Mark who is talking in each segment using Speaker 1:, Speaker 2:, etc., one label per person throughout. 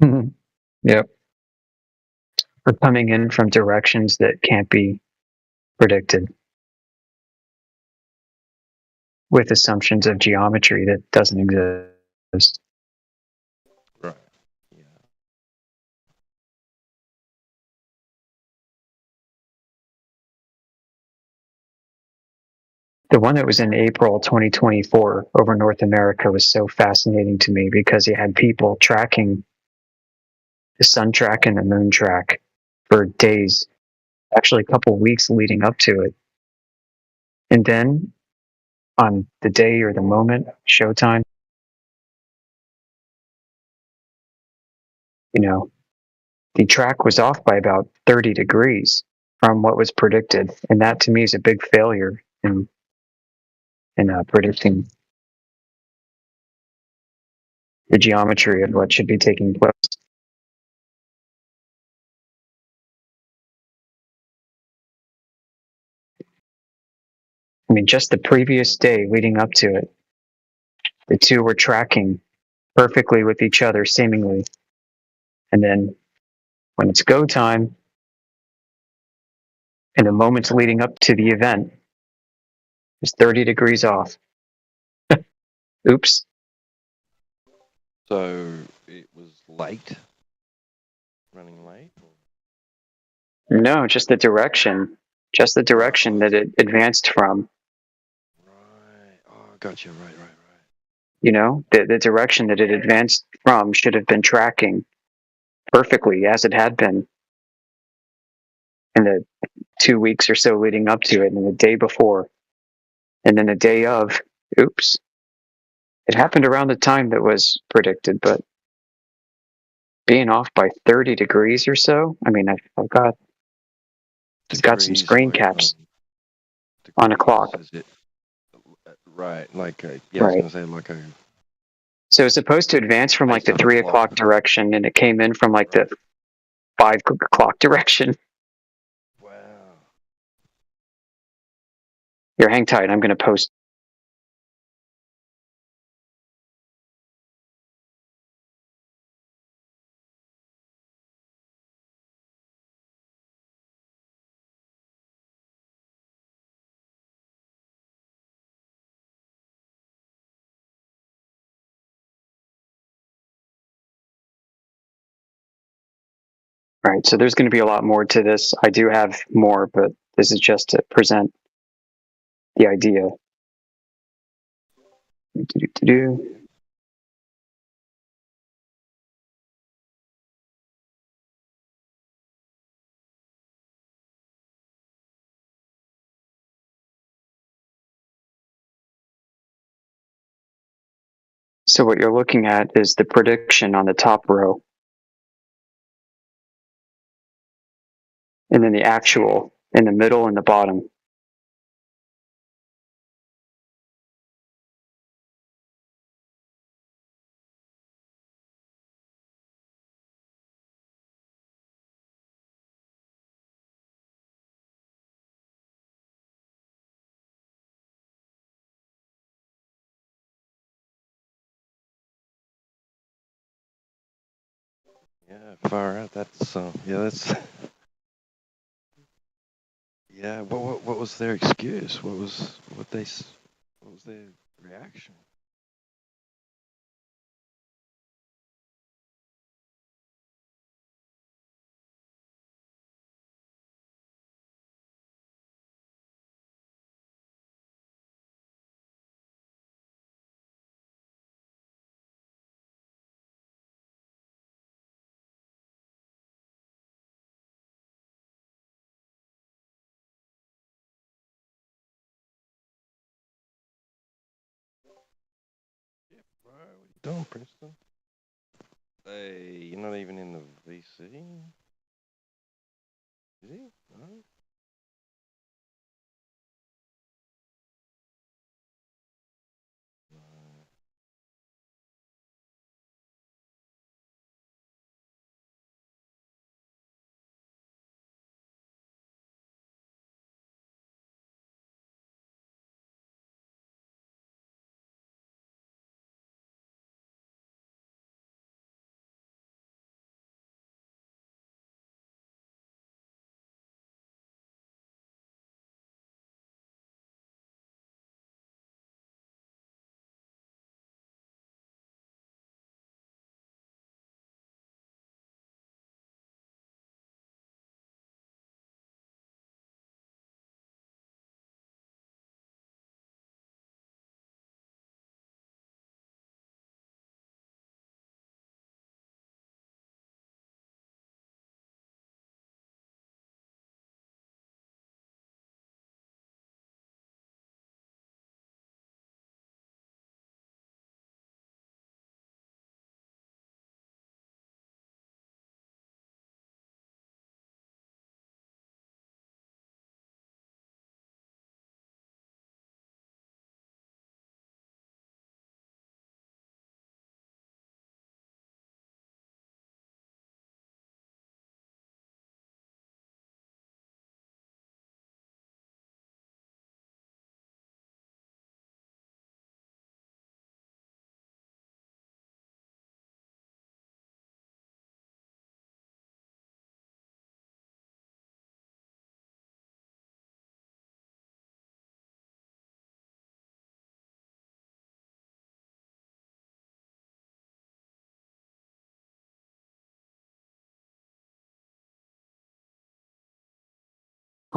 Speaker 1: Mhm. Yep. Or coming in from directions that can't be predicted with assumptions of geometry that doesn't exist.
Speaker 2: Right. Yeah.
Speaker 1: The one that was in April 2024 over North America was so fascinating to me because you had people tracking the sun track and the moon track for days, actually a couple weeks leading up to it. And then on the day or the moment, showtime, you know, the track was off by about 30 degrees from what was predicted. And that to me is a big failure in predicting the geometry of what should be taking place. I mean, just the previous day leading up to it, the two were tracking perfectly with each other, seemingly. And then when it's go time, in the moments leading up to the event, it's 30 degrees off. Oops.
Speaker 2: So it was late, running late.
Speaker 1: No, just the direction. Just the
Speaker 2: Right.
Speaker 1: direction that it advanced from.
Speaker 2: Right. Oh, gotcha. Right. Right. Right.
Speaker 1: You know, the direction that it advanced from should have been tracking perfectly as it had been in the 2 weeks or so leading up to it, and the day before, and then the day of. Oops. It happened around the time that was predicted, but being off by 30 degrees or so. I mean, I've got some
Speaker 2: Degrees
Speaker 1: screen
Speaker 2: like
Speaker 1: caps on a
Speaker 2: degrees.
Speaker 1: clock,
Speaker 2: Is it right? Like yeah, I was
Speaker 1: right?
Speaker 2: gonna say like a
Speaker 1: So it's supposed to advance from like
Speaker 2: based
Speaker 1: the
Speaker 2: on a
Speaker 1: 3 o'clock
Speaker 2: clock.
Speaker 1: direction, and it came in from like the
Speaker 2: Right.
Speaker 1: 5 o'clock direction.
Speaker 2: Wow.
Speaker 1: Here, hang tight. I'm going to post. Right. So there's going to be a lot more to this. I do have more, but this is just to present the idea. So what you're looking at is the prediction on the top row, and then the actual in the middle and the bottom.
Speaker 2: Yeah. Far out. That's yeah. That's yeah. What was their excuse? What was their reaction? Yeah, bro. What you doing, Princeton? Hey, you're not even in the VC. Is he? No. No.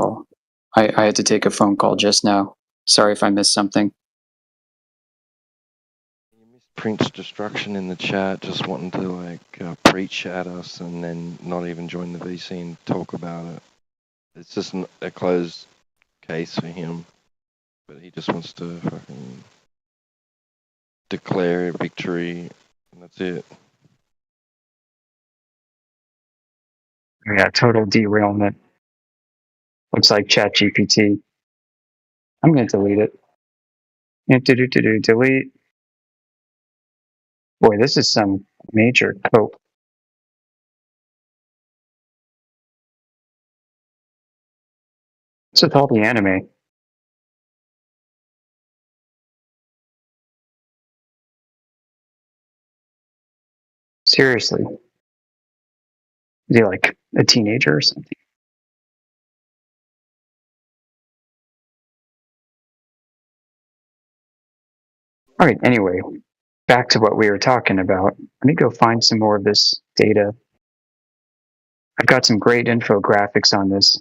Speaker 1: call. I had to take a phone call just now. Sorry if I missed something.
Speaker 2: You missed Prince Destruction in the chat, just wanting to preach at us and then not even join the VC and talk about it. It's just a closed case for him, but he just wants to fucking declare victory, and that's it.
Speaker 1: Yeah, total derailment. Looks like ChatGPT. I'm going to delete it. Delete. Boy, this is some major cope. What's with all the anime? Seriously. Is he like a teenager or something? All right, anyway, back to what we were talking about. Let me go find some more of this data. I've got some great infographics on this.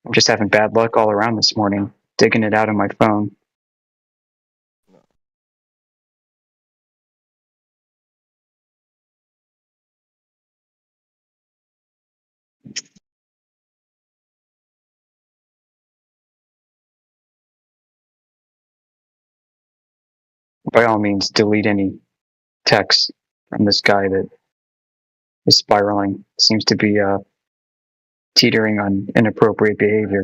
Speaker 1: I'm just having bad luck all around this morning, digging it out on my phone. By all means, delete any text from this guy that is spiraling. Seems to be teetering on inappropriate behavior.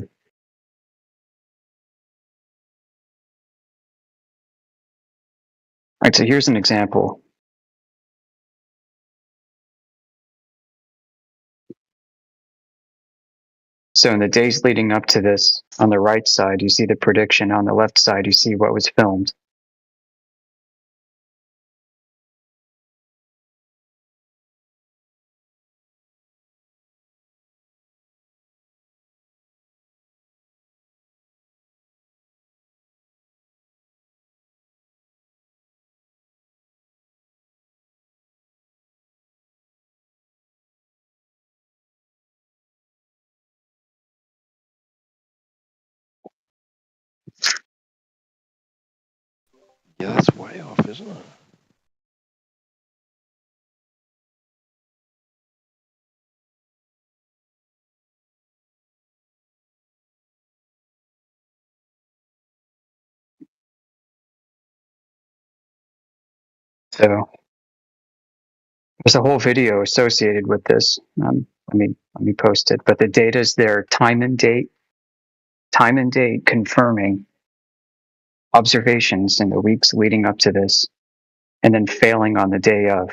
Speaker 1: All right, so here's an example. So in the days leading up to this, on the right side, you see the prediction. On the left side, you see what was filmed.
Speaker 2: Yeah, that's way off, isn't it?
Speaker 1: So there's a whole video associated with this. Let me post it. But the data is there, time and date confirming observations in the weeks leading up to this, and then failing on the day of.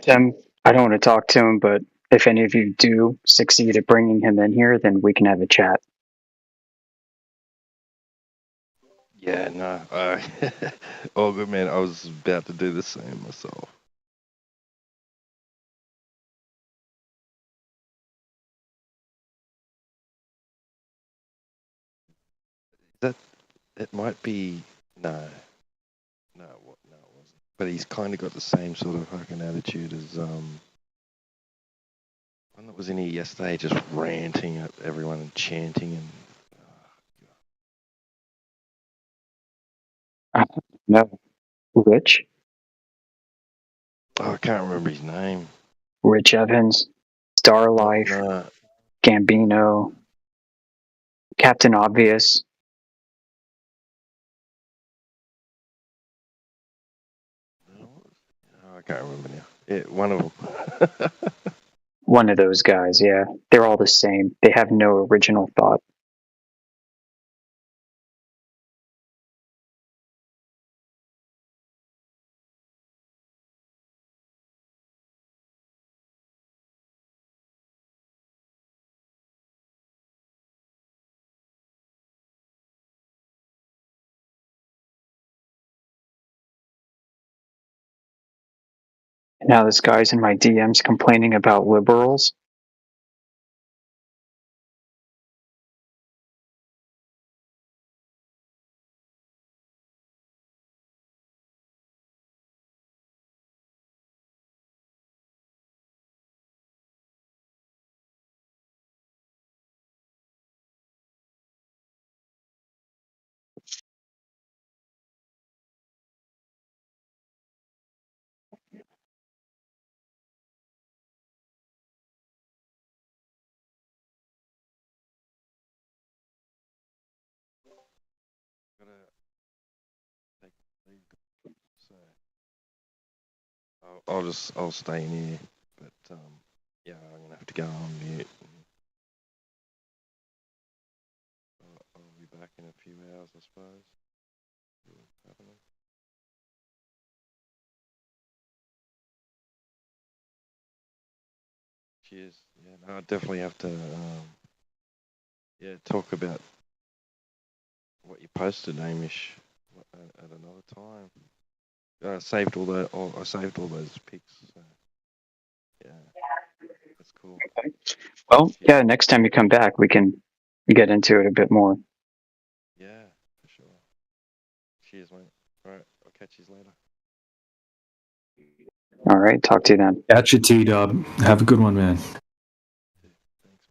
Speaker 1: Tim, I don't want to talk to him, but if any of you do succeed at bringing him in here, then we can have a chat.
Speaker 2: Yeah, no. All good, man. I was about to do the same myself. That it might be no, it wasn't. But he's kind of got the same sort of fucking attitude as one that was in here yesterday, just ranting at everyone and chanting and.
Speaker 1: No. Rich?
Speaker 2: I can't remember his name.
Speaker 1: Rich Evans, Star
Speaker 2: Oh,
Speaker 1: Life,
Speaker 2: no.
Speaker 1: Gambino, Captain Obvious.
Speaker 2: I can't remember now. Yeah, one of them.
Speaker 1: One of those guys, yeah. They're all the same. They have no original thought. Now this guy's in my DMs complaining about liberals.
Speaker 2: Gotta take leave, so I'll stay in here, but yeah, I'm gonna have to go on mute. I'll be back in a few hours, I suppose. See what's happening. Cheers. Yeah, no, I definitely have to yeah, talk about what you posted, Amish, at another time. I saved all I saved all those pics. So yeah, that's cool.
Speaker 1: Well,
Speaker 2: Cheers.
Speaker 1: yeah, next time you come back, we can get into it a bit more.
Speaker 2: Yeah, for sure. Cheers, mate. All right, I'll catch you later.
Speaker 1: All right, talk to you then.
Speaker 3: Catch you, T-Dub. Have a good one, man.
Speaker 2: Thanks.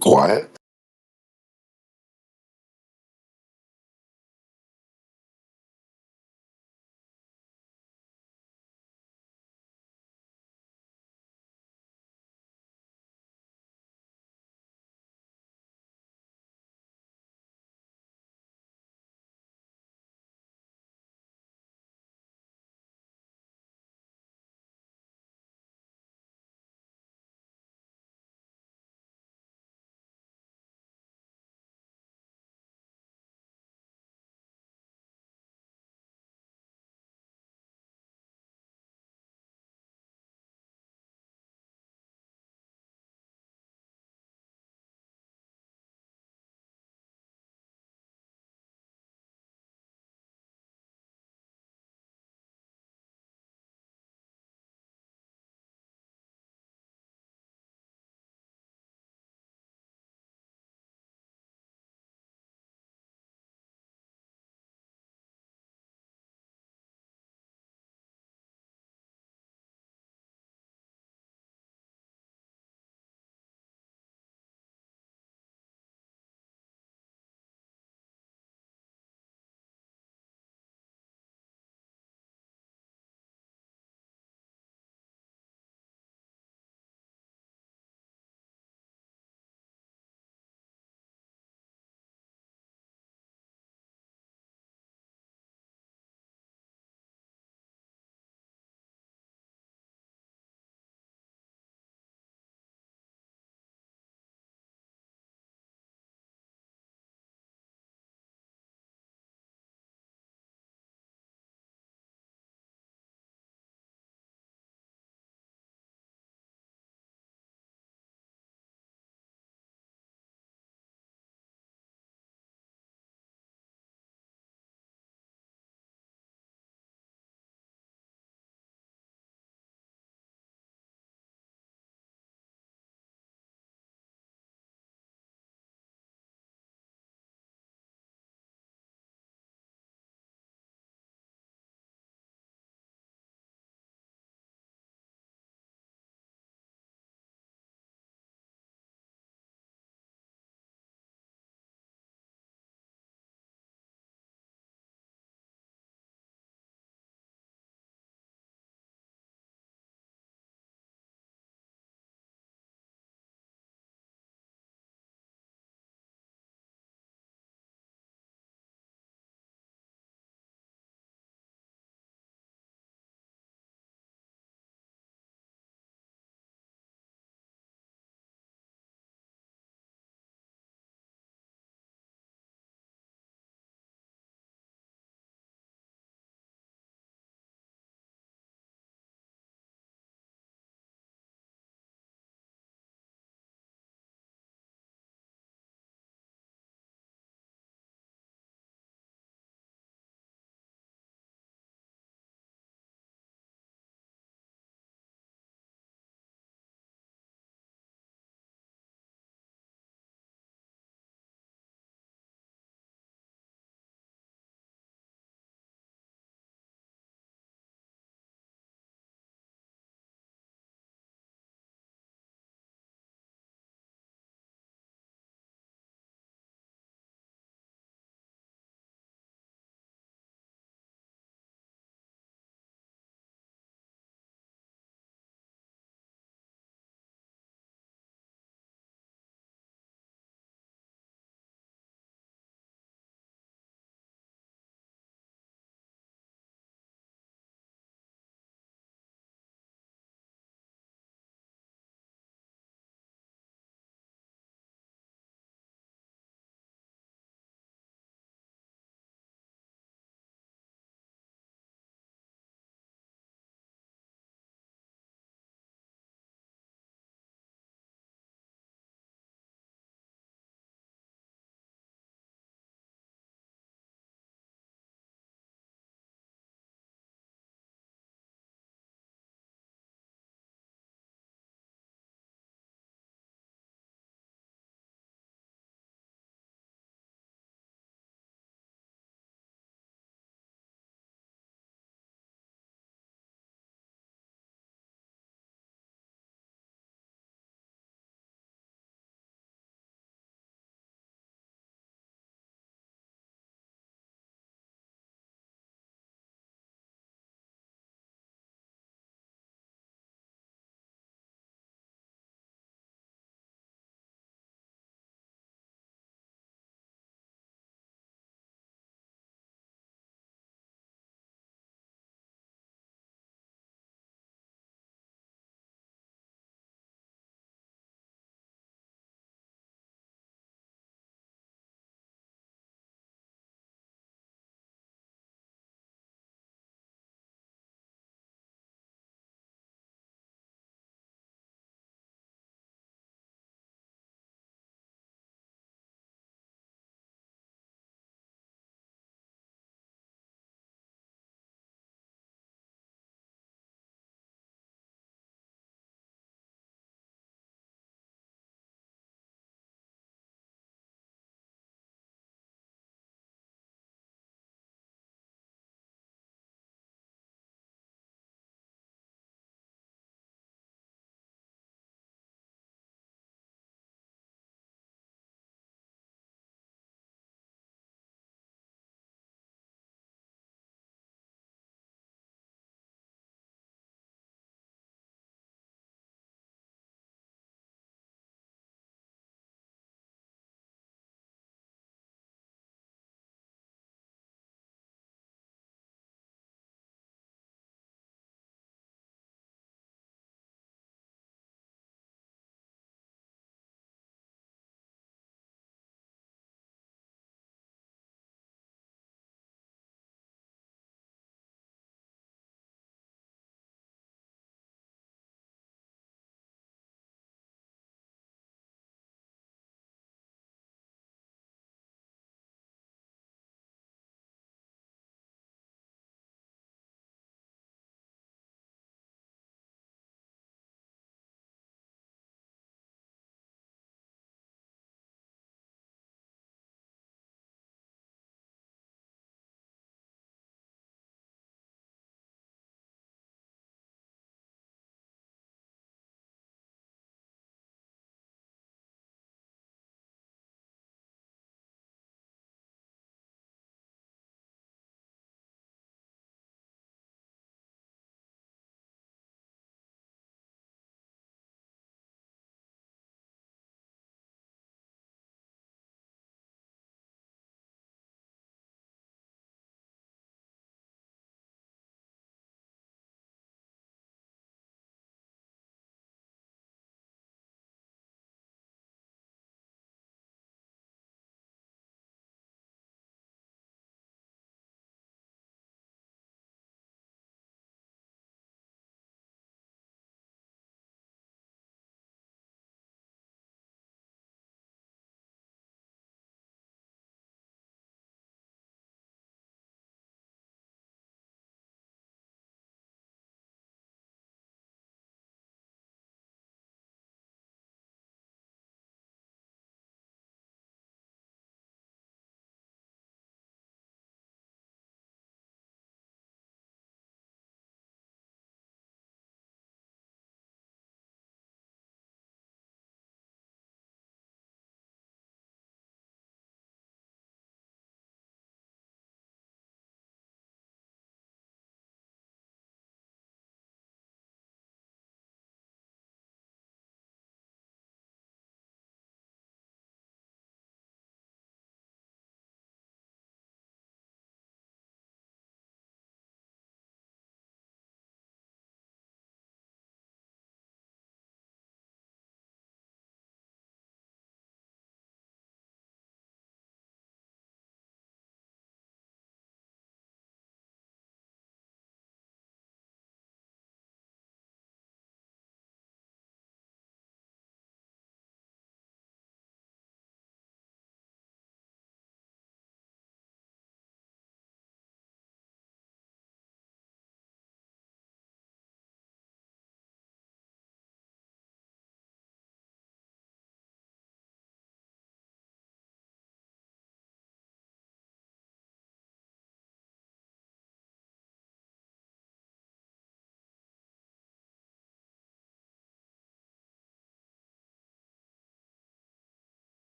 Speaker 4: Quiet.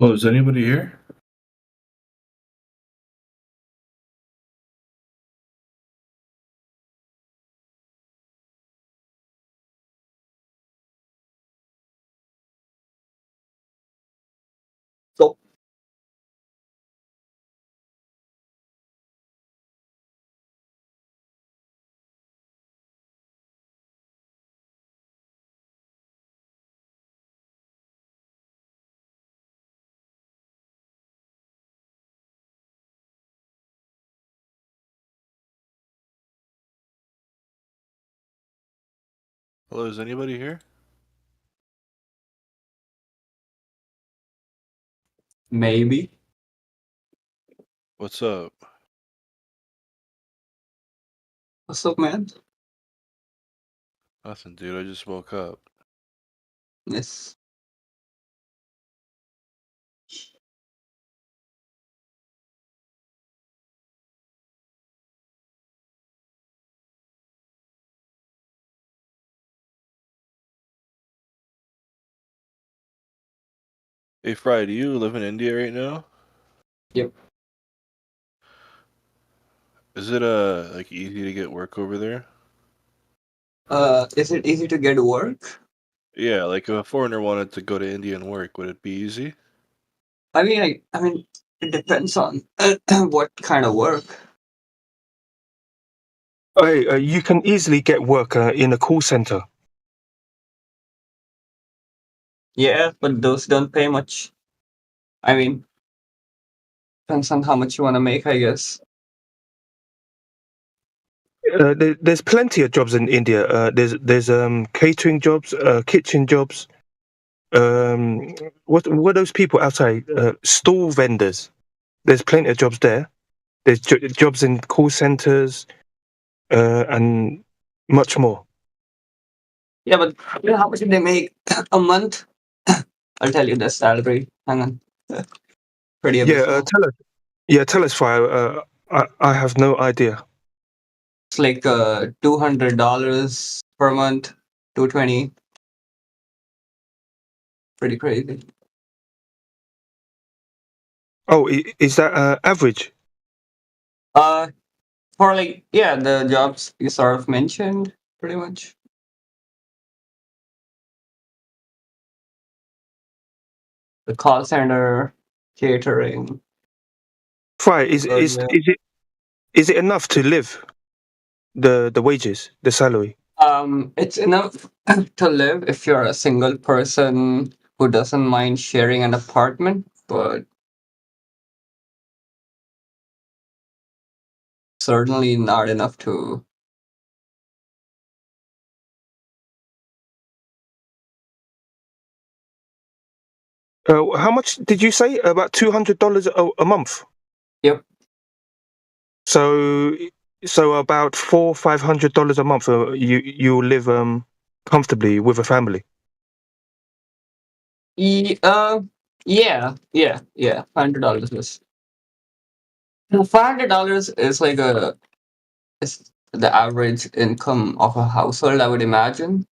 Speaker 4: Oh, is anybody here?
Speaker 5: So,
Speaker 4: Hello, is anybody here?
Speaker 5: maybe.
Speaker 4: What's up?
Speaker 5: What's up, man?
Speaker 4: Nothing, dude. I just woke up.
Speaker 5: Yes.
Speaker 4: Hey, Fry, do you live in India right now?
Speaker 5: Yep.
Speaker 4: Is it like easy to get work over there?
Speaker 5: Is it easy to get work?
Speaker 4: Yeah, like if a foreigner wanted to go to India and work, would it be easy?
Speaker 5: I mean, it depends on what kind of work.
Speaker 6: Hey, you can easily get work in a call center.
Speaker 5: Yeah, but those don't pay much. I mean, depends on how much you want to make, I guess.
Speaker 6: There's plenty of jobs in India. There's catering jobs, kitchen jobs. What are those people outside? Stall vendors. There's plenty of jobs there. There's jobs in call centers and much more.
Speaker 5: Yeah, but you know how much do they make a month? I'll tell you the salary. Hang on. Pretty
Speaker 6: Yeah,
Speaker 5: abysmal.
Speaker 6: tell us. Yeah, tell us, Fire. I have no idea.
Speaker 5: It's like $200 per month, 220. Pretty crazy.
Speaker 6: Oh, is that average?
Speaker 5: For like the jobs you sort of mentioned, pretty much. The call center, catering.
Speaker 6: Fire,
Speaker 5: Yeah.
Speaker 6: is it enough to live? The wages, the salary.
Speaker 5: It's enough to live if you're a single person who doesn't mind sharing an apartment, but certainly not enough to.
Speaker 6: How much did you say? About $200 a month.
Speaker 5: Yep.
Speaker 6: So, about $500 a month. You live comfortably with a family.
Speaker 5: Yeah. $500 is. $500 is like is the average income of a household, I would imagine.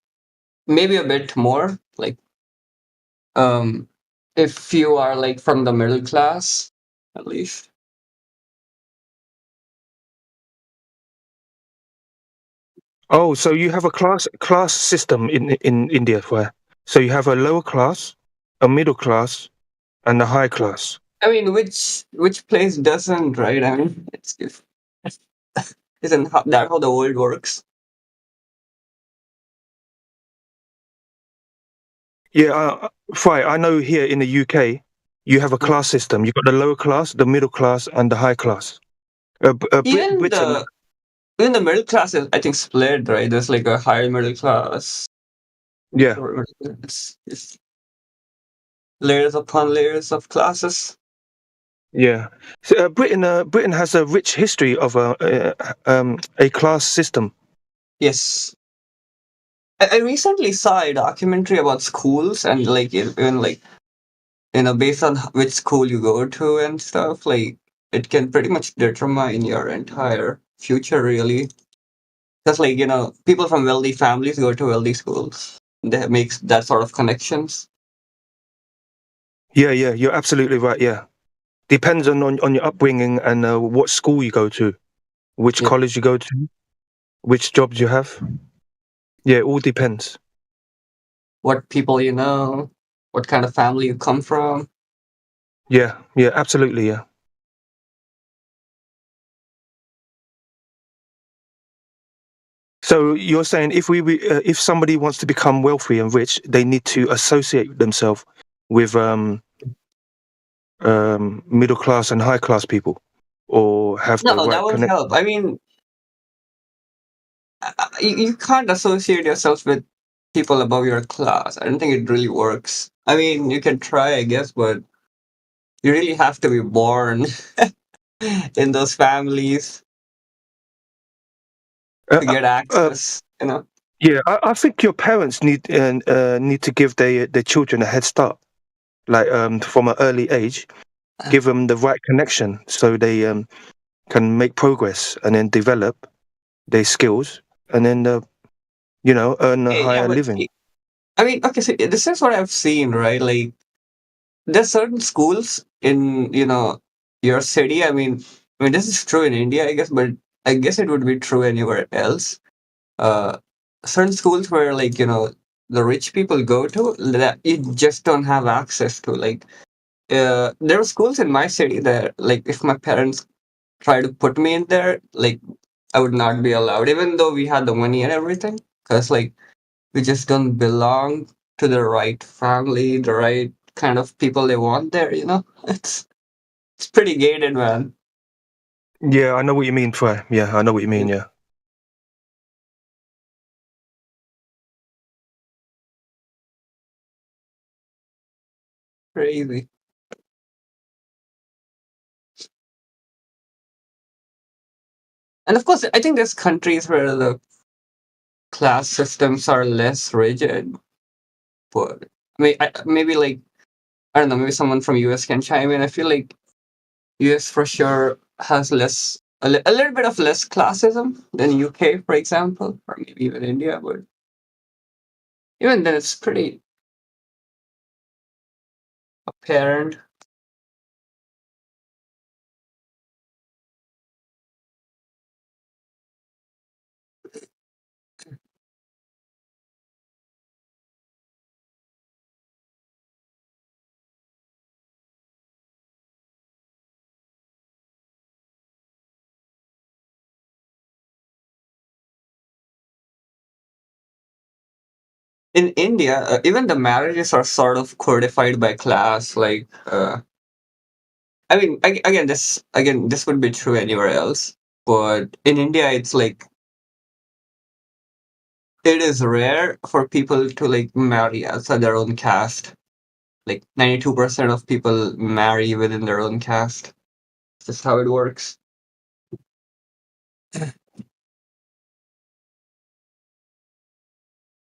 Speaker 5: Maybe a bit more. Like, if you are like from the middle class, at least.
Speaker 6: Oh, so you have a class system in India, where so you have a lower class, a middle class, and a high class.
Speaker 5: I mean, which place doesn't, right? I mean, it's if isn't that how the world works?
Speaker 6: Yeah, Fry, I know here in the UK, you have a class system. You've got the lower class, the middle class, and the high class.
Speaker 5: Even
Speaker 6: Britain,
Speaker 5: the middle class is, I think, split, right? There's like a higher middle class.
Speaker 6: yeah.
Speaker 5: Or it's layers upon layers of classes.
Speaker 6: Yeah, so, Britain has a rich history of a class system.
Speaker 5: Yes. I recently saw a documentary about schools and like even like based on which school you go to and stuff, like it can pretty much determine your entire future, really. Because like people from wealthy families go to wealthy schools. That makes that sort of connections.
Speaker 6: Yeah, you're absolutely right. Yeah, depends on your upbringing and what school you go to, which
Speaker 5: Yeah.
Speaker 6: college you go to, which jobs you have. Yeah, it all depends.
Speaker 5: What people you know, what kind of family you come from.
Speaker 6: Yeah, absolutely. Yeah. So you're saying if somebody wants to become wealthy and rich, they need to associate themselves with middle class and high class people, or have the
Speaker 5: No, that
Speaker 6: right
Speaker 5: won't
Speaker 6: connect.
Speaker 5: help. I mean, you can't associate yourself with people above your class. I don't think it really works. I mean, you can try, I guess, but you really have to be born in those families
Speaker 6: Uh,
Speaker 5: to
Speaker 6: uh,
Speaker 5: get
Speaker 6: uh,
Speaker 5: access.
Speaker 6: yeah, I think your parents need to give their children a head start, like from an early age, give them the right connection so they can make progress and then develop their skills and then earn a
Speaker 5: Yeah,
Speaker 6: higher
Speaker 5: but
Speaker 6: living.
Speaker 5: I mean, okay, so this is what I've seen, right? Like, there's certain schools in your city. I mean, this is true in India, I guess, but I guess it would be true anywhere else. Uh, Certain schools where the rich people go to that you just don't have access to. Like, there are schools in my city that, like, if my parents try to put me in there, like, I would not be allowed, even though we had the money and everything, because like we just don't belong to the right family, the right kind of people they want there. It's pretty gated, man.
Speaker 6: Yeah, I know what you mean, Troy. Yeah, I know what you mean.
Speaker 5: Yeah,
Speaker 6: Yeah.
Speaker 5: crazy. And of course, I think there's countries where the class systems are less rigid. But maybe like I don't know. Maybe someone from US can chime in. I feel like US for sure has a little bit of less classism than UK, for example, or maybe even India. But even then, it's pretty apparent. In India, even the marriages are sort of codified by class. Like, I mean, again, this would be true anywhere else, but in India, it's like it is rare for people to like marry outside their own caste. Like 92% of people marry within their own caste. That's just how it works.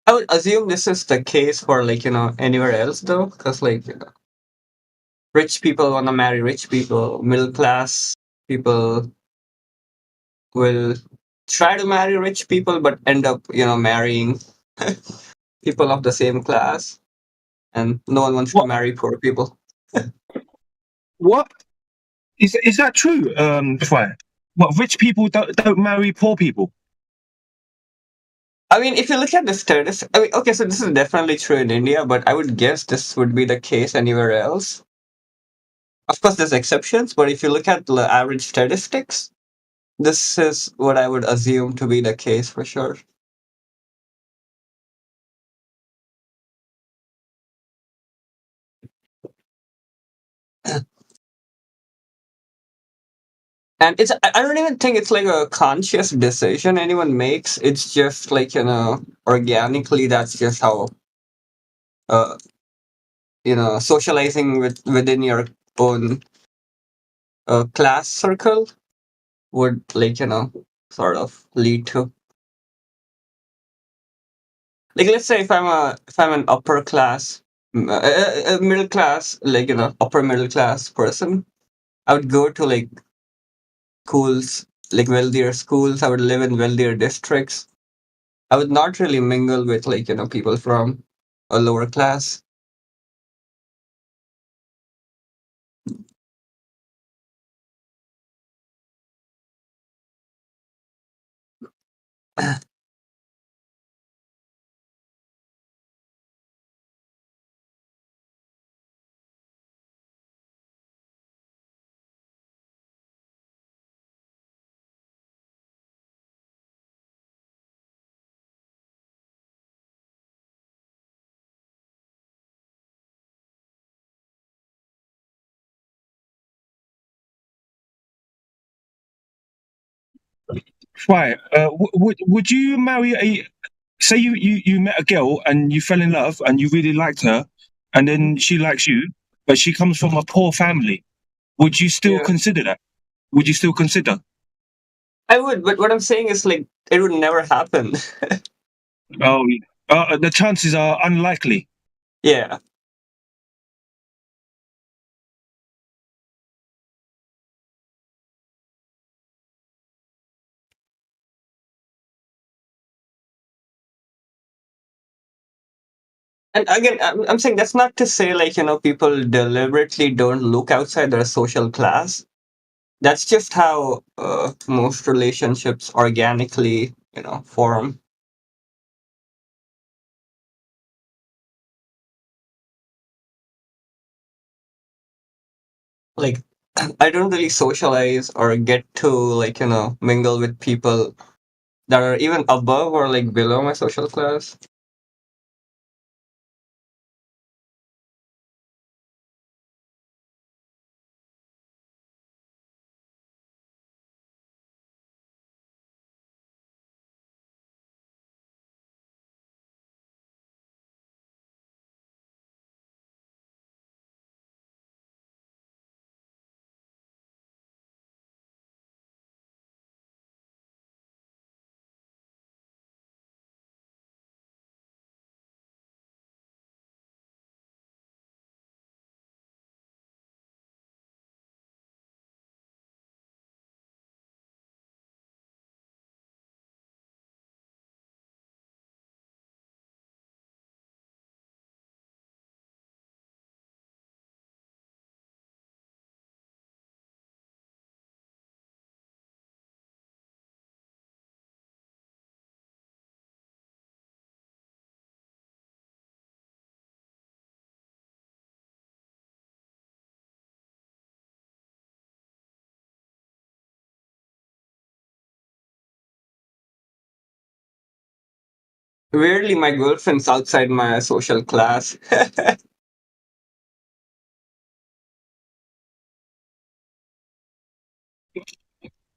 Speaker 5: I would assume this is the case for like anywhere else though, because like rich people want to marry rich people, middle class people will try to marry rich people but end up marrying people of the same class, and no one wants to
Speaker 6: What?
Speaker 5: marry poor people.
Speaker 6: What is that true? Troy? What, rich people don't marry poor people?
Speaker 5: I mean, if you look at the status, I mean, okay, so this is definitely true in India, but I would guess this would be the case anywhere else. Of course, there's exceptions, but if you look at the average statistics, this is what I would assume to be the case for sure. And I don't even think it's like a conscious decision anyone makes. It's just like, organically, that's just how, uh, socializing within your own class circle would like, sort of lead to. Like, let's say if I'm an upper class, middle class, like, upper middle class person, I would go to like schools, like wealthier schools. I would live in wealthier districts. I would not really mingle with like people from a lower class.
Speaker 6: Right. Would you marry a? Say you met a girl and you fell in love and you really liked her, and then she likes you, but she comes from a poor family. Would you still
Speaker 5: Yeah.
Speaker 6: consider that? Would you still consider?
Speaker 5: I would, but what I'm saying is like it would never happen.
Speaker 6: Oh, the chances are unlikely.
Speaker 5: Yeah. And again, I'm saying that's not to say like, people deliberately don't look outside their social class. That's just how most relationships organically, form. Like, I don't really socialize or get to like, mingle with people that are even above or like below my social class. Weirdly, my girlfriend's outside my social class.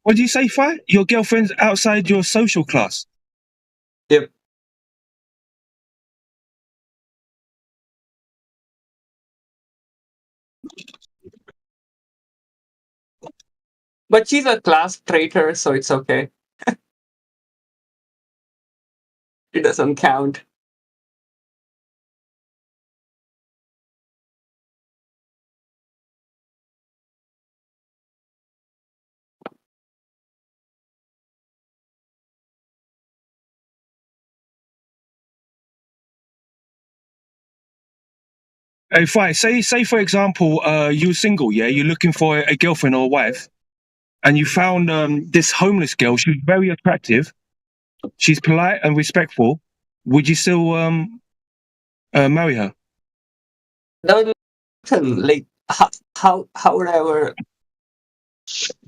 Speaker 6: What did you say, Fi? Your girlfriend's outside your social class.
Speaker 5: Yep. But she's a class traitor, so it's okay. It doesn't count.
Speaker 6: Hey, Fi, say for example, you're single, yeah, you're looking for a girlfriend or a wife, and you found this homeless girl. She's very attractive. She's polite and respectful. Would you still marry her?
Speaker 5: That would happen. Like, how would I ever?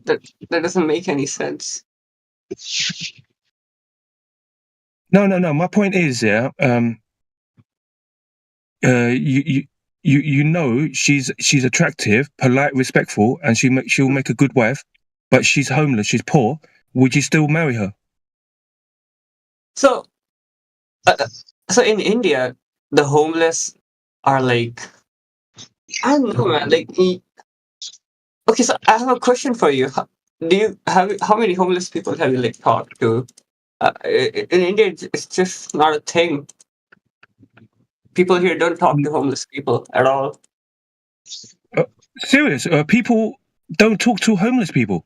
Speaker 5: That doesn't make any sense.
Speaker 6: No. My point is, yeah, you know she's attractive, polite, respectful, and she'll make a good wife, but she's homeless, she's poor. Would you still marry her?
Speaker 5: So, so in India, the homeless are like, I don't know, man. Like, okay, so I have a question for you. Do you have how many homeless people have you like talked to? In India, it's just not a thing. People here don't talk to homeless people at all.
Speaker 6: Serious? People don't talk to homeless people.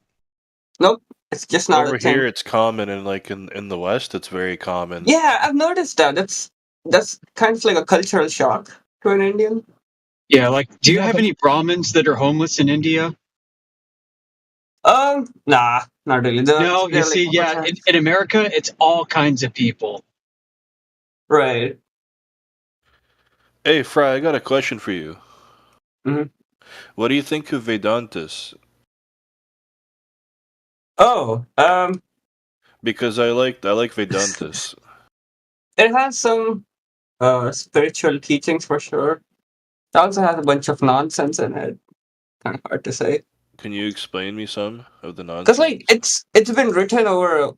Speaker 5: Nope, it's just not
Speaker 4: Over
Speaker 5: a thing.
Speaker 4: here, it's common, and like in the West, it's very common.
Speaker 5: Yeah, I've noticed that. That's kind of like a cultural shock to an Indian.
Speaker 7: Yeah, like, do you
Speaker 6: Yeah,
Speaker 7: have
Speaker 6: but
Speaker 7: any Brahmins that are homeless in India?
Speaker 5: Nah. Not really.
Speaker 7: No, you
Speaker 5: They're like
Speaker 7: see, yeah, in America, it's all kinds of people.
Speaker 5: right.
Speaker 4: Hey, Fry, I got a question for you.
Speaker 5: Mhm.
Speaker 4: What do you think of Vedantis?
Speaker 5: Oh,
Speaker 4: Because I like Vedantis.
Speaker 5: it has some spiritual teachings for sure. It also has a bunch of nonsense in it. Kind of hard to say.
Speaker 4: Can you explain me some of the
Speaker 5: Because
Speaker 4: nonsense?
Speaker 5: like it's been written over a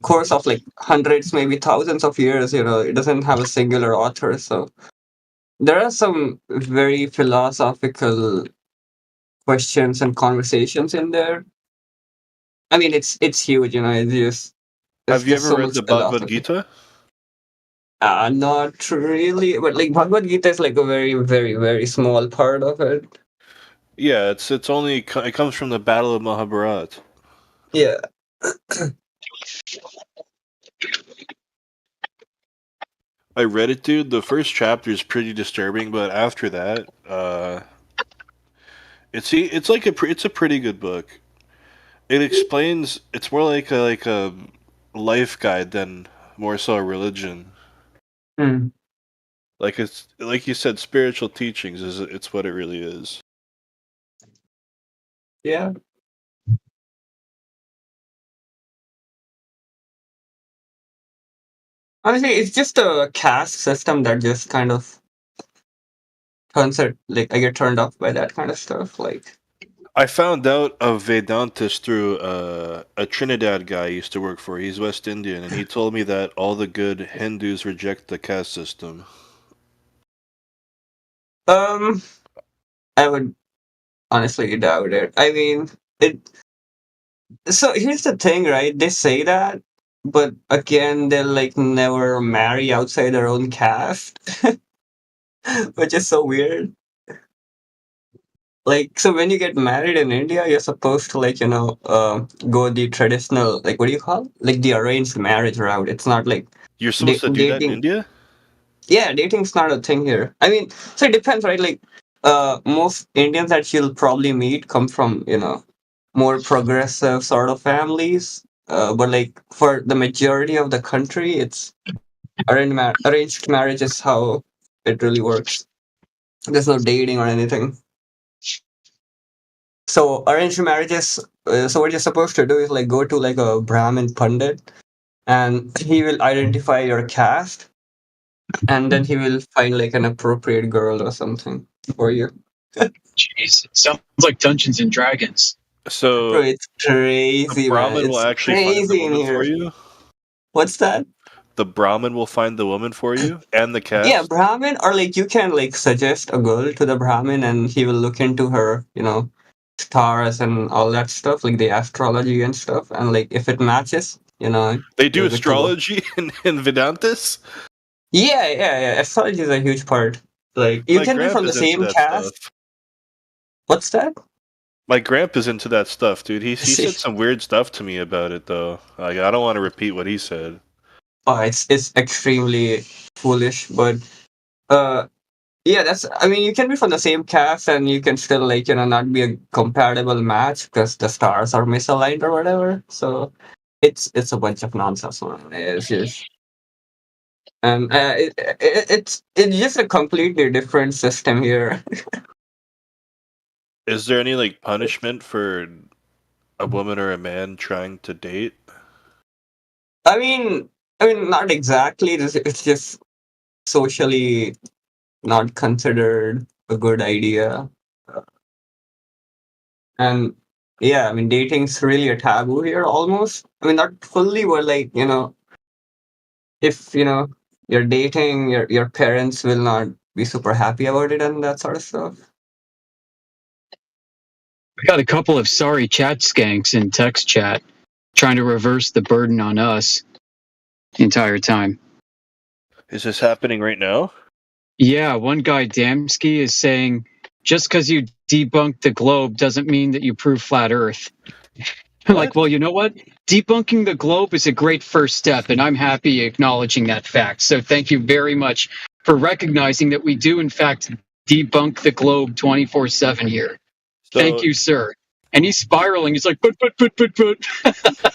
Speaker 5: course of like hundreds, maybe thousands of years. It doesn't have a singular author, so there are some very philosophical questions and conversations in there. I mean, it's huge. It's
Speaker 4: Have you
Speaker 5: just
Speaker 4: ever
Speaker 5: so
Speaker 4: read
Speaker 5: much
Speaker 4: the Bhagavad
Speaker 5: philosophy.
Speaker 4: Gita?
Speaker 5: Not really, but like Bhagavad Gita is like a very, very, very small part of it.
Speaker 4: Yeah, it's only it comes from the Battle of Mahabharat.
Speaker 5: Yeah.
Speaker 4: I read it, dude. The first chapter is pretty disturbing, but after that, it's like it's a pretty good book. It explains. It's more like a life guide than more so a religion.
Speaker 5: Hmm.
Speaker 4: Like it's like you said, spiritual teachings is it's what it really is.
Speaker 5: Yeah. Honestly, it's just a caste system that just kind of turns it like I get turned off by that kind of stuff. Like,
Speaker 4: I found out of Vedantis through a Trinidad guy I used to work for. He's West Indian, and he told me that all the good Hindus reject the caste system.
Speaker 5: um, I would honestly doubt it. I mean, it. So here's the thing, right? They say that, but again, they'll like never marry outside their own caste, which is so weird. Like, so when you get married in India, you're supposed to like go the traditional, like, what do you call it? Like the arranged marriage route. It's not like
Speaker 4: You're supposed to do that in
Speaker 5: dating.
Speaker 4: India?
Speaker 5: Yeah, dating's not a thing here. I mean, so it depends, right? Like, most Indians that you'll probably meet come from more progressive sort of families. But like for the majority of the country, it's arranged marriage is how it really works. There's no dating or anything. So arranged marriages. So what you're supposed to do is like go to like a Brahmin Pandit, and he will identify your caste, and then he will find like an appropriate girl or something for you.
Speaker 7: Jeez, it sounds like Dungeons and Dragons.
Speaker 5: Bro,
Speaker 4: So
Speaker 5: it's
Speaker 4: the
Speaker 5: crazy, man.
Speaker 4: Brahmin will
Speaker 5: It's
Speaker 4: actually find the
Speaker 5: crazy in
Speaker 4: woman for
Speaker 5: here.
Speaker 4: you?
Speaker 5: What's that?
Speaker 4: The Brahmin will find the woman for you? And the
Speaker 5: Yeah,
Speaker 4: caste?
Speaker 5: Brahmin, or like you can like suggest a girl to the Brahmin, and he will look into her, stars and all that stuff, like the astrology and stuff, and like if it matches,
Speaker 4: They do
Speaker 5: you're good to go.
Speaker 4: astrology in Vedantis?
Speaker 5: Yeah. Astrology is a huge part. Like you
Speaker 4: My
Speaker 5: can be from the
Speaker 4: grandpa's into
Speaker 5: same
Speaker 4: that
Speaker 5: caste.
Speaker 4: stuff.
Speaker 5: What's that?
Speaker 4: My grandpa's into that stuff, dude. He
Speaker 5: See,
Speaker 4: said some weird stuff to me about it, though. Like, I don't want to repeat what he said.
Speaker 5: oh, it's extremely foolish, but uh, yeah, I mean, you can be from the same caste and you can still like not be a compatible match because the stars are misaligned or whatever. So it's a bunch of nonsense, man. It's just and it's just a completely different system here.
Speaker 4: Is there any, like, punishment for a woman or a man trying to date?
Speaker 5: I mean, not exactly. It's just socially not considered a good idea. And yeah, I mean, dating's really a taboo here almost. I mean, not fully, but like, if, you're dating, your parents will not be super happy about it and that sort of stuff.
Speaker 7: We got a couple of sorry chat skanks in text chat trying to reverse the burden on us the entire time.
Speaker 4: Is this happening right now?
Speaker 7: Yeah, one guy, Damsky, is saying just because you debunk the globe doesn't mean that you prove flat Earth. Like, well, you know what? Debunking the globe is a great first step, and I'm happy acknowledging that fact. So thank you very much for recognizing that we do, in fact, debunk the globe 24/7 here.
Speaker 4: So,
Speaker 7: Thank you, sir. and he's spiraling. He's like, but.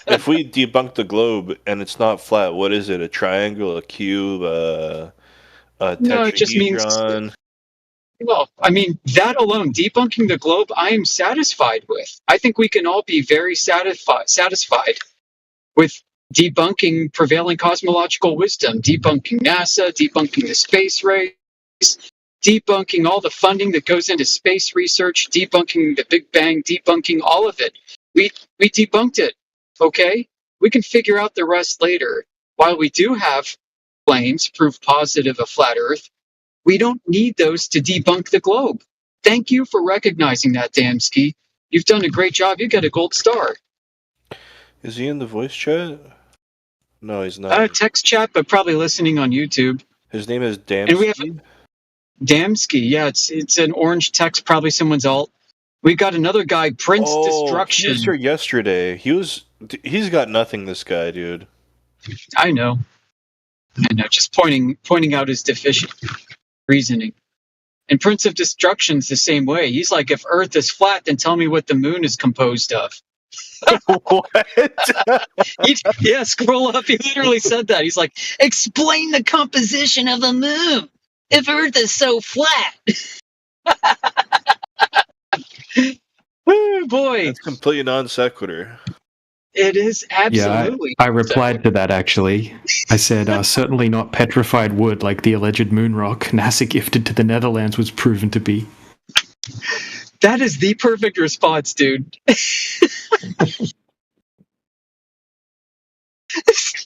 Speaker 4: If we debunk the globe and it's not flat, what is it? A triangle, a cube, a
Speaker 7: No, it just means.
Speaker 4: tetrahedron?
Speaker 7: Well, I mean, that alone, debunking the globe, I am satisfied with. I think we can all be very satisfied with debunking prevailing cosmological wisdom, debunking NASA, debunking the space race, debunking all the funding that goes into space research, debunking the Big Bang, debunking all of it. We debunked it, okay? We can figure out the rest later. While we do have claims, proof positive of flat Earth, we don't need those to debunk the globe. Thank you for recognizing that, Damsky. You've done a great job. You get a gold star.
Speaker 4: Is he in the voice chat? No, he's not.
Speaker 7: Text chat, but probably listening on YouTube.
Speaker 4: His name is
Speaker 7: And we have
Speaker 4: Damsky.
Speaker 7: Damsky. Yeah, it's an orange text, probably someone's alt. We got another guy, Prince Destruction.
Speaker 4: He was here yesterday. He's got nothing, this guy, dude.
Speaker 7: I know. Just pointing out his deficient reasoning. And Prince of Destruction's the same way. He's like, if Earth is flat, then tell me what the moon is composed of.
Speaker 4: What?
Speaker 7: Yeah, scroll up. He literally said that. He's like, explain the composition of the moon if Earth is so flat. Oh, boy.
Speaker 4: That's completely non sequitur.
Speaker 7: It is absolutely.
Speaker 3: Yeah, I replied to that actually. I said, certainly not petrified wood like the alleged moon rock NASA gifted to the Netherlands was proven to be.
Speaker 7: That is the perfect response, dude. It's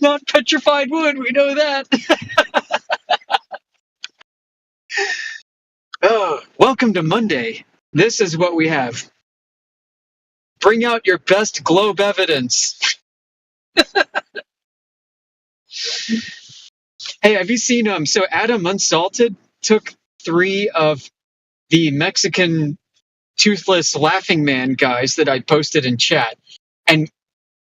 Speaker 7: not petrified wood. We know that. Oh, welcome to Monday. This is what we have. Bring out your best globe evidence. Hey, have you seen so Adam Unsalted took 3 of the Mexican toothless laughing man guys that I posted in chat and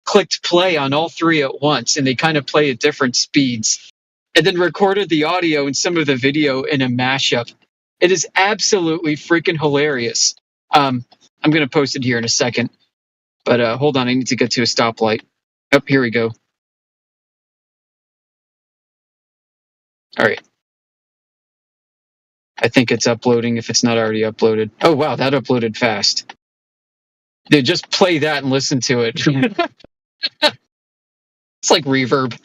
Speaker 7: clicked play on all 3 at once, and they kind of play at different speeds, and then recorded the audio and some of the video in a mashup. It is absolutely freaking hilarious. I'm going to post it here in a second, but hold on, I need to get to a stoplight. Oh, here we go. All right. I think it's uploading if it's not already uploaded. Oh, wow, that uploaded fast. Dude, just play that and listen to it. It's like reverb.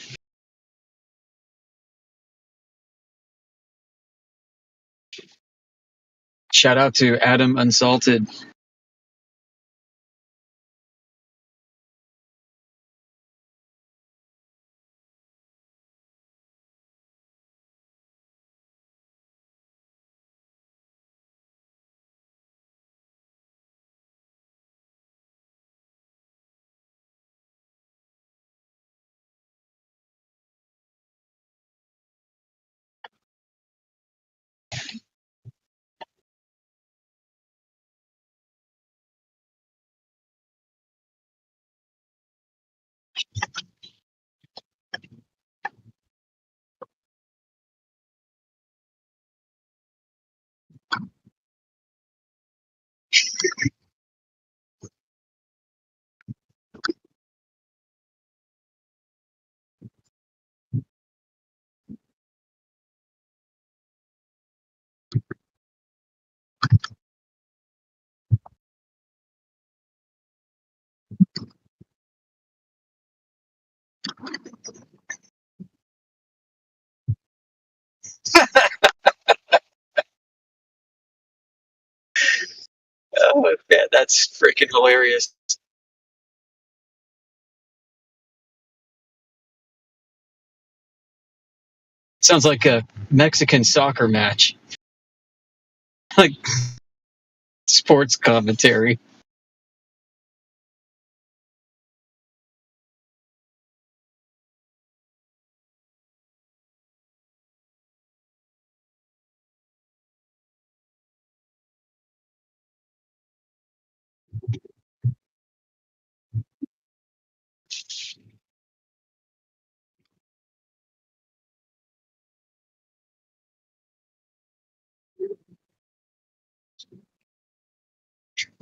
Speaker 7: Shout out to Adam Unsalted. Oh, man, that's freaking hilarious. Sounds like a Mexican soccer match. Like sports commentary.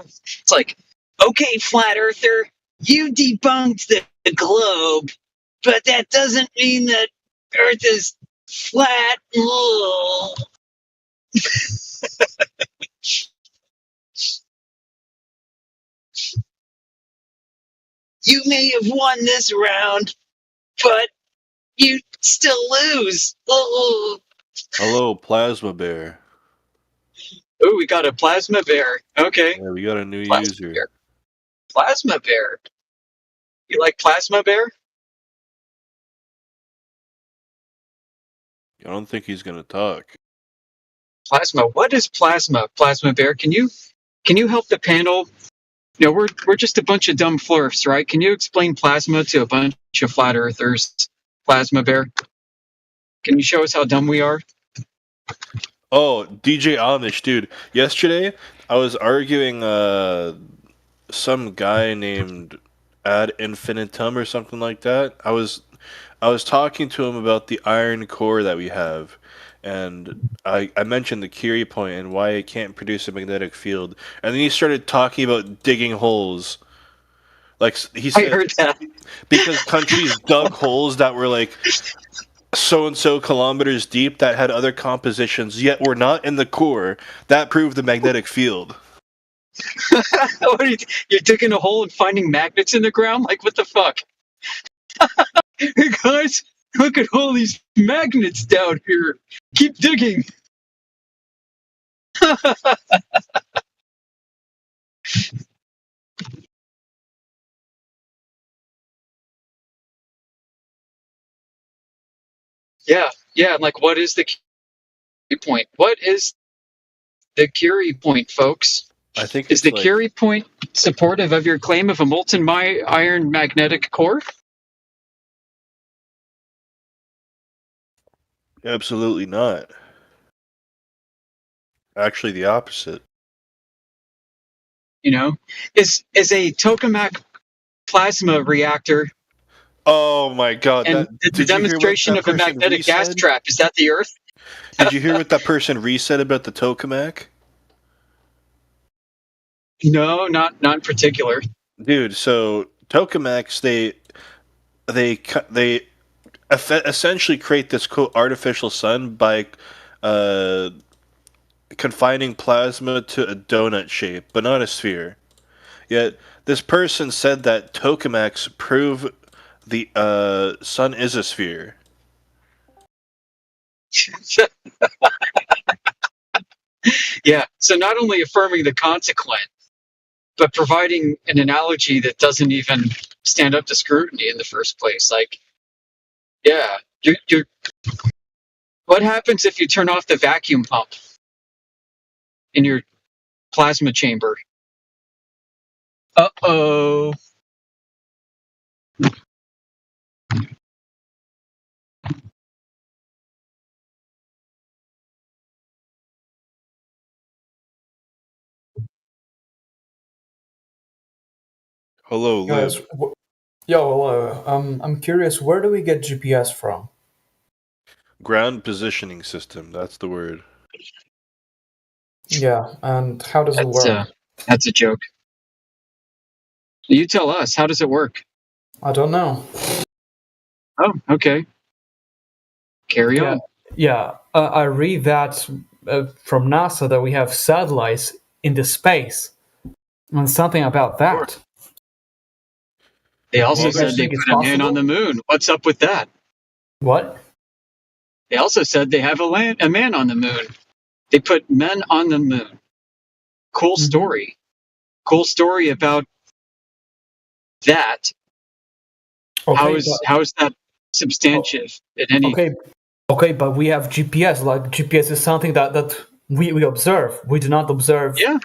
Speaker 7: It's like, Okay, flat earther, you debunked the globe, but that doesn't mean that Earth is flat. Ugh. You may have won this round, but you still lose. Ugh.
Speaker 4: Hello, Plasma Bear.
Speaker 7: Oh, we got a plasma bear. Okay,
Speaker 4: Yeah, we got a new
Speaker 7: plasma
Speaker 4: user.
Speaker 7: bear. Plasma bear. You like plasma bear?
Speaker 4: I don't think he's gonna talk.
Speaker 7: Plasma. What is plasma? Plasma bear. Can you help the panel? You know, we're just a bunch of dumb flurfs, right? Can you explain plasma to a bunch of flat earthers? Plasma bear. Can you show us how dumb we are?
Speaker 4: Oh, DJ Amish, dude. Yesterday, I was arguing some guy named Ad Infinitum or something like that. I was talking to him about the iron core that we have, and I mentioned the Curie point and why it can't produce a magnetic field, and then he started talking about digging holes. Like he
Speaker 7: I
Speaker 4: said,
Speaker 7: heard that.
Speaker 4: because countries dug holes that were like so and so kilometers deep that had other compositions, yet were not in the core. That proved the magnetic field.
Speaker 7: What are you're digging a hole and finding magnets in the ground? Like, what the fuck? Hey guys, look at all these magnets down here. Keep digging. Yeah. Like, what is the Curie point? What is the Curie point, folks?
Speaker 4: I think
Speaker 7: Is
Speaker 4: it's
Speaker 7: the
Speaker 4: like,
Speaker 7: Curie point supportive of your claim of a molten iron magnetic core?
Speaker 4: absolutely not. Actually, the opposite.
Speaker 7: You know, is a tokamak plasma reactor
Speaker 4: Oh my god!
Speaker 7: and the
Speaker 4: Did you hear what
Speaker 7: demonstration
Speaker 4: that
Speaker 7: of a
Speaker 4: person
Speaker 7: magnetic gas
Speaker 4: re-said?
Speaker 7: trap? Is that the Earth?
Speaker 4: Did you hear what that person re-said about the tokamak?
Speaker 7: No, not in particular.
Speaker 4: Dude, so tokamaks they essentially create this cool artificial sun by uh, confining plasma to a donut shape, but not a sphere. Yet this person said that tokamaks prove the sun is a sphere.
Speaker 7: Yeah. So not only affirming the consequent, but providing an analogy that doesn't even stand up to scrutiny in the first place. Like, yeah, you're what happens if you turn off the vacuum pump in your plasma chamber? Uh-oh.
Speaker 4: Hello, Liv.
Speaker 8: Guys, yo, hello. I'm curious, where do we get GPS from?
Speaker 4: Ground positioning system, that's the word.
Speaker 8: Yeah, and how does it work?
Speaker 7: That's a joke. You tell us. How does it work?
Speaker 8: I don't know.
Speaker 7: Oh, okay. Carry on.
Speaker 8: Yeah, I read that from NASA that we have satellites in the space, and something about that.
Speaker 7: They also
Speaker 4: Well,
Speaker 7: said they
Speaker 8: think it's
Speaker 7: put a man
Speaker 8: possible?
Speaker 7: on the moon. What's up with that?
Speaker 8: What?
Speaker 7: They also said they have a man on the moon. They put men on the moon. Cool
Speaker 8: Mhm.
Speaker 7: story. Cool story about that.
Speaker 8: Okay,
Speaker 7: How is that substantive in any?
Speaker 8: okay, but we have GPS. Like GPS is something that we observe. We do not observe.
Speaker 7: Yeah.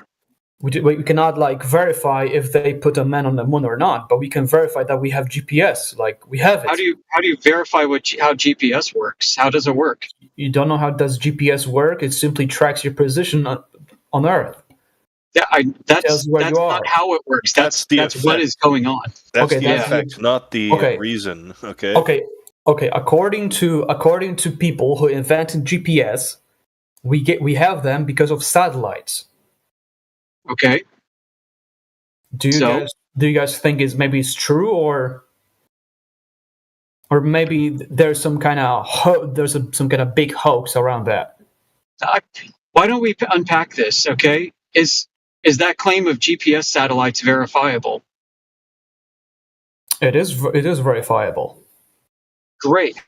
Speaker 8: We cannot like verify if they put a man on the moon or not, but we can verify that we have GPS. Like we have it.
Speaker 7: How do you verify how GPS works? How does it work?
Speaker 8: You don't know how does GPS work? It simply tracks your position on Earth.
Speaker 7: Yeah, that's
Speaker 8: tells you where you
Speaker 7: not
Speaker 8: are.
Speaker 7: how it works.
Speaker 4: That's the
Speaker 7: that's what
Speaker 4: effect.
Speaker 7: is going on.
Speaker 4: That's
Speaker 8: Okay,
Speaker 4: the
Speaker 8: that's
Speaker 4: effect, not the
Speaker 8: Okay.
Speaker 4: reason. Okay.
Speaker 8: Okay. According to people who invented GPS, we have them because of satellites.
Speaker 7: Okay.
Speaker 8: Do you guys think it's true, or maybe there's some kind of some kind of big hoax around that?
Speaker 7: Why don't we unpack this? Okay, is that claim of GPS satellites verifiable?
Speaker 8: It is verifiable.
Speaker 7: Great.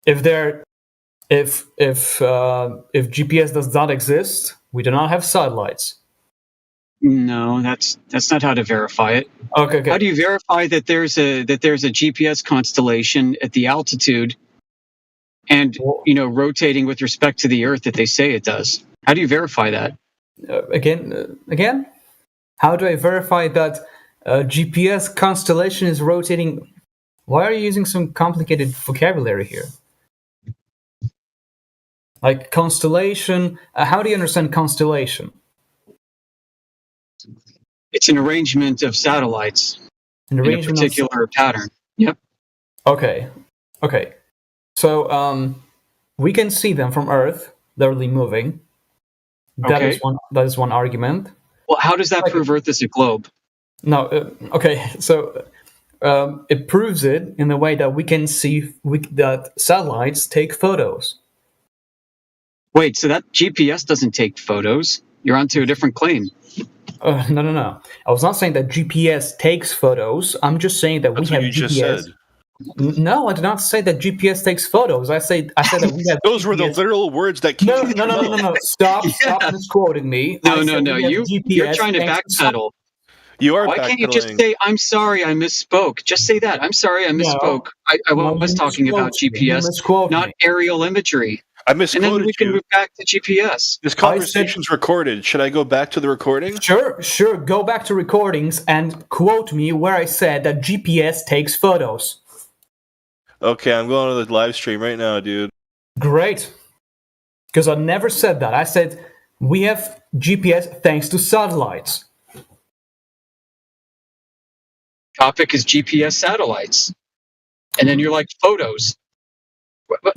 Speaker 8: If GPS does not exist, we do not have satellites.
Speaker 7: No, that's not how to verify it.
Speaker 8: Okay.
Speaker 7: How do you verify that there's a GPS constellation at the altitude and rotating with respect to the Earth that they say it does? How do you verify that?
Speaker 8: Again, how do I verify that GPS constellation is rotating? Why are you using some complicated vocabulary here? Like constellation. How do you understand constellation?
Speaker 7: It's an arrangement of satellites in a particular pattern. Yep.
Speaker 8: Okay. So we can see them from Earth. They're really moving. That is one argument.
Speaker 7: Well, how does that prove Earth is a globe?
Speaker 8: No. Okay. So it proves it in the way that we can see that satellites take photos.
Speaker 7: Wait, so that GPS doesn't take photos? You're onto a different claim.
Speaker 8: No. I was not saying that GPS takes photos. I'm just saying that
Speaker 4: That's
Speaker 8: we have
Speaker 4: what you
Speaker 8: GPS.
Speaker 4: just said.
Speaker 8: No, I did not say that GPS takes photos. I said that we have.
Speaker 4: Those were the literal words that came.
Speaker 8: No. Stop misquoting me.
Speaker 7: No. You're trying to backpedal.
Speaker 4: You are.
Speaker 7: Why can't you just say, "I'm sorry, I misspoke"? Just say that. I'm sorry, I misspoke. I was talking about GPS, not aerial imagery.
Speaker 4: I misquoted
Speaker 7: and then we can move back to GPS.
Speaker 4: This conversation's recorded. Should I go back to the recording?
Speaker 8: Sure. Go back to recordings and quote me where I said that GPS takes photos.
Speaker 4: Okay, I'm going to the live stream right now, dude.
Speaker 8: Great. Because I never said that. I said we have GPS thanks to satellites.
Speaker 7: Topic is GPS satellites. And then you're like, photos.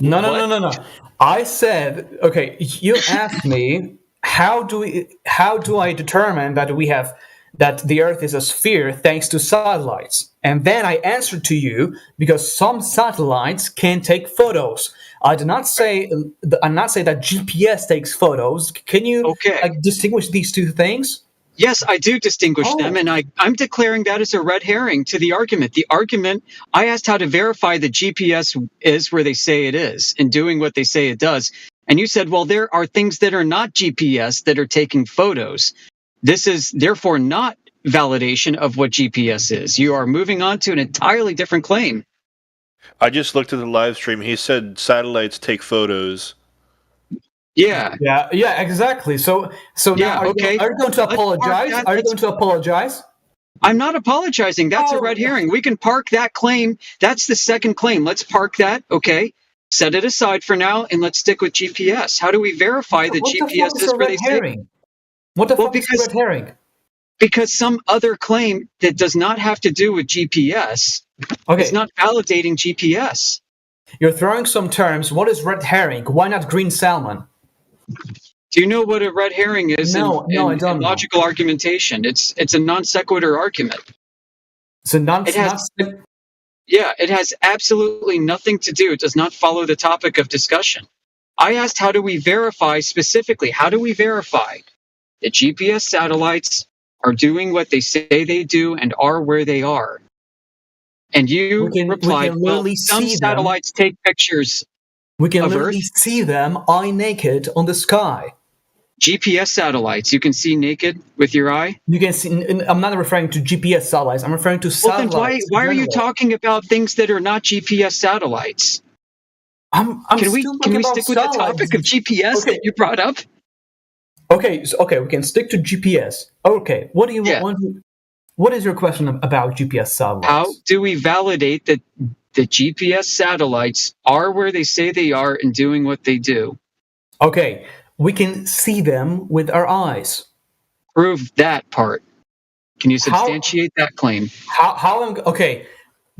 Speaker 8: No. I said, okay, you asked me, how do I determine that the Earth is a sphere thanks to satellites? And then I answered to you because some satellites can take photos. I did not say that GPS takes photos. Can you distinguish these two things?
Speaker 7: Yes, I do distinguish them, and I'm declaring that as a red herring to the argument. The argument, I asked how to verify that GPS is where they say it is and doing what they say it does. And you said, well, there are things that are not GPS that are taking photos. This is therefore not validation of what GPS is. You are moving on to an entirely different claim.
Speaker 4: I just looked at the live stream. He said satellites take photos.
Speaker 7: Yeah,
Speaker 8: exactly. So now, are you going to apologize? Are you going to apologize?
Speaker 7: I'm not apologizing. That's a red herring. We can park that claim. That's the second claim. Let's park that. Okay. Set it aside for now, and let's stick with GPS. How do we verify that GPS is where they say?
Speaker 8: What the fuck is a red herring?
Speaker 7: Because some other claim that does not have to do with GPS is not validating GPS.
Speaker 8: You're throwing some terms. What is red herring? Why not green salmon?
Speaker 7: Do you know what a red herring is?
Speaker 8: No, I don't know.
Speaker 7: Logical argumentation. It's a non sequitur argument.
Speaker 8: It's a non.
Speaker 7: It has absolutely nothing to do. It does not follow the topic of discussion. I asked, how do we verify specifically? How do we verify that GPS satellites are doing what they say they do and are where they are? And you replied, well, some satellites take pictures.
Speaker 8: We can literally see them eye naked on the sky.
Speaker 7: GPS satellites, you can see naked with your eye?
Speaker 8: You can see. I'm not referring to GPS satellites. I'm referring to satellites.
Speaker 7: Well, then why are you talking about things that are not GPS satellites?
Speaker 8: Can we
Speaker 7: stick with the topic of GPS that you brought up?
Speaker 8: Okay, we can stick to GPS. Okay, what do you want? What is your question about GPS satellites?
Speaker 7: How do we validate that the GPS satellites are where they say they are and doing what they do?
Speaker 8: Okay, we can see them with our eyes.
Speaker 7: Prove that part. Can you substantiate that claim?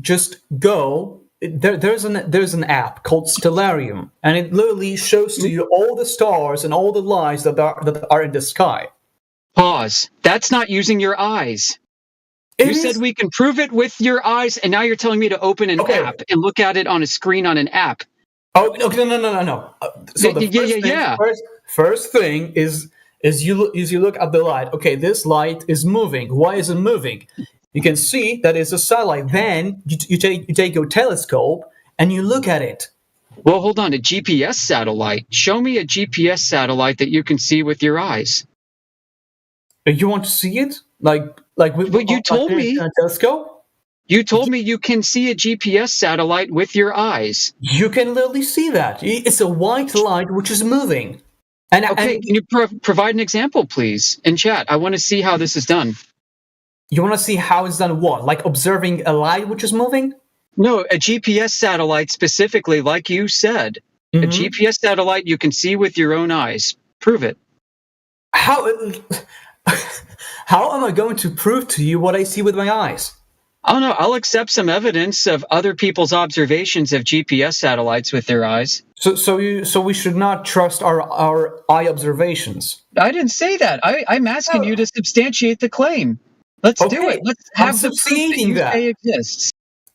Speaker 8: Just go. There's an app called Stellarium, and it literally shows to you all the stars and all the lights that are in the sky.
Speaker 7: Pause. That's not using your eyes. You said we can prove it with your eyes, and now you're telling me to open an app and look at it on a screen on an app.
Speaker 8: Oh, okay, no. So the first thing is you look at the light. Okay, this light is moving. Why is it moving? You can see that it's a satellite. Then you take your telescope and you look at it.
Speaker 7: Well, hold on. A GPS satellite. Show me a GPS satellite that you can see with your eyes.
Speaker 8: You want to see it? Like
Speaker 7: But you told me
Speaker 8: a telescope.
Speaker 7: You told me you can see a GPS satellite with your eyes.
Speaker 8: You can literally see that. It's a white light which is moving.
Speaker 7: Okay, can you provide an example, please, in chat? I want to see how this is done.
Speaker 8: You want to see how it's done what? Like observing a light which is moving?
Speaker 7: No, a GPS satellite specifically, like you said. A GPS satellite you can see with your own eyes. Prove it.
Speaker 8: How am I going to prove to you what I see with my eyes?
Speaker 7: I don't know. I'll accept some evidence of other people's observations of GPS satellites with their eyes.
Speaker 8: So we should not trust our eye observations.
Speaker 7: I didn't say that. I'm asking you to substantiate the claim. Let's do it. Let's have the proof that you say exists.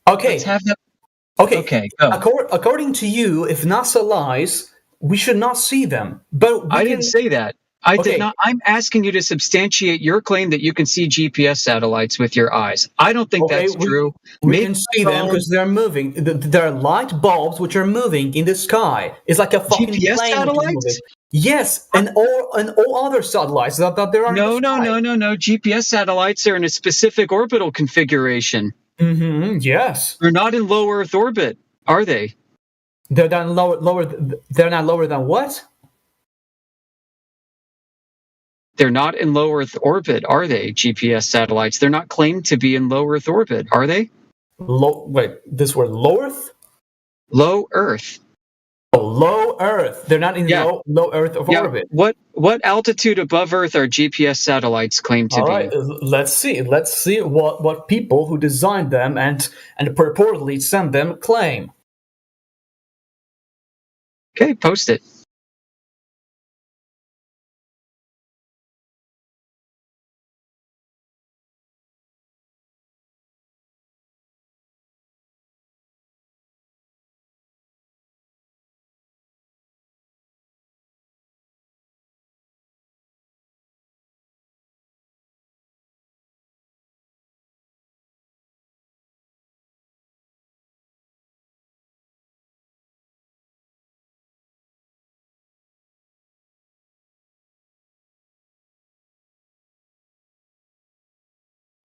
Speaker 8: Okay.
Speaker 7: Let's have that.
Speaker 8: Okay.
Speaker 7: Go.
Speaker 8: According to you, if NASA lies, we should not see them. But
Speaker 7: I didn't say that. I did not. I'm asking you to substantiate your claim that you can see GPS satellites with your eyes. I don't think that's true.
Speaker 8: We can see them because they're moving. There are light bulbs which are moving in the sky. It's like a fucking
Speaker 7: GPS
Speaker 8: plane
Speaker 7: satellites?
Speaker 8: Yes, and all other satellites that there are.
Speaker 7: No. GPS satellites are in a specific orbital configuration.
Speaker 8: Yes.
Speaker 7: They're not in low Earth orbit, are they?
Speaker 8: They're not lower. They're not lower than what?
Speaker 7: They're not in low Earth orbit, are they? GPS satellites. They're not claimed to be in low Earth orbit, are they?
Speaker 8: This word low Earth?
Speaker 7: Low Earth.
Speaker 8: Oh, low Earth. They're not in low Earth orbit.
Speaker 7: What altitude above Earth are GPS satellites claimed to be?
Speaker 8: All right, let's see. Let's see what people who designed them and purportedly sent them claim.
Speaker 7: Okay, post it.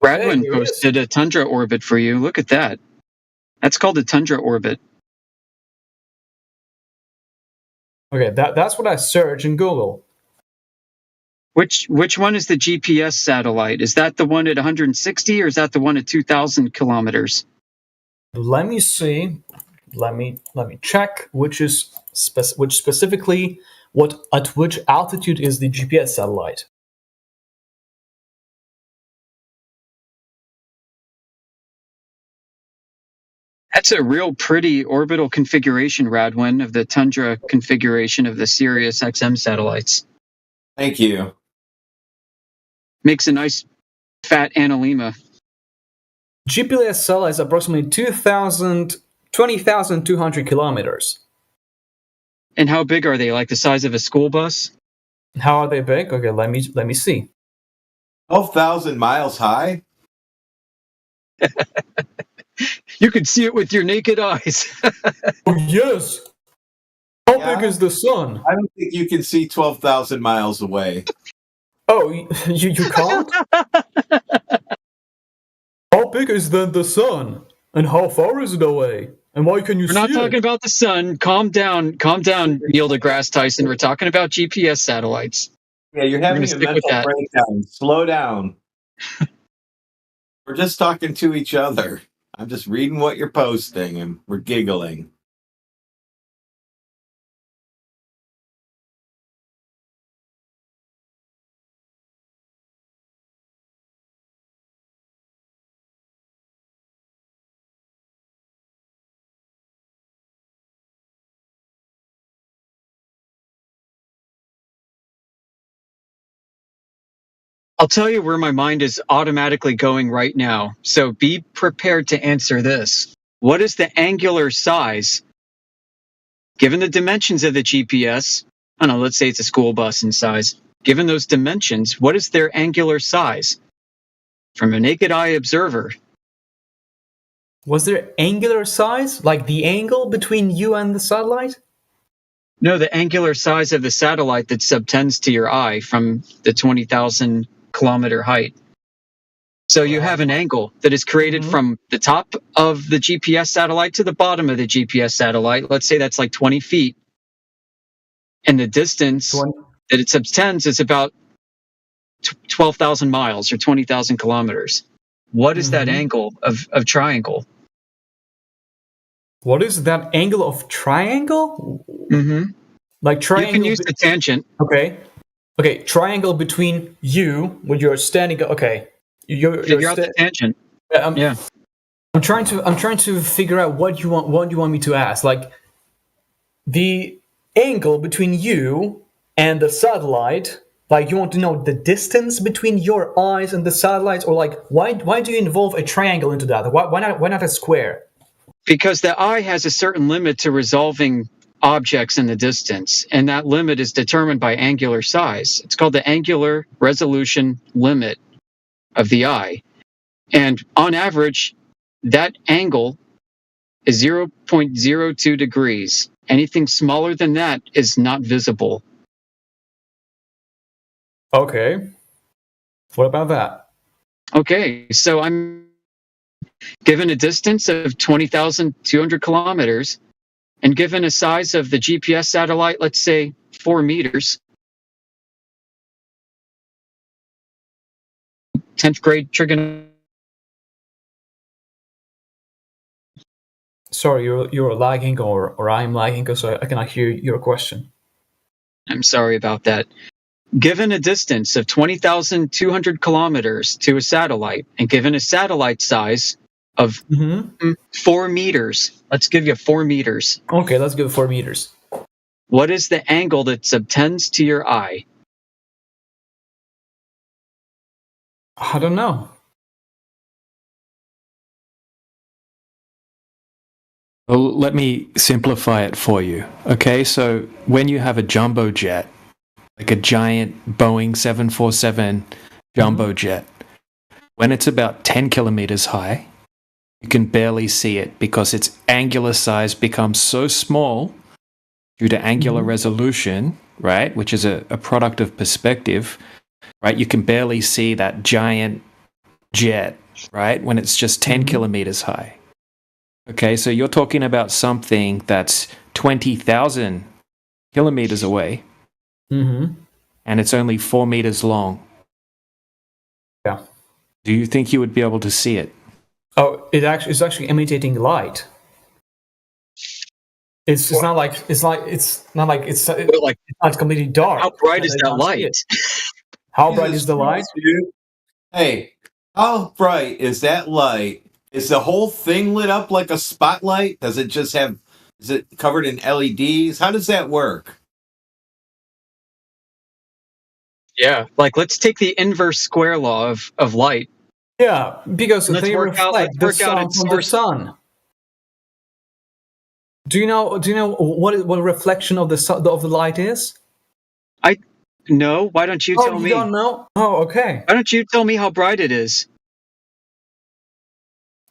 Speaker 7: Radwin posted a tundra orbit for you. Look at that. That's called a tundra orbit.
Speaker 8: Okay, that's what I search in Google.
Speaker 7: Which one is the GPS satellite? Is that the one at 160 or is that the one at 2,000 kilometers?
Speaker 8: Let me see. Let me check which specifically at which altitude is the GPS satellite.
Speaker 7: That's a real pretty orbital configuration, Radwin, of the tundra configuration of the Sirius XM satellites.
Speaker 9: Thank you.
Speaker 7: Makes a nice fat analemma.
Speaker 8: GPS satellite is approximately 20,200 kilometers.
Speaker 7: And how big are they? Like the size of a school bus?
Speaker 8: How are they big? Okay, let me see.
Speaker 9: 12,000 miles high?
Speaker 7: You can see it with your naked eyes.
Speaker 8: Oh, yes. How big is the sun?
Speaker 9: I don't think you can see 12,000 miles away.
Speaker 8: Oh, you can't? How big is then the sun? And how far is it away? And why can you see it?
Speaker 7: We're not talking about the sun. Calm down, Neil deGrasse Tyson. We're talking about GPS satellites.
Speaker 9: Yeah, you're having a mental breakdown. Slow down. We're just talking to each other. I'm just reading what you're posting and we're giggling.
Speaker 7: I'll tell you where my mind is automatically going right now. So be prepared to answer this. What is the angular size, given the dimensions of the GPS? I don't know, let's say it's a school bus in size. Given those dimensions, what is their angular size from a naked eye observer?
Speaker 8: Was there angular size, like the angle between you and the satellite?
Speaker 7: No, the angular size of the satellite that subtends to your eye from the 20,000 kilometer height. So you have an angle that is created from the top of the GPS satellite to the bottom of the GPS satellite. Let's say that's like 20 feet. And the distance that it subtends is about 12,000 miles or 20,000 kilometers. What is that angle of triangle?
Speaker 8: What is that angle of triangle? Like triangle.
Speaker 7: You can use the tangent.
Speaker 8: Okay. Okay, triangle between you when you're standing. Okay,
Speaker 7: Figure out the tangent.
Speaker 8: Yeah. I'm trying to figure out what you want me to ask. Like the angle between you and the satellite. Like you want to know the distance between your eyes and the satellite, or like why do you involve a triangle into that? Why not a square?
Speaker 7: Because the eye has a certain limit to resolving objects in the distance, and that limit is determined by angular size. It's called the angular resolution limit of the eye. And on average, that angle is 0.02 degrees. Anything smaller than that is not visible.
Speaker 8: Okay. What about that?
Speaker 7: Okay, so I'm given a distance of 20,200 kilometers, and given a size of the GPS satellite, let's say 4 meters. 10th grade trigonometry.
Speaker 8: Sorry, you're lagging or I'm lagging, so I cannot hear your question.
Speaker 7: I'm sorry about that. Given a distance of 20,200 kilometers to a satellite, and given a satellite size of 4 meters, let's give you 4 meters.
Speaker 8: Okay, let's give 4 meters.
Speaker 7: What is the angle that subtends to your eye?
Speaker 8: I don't know.
Speaker 3: Well, let me simplify it for you. Okay, so when you have a jumbo jet, like a giant Boeing 747 jumbo jet, when it's about 10 kilometers high, you can barely see it because its angular size becomes so small due to angular resolution, right, which is a product of perspective, right? You can barely see that giant jet, right, when it's just 10 kilometers high. Okay, so you're talking about something that's 20,000 kilometers away, and it's only 4 meters long.
Speaker 8: Yeah.
Speaker 3: Do you think you would be able to see it?
Speaker 8: Oh, it's actually emitting light. It's not completely dark.
Speaker 7: How bright is that light?
Speaker 8: How bright is the light?
Speaker 9: Hey, how bright is that light? Is the whole thing lit up like a spotlight? Is it covered in LEDs? How does that work?
Speaker 7: Yeah, like let's take the inverse square law of light.
Speaker 8: Yeah, because
Speaker 7: Let's
Speaker 8: they
Speaker 7: work out-
Speaker 8: reflect
Speaker 7: let's
Speaker 8: the
Speaker 7: work out
Speaker 8: sun
Speaker 7: its
Speaker 8: from the
Speaker 7: source.
Speaker 8: sun. Do you know what reflection of the light is?
Speaker 7: No, why don't you tell
Speaker 8: you
Speaker 7: me?
Speaker 8: don't know? Oh, okay.
Speaker 7: Why don't you tell me how bright it is?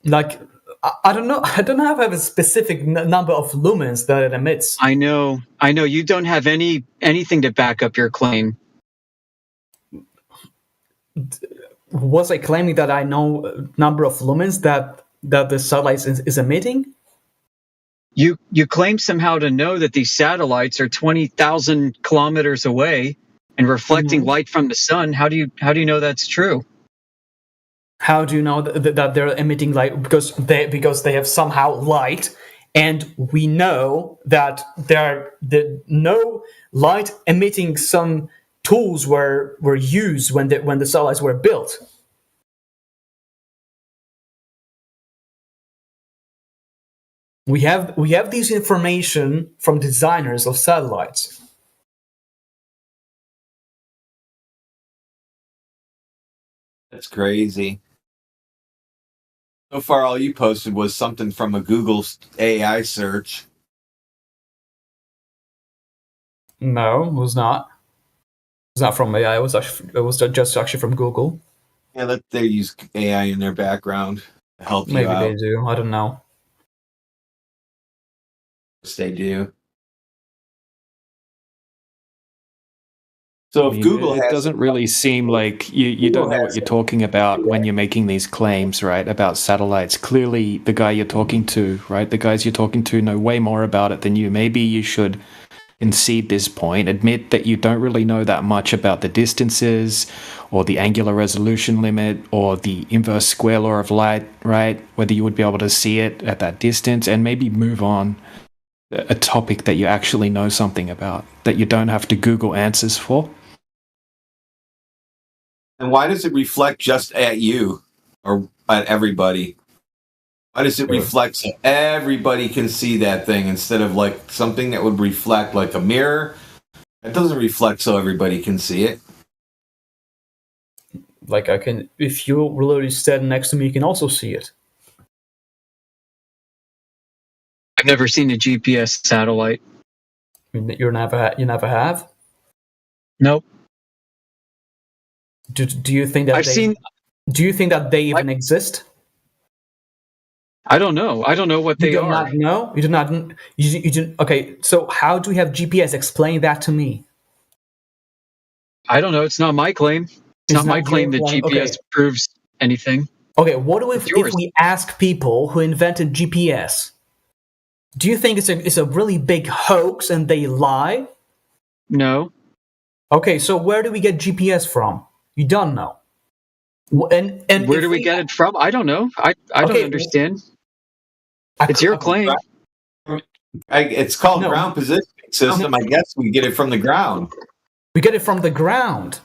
Speaker 8: Like I don't know. I don't have a specific number of lumens that it emits.
Speaker 7: I know. You don't have anything to back up your claim.
Speaker 8: Was I claiming that I know number of lumens that the satellite is emitting?
Speaker 7: You claim somehow to know that these satellites are 20,000 kilometers away and reflecting light from the sun. How do you know that's true?
Speaker 8: How do you know that they're emitting light? Because they have somehow light, and we know that no light emitting some tools were used when the satellites were built. We have this information from designers of satellites.
Speaker 9: That's crazy. So far, all you posted was something from a Google AI search.
Speaker 8: No, it was not. It was not from AI. It was just actually from Google.
Speaker 9: Yeah, that they use AI in their background to help you
Speaker 8: Maybe
Speaker 9: out.
Speaker 8: they do. I don't know.
Speaker 9: Yes, they do. So
Speaker 3: I
Speaker 9: if
Speaker 3: mean,
Speaker 9: Google
Speaker 3: it
Speaker 9: has
Speaker 3: doesn't really seem like you don't know what you're talking about when you're making these claims, right, about satellites. Clearly, the guy you're talking to, right, the guys you're talking to know way more about it than you. Maybe you should concede this point, admit that you don't really know that much about the distances or the angular resolution limit or the inverse square law of light, right, whether you would be able to see it at that distance, and maybe move on a topic that you actually know something about, that you don't have to Google answers for.
Speaker 9: And why does it reflect just at you or at everybody? Why does it reflect so everybody can see that thing instead of like something that would reflect like a mirror? It doesn't reflect so everybody can see it.
Speaker 8: Like I can, if you literally stand next to me, you can also see it.
Speaker 7: I've never seen a GPS satellite.
Speaker 8: You never have.
Speaker 7: Nope.
Speaker 8: Do you think that
Speaker 7: I've seen.
Speaker 8: Do you think that they even exist?
Speaker 7: I don't know. I don't know what they
Speaker 8: You do
Speaker 7: are.
Speaker 8: not know. You do not. You do. Okay. So how do you have GPS? Explain that to me.
Speaker 7: I don't know. It's not my claim. It's not my
Speaker 8: your
Speaker 7: claim that
Speaker 8: claim.
Speaker 7: GPS
Speaker 8: Okay.
Speaker 7: proves anything.
Speaker 8: Okay. What do
Speaker 7: It's
Speaker 8: if
Speaker 7: yours.
Speaker 8: we ask people who invented GPS? Do you think it's a really big hoax and they lie?
Speaker 7: No.
Speaker 8: Okay. So where do we get GPS from? You don't know. And
Speaker 7: Where
Speaker 8: if
Speaker 7: do we get it from? I don't know. I don't
Speaker 8: Okay,
Speaker 7: understand. It's your claim.
Speaker 9: It's called
Speaker 8: No.
Speaker 9: ground positioning system. I guess we get it from the ground.
Speaker 8: We get it from the ground.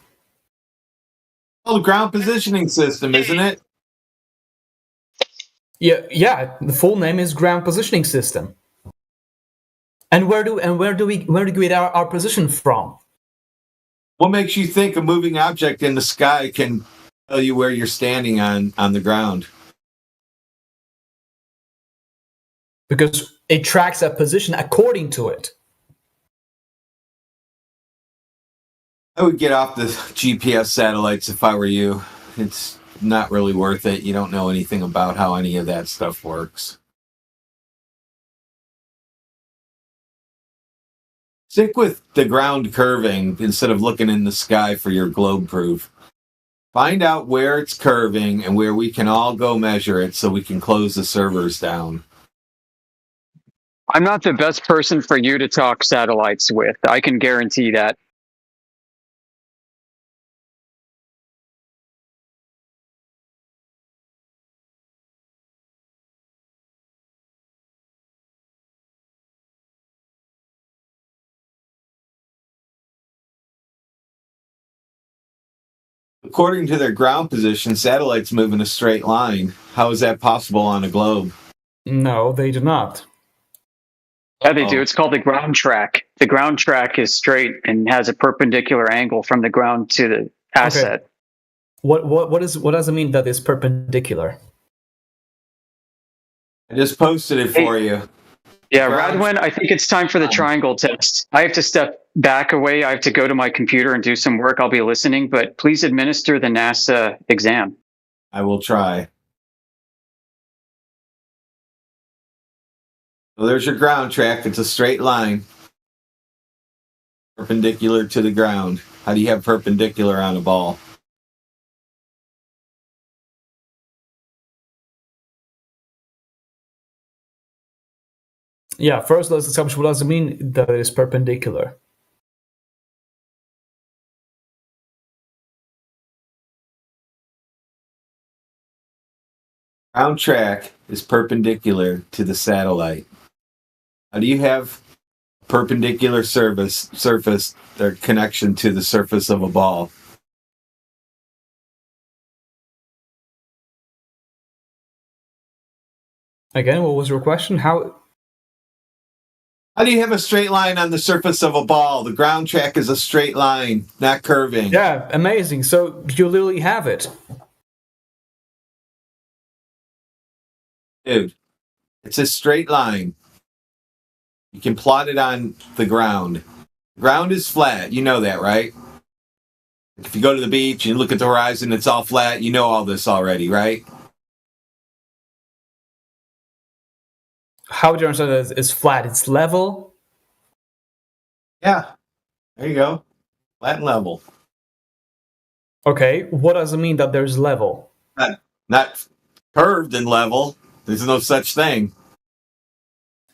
Speaker 9: Oh, the ground positioning system, isn't it?
Speaker 8: Yeah. The full name is ground positioning system. And where do we get our position from?
Speaker 9: What makes you think a moving object in the sky can tell you where you're standing on the ground?
Speaker 8: Because it tracks a position according to it.
Speaker 9: I would get off the GPS satellites if I were you. It's not really worth it. You don't know anything about how any of that stuff works. Stick with the ground curving instead of looking in the sky for your globe proof. Find out where it's curving and where we can all go measure it so we can close the servers down.
Speaker 1: I'm not the best person for you to talk satellites with. I can guarantee that.
Speaker 9: According to their ground position, satellites move in a straight line. How is that possible on a globe?
Speaker 8: No, they do not.
Speaker 1: Yeah, they do. It's called the ground track. The ground track is straight and has a perpendicular angle from the ground to the asset.
Speaker 8: Okay. What does it mean that it's perpendicular?
Speaker 9: I just posted it for you.
Speaker 1: Yeah, Radwin, I think it's time for the triangle test. I have to step back away. I have to go to my computer and do some work. I'll be listening, but please administer the NASA exam.
Speaker 9: I will try. So there's your ground track. It's a straight line. Perpendicular to the ground. How do you have perpendicular on a ball?
Speaker 8: Yeah, first let's establish what does it mean that it is perpendicular.
Speaker 9: Ground track is perpendicular to the satellite. How do you have perpendicular surface their connection to the surface of a ball?
Speaker 8: Again, what was your question? How
Speaker 9: do you have a straight line on the surface of a ball? The ground track is a straight line, not curving.
Speaker 8: Yeah, amazing. So you literally have it.
Speaker 9: Dude, it's a straight line. You can plot it on the ground. Ground is flat. You know that, right? If you go to the beach and you look at the horizon, it's all flat. You know all this already, right?
Speaker 8: How do you understand that it's flat? It's level?
Speaker 9: Yeah. There you go. Flat and level.
Speaker 8: Okay, what does it mean that there's level?
Speaker 9: Not curved and level. There's no such thing.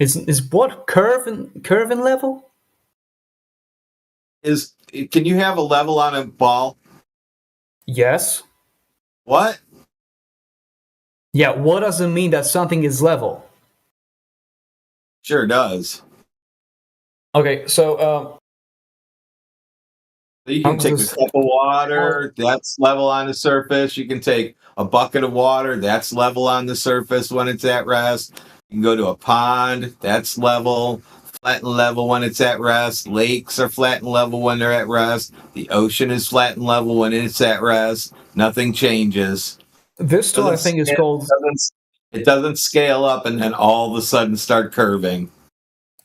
Speaker 8: Is what curve and level?
Speaker 9: Can you have a level on a ball?
Speaker 8: Yes.
Speaker 9: What?
Speaker 8: Yeah, what does it mean that something is level?
Speaker 9: Sure does.
Speaker 8: Okay, so
Speaker 9: You can take a cup of water, that's level on the surface. You can take a bucket of water, that's level on the surface when it's at rest. You can go to a pond, that's level, flat and level when it's at rest. Lakes are flat and level when they're at rest. The ocean is flat and level when it's at rest. Nothing changes.
Speaker 8: this tool I think is called.
Speaker 9: It doesn't scale up and then all of a sudden start curving.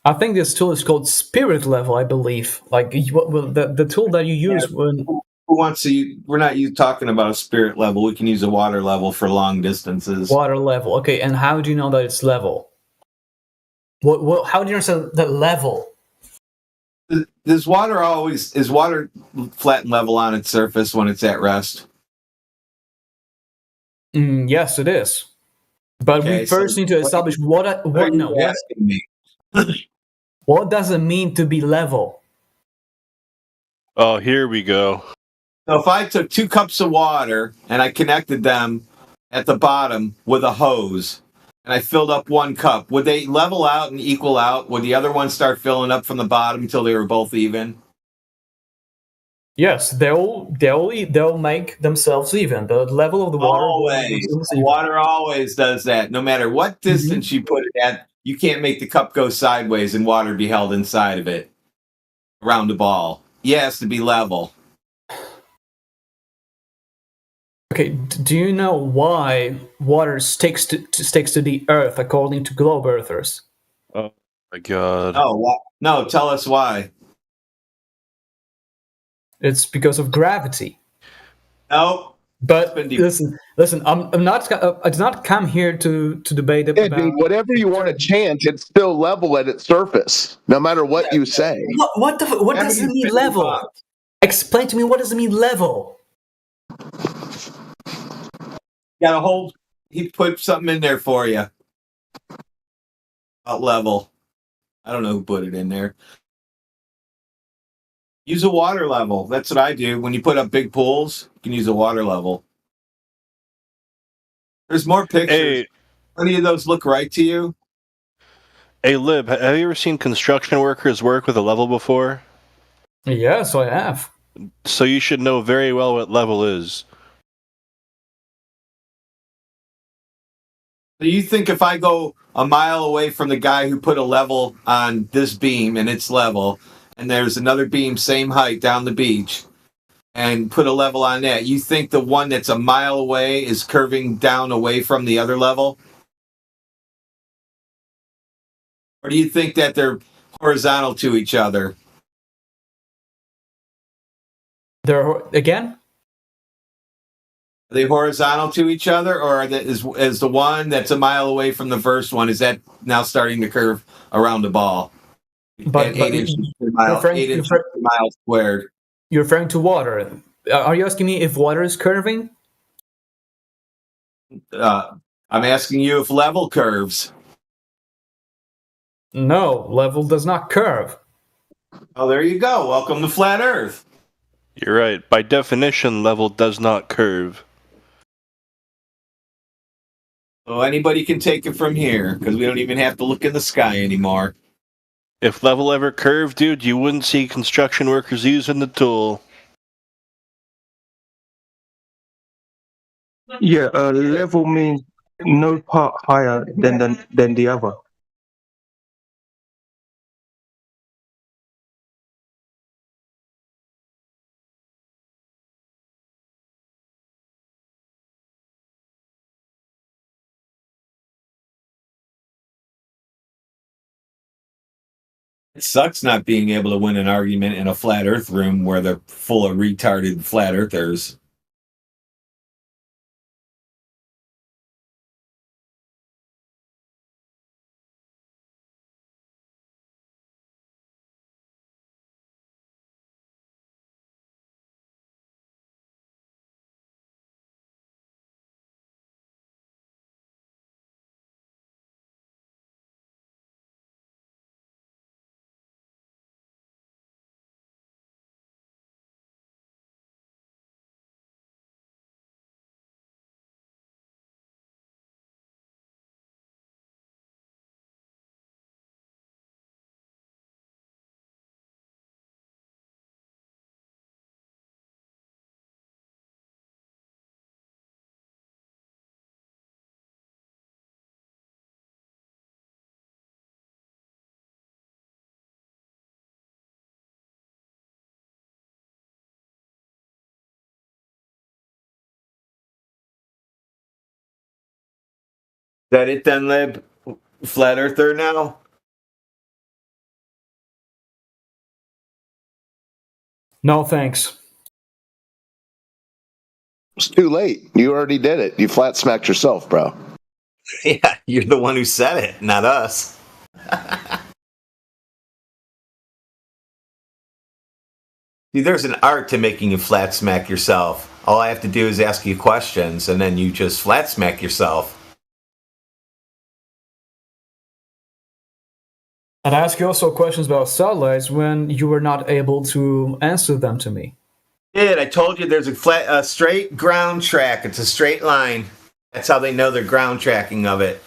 Speaker 8: I think this tool is called spirit level, I believe. Like the tool that you use when.
Speaker 9: Who wants to? We're not talking about a spirit level. We can use a water level for long distances.
Speaker 8: Water level. Okay, and how do you know that it's level? How do you understand the level?
Speaker 9: Is water flat and level on its surface when it's at rest?
Speaker 8: Yes, it is. But
Speaker 9: Okay,
Speaker 8: we first need to establish what no.
Speaker 9: Asking me.
Speaker 8: What does it mean to be level?
Speaker 4: Oh, here we go.
Speaker 9: So if I took 2 cups of water and I connected them at the bottom with a hose and I filled up 1 cup, would they level out and equal out? Would the other one start filling up from the bottom until they were both even?
Speaker 8: Yes, they'll make themselves even. The level of the water.
Speaker 9: Always. Water always does that. No matter what distance you put it at, you can't make the cup go sideways and water be held inside of it around the ball. It has to be level.
Speaker 8: Okay, do you know why water sticks to the earth according to globe earthers?
Speaker 4: Oh my god.
Speaker 9: Oh, no, tell us why.
Speaker 8: It's because of gravity.
Speaker 9: No.
Speaker 8: But listen. I'm not. I did not come here to debate about.
Speaker 10: Dude, whatever you want to chant, it's still level at its surface, no matter what you say.
Speaker 8: What does it mean level? Explain to me what does it mean level?
Speaker 9: Got a whole. He put something in there for you. About level. I don't know who put it in there. Use a water level. That's what I do. When you put up big pools, you can use a water level. There's more pictures.
Speaker 4: Hey,
Speaker 9: any of those look right to you?
Speaker 4: Hey, Lib, have you ever seen construction workers work with a level before?
Speaker 8: Yes, I have.
Speaker 4: So you should know very well what level is.
Speaker 9: Do you think if I go a mile away from the guy who put a level on this beam and it's level, and there's another beam same height down the beach, and put a level on that, you think the one that's a mile away is curving down away from the other level? Or do you think that they're horizontal to each other?
Speaker 8: Again?
Speaker 9: Are they horizontal to each other, or is the one that's a mile away from the first one, is that now starting to curve around the ball?
Speaker 8: But
Speaker 9: 8 inches per mile, 8 inches per mile squared.
Speaker 8: You're referring to water. Are you asking me if water is curving?
Speaker 9: I'm asking you if level curves.
Speaker 8: No, level does not curve.
Speaker 9: Oh, there you go. Welcome to Flat Earth.
Speaker 4: You're right. By definition, level does not curve.
Speaker 9: So anybody can take it from here, because we don't even have to look in the sky anymore.
Speaker 4: If level ever curved, dude, you wouldn't see construction workers using the tool.
Speaker 6: Yeah, level means no part higher than the other.
Speaker 9: It sucks not being able to win an argument in a flat Earth room where they're full of retarded flat earthers. Is that it then, Lib? Flat Earther now?
Speaker 8: No thanks.
Speaker 10: It's too late. You already did it. You flat smacked yourself, bro.
Speaker 9: Yeah, you're the one who said it, not us. See, there's an art to making you flat smack yourself. All I have to do is ask you questions, and then you just flat smack yourself.
Speaker 8: And I asked you also questions about satellites when you were not able to answer them to me.
Speaker 9: I told you there's a straight ground track. It's a straight line. That's how they know they're ground tracking of it.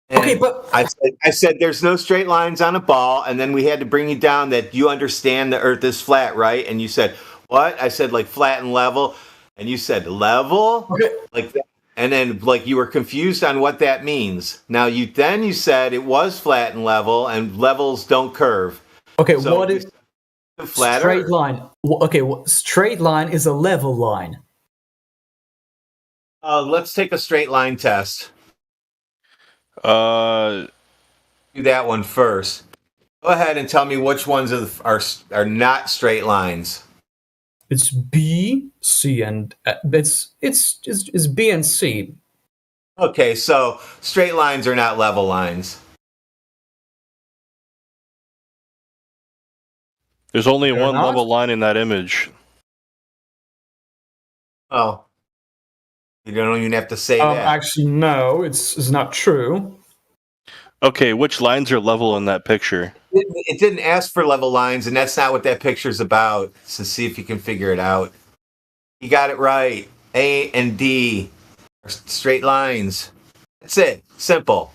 Speaker 9: And
Speaker 8: Okay, but
Speaker 9: I said there's no straight lines on a ball, and then we had to bring you down that you understand the Earth is flat, right? And you said, what? I said, like, flat and level. And you said, level?
Speaker 8: okay,
Speaker 9: Like that. And then, like, you were confused on what that means. Now, you said it was flat and level, and levels don't curve.
Speaker 8: okay.
Speaker 9: So
Speaker 8: What is
Speaker 9: the flat
Speaker 8: straight
Speaker 9: Earth.
Speaker 8: line? Okay, straight line is a level line.
Speaker 9: Let's take a straight line test.
Speaker 4: Uh,
Speaker 9: Do that one first. Go ahead and tell me which ones are not straight lines.
Speaker 8: It's B, C, and it's B and C.
Speaker 9: Okay, so straight lines are not level lines.
Speaker 4: there's only
Speaker 8: They're
Speaker 4: one
Speaker 8: not?
Speaker 4: level line in that image.
Speaker 9: Oh, you don't even have to say that.
Speaker 8: Actually, no, it's not true.
Speaker 4: Okay, which lines are level in that picture?
Speaker 9: It didn't ask for level lines, and that's not what that picture's about. So see if you can figure it out. You got it right. A and D are straight lines. That's it. Simple.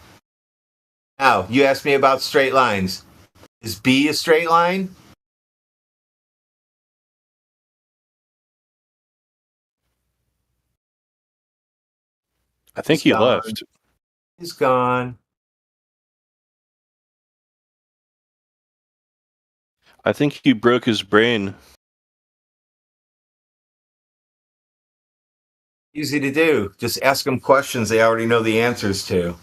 Speaker 9: Now, you asked me about straight lines. Is B a straight line?
Speaker 4: I think he left.
Speaker 9: He's gone.
Speaker 4: I think he broke his brain.
Speaker 9: Easy to do. Just ask them questions they already know the answers to.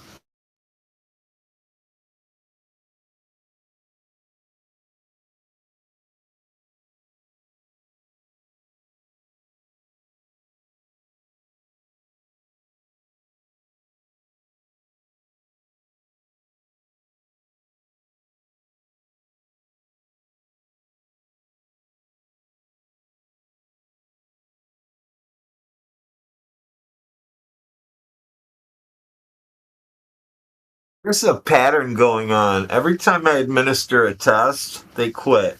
Speaker 9: There's a pattern going on. Every time I administer a test, they quit.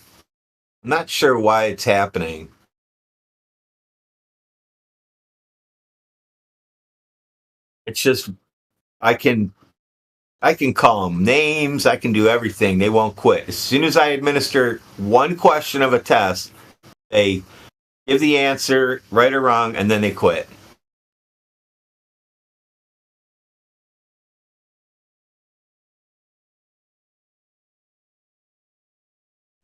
Speaker 9: I'm not sure why it's happening. It's just I can call them names, I can do everything. They won't quit. As soon as I administer one question of a test, they give the answer, right or wrong, and then they quit.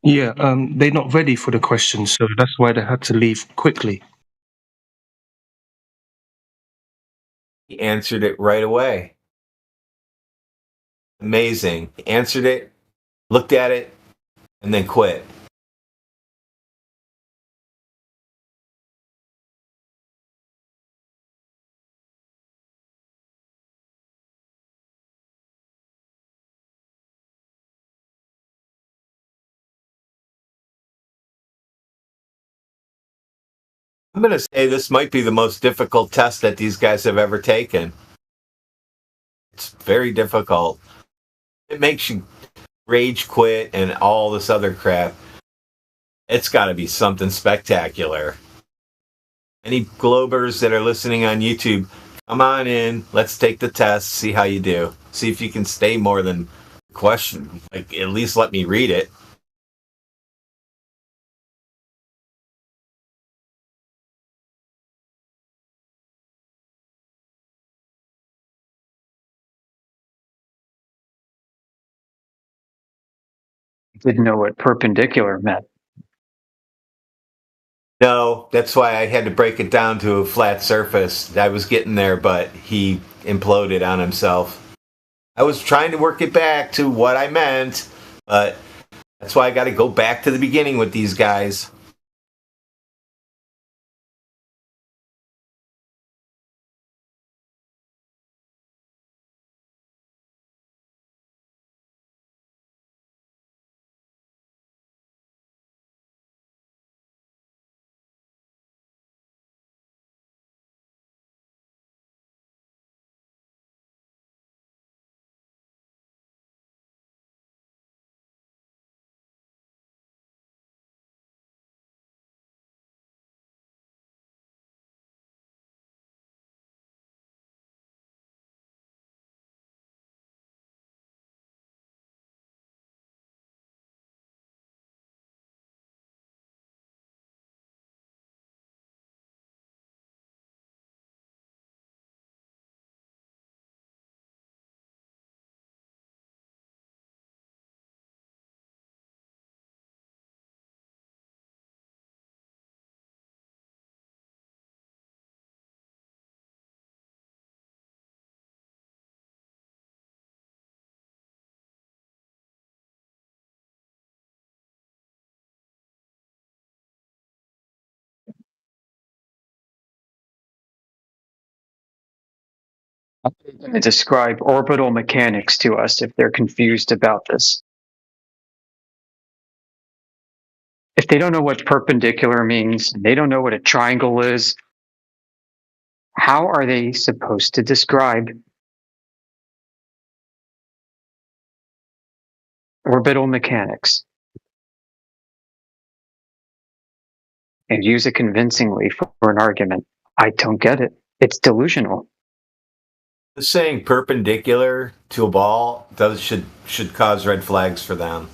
Speaker 6: Yeah, they're not ready for the question, so that's why they had to leave quickly.
Speaker 9: He answered it right away. Amazing. He answered it, looked at it, and then quit. I'm going to say this might be the most difficult test that these guys have ever taken. It's very difficult. It makes you rage quit and all this other crap. It's got to be something spectacular. Any Globers that are listening on YouTube, come on in. Let's take the test, see how you do. See if you can stay more than a question. Like, at least let me read it.
Speaker 1: Didn't know what perpendicular meant.
Speaker 9: No, that's why I had to break it down to a flat surface. I was getting there, but he imploded on himself. I was trying to work it back to what I meant, but that's why I got to go back to the beginning with these guys.
Speaker 1: Describe orbital mechanics to us if they're confused about this. If they don't know what perpendicular means, and they don't know what a triangle is, how are they supposed to describe orbital mechanics and use it convincingly for an argument? I don't get it. It's delusional.
Speaker 9: Saying perpendicular to a ball should cause red flags for them.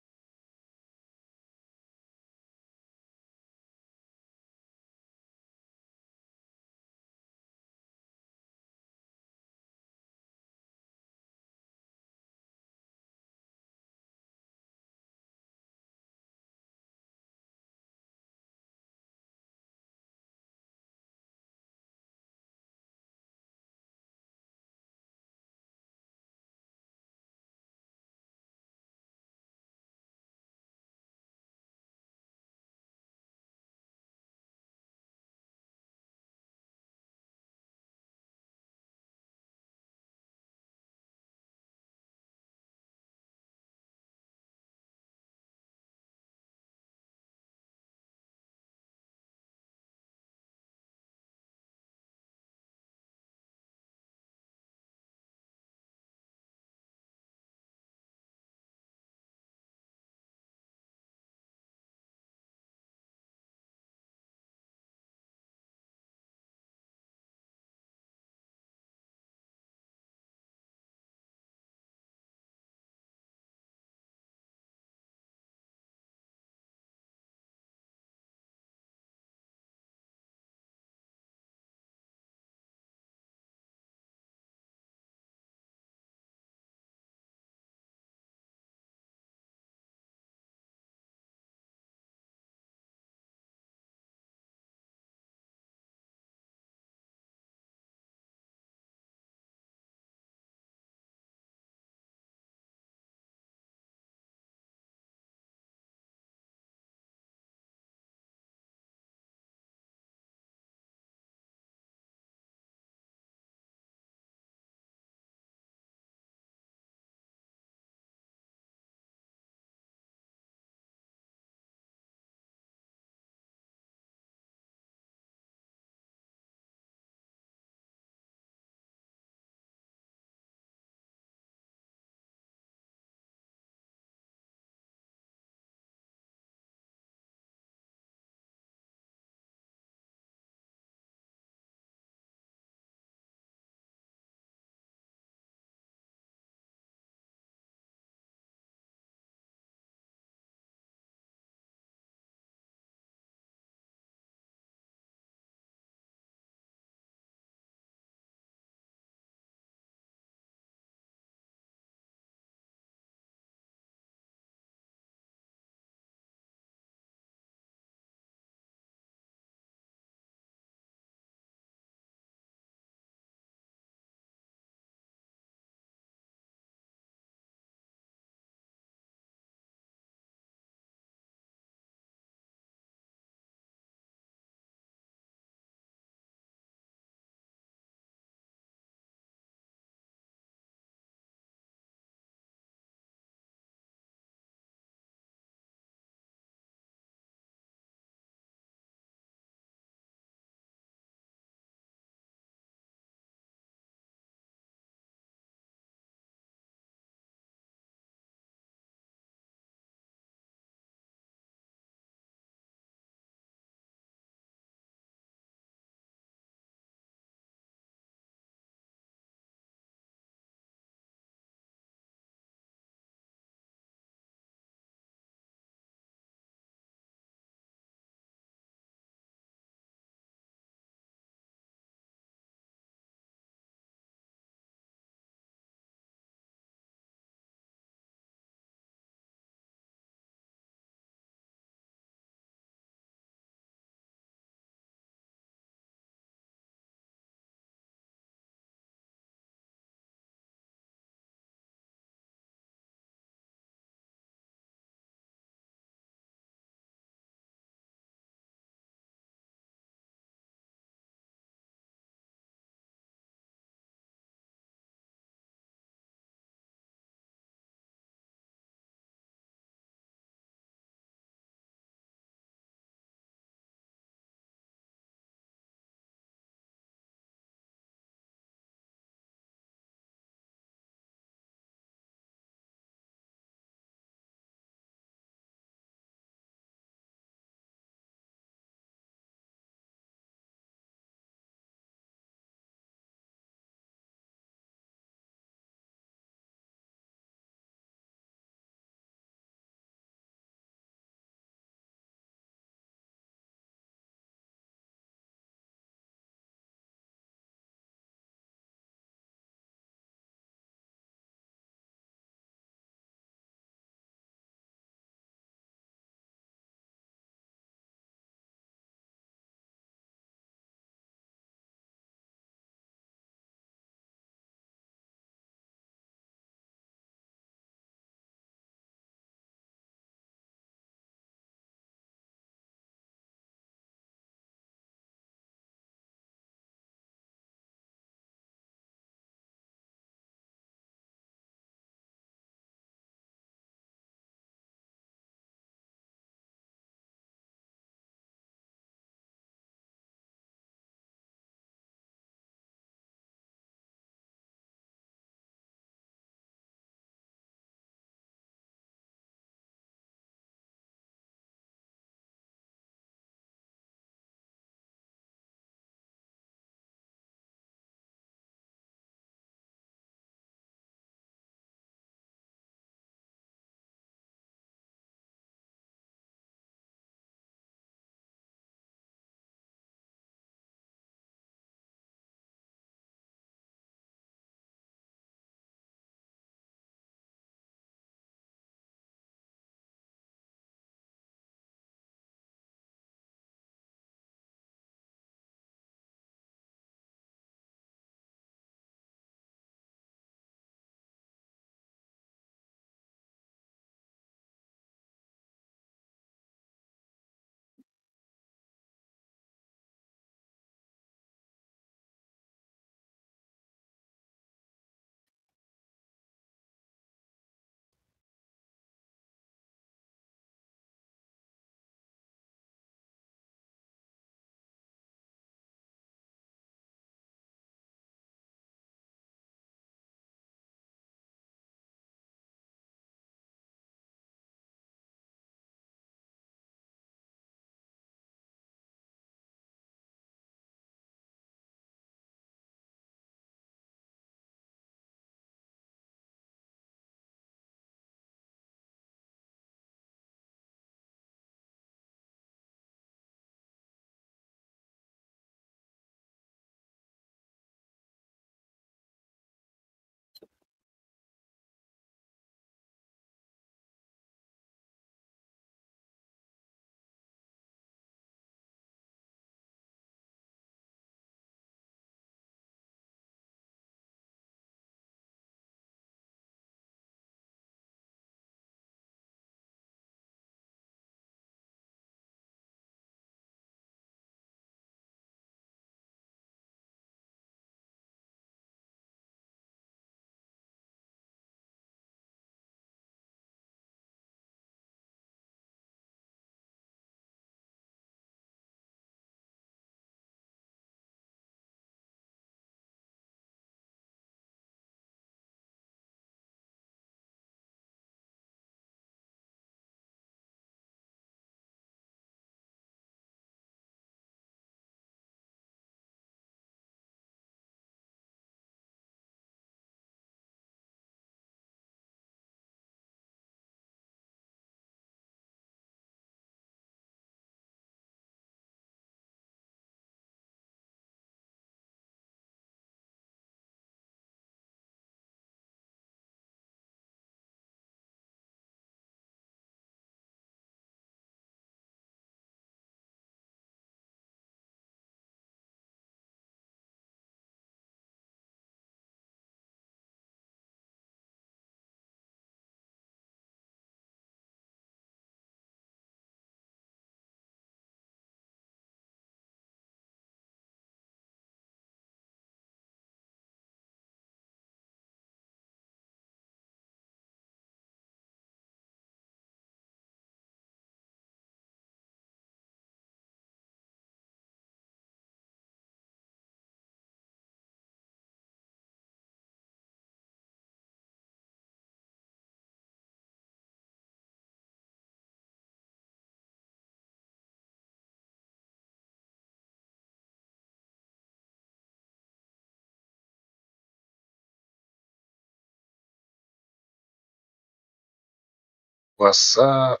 Speaker 11: What's up?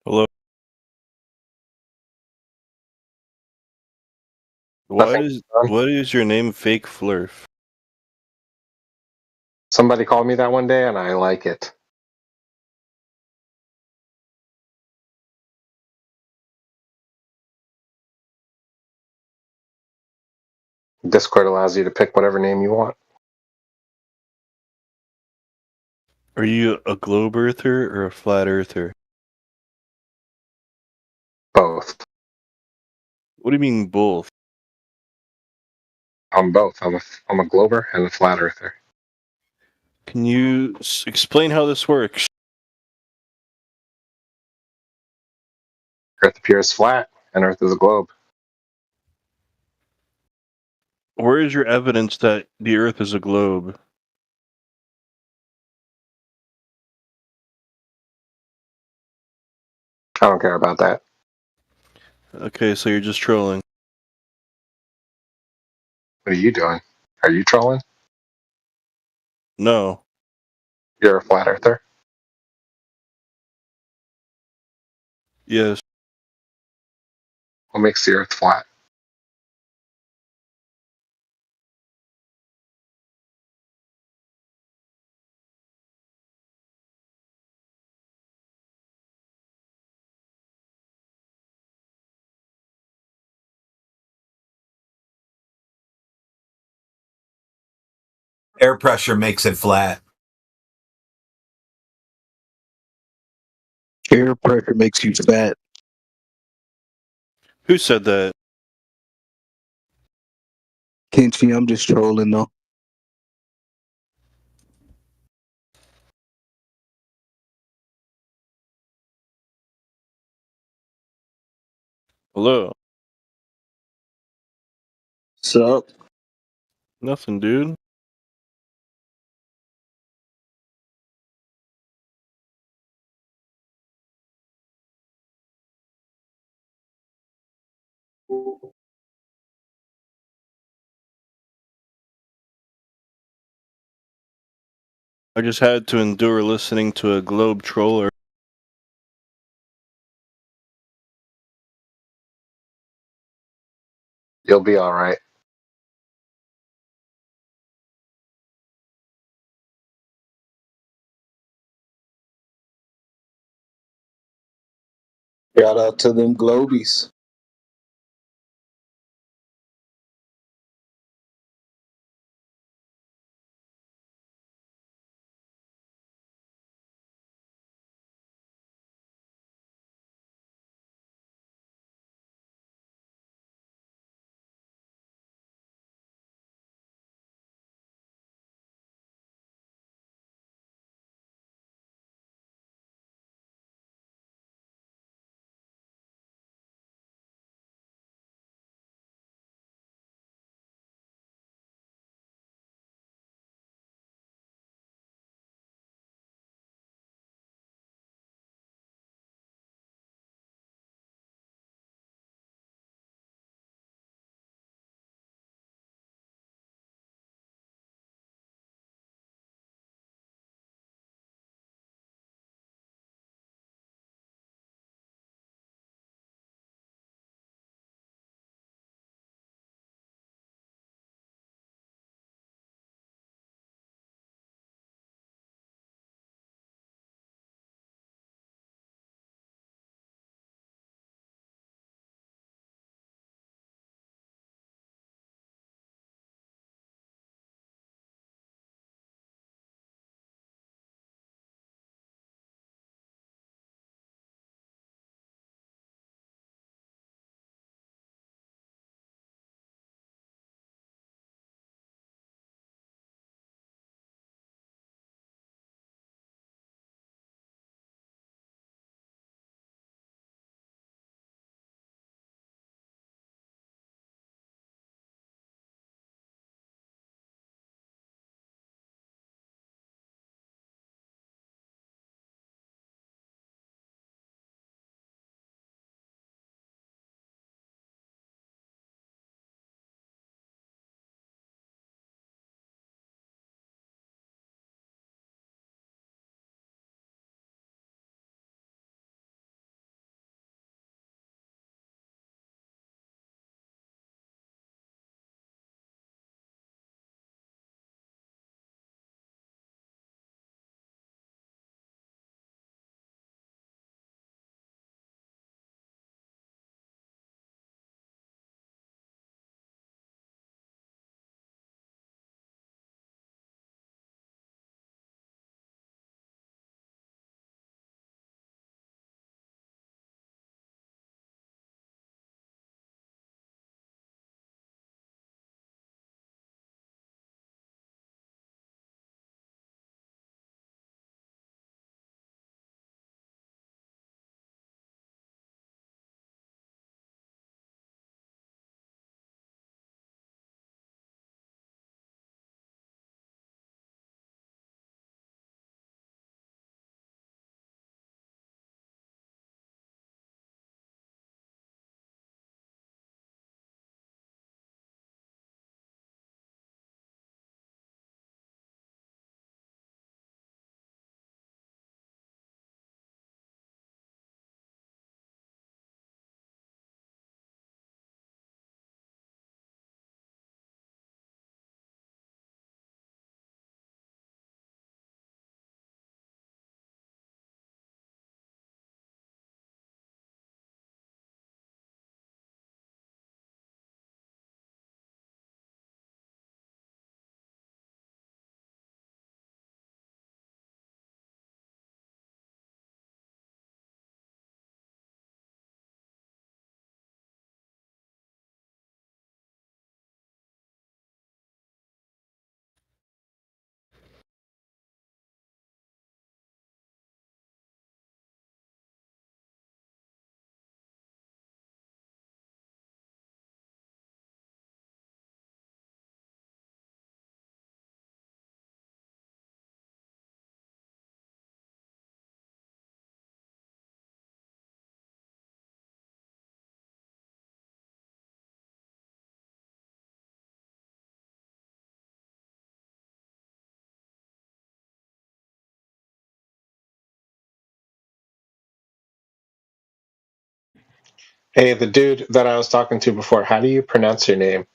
Speaker 4: Hello. Why
Speaker 11: Nothing,
Speaker 4: is
Speaker 11: son.
Speaker 4: what is your name Fake Flurf?
Speaker 11: Somebody called me that one day, and I like it. Discord allows you to pick whatever name you want.
Speaker 4: Are you a globe earther or a flat earther?
Speaker 11: Both.
Speaker 4: What do you mean both?
Speaker 11: I'm both. I'm a glober and a flat earther.
Speaker 4: Can you explain how this works?
Speaker 11: Earth appears flat, and Earth is a globe.
Speaker 4: Where is your evidence that the Earth is a globe?
Speaker 11: I don't care about that.
Speaker 4: Okay, so you're just trolling.
Speaker 11: What are you doing? Are you trolling?
Speaker 4: No.
Speaker 11: You're a flat earther.
Speaker 4: Yes.
Speaker 11: What makes the Earth flat?
Speaker 9: Air pressure makes it flat.
Speaker 6: Air pressure makes you fat.
Speaker 4: Who said that?
Speaker 6: Kenshi, I'm just trolling though.
Speaker 4: Hello.
Speaker 6: Sup?
Speaker 4: Nothing, dude. I just had to endure listening to a globe troller.
Speaker 11: You'll be all right.
Speaker 6: Shout out to them Globies.
Speaker 11: Hey, the dude that I was talking to before, how do you pronounce your name?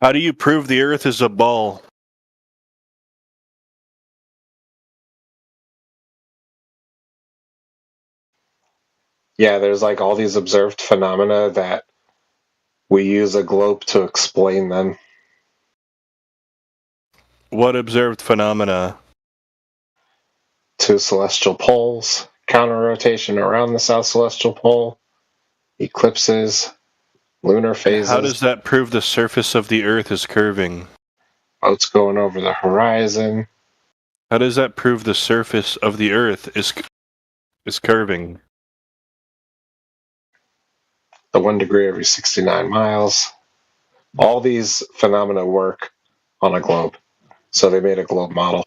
Speaker 4: How do you prove the Earth is a ball?
Speaker 11: Yeah, there's like all these observed phenomena that we use a globe to explain them.
Speaker 4: What observed phenomena?
Speaker 11: Two celestial poles, counter rotation around the south celestial pole, eclipses, lunar phases.
Speaker 4: How does that prove the surface of the Earth is curving?
Speaker 11: Boats going over the horizon.
Speaker 4: How does that prove the surface of the Earth is curving?
Speaker 11: The 1 degree every 69 miles. All these phenomena work on a globe. So they made a globe model.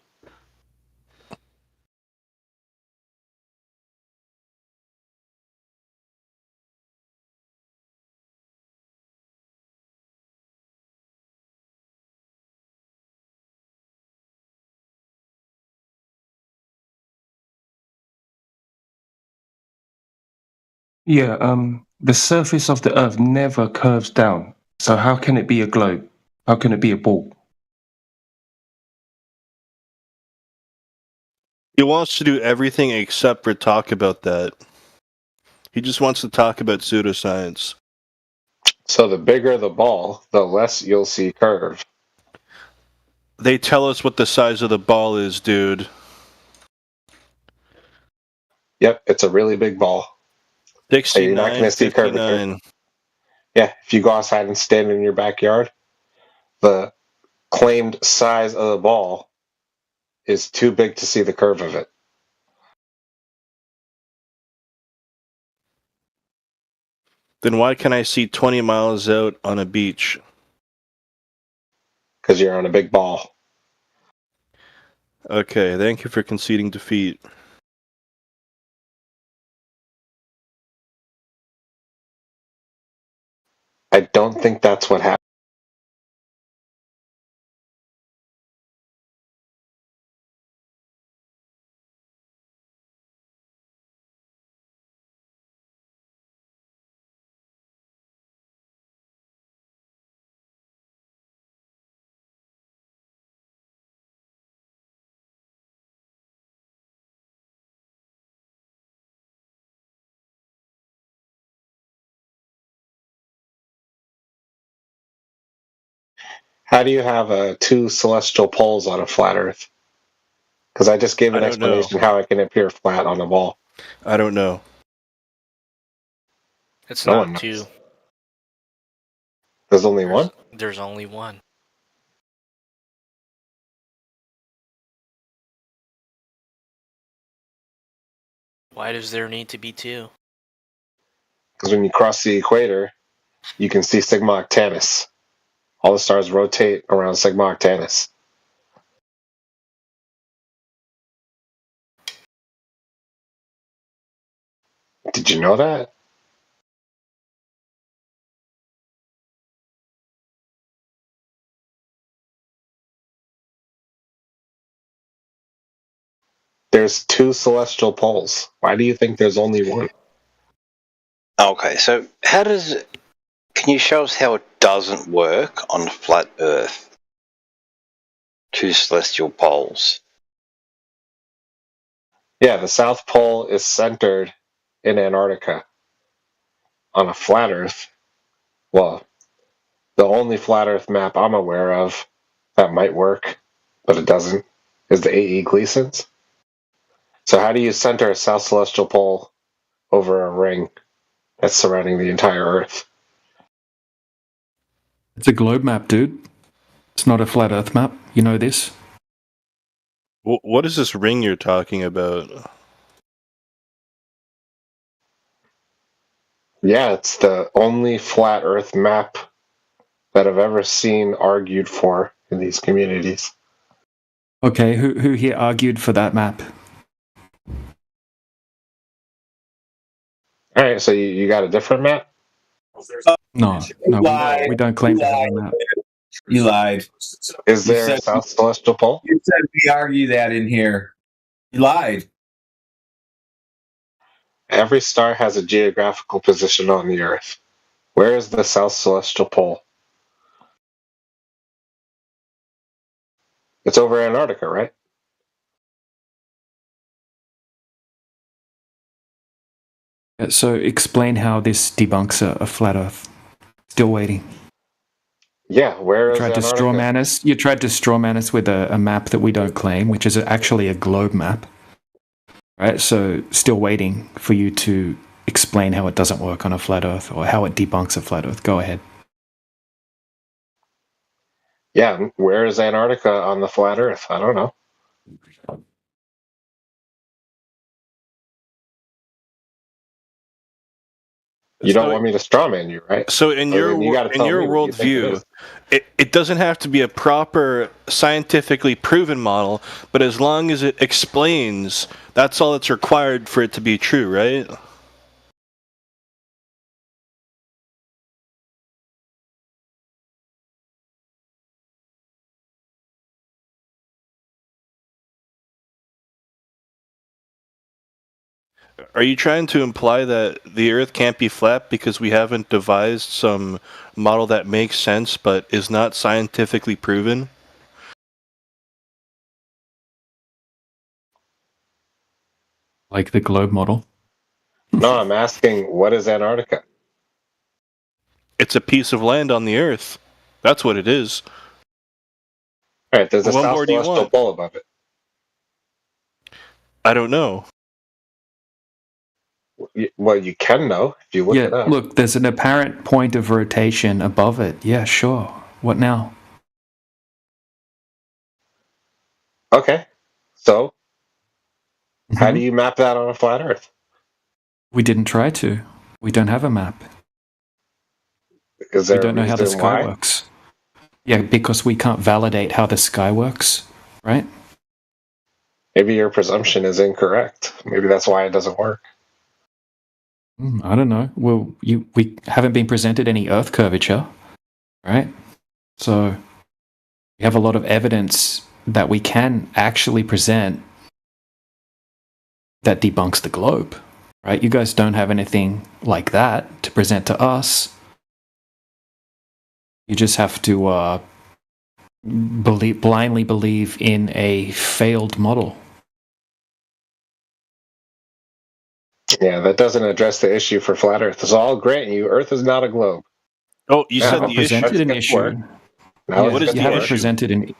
Speaker 6: Yeah, the surface of the Earth never curves down. So how can it be a globe? How can it be a ball?
Speaker 4: He wants to do everything except for talk about that. He just wants to talk about pseudoscience.
Speaker 11: So the bigger the ball, the less you'll see curve.
Speaker 4: They tell us what the size of the ball is, dude.
Speaker 11: Yep, it's a really big ball. So you're not going to see curvature.
Speaker 4: 59.
Speaker 11: Yeah, if you go outside and stand in your backyard, the claimed size of the ball is too big to see the curve of it.
Speaker 4: Then why can I see 20 miles out on a beach?
Speaker 11: Because you're on a big ball.
Speaker 4: Okay, thank you for conceding defeat.
Speaker 11: I don't think that's what happened. How do you have two celestial poles on a flat Earth? Because I just gave an explanation how it can appear flat on a ball.
Speaker 4: I don't know.
Speaker 12: It's
Speaker 11: No
Speaker 12: not
Speaker 11: one knows.
Speaker 12: two.
Speaker 11: There's only one?
Speaker 12: There's only one. Why does there need to be two?
Speaker 11: Because when you cross the equator, you can see Sigma Octantis. All the stars rotate around Sigma Octantis. Did you know that? There's two celestial poles. Why do you think there's only one?
Speaker 13: Okay, so can you show us how it doesn't work on a flat Earth? Two celestial poles.
Speaker 11: Yeah, the South Pole is centered in Antarctica. On a flat Earth, well, the only flat Earth map I'm aware of that might work, but it doesn't, is the A.E. Gleason's. So how do you center a South Celestial Pole over a ring that's surrounding the entire Earth?
Speaker 3: It's a globe map, dude. It's not a flat Earth map. You know this?
Speaker 4: What is this ring you're talking about?
Speaker 11: Yeah, it's the only flat Earth map that I've ever seen argued for in these communities.
Speaker 3: Okay, who here argued for that map?
Speaker 11: All right, so you got a different map?
Speaker 3: No, we don't claim to have a map.
Speaker 9: You lied.
Speaker 11: Is
Speaker 9: You
Speaker 11: there a
Speaker 9: said-
Speaker 11: south celestial pole?
Speaker 9: You said we argue that in here. You lied.
Speaker 11: Every star has a geographical position on the Earth. Where is the south celestial pole? It's over Antarctica, right?
Speaker 3: So explain how this debunks a flat Earth. Still waiting.
Speaker 11: Yeah, where
Speaker 3: You
Speaker 11: is
Speaker 3: tried to
Speaker 11: Antarctica?
Speaker 3: straw man us. You tried to straw man us with a map that we don't claim, which is actually a globe map. Right. So still waiting for you to explain how it doesn't work on a flat Earth or how it debunks a flat Earth. Go ahead.
Speaker 11: Yeah, where is Antarctica on the flat Earth? I don't know. You don't want me to strawman you, right?
Speaker 4: So in your
Speaker 11: then you gotta tell me what you think it
Speaker 4: worldview,
Speaker 11: is.
Speaker 4: it doesn't have to be a proper scientifically proven model, but as long as it explains, that's all that's required for it to be true, right? Are you trying to imply that the Earth can't be flat because we haven't devised some model that makes sense but is not scientifically proven?
Speaker 3: Like the globe model.
Speaker 11: No, I'm asking, what is Antarctica?
Speaker 4: It's a piece of land on the Earth. That's what it is.
Speaker 11: All right, there's a
Speaker 4: What
Speaker 11: south
Speaker 4: more do you
Speaker 11: celestial
Speaker 4: want?
Speaker 11: pole above it.
Speaker 4: I don't know.
Speaker 11: Well, you can know if you look it
Speaker 3: Yeah,
Speaker 11: up.
Speaker 3: look, there's an apparent point of rotation above it. Yeah, sure. What now?
Speaker 11: Okay, so how
Speaker 3: Mhm.
Speaker 11: do you map that on a flat Earth?
Speaker 3: We didn't try to. We don't have a map.
Speaker 11: Is
Speaker 3: We
Speaker 11: there
Speaker 3: don't
Speaker 11: a
Speaker 3: know how the
Speaker 11: reason
Speaker 3: sky
Speaker 11: why?
Speaker 3: works. Yeah, because we can't validate how the sky works, right?
Speaker 11: Maybe your presumption is incorrect. Maybe that's why it doesn't work.
Speaker 3: I don't know. Well, we haven't been presented any Earth curvature, right? So we have a lot of evidence that we can actually present that debunks the globe, right? You guys don't have anything like that to present to us. You just have to blindly believe in a failed model.
Speaker 11: Yeah, that doesn't address the issue for flat Earth. So I'll grant you, Earth is not a globe.
Speaker 4: Oh, you
Speaker 11: Now,
Speaker 4: said
Speaker 3: haven't
Speaker 4: the issue.
Speaker 3: presented an
Speaker 11: let's get to
Speaker 3: issue.
Speaker 11: work. Now
Speaker 3: Yeah,
Speaker 11: let's
Speaker 4: What
Speaker 11: get
Speaker 4: is
Speaker 11: to
Speaker 3: you haven't
Speaker 11: work.
Speaker 3: presented an.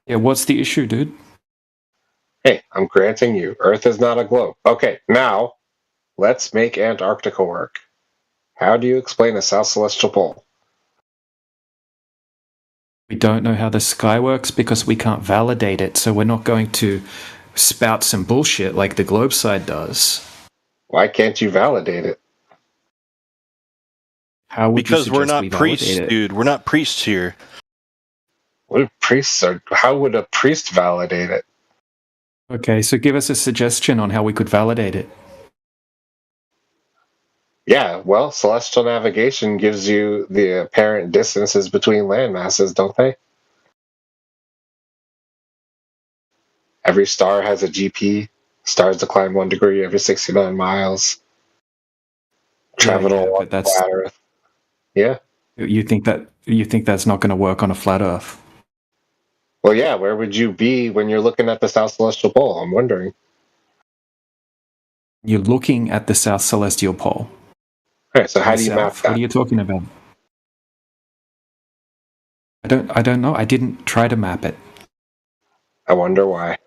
Speaker 3: Yeah, what's the issue, dude?
Speaker 11: Hey, I'm granting you, Earth is not a globe. Okay, now let's make Antarctica work. How do you explain a south celestial pole?
Speaker 3: We don't know how the sky works because we can't validate it, so we're not going to spout some bullshit like the globe side does.
Speaker 11: Why can't you validate it?
Speaker 3: How would
Speaker 4: Because
Speaker 3: you
Speaker 4: we're
Speaker 3: suggest
Speaker 4: not
Speaker 3: we validate
Speaker 4: priests,
Speaker 3: it?
Speaker 4: dude. We're not priests here.
Speaker 11: What do priests are? How would a priest validate it?
Speaker 3: Okay, so give us a suggestion on how we could validate it.
Speaker 11: Yeah, well, celestial navigation gives you the apparent distances between land masses, don't they? Every star has a GP. Stars decline 1 degree every 69 miles. Travel
Speaker 3: yeah,
Speaker 11: along
Speaker 3: but that's
Speaker 11: flat Earth. Yeah.
Speaker 3: you think that's not going to work on a flat Earth?
Speaker 11: Well, yeah. Where would you be when you're looking at the South Celestial Pole? I'm wondering.
Speaker 3: You're looking at the South Celestial Pole.
Speaker 11: All right. So how
Speaker 3: In
Speaker 11: do you
Speaker 3: the
Speaker 11: map
Speaker 3: south.
Speaker 11: that?
Speaker 3: What are you talking about? I don't know. I didn't try to map it.
Speaker 11: I wonder why.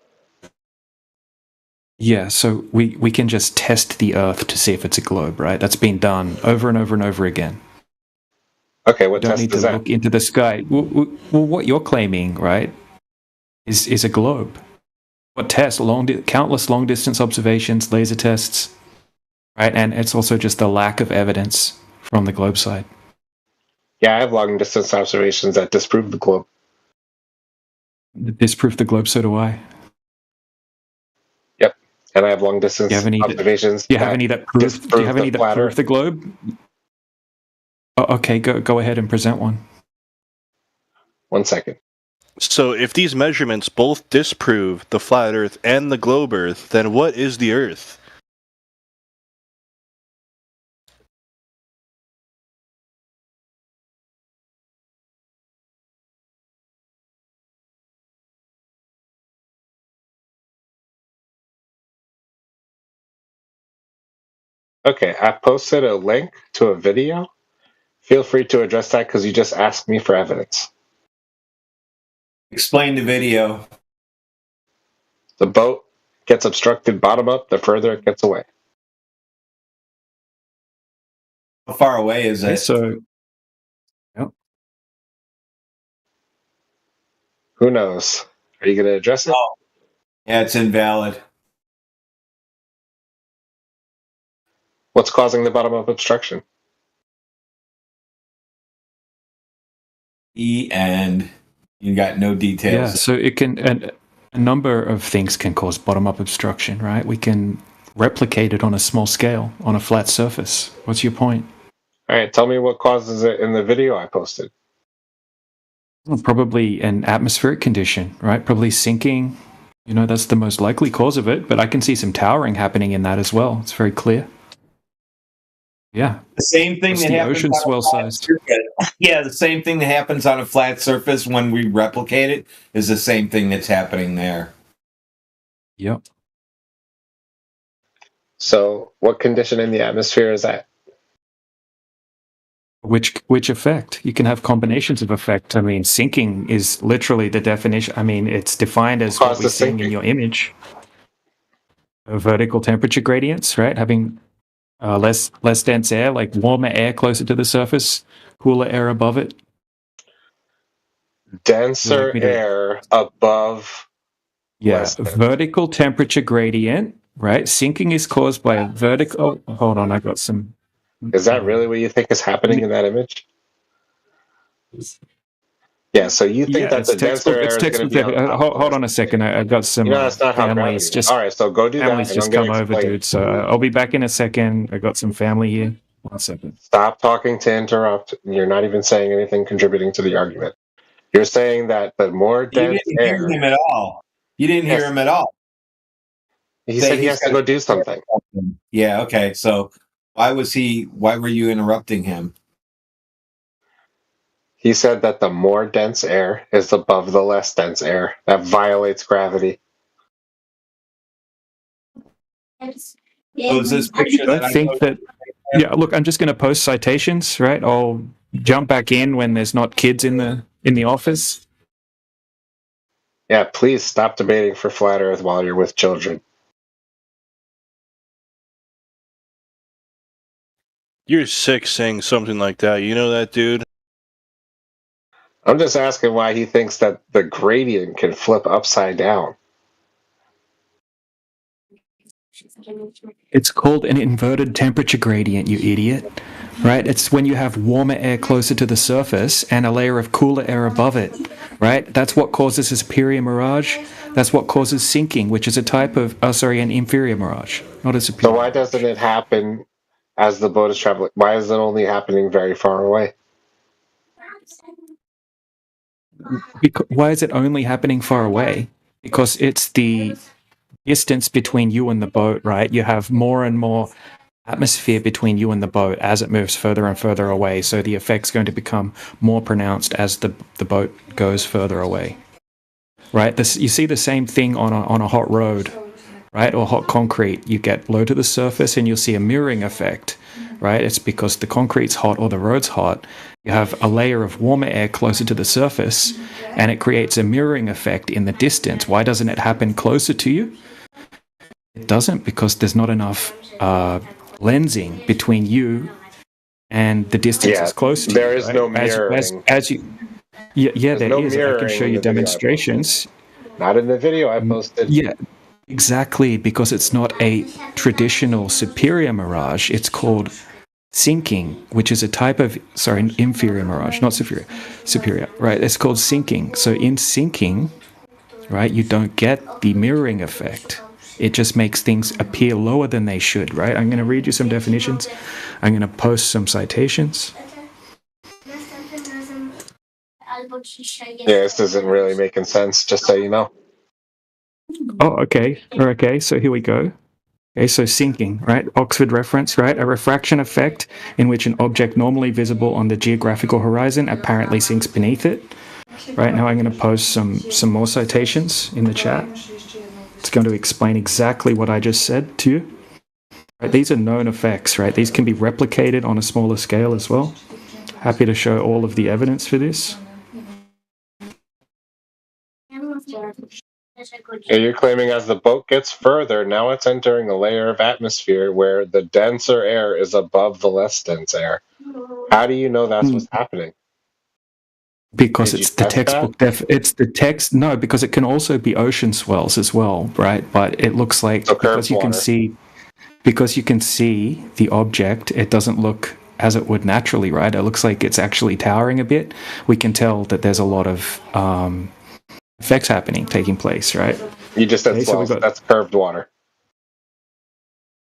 Speaker 3: Yeah, so we can just test the Earth to see if it's a globe, right? That's been done over and over and over again.
Speaker 11: Okay.
Speaker 3: You
Speaker 11: What
Speaker 3: don't
Speaker 11: test
Speaker 3: need
Speaker 11: is
Speaker 3: to
Speaker 11: that?
Speaker 3: look into the sky. Well, what you're claiming, right, is a globe. What test? Countless long distance observations, laser tests, right? And it's also just a lack of evidence from the globe side.
Speaker 11: Yeah, I have long distance observations that disprove the globe.
Speaker 3: Disprove the globe, so do I.
Speaker 11: Yep. And I have long distance
Speaker 3: Do you have any
Speaker 11: observations.
Speaker 3: Do you have any that prove? Do you have any that prove the globe? Oh, okay, go ahead and present one.
Speaker 11: 1 second.
Speaker 4: So if these measurements both disprove the flat Earth and the globe Earth, then what is the Earth?
Speaker 11: Okay, I posted a link to a video. Feel free to address that because you just asked me for evidence.
Speaker 9: Explain the video.
Speaker 11: The boat gets obstructed bottom up the further it gets away.
Speaker 9: How far away is it?
Speaker 3: So,
Speaker 11: Who knows? Are you going to address it?
Speaker 9: Oh. Yeah, it's invalid.
Speaker 11: What's causing the bottom up obstruction?
Speaker 9: And you got no details.
Speaker 3: yeah, so it can, and a number of things can cause bottom-up obstruction, right? We can replicate it on a small scale, on a flat surface. What's your point?
Speaker 11: All right, tell me what causes it in the video I posted.
Speaker 3: Well, probably an atmospheric condition, right? Probably sinking. You know, that's the most likely cause of it, but I can see some towering happening in that as well. It's very clear. Yeah.
Speaker 9: The same thing
Speaker 3: That's
Speaker 9: that
Speaker 3: the
Speaker 9: happens
Speaker 3: ocean
Speaker 9: on a
Speaker 3: swell
Speaker 9: flat
Speaker 3: sized.
Speaker 9: surface. Yeah, the same thing that happens on a flat surface when we replicate it is the same thing that's happening there.
Speaker 3: Yep.
Speaker 11: So, what condition in the atmosphere is that?
Speaker 3: Which effect? You can have combinations of effect. I mean, sinking is literally the definition. I mean, it's defined as what we're seeing in your image. Vertical temperature gradients, right? Having less dense air, like warmer air closer to the surface, cooler air above it.
Speaker 11: Denser air above.
Speaker 3: Yeah, vertical temperature gradient, right? Sinking is caused by a vertical. Oh, hold on, I got some.
Speaker 11: Is that really what you think is happening in that image? Yeah, so you think that the denser air is going to be on top
Speaker 3: hold on a second. I got some
Speaker 11: that's not how
Speaker 3: families
Speaker 11: gravity
Speaker 3: just.
Speaker 11: All right, so go do that.
Speaker 3: Families just come over, dude. So I'll be back in a second. I got some family here. 1 second.
Speaker 11: Stop talking to interrupt. You're not even saying anything contributing to the argument. You're saying that the more dense
Speaker 9: You didn't hear him at all. You didn't hear him at all.
Speaker 11: He said he has to go do something.
Speaker 9: Yeah, okay. So why were you interrupting him?
Speaker 11: He said that the more dense air is above the less dense air. That violates gravity.
Speaker 9: So is this picture that I
Speaker 3: think that? Yeah, look, I'm just going to post citations, right? I'll jump back in when there's not kids in the office.
Speaker 11: Yeah, please stop debating for flat Earth while you're with children.
Speaker 4: You're sick saying something like that. You know that, dude?
Speaker 11: I'm just asking why he thinks that the gradient can flip upside down.
Speaker 3: It's called an inverted temperature gradient, you idiot. Right? It's when you have warmer air closer to the surface and a layer of cooler air above it. Right? That's what causes a superior mirage. That's what causes sinking, which is a type of, an inferior mirage, not a superior.
Speaker 11: So why doesn't it happen as the boat is traveling? Why is it only happening very far away?
Speaker 3: Why is it only happening far away? Because it's the distance between you and the boat, right? You have more and more atmosphere between you and the boat as it moves further and further away. So the effect's going to become more pronounced as the boat goes further away, right? You see the same thing on a hot road, right? Or hot concrete. You get low to the surface and you'll see a mirroring effect, right? It's because the concrete's hot or the road's hot. You have a layer of warmer air closer to the surface and it creates a mirroring effect in the distance. Why doesn't it happen closer to you? It doesn't, because there's not enough lensing between you and the distance is close to you.
Speaker 11: There is no mirroring.
Speaker 3: There is. I can show you demonstrations.
Speaker 11: Not in the video I posted.
Speaker 3: Yeah, exactly, because it's not a traditional superior mirage. It's called sinking, which is a type of, inferior mirage, not superior, right? It's called sinking. So in sinking, right, you don't get the mirroring effect. It just makes things appear lower than they should, right? I'm going to read you some definitions. I'm going to post some citations.
Speaker 11: Yeah, this isn't really making sense, just so you know.
Speaker 3: Oh, okay. Okay, so here we go. Okay, so sinking, right? Oxford reference, right? A refraction effect in which an object normally visible on the geographical horizon apparently sinks beneath it. Right, now I'm going to post some more citations in the chat. It's going to explain exactly what I just said to you. Right, these are known effects, right? These can be replicated on a smaller scale as well. Happy to show all of the evidence for this.
Speaker 11: Yeah, you're claiming as the boat gets further, now it's entering a layer of atmosphere where the denser air is above the less dense air. How do you know that's what's happening?
Speaker 3: Because
Speaker 11: Did you
Speaker 3: it's the
Speaker 11: test
Speaker 3: textbook it's the text. No, because it can also be ocean swells as well, right? But it looks like
Speaker 11: So
Speaker 3: because you can see the object, it doesn't look as it would naturally, right? It looks like it's actually towering a bit. We can tell that there's a lot of effects taking place, right?
Speaker 11: You just said
Speaker 3: Okay, so we
Speaker 11: swells.
Speaker 3: got
Speaker 11: That's curved water.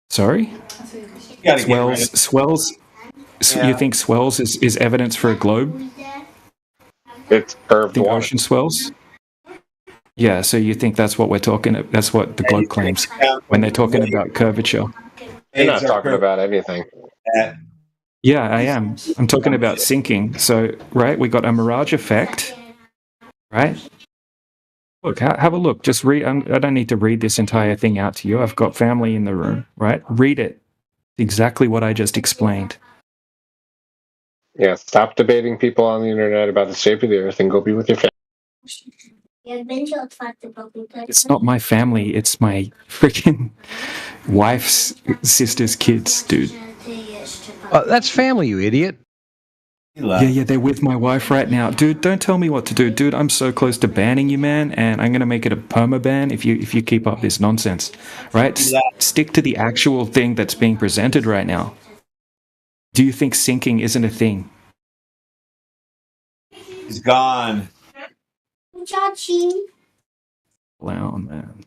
Speaker 3: sorry, swells. You think swells is evidence for a globe?
Speaker 11: It's curved
Speaker 3: Think
Speaker 11: water.
Speaker 3: ocean swells? Yeah, so you think that's what we're talking about? That's what the globe claims when they're talking about curvature.
Speaker 11: You're not talking about anything.
Speaker 3: Yeah, I am. I'm talking about sinking. So, right, we got a mirage effect, right? Look, have a look. Just read. I don't need to read this entire thing out to you. I've got family in the room, right? Read it. Exactly what I just explained.
Speaker 11: Yeah, stop debating people on the internet about the shape of the earth and go be with your family.
Speaker 3: It's not my family. It's my freaking wife's sister's kids, dude.
Speaker 14: That's family, you idiot.
Speaker 3: Yeah, they're with my wife right now. Dude, don't tell me what to do. Dude, I'm so close to banning you, man, and I'm going to make it a perma ban if you keep up this nonsense. Right? Stick to the actual thing that's being presented right now. Do you think sinking isn't a thing?
Speaker 9: He's gone.
Speaker 3: Wow, man.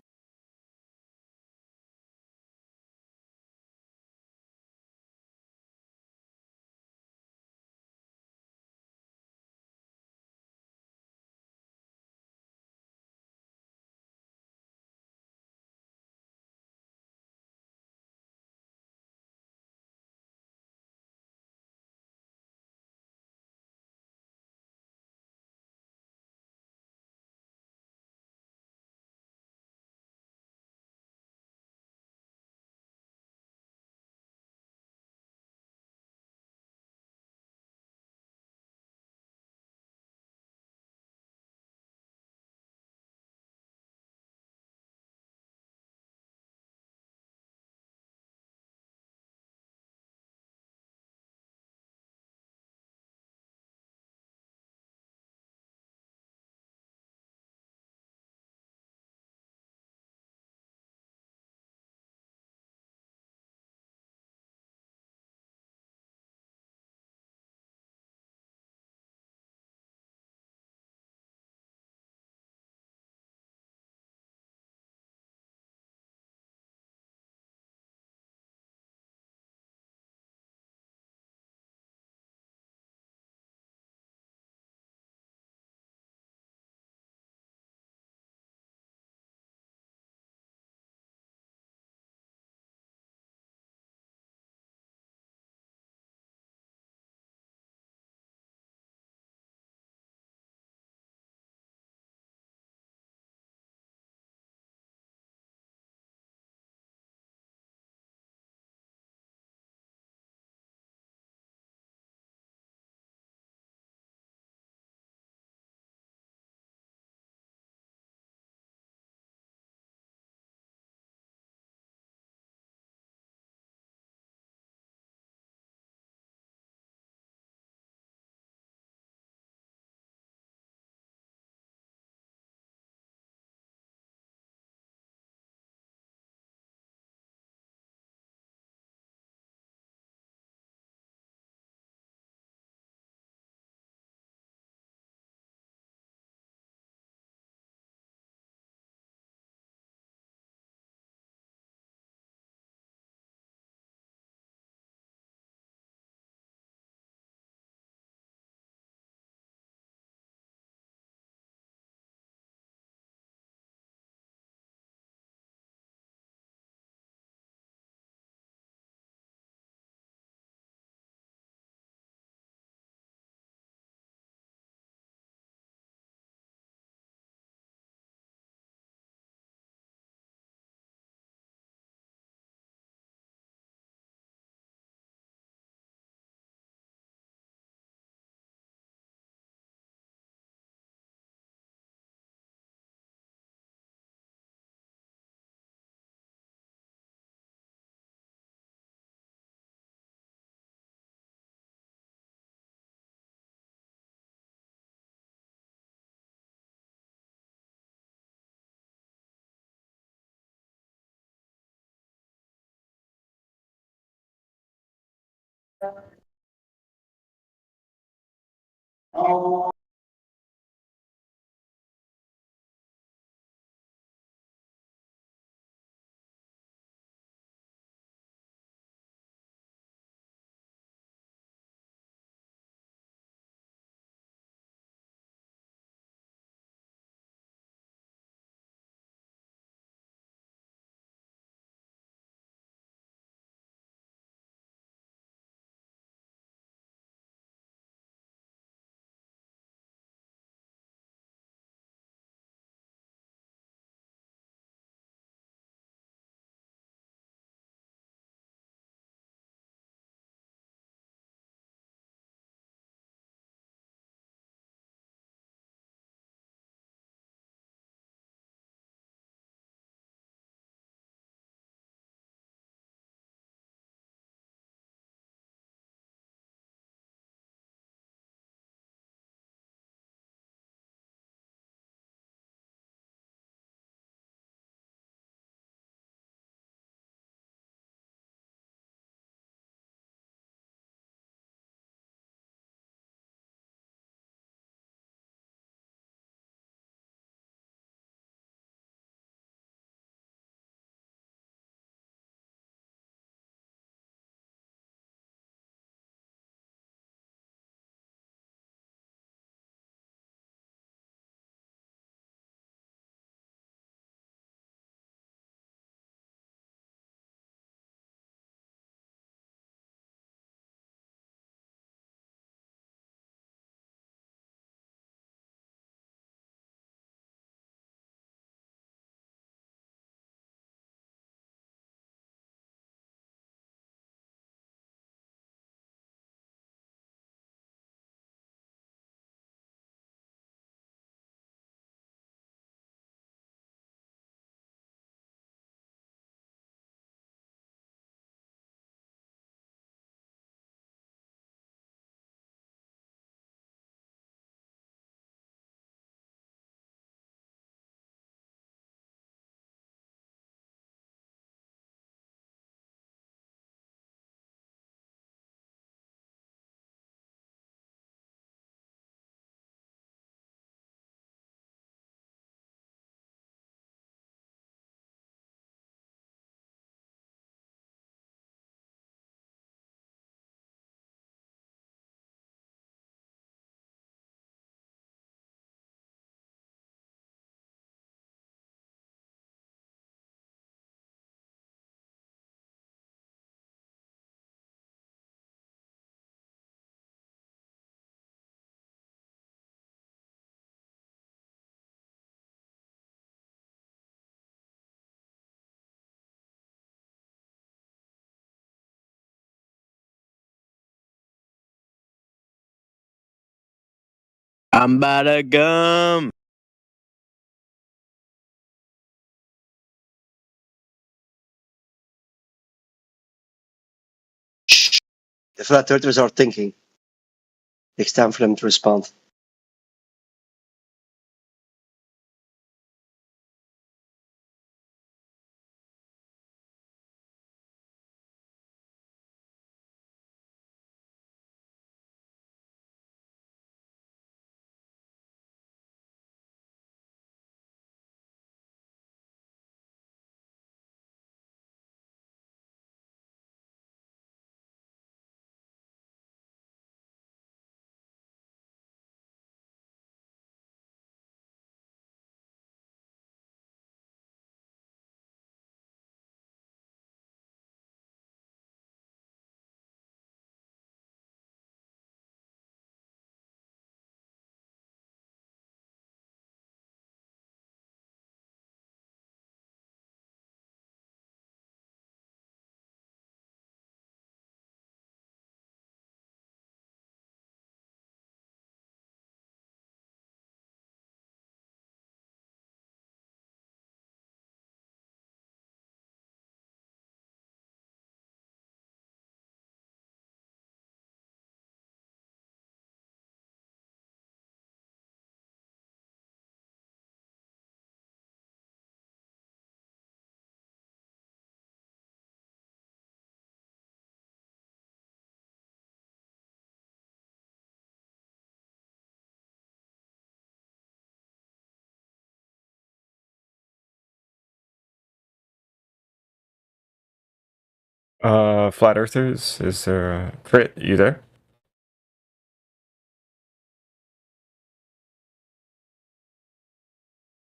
Speaker 15: I'm about to gum.
Speaker 16: The flat earthers are thinking. Takes time for them to respond.
Speaker 17: Flat Earthers, is there Crit, you there?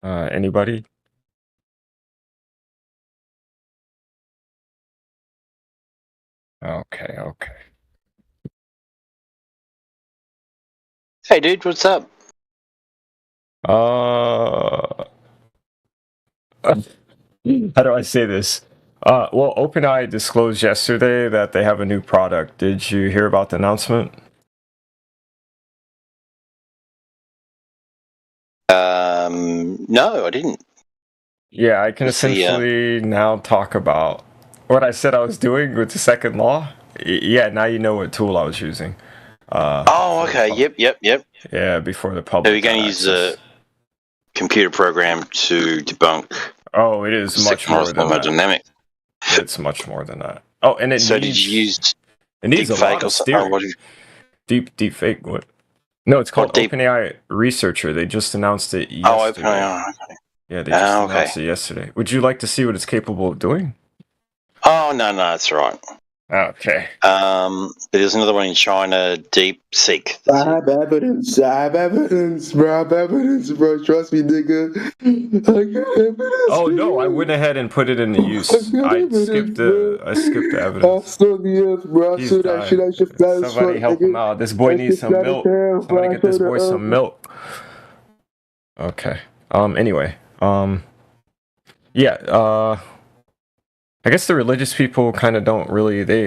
Speaker 17: Anybody? Okay, okay.
Speaker 13: Hey, dude, what's up?
Speaker 17: How do I say this? Well, OpenAI disclosed yesterday that they have a new product. Did you hear about the announcement?
Speaker 13: No, I didn't.
Speaker 17: Yeah, I can
Speaker 13: What's the,
Speaker 17: essentially now talk about what I said I was doing with the second law. Yeah, now you know what tool I was using.
Speaker 13: Oh, okay. Yep.
Speaker 17: Yeah, before the
Speaker 13: So
Speaker 17: public.
Speaker 13: you're going to use a computer program to debunk.
Speaker 17: Oh, it is much more than that.
Speaker 13: thermodynamic.
Speaker 17: It's much more than that. Oh, and it
Speaker 13: So
Speaker 17: needs,
Speaker 13: did you use
Speaker 17: it needs a
Speaker 13: deep
Speaker 17: lot
Speaker 13: fake
Speaker 17: of
Speaker 13: or something?
Speaker 17: steering. Deep fake. What? No, it's called
Speaker 13: deep-
Speaker 17: OpenAI Researcher. They just announced it yesterday.
Speaker 13: Oh, OpenAI. Okay.
Speaker 17: Yeah, they just
Speaker 13: Okay.
Speaker 17: announced it yesterday. Would you like to see what it's capable of doing?
Speaker 13: Oh, no, that's right.
Speaker 17: Okay.
Speaker 13: But there's another one in China, DeepSeek.
Speaker 18: I have evidence, bro. Trust me, nigga. I got evidence.
Speaker 17: Oh no, I went ahead and put it into use. I skipped the evidence.
Speaker 18: I saw the earth, bro. I
Speaker 17: He's
Speaker 18: saw that
Speaker 17: dying.
Speaker 18: shit. I should fly as
Speaker 17: Somebody
Speaker 18: fuck,
Speaker 17: help
Speaker 18: nigga.
Speaker 17: him out. This boy
Speaker 18: I
Speaker 17: needs
Speaker 18: should
Speaker 17: some
Speaker 18: fly to
Speaker 17: milk.
Speaker 18: town,
Speaker 17: Somebody
Speaker 18: fly
Speaker 17: get this
Speaker 18: to the
Speaker 17: boy some
Speaker 18: earth.
Speaker 17: milk. Okay. Anyway. Yeah, I guess the religious people kind of don't really, they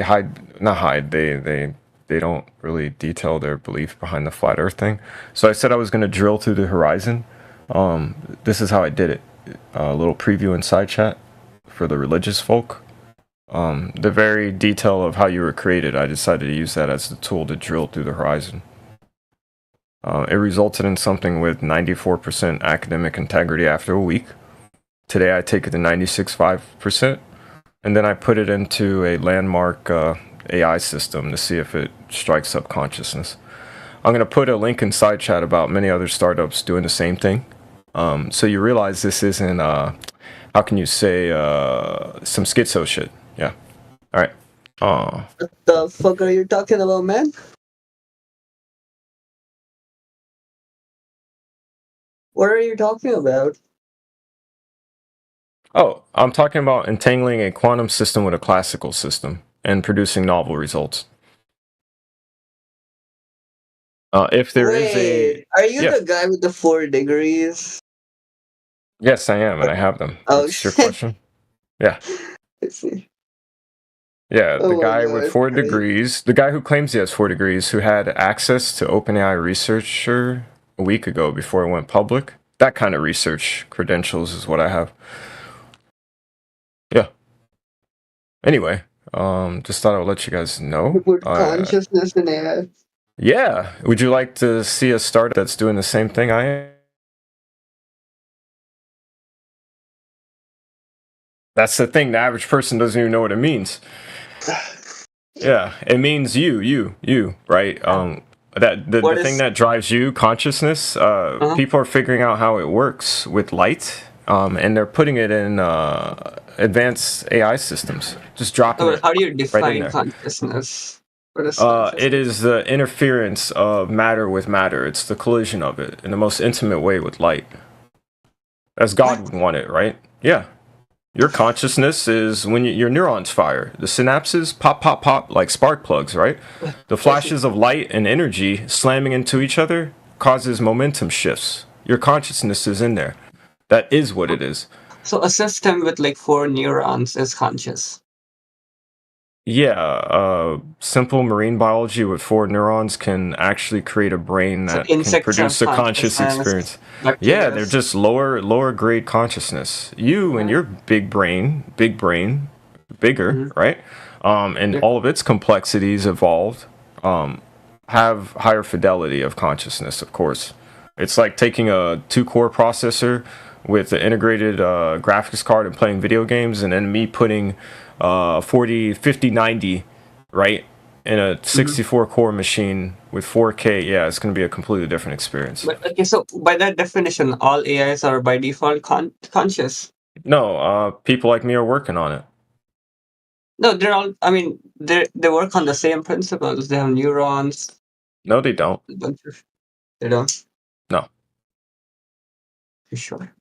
Speaker 17: don't really detail their belief behind the flat earth thing. So I said I was going to drill through the horizon. This is how I did it. A little preview in side chat for the religious folk. The very detail of how you were created, I decided to use that as the tool to drill through the horizon. It resulted in something with 94% academic integrity after a week. Today I take it to 96.5%, and then I put it into a landmark AI system to see if it strikes up consciousness. I'm going to put a link in side chat about many other startups doing the same thing. So you realize this isn't, how can you say, some schizo shit. Yeah. All right.
Speaker 5: What the fuck are you talking about, man? What are you talking about?
Speaker 17: Oh, I'm talking about entangling a quantum system with a classical system and producing novel results. If there is
Speaker 5: Wait, are you
Speaker 17: yeah.
Speaker 5: the guy with the 4 degrees?
Speaker 17: Yes, I am, and I have them.
Speaker 5: Oh,
Speaker 17: What's your
Speaker 5: shit.
Speaker 17: question? Yeah.
Speaker 5: Let's see.
Speaker 17: Yeah, the
Speaker 5: Oh my
Speaker 17: guy
Speaker 5: God,
Speaker 17: with 4
Speaker 5: crazy.
Speaker 17: degrees, the guy who claims he has 4 degrees, who had access to OpenAI Researcher a week ago before it went public. That kind of research credentials is what I have. Yeah. Anyway, just thought I would let you guys know.
Speaker 5: Put consciousness in AI.
Speaker 17: Yeah. Would you like to see a startup that's doing the same thing I am? That's the thing. The average person doesn't even know what it means. Yeah, it means you, right? That the thing that drives you, consciousness. People are figuring out how it works with light, and they're putting it in advanced AI systems. Just dropping
Speaker 5: Oh,
Speaker 17: it.
Speaker 5: how do you
Speaker 17: right in
Speaker 5: define
Speaker 17: there.
Speaker 5: consciousness? What is
Speaker 17: It is the interference of matter with matter. It's the collision of it in the most intimate way with light. As God would want it, right? Yeah. Your consciousness is when your neurons fire. The synapses pop, pop, pop like spark plugs, right? The flashes of light and energy slamming into each other causes momentum shifts. Your consciousness is in there. That is what it is.
Speaker 5: So a system with like 4 neurons is conscious.
Speaker 17: Yeah, simple marine biology with 4 neurons can actually create a brain that can
Speaker 5: insects
Speaker 17: produce a
Speaker 5: have
Speaker 17: conscious
Speaker 5: consciousness,
Speaker 17: experience. Yeah, they're
Speaker 5: bacterias.
Speaker 17: just lower grade consciousness. You and your big brain, bigger, right? And all of its complexities evolved, have higher fidelity of consciousness, of course. It's like taking a 2-core processor with an integrated graphics card and playing video games, and then me putting 40, 50, 90, right? In a 64 core machine with 4K, yeah, it's going to be a completely different experience.
Speaker 5: But okay, so by that definition, all AIs are by default conscious.
Speaker 17: No, people like me are working on it.
Speaker 5: No, they're all. I mean, they work on the same principles. They have neurons.
Speaker 17: No, they don't.
Speaker 5: A bunch of. They don't.
Speaker 17: No.
Speaker 5: You sure?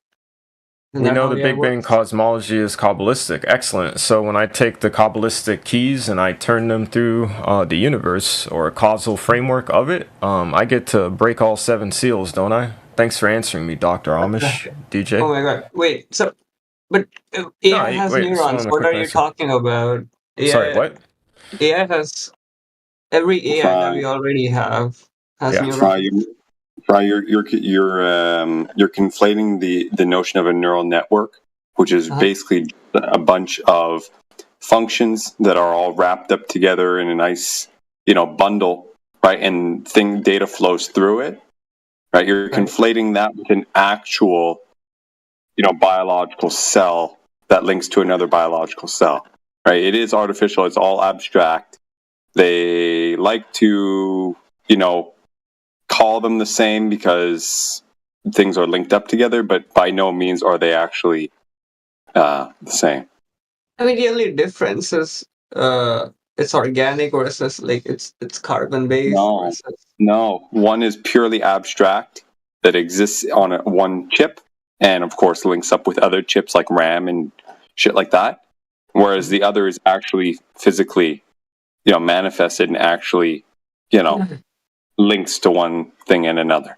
Speaker 5: Isn't
Speaker 17: We
Speaker 5: that
Speaker 17: know
Speaker 5: how
Speaker 17: the
Speaker 5: AI
Speaker 17: Big Bang
Speaker 5: works?
Speaker 17: cosmology is Kabbalistic. Excellent. So when I take the Kabbalistic keys and I turn them through the universe or a causal framework of it, I get to break all 7 seals, don't I? Thanks for answering me, Dr. Amish, DJ.
Speaker 5: Oh my god! Wait. So, but
Speaker 17: No,
Speaker 5: AI has
Speaker 17: wait, still
Speaker 5: neurons.
Speaker 17: on a
Speaker 5: What
Speaker 17: quick
Speaker 5: are you
Speaker 17: answer.
Speaker 5: talking about?
Speaker 17: Sorry, what?
Speaker 5: AI has every AI that we already have has
Speaker 17: Yeah.
Speaker 5: neurons.
Speaker 19: Fry, you're conflating the notion of a neural network, which is basically a bunch of functions that are all wrapped up together in a nice, bundle, right? And data flows through it, right? You're conflating that with an actual, biological cell that links to another biological cell, right? It is artificial. It's all abstract. They like to, call them the same because things are linked up together, but by no means are they actually the same.
Speaker 5: I mean, the only difference is it's organic versus like it's carbon based.
Speaker 19: No. One is purely abstract that exists on one chip, and of course links up with other chips like RAM and shit like that. Whereas the other is actually physically, manifested and actually, links to one thing and another.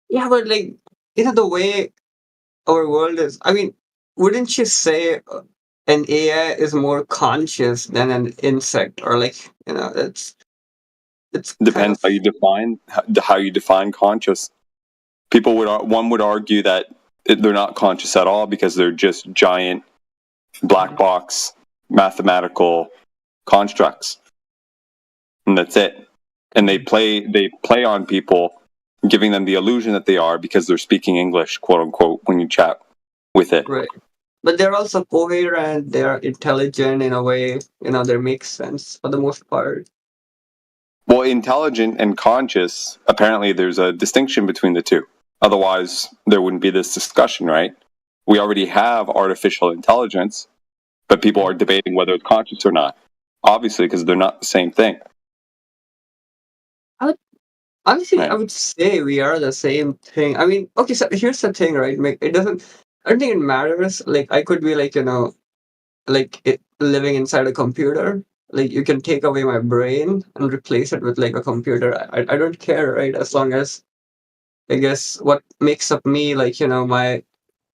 Speaker 5: Yeah, but like the way our world is. I mean, wouldn't you say an AI is more conscious than an insect, or like it's
Speaker 19: depends how you define conscious. One would argue that they're not conscious at all because they're just giant black box mathematical constructs, and that's it. And they play on people, giving them the illusion that they are because they're speaking English, quote unquote, when you chat with it.
Speaker 5: Right. But they're also coherent. They're intelligent in a way. They make sense for the most part.
Speaker 19: Well, intelligent and conscious, apparently there's a distinction between the two. Otherwise, there wouldn't be this discussion, right? We already have artificial intelligence, but people are debating whether it's conscious or not. Obviously, because they're not the same thing.
Speaker 5: Honestly, I would say we are the same thing. I mean, okay, so here's the thing, right? It doesn't. I don't think it matters. Like, I could be like, living inside a computer. Like, you can take away my brain and replace it with like a computer. I don't care, right? As long as, I guess, what makes up me, like, my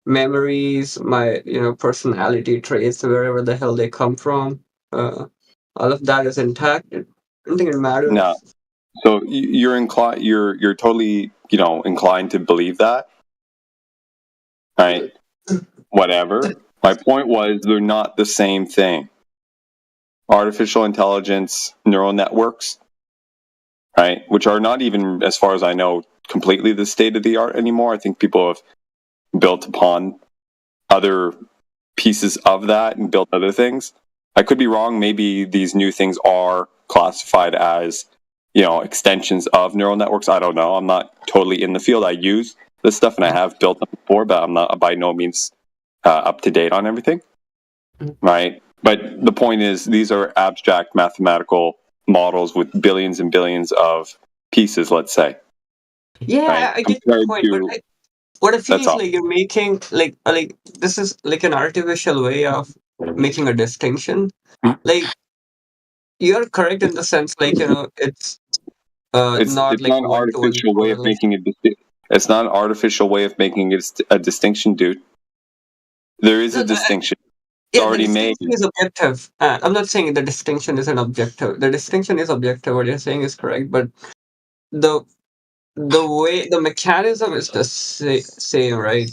Speaker 5: memories, my, personality traits, wherever the hell they come from, all of that is intact. I don't think it matters.
Speaker 19: No. So you're inclined. You're totally, inclined to believe that, right? Whatever. My point was, they're not the same thing. Artificial intelligence, neural networks, right? Which are not even, as far as I know, completely the state of the art anymore. I think people have built upon other pieces of that and built other things. I could be wrong. Maybe these new things are classified as, extensions of neural networks. I don't know. I'm not totally in the field. I use this stuff and I have built them before, but I'm not by no means up to date on everything. Right? But the point is, these are abstract mathematical models with billions and billions of pieces, let's say.
Speaker 5: Yeah,
Speaker 19: right?
Speaker 5: I get your point, but what I feel
Speaker 19: That's
Speaker 5: is
Speaker 19: all.
Speaker 5: like you're making like this is like an artificial way of making a distinction. Like you're correct in the sense like it's not like
Speaker 19: an artificial way of making it. It's not an artificial way of making it a distinction, dude. There is a distinction. It's already
Speaker 5: the
Speaker 19: made.
Speaker 5: distinction is objective. I'm not saying the distinction is an objective. The distinction is objective. What you're saying is correct, but the way the mechanism is the same, right?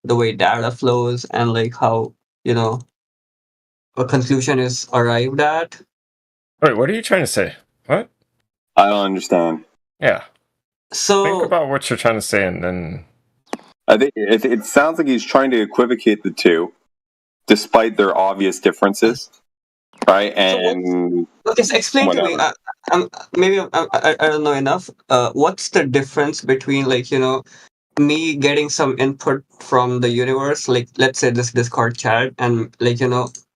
Speaker 5: The way data flows and like how a conclusion is arrived at.
Speaker 17: Wait, what are you trying to say? What?
Speaker 19: I don't understand.
Speaker 17: Yeah.
Speaker 5: So
Speaker 17: think about what you're trying to say, and then
Speaker 19: I think it sounds like he's trying to equivocate the two, despite their obvious differences, right? And
Speaker 5: okay, so explain to me. Maybe I don't know enough. What's the difference between like me getting some input from the universe, like let's say this Discord chat, and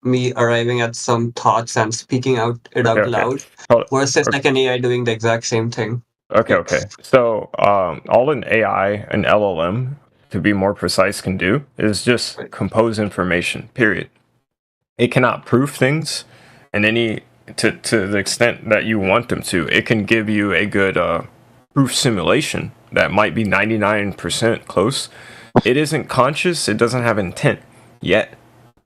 Speaker 5: me arriving at some thoughts and speaking it out
Speaker 17: Okay.
Speaker 5: loud,
Speaker 17: Hold-
Speaker 5: versus
Speaker 17: okay.
Speaker 5: like an AI doing the exact same thing.
Speaker 17: Okay. So, all an AI, an LLM, to be more precise, can do is just compose information. Period. It cannot prove things, and to the extent that you want them to. It can give you a good proof simulation that might be 99% close. It isn't conscious. It doesn't have intent yet.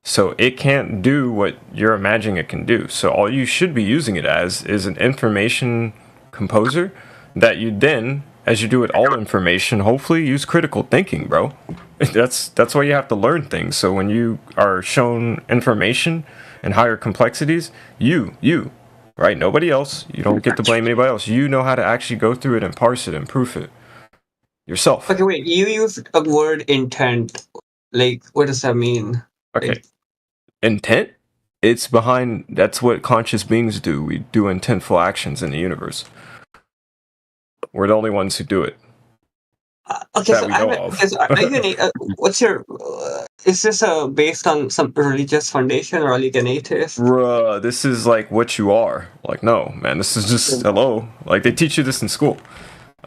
Speaker 17: So it can't do what you're imagining it can do. So all you should be using it as is an information composer that you then, as you do with all information, hopefully use critical thinking, bro. That's why you have to learn things. So when you are shown information and higher complexities, you, right? Nobody else. You don't get to blame anybody else. You know how to actually go through it and parse it and proof it yourself.
Speaker 5: Okay, wait. You use a word intent. Like, what does that mean?
Speaker 17: Okay. Intent? It's behind, that's what conscious beings do. We do intentful actions in the universe. We're the only ones who do it.
Speaker 5: Okay,
Speaker 17: that
Speaker 5: so
Speaker 17: we know of.
Speaker 5: because are you what's your is this based on some religious foundation, or like an atheist?
Speaker 17: Bruh, this is like what you are. Like, no, man, this is just hello. Like, they teach you this in school.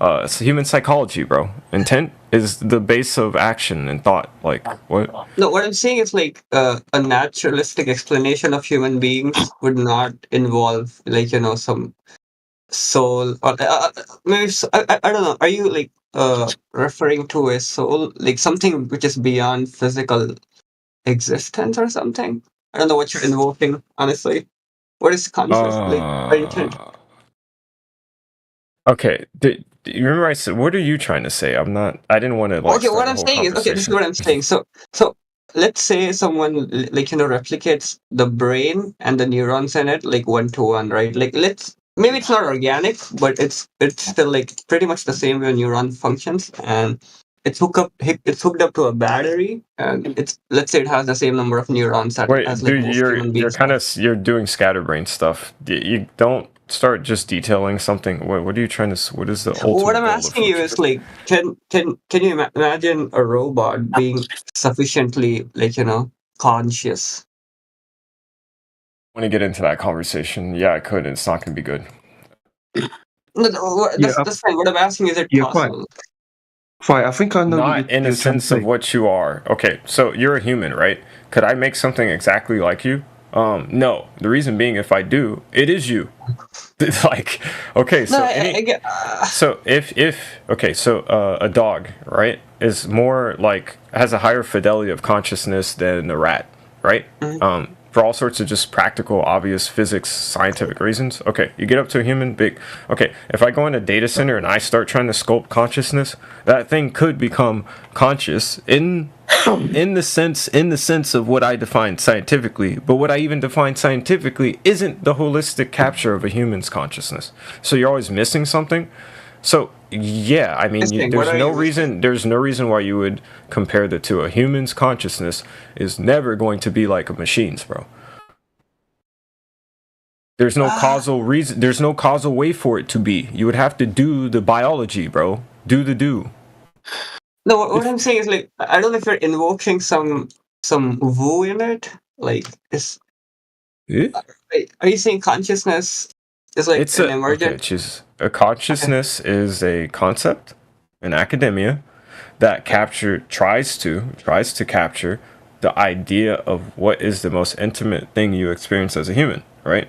Speaker 17: It's human psychology, bro. Intent is the base of action and thought. Like, what?
Speaker 5: No, what I'm saying is like a naturalistic explanation of human beings would not involve some soul, or maybe I don't know. Are you like referring to a soul, like something which is beyond physical existence or something? I don't know what you're invoking, honestly. What is conscious, or intent?
Speaker 17: Okay, do you remember I said, what are you trying to say? I didn't want to like
Speaker 5: Okay,
Speaker 17: start
Speaker 5: what
Speaker 17: a
Speaker 5: I'm
Speaker 17: whole
Speaker 5: saying is, okay, this is what I'm saying. So let's say someone replicates the brain and the neurons in it like 1-to-1, right? Like maybe it's not organic, but it's still like pretty much the same way a neuron functions, and it's hooked up to a battery, and let's say it has the same number of neurons as
Speaker 17: Wait,
Speaker 5: like
Speaker 17: dude,
Speaker 5: most human beings.
Speaker 17: you're doing scatterbrain stuff. You don't start just detailing something. What are you trying to? What is the ultimate
Speaker 5: What I'm
Speaker 17: goal
Speaker 5: asking you is like, can you imagine a robot being sufficiently conscious?
Speaker 17: Want to get into that conversation? Yeah, I could. It's not going to be good.
Speaker 5: No, that's fine. What I'm asking is, it possible?
Speaker 6: Fine, I think I know.
Speaker 17: Not in a sense of what you are. Okay, so you're a human, right? Could I make something exactly like you? No. The reason being, if I do, it is you. Like, okay, so
Speaker 5: No, I get.
Speaker 17: so if okay, so a dog, right, is more like has a higher fidelity of consciousness than a rat, right? For all sorts of just practical, obvious physics, scientific reasons. Okay, you get up to a human, big. Okay, if I go in a data center and I start trying to sculpt consciousness, that thing could become conscious in the sense of what I define scientifically. But what I even define scientifically isn't the holistic capture of a human's consciousness. So you're always missing something. So yeah, I mean, there's no reason why you would compare the two. A human's consciousness is never going to be like a machine's, bro. There's no causal reason. There's no causal way for it to be. You would have to do the biology, bro. Do.
Speaker 5: No, what I'm saying is like, I don't know if you're invoking some woo in it. Like, are you saying consciousness is like
Speaker 17: It's
Speaker 5: an emergent?
Speaker 17: a consciousness is a concept in academia that tries to capture the idea of what is the most intimate thing you experience as a human, right?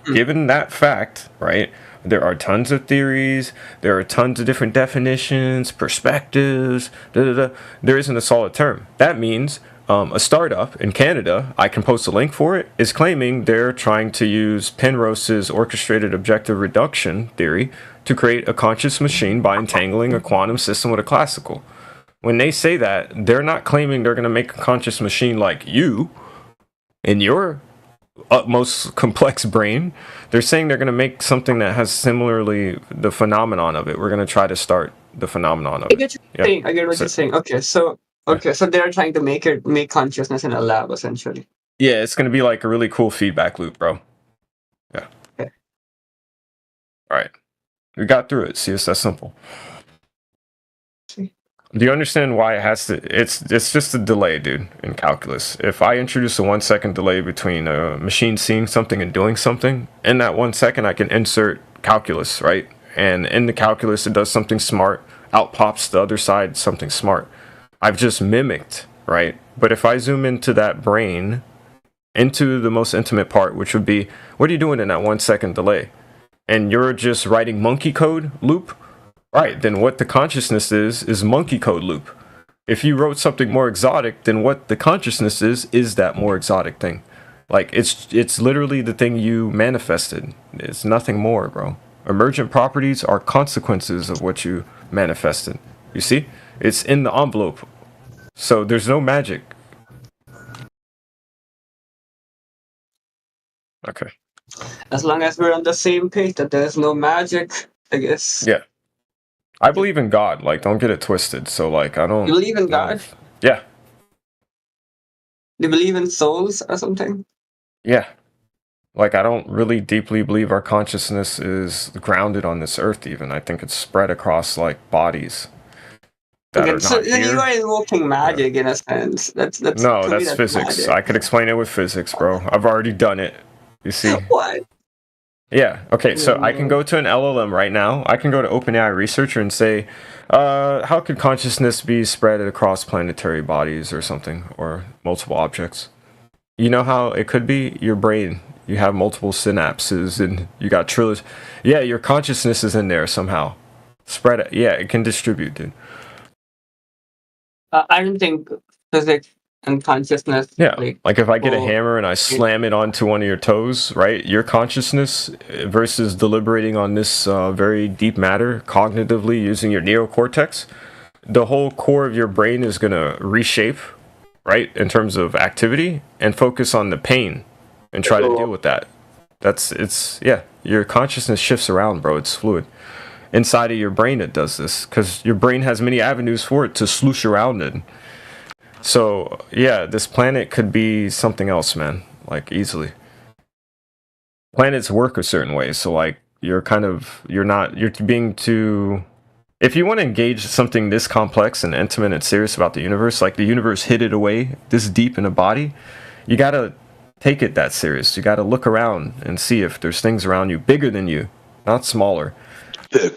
Speaker 17: Given that fact, right, there are tons of theories, there are tons of different definitions, perspectives, There isn't a solid term. That means a startup in Canada, I can post a link for it, is claiming they're trying to use Penrose's orchestrated objective reduction theory to create a conscious machine by entangling a quantum system with a classical. When they say that, they're not claiming they're going to make a conscious machine like you in your utmost complex brain. They're saying they're going to make something that has similarly the phenomenon of it. We're going to try to start the phenomenon of
Speaker 5: I get
Speaker 17: it.
Speaker 5: what you're saying. I get what you're saying. Okay, so they're trying to make consciousness in a lab, essentially.
Speaker 17: Yeah, it's going to be like a really cool feedback loop, bro. Yeah.
Speaker 5: Okay.
Speaker 17: All right. We got through it. See, it's that simple. Do you understand why it has to? It's just a delay, dude, in calculus. If I introduce a 1 second delay between a machine seeing something and doing something, in that 1 second I can insert calculus, right? And in the calculus it does something smart, out pops the other side something smart. I've just mimicked, right? But if I zoom into that brain, into the most intimate part, which would be, what are you doing in that 1 second delay? And you're just writing monkey code loop, right? Then what the consciousness is monkey code loop. If you wrote something more exotic, then what the consciousness is that more exotic thing. Like it's literally the thing you manifested. It's nothing more, bro. Emergent properties are consequences of what you manifested. You see? It's in the envelope. So there's no magic. Okay.
Speaker 5: As long as we're on the same page that there's no magic, I guess.
Speaker 17: Yeah. I believe in God. Like, don't get it twisted. So, like, I don't...
Speaker 5: You believe in God?
Speaker 17: Yeah.
Speaker 5: Do you believe in souls or something?
Speaker 17: Yeah. Like, I don't really deeply believe our consciousness is grounded on this earth, even. I think it's spread across, like, bodies that
Speaker 5: Okay,
Speaker 17: are
Speaker 5: so
Speaker 17: not
Speaker 5: then
Speaker 17: here.
Speaker 5: you are invoking magic in a sense. That's
Speaker 17: No,
Speaker 5: to me,
Speaker 17: that's physics.
Speaker 5: magic.
Speaker 17: I could explain it with physics, bro. I've already done it. You see?
Speaker 5: What?
Speaker 17: Yeah, okay, so I can go to an LLM right now. I can go to OpenAI Researcher and say, how could consciousness be spread across planetary bodies or something, or multiple objects? You know how it could be? Your brain. You have multiple synapses and you got trillions. Yeah, your consciousness is in there somehow. Spread it. Yeah, it can distribute, dude.
Speaker 5: I don't think physics and consciousness.
Speaker 17: Yeah, like if I get a hammer and I
Speaker 5: it-
Speaker 17: slam it onto one of your toes, right? Your consciousness versus deliberating on this very deep matter cognitively using your neocortex, the whole core of your brain is going to reshape, right? In terms of activity and focus on the pain and try to deal with that. Yeah, your consciousness shifts around, bro. It's fluid. Inside of your brain it does this because your brain has many avenues for it to sloosh around in. So, yeah, this planet could be something else, man. Like, easily. Planets work a certain way, so, like, you're being too... If you want to engage something this complex and intimate and serious about the universe, like the universe hid it away this deep in a body, you gotta take it that serious. You gotta look around and see if there's things around you bigger than you, not smaller.
Speaker 5: The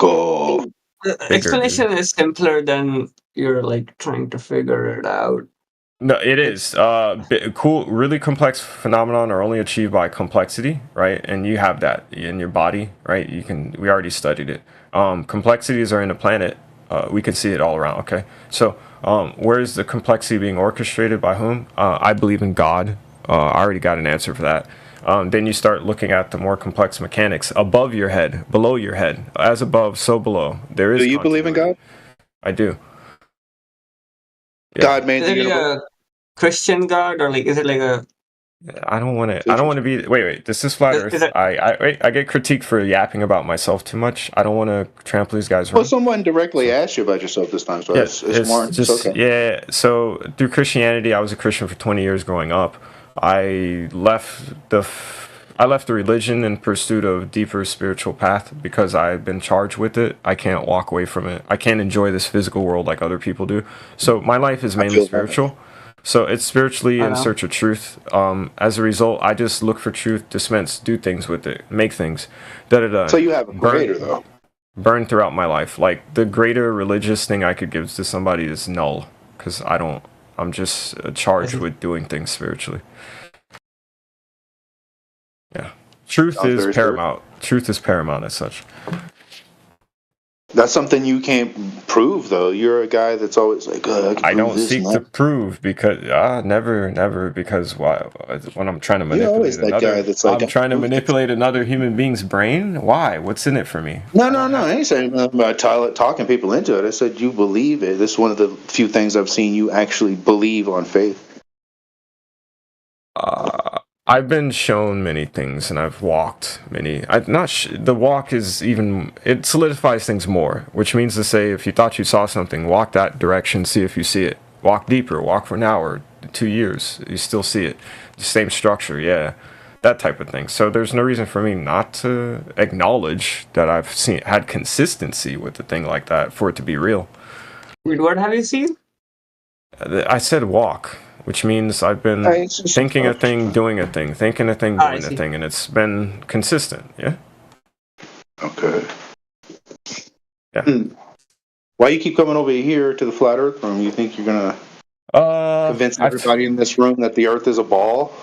Speaker 17: Bigger,
Speaker 5: explanation is simpler than you're like trying to figure it out.
Speaker 17: No, it is. Cool, really complex phenomenon are only achieved by complexity, right? And you have that in your body, right? We already studied it. Complexities are in the planet. We can see it all around, okay? So, where is the complexity being orchestrated by whom? I believe in God. I already got an answer for that. Then you start looking at the more complex mechanics above your head, below your head. As above, so below. There is.
Speaker 10: Do you believe in God?
Speaker 17: I do.
Speaker 10: God made
Speaker 5: Is
Speaker 10: the
Speaker 5: it
Speaker 10: universe.
Speaker 5: a Christian God or like is it like a?
Speaker 17: I don't want to be. Wait. This is flat Earth. I get critiqued for yapping about myself too much. I don't want to trample these guys.
Speaker 10: Well, someone directly asked you about yourself this time, so it's more.
Speaker 17: Just,
Speaker 10: it's okay.
Speaker 17: Yeah. So through Christianity, I was a Christian for 20 years growing up. I left the religion in pursuit of deeper spiritual path because I've been charged with it. I can't walk away from it. I can't enjoy this physical world like other people do. So my life is mainly spiritual. So it's spiritually in search of truth. As a result, I just look for truth, dispense, do things with it, make things.
Speaker 10: So you have a creator, though.
Speaker 17: Burn throughout my life. Like the greater religious thing I could give to somebody is null because I'm just charged with doing things spiritually. Yeah. Truth is paramount. Truth is paramount as such.
Speaker 10: That's something you can't prove, though. You're a guy that's always like,
Speaker 17: I don't seek to prove because never because when I'm trying to manipulate I'm trying to manipulate another human being's brain. Why? What's in it for me?
Speaker 10: No. I ain't saying nothing about talking people into it. I said you believe it. This is one of the few things I've seen you actually believe on faith.
Speaker 17: I've been shown many things, and I've walked many. The walk is it solidifies things more, which means to say, if you thought you saw something, walk that direction, see if you see it. Walk deeper, walk for an hour, 2 years, you still see it. The same structure, yeah, that type of thing. So there's no reason for me not to acknowledge that I've had consistency with a thing like that for it to be real.
Speaker 5: Wait, what have you seen?
Speaker 17: I said walk, which means I've been
Speaker 10: It's just-
Speaker 17: thinking a thing, doing a thing, thinking a thing,
Speaker 5: I
Speaker 17: doing a
Speaker 5: see.
Speaker 17: thing, and it's been consistent. Yeah.
Speaker 10: Okay.
Speaker 17: Yeah.
Speaker 10: Why you keep coming over here to the flat Earth room? You think you're gonna convince everybody in this room that the Earth is a ball?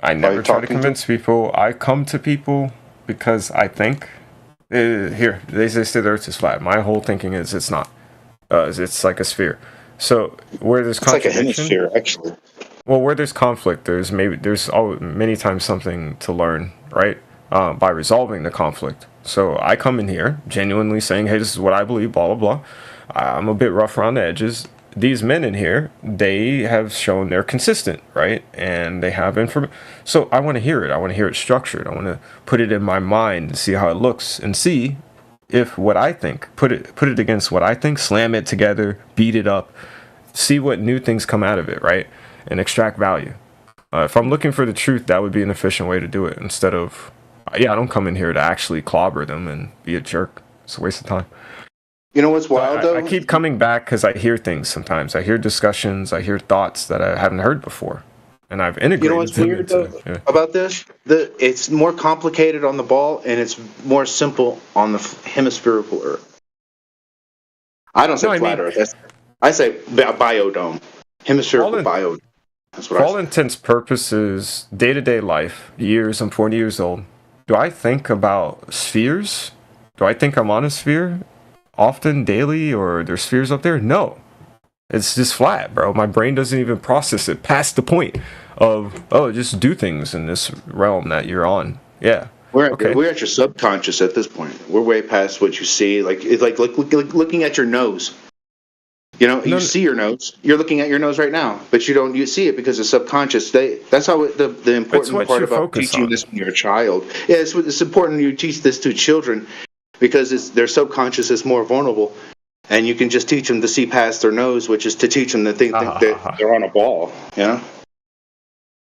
Speaker 17: I never try to convince people. I come to people because I think. Here, they say the Earth is flat. My whole thinking is it's not. It's like a sphere. So where there's
Speaker 10: It's like a
Speaker 17: contradiction,
Speaker 10: hemisphere, actually.
Speaker 17: well, where there's conflict, there's many times something to learn, right? By resolving the conflict. So I come in here genuinely saying, hey, this is what I believe, blah, blah, blah. I'm a bit rough around the edges. These men in here, they have shown they're consistent, right? And they have information. So I want to hear it. I want to hear it structured. I want to put it in my mind and see how it looks and see if what I think, put it against what I think, slam it together, beat it up, see what new things come out of it, right? And extract value. If I'm looking for the truth, that would be an efficient way to do it instead of, I don't come in here to actually clobber them and be a jerk. It's a waste of time.
Speaker 10: You know what's wild, though?
Speaker 17: I keep coming back because I hear things sometimes. I hear discussions, I hear thoughts that I haven't heard before. And I've integrated
Speaker 10: You know what's
Speaker 17: them
Speaker 10: weird,
Speaker 17: into-
Speaker 10: though, about this? It's more complicated on the ball, and it's more simple on the hemispherical Earth. I don't say flat Earth. I say biodome. Hemispherical biodome. That's what
Speaker 17: For
Speaker 10: I
Speaker 17: all
Speaker 10: say.
Speaker 17: intents purposes, day-to-day life, years, I'm 40 years old. Do I think about spheres? Do I think I'm on a sphere often, daily, or there's spheres up there? No. It's just flat, bro. My brain doesn't even process it past the point of, just do things in this realm that you're on. Yeah.
Speaker 10: We're at your subconscious at this point. We're way past what you see. It's like looking at your nose. You know, you see your nose. You're looking at your nose right now, but you see it because it's subconscious. That's how the important part about teaching this when you're a child. Yeah, it's important you teach this to children because their subconscious is more vulnerable, and you can just teach them to see past their nose, which is to teach them to think that they're on a ball. You know,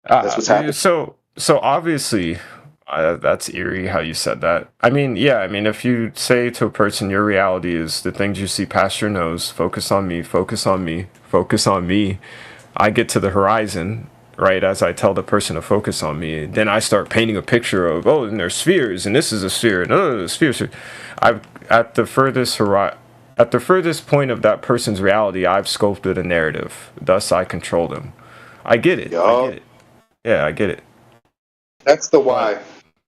Speaker 10: that's what's happening.
Speaker 17: So obviously, that's eerie how you said that. I mean, if you say to a person, your reality is the things you see past your nose, focus on me, focus on me, focus on me. I get to the horizon, right, as I tell the person to focus on me. Then I start painting a picture of, and there's spheres, and this is a sphere, and the spheres. At the furthest point of that person's reality, I've sculpted a narrative. Thus, I control them. I get it. I get it. Yeah, I get it.
Speaker 10: That's the why.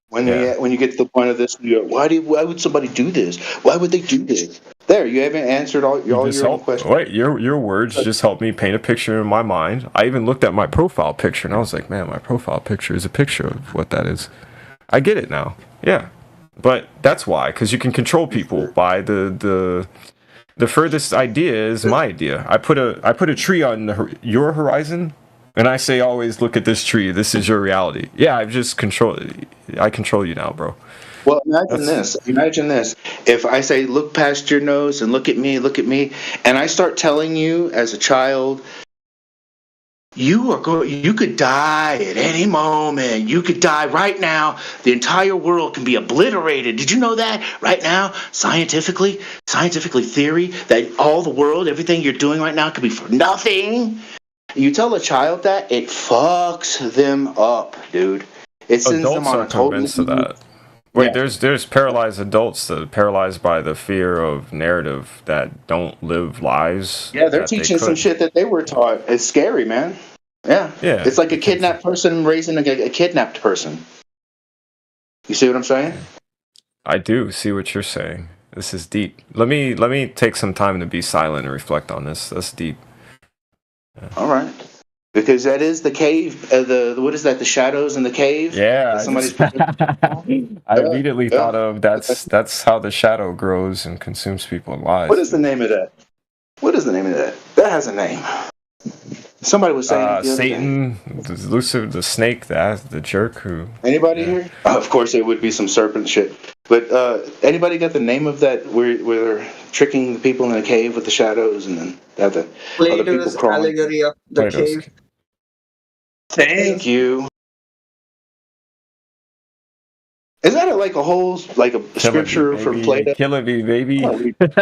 Speaker 10: When you get to the point of this, you go, why would somebody do this? Why would they do this? There, you haven't answered all your own questions.
Speaker 17: Wait, your words just helped me paint a picture in my mind. I even looked at my profile picture and I was like, man, my profile picture is a picture of what that is. I get it now. Yeah, but that's why, because you can control people by the furthest idea is my idea. I put a tree on your horizon. And I say always, look at this tree. This is your reality. Yeah, I control you now, bro.
Speaker 10: Well, Imagine this. If I say, look past your nose and look at me, and I start telling you as a child, you could die at any moment. You could die right now. The entire world can be obliterated. Did you know that right now, scientifically theory, that all the world, everything you're doing right now could be for nothing? You tell a child that, it fucks them up, dude. It sends
Speaker 17: Adults
Speaker 10: them on
Speaker 17: are
Speaker 10: a total
Speaker 17: convinced of that. Wait, there's paralyzed adults that are paralyzed by the fear of narrative that don't live lives.
Speaker 10: Yeah, they're
Speaker 17: that they
Speaker 10: teaching some
Speaker 17: could.
Speaker 10: shit that they were taught. It's scary, man. Yeah. It's like a kidnapped person raising a kidnapped person. You see what I'm saying?
Speaker 17: I do see what you're saying. This is deep. Let me take some time to be silent and reflect on this. That's deep.
Speaker 10: All right. Because that is the cave. What is that? The shadows in the cave.
Speaker 17: Yeah.
Speaker 10: That
Speaker 17: I immediately thought of that's how the shadow grows and consumes people's lives.
Speaker 10: What is the name of that? That has a name. Somebody was saying it the other
Speaker 17: Satan, Lucifer, the snake, the jerk who.
Speaker 10: Anybody here? Of course, it would be some serpent shit. But anybody got the name of that? Where they're tricking the people in a cave with the shadows, and then they have the other people
Speaker 5: Plato's
Speaker 10: crawling.
Speaker 5: allegory of the cave.
Speaker 10: Thank you. Is that like a whole like a scripture from Plato?
Speaker 17: Killing me, baby.
Speaker 10: Oh,
Speaker 17: Put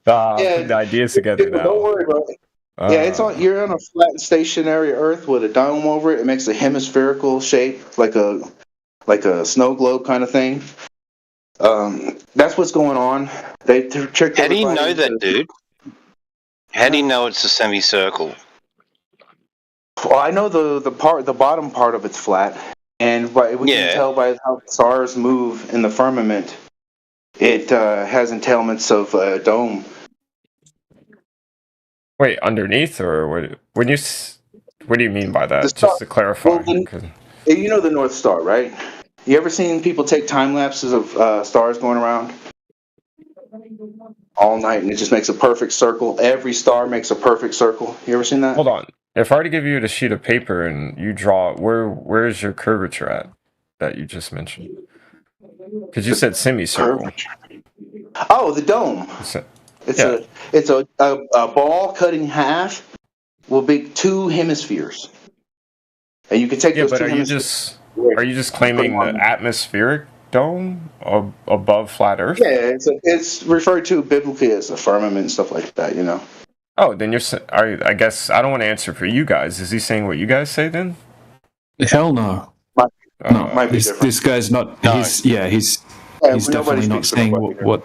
Speaker 17: the ideas together now.
Speaker 10: Don't worry about it. Yeah, it's on. You're on a flat, stationary Earth with a dome over it. It makes a hemispherical shape, like a snow globe kind of thing. That's what's going on. They tricked.
Speaker 13: How do you know that, dude? How do you know it's a semicircle?
Speaker 10: Well, I know the bottom part of it's flat, and we can tell by how stars move in the firmament. It has entailments of a dome.
Speaker 17: Wait, underneath, or what do you mean by that? Just to clarify.
Speaker 10: You know the North Star, right? You ever seen people take time lapses of stars going around all night, and it just makes a perfect circle? Every star makes a perfect circle. You ever seen that?
Speaker 17: Hold on. If I were to give you a sheet of paper and you draw, where is your curvature at that you just mentioned? Because you said semicircle.
Speaker 10: Oh, the dome. It's a ball cut in half will be 2 hemispheres, and you can take those
Speaker 17: but
Speaker 10: 2
Speaker 17: are you just claiming the atmospheric dome above flat Earth?
Speaker 10: Yeah, it's referred to biblically as the firmament and stuff like that. You know.
Speaker 17: Oh, then I guess I don't want to answer for you guys. Is he saying what you guys say then?
Speaker 3: Hell no. No, this guy's not. He's definitely not saying what.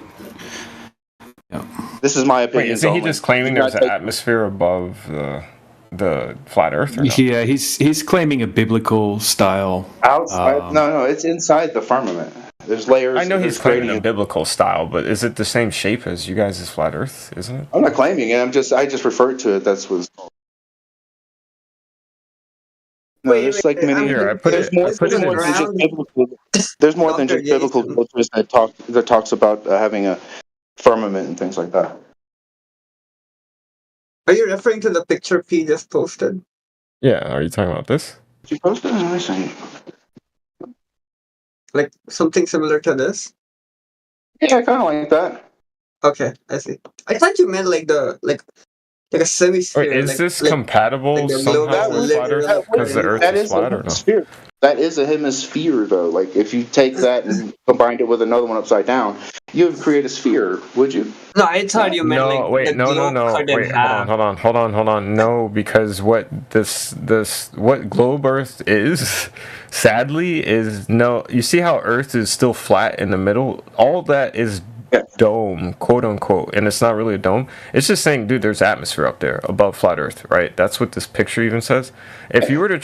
Speaker 3: Yeah.
Speaker 10: This is my opinion.
Speaker 17: Wait, isn't he just claiming there's an atmosphere above the flat Earth? Or no?
Speaker 3: Yeah, he's claiming a biblical style.
Speaker 10: Outside? No, it's inside the firmament. There's layers.
Speaker 17: I know he's claiming a biblical style, but is it the same shape as you guys' flat Earth? Isn't it?
Speaker 10: I'm not claiming it. I just referred to it. That's what's. No, there's like many. There's more than just biblical cultures that talks about having a firmament and things like that.
Speaker 5: Are you referring to the picture P just posted?
Speaker 17: Yeah, are you talking about this?
Speaker 10: Did you post it? Let me see.
Speaker 5: Like something similar to this?
Speaker 10: Yeah, kind of like that.
Speaker 5: Okay, I see. I thought you meant like a semi-sphere.
Speaker 17: Wait, is this compatible somehow with flat Earth? Because the Earth is flat or no?
Speaker 10: That is a hemisphere, though. Like, if you take that and combined it with another one upside down, you would create a sphere, would you?
Speaker 5: No, I thought you meant
Speaker 17: no. Wait, no. Wait, hold on. No, because what globe Earth is, sadly, is no. You see how Earth is still flat in the middle? All that is dome, quote unquote, and it's not really a dome. It's just saying, dude, there's atmosphere up there above flat Earth, right? That's what this picture even says. If you were to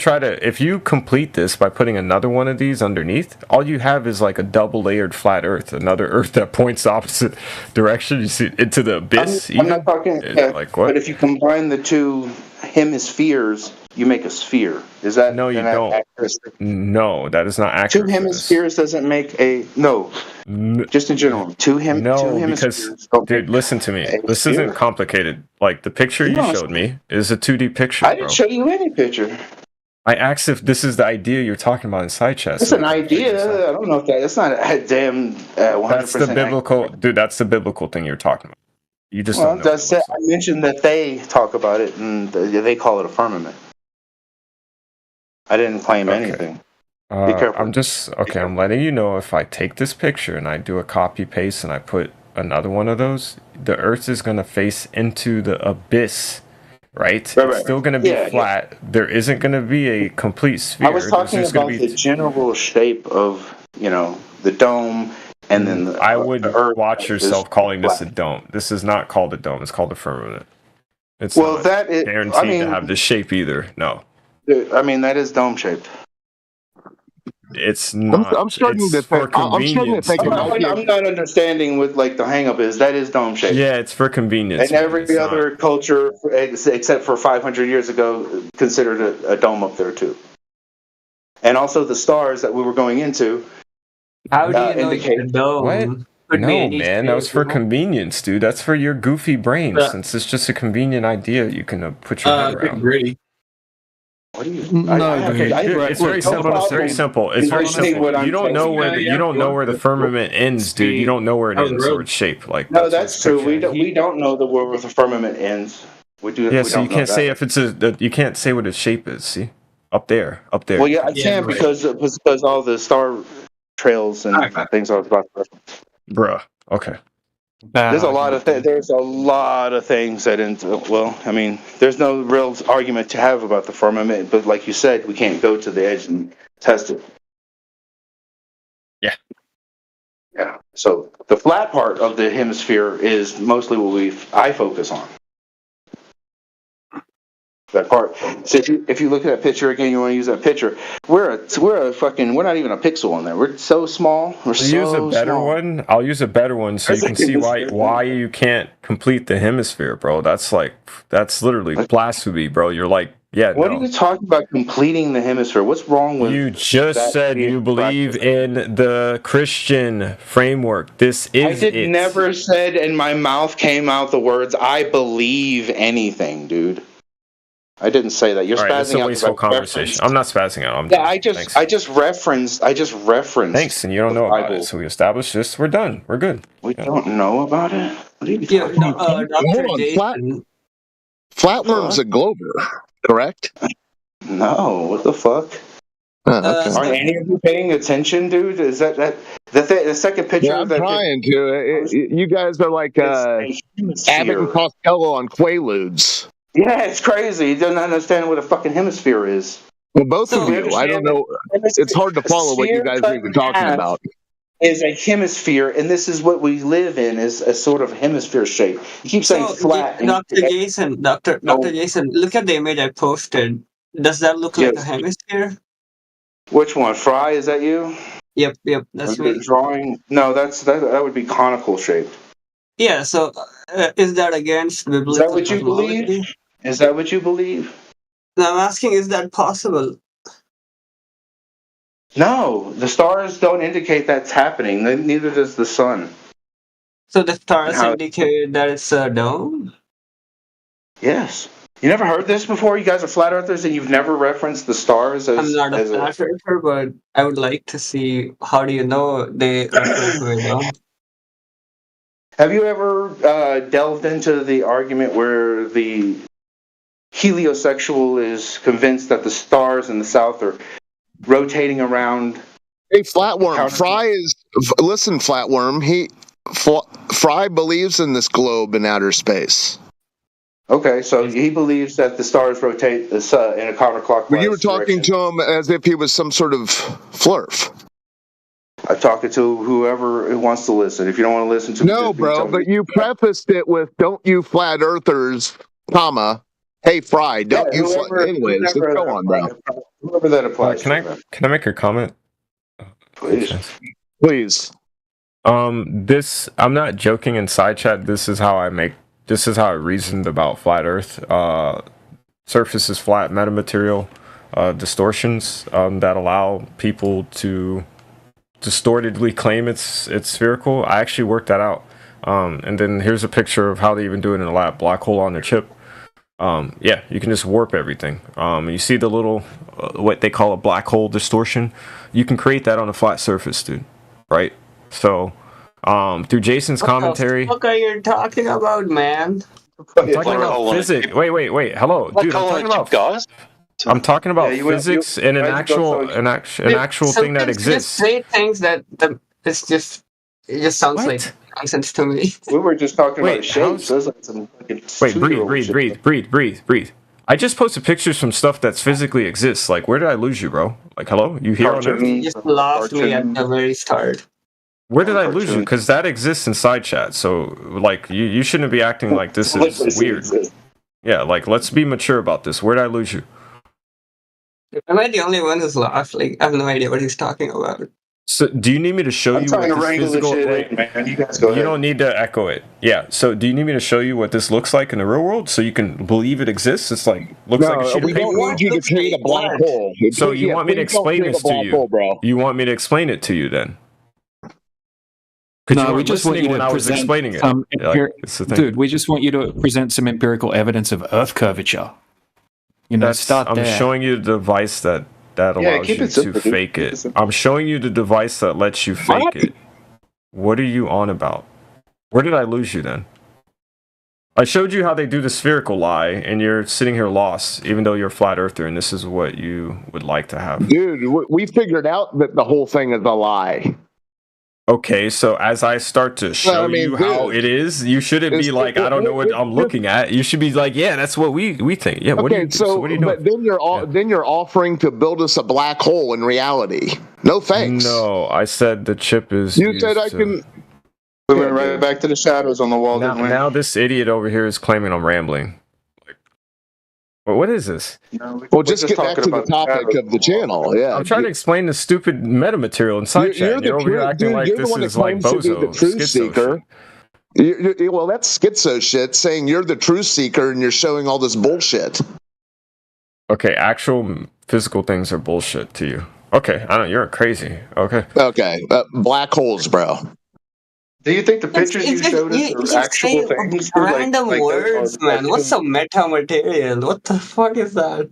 Speaker 17: if you complete this by putting another one of these underneath, all you have is like a double layered flat Earth, another Earth that points the opposite direction. You see into the abyss.
Speaker 10: I'm not talking
Speaker 17: like what?
Speaker 10: But if you combine the 2 hemispheres, you make a sphere. Is that
Speaker 17: no? You don't.
Speaker 10: Accurate?
Speaker 17: No, that is not accurate.
Speaker 10: 2 hemispheres doesn't make a Just in general, 2 hemispheres.
Speaker 17: Because, dude, listen to me. This isn't complicated. Like the picture you showed me is a 2D picture.
Speaker 10: I didn't show you any picture.
Speaker 17: I asked if this is the idea you're talking about in side chat.
Speaker 10: It's an idea. I don't know if that's not a damn 100%.
Speaker 17: That's the biblical, dude. That's the biblical thing you're talking about. You just don't know.
Speaker 10: I mentioned that they talk about it and they call it a firmament. I didn't claim anything. Be careful.
Speaker 17: I'm letting you know if I take this picture and I do a copy paste and I put another one of those, the Earth is going to face into the abyss, right? It's still going to be flat. Yeah. There isn't going to be a complete sphere.
Speaker 10: I was talking about the general shape of, the dome, and then
Speaker 17: I would watch yourself calling this a dome. This is not called a dome. It's called a firmament. It's not guaranteed to have this shape either. No.
Speaker 10: I mean, that is dome shaped.
Speaker 17: It's not.
Speaker 18: I'm starting to think.
Speaker 10: I'm not understanding what the hang up is. That is dome shaped.
Speaker 17: Yeah, it's for convenience.
Speaker 10: And every other culture, except for 500 years ago, considered a dome up there too. And also the stars that we were going into.
Speaker 5: How do you indicate
Speaker 10: a
Speaker 5: dome?
Speaker 17: What? No, man, that was for convenience, dude. That's for your goofy brain. Since it's just a convenient idea, you can put your head around.
Speaker 5: Really?
Speaker 10: What do you?
Speaker 17: It's very simple. It's very simple. It's very simple. You don't know where the firmament ends, dude. You don't know where it ends or its shape.
Speaker 10: No, that's true. We don't know where the firmament ends. We do.
Speaker 17: Yeah, so you can't say if it's you can't say what its shape is. See. Up there.
Speaker 10: Well, yeah, I can't because all the star trails and things I was about to reference.
Speaker 17: Bruh. Okay.
Speaker 10: There's a lot of things that there's no real argument to have about the firmament, but like you said, we can't go to the edge and test it.
Speaker 17: Yeah.
Speaker 10: Yeah. So the flat part of the hemisphere is mostly what I focus on. That part. So if you look at that picture again, you want to use that picture. We're not even a pixel on there. We're so small. We're so
Speaker 17: use a better
Speaker 10: small.
Speaker 17: one. I'll use a better one so you can see why you can't complete the hemisphere, bro. That's literally blasphemy, bro. You're like, yeah.
Speaker 10: What are you talking about completing the hemisphere? What's wrong with
Speaker 17: you just said you believe in the Christian framework. This is
Speaker 10: never said in my mouth came out the words I believe anything, dude. I didn't say that. You're
Speaker 17: all right,
Speaker 10: spazzing
Speaker 17: it's a
Speaker 10: out.
Speaker 17: wasteful conversation. I'm not spazzing out.
Speaker 10: I just referenced.
Speaker 17: Thanks, and you don't know about it. So we established this. We're done. We're good.
Speaker 10: We don't know about it. What are you talking about?
Speaker 20: Hold on. Flatworm's a glober, correct?
Speaker 10: No. What the fuck?
Speaker 20: Okay.
Speaker 10: Are any of you paying attention, dude? Is that the second picture?
Speaker 20: Yeah, I'm trying to. You guys are like Abbott and Costello on Quaaludes.
Speaker 10: Yeah, it's crazy. You don't understand what a fucking hemisphere is.
Speaker 20: Well, both of you. I don't know. It's hard to follow what you guys are even talking about.
Speaker 10: Is a hemisphere, and this is what we live in, is a sort of hemisphere shape. You keep saying flat.
Speaker 5: Dr. Jason, Dr. Jason, look at the image I posted. Does that look like a hemisphere?
Speaker 10: Which one? Fry? Is that you?
Speaker 5: Yep, that's me.
Speaker 10: Drawing? No, that would be conical shaped.
Speaker 5: Yeah. So, is that against biblical?
Speaker 10: Is that what you believe? Is that what you believe?
Speaker 5: No, I'm asking, is that possible?
Speaker 10: No, the stars don't indicate that's happening. Neither does the sun.
Speaker 5: So the stars indicate that it's a dome?
Speaker 10: Yes. You never heard this before? You guys are flat earthers and you've never referenced the stars as
Speaker 5: I'm not a flat earther, but I would like to see, how do you know they refer to a dome?
Speaker 10: Have you ever delved into the argument where the heliosexual is convinced that the stars in the south are rotating around?
Speaker 20: Hey, Flatworm, listen, Flatworm, Fry believes in this globe in outer space.
Speaker 10: Okay, so he believes that the stars rotate in a counterclockwise
Speaker 20: Well, you were talking to him as if he was some sort of flurf.
Speaker 10: I'm talking to whoever wants to listen. If you don't want to listen to me,
Speaker 20: no, bro, but you prefaced it with, don't you flat earthers, comma, hey, Fry, don't you flat... Anyways, let's go on, bro.
Speaker 10: Whoever that applies
Speaker 17: Can I make a comment?
Speaker 10: Please.
Speaker 20: Please.
Speaker 17: This, I'm not joking in side chat. This is how I reasoned about flat Earth. Surface is flat, metamaterial distortions that allow people to distortedly claim it's spherical. I actually worked that out. And then here's a picture of how they even do it in a lab. Black hole on their chip. Yeah, you can just warp everything. You see the little, what they call a black hole distortion? You can create that on a flat surface, dude. Right? So, through Jason's commentary...
Speaker 5: What are you talking about, man?
Speaker 17: I'm talking about physics. Wait. Hello, dude. I'm talking about physics and an actual thing that exists.
Speaker 5: Just say things that it just sounds like nonsense to me.
Speaker 10: We were just talking about shapes.
Speaker 17: Breathe. I just posted pictures from stuff that's physically exists. Like, where did I lose you, bro? Like, hello? You here on Earth?
Speaker 5: You just lost me at the very start.
Speaker 17: Where did I lose you? Because that exists in side chat. So, like, you shouldn't be acting like this is weird. Yeah, like, let's be mature about this. Where did I lose you?
Speaker 5: Am I the only one who's lost? Like, I have no idea what he's talking about.
Speaker 17: So, do you need me to show you what this physical...
Speaker 10: man. You guys go ahead.
Speaker 17: You don't need to echo it. Yeah, so do you need me to show you what this looks like in the real world so you can believe it exists? It's like, looks like a sheet of paper.
Speaker 20: We don't want you to create a black hole.
Speaker 17: So you want me to explain this to you? You want me to explain it to you then?
Speaker 3: No, we just want you to present some
Speaker 17: dude.
Speaker 3: We just want you to present some empirical evidence of Earth curvature. You know,
Speaker 17: I'm showing you the device that allows you to fake it. I'm showing you the device that lets you fake it. What are you on about? Where did I lose you then? I showed you how they do the spherical lie, and you're sitting here lost, even though you're a flat earther, and this is what you would like to have.
Speaker 20: Dude, we figured out that the whole thing is a lie.
Speaker 17: Okay, so as I start to show you how it is, you shouldn't be like, I don't know what I'm looking at. You should be like, yeah, that's what we think. Yeah, what do you do? So what are you doing?
Speaker 20: But then you're offering to build us a black hole in reality. No thanks.
Speaker 17: No, I said the chip is.
Speaker 20: You said I can.
Speaker 10: We went right back to the shadows on the wall.
Speaker 17: Now this idiot over here is claiming I'm rambling. Well, what is this?
Speaker 20: Well, just get back to the topic of the channel. Yeah,
Speaker 17: I'm trying to explain the stupid metamaterial inside chat. You're over here acting like this is like bozo,
Speaker 20: the truth seeker. Well, that's schizo shit. Saying you're the truth seeker and you're showing all this bullshit.
Speaker 17: Okay, actual physical things are bullshit to you. Okay, I don't. You're crazy. Okay.
Speaker 20: Okay, black holes, bro.
Speaker 10: Do you think the pictures you showed us are actual things?
Speaker 5: Random words, man. What's some meta material? What the fuck is that?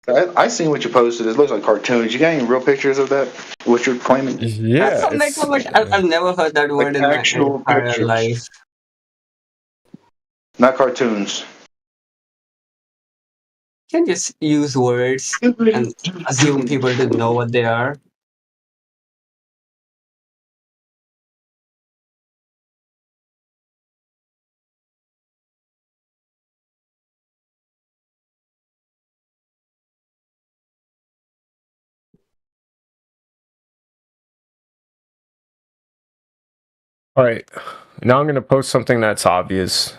Speaker 10: I seen what you posted. It looks like cartoons. You got any real pictures of that? What you're claiming?
Speaker 17: Yeah,
Speaker 5: I've never heard that word in my entire life.
Speaker 10: Not cartoons.
Speaker 5: You can just use words and assume people didn't know what they are.
Speaker 17: All right, now I'm going to post something that's obvious.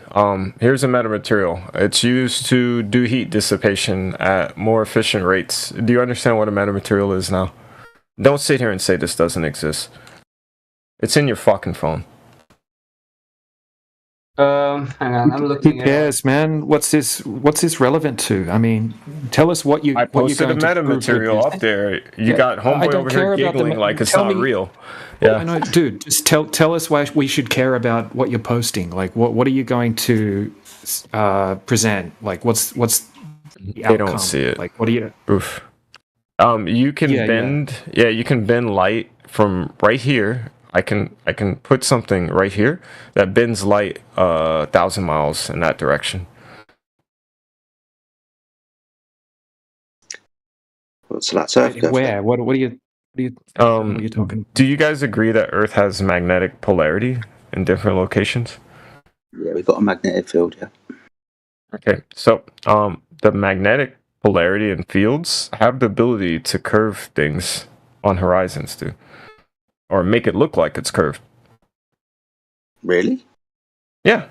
Speaker 17: Here's a metamaterial. It's used to do heat dissipation at more efficient rates. Do you understand what a metamaterial is now? Don't sit here and say this doesn't exist. It's in your fucking phone.
Speaker 5: Hang on, I'm looking
Speaker 3: Who cares, man? What's this relevant to? I mean, tell us what you.
Speaker 17: I posted a metamaterial up there. You got homeboy over here giggling like it's not real. Yeah,
Speaker 3: I know, dude. Just tell us why we should care about what you're posting. Like, what are you going to present? Like, what's the outcome?
Speaker 17: They don't see it.
Speaker 3: Like, what do you?
Speaker 17: Oof. You can bend. Yeah, you can bend light from right here. I can put something right here that bends light 1,000 miles in that direction.
Speaker 16: So that's Earth.
Speaker 3: Where? What are you talking?
Speaker 17: Do you guys agree that Earth has magnetic polarity in different locations?
Speaker 16: Yeah, we've got a magnetic field. Yeah.
Speaker 17: Okay, so the magnetic polarity and fields have the ability to curve things on horizons, too. Or make it look like it's curved.
Speaker 16: Really?
Speaker 17: Yeah.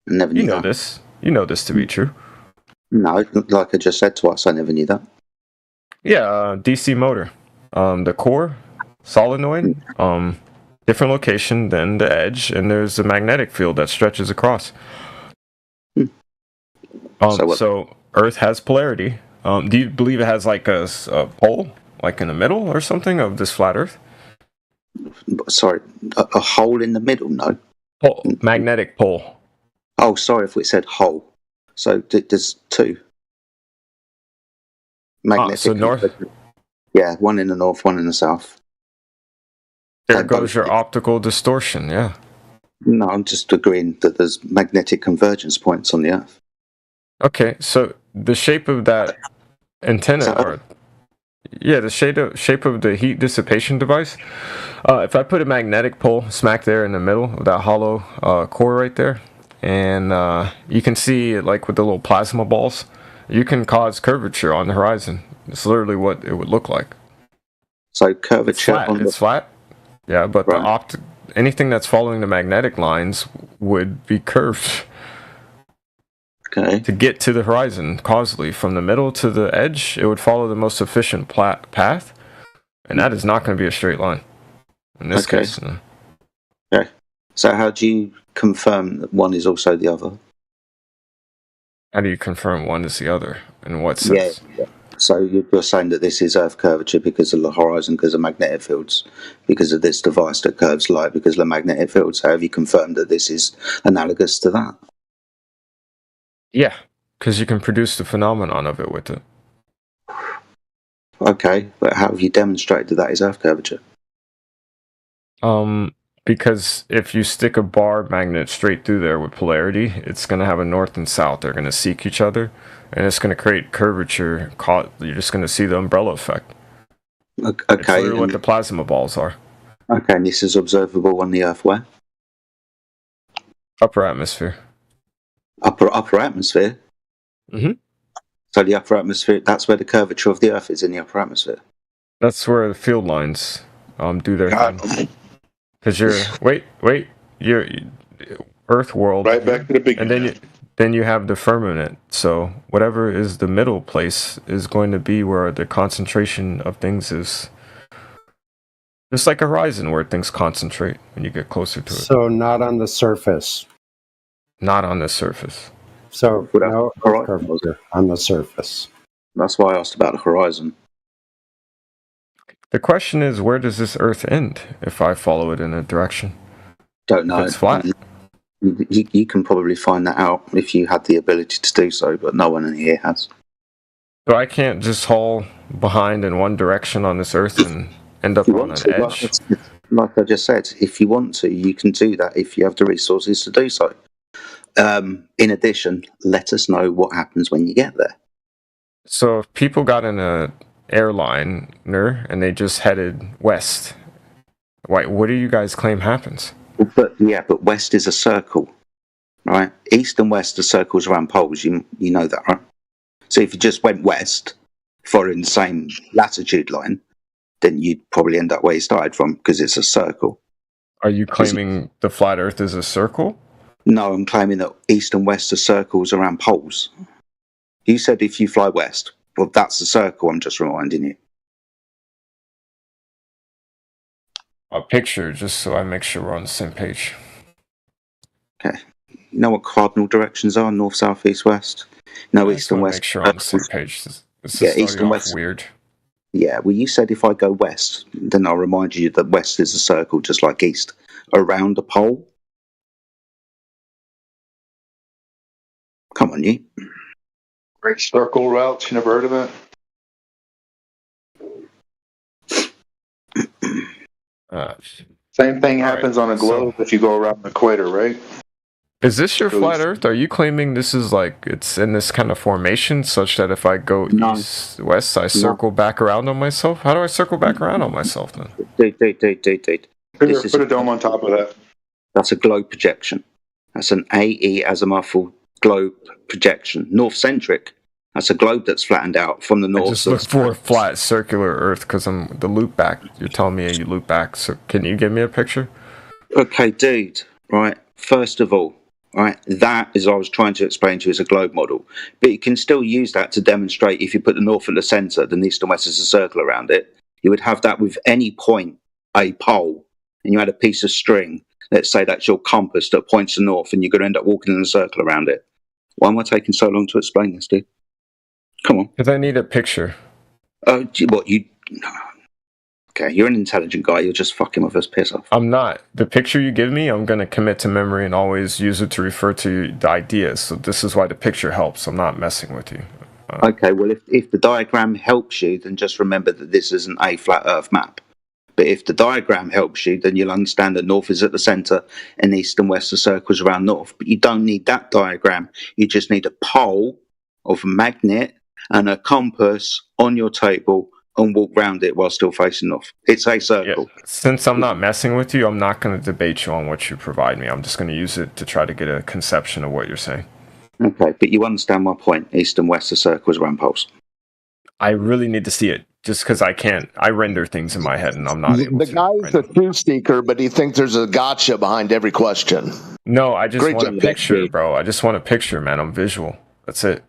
Speaker 16: Never knew
Speaker 17: you know
Speaker 16: that.
Speaker 17: this. You know this to be true.
Speaker 16: No, like I just said to us, I never knew that.
Speaker 17: Yeah, DC motor. The core, solenoid, different location than the edge, and there's a magnetic field that stretches across. So Earth has polarity. Do you believe it has like a pole, like in the middle or something of this flat Earth?
Speaker 16: Sorry, a hole in the middle? No.
Speaker 17: Magnetic pole.
Speaker 16: Oh, sorry if we said hole. So there's two. Magnetic.
Speaker 17: So north?
Speaker 16: Yeah, one in the north, one in the south.
Speaker 17: There goes your optical distortion, yeah.
Speaker 16: No, I'm just agreeing that there's magnetic convergence points on the Earth.
Speaker 17: Okay, so the shape of that antenna, the shape of the heat dissipation device, if I put a magnetic pole smack there in the middle of that hollow core right there, and you can see like with the little plasma balls, you can cause curvature on the horizon. It's literally what it would look like.
Speaker 16: So curvature
Speaker 17: it's flat. Yeah, but anything that's following the magnetic lines would be curved.
Speaker 16: Okay.
Speaker 17: To get to the horizon causally, from the middle to the edge, it would follow the most efficient path, and that is not going to be a straight line. In this case. No.
Speaker 16: Okay. So how do you confirm that one is also the other?
Speaker 17: How do you confirm one is the other? In what sense?
Speaker 16: Yeah. So you're saying that this is Earth curvature because of the horizon, because of magnetic fields, because of this device that curves light, because of the magnetic fields. How have you confirmed that this is analogous to that?
Speaker 17: Yeah, because you can produce the phenomenon of it with it.
Speaker 16: Okay, but how have you demonstrated that is Earth curvature?
Speaker 17: Because if you stick a bar magnet straight through there with polarity, it's going to have a north and south. They're going to seek each other, and it's going to create curvature. You're just going to see the umbrella effect.
Speaker 16: Okay.
Speaker 17: It's literally what the plasma balls are.
Speaker 16: Okay, and this is observable on the Earth where?
Speaker 17: Upper atmosphere.
Speaker 16: Upper atmosphere?
Speaker 17: Mm-hmm.
Speaker 16: So the upper atmosphere, that's where the curvature of the Earth is, in the upper atmosphere?
Speaker 17: That's where the field lines do their thing. Because you're Earth world,
Speaker 10: right back to the beginning,
Speaker 17: and then you have the firmament. So whatever is the middle place is going to be where the concentration of things is. Just like a horizon where things concentrate when you get closer to it.
Speaker 14: So not on the surface.
Speaker 17: Not on the surface.
Speaker 14: So no curvature on the surface.
Speaker 16: That's why I asked about the horizon.
Speaker 17: The question is, where does this Earth end if I follow it in a direction?
Speaker 16: Don't know.
Speaker 17: It's flat.
Speaker 16: You can probably find that out if you had the ability to do so, but no one in here has.
Speaker 17: So I can't just haul behind in one direction on this Earth and end up on an edge?
Speaker 16: Like I just said, if you want to, you can do that if you have the resources to do so. In addition, let us know what happens when you get there.
Speaker 17: So if people got in a airliner and they just headed west, what do you guys claim happens?
Speaker 16: But west is a circle, right? East and west are circles around poles. You know that, right? So if you just went west, following the same latitude line, then you'd probably end up where you started from because it's a circle.
Speaker 17: Are you claiming the flat Earth is a circle?
Speaker 16: No, I'm claiming that east and west are circles around poles. You said if you fly west, well, that's a circle. I'm just reminding you.
Speaker 17: A picture, just so I make sure we're on the same page.
Speaker 16: Okay. You know what cardinal directions are? North, south, east, west? No, east and west.
Speaker 17: Make sure we're on the same page. This is
Speaker 16: east and west.
Speaker 17: Weird.
Speaker 16: Yeah, well, you said if I go west, then I'll remind you that west is a circle, just like east, around a pole. Come on, you.
Speaker 10: Great circle routes. You never heard of that? Same thing happens on a globe if you go around the equator, right?
Speaker 17: Is this your flat Earth? Are you claiming this is like it's in this kind of formation such that if I go east, west, I circle back around on myself? How do I circle back around on myself then?
Speaker 16: Dude.
Speaker 10: Put a dome on top of that.
Speaker 16: That's a globe projection. That's an AE azimuthal globe projection. North-centric. That's a globe that's flattened out from the north.
Speaker 17: I just look for a flat circular Earth because I'm the loop back. You're telling me you loop back. So can you give me a picture?
Speaker 16: Okay, dude. Right. First of all, right, that is I was trying to explain to you as a globe model. But you can still use that to demonstrate if you put the north at the centre, then east and west is a circle around it. You would have that with any point, a pole, and you had a piece of string. Let's say that's your compass that points to north, and you're going to end up walking in a circle around it. Why am I taking so long to explain this, dude? Come on.
Speaker 17: Because I need a picture.
Speaker 16: Oh, what you? Okay, you're an intelligent guy. You're just fucking with us. Piss off.
Speaker 17: I'm not. The picture you give me, I'm going to commit to memory and always use it to refer to the ideas. So this is why the picture helps. I'm not messing with you.
Speaker 16: Okay, well, if the diagram helps you, then just remember that this isn't a flat Earth map. But if the diagram helps you, then you'll understand that north is at the centre and east and west are circles around north. But you don't need that diagram. You just need a pole of a magnet and a compass on your table and walk round it while still facing north. It's a circle.
Speaker 17: Yeah. Since I'm not messing with you, I'm not going to debate you on what you provide me. I'm just going to use it to try to get a conception of what you're saying.
Speaker 16: Okay, but you understand my point. East and west are circles around poles.
Speaker 17: I really need to see it. Just because I render things in my head and I'm not able
Speaker 20: to. The guy's a truth seeker, but he thinks there's a gotcha behind every question.
Speaker 17: No, I just want a picture, bro. I just want a picture, man. I'm visual. That's it.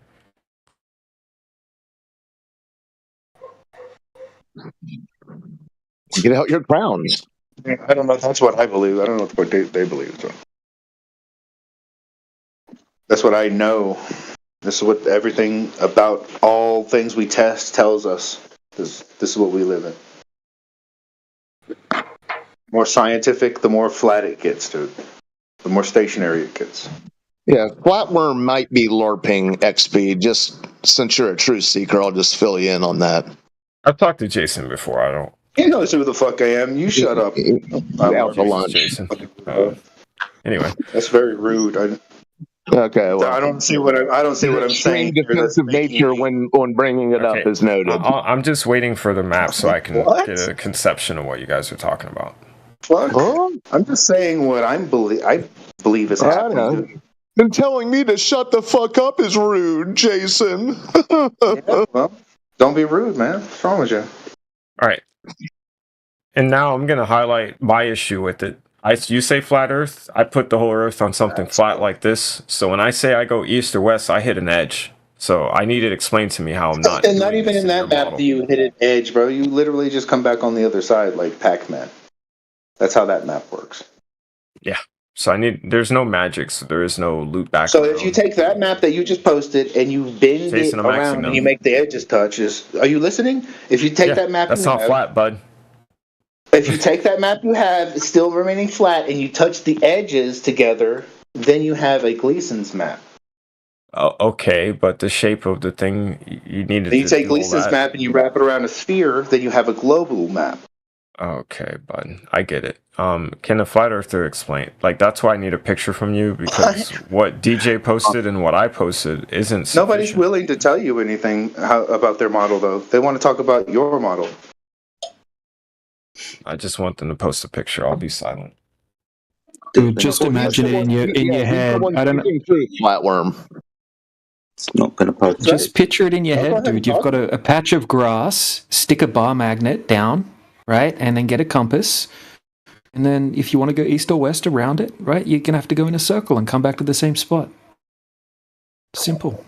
Speaker 20: Get out your crowns.
Speaker 10: I don't know. That's what I believe. I don't know what they believe. So. That's what I know. This is what everything about all things we test tells us. This is what we live in. More scientific, the more flat it gets, dude. The more stationary it gets.
Speaker 20: Yeah, Flatworm might be LARPing XP. Just since you're a truth seeker, I'll just fill you in on that.
Speaker 17: I've talked to Jason before.
Speaker 10: He knows who the fuck I am. You shut up.
Speaker 20: Out for lunch.
Speaker 17: Jason. Anyway,
Speaker 10: that's very rude.
Speaker 20: Okay, well,
Speaker 10: I don't see what I don't see what I'm
Speaker 20: extreme
Speaker 10: saying. here that's
Speaker 20: defensive
Speaker 10: making
Speaker 20: nature
Speaker 10: me-
Speaker 20: when bringing it up is noted.
Speaker 17: I'm just waiting for the map so I can
Speaker 10: What?
Speaker 17: get a conception of what you guys are talking about.
Speaker 10: Fuck. I'm just saying what I believe is happening.
Speaker 20: And telling me to shut the fuck up is rude, Jason.
Speaker 10: Well, don't be rude, man. What's wrong with you?
Speaker 17: All right. And now I'm going to highlight my issue with it. You say flat Earth, I put the whole Earth on something flat like this. So when I say I go east or west, I hit an edge. So I need it explained to me how I'm not.
Speaker 10: And not even in that map do you hit an edge, bro. You literally just come back on the other side like Pac-Man. That's how that map works.
Speaker 17: Yeah. So there's no magic, so there is no loop back.
Speaker 10: So if you take that map that you just posted and you bend
Speaker 17: Jason,
Speaker 10: it
Speaker 17: I'm
Speaker 10: around
Speaker 17: axing
Speaker 10: and
Speaker 17: them.
Speaker 10: you make the edges touch, are you listening? If you take that map,
Speaker 17: that's
Speaker 10: you
Speaker 17: not
Speaker 10: have,
Speaker 17: flat, bud.
Speaker 10: If you take that map you have, still remaining flat, and you touch the edges together, then you have a Gleason's map.
Speaker 17: Oh, okay, but the shape of the thing you needed.
Speaker 10: Then you
Speaker 17: to
Speaker 10: take
Speaker 17: do all
Speaker 10: Gleason's
Speaker 17: that.
Speaker 10: map and you wrap it around a sphere, then you have a global map.
Speaker 17: Okay, bud, I get it. Can a flat earther explain? Like, that's why I need a picture from you, because what DJ posted and what I posted isn't sufficient.
Speaker 10: Nobody's willing to tell you anything about their model, though. They want to talk about your model.
Speaker 17: I just want them to post a picture. I'll be silent.
Speaker 3: Dude, just imagine it in your head. I don't know.
Speaker 20: Flatworm.
Speaker 16: It's not going to post.
Speaker 3: Just picture it in your head, dude. You've got a patch of grass, stick a bar magnet down, right? And then get a compass. And then if you want to go east or west around it, right, you're going to have to go in a circle and come back to the same spot. Simple.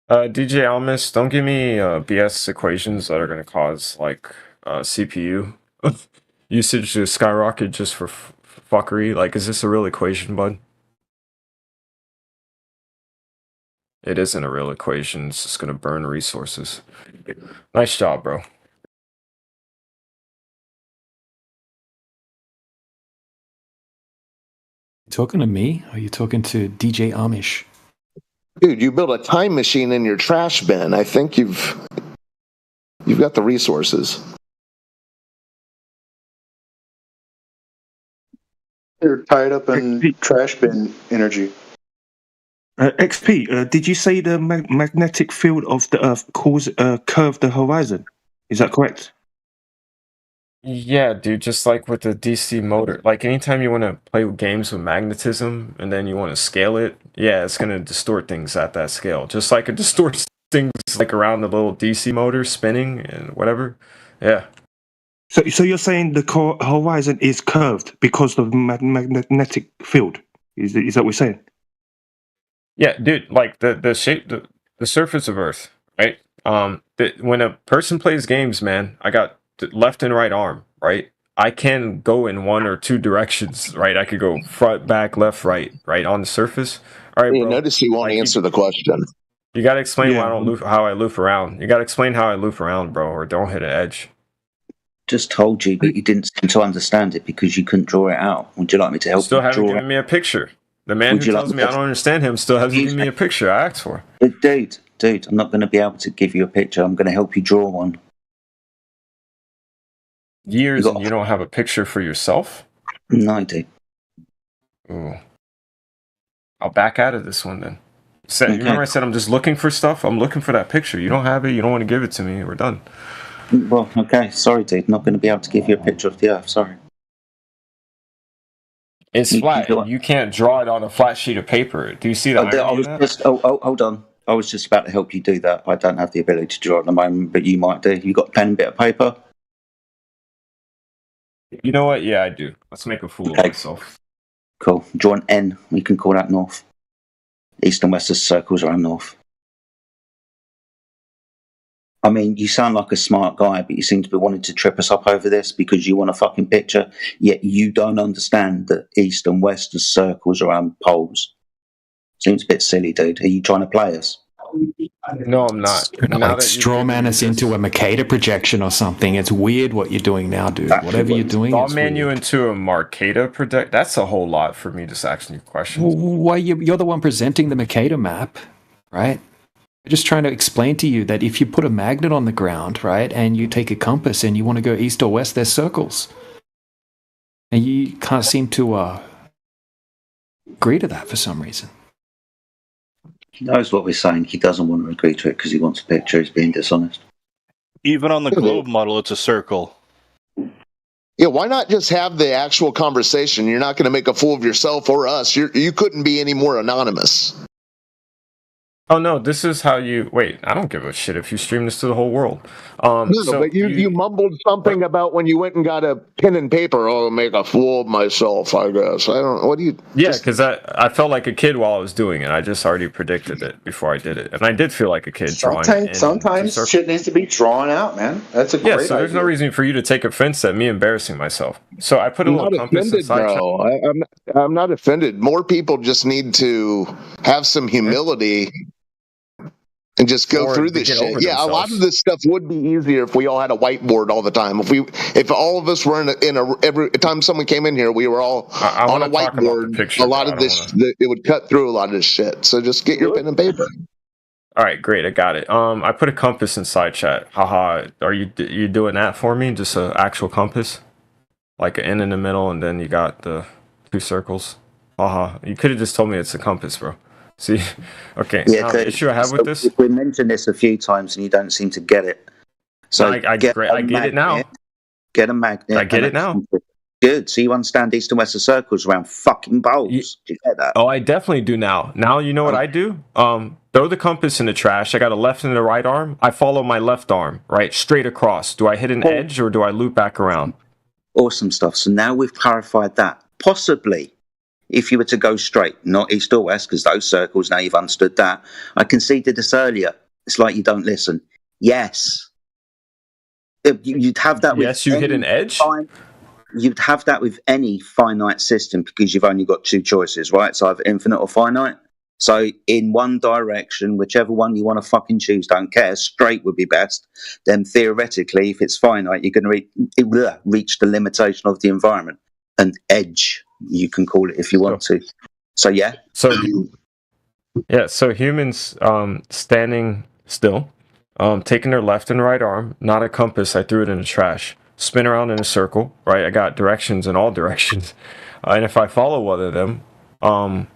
Speaker 17: DJ Almus, don't give me BS equations that are going to cause like CPU usage to skyrocket just for fuckery. Like, is this a real equation, bud? It isn't a real equation. It's just going to burn resources. Nice job, bro.
Speaker 3: You talking to me? Or are you talking to DJ Amish?
Speaker 20: Dude, you built a time machine in your trash bin. I think you've got the resources.
Speaker 10: You're tied up in trash bin energy.
Speaker 6: XP, did you say the magnetic field of the Earth curve the horizon? Is that correct?
Speaker 17: Yeah, dude, just like with the DC motor. Like, anytime you want to play games with magnetism and then you want to scale it, yeah, it's going to distort things at that scale. Just like it distorts things like around the little DC motor spinning and whatever. Yeah.
Speaker 6: So you're saying the horizon is curved because of the magnetic field? Is that what we're saying?
Speaker 17: Yeah, dude, like the shape, the surface of Earth, right? When a person plays games, man, I got left and right arm, right? I can go in one or two directions, right? I could go front, back, left, right on the surface. All right, bro.
Speaker 20: Notice he won't answer the question.
Speaker 17: You got to explain why I don't how I loop around. You got to explain how I loop around, bro, or don't hit an edge.
Speaker 16: Just told you, but you didn't seem to understand it because you couldn't draw it out. Would you like me to help
Speaker 17: Still
Speaker 16: you
Speaker 17: haven't
Speaker 16: draw
Speaker 17: given
Speaker 16: it?
Speaker 17: me a picture. The man
Speaker 16: Would
Speaker 17: who
Speaker 16: you
Speaker 17: tells
Speaker 16: like
Speaker 17: me
Speaker 16: me
Speaker 17: I don't understand him still hasn't given me a picture I asked for.
Speaker 16: But dude, I'm not going to be able to give you a picture. I'm going to help you draw one.
Speaker 17: Years and you don't have a picture for yourself?
Speaker 16: No, I do.
Speaker 17: Ooh. I'll back out of this one then. You remember I said I'm just looking for stuff? I'm looking for that picture. You don't have it. You don't want to give it to me. We're done.
Speaker 16: Well, okay. Sorry, dude. Not going to be able to give you a picture of the Earth. Sorry.
Speaker 17: It's flat. You can't draw it on a flat sheet of paper. Do you see that?
Speaker 16: Hold on. I was just about to help you do that. I don't have the ability to draw at the moment, but you might do. You got a pen and bit of paper?
Speaker 17: You know what? Yeah, I do. Let's make a fool of myself.
Speaker 16: Cool. Draw an N. We can call that north. East and west are circles around north. I mean, you sound like a smart guy, but you seem to be wanting to trip us up over this because you want a fucking picture, yet you don't understand that east and west are circles around poles. Seems a bit silly, dude. Are you trying to play us?
Speaker 17: No, I'm not.
Speaker 3: Like straw man us into a Mercator projection or something. It's weird what you're doing now, dude. Whatever you're doing,
Speaker 17: Straw
Speaker 3: it's
Speaker 17: man
Speaker 3: weird.
Speaker 17: you into a Mercator project. That's a whole lot for me just asking you questions.
Speaker 3: Why you're the one presenting the Mercator map, right? I'm just trying to explain to you that if you put a magnet on the ground, right, and you take a compass and you want to go east or west, there's circles, and you can't seem to agree to that for some reason.
Speaker 16: He knows what we're saying. He doesn't want to agree to it because he wants a picture. He's being dishonest.
Speaker 4: Even on the globe model, it's a circle.
Speaker 20: Yeah, why not just have the actual conversation? You're not going to make a fool of yourself or us. You couldn't be any more anonymous.
Speaker 17: Oh no, this is how you wait. I don't give a shit if you stream this to the whole world.
Speaker 20: No, but you mumbled something about when you went and got a pen and paper. Oh, make a fool of myself, I guess. I don't. What do you?
Speaker 17: Yeah, because I felt like a kid while I was doing it. I just already predicted it before I did it, and I did feel like a kid drawing.
Speaker 10: Sometimes shit needs to be drawn out, man. That's a great
Speaker 17: so there's no
Speaker 10: idea.
Speaker 17: reason for you to take offense at me embarrassing myself. So I put a
Speaker 20: I'm
Speaker 17: little
Speaker 20: not
Speaker 17: compass
Speaker 20: offended,
Speaker 17: inside.
Speaker 20: bro. I'm not offended. More people just need to have some humility and just go
Speaker 17: Or
Speaker 20: through
Speaker 17: to
Speaker 20: this
Speaker 17: get
Speaker 20: shit.
Speaker 17: over
Speaker 20: Yeah, a lot
Speaker 17: themselves.
Speaker 20: of this stuff would be easier if we all had a whiteboard all the time. If all of us were every time someone came in here, we were all
Speaker 17: I
Speaker 20: on a
Speaker 17: wanna talk about the
Speaker 20: whiteboard.
Speaker 17: picture,
Speaker 20: A lot
Speaker 17: though.
Speaker 20: of
Speaker 17: I
Speaker 20: this, it would cut through a lot of this shit. So just get your pen and paper.
Speaker 17: All right, great. I got it. I put a compass inside chat. Haha. Are you doing that for me? Just an actual compass, like an N in the middle, and then you got the 2 circles. Haha. You could have just told me it's a compass, bro. See? Okay.
Speaker 16: Yeah,
Speaker 17: Now, the issue I have with this.
Speaker 16: We mentioned this a few times and you don't seem to get it. So
Speaker 17: No, I get it now.
Speaker 16: Get a magnet.
Speaker 17: I get it now.
Speaker 16: Good. So you understand east and west of circles around fucking poles. Do you get that?
Speaker 17: Oh, I definitely do now. Now you know what I do? Throw the compass in the trash. I got a left and a right arm. I follow my left arm, right? Straight across. Do I hit an edge or do I loop back around?
Speaker 16: Awesome stuff. So now we've clarified that. Possibly, if you were to go straight, not east or west, because those circles, now you've understood that. I conceded this earlier. It's like you don't listen. Yes. You'd have that with
Speaker 17: Yes, you hit an edge?
Speaker 16: You'd have that with any finite system because you've only got 2 choices, right? It's either infinite or finite. So in one direction, whichever one you want to fucking choose, don't care, straight would be best. Then theoretically, if it's finite, you're going to reach the limitation of the environment. An edge, you can call it if you want to. So yeah.
Speaker 17: So humans standing still, taking their left and right arm, not a compass, I threw it in the trash. Spin around in a circle, right? I got directions in all directions. And if I follow one of them,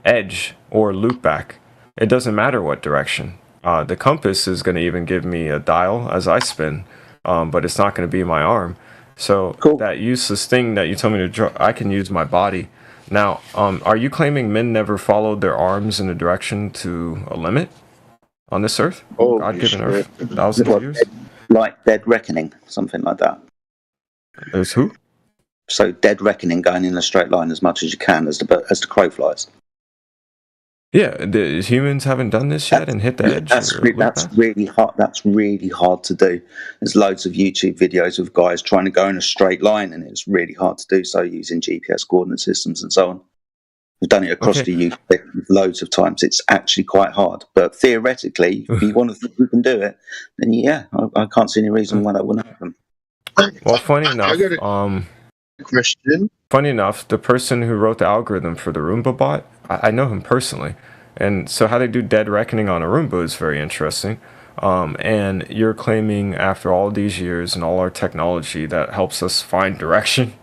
Speaker 17: edge or loop back, it doesn't matter what direction. The compass is going to even give me a dial as I spin, but it's not going to be my arm. So that useless thing that you told me to draw, I can use my body. Now, are you claiming men never followed their arms in a direction to a limit on this earth?
Speaker 16: Oh,
Speaker 17: God-given earth, thousands of years?
Speaker 16: Like Dead Reckoning, something like that.
Speaker 17: There's who?
Speaker 16: So Dead Reckoning, going in a straight line as much as you can as the crow flies.
Speaker 17: Yeah, the humans haven't done this yet and hit the edge.
Speaker 16: That's really hard. That's really hard to do. There's loads of YouTube videos of guys trying to go in a straight line, and it's really hard to do so using GPS coordinate systems and so on. We've done it across the UK loads of times. It's actually quite hard, but theoretically, if you want to think you can do it, then yeah, I can't see any reason why that wouldn't happen.
Speaker 17: Well, funny enough,
Speaker 20: question.
Speaker 17: Funny enough, the person who wrote the algorithm for the Roomba bot, I know him personally, and so how they do Dead Reckoning on a Roomba is very interesting. And you're claiming after all these years and all our technology that helps us find direction,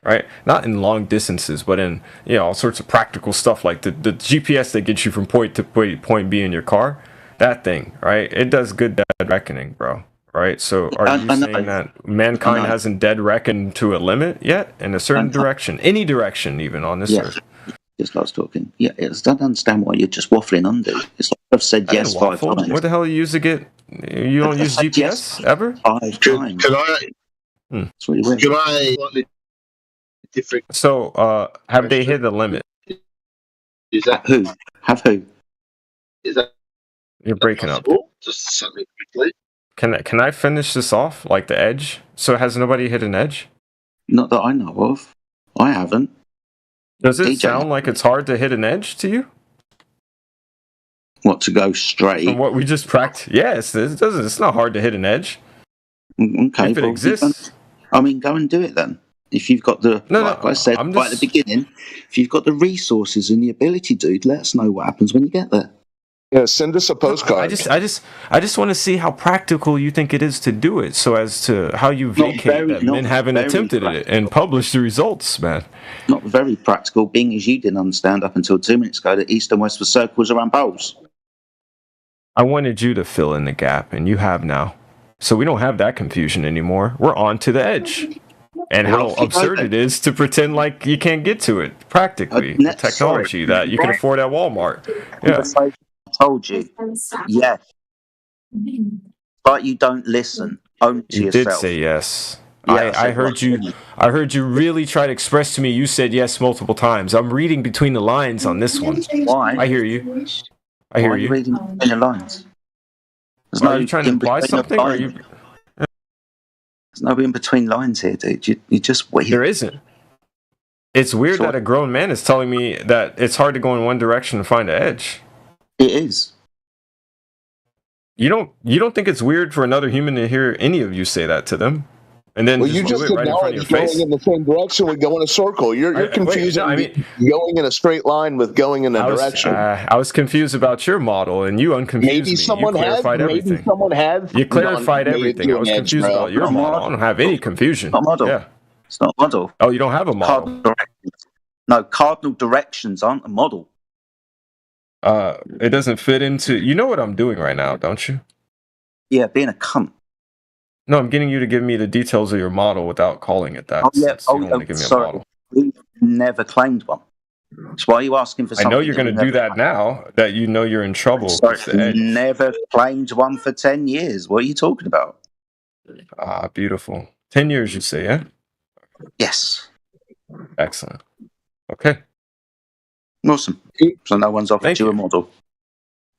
Speaker 17: right? Not in long distances, but in all sorts of practical stuff like the GPS that gets you from point to point B in your car. That thing, right? It does good Dead Reckoning, bro. Right? So are you saying that mankind hasn't dead reckoned to a limit yet in a certain direction? Any direction, even on this earth?
Speaker 16: Just loves talking. Yeah, I don't understand why you're just waffling on, dude. It's like I've said yes 5 times.
Speaker 17: What the hell you use to get? You don't use GPS ever?
Speaker 16: 5 times.
Speaker 20: Can I slightly different?
Speaker 17: So have they hit the limit?
Speaker 20: Is that
Speaker 16: who? Have who?
Speaker 20: Is that
Speaker 17: you're breaking up?
Speaker 20: Just something quickly.
Speaker 17: Can I finish this off like the edge? So has nobody hit an edge?
Speaker 16: Not that I know of. I haven't.
Speaker 17: Does it
Speaker 16: DJ.
Speaker 17: sound like it's hard to hit an edge to you?
Speaker 16: What, to go straight?
Speaker 17: From what we just practiced? Yes, it doesn't. It's not hard to hit an edge.
Speaker 16: Okay,
Speaker 17: If it
Speaker 16: well,
Speaker 17: exists.
Speaker 16: I mean, go and do it then. If you've got the, like I said
Speaker 17: I'm
Speaker 16: right at the beginning, if you've got the resources and the ability, dude, let us know what happens when you get there.
Speaker 20: Yeah, send us a postcard.
Speaker 17: I just want to see how practical you think it is to do it, so as to how you vacate that men haven't attempted it and publish the results, man.
Speaker 16: Not very practical, being as you didn't understand up until 2 minutes ago that east and west were circles around poles.
Speaker 17: I wanted you to fill in the gap, and you have now. So we don't have that confusion anymore. We're on to the edge. And how absurd it is to pretend like you can't get to it practically. The technology that you can afford at Walmart. Yeah.
Speaker 16: I told you. Yes. But you don't listen. Own to
Speaker 17: You
Speaker 16: yourself.
Speaker 17: did say yes.
Speaker 16: Yeah,
Speaker 17: I heard you. I heard you really try to express to me. You said yes multiple times. I'm reading between the lines on this one.
Speaker 16: Why?
Speaker 17: I hear you. I hear
Speaker 16: Why are you reading between the lines? There's
Speaker 17: Are you trying to imply something? Or are you...
Speaker 16: There's no in between lines here, dude. You just wait.
Speaker 17: There isn't. It's weird that a grown man is telling me that it's hard to go in one direction and find an edge.
Speaker 16: It is.
Speaker 17: You don't think it's weird for another human to hear any of you say that to them, and then
Speaker 20: Well, you
Speaker 17: just do
Speaker 20: just
Speaker 17: it right in front of your
Speaker 20: acknowledged going
Speaker 17: face?
Speaker 20: in the same direction. We go in a circle. You're confusing going in a straight line with going in a direction.
Speaker 17: I was confused about your model, and you unconfused
Speaker 20: Maybe
Speaker 17: me.
Speaker 20: someone
Speaker 17: you
Speaker 20: has.
Speaker 17: clarified
Speaker 20: Maybe
Speaker 17: everything.
Speaker 20: someone has.
Speaker 17: You clarified
Speaker 20: made it
Speaker 17: everything.
Speaker 20: to
Speaker 17: I was
Speaker 20: an edge,
Speaker 17: confused
Speaker 20: bro.
Speaker 17: about your model. I don't have any confusion.
Speaker 16: Not model.
Speaker 17: Yeah.
Speaker 16: It's not a model.
Speaker 17: Oh, you don't have a model.
Speaker 16: Cardinal directions. No, cardinal directions aren't a model.
Speaker 17: It doesn't fit into. You know what I'm doing right now, don't you?
Speaker 16: Yeah, being a cunt.
Speaker 17: No, I'm getting you to give me the details of your model without calling it that.
Speaker 16: Oh, yeah.
Speaker 17: Since you don't want to give me a
Speaker 16: sorry.
Speaker 17: model.
Speaker 16: We've never claimed one. So why are you asking for
Speaker 17: I
Speaker 16: something?
Speaker 17: know you're going to do that now. That you know you're in trouble.
Speaker 16: Sorry,
Speaker 17: with the edge.
Speaker 16: never claimed one for 10 years. What are you talking about?
Speaker 17: Ah, beautiful. 10 years, you say, yeah?
Speaker 16: Yes.
Speaker 17: Excellent. Okay.
Speaker 16: Awesome. So no one's offered you a model.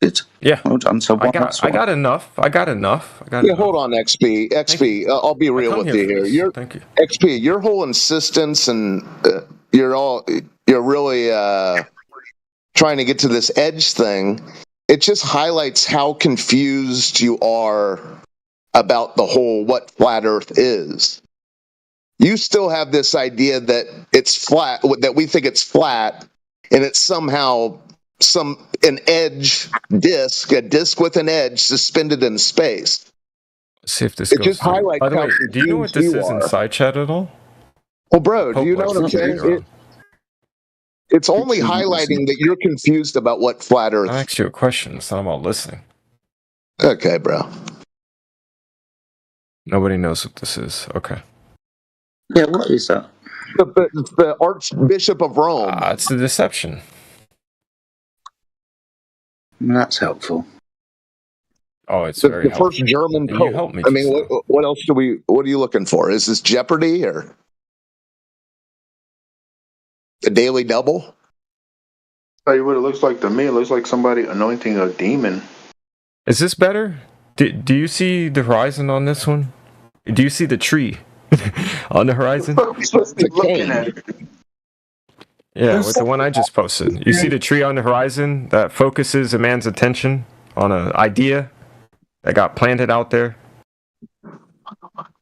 Speaker 16: Good.
Speaker 17: Yeah.
Speaker 16: Well done. So
Speaker 17: I got enough.
Speaker 20: Yeah, hold on, XP. XP, I'll be real with you here.
Speaker 17: Thank you.
Speaker 20: XP, your whole insistence and you're really trying to get to this edge thing. It just highlights how confused you are about the whole what flat Earth is. You still have this idea that it's flat, that we think it's flat, and it's somehow an edge disc, a disc with an edge suspended in space.
Speaker 17: Let's see if this
Speaker 20: It
Speaker 17: goes
Speaker 20: just
Speaker 17: through.
Speaker 20: highlights
Speaker 17: By the
Speaker 20: how
Speaker 17: way, do you know what this
Speaker 20: confused
Speaker 17: is
Speaker 20: you
Speaker 17: in
Speaker 20: are.
Speaker 17: side chat at all?
Speaker 20: Well, bro, do you know
Speaker 17: Pope
Speaker 20: what I'm
Speaker 17: likes to
Speaker 20: saying?
Speaker 17: play around.
Speaker 20: It's only highlighting that you're confused about what flat Earth.
Speaker 17: I asked you a question. It's not about listening.
Speaker 20: Okay, bro.
Speaker 17: Nobody knows what this is. Okay.
Speaker 16: Yeah, what is that?
Speaker 20: The Archbishop of Rome.
Speaker 17: It's the deception.
Speaker 16: That's helpful.
Speaker 17: Oh, it's
Speaker 20: The
Speaker 17: very helpful.
Speaker 20: first German
Speaker 17: And
Speaker 20: pope.
Speaker 17: you helped me.
Speaker 20: I mean, what else what are you looking for? Is this Jeopardy or the Daily Double?
Speaker 10: Tell you what it looks like to me. It looks like somebody anointing a demon.
Speaker 17: Is this better? Do you see the horizon on this one? Do you see the tree on the horizon?
Speaker 10: We're supposed to be looking at it.
Speaker 17: Yeah, with the one I just posted. You see the tree on the horizon that focuses a man's attention on an idea that got planted out there?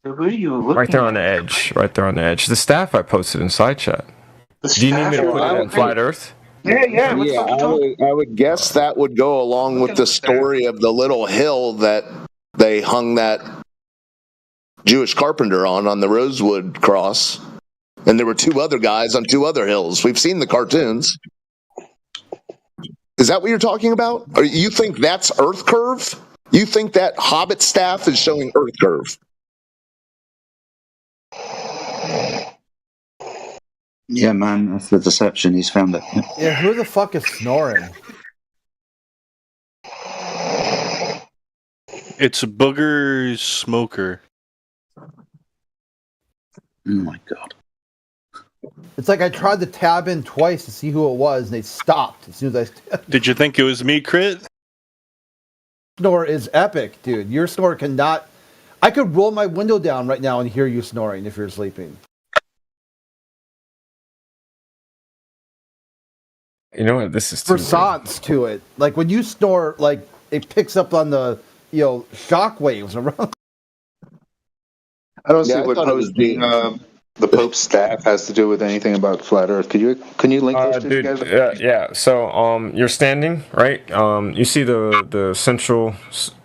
Speaker 10: What are you looking
Speaker 17: Right there on the edge. Right there on the edge. The staff I posted in side chat. Do you need me to put it in flat Earth?
Speaker 10: Yeah.
Speaker 20: I would guess that would go along with the story of the little hill that they hung that Jewish carpenter on the Rosewood cross. And there were two other guys on two other hills. We've seen the cartoons. Is that what you're talking about? Or you think that's Earth curve? You think that Hobbit staff is showing Earth curve?
Speaker 16: Yeah, man, that's the deception. He's found it.
Speaker 21: Yeah, who the fuck is snoring?
Speaker 4: It's Booger Smoker.
Speaker 16: Oh my god.
Speaker 21: It's like I tried to tab in twice to see who it was, and they stopped as soon as I.
Speaker 4: Did you think it was me, Crit?
Speaker 21: snore is epic, dude. Your snore cannot. I could roll my window down right now and hear you snoring if you're sleeping.
Speaker 17: You know what? This is too
Speaker 21: Response to it, like when you snore, like it picks up on the shock waves around.
Speaker 10: I don't see
Speaker 20: Yeah, I
Speaker 10: what
Speaker 20: thought it was
Speaker 10: posting the Pope's staff has to do with anything about flat Earth. Can you link those two
Speaker 17: dude,
Speaker 10: together?
Speaker 17: yeah. So you're standing right. You see the central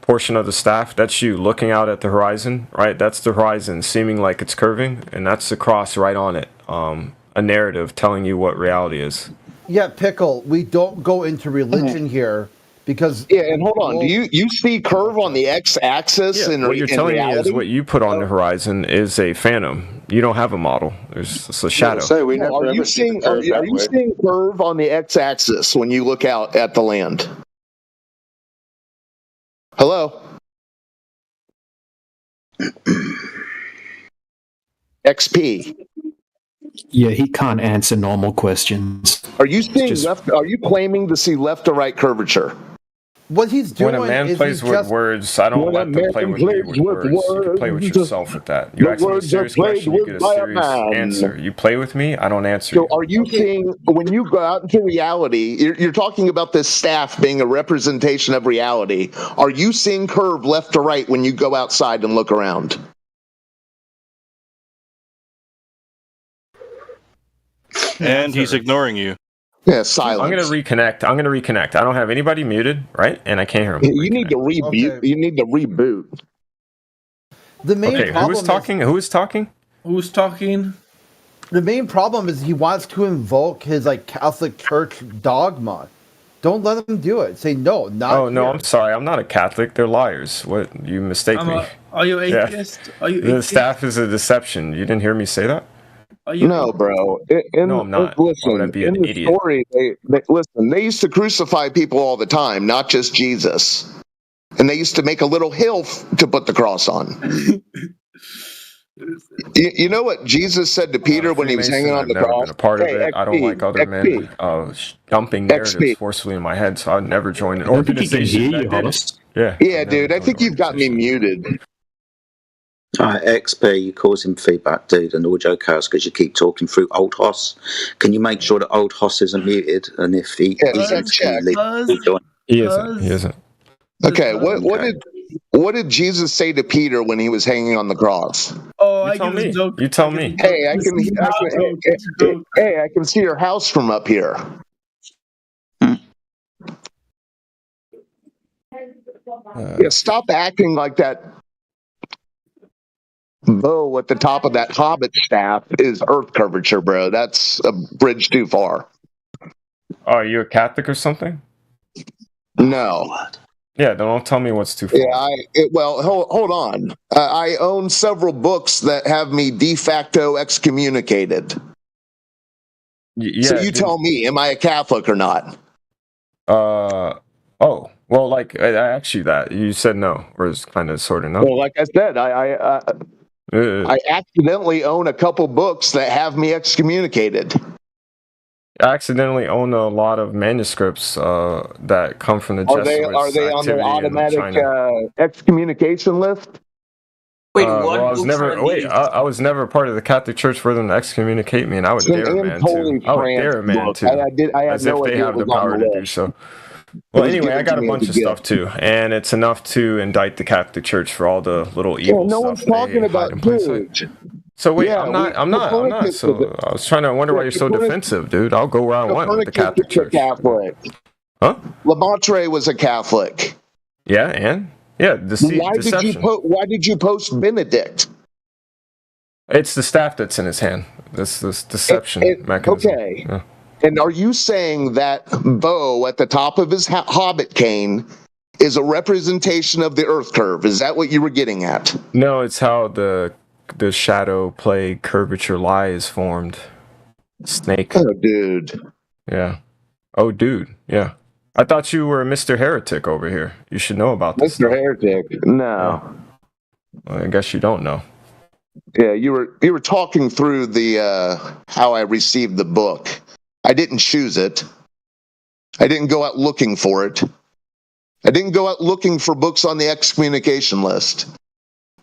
Speaker 17: portion of the staff. That's you looking out at the horizon, right? That's the horizon, seeming like it's curving, and that's the cross right on it. A narrative telling you what reality is.
Speaker 21: Yeah, Pickle. We don't go into religion here because
Speaker 20: and hold on. Do you see curve on the x-axis?
Speaker 17: Yeah,
Speaker 20: in
Speaker 17: what you're
Speaker 20: in
Speaker 17: telling
Speaker 20: reality?
Speaker 17: me is what you put on the horizon is a phantom. You don't have a model. It's a shadow.
Speaker 20: Are you seeing curve on the x-axis when you look out at the land? Hello. XP.
Speaker 3: Yeah, he can't answer normal questions.
Speaker 20: Are you seeing left? Are you claiming to see left or right curvature?
Speaker 21: What he's doing
Speaker 17: When a man
Speaker 21: is
Speaker 17: plays
Speaker 21: he's
Speaker 17: with
Speaker 21: just-
Speaker 17: words, I don't
Speaker 20: When
Speaker 17: let
Speaker 20: a
Speaker 17: them play
Speaker 20: man
Speaker 17: with me
Speaker 20: plays
Speaker 17: with
Speaker 20: with
Speaker 17: words. You can play with
Speaker 20: words,
Speaker 17: yourself with that. You
Speaker 20: the
Speaker 17: ask me a
Speaker 20: words are
Speaker 17: serious
Speaker 20: played
Speaker 17: question, you
Speaker 20: with
Speaker 17: get a
Speaker 20: by a
Speaker 17: serious
Speaker 20: man.
Speaker 17: answer. You play with me, I don't answer
Speaker 20: So
Speaker 17: you.
Speaker 20: are you seeing, when you go out into reality, you're talking about this staff being a representation of reality. Are you seeing curve left or right when you go outside and look around?
Speaker 4: And he's ignoring you.
Speaker 20: Yeah, silence.
Speaker 17: I'm gonna reconnect. I don't have anybody muted, right? And I can't hear him.
Speaker 20: You need to reboot. You need to reboot.
Speaker 21: The main
Speaker 17: Okay,
Speaker 21: problem
Speaker 17: who is talking? Who is talking?
Speaker 2: Who's talking?
Speaker 21: The main problem is he wants to invoke his Catholic Church dogma. Don't let him do it. Say no, not.
Speaker 17: Oh no,
Speaker 21: here.
Speaker 17: I'm sorry. I'm not a Catholic. They're liars. What? You mistake me.
Speaker 2: Are you
Speaker 17: Yeah.
Speaker 2: atheist? Are you
Speaker 17: The
Speaker 2: atheist?
Speaker 17: staff is a deception. You didn't hear me say that?
Speaker 20: No, bro.
Speaker 17: No, I'm not. Why would I
Speaker 20: Listen,
Speaker 17: be
Speaker 20: in
Speaker 17: an
Speaker 20: the
Speaker 17: idiot?
Speaker 20: story, they used to crucify people all the time, not just Jesus. And they used to make a little hill to put the cross on. You know what Jesus said to Peter when he was hanging on
Speaker 17: I've
Speaker 20: the
Speaker 17: never
Speaker 20: cross?
Speaker 17: been a part of
Speaker 20: Hey,
Speaker 17: it. I don't
Speaker 20: XP,
Speaker 17: like other men dumping narratives forcefully in my head, so I'd never join an organization that did it. Yeah.
Speaker 20: Yeah, dude, I think you've got me muted.
Speaker 16: XP, you're causing feedback, dude, and all joke house because you keep talking through Old Hoss. Can you make sure that Old Hoss isn't muted? And if he isn't, can you leave?
Speaker 17: He isn't. He isn't.
Speaker 20: Okay, what did Jesus say to Peter when he was hanging on the cross?
Speaker 2: Oh,
Speaker 17: You tell me. You tell me.
Speaker 20: Hey, I can see your house from up here. Yeah, stop acting like that. Bow at the top of that hobbit staff is Earth curvature, bro. That's a bridge too far.
Speaker 17: Oh, are you a Catholic or something?
Speaker 20: No.
Speaker 17: Yeah, don't tell me what's too far.
Speaker 20: Yeah, hold on. I own several books that have me de facto excommunicated. So you tell me, am I a Catholic or not?
Speaker 17: Oh, well, like I asked you that. You said no, or it's kind of sort of no.
Speaker 20: Well, like I said, I accidentally own a couple books that have me excommunicated.
Speaker 17: I accidentally own a lot of manuscripts that come from the Jesuits.
Speaker 20: Are they on the automatic excommunication list?
Speaker 5: Wait,
Speaker 17: well, I was never a part of the Catholic Church for them to excommunicate me, and I would dare a man to. I would dare a man to. As if they have the power to do so. Well, anyway, I got a bunch of stuff too, and it's enough to indict the Catholic Church for all the little evil
Speaker 20: no
Speaker 17: stuff
Speaker 20: one's talking about dude.
Speaker 17: So wait,
Speaker 20: Yeah,
Speaker 17: I'm not. So I was trying to wonder why you're so defensive, dude. I'll go where I want with the Catholic Church.
Speaker 20: Catholic.
Speaker 17: Huh?
Speaker 20: Lamontre was a Catholic.
Speaker 17: Yeah, and deception.
Speaker 20: Why did you post Benedict?
Speaker 17: It's the staff that's in his hand. This deception mechanism.
Speaker 20: Okay.
Speaker 17: Yeah.
Speaker 20: And are you saying that bow at the top of his hobbit cane is a representation of the Earth curve? Is that what you were getting at?
Speaker 17: No, it's how the shadow play curvature lie is formed. Snake.
Speaker 20: Oh, dude.
Speaker 17: Yeah. Oh, dude. Yeah. I thought you were Mr. Heretic over here. You should know about this.
Speaker 20: Mr. Heretic. No.
Speaker 17: Well, I guess you don't know.
Speaker 20: Yeah, you were talking through the how I received the book. I didn't choose it. I didn't go out looking for it. I didn't go out looking for books on the excommunication list.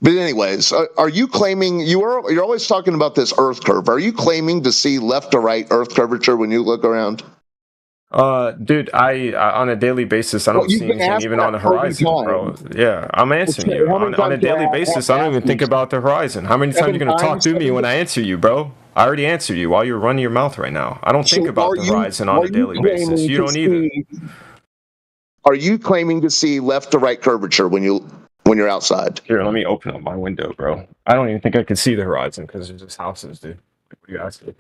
Speaker 20: But anyways, are you claiming you're always talking about this Earth curve? Are you claiming to see left to right Earth curvature when you look around?
Speaker 17: Dude, I on a daily basis, I don't see anything even on the horizon, bro. Yeah, I'm answering you. On a daily basis, I don't even think about the horizon. How many times are you going to talk to me when I answer you, bro? I already answered you while you're running your mouth right now. I don't think about the horizon on a daily basis. You don't either.
Speaker 20: Are you claiming to see left to right curvature when you're outside?
Speaker 17: Here, let me open up my window, bro. I don't even think I can see the horizon because there's just houses, dude. What are you asking?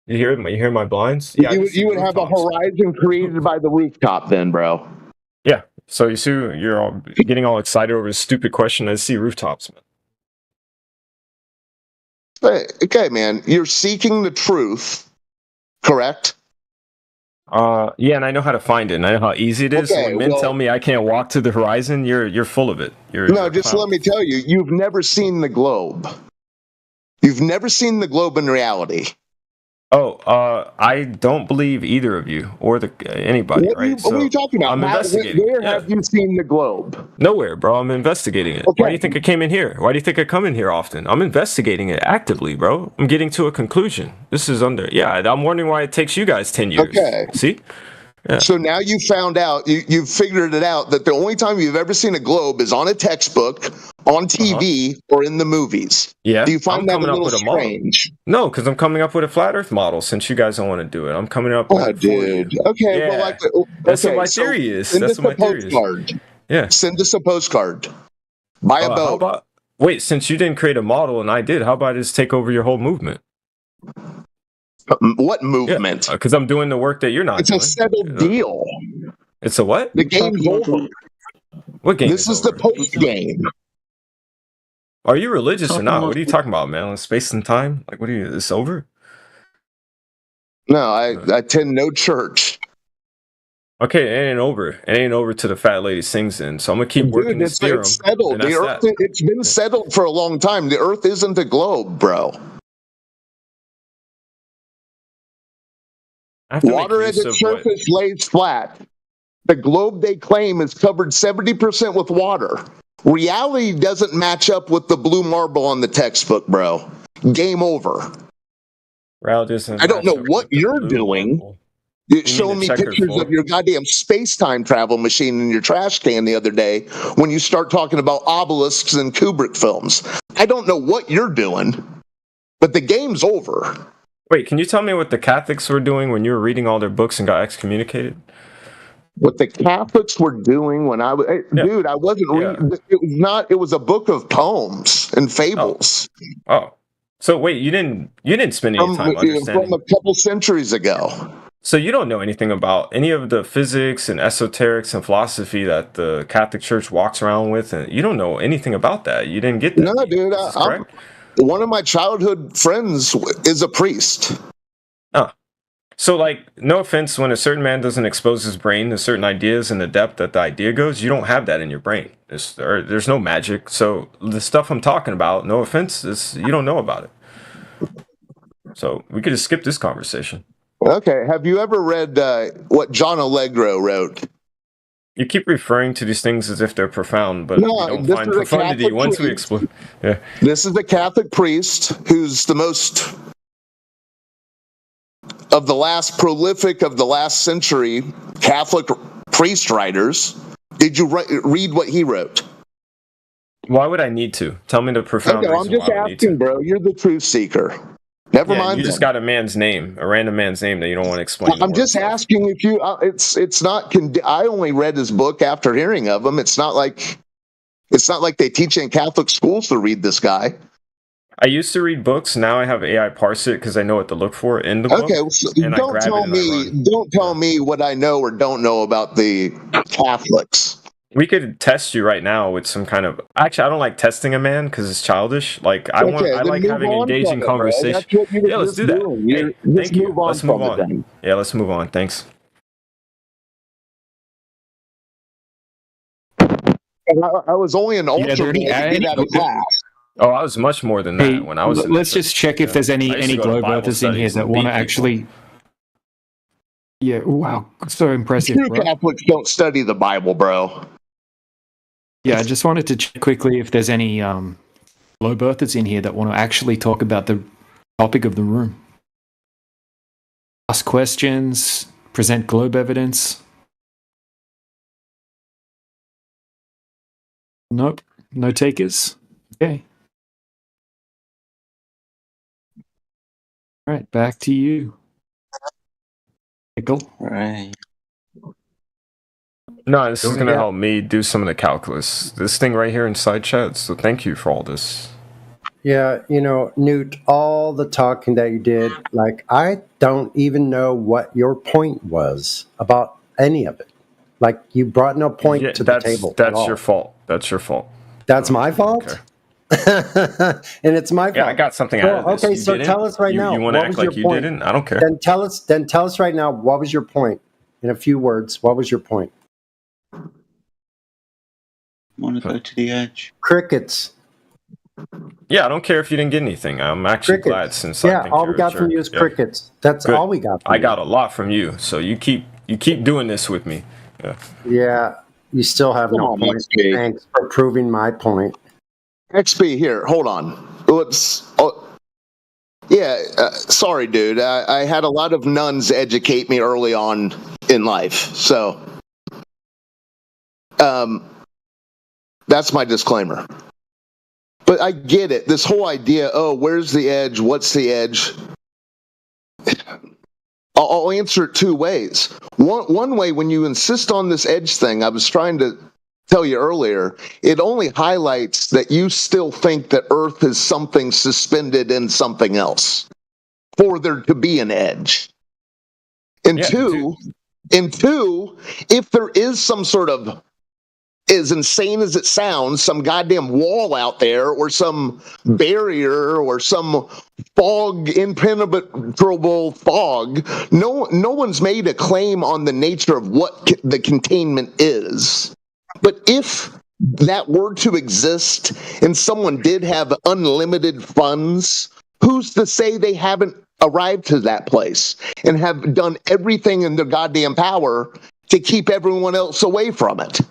Speaker 17: You hear my blinds? Yeah,
Speaker 20: you would have a horizon created by the rooftop then, bro.
Speaker 17: Yeah. So you see, you're all getting all excited over this stupid question. I see rooftops, man.
Speaker 20: Okay, man. You're seeking the truth, correct?
Speaker 17: Yeah, and I know how to find it, and I know how easy it is.
Speaker 20: Okay,
Speaker 17: when men tell me I can't walk to the horizon, you're full of it. You're
Speaker 20: just let me tell you, you've never seen the globe. You've never seen the globe in reality.
Speaker 17: Oh, I don't believe either of you or anybody, right?
Speaker 20: What are you talking about?
Speaker 17: I'm investigating.
Speaker 20: Where have you seen the globe?
Speaker 17: Nowhere, bro. I'm investigating it.
Speaker 20: Okay.
Speaker 17: Why do you think I came in here? Why do you think I come in here often? I'm investigating it actively, bro. I'm getting to a conclusion. This is I'm wondering why it takes you guys 10 years.
Speaker 20: Okay.
Speaker 17: See? Yeah.
Speaker 20: So now you found out, you've figured it out that the only time you've ever seen a globe is on a textbook, on TV, or in the movies.
Speaker 17: Yeah.
Speaker 20: Do you find that a little strange?
Speaker 17: No, because I'm coming up with a flat Earth model. Since you guys don't want to do it, I'm coming up with it for you.
Speaker 20: Okay,
Speaker 17: Yeah.
Speaker 20: well,
Speaker 17: That's what my theory is. That's what my theory is. Yeah.
Speaker 20: Send us a postcard. Buy a boat.
Speaker 17: Wait, since you didn't create a model and I did, how about I just take over your whole movement?
Speaker 20: What movement?
Speaker 17: Because I'm doing the work that you're not doing.
Speaker 20: It's a settled deal.
Speaker 17: It's a what?
Speaker 20: The game's over.
Speaker 17: What game?
Speaker 20: This is the post game.
Speaker 17: Are you religious or not? What are you talking about, man? Like space and time? Like, what are you? It's over?
Speaker 20: No, I attend no church.
Speaker 17: Okay, it ain't over. It ain't over till the fat lady sings in. So I'm gonna keep working this theorem.
Speaker 20: It's settled. The Earth, it's been settled for a long time. The Earth isn't a globe, bro. Water at its surface lays flat. The globe they claim is covered 70% with water. Reality doesn't match up with the blue marble on the textbook, bro. Game over. I don't know what you're doing. You're showing me pictures of your goddamn space-time travel machine in your trash can the other day when you start talking about obelisks and Kubrick films. I don't know what you're doing, but the game's over.
Speaker 17: Wait, can you tell me what the Catholics were doing when you were reading all their books and got excommunicated?
Speaker 20: What the Catholics were doing when I was, dude, I wasn't reading. It was a book of poems and fables.
Speaker 17: Oh, so wait, you didn't spend any time understanding
Speaker 20: from a couple centuries ago.
Speaker 17: So you don't know anything about any of the physics and esoterics and philosophy that the Catholic Church walks around with, and you don't know anything about that. You didn't get that.
Speaker 20: No, dude. One of my childhood friends is a priest.
Speaker 17: Oh. So, like, no offense, when a certain man doesn't expose his brain to certain ideas and the depth that the idea goes, you don't have that in your brain. There's no magic. So, the stuff I'm talking about, no offense, you don't know about it. So, we could just skip this conversation.
Speaker 20: Okay. Have you ever read what John Allegro wrote?
Speaker 17: You keep referring to these things as if they're profound, but we don't find profundity once we explore. Yeah.
Speaker 20: This is a Catholic priest who's the most of the last prolific of the last century Catholic priest writers. Did you read what he wrote?
Speaker 17: Why would I need to? Tell me the profound reason
Speaker 20: I'm just asking, bro. You're the truth seeker. Never mind.
Speaker 17: You just got a man's name, a random man's name that you don't want to explain.
Speaker 20: I'm just asking if you. It's not. I only read his book after hearing of him. It's not like they teach in Catholic schools to read this guy.
Speaker 17: I used to read books. Now I have AI parse it because I know what to look for in the book.
Speaker 20: Okay, so don't tell me what I know or don't know about the Catholics.
Speaker 17: We could test you right now with some kind of. Actually, I don't like testing a man because it's childish. Like I like having engaging conversation. Yeah, let's do that. Hey, thank you. Let's move on. Yeah, let's move on. Thanks.
Speaker 20: I was only an ultra to get out of class.
Speaker 17: Oh, I was much more than that when I was.
Speaker 3: Let's just check if there's any globe earthers in here that want to actually Yeah, wow, so impressive,
Speaker 20: True
Speaker 3: bro.
Speaker 20: Catholics don't study the Bible, bro.
Speaker 3: Yeah, I just wanted to check quickly if there's any globe earthers in here that want to actually talk about the topic of the room. Ask questions, present globe evidence. Nope, no takers. Okay. All right, back to you, Pickle.
Speaker 16: Right.
Speaker 17: No, this is
Speaker 3: Go
Speaker 17: going to
Speaker 3: ahead.
Speaker 17: help me do some of the calculus. This thing right here in side chat, so thank you for all this.
Speaker 14: Yeah, Newt, all the talking that you did, like, I don't even know what your point was about any of it. Like, you brought no point to the table at
Speaker 17: That's
Speaker 14: all.
Speaker 17: your fault. That's your fault.
Speaker 14: That's my fault? And it's my fault.
Speaker 17: Yeah, I got something out of this.
Speaker 14: Okay,
Speaker 17: You
Speaker 14: so
Speaker 17: didn't?
Speaker 14: tell us right now.
Speaker 17: You want to
Speaker 14: what
Speaker 17: act
Speaker 14: was your
Speaker 17: like you
Speaker 14: point?
Speaker 17: didn't? I don't care.
Speaker 14: Then tell us right now, what was your point? In a few words, what was your point?
Speaker 16: Want to go to the edge?
Speaker 14: Crickets.
Speaker 17: Yeah, I don't care if you didn't get anything. I'm actually glad since I think
Speaker 14: all
Speaker 17: you're
Speaker 14: we got
Speaker 17: a
Speaker 14: from
Speaker 17: jerk.
Speaker 14: you is
Speaker 17: Yeah.
Speaker 14: crickets. That's
Speaker 17: Good.
Speaker 14: all we got from
Speaker 17: I
Speaker 14: you.
Speaker 17: got a lot from you, so you keep doing this with me. Yeah.
Speaker 14: Yeah, you still have
Speaker 20: Come
Speaker 14: no
Speaker 20: on,
Speaker 14: point.
Speaker 20: XP.
Speaker 14: Thanks for proving my point.
Speaker 20: XP, here, hold on. Sorry, dude. I had a lot of nuns educate me early on in life, so that's my disclaimer. But I get it. This whole idea, where's the edge? What's the edge? I'll answer it two ways. One way, when you insist on this edge thing, I was trying to tell you earlier, it only highlights that you still think that Earth is something suspended in something else for there to be an edge. And two, if there is some sort of, as insane as it sounds, some goddamn wall out there or some barrier or some fog, impenetrable fog, no one's made a claim on the nature of what the containment is. But if that were to exist and someone did have unlimited funds, who's to say they haven't arrived to that place and have done everything in their goddamn power to keep everyone else away from it?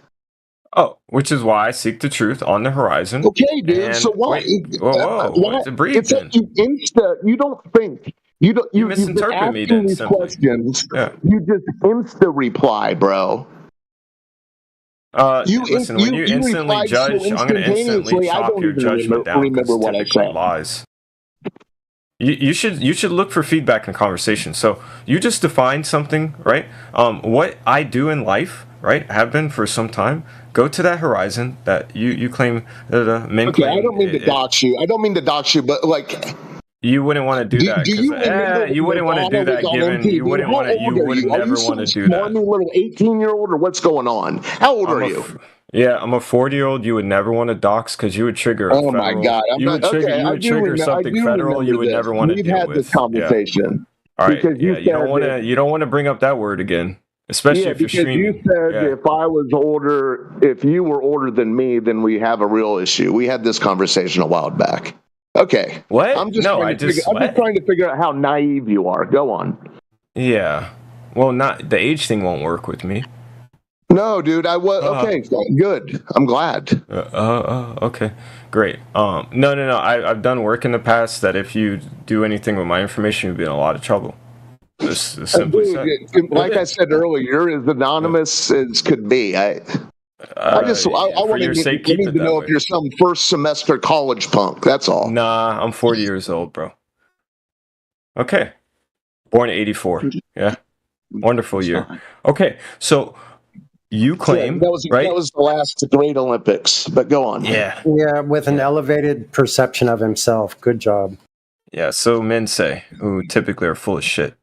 Speaker 17: Oh, which is why I seek the truth on the horizon.
Speaker 20: Okay, dude.
Speaker 17: And
Speaker 20: So why?
Speaker 17: whoa, breathe
Speaker 20: It's
Speaker 17: then.
Speaker 20: like you don't think. You
Speaker 17: misinterpret me
Speaker 20: asking
Speaker 17: then,
Speaker 20: these
Speaker 17: simply.
Speaker 20: questions.
Speaker 17: Yeah.
Speaker 20: You just insta reply, bro.
Speaker 17: Listen, when you instantly
Speaker 20: replied so
Speaker 17: judge, I'm going to instantly
Speaker 20: instantaneously, I
Speaker 17: chop
Speaker 20: don't
Speaker 17: your
Speaker 20: even
Speaker 17: judgment down
Speaker 20: remember
Speaker 17: because
Speaker 20: what I
Speaker 17: typically
Speaker 20: said.
Speaker 17: lies. You should look for feedback in conversation. So you just defined something, right? What I do in life, right, have been for some time. Go to that horizon that you claim that men
Speaker 20: Okay,
Speaker 17: claim.
Speaker 20: I don't mean to dox you. I don't mean to dox you, but like,
Speaker 17: you wouldn't want to do that.
Speaker 20: do you remember?
Speaker 17: You wouldn't want to do that. Given you wouldn't want to. You would never want to do that.
Speaker 20: Are you some little 18-year-old or what's going on? How old are you?
Speaker 17: Yeah, I'm a 40-year-old. You would never want to dox because you would trigger.
Speaker 20: Oh my God!
Speaker 17: You would trigger something federal. You would never want to deal with.
Speaker 20: We've had this conversation.
Speaker 17: All right.
Speaker 20: Because
Speaker 17: You don't want to. You don't want to bring up that word again, especially if you're streaming.
Speaker 20: You said if I was older, if you were older than me, then we have a real issue. We had this conversation a while back. Okay.
Speaker 17: What?
Speaker 20: I'm just trying to figure out how naive you are. Go on.
Speaker 17: Yeah. Well, not the age thing won't work with me.
Speaker 20: No, dude. I was okay. Good. I'm glad.
Speaker 17: Okay. Great. No. I've done work in the past that if you do anything with my information, you'd be in a lot of trouble. Simply said.
Speaker 20: Like I said earlier, you're as anonymous as could be. I want to know if you're some first semester college punk. That's all.
Speaker 17: Nah, I'm 40 years old, bro. Okay. Born in 84. Yeah. Wonderful year. Okay. So you claim
Speaker 20: that was the last Great Olympics, but go on.
Speaker 17: Yeah,
Speaker 14: with an elevated perception of himself. Good job.
Speaker 17: Yeah, so men say, who typically are full of shit.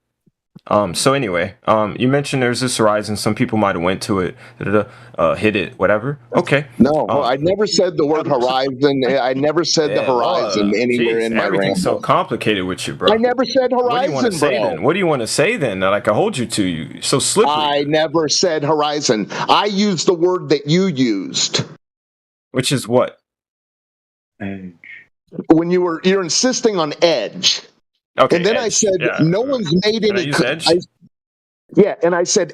Speaker 17: So anyway, you mentioned there's this horizon. Some people might have went to it, hit it, whatever. Okay.
Speaker 20: No, I never said the word horizon. I never said the horizon anywhere in my
Speaker 17: everything's so complicated with you, bro.
Speaker 20: I never said horizon,
Speaker 17: what do you want to say
Speaker 20: bro.
Speaker 17: then? What do you want to say then that I can hold you to? You so slippery.
Speaker 20: I never said horizon. I used the word that you used.
Speaker 17: Which is what?
Speaker 20: Edge. When you're insisting on edge.
Speaker 17: Okay,
Speaker 20: and then
Speaker 17: edge.
Speaker 20: I said, no one's made any. Yeah, and I said,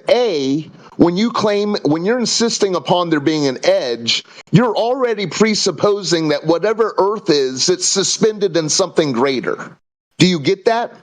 Speaker 20: when you're insisting upon there being an edge, you're already presupposing that whatever Earth is, it's suspended in something greater. Do you get that?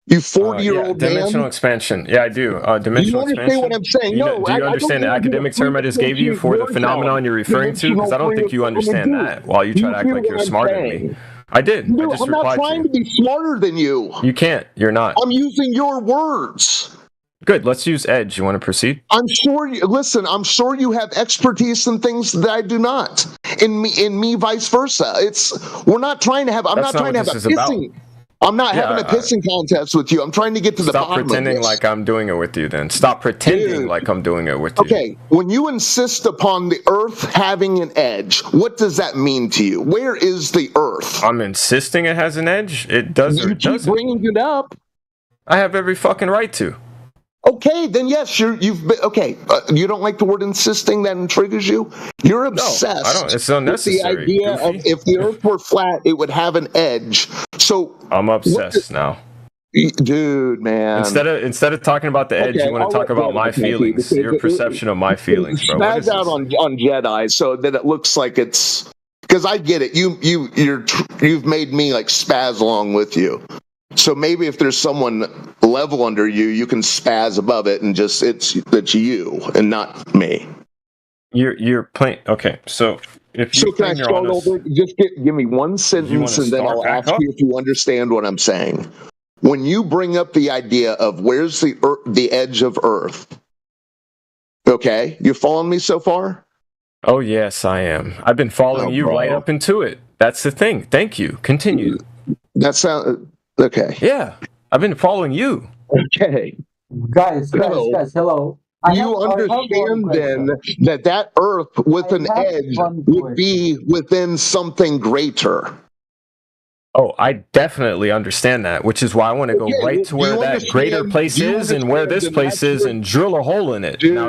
Speaker 20: You 40-year-old man?
Speaker 17: Dimensional expansion. Yeah, I do. Dimensional
Speaker 20: you
Speaker 17: expansion.
Speaker 20: understand what I'm saying?
Speaker 17: Do you understand the academic term I just gave you for the phenomenon you're referring to? Because I don't think you understand that while you try to act like you're smarter than me. I did.
Speaker 20: No,
Speaker 17: I just
Speaker 20: I'm not
Speaker 17: replied
Speaker 20: trying to be smarter than you.
Speaker 17: You can't. You're not.
Speaker 20: I'm using your words.
Speaker 17: Good. Let's use edge. You want to proceed?
Speaker 20: I'm sure you have expertise in things that I do not. In me, vice versa. We're not trying to have. I'm not trying to have a pissing. I'm not having a pissing contest with you. I'm trying to get to the bottom of this.
Speaker 17: Stop pretending like I'm doing it with you then. Stop pretending like I'm doing it with you.
Speaker 20: Okay, when you insist upon the Earth having an edge, what does that mean to you? Where is the Earth?
Speaker 17: I'm insisting it has an edge? It does or it doesn't.
Speaker 20: You keep bringing it up.
Speaker 17: I have every fucking right to.
Speaker 20: Okay, then yes, you've been, okay. You don't like the word insisting, that intrigues you? You're obsessed.
Speaker 17: No, I don't. It's unnecessary.
Speaker 20: With the idea of if the Earth were flat, it would have an edge. So
Speaker 17: I'm obsessed now.
Speaker 20: Dude, man.
Speaker 17: Instead of talking about the edge, you want to talk about my feelings. Your perception of my feelings, bro.
Speaker 20: Spaz out on Jedi so that it looks like it's because I get it. You've made me like spaz along with you. So maybe if there's someone level under you, you can spaz above it and just it's you and not me.
Speaker 17: You're playing. Okay, so if you
Speaker 20: can I start over? Just give me one sentence and then I'll ask you if you understand what I'm saying. When you bring up the idea of where's the edge of Earth, okay, you following me so far?
Speaker 17: Oh yes, I am. I've been following you right up into it. That's the thing. Thank you. Continue.
Speaker 20: That sounds okay.
Speaker 17: Yeah, I've been following you.
Speaker 20: Okay,
Speaker 2: guys, hello.
Speaker 20: You understand then that Earth with an edge would be within something greater.
Speaker 17: Oh, I definitely understand that, which is why I want to go right to where that greater place is and where this place is and drill a hole in it. Dude, now,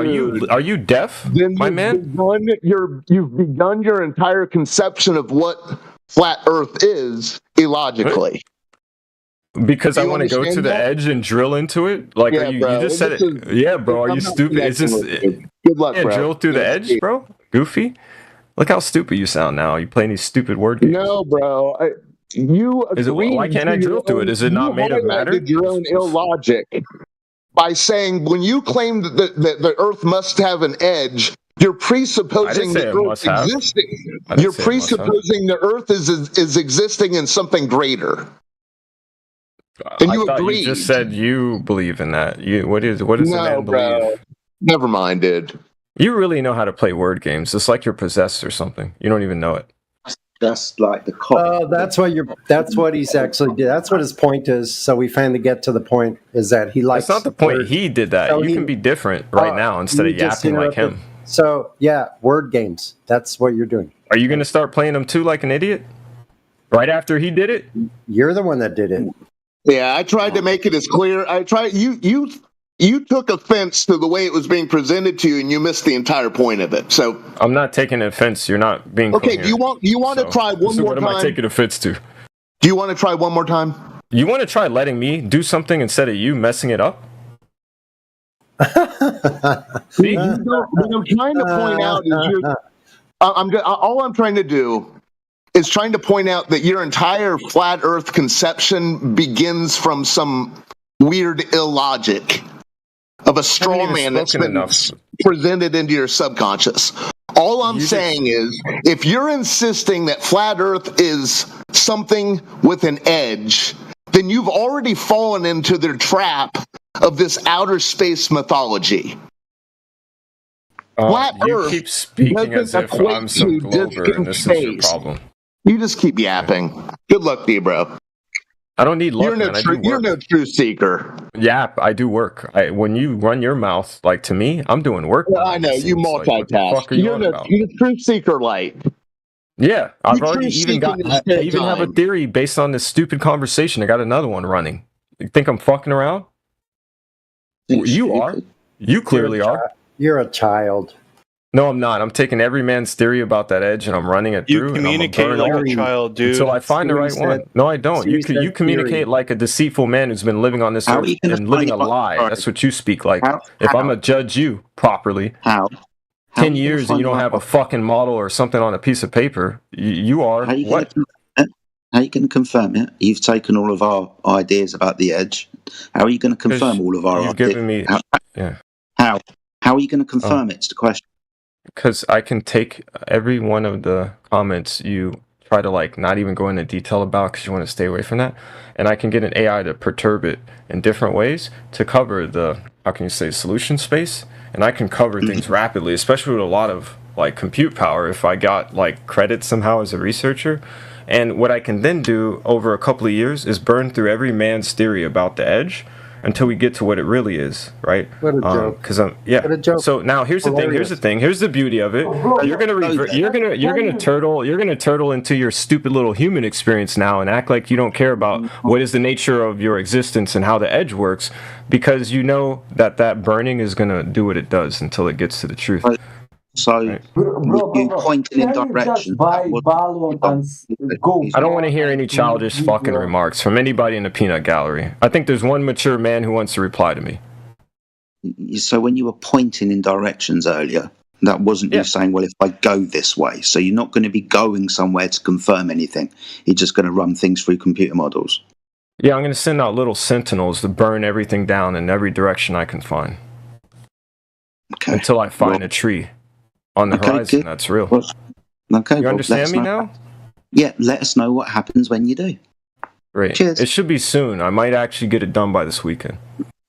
Speaker 17: are you deaf, my man?
Speaker 20: You've begun your entire conception of what flat Earth is illogically.
Speaker 17: Because I want to go to the edge and drill into it? Like, you just said it. Yeah, bro, are you stupid? It's just,
Speaker 20: good luck, bro.
Speaker 17: Drill through the edge, bro? Goofy? Look how stupid you sound now. You playing these stupid word games.
Speaker 20: No, bro.
Speaker 17: Why can't I drill through it? Is it not made of matter?
Speaker 20: Your own illogic by saying when you claim that the Earth must have an edge, you're presupposing the Earth existing. You're presupposing the Earth is existing in something greater. And
Speaker 17: I thought you just said you believe in that. What does a man believe?
Speaker 20: Never mind, dude.
Speaker 17: You really know how to play word games. It's like you're possessed or something. You don't even know it.
Speaker 16: That's like the
Speaker 14: that's what he's actually did. That's what his point is. So we finally get to the point is that he likes.
Speaker 17: That's not the point. He did that. So you can be different right now instead of yapping like him.
Speaker 14: So yeah, word games. That's what you're doing.
Speaker 17: Are you going to start playing them too like an idiot? Right after he did it?
Speaker 14: You're the one that did it.
Speaker 20: Yeah, I tried to make it as clear. You took offense to the way it was being presented to you, and you missed the entire point of it. So
Speaker 17: I'm not taking offense. You're not being
Speaker 20: okay. Do you want to try one more time?
Speaker 17: What am I taking offense to?
Speaker 20: Do you want to try one more time?
Speaker 17: You want to try letting me do something instead of you messing it up?
Speaker 20: See, what I'm trying to point out is all I'm trying to do is trying to point out that your entire flat Earth conception begins from some weird illogic of a straw man that's been presented into your subconscious. All I'm saying is, if you're insisting that flat Earth is something with an edge, then you've already fallen into their trap of this outer space mythology. Flat Earth
Speaker 17: keep speaking as if I'm some glober and this is your problem.
Speaker 20: You just keep yapping. Good luck to you, bro.
Speaker 17: I don't need luck,
Speaker 20: You're no true seeker.
Speaker 17: Yap, I do work. When you run your mouth, like to me, I'm doing work.
Speaker 20: Well, I know, you multitask. You're a true seeker light.
Speaker 17: Yeah, I even have a theory based on this stupid conversation. I got another one running. You think I'm fucking around? You are. You clearly are.
Speaker 14: You're a child.
Speaker 17: No, I'm not. I'm taking every man's theory about that edge and I'm running it
Speaker 4: You
Speaker 17: through.
Speaker 4: communicate
Speaker 17: and I'm
Speaker 4: like a child, dude.
Speaker 17: until I find the right one. No, I don't. You communicate like a deceitful man who's been living on this earth and living a lie. That's what you speak like. If I'm gonna judge you properly, 10 years and you don't have a fucking model or something on a piece of paper, you are what?
Speaker 16: How are you going to confirm it? You've taken all of our ideas about the edge. How are you going to confirm all of our ideas?
Speaker 17: You've given me, yeah.
Speaker 16: How are you going to confirm it? It's the question.
Speaker 17: Because I can take every one of the comments you try to like not even go into detail about because you want to stay away from that, and I can get an AI to perturb it in different ways to cover the, how can you say, solution space, and I can cover things rapidly, especially with a lot of like compute power if I got like credit somehow as a researcher. And what I can then do over a couple of years is burn through every man's theory about the edge until we get to what it really is, right?
Speaker 14: What a joke!
Speaker 17: Because what a joke. So now here's the thing. Here's the thing. Here's the beauty of it. You're gonna turtle into your stupid little human experience now and act like you don't care about what is the nature of your existence and how the edge works, because you know that burning is gonna do what it does until it gets to the truth.
Speaker 16: So you pointing in direction.
Speaker 17: I don't want to hear any childish fucking remarks from anybody in the peanut gallery. I think there's one mature man who wants to reply to me.
Speaker 16: So when you were pointing in directions earlier, that wasn't you saying, well, if I go this way. So you're not going to be going somewhere to confirm anything. You're just going to run things through computer models.
Speaker 17: Yeah, I'm going to send out little sentinels to burn everything down in every direction I can find.
Speaker 16: Okay.
Speaker 17: Until I find a tree on the horizon.
Speaker 16: Good.
Speaker 17: That's real.
Speaker 16: Okay,
Speaker 17: you understand me now?
Speaker 16: Yeah, let us know what happens when you do.
Speaker 17: Great.
Speaker 16: Cheers.
Speaker 17: It should be soon. I might actually get it done by this weekend.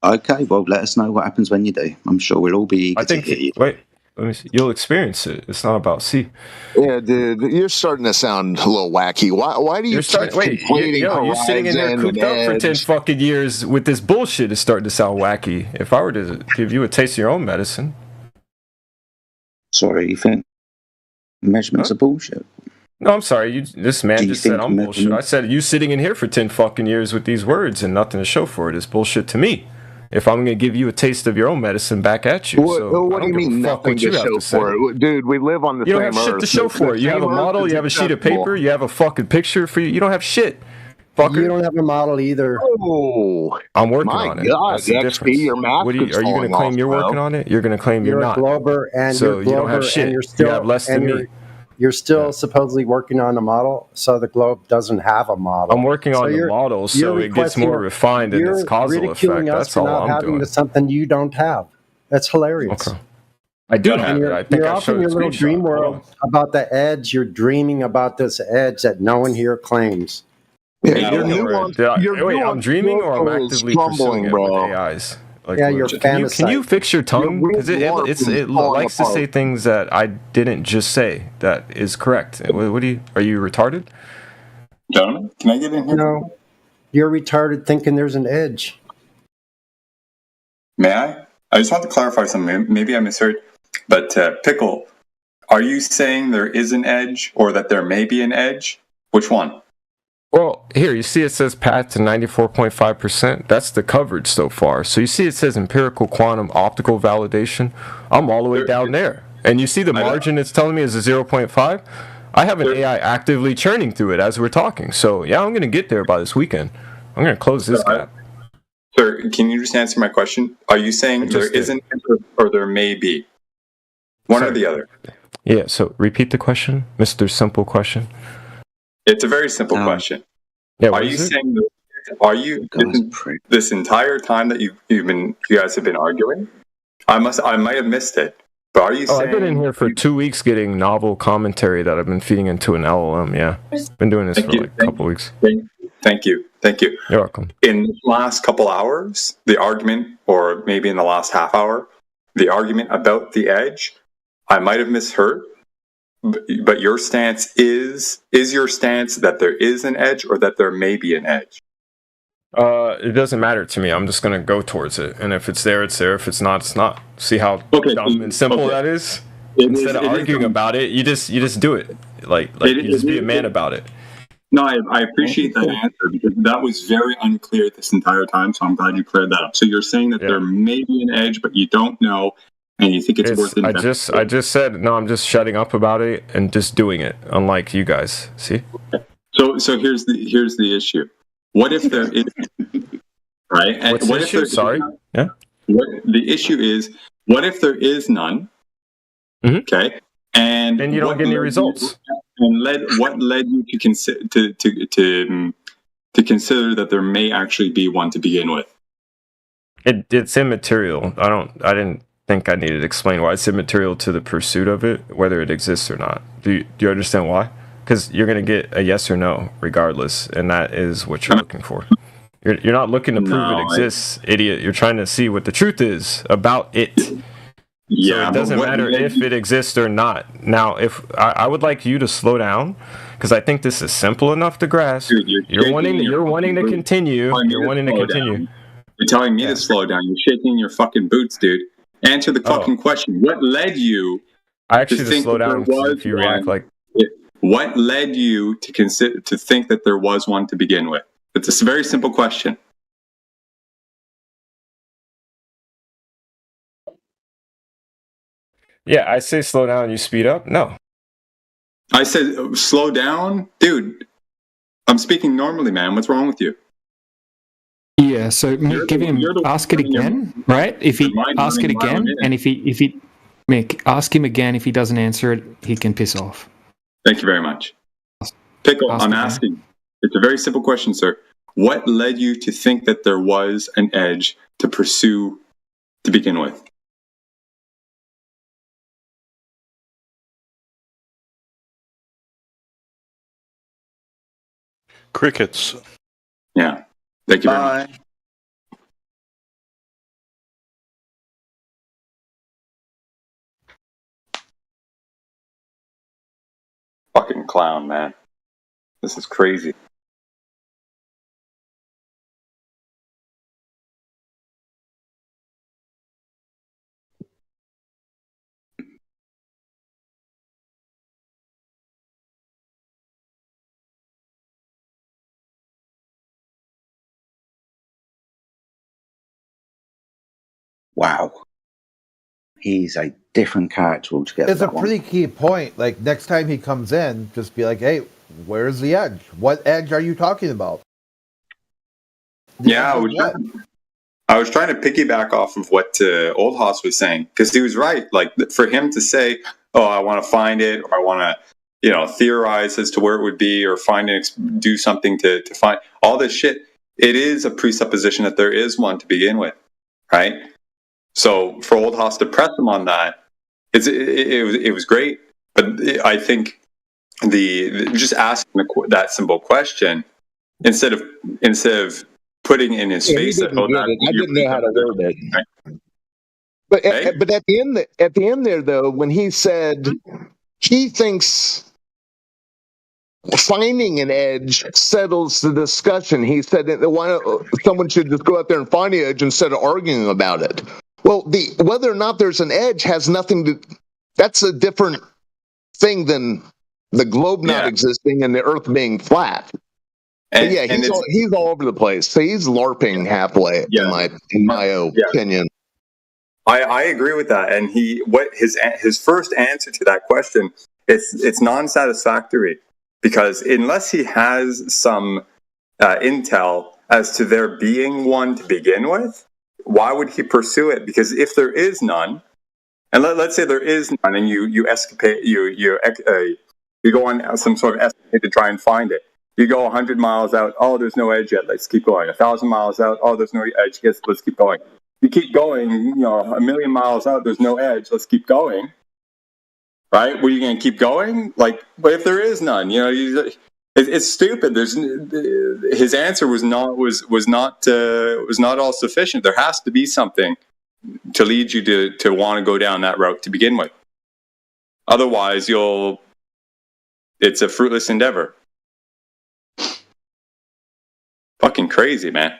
Speaker 16: Okay, well, let us know what happens when you do. I'm sure we'll all be eager to hear you.
Speaker 17: Wait, let me see. You'll experience it. It's not about see.
Speaker 20: Yeah, dude, you're starting to sound a little wacky. Why do you keep conflating
Speaker 17: you're sitting in there
Speaker 20: Horizon
Speaker 17: cooped
Speaker 20: and
Speaker 17: up for 10
Speaker 20: Edge?
Speaker 17: fucking years with this bullshit. It's starting to sound wacky. If I were to give you a taste of your own medicine.
Speaker 16: Sorry, you think measurements are bullshit?
Speaker 17: No, I'm sorry. This man just said I'm bullshit. I said you sitting in here for 10 fucking years with these words and nothing to show for it is bullshit to me. If I'm going to give you a taste of your own medicine back at you.
Speaker 20: What do you mean nothing to show for it? Dude, we live on the
Speaker 17: you
Speaker 20: same
Speaker 17: don't have shit
Speaker 20: earth.
Speaker 17: to show for it. You have a model, you have a sheet of paper, you have a fucking picture for you. You don't have shit. Fucker.
Speaker 14: You don't have a model either.
Speaker 20: Oh,
Speaker 17: I'm working on it.
Speaker 20: God,
Speaker 17: That's the difference.
Speaker 20: your math
Speaker 17: What are you going to claim you're working on it? You're going to claim you're not.
Speaker 14: A Glober and
Speaker 17: so
Speaker 14: you're
Speaker 17: you don't have shit.
Speaker 14: You're still,
Speaker 17: you have less than me.
Speaker 14: You're still supposedly working on a model, so the globe doesn't have a model.
Speaker 17: I'm working on the model, so it gets more refined in its causal effect. That's all I'm doing.
Speaker 14: Having something you don't have. That's hilarious.
Speaker 17: Okay. I do have it. I think
Speaker 14: you're
Speaker 17: I
Speaker 14: off
Speaker 17: showed
Speaker 14: in your
Speaker 17: a
Speaker 14: little
Speaker 17: screenshot.
Speaker 14: dream world about the edge. You're dreaming about this edge that no one here claims.
Speaker 20: Yeah,
Speaker 17: I'm dreaming or I'm actively pursuing it with AIs. Like,
Speaker 14: yeah, you're
Speaker 17: fantasizing. Can you fix your tongue? Because it likes to say things that I didn't just say that is correct. What do you? Are you retarded?
Speaker 19: Gentlemen, can I get in here?
Speaker 14: No, you're retarded thinking there's an edge.
Speaker 19: May I? I just want to clarify something. Maybe I misheard. But Pickle, are you saying there is an edge or that there may be an edge? Which one?
Speaker 17: Well, here, you see it says path to 94.5%. That's the coverage so far. So you see it says empirical quantum optical validation. I'm all the way down there. And you see the margin it's telling me is a 0.5. I have an AI actively churning through it as we're talking. So, yeah, I'm going to get there by this weekend. I'm going to close this gap.
Speaker 19: Sir, can you just answer my question? Are you saying there isn't or there may be? One or the other?
Speaker 17: Yeah, so repeat the question, Mr. Simple Question.
Speaker 19: It's a very simple question.
Speaker 17: Yeah,
Speaker 19: are you saying this entire time that you guys have been arguing? I might have missed it. But are you saying
Speaker 17: I've been in here for 2 weeks getting novel commentary that I've been feeding into an LLM, yeah. Been doing this for like a couple weeks.
Speaker 19: Thank you.
Speaker 17: You're welcome.
Speaker 19: In the last couple hours, the argument, or maybe in the last half hour, the argument about the edge, I might have misheard. But your stance is your stance that there is an edge or that there may be an edge?
Speaker 17: It doesn't matter to me. I'm just going to go towards it. And if it's there, it's there. If it's not, it's not. See how dumb and simple that is? Instead of arguing about it, you just do it. Like you just be a man about it.
Speaker 19: No, I appreciate that answer because that was very unclear this entire time. So I'm glad you cleared that up. So you're saying that there may be an edge, but you don't know. and you think it's worth it.
Speaker 17: I just said no. I'm just shutting up about it and just doing it. Unlike you guys, see.
Speaker 19: So here's the issue. What if there is right? And
Speaker 17: What's the issue? Sorry. Yeah.
Speaker 19: What the issue is? What if there is none? Okay. And
Speaker 17: then you don't get any results.
Speaker 19: What led you to consider to consider that there may actually be one to begin with?
Speaker 17: It's immaterial. I didn't think I needed to explain why it's immaterial to the pursuit of it, whether it exists or not. Do you understand why? Because you're gonna get a yes or no regardless, and that is what you're looking for. You're not looking to prove it exists, idiot. You're trying to see what the truth is about it.
Speaker 19: Yeah,
Speaker 17: so it doesn't matter if it exists or not. Now, if I would like you to slow down, because I think this is simple enough to grasp.
Speaker 19: Dude,
Speaker 17: you're wanting to continue. You're wanting to continue.
Speaker 19: You're telling me to slow down. You're shaking your fucking boots, dude. Answer the fucking question. What led you?
Speaker 17: I actually just slow down if you react like.
Speaker 19: What led you to think that there was one to begin with? It's a very simple question.
Speaker 17: Yeah, I say slow down. You speed up. No.
Speaker 19: I said slow down, dude. I'm speaking normally, man. What's wrong with you?
Speaker 3: Yeah, so give him ask it again, right? If he ask it again, and if he Mick, ask him again. If he doesn't answer it, he can piss off.
Speaker 19: Thank you very much. Pickle, I'm asking. It's a very simple question, sir. What led you to think that there was an edge to pursue to begin with?
Speaker 4: Crickets.
Speaker 19: Yeah. Thank you very much. Fucking clown, man. This is crazy.
Speaker 16: Wow. He's a different character altogether.
Speaker 21: It's a pretty key point. Like, next time he comes in, just be like, hey, where's the edge? What edge are you talking about?
Speaker 19: Yeah, I was trying to piggyback off of what Old Hoss was saying, because he was right. Like, for him to say, oh, I want to find it, or I want to, theorize as to where it would be, or do something to find all this shit, it is a presupposition that there is one to begin with, right? So for Old Hoss to press him on that, it was great. But I think just asking that simple question instead of putting in his face that
Speaker 20: I didn't know how to word it. But at the end there though, when he said he thinks finding an edge settles the discussion, he said that someone should just go out there and find the edge instead of arguing about it. Well, whether or not there's an edge has nothing to. That's a different thing than the globe not existing and the Earth being flat. And he's all over the place. So he's LARPing halfway, in my opinion.
Speaker 19: I agree with that. And his first answer to that question it's non-satisfactory, because unless he has some intel as to there being one to begin with, why would he pursue it? Because if there is none, and let's say there is none, and you escapade, you go on some sort of escapade to try and find it. You go 100 miles out, oh, there's no edge yet, let's keep going. 1,000 miles out, oh, there's no edge yet, let's keep going. You keep going, 1,000,000 miles out, there's no edge, let's keep going. Right? Were you going to keep going? Like, but if there is none, it's stupid. His answer was not all sufficient. There has to be something to lead you to want to go down that route to begin with. Otherwise, it's a fruitless endeavor. Fucking crazy, man.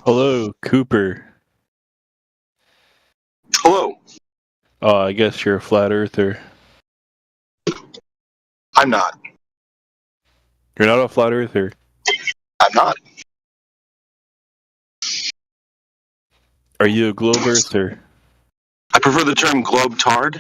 Speaker 4: Hello, Cooper.
Speaker 7: Hello.
Speaker 4: Oh, I guess you're a flat earther.
Speaker 7: I'm not.
Speaker 4: You're not a flat earther.
Speaker 7: I'm not.
Speaker 4: Are you a globe earther?
Speaker 7: I prefer the term globe tard.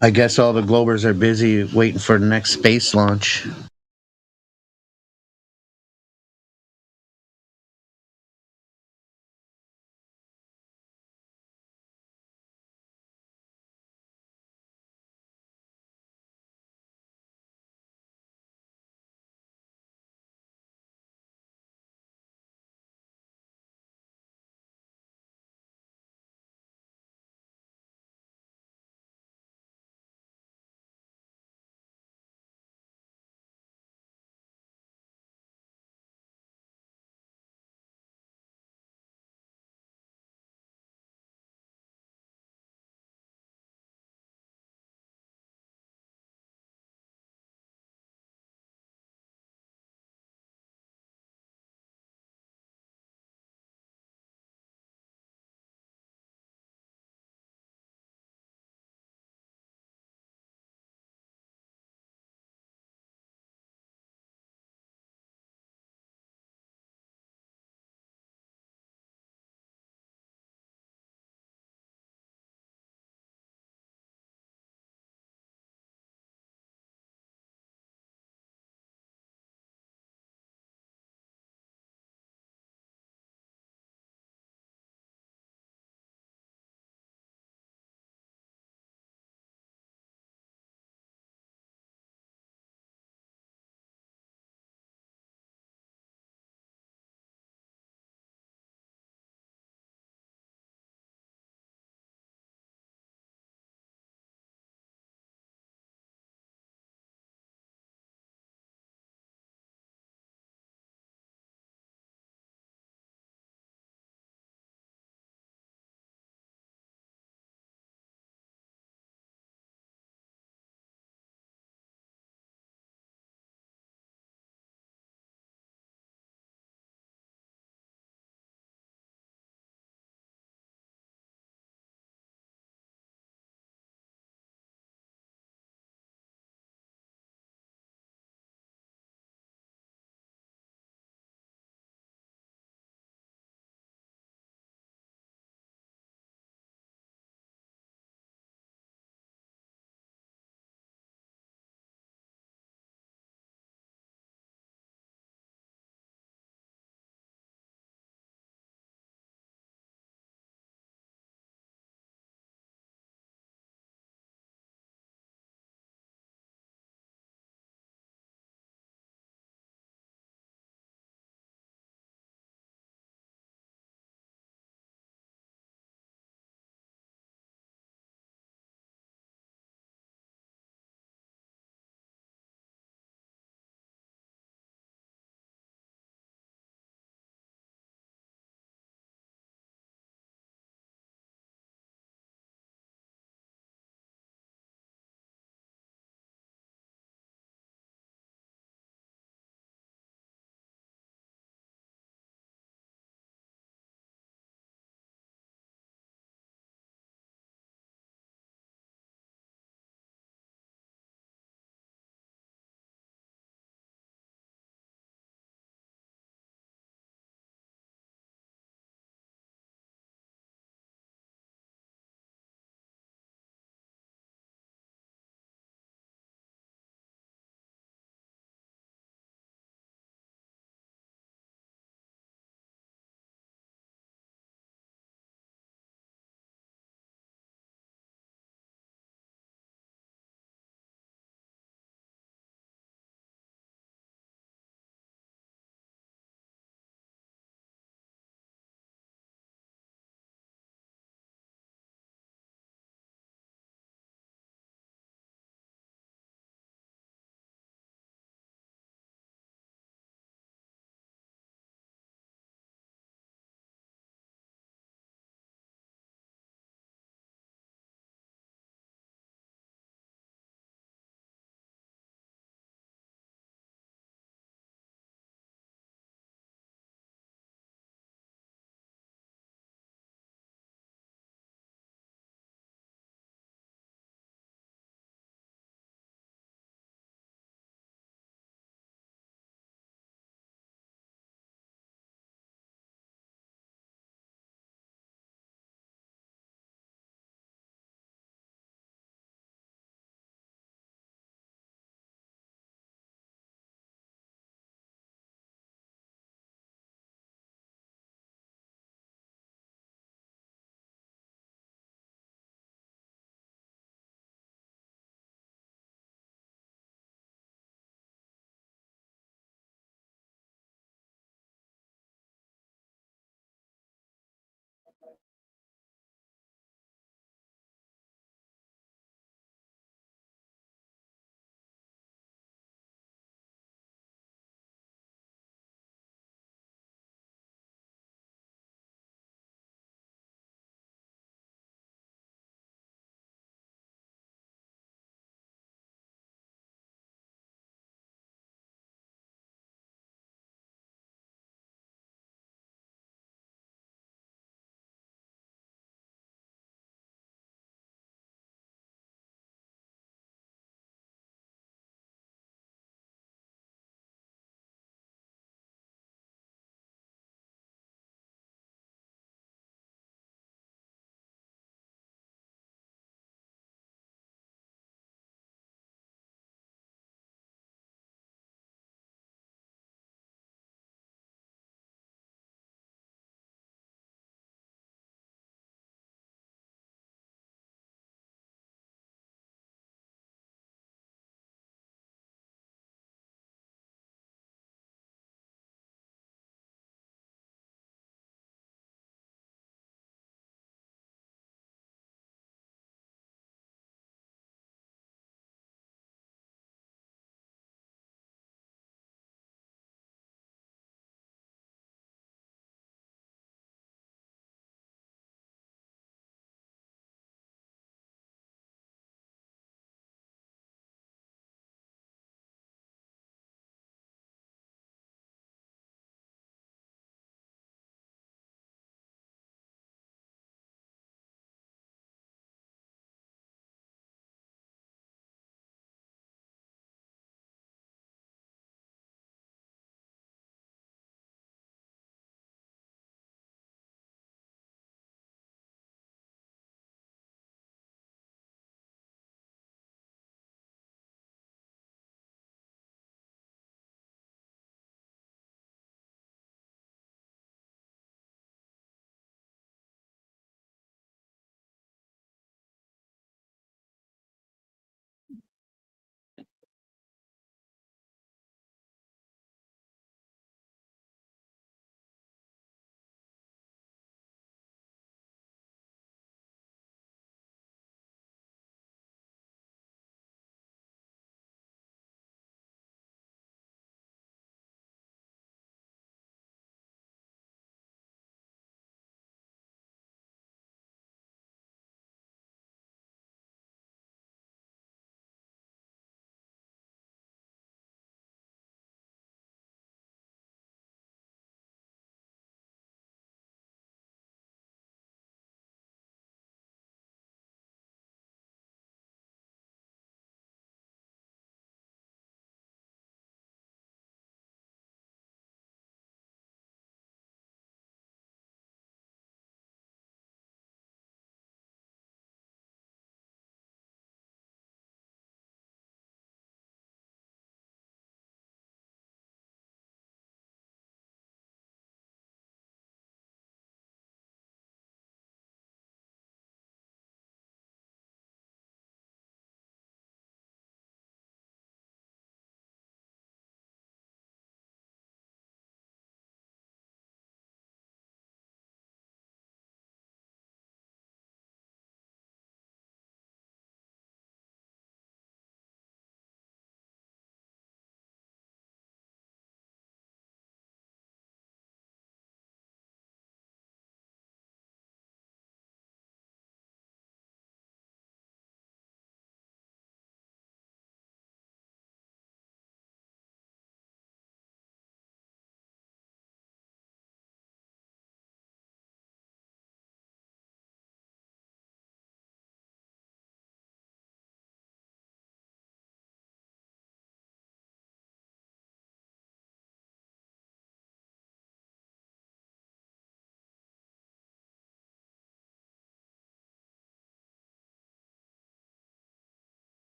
Speaker 8: I guess all the Globers are busy waiting for the next space launch.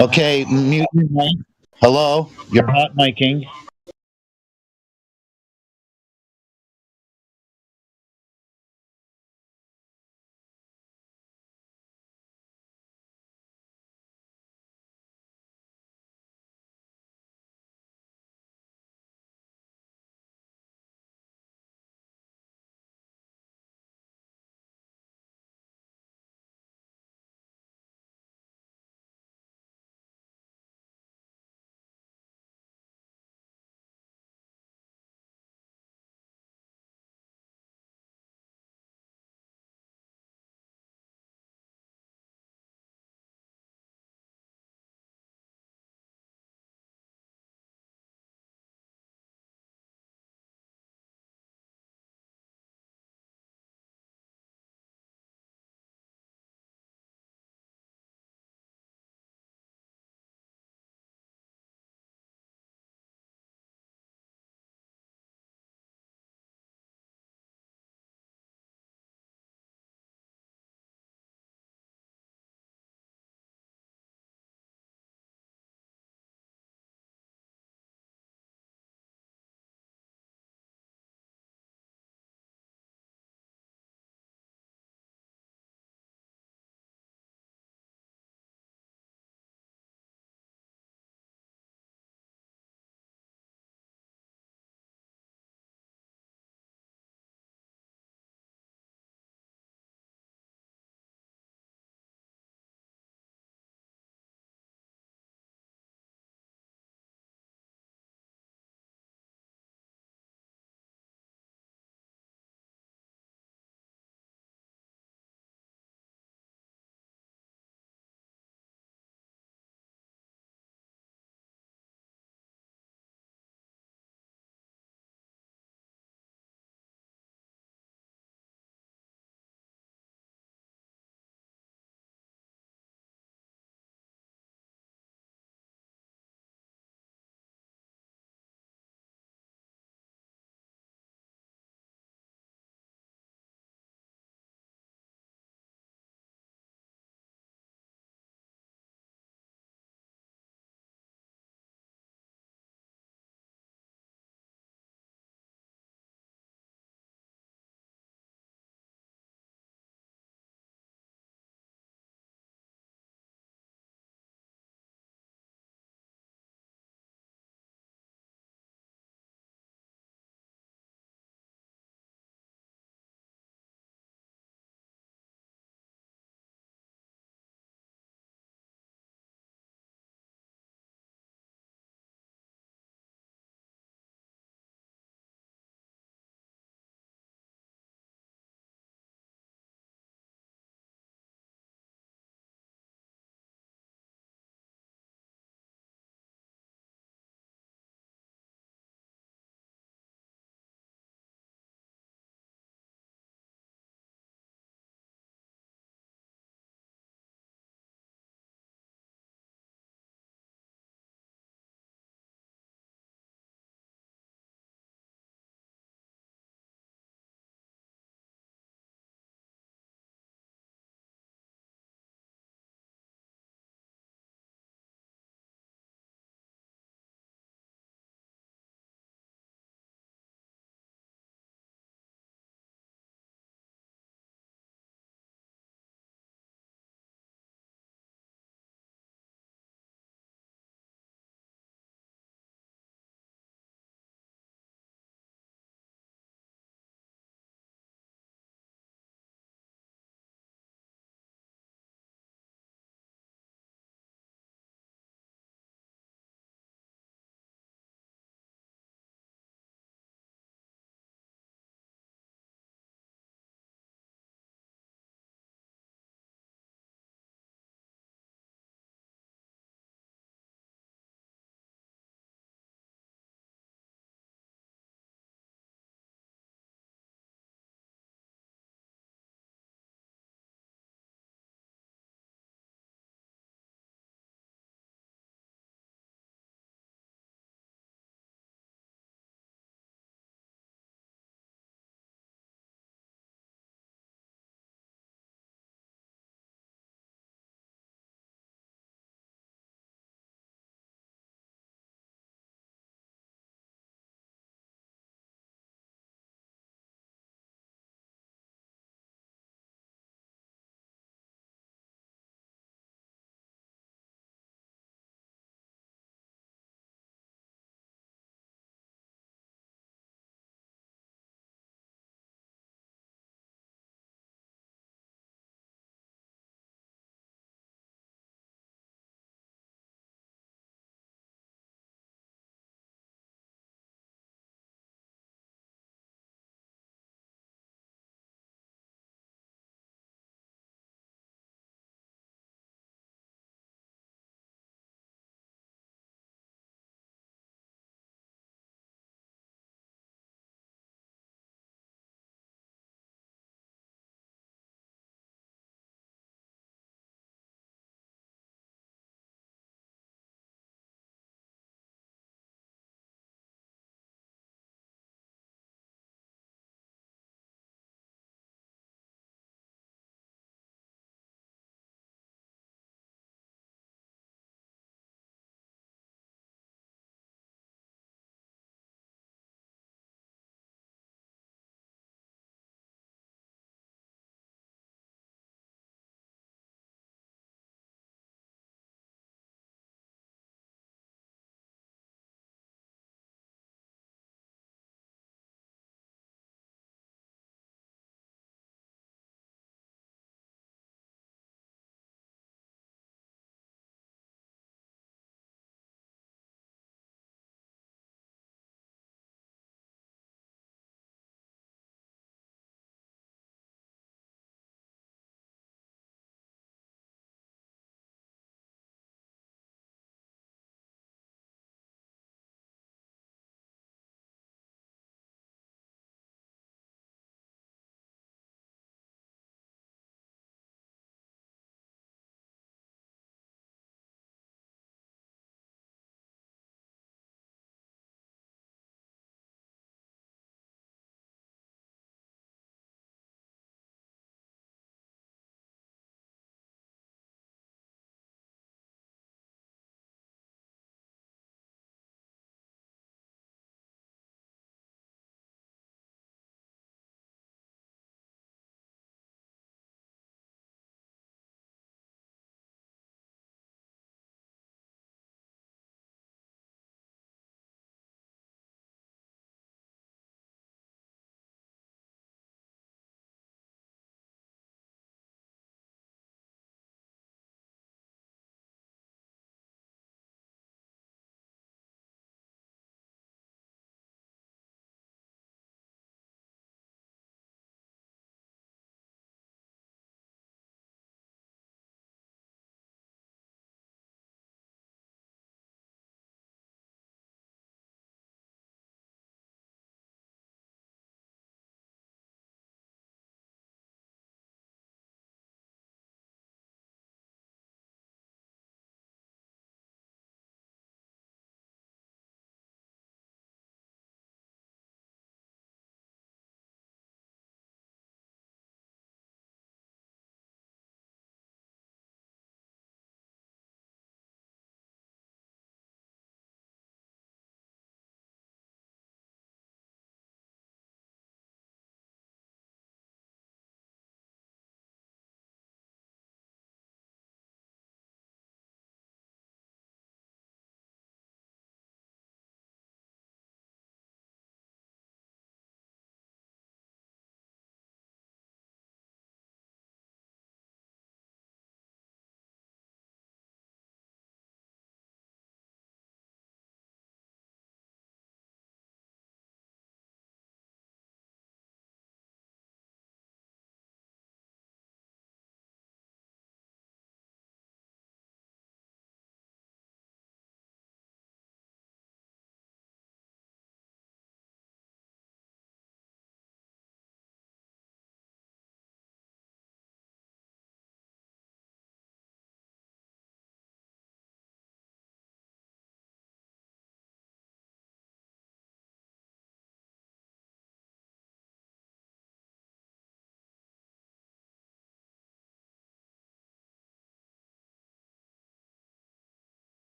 Speaker 8: Okay, mute your mic. Hello, you're hot micing.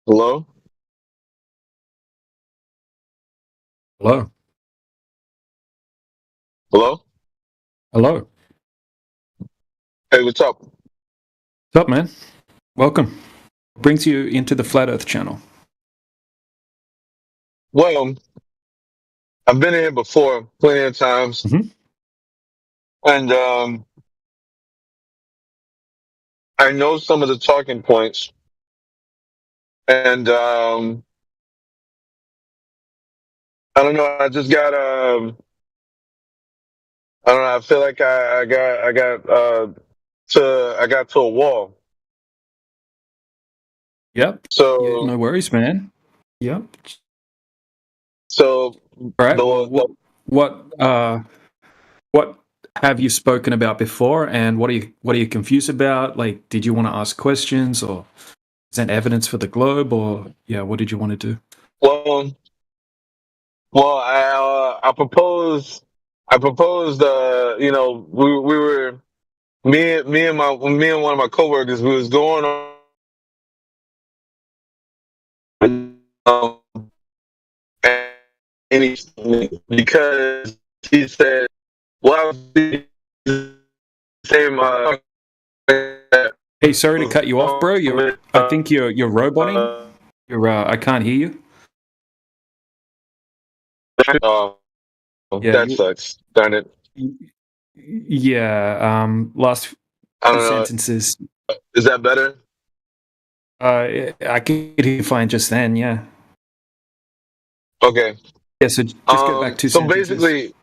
Speaker 11: Hello?
Speaker 3: Hello.
Speaker 11: Hello?
Speaker 3: Hello.
Speaker 11: Hey, what's up?
Speaker 3: What's up, man? Welcome. Brings you into the Flat Earth channel.
Speaker 11: Well, I've been here before plenty of times. And I know some of the talking points. And I don't know, I just got I don't know, I feel like I got to a wall.
Speaker 3: Yep.
Speaker 11: So
Speaker 3: Yeah, no worries, man. Yep.
Speaker 11: So
Speaker 3: all right. Well, what have you spoken about before, and what are you confused about? Like, did you want to ask questions or present evidence for the globe, or what did you want to do?
Speaker 11: well I proposed you know, we were me and one of my coworkers, we was going on because he said, well, I was same
Speaker 3: Hey, sorry to cut you off, bro. I think you're roboting. I can't hear you.
Speaker 11: That sucks. Darn it.
Speaker 3: Yeah. Last
Speaker 11: I
Speaker 3: few
Speaker 11: don't know.
Speaker 3: sentences.
Speaker 11: Is that better?
Speaker 3: I could hear you fine just then. Yeah.
Speaker 11: Okay.
Speaker 3: Yeah. So just go back to sentences.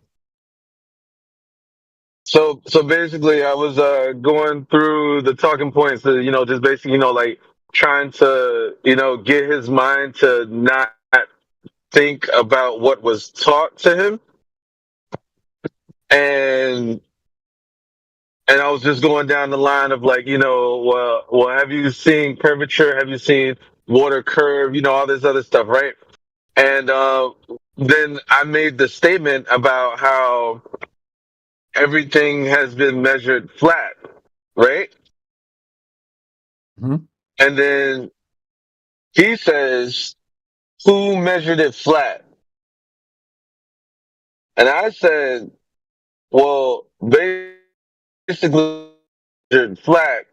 Speaker 11: So basically, I was going through the talking points, you know, just basically, you know, like trying to, you know, get his mind to not think about what was taught to him, and I was just going down the line of like, you know, well, have you seen curvature? Have you seen water curve? You know, all this other stuff, right? And then I made the statement about how everything has been measured flat, right?
Speaker 3: Mm-hmm.
Speaker 11: And then he says, who measured it flat? And I said, well, basically measured flat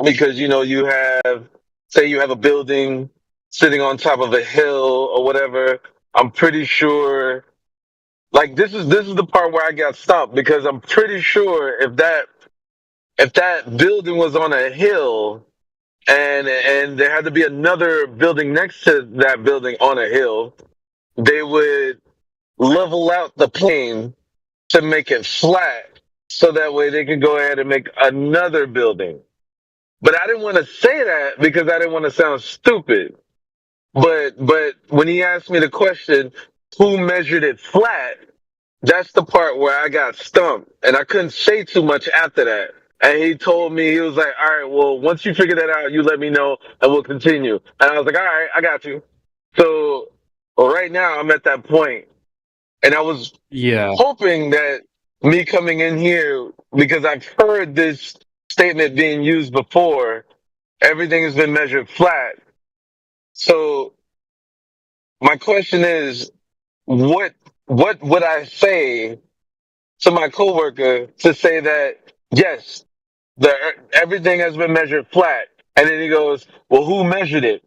Speaker 11: because, you know, you have, say you have a building sitting on top of a hill or whatever. I'm pretty sure, like this is the part where I got stopped because I'm pretty sure if that building was on a hill and there had to be another building next to that building on a hill, they would level out the plane to make it flat so that way they could go ahead and make another building. But I didn't want to say that because I didn't want to sound stupid. But when he asked me the question, who measured it flat? That's the part where I got stumped and I couldn't say too much after that. And he told me, he was like, all right, well, once you figure that out, you let me know and we'll continue. And I was like, all right, I got you. So right now I'm at that point. And I was hoping that me coming in here, because I've heard this statement being used before, everything has been measured flat. So my question is, what would I say to my coworker to say that yes, everything has been measured flat? And then he goes, well, who measured it?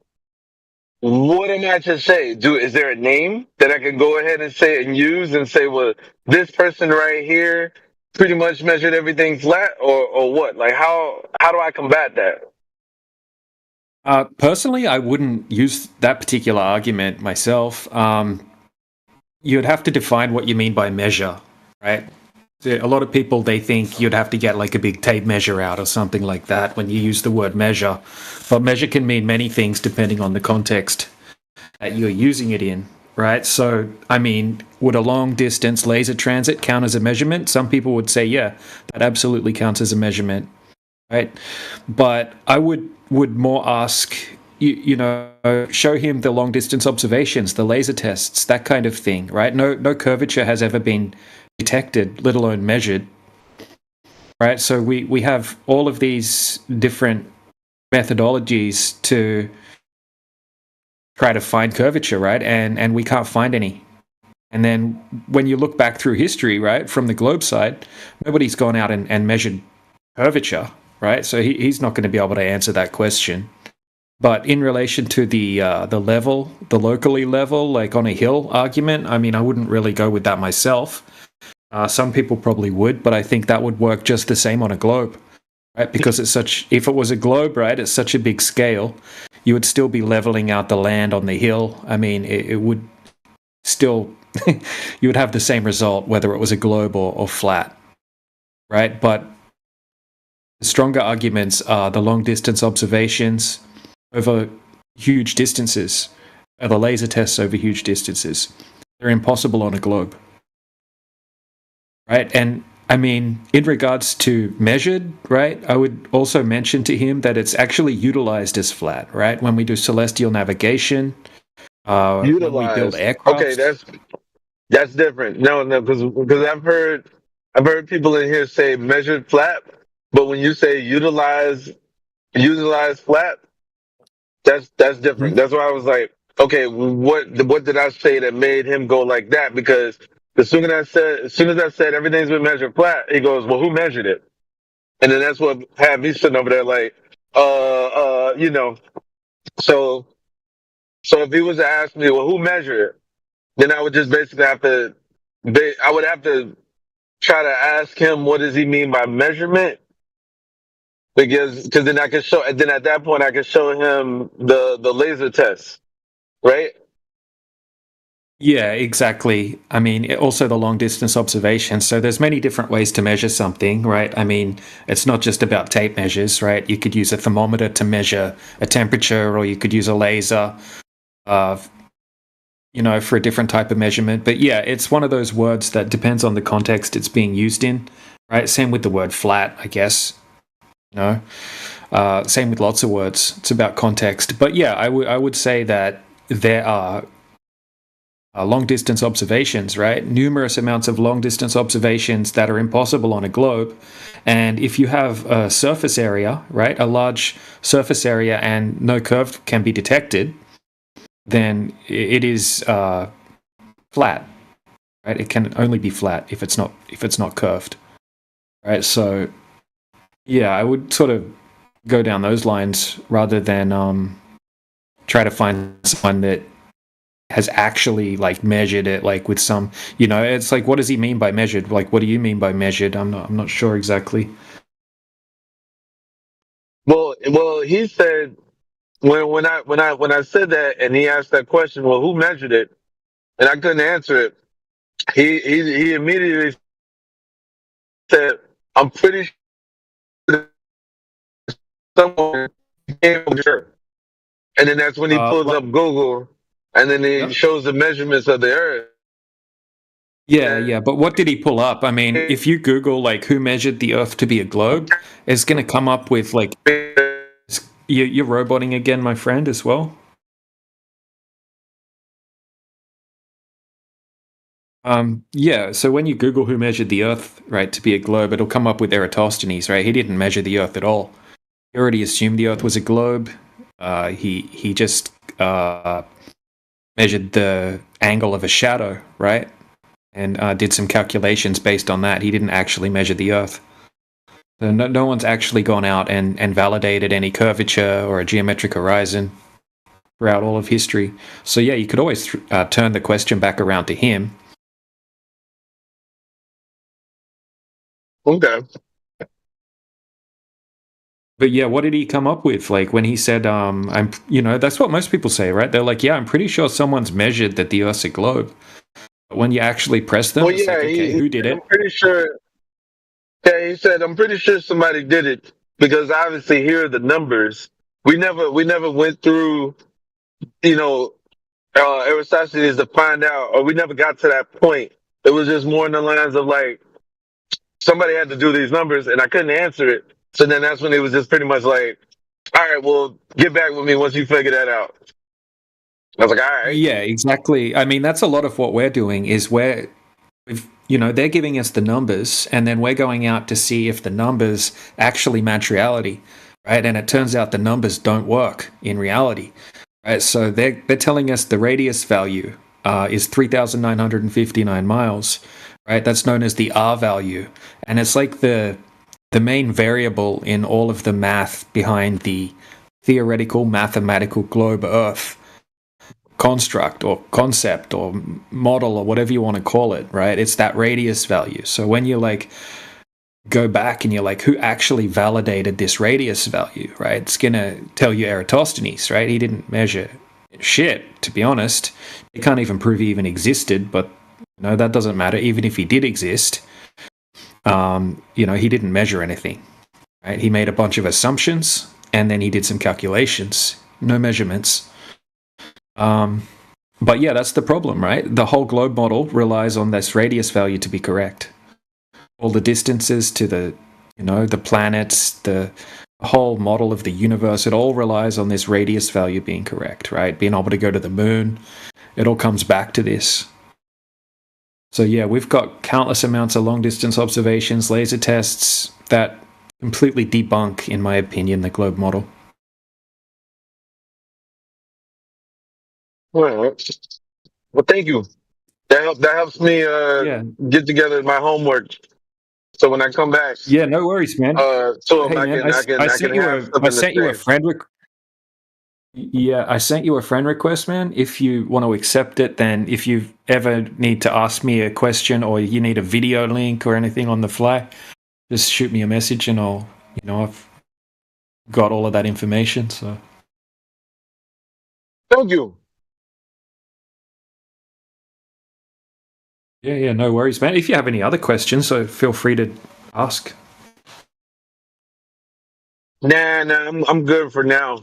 Speaker 11: What am I to say? Is there a name that I can go ahead and say and use and say, well, this person right here pretty much measured everything flat, or what? Like how do I combat that?
Speaker 3: Personally, I wouldn't use that particular argument myself. You'd have to define what you mean by measure, right? So a lot of people, they think you'd have to get like a big tape measure out or something like that when you use the word measure. But measure can mean many things depending on the context that you're using it in, right? So, I mean, would a long distance laser transit count as a measurement? Some people would say, yeah, that absolutely counts as a measurement, right? But I would more ask, you know, show him the long distance observations, the laser tests, that kind of thing, right? No curvature has ever been detected, let alone measured, right? So we have all of these different methodologies to try to find curvature, right? And we can't find any. And then when you look back through history, right, from the globe side, nobody's gone out and measured curvature, right? So he's not going to be able to answer that question. But in relation to the level, the locally level, like on a hill argument, I mean, I wouldn't really go with that myself. Some people probably would, but I think that would work just the same on a globe, right? Because if it was a globe, right, it's such a big scale, you would still be leveling out the land on the hill. I mean, it would still, you would have the same result whether it was a globe or flat, right? But the stronger arguments are the long distance observations over huge distances, or the laser tests over huge distances. They're impossible on a globe, right? And I mean, in regards to measured, right, I would also mention to him that it's actually utilized as flat, right? When we do celestial navigation, when we build aircraft.
Speaker 1: Okay, that's different. No, because I've heard people in here say measured flat, but when you say utilize flat, that's different. That's why I was like, okay, what did I say that made him go like that? Because as soon as I said everything's been measured flat, he goes, well, who measured it? And then that's what had me sitting over there like, you know. So if he was to ask me, well, who measured it? Then I would just basically have to try to ask him what does he mean by measurement, because then I can show, and then at that point I can show him the laser test, right?
Speaker 3: Yeah, exactly. I mean, also the long distance observation. So there's many different ways to measure something, right? I mean, it's not just about tape measures, right? You could use a thermometer to measure a temperature, or you could use a laser, you know, for a different type of measurement. But yeah, it's one of those words that depends on the context it's being used in, right? Same with the word flat, I guess. You know, same with lots of words. It's about context. But yeah, I would say that there are long distance observations, right? Numerous amounts of long distance observations that are impossible on a globe. And if you have a surface area, right, a large surface area, and no curve can be detected, then it is flat, right? It can only be flat if it's not curved, right? So yeah, I would sort of go down those lines rather than try to find someone that has actually like measured it, like with some, you know, it's like, what does he mean by measured? Like, what do you mean by measured? I'm not sure exactly.
Speaker 1: Well, he said when I said that, and he asked that question, well, who measured it? And I couldn't answer it. He immediately said, I'm pretty sure someone came from sure. And then that's when he pulls up Google, and then he shows the measurements of the Earth.
Speaker 3: Yeah, but what did he pull up? I mean, if you Google like who measured the Earth to be a globe, it's going to come up with like, you're roboting again, my friend, as well. Yeah, so when you Google who measured the Earth, right, to be a globe, it'll come up with Eratosthenes, right? He didn't measure the Earth at all. He already assumed the Earth was a globe. He just measured the angle of a shadow, right? And did some calculations based on that. He didn't actually measure the Earth. So no one's actually gone out and validated any curvature or a geometric horizon throughout all of history. So yeah, you could always turn the question back around to him.
Speaker 1: Okay.
Speaker 3: But yeah, what did he come up with? Like when he said, I'm, you know, that's what most people say, right? They're like, yeah, I'm pretty sure someone's measured that the Earth's a globe. But when you actually press them, it's like, okay, who did it?
Speaker 1: I'm pretty sure. Yeah, he said, I'm pretty sure somebody did it, because obviously here are the numbers. We never went through, you know, Eratosthenes to find out, or we never got to that point. It was just more in the lines of like, somebody had to do these numbers, and I couldn't answer it. So then that's when it was just pretty much like, all right, well, get back with me once you figure that out. I was like, all right.
Speaker 3: Yeah, exactly. I mean, that's a lot of what we're doing is they're giving us the numbers, and then we're going out to see if the numbers actually match reality, right? And it turns out the numbers don't work in reality. Right, so they're telling us the radius value is 3,959 miles. Right, that's known as the R value, and it's like the main variable in all of the math behind the theoretical mathematical globe Earth construct or concept or model or whatever you want to call it, right? It's that radius value. So when you like go back and you're like, who actually validated this radius value, right? It's gonna tell you Eratosthenes, right? He didn't measure shit, to be honest. They can't even prove he even existed, but no, that doesn't matter. Even if he did exist, he didn't measure anything, right? He made a bunch of assumptions and then he did some calculations, no measurements. But yeah, that's the problem, right? The whole globe model relies on this radius value to be correct. All the distances to the planets, the whole model of the universe, it all relies on this radius value being correct, right? Being able to go to the moon, it all comes back to this. So yeah, we've got countless amounts of long-distance observations, laser tests that completely debunk, in my opinion, the globe model.
Speaker 1: All right. Well, thank you. That helps me get together my homework. So when I come back,
Speaker 3: yeah, no worries, man.
Speaker 1: so
Speaker 3: Hey, man, I sent you a friend request. Yeah, I sent you a friend request, man. If you want to accept it, then if you ever need to ask me a question or you need a video link or anything on the fly, just shoot me a message and I've got all of that information. So
Speaker 1: thank you.
Speaker 3: Yeah, no worries, man. If you have any other questions, so feel free to ask.
Speaker 1: Nah, I'm good for now.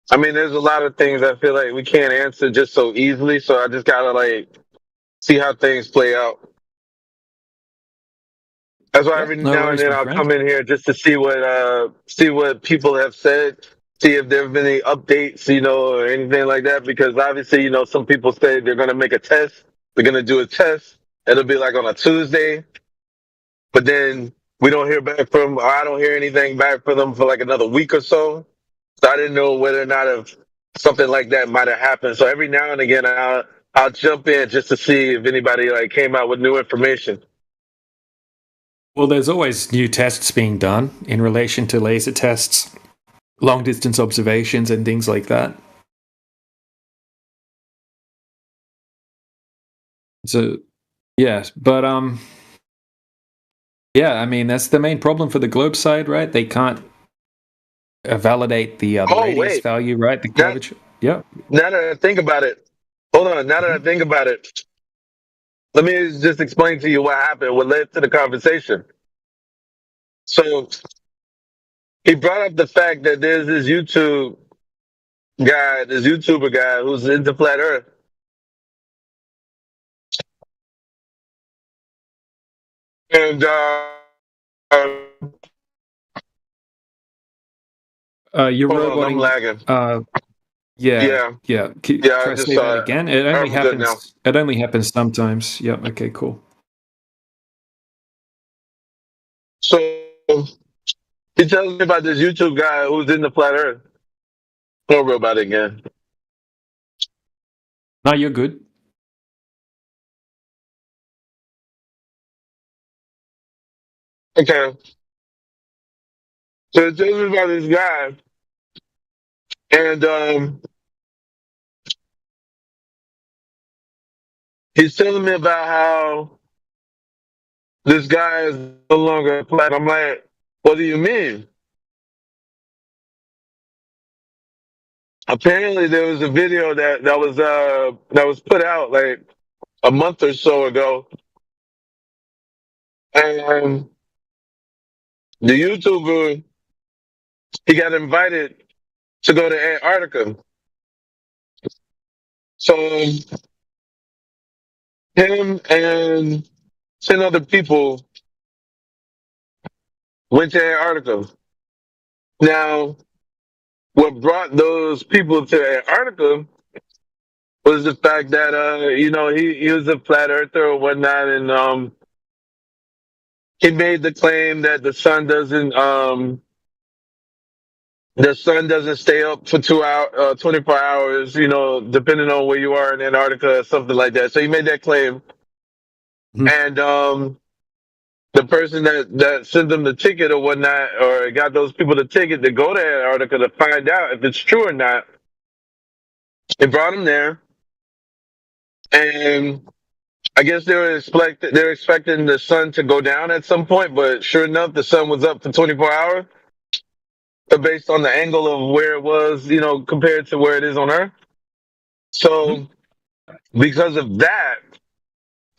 Speaker 1: I mean, there's a lot of things I feel like we can't answer just so easily, so I just gotta see how things play out. That's why every
Speaker 3: no
Speaker 1: now and
Speaker 3: worries,
Speaker 1: then
Speaker 3: my
Speaker 1: I'll
Speaker 3: friend.
Speaker 1: come in here just to see what people have said, see if there have been any updates, or anything like that. Because obviously, some people say they're gonna make a test. They're gonna do a test. It'll be like on a Tuesday, but then we don't hear back from. Or I don't hear anything back from them for like another week or so. So I didn't know whether or not if something like that might have happened. So every now and again, I'll jump in just to see if anybody came out with new information.
Speaker 3: Well, there's always new tests being done in relation to laser tests, long distance observations, and things like that. So, yeah, but yeah, I mean that's the main problem for the globe side, right? They can't validate the radius value, right? The curvature. Yeah.
Speaker 1: Now that I think about it, hold on. Now that I think about it, let me just explain to you what happened, what led to the conversation. So he brought up the fact that there's this YouTuber guy who's into flat Earth. And
Speaker 3: you're
Speaker 1: hold on,
Speaker 3: roboting.
Speaker 1: I'm lagging.
Speaker 3: Yeah. Try
Speaker 1: I just
Speaker 3: say
Speaker 1: saw
Speaker 3: that
Speaker 1: it.
Speaker 3: again. It only
Speaker 1: I'm good now.
Speaker 3: happens. It only happens sometimes. Yep. Okay. Cool.
Speaker 1: So he tells me about this YouTube guy who's in the flat Earth. Don't worry about it again.
Speaker 3: No, you're good.
Speaker 1: Okay. So it tells me about this guy, and he's telling me about how this guy is no longer flat. I'm like, what do you mean? Apparently, there was a video that was put out like a month or so ago, and the YouTuber he got invited to go to Antarctica. So him and 10 other people went to Antarctica. Now, what brought those people to Antarctica was the fact that he was a flat earther or whatnot, and he made the claim that the sun doesn't the sun doesn't stay up for 24 hours, depending on where you are in Antarctica or something like that. So he made that claim. And the person that sent them the ticket or whatnot, or got those people the ticket to go to Antarctica to find out if it's true or not, it brought them there. And I guess they were expecting the sun to go down at some point, but sure enough, the sun was up for 24 hours. Based on the angle of where it was, compared to where it is on Earth. So, because of that,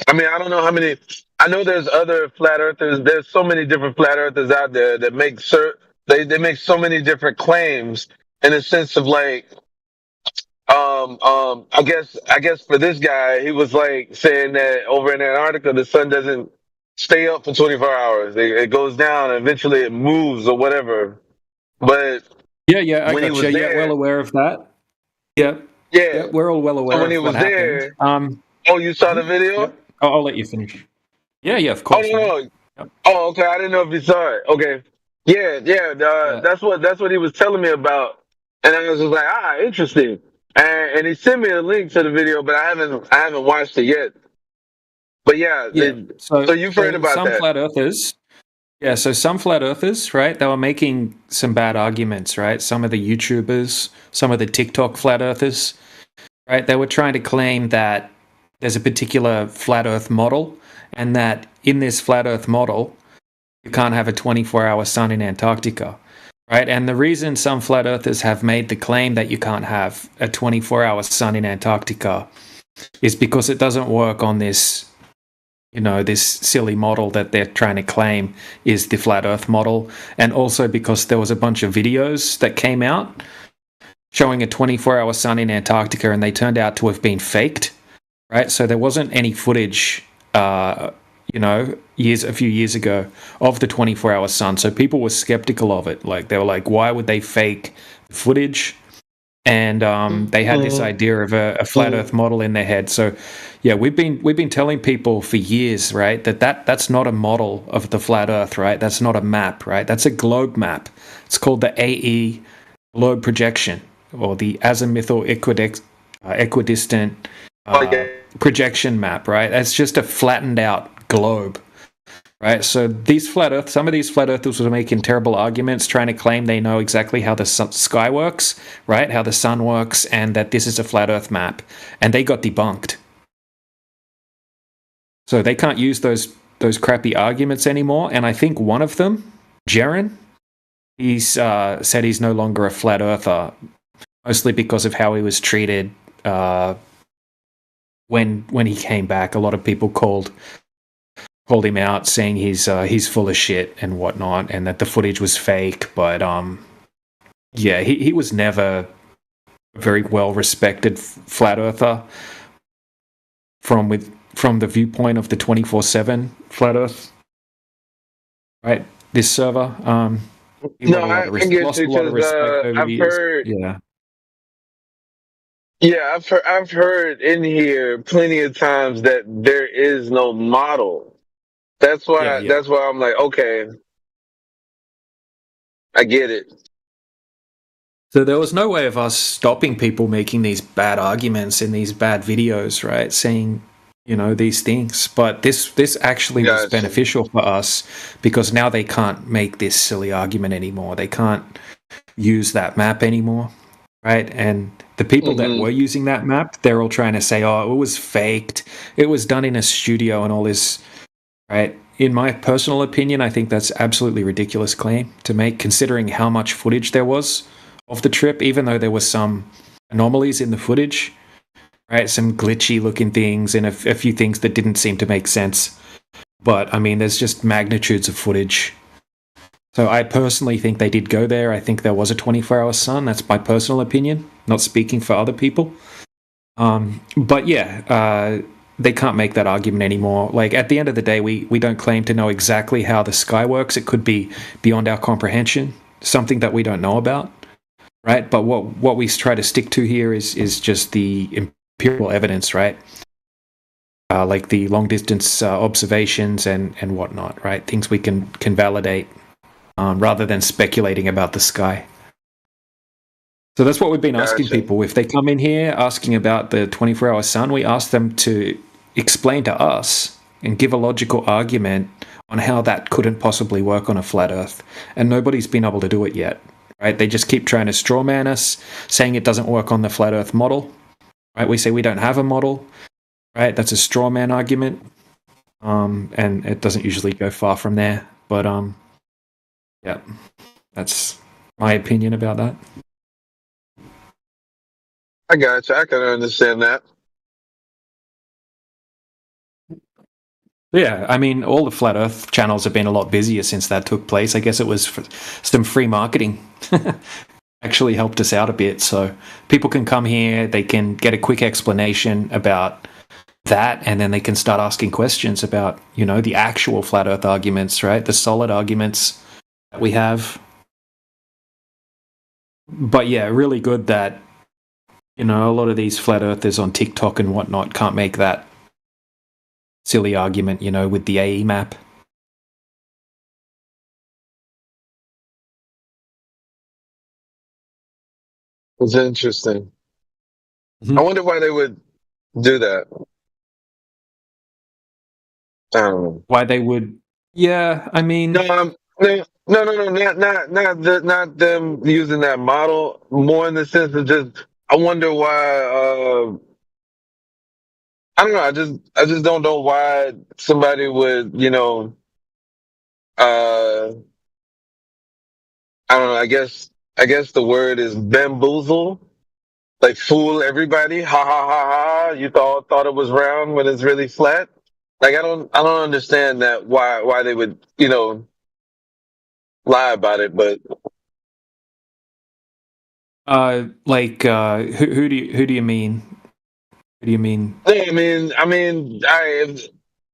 Speaker 1: I mean, I don't know how many. I know there's other flat earthers. There's so many different flat earthers out there that make they make so many different claims in a sense of like, I guess for this guy, he was like saying that over in Antarctica, the sun doesn't stay up for 24 hours. It goes down, and eventually it moves or whatever. But
Speaker 3: yeah, I
Speaker 1: when he
Speaker 3: got
Speaker 1: was
Speaker 3: you.
Speaker 1: there,
Speaker 3: Yeah, well aware of that. Yeah,
Speaker 1: yeah,
Speaker 3: we're all well aware
Speaker 1: so when he
Speaker 3: of what
Speaker 1: was there,
Speaker 3: happened.
Speaker 1: oh, you saw the video?
Speaker 3: Yep. I'll let you finish. Yeah, of
Speaker 1: Oh
Speaker 3: course.
Speaker 1: no. Oh, okay. I didn't know if you saw it. Okay. Yeah. That's what he was telling me about, and I was just like, interesting. And he sent me a link to the video, but I haven't watched it yet. But yeah. So you've heard about
Speaker 3: some
Speaker 1: that?
Speaker 3: flat earthers. Yeah, so some flat earthers, right? They were making some bad arguments, right? Some of the YouTubers, some of the TikTok flat earthers, right? They were trying to claim that there's a particular flat earth model, and that in this flat earth model, you can't have a 24-hour sun in Antarctica, right? And the reason some flat earthers have made the claim that you can't have a 24-hour sun in Antarctica is because it doesn't work on this, this silly model that they're trying to claim is the flat earth model. And also because there was a bunch of videos that came out showing a 24-hour sun in Antarctica, and they turned out to have been faked, right? So there wasn't any footage, a few years ago of the 24-hour sun. So people were skeptical of it. Like, they were like, why would they fake footage? And they had this idea of a flat earth model in their head. So yeah, we've been telling people for years, right, that's not a model of the flat earth, right? That's not a map, right? That's a globe map. It's called the AE globe projection, or the azimuthal equidistant projection map, right? That's just a flattened out globe, right? So some of these flat earthers were making terrible arguments, trying to claim they know exactly how the sky works, right? How the sun works, and that this is a flat earth map, and they got debunked. So they can't use those crappy arguments anymore. And I think one of them, Jaren, he's said he's no longer a flat earther, mostly because of how he was treated when he came back. A lot of people called him out, saying he's full of shit and whatnot, and that the footage was fake. But he was never a very well respected flat earther from the viewpoint of the 24/7 flat Earth, right? This server.
Speaker 1: No, I get you, because I've heard. Yeah, I've heard in here plenty of times that there is no model. That's why I'm like, okay, I get it.
Speaker 3: So there was no way of us stopping people making these bad arguments in these bad videos, right? Saying, these things. But this actually was beneficial for us, because now they can't make this silly argument anymore. They can't use that map anymore, right? And the people that were using that map, they're all trying to say, oh, it was faked. It was done in a studio and all this, right? In my personal opinion, I think that's absolutely ridiculous claim to make, considering how much footage there was of the trip, even though there were some anomalies in the footage, right? Some glitchy looking things and a few things that didn't seem to make sense. But I mean, there's just magnitudes of footage. So I personally think they did go there. I think there was a 24-hour sun. That's my personal opinion, not speaking for other people. But yeah, they can't make that argument anymore. Like, at the end of the day, we don't claim to know exactly how the sky works. It could be beyond our comprehension, something that we don't know about, right? But what we try to stick to here is just the empirical evidence, right? Like the long distance observations and whatnot, right? Things we can validate, rather than speculating about the sky. So that's what we've been asking
Speaker 1: Gotcha.
Speaker 3: people. If they come in here asking about the 24-hour sun, we ask them to explain to us and give a logical argument on how that couldn't possibly work on a flat Earth. And nobody's been able to do it yet, right? They just keep trying to straw man us, saying it doesn't work on the flat Earth model, right? We say we don't have a model, right? That's a straw man argument. And it doesn't usually go far from there. But, yeah, that's my opinion about that.
Speaker 1: I got you. I can understand that.
Speaker 3: Yeah, I mean, all the Flat Earth channels have been a lot busier since that took place. I guess it was for some free marketing. Actually helped us out a bit. So people can come here, they can get a quick explanation about that, and then they can start asking questions about, you know, the actual Flat Earth arguments, right? The solid arguments that we have. But yeah, really good that, you know, a lot of these Flat Earthers on TikTok and whatnot can't make that silly argument, you know, with the AE map.
Speaker 1: It's interesting. I wonder why they would do that. I don't know.
Speaker 3: Why they would? Yeah, I mean,
Speaker 1: No, not them using that model. More in the sense of just, I wonder why. I don't know. I just don't know why somebody would, you know. I don't know. I guess the word is bamboozle, like fool everybody. Ha ha ha ha! You thought it was round when it's really flat. Like I don't understand that why they would, you know, lie about it. But
Speaker 3: who do you mean? Who do you mean?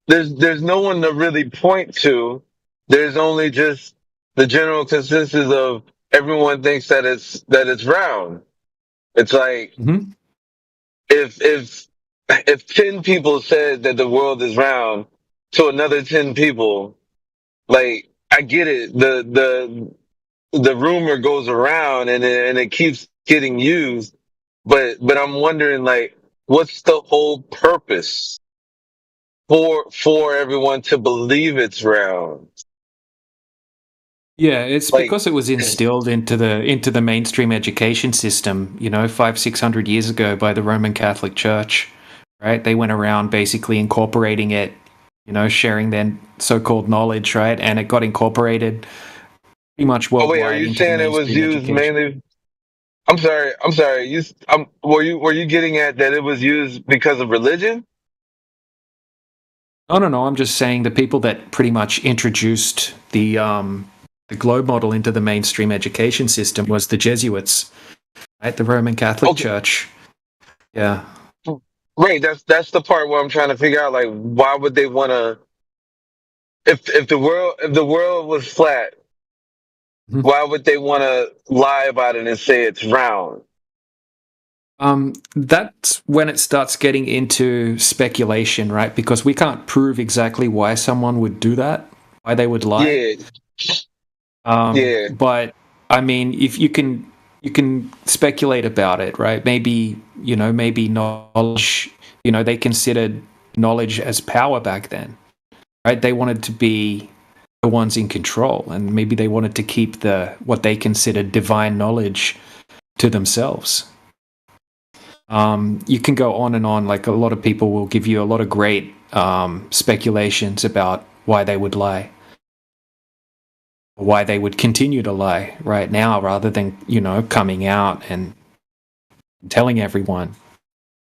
Speaker 1: There's no one to really point to. There's only just the general consensus of everyone thinks that it's round. It's like if 10 people said that the world is round to another 10 people, like I get it. The rumor goes around and it keeps getting used, but I'm wondering, like, what's the whole purpose for everyone to believe it's round?
Speaker 3: Yeah, it's because it was instilled into the mainstream education system, you know, 500-600 years ago by the Roman Catholic Church, right? They went around basically incorporating it, you know, sharing their so-called knowledge, right? And it got incorporated pretty much worldwide.
Speaker 1: Are you
Speaker 3: into
Speaker 1: saying
Speaker 3: the
Speaker 1: it was
Speaker 3: mainstream
Speaker 1: used
Speaker 3: education.
Speaker 1: mainly? I'm sorry. Were you getting at that it was used because of religion?
Speaker 3: No. I'm just saying the people that pretty much introduced the globe model into the mainstream education system was the Jesuits, right? The Roman Catholic Church. Yeah.
Speaker 1: Right. That's the part where I'm trying to figure out, like, why would they want to? If the world was flat, why would they want to lie about it and say it's round?
Speaker 3: That's when it starts getting into speculation, right? Because we can't prove exactly why someone would do that, why they would lie.
Speaker 1: Yeah.
Speaker 3: But I mean, if you can speculate about it, right? Maybe knowledge. You know, they considered knowledge as power back then, right? They wanted to be the ones in control, and maybe they wanted to keep what they considered divine knowledge to themselves. You can go on and on. Like, a lot of people will give you a lot of great speculations about why they would lie, why they would continue to lie right now, rather than, you know, coming out and telling everyone,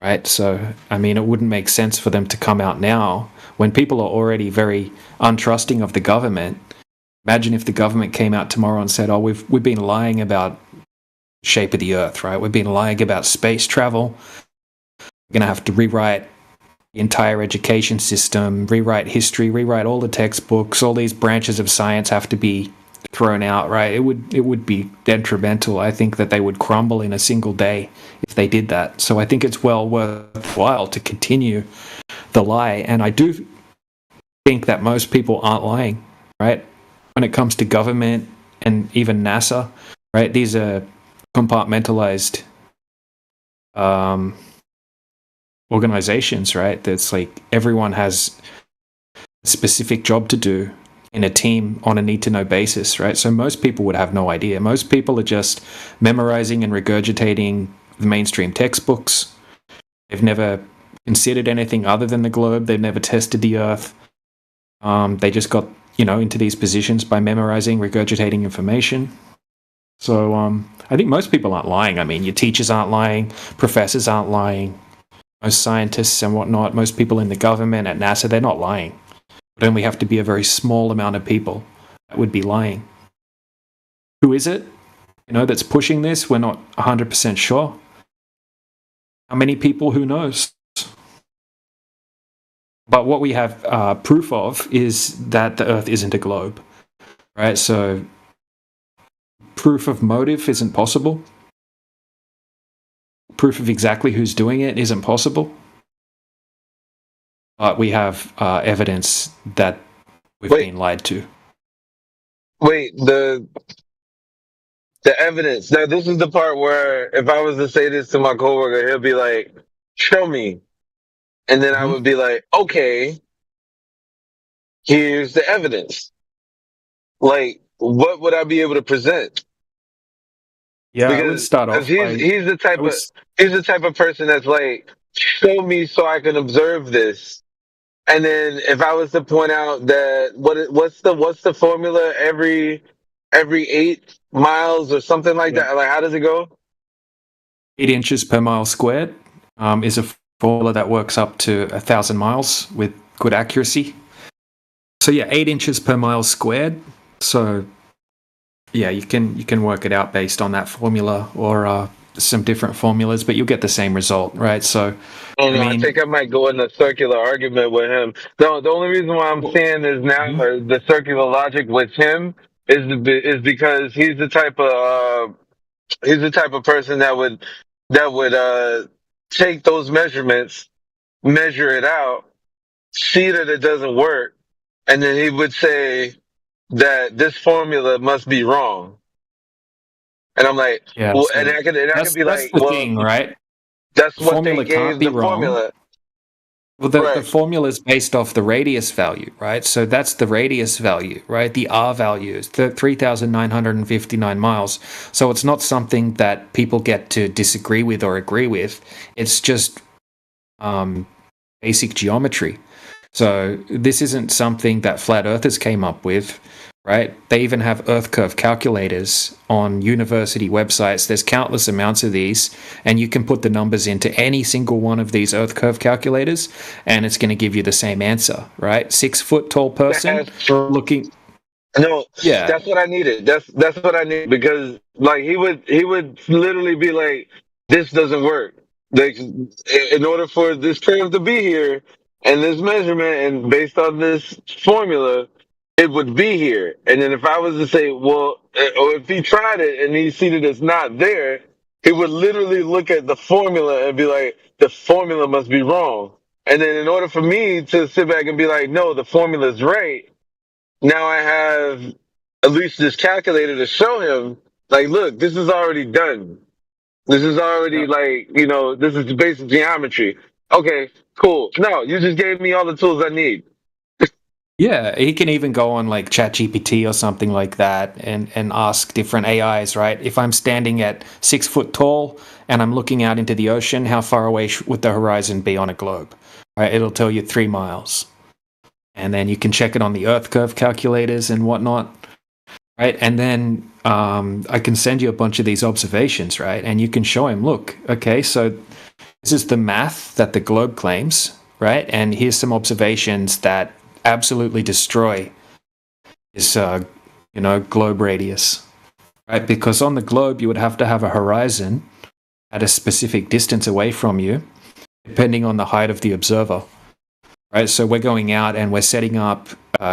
Speaker 3: right? So, I mean, it wouldn't make sense for them to come out now when people are already very untrusting of the government. Imagine if the government came out tomorrow and said, "Oh, we've been lying about the shape of the Earth, right? We've been lying about space travel. We're going to have to rewrite the entire education system, rewrite history, rewrite all the textbooks. All these branches of science have to be thrown out," right? It would be detrimental. I think that they would crumble in a single day if they did that. So I think it's well worthwhile to continue the lie. And I do think that most people aren't lying, right? When it comes to government and even NASA, right? These are compartmentalized organizations, right? That's like everyone has a specific job to do in a team on a need-to-know basis, right? So most people would have no idea. Most people are just memorizing and regurgitating the mainstream textbooks. They've never considered anything other than the globe. They've never tested the Earth. They just got, into these positions by memorizing, regurgitating information. So I think most people aren't lying. I mean, your teachers aren't lying, professors aren't lying, most scientists and whatnot, most people in the government, at NASA, they're not lying. But only have to be a very small amount of people that would be lying. Who is it, that's pushing this? We're not 100% sure. How many people? Who knows? But what we have proof of is that the Earth isn't a globe, right? So proof of motive isn't possible. Proof of exactly who's doing it isn't possible. But we have evidence that we've been lied to.
Speaker 1: Wait, the evidence. Now, this is the part where if I was to say this to my coworker, he'll be like, show me. And then I would be like, okay, here's the evidence. Like, what would I be able to present?
Speaker 3: Yeah, I would start off.
Speaker 1: He's the type of person that's like, show me so I can observe this. And then if I was to point out that what's the formula every 8 miles or something like that? Like, how does it go?
Speaker 3: 8 inches per mile squared is a formula that works up to 1,000 miles with good accuracy. So 8 inches per mile squared. So you can work it out based on that formula or some different formulas, but you'll get the same result, right? So
Speaker 1: I think I might go in a circular argument with him. No, the only reason why I'm saying is now the circular logic with him is because he's the type of person that would take those measurements, measure it out, see that it doesn't work, and then he would say that this formula must be wrong. And I'm like, I could be like,
Speaker 3: that's the thing, right?
Speaker 1: That's
Speaker 3: The
Speaker 1: what
Speaker 3: formula
Speaker 1: they gave
Speaker 3: can't be
Speaker 1: the
Speaker 3: wrong.
Speaker 1: formula.
Speaker 3: Well, the formula is based off the radius value, right? So that's the radius value, right? The R value is 3,959 miles. So it's not something that people get to disagree with or agree with. It's just basic geometry. So this isn't something that flat earthers came up with, right? They even have Earth curve calculators on university websites. There's countless amounts of these, and you can put the numbers into any single one of these Earth curve calculators, and it's going to give you the same answer, right? 6 foot tall person looking.
Speaker 1: No, that's what I needed. That's what I needed, because like he would literally be like, this doesn't work. Like, in order for this curve to be here and this measurement and based on this formula, it would be here. And then if I was to say, well, or if he tried it and he see that it's not there, he would literally look at the formula and be like, the formula must be wrong. And then in order for me to sit back and be like, no, the formula's right, now I have at least this calculator to show him, like, look, this is already done. This is already this is basic geometry. Okay, cool. No, you just gave me all the tools I need.
Speaker 3: Yeah, he can even go on like ChatGPT or something like that and ask different AIs, right? If I'm standing at 6 foot tall and I'm looking out into the ocean, how far away would the horizon be on a globe? Right, it'll tell you 3 miles. And then you can check it on the Earth curve calculators and whatnot, right? And then I can send you a bunch of these observations, right? And you can show him, look, okay, so this is the math that the globe claims, right? And here's some observations that absolutely destroy this, globe radius, right? Because on the globe, you would have to have a horizon at a specific distance away from you, depending on the height of the observer, right? So we're going out and we're setting up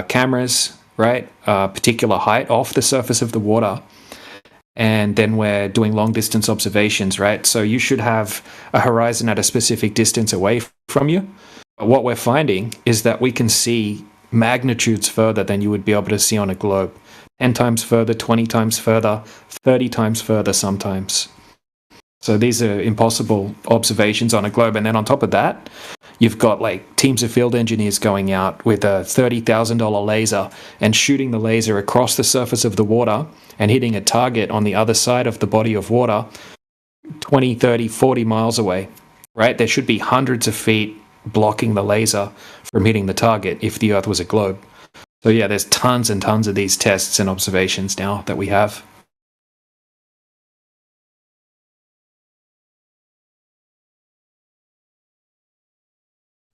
Speaker 3: cameras, right? Particular height off the surface of the water. And then we're doing long distance observations, right? So you should have a horizon at a specific distance away from you. But what we're finding is that we can see magnitudes further than you would be able to see on a globe, 10 times further, 20 times further, 30 times further sometimes. So these are impossible observations on a globe. And then on top of that, you've got like teams of field engineers going out with a $30,000 laser and shooting the laser across the surface of the water and hitting a target on the other side of the body of water 20, 30, 40 miles away, right? There should be hundreds of feet blocking the laser from hitting the target if the Earth was a globe. So yeah, there's tons and tons of these tests and observations now that we have.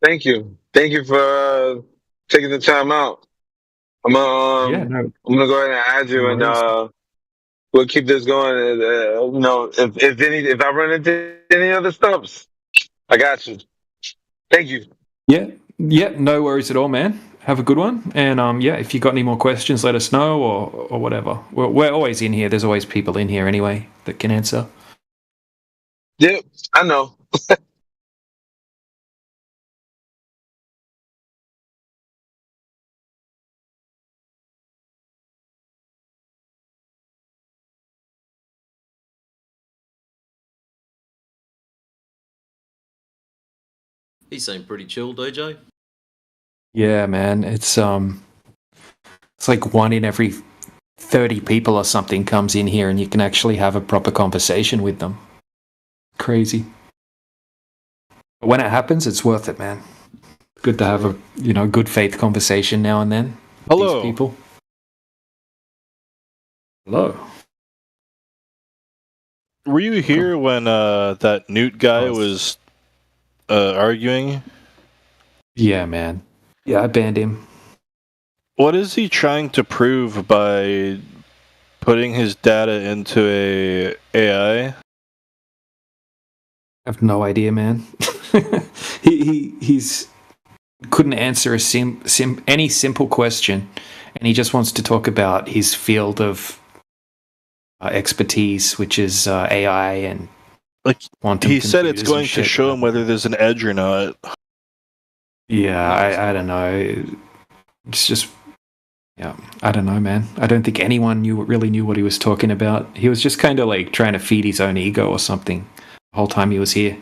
Speaker 1: Thank you. Thank you for taking the time out. I'm gonna go ahead and add you, and we'll keep this going. If I run into any other stumps, I got you. Thank you.
Speaker 3: Yeah, no worries at all, man. Have a good one. And if you got any more questions, let us know or whatever. We're always in here. There's always people in here anyway that can answer.
Speaker 1: Yep, I know.
Speaker 12: He seemed pretty chill, DJ.
Speaker 3: Yeah, man. It's like 1 in every 30 people or something comes in here and you can actually have a proper conversation with them. Crazy. But when it happens, it's worth it, man. Good to have a good faith conversation now and then.
Speaker 4: Hello.
Speaker 3: These people. Hello.
Speaker 4: Were you here when that Newt guy was arguing?
Speaker 3: Yeah, man. Yeah, I banned him.
Speaker 4: What is he trying to prove by putting his data into a AI?
Speaker 3: I have no idea, man. he's couldn't answer any simple question, and he just wants to talk about his field of expertise, which is AI and
Speaker 4: like
Speaker 3: quantum.
Speaker 4: He said it's
Speaker 3: computers
Speaker 4: going
Speaker 3: and
Speaker 4: to
Speaker 3: shit.
Speaker 4: show him whether there's an edge or not.
Speaker 3: Yeah, I don't know. It's just, yeah, I don't know, man. I don't think anyone really knew what he was talking about. He was just kind of like trying to feed his own ego or something the whole time he was here.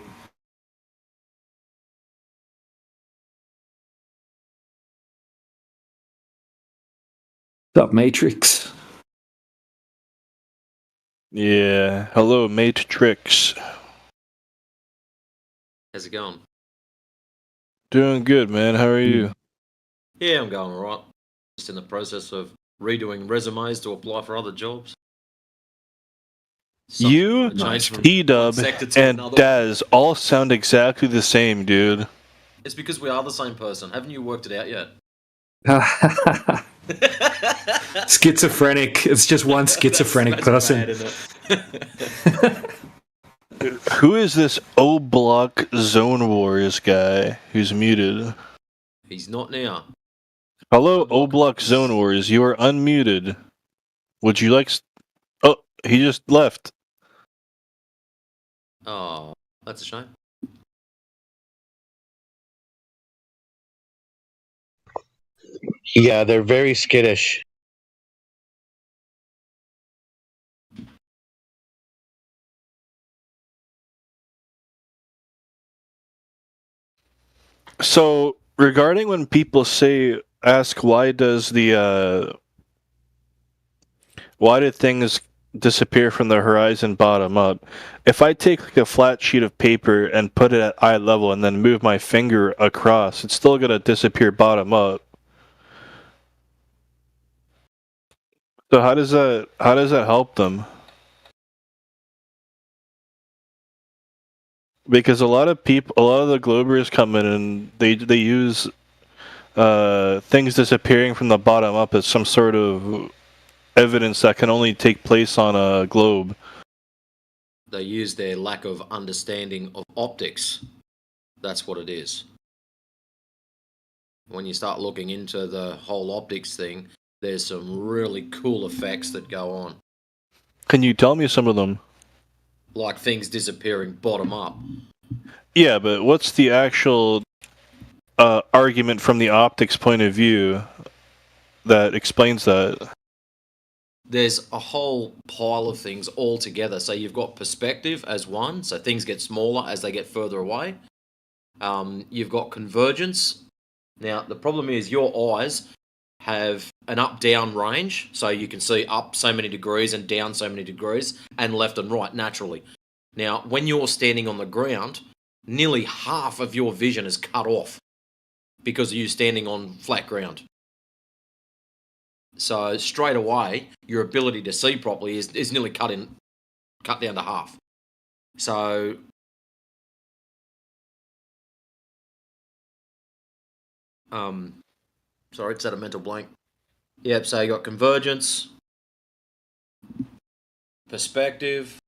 Speaker 3: What's up, Matrix?
Speaker 4: Yeah. Hello, Matrix.
Speaker 12: How's it going?
Speaker 4: Doing good, man. How are you?
Speaker 12: Yeah, I'm going alright. Just in the process of redoing resumes to apply for other jobs.
Speaker 4: You,
Speaker 12: change from
Speaker 4: P-Dub,
Speaker 12: one sector to
Speaker 4: and
Speaker 12: another.
Speaker 4: Daz all sound exactly the same, dude.
Speaker 12: It's because we are the same person. Haven't you worked it out yet?
Speaker 3: Schizophrenic. It's just one schizophrenic person.
Speaker 4: Who is this O-Block Zone Wars guy who's muted?
Speaker 12: He's not now.
Speaker 4: Hello, O-Block Zone Wars. You are unmuted. Would you like... Oh, he just left.
Speaker 12: Oh, that's a shame.
Speaker 8: Yeah, they're very skittish.
Speaker 4: So, regarding when people ask why did things disappear from the horizon bottom up? If I take like a flat sheet of paper and put it at eye level and then move my finger across, it's still gonna disappear bottom up. So how does that help them? Because a lot of the Globers come in and they use things disappearing from the bottom up as some sort of evidence that can only take place on a globe.
Speaker 12: They use their lack of understanding of optics. That's what it is. When you start looking into the whole optics thing, there's some really cool effects that go on.
Speaker 4: Can you tell me some of them?
Speaker 12: Like things disappearing bottom up.
Speaker 4: Yeah, but what's the actual argument from the optics point of view that explains that?
Speaker 12: there's a whole pile of things all together. So you've got perspective as one, so things get smaller as they get further away. You've got convergence. Now, the problem is your eyes have an up-down range, so you can see up so many degrees and down so many degrees, and left and right naturally. Now, when you're standing on the ground, nearly half of your vision is cut off because of you standing on flat ground. So straight away, your ability to see properly is nearly cut down to half. So sorry, it's at a mental blank. Yep, so you got convergence, perspective,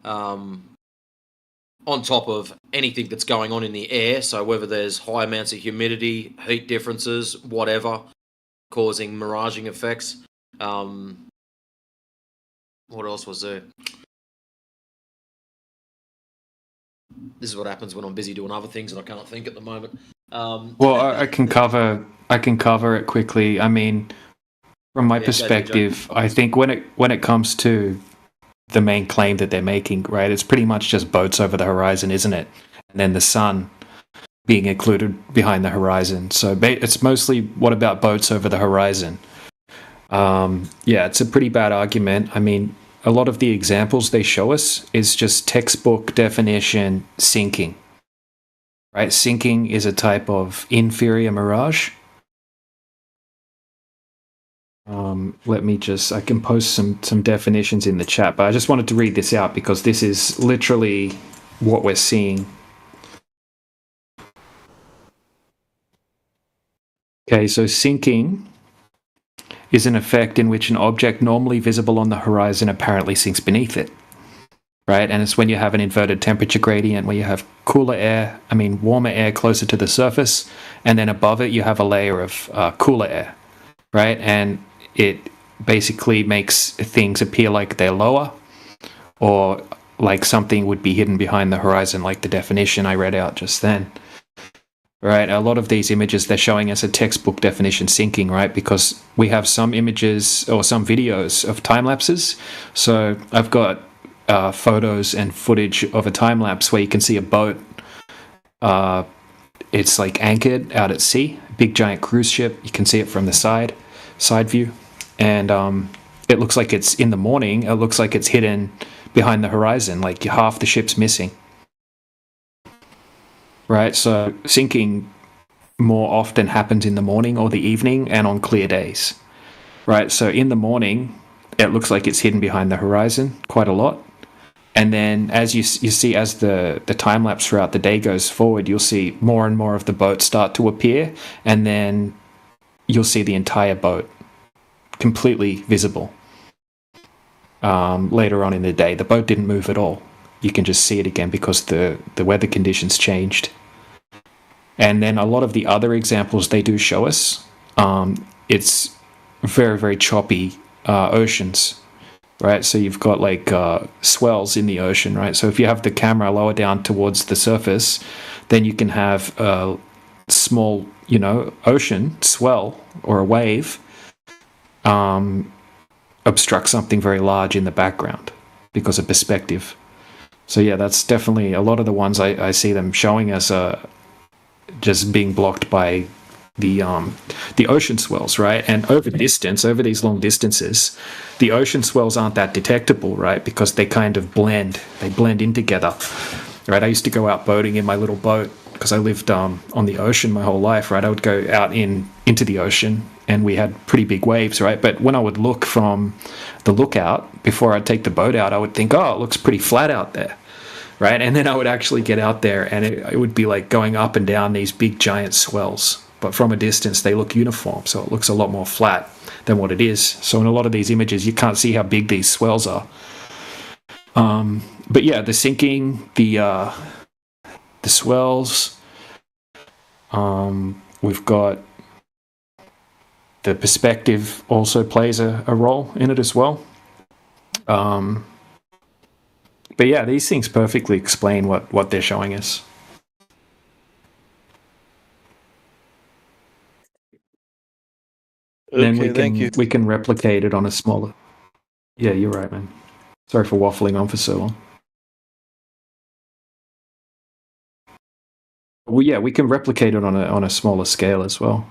Speaker 12: on top of anything that's going on in the air, so whether there's high amounts of humidity, heat differences, whatever, causing miraging effects. What else was there? This is what happens when I'm busy doing other things and I can't think at the moment.
Speaker 3: Well, I can cover it quickly. I mean, from my perspective, I think when it comes to the main claim that they're making, right, it's pretty much just boats over the horizon, isn't it? And then the sun being included behind the horizon. So it's mostly, what about boats over the horizon? Yeah, it's a pretty bad argument. I mean, a lot of the examples they show us is just textbook definition sinking. Right? Sinking is a type of inferior mirage. I can post some definitions in the chat, but I just wanted to read this out because this is literally what we're seeing. Okay, so sinking is an effect in which an object normally visible on the horizon apparently sinks beneath it. Right? And it's when you have an inverted temperature gradient where you have warmer air closer to the surface, and then above it you have a layer of cooler air, right? And it basically makes things appear like they're lower, or like something would be hidden behind the horizon, like the definition I read out just then. Right? A lot of these images, they're showing us a textbook definition sinking, right? Because we have some images or some videos of time lapses. So I've got photos and footage of a time lapse where you can see a boat. It's like anchored out at sea, big giant cruise ship. You can see it from the side view, and it looks like it's in the morning. It looks like it's hidden behind the horizon, like half the ship's missing. Right, so sinking more often happens in the morning or the evening and on clear days. Right, so in the morning, it looks like it's hidden behind the horizon quite a lot. And then as you see, as the time lapse throughout the day goes forward, you'll see more and more of the boat start to appear, and then you'll see the entire boat completely visible. Later on in the day, the boat didn't move at all. You can just see it again because the weather conditions changed. And then a lot of the other examples they do show us, it's very, very choppy oceans. Right, so you've got like swells in the ocean, right? So if you have the camera lower down towards the surface, then you can have a small, ocean swell or a wave obstruct something very large in the background because of perspective. So yeah, that's definitely a lot of the ones I see them showing us are just being blocked by the ocean swells, right? And over these long distances, the ocean swells aren't that detectable, right? Because they kind of blend in together, right? I used to go out boating in my little boat because I lived on the ocean my whole life, right? I would go out into the ocean and we had pretty big waves, right? But when I would look from the lookout, before I'd take the boat out, I would think, oh, it looks pretty flat out there, right? And then I would actually get out there and it would be like going up and down these big giant swells. But from a distance, they look uniform, so it looks a lot more flat than what it is. So in a lot of these images, you can't see how big these swells are. But yeah, the sinking, the swells. We've got the perspective also plays a role in it as well. But yeah, these things perfectly explain what they're showing us. And then
Speaker 4: Okay, thank you.
Speaker 3: we can replicate it on a smaller. Yeah, you're right, man. Sorry for waffling on for so long. Well, yeah, we can replicate it on a smaller scale as well.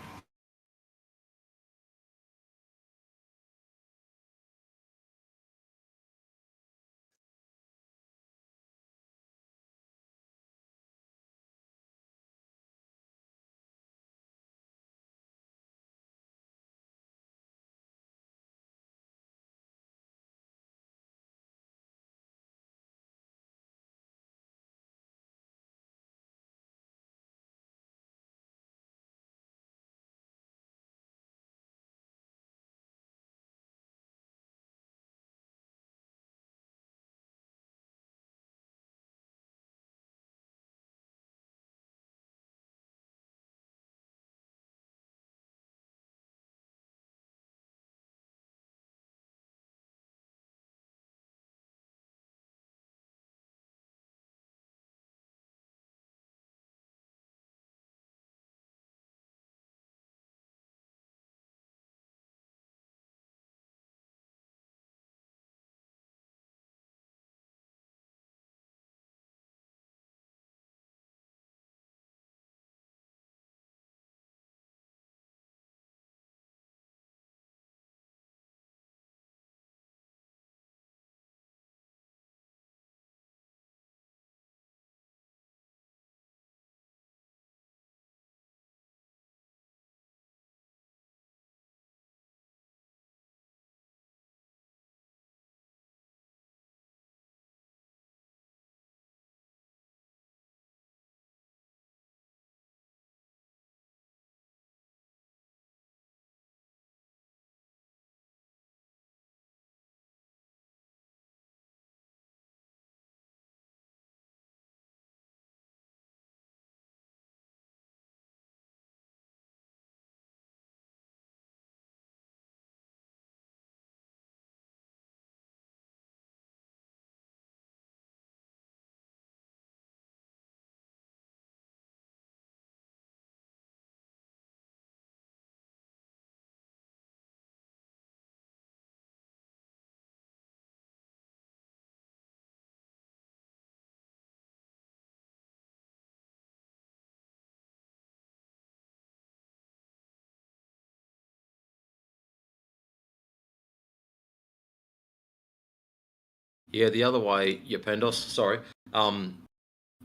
Speaker 12: Yeah, the other way, Yapendos, sorry.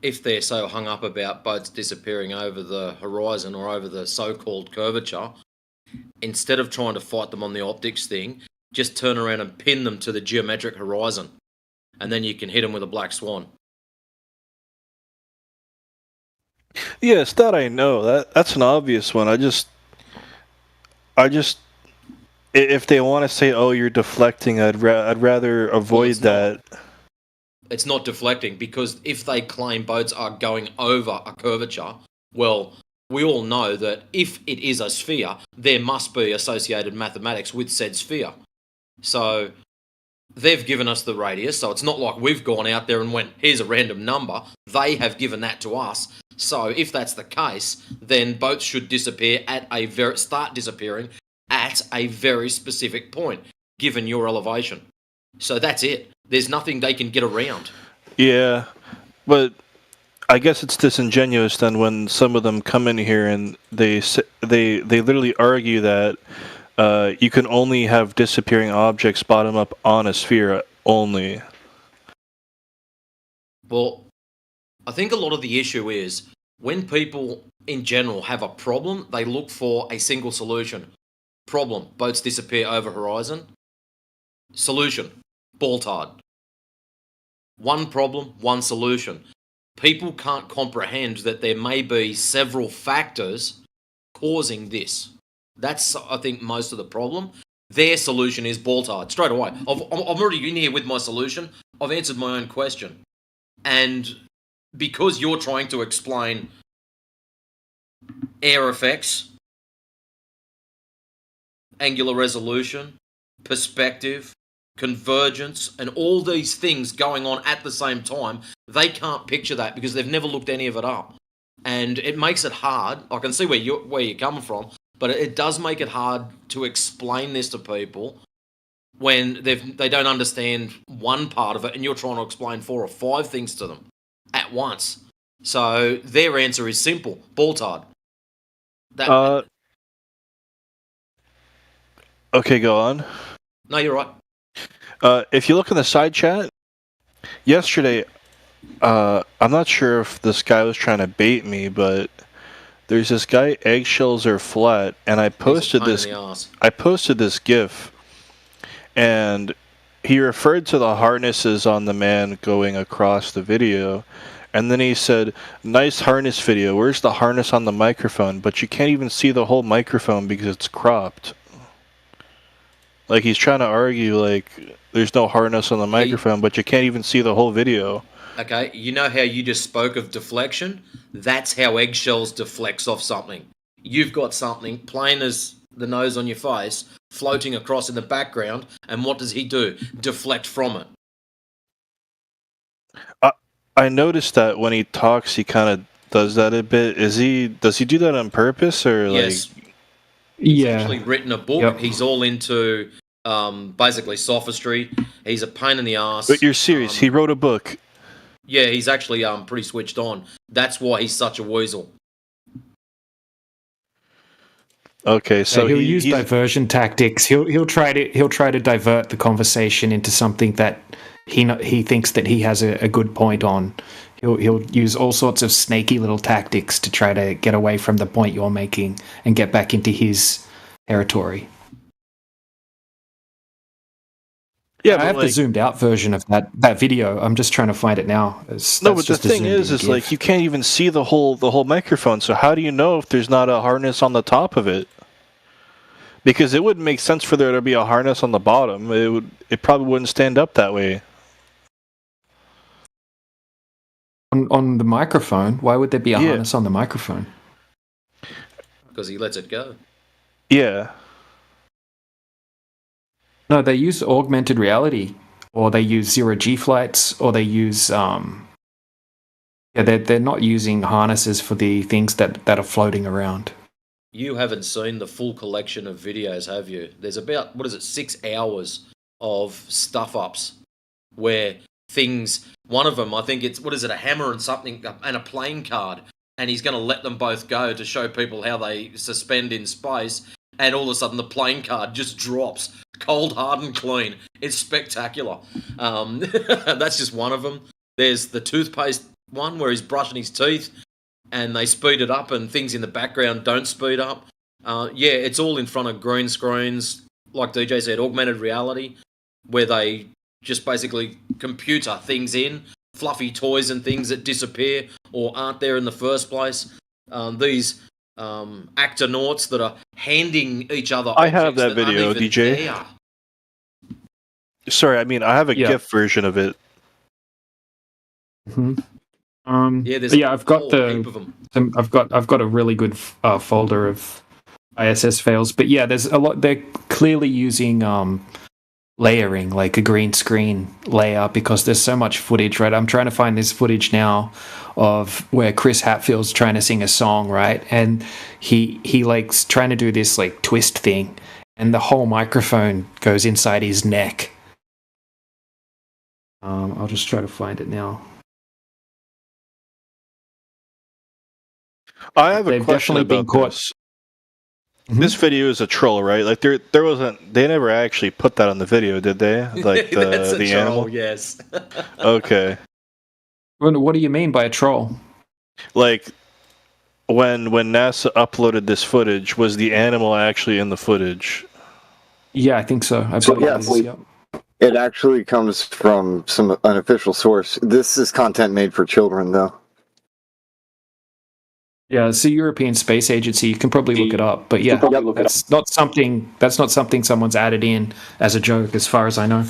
Speaker 12: If they're so hung up about boats disappearing over the horizon or over the so-called curvature, instead of trying to fight them on the optics thing, just turn around and pin them to the geometric horizon, and then you can hit them with a black swan.
Speaker 4: Yes, that I know. That's an obvious one. I just, if they want to say, "Oh, you're deflecting," I'd rather avoid that.
Speaker 12: It's not deflecting, because if they claim boats are going over a curvature, well, we all know that if it is a sphere, there must be associated mathematics with said sphere. So they've given us the radius, so it's not like we've gone out there and went, here's a random number. They have given that to us. So if that's the case, then boats should disappear start disappearing at a very specific point, given your elevation. So that's it. There's nothing they can get around.
Speaker 4: Yeah, but I guess it's disingenuous then when some of them come in here and they literally argue that you can only have disappearing objects bottom up on a sphere only.
Speaker 12: Well, I think a lot of the issue is when people in general have a problem, they look for a single solution. Problem, boats disappear over horizon. Solution, Baltard. One problem, one solution. People can't comprehend that there may be several factors causing this. That's, I think, most of the problem. Their solution is Baltard. Straight away. I'm already in here with my solution. I've answered my own question. And because you're trying to explain air effects, angular resolution, perspective, convergence, and all these things going on at the same time, they can't picture that because they've never looked any of it up. And it makes it hard. I can see where you're coming from, but it does make it hard to explain this to people when they don't understand one part of it, and you're trying to explain 4 or 5 things to them at once. So their answer is simple: Baltard.
Speaker 4: Okay, go on.
Speaker 12: No, you're right.
Speaker 4: If you look in the side chat, yesterday, I'm not sure if this guy was trying to bait me, but there's this guy, eggshells are flat, and I posted this. I posted this GIF, and he referred to the harnesses on the man going across the video, and then he said, "Nice harness video. Where's the harness on the microphone?" But you can't even see the whole microphone because it's cropped. Like, he's trying to argue, like, there's no harness on the microphone, but you can't even see the whole video.
Speaker 12: Okay, you know how you just spoke of deflection? That's how eggshells deflects off something. You've got something plain as the nose on your face floating across in the background, and what does he do? Deflect from it.
Speaker 4: I noticed that when he talks, he kind of does that a bit. Does he do that on purpose, or
Speaker 12: Yes.
Speaker 4: like?
Speaker 12: He's actually written a book. He's all into basically sophistry. He's a pain in the ass.
Speaker 4: But you're serious? He wrote a book.
Speaker 12: Yeah, he's actually pretty switched on. That's why he's such a weasel.
Speaker 4: Okay, so
Speaker 3: he'll use diversion tactics. He'll try to divert the conversation into something that he thinks that he has a good point on. He'll use all sorts of snaky little tactics to try to get away from the point you're making and get back into his territory.
Speaker 4: Yeah,
Speaker 3: I have the zoomed out version of that video. I'm just trying to find it now.
Speaker 4: No, but the thing is like you can't even see the whole microphone. So how do you know if there's not a harness on the top of it? Because it wouldn't make sense for there to be a harness on the bottom. It probably wouldn't stand up that way.
Speaker 3: On the microphone, why would there be a harness on the microphone?
Speaker 12: Because he lets it go.
Speaker 4: Yeah.
Speaker 3: No, they use augmented reality, or they use zero-G flights, or they use they're not using harnesses for the things that are floating around.
Speaker 12: You haven't seen the full collection of videos, have you? There's about 6 hours of stuff ups where things. One of them, I think it's a hammer and something and a playing card, and he's going to let them both go to show people how they suspend in space. And all of a sudden, the playing card just drops, cold, hard, and clean. It's spectacular. That's just one of them. There's the toothpaste one where he's brushing his teeth, and they speed it up, and things in the background don't speed up. It's all in front of green screens, like DJ said, augmented reality, where they just basically computer things in, fluffy toys and things that disappear or aren't there in the first place. These actonauts that are handing each other.
Speaker 4: I have that video, DJ.
Speaker 12: There.
Speaker 4: Sorry, I mean I have a GIF version of it.
Speaker 3: Mm-hmm. I've got I've got a really good folder of ISS fails, but yeah, there's a lot. They're clearly using layering, like a green screen layer, because there's so much footage, right? I'm trying to find this footage now of where Chris Hatfield's trying to sing a song, right? And he likes trying to do this like twist thing, and the whole microphone goes inside his neck. I'll just try to find it now.
Speaker 4: I have a
Speaker 3: They've
Speaker 4: question
Speaker 3: definitely been
Speaker 4: about
Speaker 3: caught.
Speaker 4: this. This video is a troll, right? Like there wasn't. They never actually put that on the video, did they? Like
Speaker 12: That's a
Speaker 4: the
Speaker 12: troll,
Speaker 4: animal.
Speaker 12: yes.
Speaker 4: Okay.
Speaker 3: What do you mean by a troll?
Speaker 4: Like when NASA uploaded this footage, was the animal actually in the footage?
Speaker 3: Yeah, I think so.
Speaker 9: It actually comes from some unofficial source. This is content made for children, though.
Speaker 3: Yeah, it's the European Space Agency. You can probably look it up, but yeah, that's not something someone's added in as a joke, as far as I know.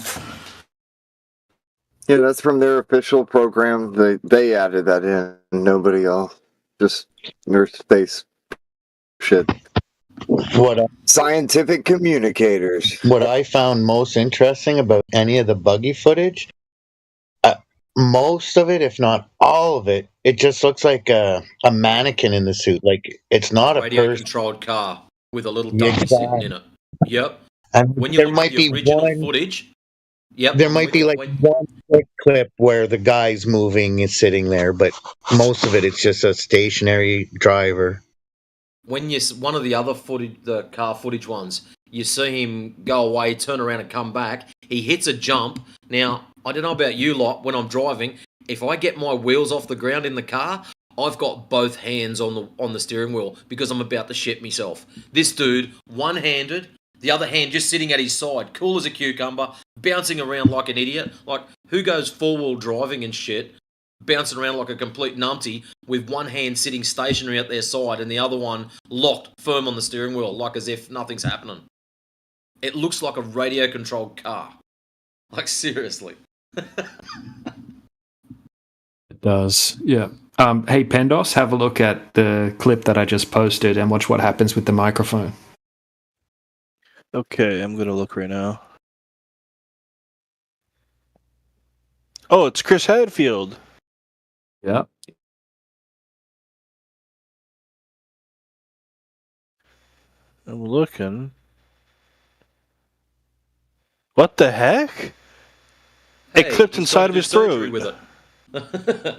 Speaker 9: Yeah, that's from their official program. They added that in. Nobody else. Just nerd space shit. Scientific communicators.
Speaker 8: What I found most interesting about any of the buggy footage, most of it, if not all of it, it just looks like a mannequin in the suit. Like it's not a person.
Speaker 12: Radio-controlled car. with a little dummy sitting in it. Yep.
Speaker 8: And
Speaker 12: When you
Speaker 8: there
Speaker 12: look
Speaker 8: might
Speaker 12: at the
Speaker 8: be
Speaker 12: original
Speaker 8: one.
Speaker 12: footage, yep.
Speaker 8: There might be like one quick clip where the guy's moving is sitting there, but most of it's just a stationary driver.
Speaker 12: When you one of the other footage, the car footage ones, you see him go away, turn around, and come back. He hits a jump. Now, I don't know about you lot. When I'm driving, if I get my wheels off the ground in the car, I've got both hands on the steering wheel because I'm about to shit myself. This dude, one-handed, the other hand just sitting at his side, cool as a cucumber, bouncing around like an idiot. Like, who goes four-wheel driving and shit, bouncing around like a complete numpty with one hand sitting stationary at their side and the other one locked firm on the steering wheel, like as if nothing's happening? It looks like a radio-controlled car. Like, seriously.
Speaker 3: It does, yeah. Hey, Pendos, have a look at the clip that I just posted and watch what happens with the microphone.
Speaker 4: Okay, I'm gonna look right now. Oh, it's Chris Hadfield.
Speaker 3: Yeah.
Speaker 4: I'm looking. What the heck? It
Speaker 12: Hey,
Speaker 4: clipped
Speaker 12: he's
Speaker 4: inside
Speaker 12: got
Speaker 4: of
Speaker 12: to do
Speaker 4: his
Speaker 12: surgery
Speaker 4: throat.
Speaker 12: with it.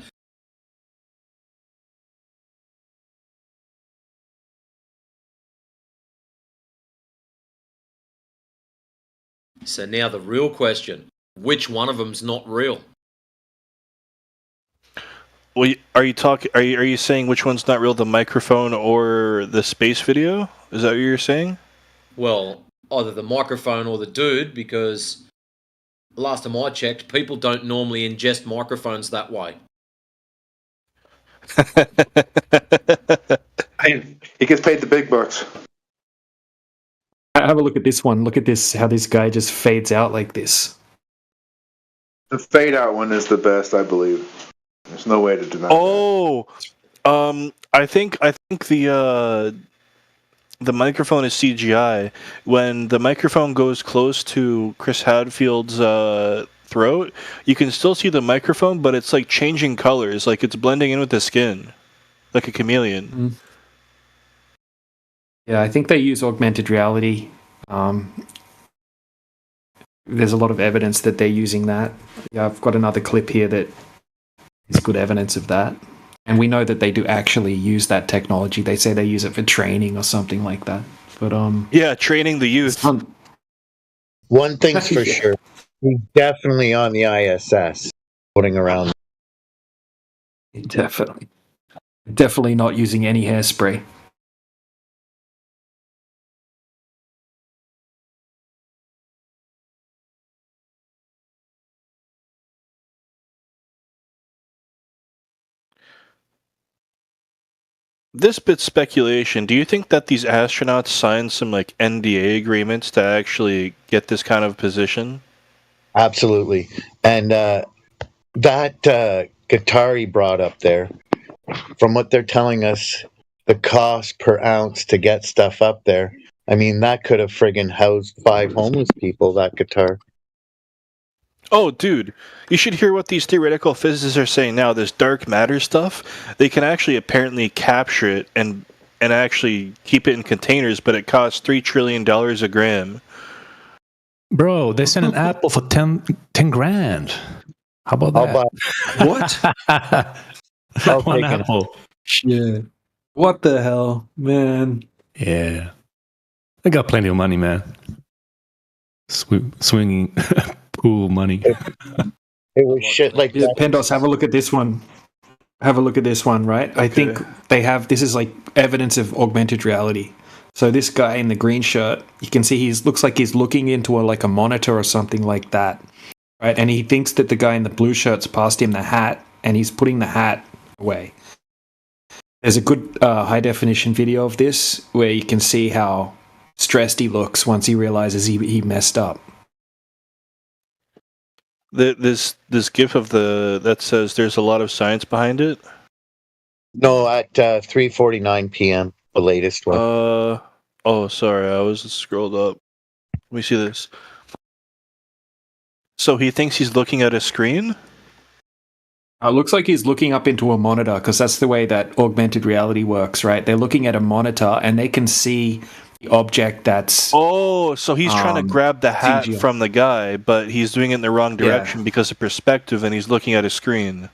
Speaker 12: So now the real question, which one of them's not real?
Speaker 4: Well, are you talking? Are you saying which one's not real, the microphone or the space video? Is that what you're saying?
Speaker 12: Well, either the microphone or the dude, because last time I checked, people don't normally ingest microphones that way.
Speaker 10: He gets paid the big bucks.
Speaker 3: Have a look at this one. Look at this, how this guy just fades out like this.
Speaker 10: The fade out one is the best, I believe. There's no way to deny.
Speaker 4: Oh, I think the microphone is CGI. When the microphone goes close to Chris Hadfield's throat, you can still see the microphone, but it's like changing colors, like it's blending in with the skin, like a chameleon.
Speaker 3: Mm. Yeah, I think they use augmented reality. There's a lot of evidence that they're using that. Yeah, I've got another clip here that is good evidence of that. And we know that they do actually use that technology. They say they use it for training or something like that. But
Speaker 4: yeah, training the youth.
Speaker 8: One thing's for
Speaker 3: Yeah.
Speaker 8: sure, he's definitely on the ISS, floating around.
Speaker 3: Definitely not using any hairspray.
Speaker 4: This bit's speculation. Do you think that these astronauts signed some like NDA agreements to actually get this kind of position?
Speaker 8: Absolutely. And that guitar he brought up there, from what they're telling us, the cost per ounce to get stuff up there, I mean, that could have friggin' housed 5 homeless people, that guitar.
Speaker 4: Oh, dude, you should hear what these theoretical physicists are saying now. This dark matter stuff, they can actually apparently capture it and actually keep it in containers, but it costs $3 trillion a gram.
Speaker 15: Bro, they sent an apple for 10 grand. How about that?
Speaker 3: What?
Speaker 15: One apple.
Speaker 3: Yeah. What the hell, man?
Speaker 15: Yeah. They got plenty of money, man. Swinging pool money.
Speaker 8: It was shit like
Speaker 3: Yeah,
Speaker 8: that.
Speaker 3: Pendos, have a look at this one. Have a look at this one, right? I think they have, this is like evidence of augmented reality. So this guy in the green shirt, you can see he looks like he's looking into a monitor or something like that, right? And he thinks that the guy in the blue shirt's passed him the hat, and he's putting the hat away. There's a good high definition video of this where you can see how stressed he looks once he realizes he messed up.
Speaker 4: This gif of that says there's a lot of science behind it.
Speaker 8: No, at 3:49 p.m., the latest one.
Speaker 4: Oh, sorry, I was scrolled up. Let me see this. So he thinks he's looking at a screen?
Speaker 3: It looks like he's looking up into a monitor because that's the way that augmented reality works, right? They're looking at a monitor and they can see object that's
Speaker 4: Oh, so he's trying to grab the hat
Speaker 3: CGI.
Speaker 4: from the guy, but he's doing it in the wrong direction because of perspective, and he's looking at a screen.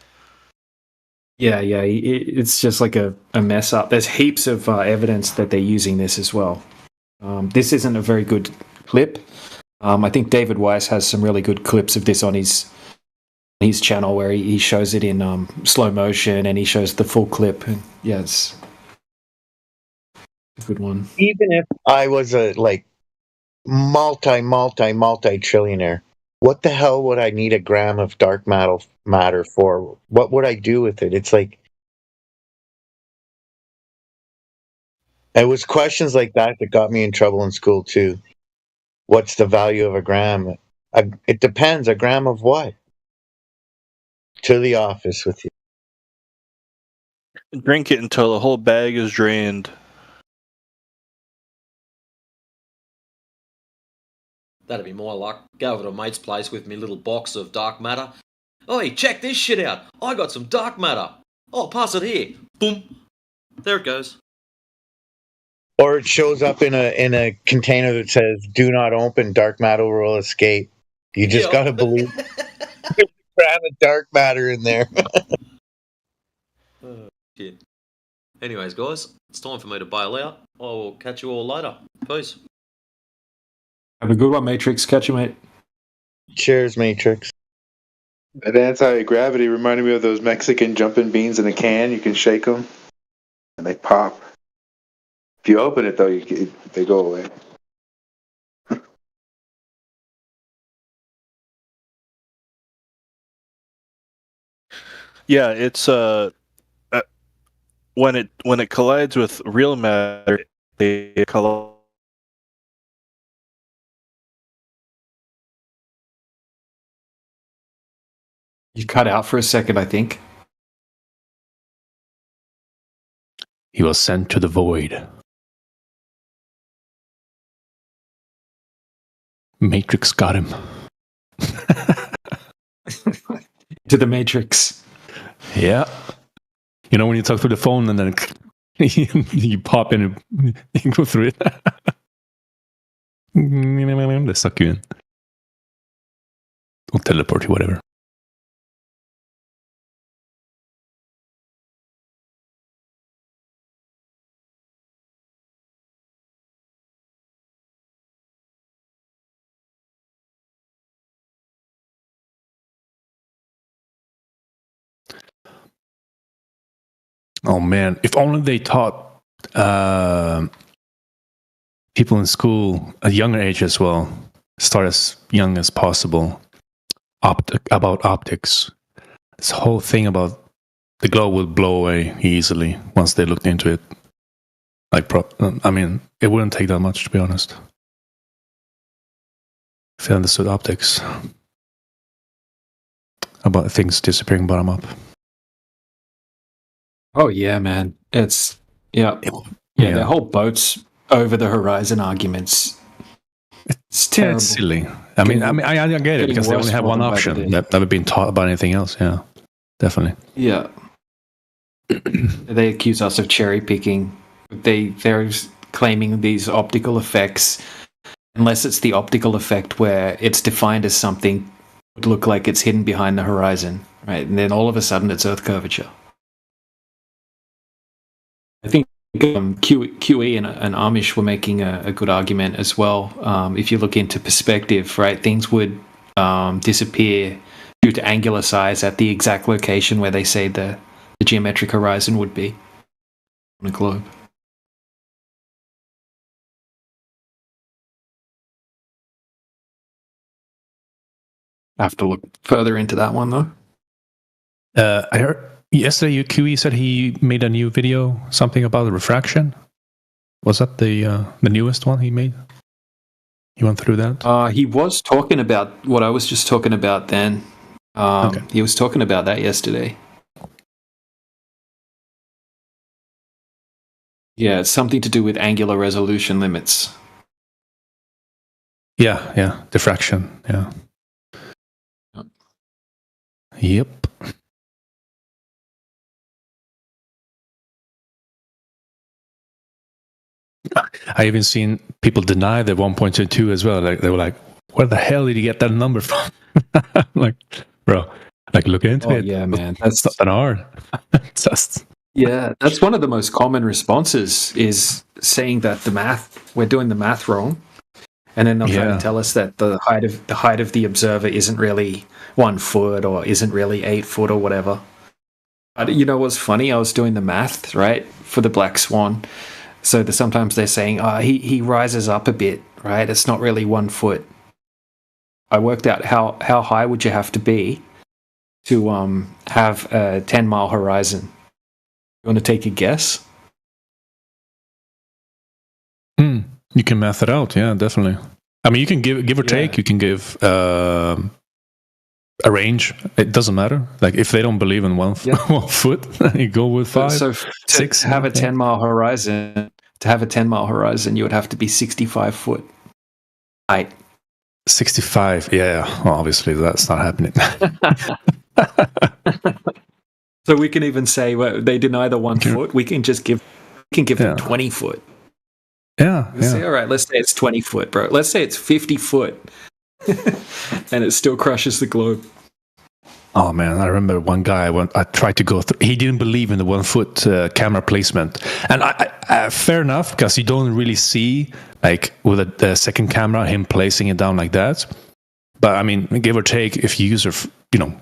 Speaker 3: Yeah, it's just like a mess up. There's heaps of evidence that they're using this as well. This isn't a very good clip. I think David Weiss has some really good clips of this on his channel where he shows it in slow motion and he shows the full clip. And yeah, it's a good one.
Speaker 8: Even if I was a multi trillionaire, what the hell would I need a gram of dark matter for? What would I do with it? It's like it was questions like that got me in trouble in school too. What's the value of a gram? It depends. A gram of what? To the office with you.
Speaker 4: Drink it until the whole bag is drained.
Speaker 12: That'd be my luck. Go over to a mate's place with me little box of dark matter. Oi, check this shit out. I got some dark matter. Oh, pass it here. Boom. There it goes.
Speaker 8: Or it shows up in a container that says "Do not open. Dark matter will escape." You just gotta believe. There's a gram of dark matter in there.
Speaker 12: Shit. Anyways, guys, it's time for me to bail out. I will catch you all later. Peace.
Speaker 3: Have a good one, Matrix. Catch you, mate.
Speaker 8: Cheers, Matrix.
Speaker 10: That anti-gravity reminded me of those Mexican jumping beans in a can. You can shake them, and they pop. If you open it, though, they go away.
Speaker 4: Yeah, it's when it collides with real matter, they collide.
Speaker 3: You cut out for a second, I think.
Speaker 15: He was sent to the void. Matrix got him.
Speaker 3: To the Matrix.
Speaker 15: Yeah. You know when you talk through the phone and then you pop in and you go through it. They suck you in. Or teleport you, whatever. Oh man, if only they taught people in school at younger age as well, start as young as possible, about optics. This whole thing about the globe will blow away easily once they looked into it. I mean, it wouldn't take that much, to be honest. If they understood optics. About things disappearing bottom up.
Speaker 3: Oh yeah, man. It's yeah. The whole boats over the horizon arguments. It's terrible.
Speaker 15: It's silly. I mean, I get it because they only have one option. They've never been taught about anything else. Yeah, definitely.
Speaker 3: Yeah. They accuse us of cherry picking. They're claiming these optical effects, unless it's the optical effect where it's defined as something would look like it's hidden behind the horizon, right? And then all of a sudden it's Earth curvature. I think QE and Amish were making a good argument as well. If you look into perspective, right, things would disappear due to angular size at the exact location where they say the geometric horizon would be on a globe. I have to look further into that one though.
Speaker 15: I heard yesterday QE said he made a new video, something about refraction. Was that the newest one he made? He went through that?
Speaker 3: He was talking about what I was just talking about then.
Speaker 15: Okay.
Speaker 3: He was talking about that yesterday. Yeah, it's something to do with angular resolution limits.
Speaker 15: Yeah, diffraction, yeah. Yep. I even seen people deny the 1.22 as well. Like they were like, "Where the hell did you get that number from?" Like, bro, like look into it.
Speaker 3: Yeah, man.
Speaker 15: That's not that hard. Just
Speaker 3: Yeah, that's one of the most common responses is saying that we're doing the math wrong, and then they'll try to tell us that the height of the observer isn't really 1 foot or isn't really 8 foot or whatever. But you know what's funny? I was doing the math right for the black swan, so sometimes they're saying, he rises up a bit, right? It's not really 1 foot. I worked out how high would you have to be to have a 10-mile horizon. You want to take a guess?
Speaker 15: You can math it out, yeah, definitely. I mean, you can give or take. You can give a range. It doesn't matter. Like if they don't believe in 1 foot, you go with 5,
Speaker 3: So
Speaker 15: 6.
Speaker 3: to have a 10-mile horizon, you would have to be 65 foot height.
Speaker 15: 65. Yeah, well, obviously that's not happening.
Speaker 3: So we can even say they deny the 1 foot. We can just give them 20 foot.
Speaker 15: Yeah.
Speaker 3: Say, all right, let's say it's 20 foot, bro. Let's say it's 50 foot, and it still crushes the globe.
Speaker 15: Oh man, I remember one guy when I tried to go through. He didn't believe in the 1 foot camera placement, and I fair enough because you don't really see like with a second camera him placing it down like that. But I mean, give or take, if you use your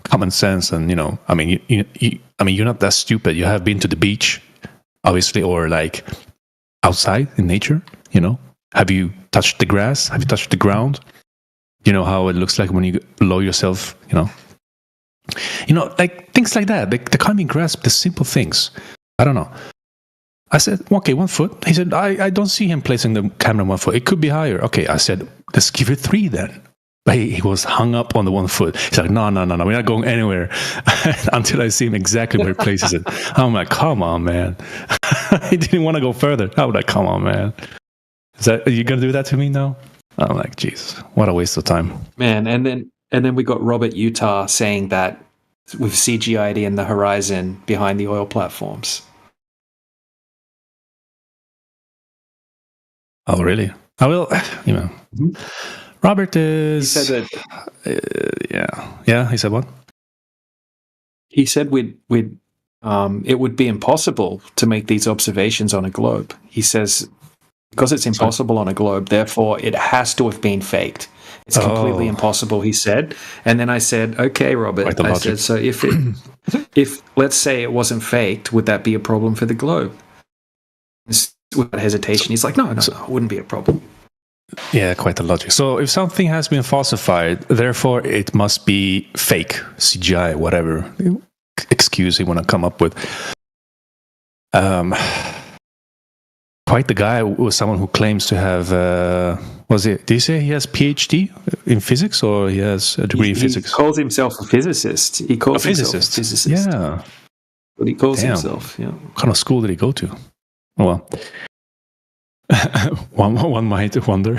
Speaker 15: common sense, and I mean, you're not that stupid. You have been to the beach, obviously, or like outside in nature. Have you touched the grass? Have you touched the ground? You know how it looks like when you lower yourself. Like things like that. They can't be grasped. The simple things. I don't know. I said, okay, 1 foot. He said, I don't see him placing the camera 1 foot. It could be higher. Okay, I said, let's give it 3 then. But he was hung up on the 1 foot. He's like, no, we're not going anywhere until I see him exactly where he places it. I'm like, come on, man. He didn't want to go further. I'm like, come on, man. Are you going to do that to me now? I'm like, Jesus, what a waste of time.
Speaker 3: Man, and then we got Robert Utah saying that we've CGI'd in the horizon behind the oil platforms.
Speaker 15: Oh, really? I will, Robert is...
Speaker 3: He said that...
Speaker 15: Yeah, he said what?
Speaker 3: He said it would be impossible to make these observations on a globe. He says, because it's impossible on a globe, therefore it has to have been faked. It's completely impossible, he said. And then I said, okay, Robert. I said, so if let's say it wasn't faked, would that be a problem for the globe? Without hesitation, he's like, no, it wouldn't be a problem.
Speaker 15: Yeah, quite the logic. So if something has been falsified, therefore it must be fake, CGI, whatever excuse you want to come up with. Quite the guy was someone who claims to have, did you say he has PhD in physics or he has a degree in physics?
Speaker 3: He calls himself a physicist. He calls himself a physicist.
Speaker 15: Yeah.
Speaker 3: But he calls himself, yeah.
Speaker 15: What kind of school did he go to? Oh, well. one might wonder.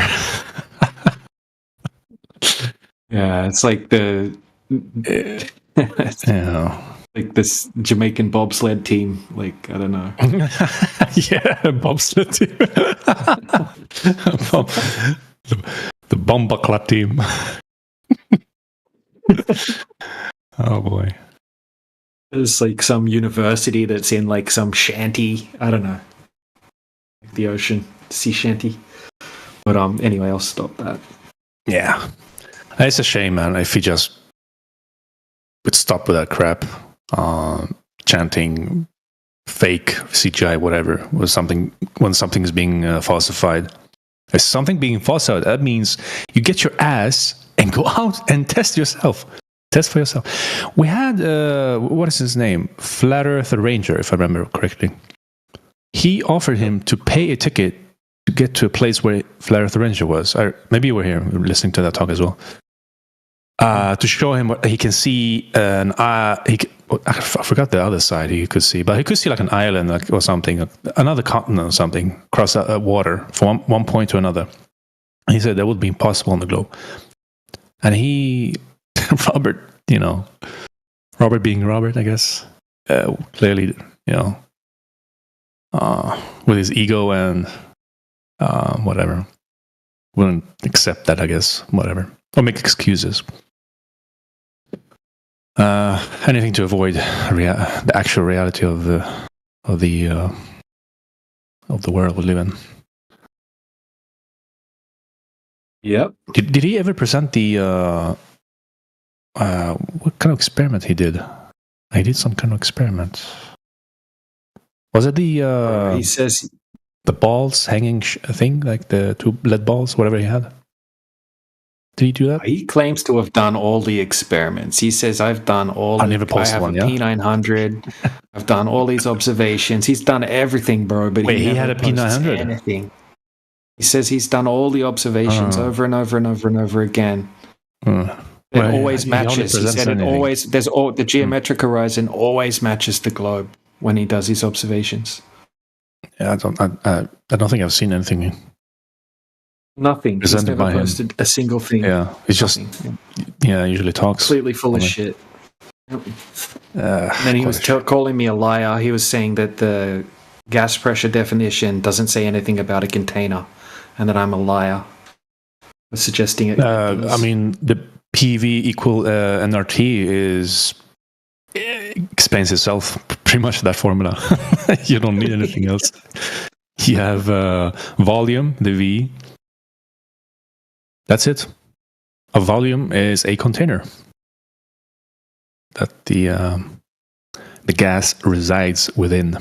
Speaker 3: Yeah, it's like like this Jamaican bobsled team. Like, I don't know.
Speaker 15: Yeah, bobsled team. The Bomba Club team. Oh boy.
Speaker 3: There's like some university that's in like some shanty. I don't know. Like the ocean. Sea shanty. But anyway, I'll stop that.
Speaker 15: Yeah. It's a shame, man, if he just would stop with that crap. Chanting fake CGI, whatever, when something is being falsified. If something being falsified, that means you get your ass and go out and test yourself. Test for yourself. We had, what is his name? Flat Earth Ranger, if I remember correctly. He offered him to pay a ticket to get to a place where Flat Earth Ranger was. Maybe you were here listening to that talk as well. To show him what he can see an I forgot the other side he could see, but he could see like an island or something, another continent or something, across water from one point to another. And he said that would be impossible on the globe. And Robert, Robert being Robert, I guess, clearly, with his ego and whatever. Wouldn't accept that, I guess. Whatever. Or make excuses. Anything to avoid the actual reality of the world we live in.
Speaker 3: Yep.
Speaker 15: Did he ever present the what kind of experiment he did? He did some kind of experiment. Was it the
Speaker 3: he says
Speaker 15: the balls hanging thing, like the 2 lead balls, whatever he had? Did he do that?
Speaker 3: He claims to have done all the experiments. He says, I've done all
Speaker 15: I never
Speaker 3: I
Speaker 15: posted
Speaker 3: have
Speaker 15: one,
Speaker 3: a
Speaker 15: yeah?
Speaker 3: P900. I've done all these observations. He's done everything, bro. But
Speaker 15: Wait, he
Speaker 3: never
Speaker 15: had a
Speaker 3: posts
Speaker 15: P900?
Speaker 3: anything. He says he's done all the observations over and over and over and over again. It
Speaker 15: Well,
Speaker 3: always
Speaker 15: he only
Speaker 3: matches. He
Speaker 15: presents
Speaker 3: said it
Speaker 15: anything.
Speaker 3: always. The geometric horizon always matches the globe when he does his observations.
Speaker 15: Yeah, I don't think I've seen anything
Speaker 3: Nothing. He's
Speaker 15: presented
Speaker 3: never
Speaker 15: by him.
Speaker 3: posted a single thing.
Speaker 15: Yeah, it's just usually talks.
Speaker 3: Completely full of
Speaker 15: Only.
Speaker 3: shit. And then he was calling me a liar. He was saying that the gas pressure definition doesn't say anything about a container, and that I'm a liar. Was suggesting it.
Speaker 15: I mean, the PV equal nRT is explains itself. Pretty much that formula. You don't need anything else. You have volume, the V. That's it. A volume is a container that the gas resides within.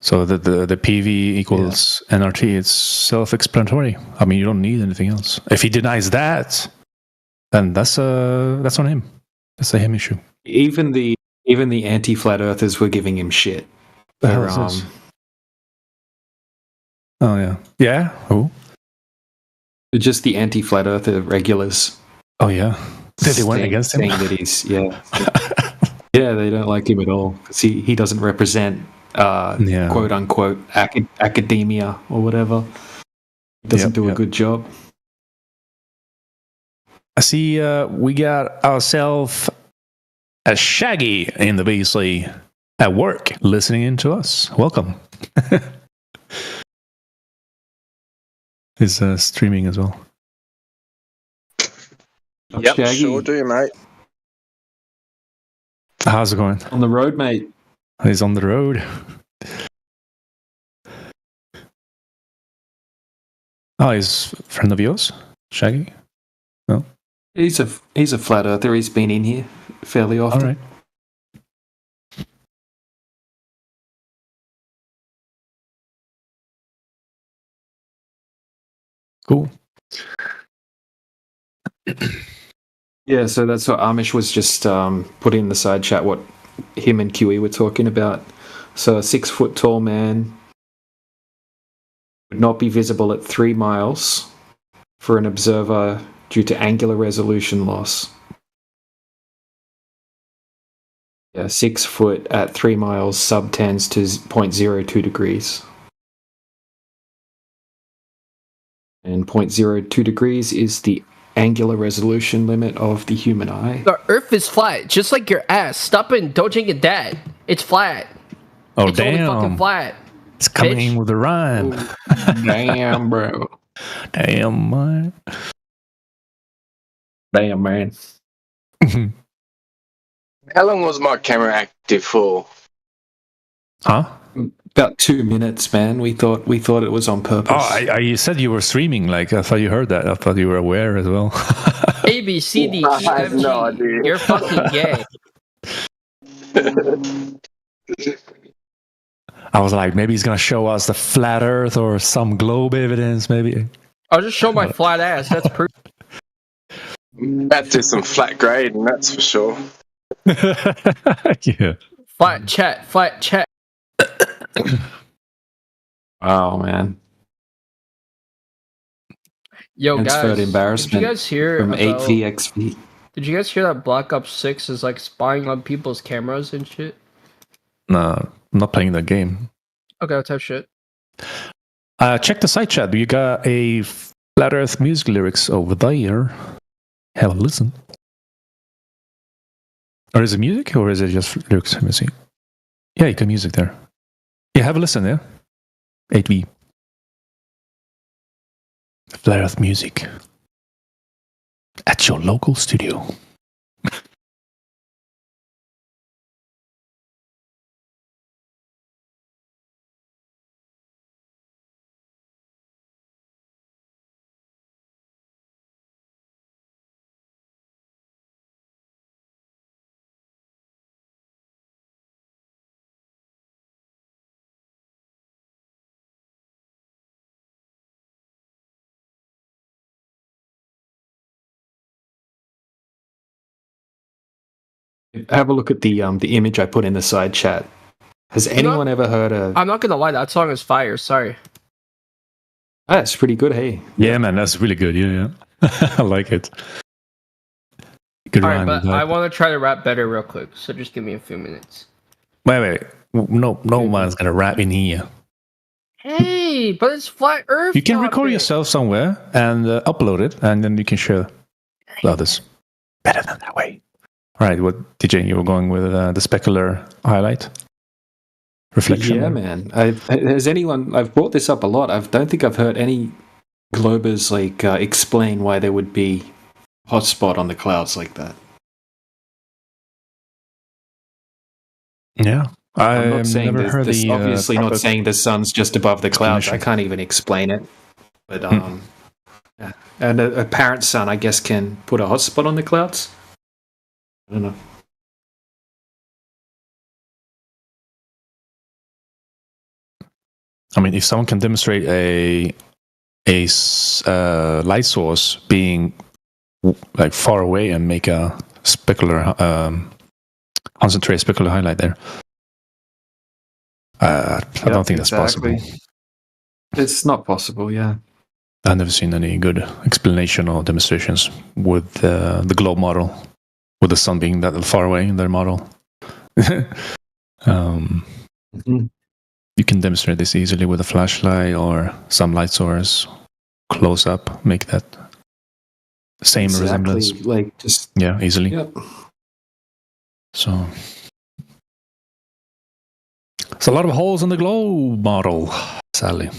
Speaker 15: So the PV equals nRT. It's self-explanatory. I mean, you don't need anything else. If he denies that, then that's on him. That's a him issue.
Speaker 3: Even the anti-flat earthers were giving him shit.
Speaker 15: The hell is this? Oh yeah, yeah. Who?
Speaker 3: Just the anti-flat earther regulars.
Speaker 15: Oh yeah, they went against him.
Speaker 3: Saying that he's yeah, they don't like him at all because he doesn't represent quote unquote academia or whatever. He doesn't do a good job.
Speaker 15: I see. We got ourselves a Shaggy in the BC at work, listening in to us. Welcome. He's streaming as well.
Speaker 11: Yep,
Speaker 3: Shaggy.
Speaker 11: sure do, mate.
Speaker 15: How's it going?
Speaker 3: On the road, mate.
Speaker 15: He's on the road. Oh, he's a friend of yours, Shaggy? No?
Speaker 3: He's a flat earther. He's been in here fairly often.
Speaker 15: All right. Cool.
Speaker 3: Yeah, so that's what Amish was just put in the side chat, what him and QE were talking about. So a 6 foot tall man would not be visible at 3 miles for an observer due to angular resolution loss. Yeah, 6 foot at 3 miles subtends to 0.02 degrees. And 0.02 degrees is the angular resolution limit of the human eye.
Speaker 13: The Earth is flat, just like your ass. Stop it! Don't drink it that. It's flat.
Speaker 15: Oh
Speaker 13: It's only fucking
Speaker 15: damn!
Speaker 13: flat.
Speaker 15: It's coming in with a rhyme.
Speaker 3: Damn, bro.
Speaker 15: Damn, man.
Speaker 3: Damn, man.
Speaker 11: How long was my camera active for?
Speaker 15: Huh?
Speaker 3: About 2 minutes, man. We thought it was on purpose.
Speaker 15: Oh, you said you were streaming. Like I thought you heard that. I thought you were aware as well.
Speaker 13: A B C D E
Speaker 11: I
Speaker 13: F
Speaker 11: have no
Speaker 13: G.
Speaker 11: idea.
Speaker 13: You're fucking gay.
Speaker 15: I was like, maybe he's gonna show us the flat Earth or some globe evidence. Maybe.
Speaker 13: I'll just show my flat ass. That's proof.
Speaker 11: That did some flat grading, that's for sure.
Speaker 15: Yeah.
Speaker 13: Flat chat. Flat chat.
Speaker 3: Oh, man.
Speaker 13: Yo,
Speaker 3: Transferred
Speaker 13: guys.
Speaker 3: embarrassment
Speaker 13: Did you guys hear
Speaker 3: from
Speaker 13: about,
Speaker 3: 8VXV.
Speaker 13: Did you guys hear that Black Ops 6 is like spying on people's cameras and shit?
Speaker 15: No, I'm not playing that game.
Speaker 13: Okay, let's have shit.
Speaker 15: Check the side chat. You got a Flat Earth music lyrics over there. Have a listen. Or is it music or is it just lyrics? Let me see. Yeah, you got music there. Yeah, have a listen there. 8V. Flat Earth music at your local studio.
Speaker 3: Have a look at the image I put in the side chat. Has anyone ever heard of?
Speaker 13: I'm not gonna lie, that song is fire. Sorry.
Speaker 3: That's pretty good. Hey.
Speaker 15: Yeah, man, that's really good. Yeah. I like it. Good
Speaker 13: All right,
Speaker 15: rhyme.
Speaker 13: but
Speaker 15: Like-
Speaker 13: I want to try to rap better real quick. So just give me a few minutes.
Speaker 15: Wait. No one's gonna rap in here.
Speaker 13: Hey, but it's flat Earth.
Speaker 15: You can record yourself somewhere and upload it, and then you can share with others. Better than that way. All right, what DJ you were going with the specular highlight reflection?
Speaker 3: Yeah, man. Has anyone? I've brought this up a lot. I don't think I've heard any globers like explain why there would be hotspot on the clouds like that.
Speaker 15: Yeah,
Speaker 3: I'm not
Speaker 15: I've
Speaker 3: saying
Speaker 15: never heard the
Speaker 3: obviously not
Speaker 15: proper
Speaker 3: saying the sun's just above the clouds. I
Speaker 15: explanation.
Speaker 3: can't even explain it. But yeah. And a parent sun, I guess, can put a hotspot on the clouds. I don't know.
Speaker 15: I mean, if someone can demonstrate a light source being like far away and make a specular concentrate specular highlight there, I don't think that's possible.
Speaker 3: It's not possible. Yeah.
Speaker 15: I've never seen any good explanation or demonstrations with the globe model, with the sun being that far away in their model. You can demonstrate this easily with a flashlight or some light source, close up, make that same resemblance.
Speaker 3: Like just
Speaker 15: easily.
Speaker 3: Yep.
Speaker 15: So it's a lot of holes in the globe model, sadly.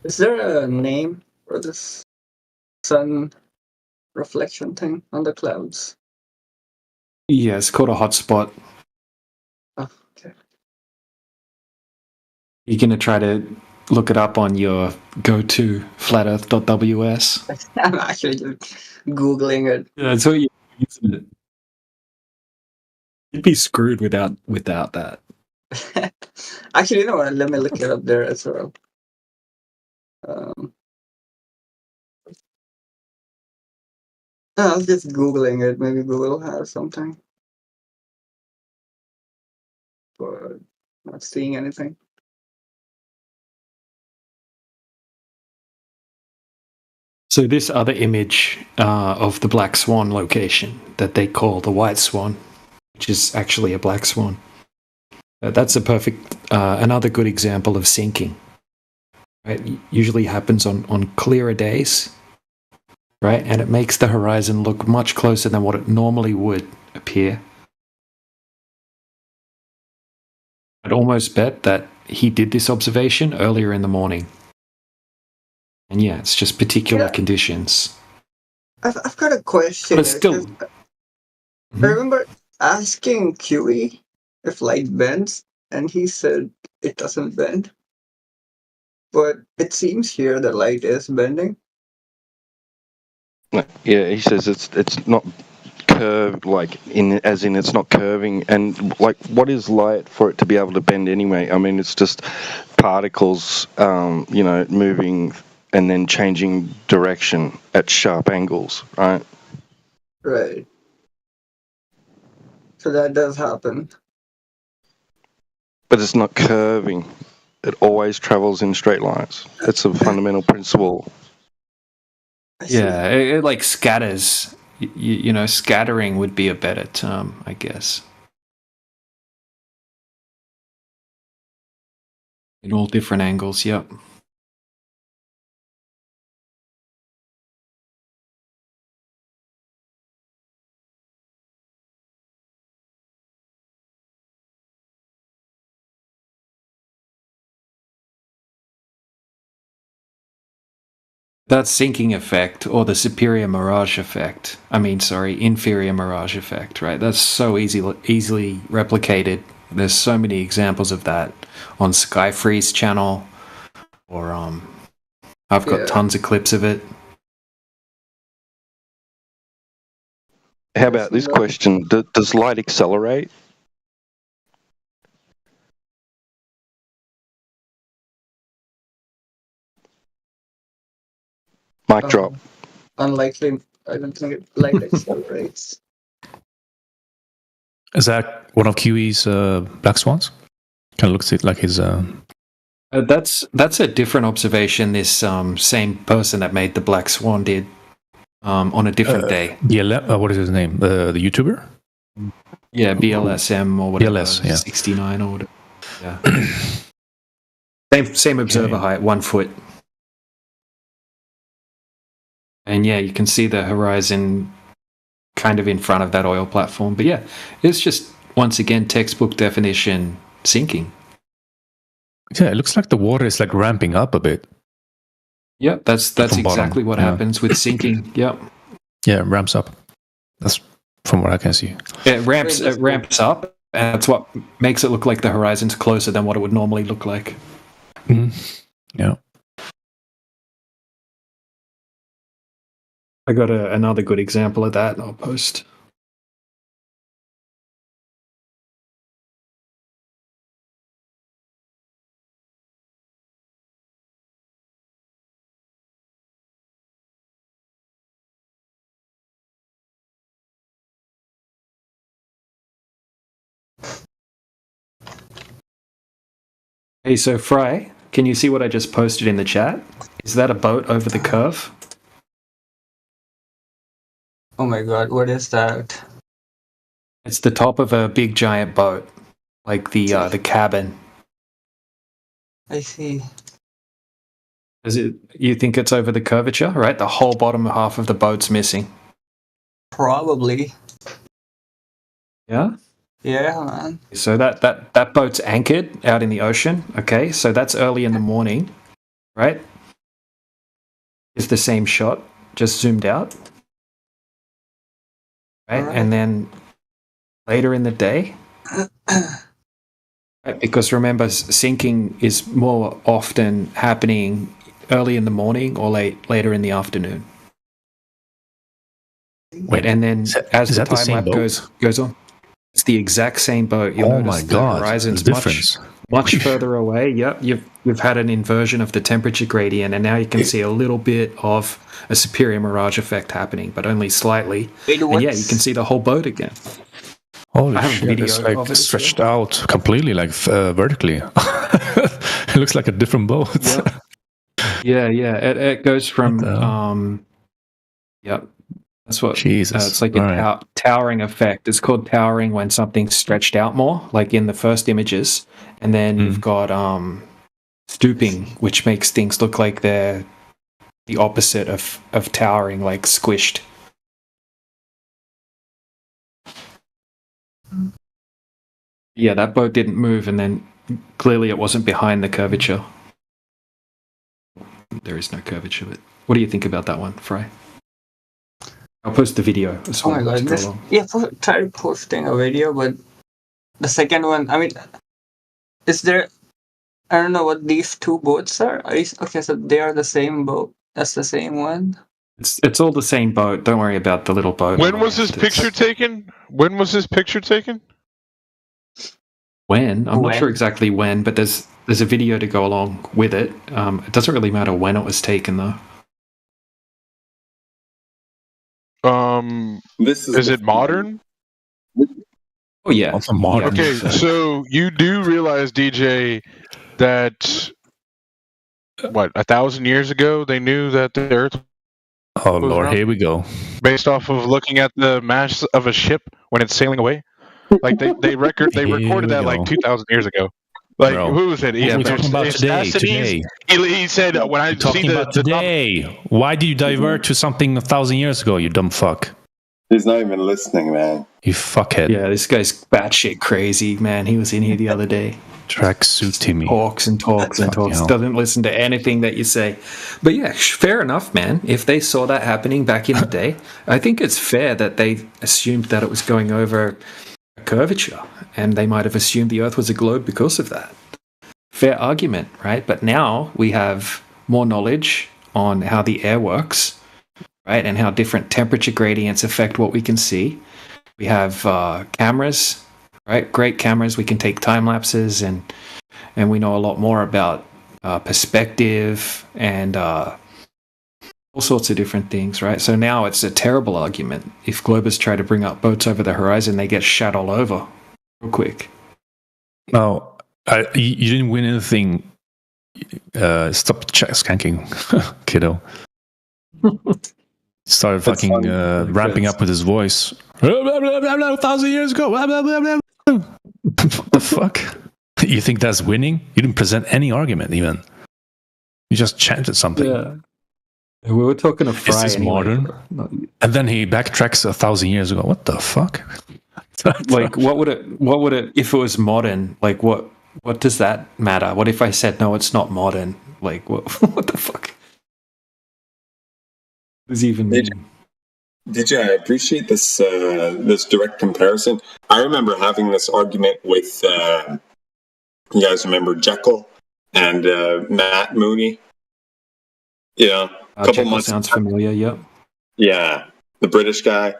Speaker 5: Is there a name for this sun reflection thing on the clouds?
Speaker 3: Yeah, it's called a hotspot.
Speaker 5: Oh, okay.
Speaker 3: You're gonna try to look it up on your go-to flatearth.ws.
Speaker 5: I'm actually just googling it.
Speaker 3: Yeah, that's what you're using it. You'd be screwed without that.
Speaker 5: Actually, you know what? Let me look it up there as well. I was just googling it. Maybe Google has something, but not seeing anything.
Speaker 3: So this other image of the black swan location that they call the white swan, which is actually a black swan, that's a perfect, another good example of sinking. Right? Usually happens on clearer days, right? And it makes the horizon look much closer than what it normally would appear. I'd almost bet that he did this observation earlier in the morning. And yeah, it's just particular conditions.
Speaker 5: I've got a question.
Speaker 3: But it's still...
Speaker 5: I remember asking QE if light bends, and he said it doesn't bend. But it seems here the light is bending.
Speaker 18: Yeah, he says it's not curved, like as in it's not curving, and like what is light for it to be able to bend anyway? I mean, it's just particles, moving and then changing direction at sharp angles, right?
Speaker 5: Right. So that does happen.
Speaker 18: but it's not curving. It always travels in straight lines. It's a fundamental principle.
Speaker 3: Yeah, it like scatters. You know, scattering would be a better term, I guess. In all different angles, yep. That sinking effect, or the superior mirage effect. I mean, sorry, inferior mirage effect, right? That's so easily replicated. There's so many examples of that on Skyfreeze channel, or I've got tons of clips of it.
Speaker 18: How about this question? Does light accelerate? Mic drop.
Speaker 5: Unlikely. I don't think light accelerates.
Speaker 15: Is that one of QE's Black Swans? Kind of looks like his.
Speaker 3: That's a different observation. This same person that made the Black Swan did on a different day.
Speaker 15: What is his name? The YouTuber?
Speaker 3: Yeah, BLSM or whatever.
Speaker 15: BLS, yeah.
Speaker 3: 69 or whatever. Yeah. Same observer height, 1 foot. And yeah, you can see the horizon kind of in front of that oil platform. But yeah, it's just, once again, textbook definition sinking.
Speaker 15: Yeah, it looks like the water is like ramping up a bit.
Speaker 3: Yeah, that's exactly what happens with sinking. Yep.
Speaker 15: Yeah, it ramps up. That's from what I can see.
Speaker 3: It ramps up, and that's what makes it look like the horizon's closer than what it would normally look like.
Speaker 15: Yeah.
Speaker 3: I got another good example of that I'll post. Hey, so Fry, can you see what I just posted in the chat? Is that a boat over the curve?
Speaker 5: Oh my god, what is that?
Speaker 3: It's the top of a big giant boat, like the cabin.
Speaker 5: I see.
Speaker 3: Is it? You think it's over the curvature, right? The whole bottom half of the boat's missing.
Speaker 5: Probably.
Speaker 3: Yeah.
Speaker 5: Yeah, man.
Speaker 3: So that boat's anchored out in the ocean. Okay, so that's early in the morning, right? It's the same shot, just zoomed out, right? And then later in the day, right? Because remember, sinking is more often happening early in the morning or later in the afternoon.
Speaker 15: Wait,
Speaker 3: and then as
Speaker 15: is
Speaker 3: the
Speaker 15: that the
Speaker 3: time
Speaker 15: same
Speaker 3: lap
Speaker 15: boat?
Speaker 3: goes on, it's the exact same boat. You'll notice
Speaker 15: my God,
Speaker 3: the horizon's
Speaker 15: the difference.
Speaker 3: much further away. Yep, you've had an inversion of the temperature gradient, and now you can see a little bit of a superior mirage effect happening, but only slightly.
Speaker 5: Wait,
Speaker 3: and yeah, you can see the whole boat again.
Speaker 15: Holy
Speaker 3: I have a
Speaker 15: shit!
Speaker 3: video
Speaker 15: It's like
Speaker 3: of it as
Speaker 15: stretched out completely, like vertically. It looks like a different boat.
Speaker 3: Yeah. It goes from yep. That's what
Speaker 15: Jesus.
Speaker 3: it's like a towering effect. It's called towering when something's stretched out more, like in the first images, and then you've got stooping, which makes things look like they're the opposite of towering, like squished. Yeah, that boat didn't move, and then clearly it wasn't behind the curvature. There is no curvature, but what do you think about that one, Fry? I'll post the video as
Speaker 5: Oh
Speaker 3: well.
Speaker 5: my god, try posting a video, but the second one, I mean, is there, I don't know what these two boats are. Okay, so they are the same boat. That's the same one.
Speaker 3: It's all the same boat. Don't worry about the little boat.
Speaker 6: When was this picture taken? When was this picture taken?
Speaker 3: When? I'm not sure exactly when, but there's a video to go along with it. It doesn't really matter when it was taken, though.
Speaker 6: Is it modern?
Speaker 3: Oh yeah.
Speaker 15: Also modern.
Speaker 6: Okay, so you do realize, DJ, that what 1,000 years ago they knew that the Earth
Speaker 15: Oh
Speaker 6: was
Speaker 15: Lord,
Speaker 6: round
Speaker 15: here we go.
Speaker 6: based off of looking at the mass of a ship when it's sailing away. Like they recorded that like 2,000 years ago. Like
Speaker 15: Bro,
Speaker 6: who was it?
Speaker 15: what we're talking about today.
Speaker 6: He said when I
Speaker 15: We're talking
Speaker 6: see
Speaker 15: about today. Why do you divert to something 1,000 years ago? You dumb fuck.
Speaker 19: He's not even listening, man.
Speaker 15: You fuckhead.
Speaker 3: Yeah, this guy's batshit crazy, man. He was in here the other day.
Speaker 15: Tracksuit Timmy.
Speaker 3: Talks and talks and
Speaker 15: Fucking
Speaker 3: talks.
Speaker 15: hell.
Speaker 3: Doesn't listen to anything that you say. But yeah, fair enough, man. If they saw that happening back in the day, I think it's fair that they assumed that it was going over a curvature, and they might have assumed the Earth was a globe because of that. Fair argument, right? But now we have more knowledge on how the air works, right, and how different temperature gradients affect what we can see. We have cameras, right? Great cameras. We can take time lapses, and we know a lot more about perspective and all sorts of different things, right? So now it's a terrible argument. If Globus try to bring up boats over the horizon, they get shot all over real quick.
Speaker 15: No, you didn't win anything. Stop skanking, kiddo. Started fucking ramping up with his voice. 1,000 years ago. What the fuck? You think that's winning? You didn't present any argument, even. You just chanted something.
Speaker 3: Yeah. We were talking to Fry.
Speaker 15: Is this
Speaker 3: anyway.
Speaker 15: modern? And then he backtracks 1,000 years ago. What the fuck?
Speaker 3: Like, what would it if it was modern? Like, what does that matter? What if I said no, it's not modern? Like, what the fuck does it even mean?
Speaker 19: DJ, I appreciate this this direct comparison. I remember having this argument with you guys remember Jekyll and Matt Mooney. Yeah, a couple
Speaker 3: Jekyll
Speaker 19: months.
Speaker 3: sounds familiar. Yep.
Speaker 19: Yeah, the British guy.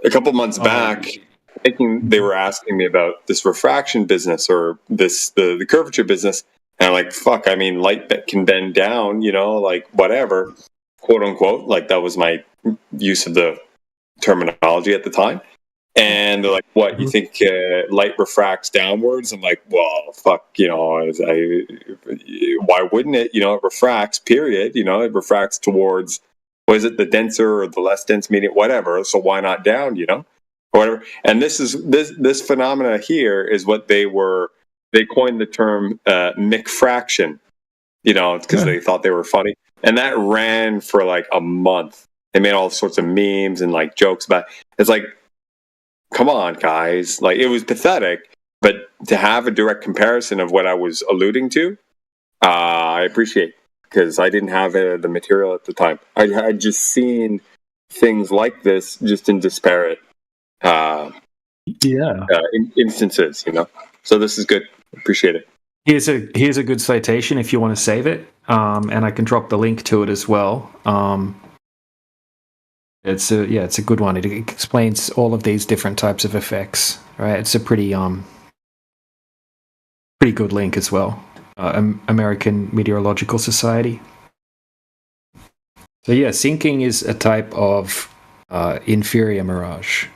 Speaker 19: A couple months back, they were asking me about this refraction business or the curvature business, and I'm like, fuck. I mean, light can bend down, like whatever, quote unquote. Like that was my use of the terminology at the time. And they're like, what, you think light refracts downwards? I'm like, well, fuck, why wouldn't it? It refracts, period. It refracts towards, what is it, the denser or the less dense medium, whatever. So why not down, or whatever. And this phenomena here is what they coined the term McFraction, because they thought they were funny. And that ran for like a month. They made all sorts of memes and like jokes about it. It's like, come on, guys. Like, it was pathetic, but to have a direct comparison of what I was alluding to, I appreciate, because I didn't have the material at the time. I had just seen things like this just in disparate instances, So this is good. Appreciate it.
Speaker 3: Here's a good citation if you want to save it, and I can drop the link to it as well. It's a good one. It explains all of these different types of effects. Right, it's a pretty good link as well. American Meteorological Society. So yeah, sinking is a type of inferior mirage.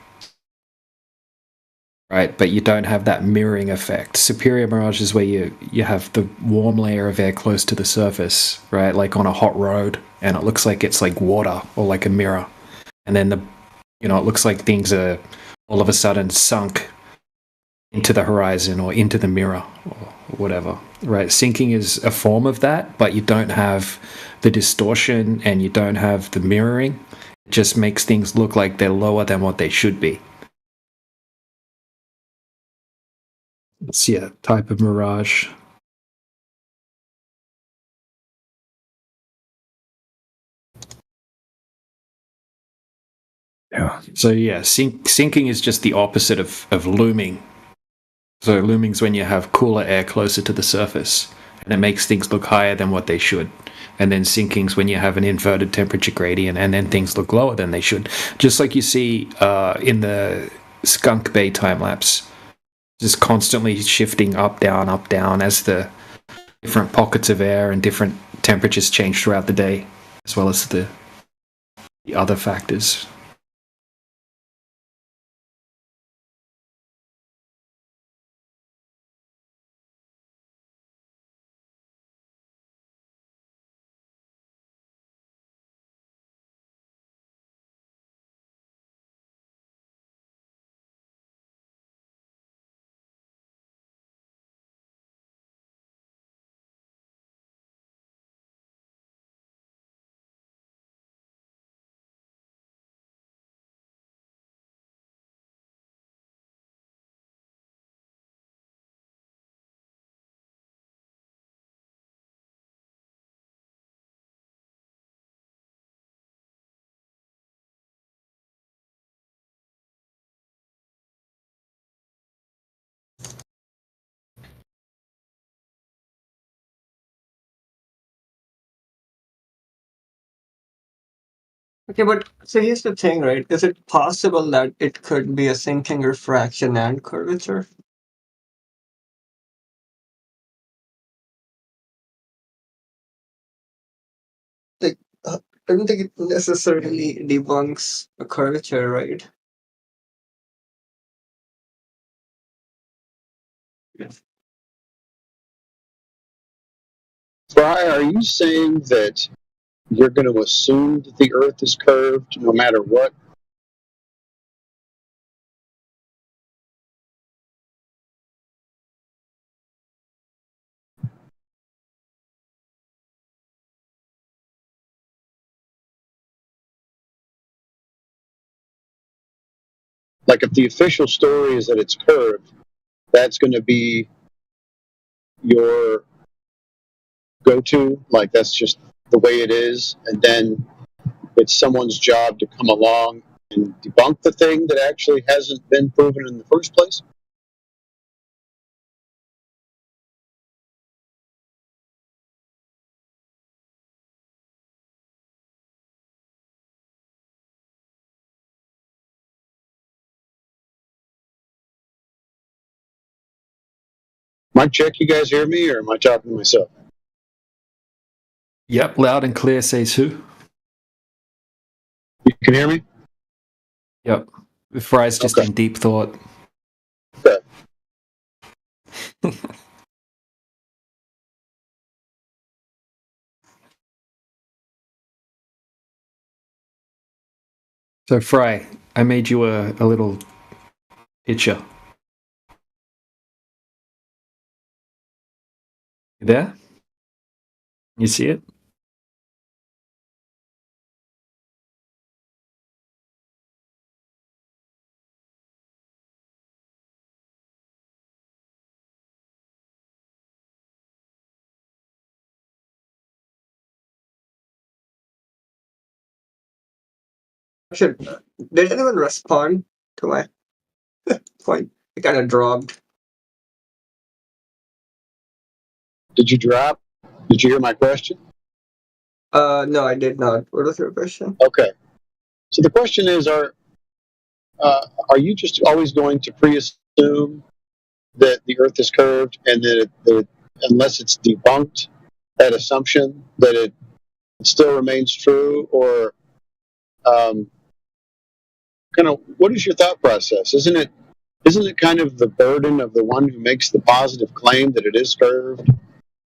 Speaker 3: Right, but you don't have that mirroring effect. Superior mirage is where you have the warm layer of air close to the surface, right? Like on a hot road, and it looks like it's like water or like a mirror. And then it looks like things are all of a sudden sunk into the horizon or into the mirror or whatever, right? Sinking is a form of that, but you don't have the distortion and you don't have the mirroring. It just makes things look like they're lower than what they should be. It's type of mirage.
Speaker 15: Yeah.
Speaker 3: So sinking is just the opposite of looming. So looming's when you have cooler air closer to the surface, and it makes things look higher than what they should. And then sinking's when you have an inverted temperature gradient, and then things look lower than they should. Just like you see in the Skunk Bay time lapse, just constantly shifting up, down as the different pockets of air and different temperatures change throughout the day, as well as the other factors.
Speaker 5: Okay, but so here's the thing, right? Is it possible that it could be a sinking refraction and curvature? Like, I don't think it necessarily debunks a curvature, right?
Speaker 2: Fry, are you saying that you're going to assume that the Earth is curved no matter what? Like, if the official story is that it's curved, that's going to be your go-to? Like, that's just the way it is, and then it's someone's job to come along and debunk the thing that actually hasn't been proven in the first place? Mic check, you guys hear me, or am I talking to myself?
Speaker 3: Yep, loud and clear, says who?
Speaker 2: You can hear me?
Speaker 3: Yep. Fry's just in deep thought.
Speaker 2: Okay.
Speaker 3: So, Fry, I made you a little picture. You there? You see it?
Speaker 5: Did anyone respond to my point? It kind of dropped.
Speaker 2: Did you drop? Did you hear my question?
Speaker 5: No, I did not. What was your question?
Speaker 2: Okay. So the question is, are you just always going to pre-assume that the Earth is curved, and that unless it's debunked, that assumption that it still remains true, or kind of what is your thought process? Isn't it kind of the burden of the one who makes the positive claim that it is curved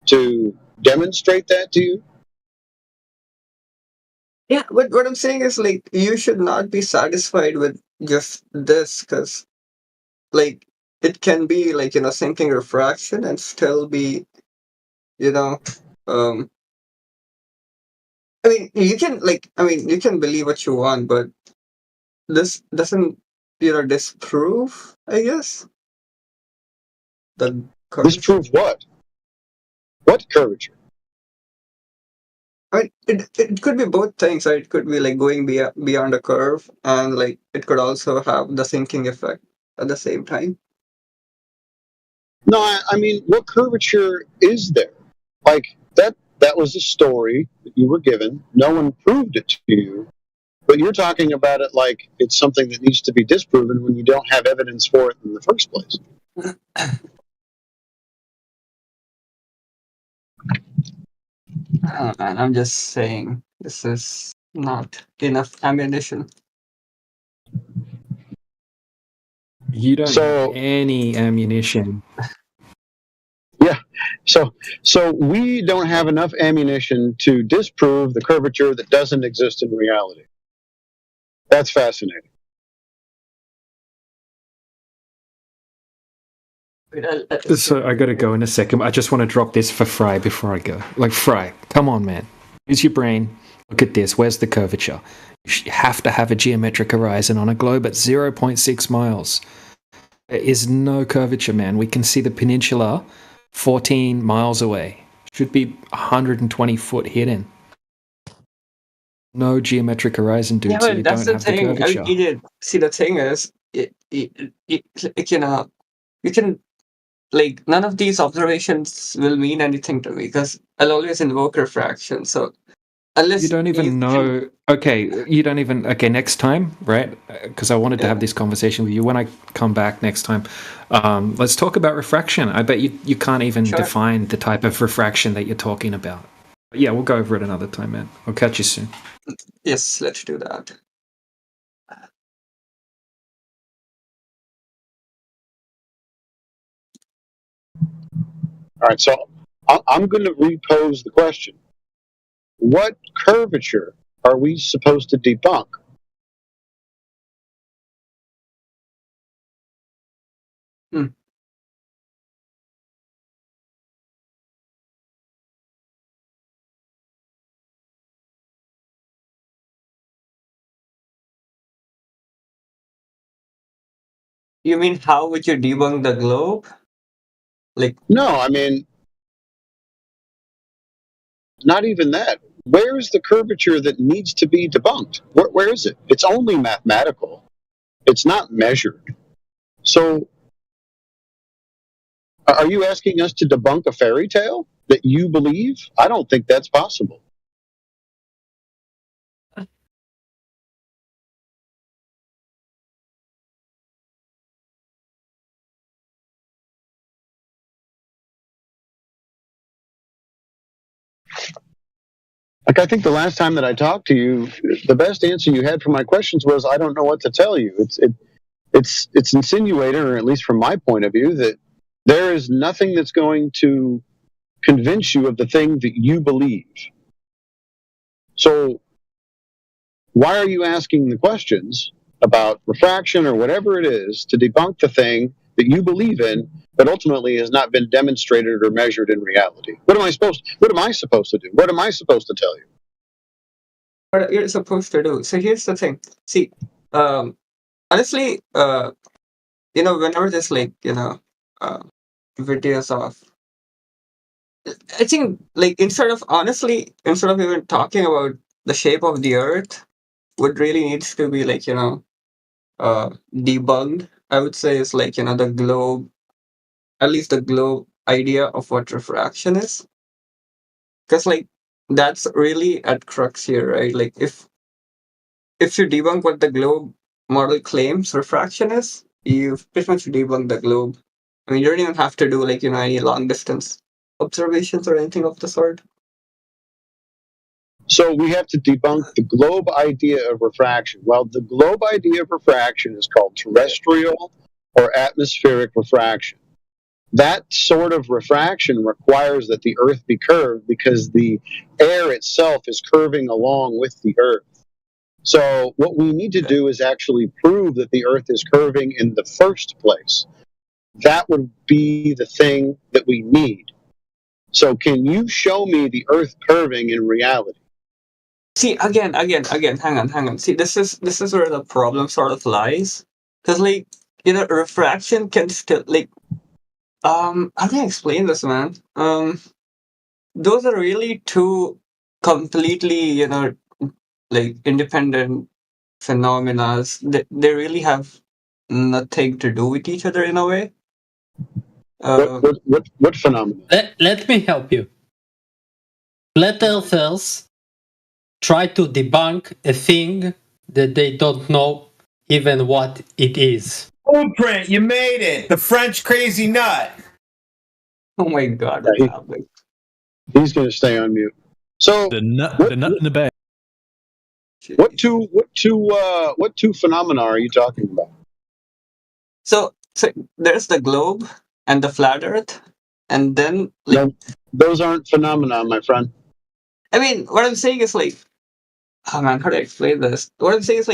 Speaker 2: to demonstrate that to you?
Speaker 5: Yeah, but what I'm saying is, like, you should not be satisfied with just this, because, like, it can be, like, sinking refraction and still be, you know, um, I mean, you can believe what you want, but this doesn't, disprove, I guess, the curvature.
Speaker 2: Disprove what? What curvature?
Speaker 5: I mean, it could be both things, right? It could be like going beyond a curve, and like it could also have the sinking effect at the same time.
Speaker 2: No, I mean, what curvature is there? Like, that was a story that you were given. No one proved it to you. But you're talking about it like it's something that needs to be disproven when you don't have evidence for it in the first place.
Speaker 5: Oh, man, I'm just saying this is not enough ammunition.
Speaker 3: You don't have any ammunition.
Speaker 2: Yeah. So we don't have enough ammunition to disprove the curvature that doesn't exist in reality. That's fascinating.
Speaker 3: So I got to go in a second. I just want to drop this for Fry before I go. Like, Fry, come on, man. Use your brain. Look at this. Where's the curvature? You have to have a geometric horizon on a globe at 0.6 miles. There is no curvature, man. We can see the peninsula 14 miles away. Should be 120 foot hidden. No geometric horizon, dude.
Speaker 5: Yeah,
Speaker 3: So
Speaker 5: but
Speaker 3: you
Speaker 5: that's
Speaker 3: don't
Speaker 5: the
Speaker 3: have the
Speaker 5: thing. I
Speaker 3: curvature.
Speaker 5: mean, see, the thing is, like, you can, like, none of these observations will mean anything to me because I'll always invoke refraction. So Unless
Speaker 3: You don't even know. Okay, you don't even. Okay, next time, right? Because I wanted to have this conversation with you when I come back next time. Let's talk about refraction. I bet you can't even
Speaker 5: Sure.
Speaker 3: define the type of refraction that you're talking about. But yeah, we'll go over it another time, man. I'll catch you soon.
Speaker 5: Yes, let's do that.
Speaker 2: All right, so I'm going to repose the question. What curvature are we supposed to debunk?
Speaker 5: You mean how would you debunk the globe? Like
Speaker 2: No, I mean, not even that. Where's the curvature that needs to be debunked? Where is it? It's only mathematical. It's not measured. So, are you asking us to debunk a fairy tale that you believe? I don't think that's possible. Like, I think the last time that I talked to you, the best answer you had for my questions was, "I don't know what to tell you." It's insinuated, or at least from my point of view, that there is nothing that's going to convince you of the thing that you believe. So, why are you asking the questions about refraction or whatever it is to debunk the thing that you believe in, but ultimately has not been demonstrated or measured in reality? What am I supposed to do? What am I supposed to tell you?
Speaker 5: what you're supposed to do. So here's the thing. See, honestly, whenever there's videos of, I think instead of even talking about the shape of the Earth, what really needs to be debunked, I would say, is the globe, at least the globe idea of what refraction is, because that's really at crux here, right? Like if you debunk what the globe model claims refraction is, you've pretty much debunked the globe. I mean, you don't even have to do any long distance observations or anything of the sort.
Speaker 2: So we have to debunk the globe idea of refraction. Well, the globe idea of refraction is called terrestrial or atmospheric refraction. That sort of refraction requires that the Earth be curved because the air itself is curving along with the Earth. So what we need to do is actually prove that the Earth is curving in the first place. That would be the thing that we need. So can you show me the Earth curving in reality?
Speaker 5: See, again, hang on. See, this is where the problem sort of lies, because refraction can still how do I explain this, man? Those are really two completely independent phenomena. They really have nothing to do with each other in a way.
Speaker 2: What phenomenon?
Speaker 14: Let me help you. Flat earthers try to debunk a thing that they don't know even what it is.
Speaker 22: Blueprint, you made it! The French crazy nut!
Speaker 5: Oh my god,
Speaker 2: he's going to stay on mute. So
Speaker 23: the nut in the bag.
Speaker 2: What two phenomena are you talking about?
Speaker 5: So there's the globe and the flat Earth, and then
Speaker 2: no, those aren't phenomena, my friend.
Speaker 5: I mean, what I'm saying is oh man, how do I explain this? What I'm saying is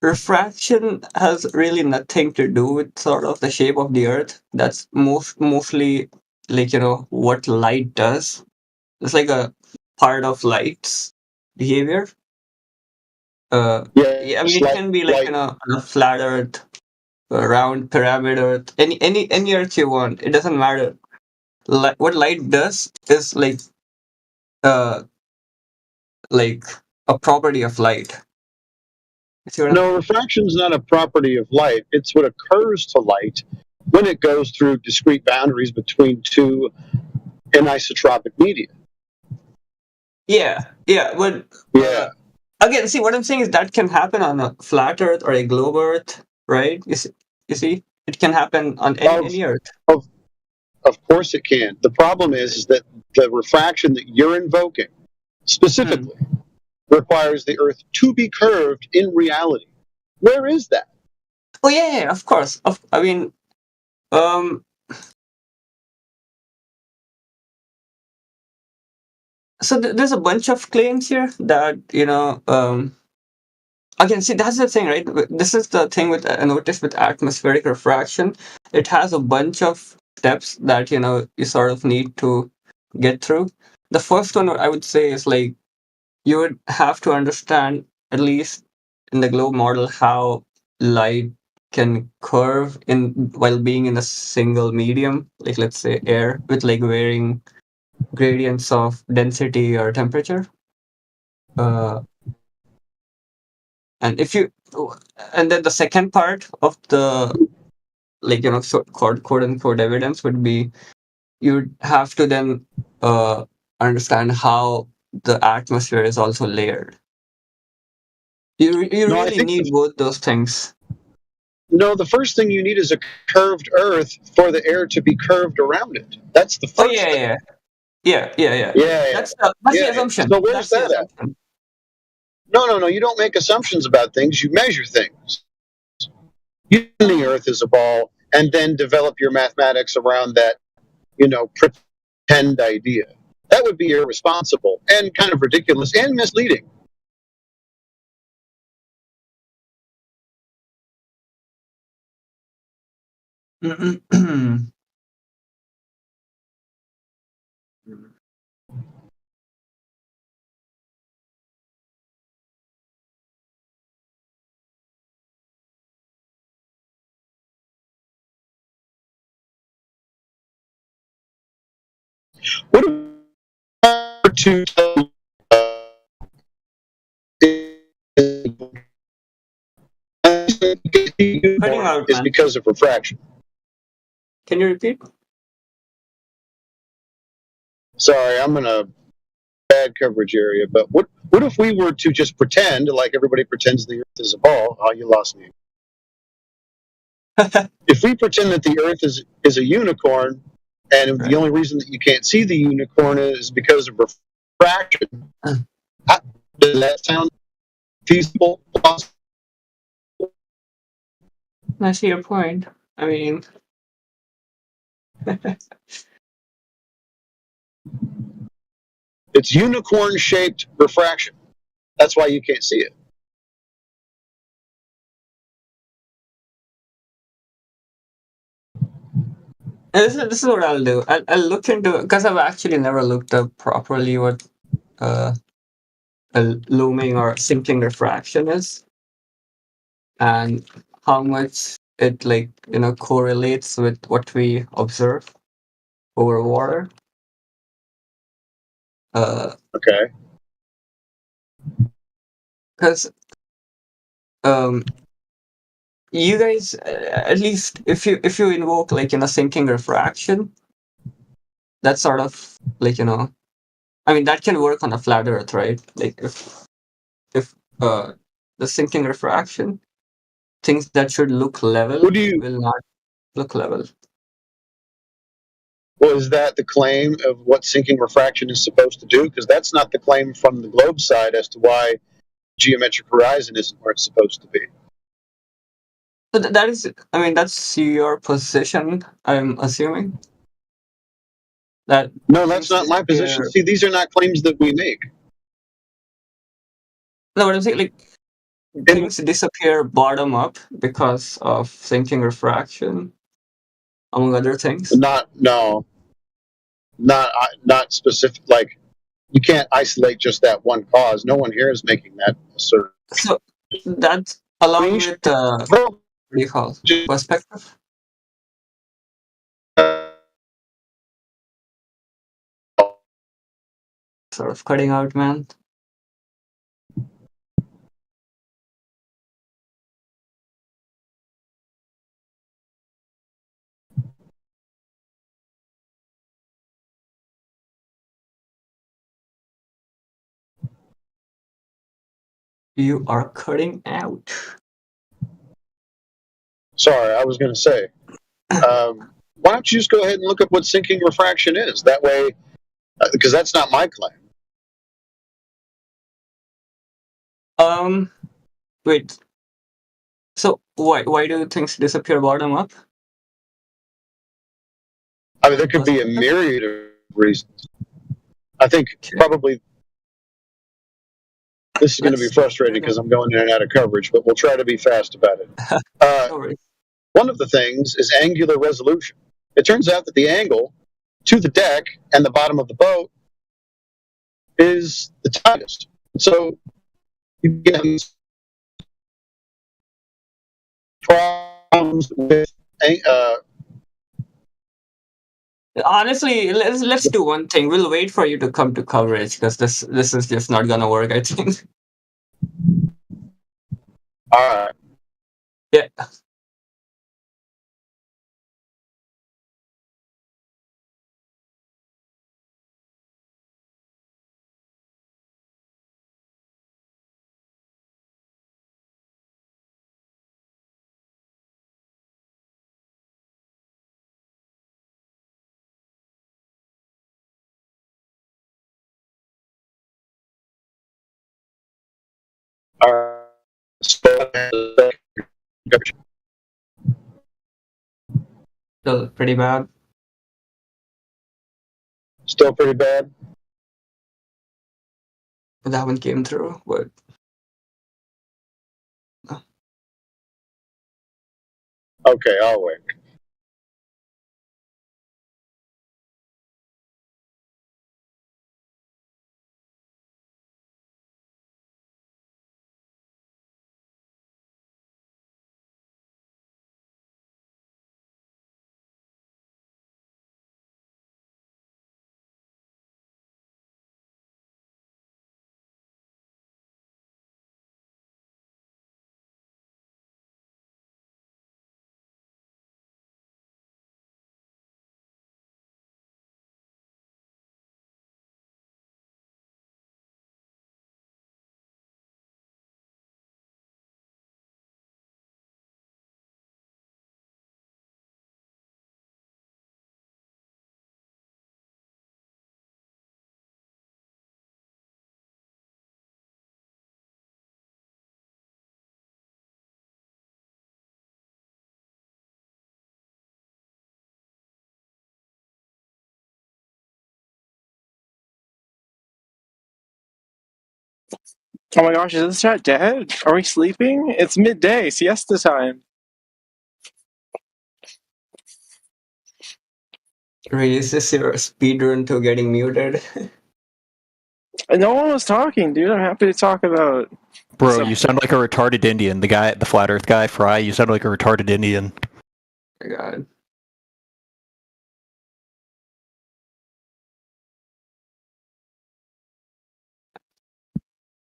Speaker 5: refraction has really nothing to do with sort of the shape of the Earth. That's mostly what light does. It's like a part of light's behavior. I mean, it can be on a flat Earth, a round pyramid Earth, any Earth you want. It doesn't matter. What light does is a property of light.
Speaker 2: No, refraction is not a property of light. It's what occurs to light when it goes through discrete boundaries between two anisotropic media.
Speaker 5: Yeah, but
Speaker 2: Yeah.
Speaker 5: again, see what I'm saying is that can happen on a flat Earth or a globe Earth, right? You see, it can happen on any Earth.
Speaker 2: Of course it can. The problem is that the refraction that you're invoking specifically requires the Earth to be curved in reality. Where is that?
Speaker 5: Oh yeah, of course. I mean, um, so there's a bunch of claims here that again, see that's the thing, right? This is the thing with I noticed with atmospheric refraction. It has a bunch of steps that you sort of need to get through. The first one I would say is like you would have to understand, at least in the globe model, how light can curve in while being in a single medium, like let's say air, with like varying gradients of density or temperature. Uh, and if you, and then the second part of the quote unquote evidence would be you'd have to then understand how the atmosphere is also layered. You
Speaker 2: No, I
Speaker 5: really
Speaker 2: think
Speaker 5: need both those things.
Speaker 2: no, the first thing you need is a curved Earth for the air to be curved around it. That's the
Speaker 5: Oh
Speaker 2: first
Speaker 5: yeah,
Speaker 2: thing.
Speaker 5: yeah, yeah, yeah, yeah.
Speaker 2: Yeah,
Speaker 5: That's the
Speaker 2: yeah.
Speaker 5: assumption.
Speaker 2: So where's
Speaker 5: That's the
Speaker 2: that at?
Speaker 5: assumption.
Speaker 2: No. You don't make assumptions about things. You measure things. You the Earth is a ball, and then develop your mathematics around that. Pretend idea. That would be irresponsible and kind of ridiculous and misleading. What if to
Speaker 5: Cutting out,
Speaker 2: is
Speaker 5: man.
Speaker 2: because of refraction?
Speaker 5: Can you repeat?
Speaker 2: Sorry, I'm in a bad coverage area, but what if we were to just pretend, like everybody pretends the Earth is a ball? Oh, you lost me. If we pretend that the Earth is a unicorn, and the only reason that you can't see the unicorn is because of refraction, does that sound feasible?
Speaker 5: I see your point. I mean,
Speaker 2: It's unicorn-shaped refraction. That's why you can't see it.
Speaker 5: this is what I'll do. I'll look into, because I've actually never looked up properly what a looming or sinking refraction is, and how much it correlates with what we observe over water.
Speaker 2: Okay.
Speaker 5: Because you guys, at least if you invoke sinking refraction, that's sort of I mean that can work on a flat Earth, right? Like if the sinking refraction, things that should look level will not look level.
Speaker 2: Well, is that the claim of what sinking refraction is supposed to do? Because that's not the claim from the globe side as to why geometric horizon isn't where it's supposed to be.
Speaker 5: So that is, I mean, that's your position, I'm assuming. That
Speaker 2: No, that's not my position. See, these are not claims that we make.
Speaker 5: No, what I'm saying, things disappear bottom up because of sinking refraction, among other things.
Speaker 2: Not specific. Like, you can't isolate just that one cause. No one here is making that assertion.
Speaker 5: So that's along with what do you call perspective? Sort of cutting out, man. You are cutting out.
Speaker 2: Sorry, I was going to say, why don't you just go ahead and look up what sinking refraction is? That way, because that's not my claim.
Speaker 5: Wait. So why do things disappear bottom up?
Speaker 2: I mean, there could be a myriad of reasons. I think probably this is going to be frustrating because I'm going in and out of coverage, but we'll try to be fast about it. One of the things is angular resolution. It turns out that the angle to the deck and the bottom of the boat is the tightest. So you can have problems with
Speaker 5: Honestly, let's do one thing. We'll wait for you to come to coverage because this is just not gonna work, I think.
Speaker 2: Alright.
Speaker 5: Yeah. Still pretty bad.
Speaker 2: Still pretty bad.
Speaker 5: That one came through, but
Speaker 2: Okay, I'll wait.
Speaker 16: Oh my gosh, is this chat dead? Are we sleeping? It's midday, siesta time.
Speaker 5: Ray, is this your speedrun to getting muted?
Speaker 16: No one was talking, dude. I'm happy to talk about.
Speaker 17: Bro, you sound like a retarded Indian. The guy, the flat Earth guy, Fry. You sound like a retarded Indian.
Speaker 5: My God.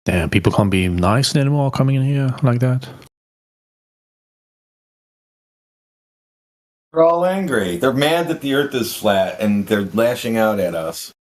Speaker 15: Damn, people can't be nice anymore coming in here like that.
Speaker 22: They're all angry. They're mad that the Earth is flat, and they're lashing out at us.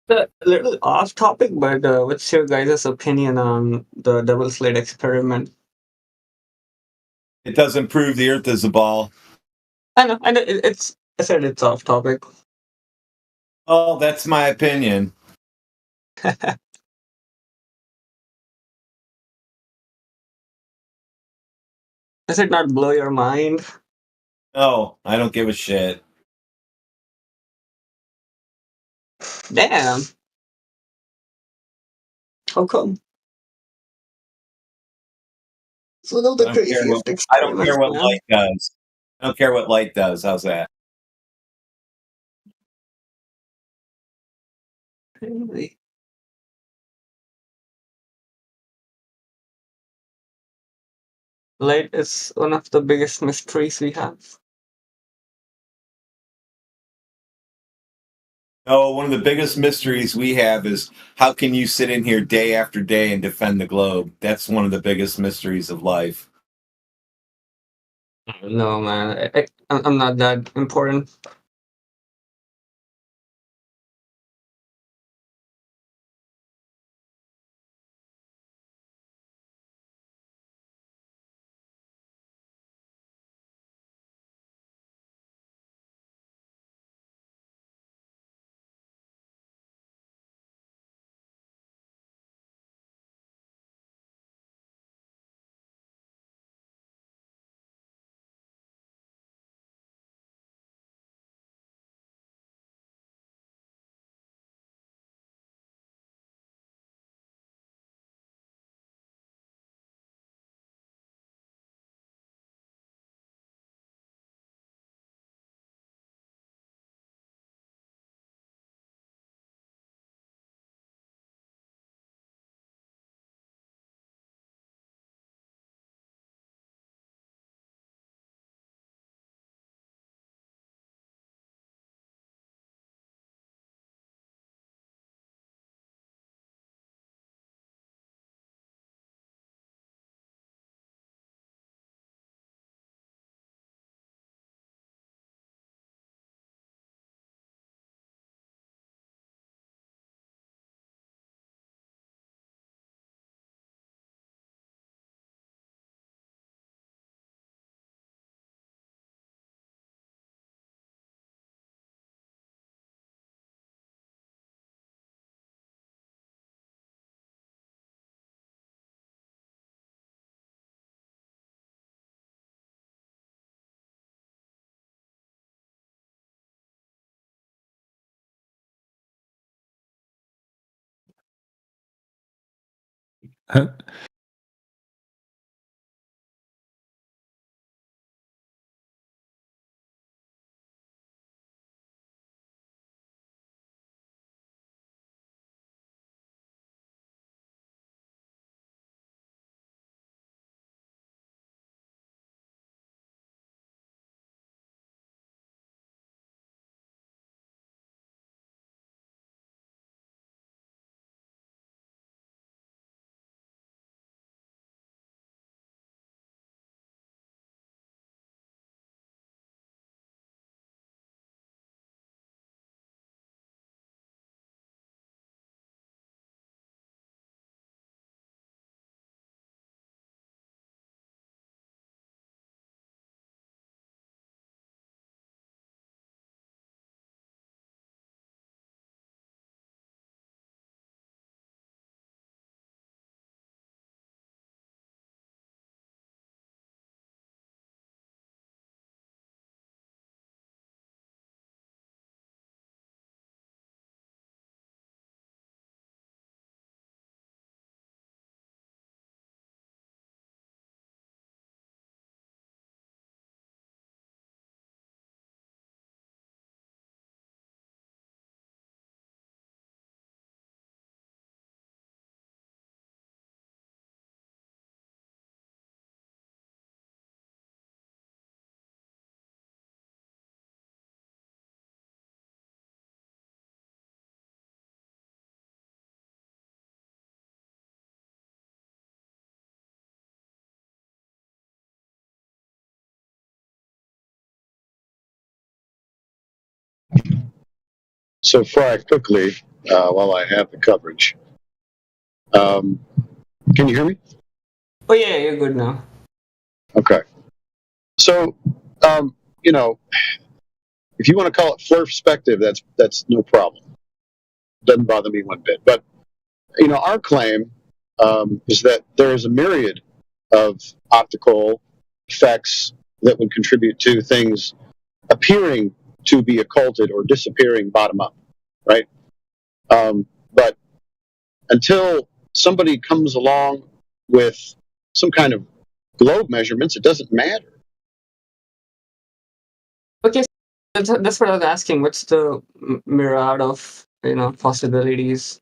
Speaker 5: A little off topic, but what's your guys' opinion on the double slit experiment?
Speaker 22: It doesn't prove the Earth is a ball.
Speaker 5: I know, it's. I said it's off topic.
Speaker 22: Oh, that's my opinion.
Speaker 5: Does it not blow your mind?
Speaker 22: No, I don't give a shit.
Speaker 5: Damn. How come? It's one of the craziest
Speaker 22: I don't care
Speaker 5: experiments,
Speaker 22: what
Speaker 5: man.
Speaker 22: light does. I don't care what light does. How's that?
Speaker 5: Really? Light is one of the biggest mysteries we have.
Speaker 22: No, one of the biggest mysteries we have is how can you sit in here day after day and defend the globe? That's one of the biggest mysteries of life.
Speaker 5: No, man. I'm not that important.
Speaker 2: So, Fry, quickly, while I have the coverage. Can you hear me?
Speaker 5: Oh yeah, you're good now.
Speaker 2: Okay. So, you know, if you want to call it flare perspective, that's no problem. Doesn't bother me one bit. But you know, our claim is that there is a myriad of optical effects that would contribute to things appearing to be occulted or disappearing bottom up, right? But until somebody comes along with some kind of globe measurements, it doesn't matter.
Speaker 5: Okay, so that's what I was asking. What's the myriad of possibilities?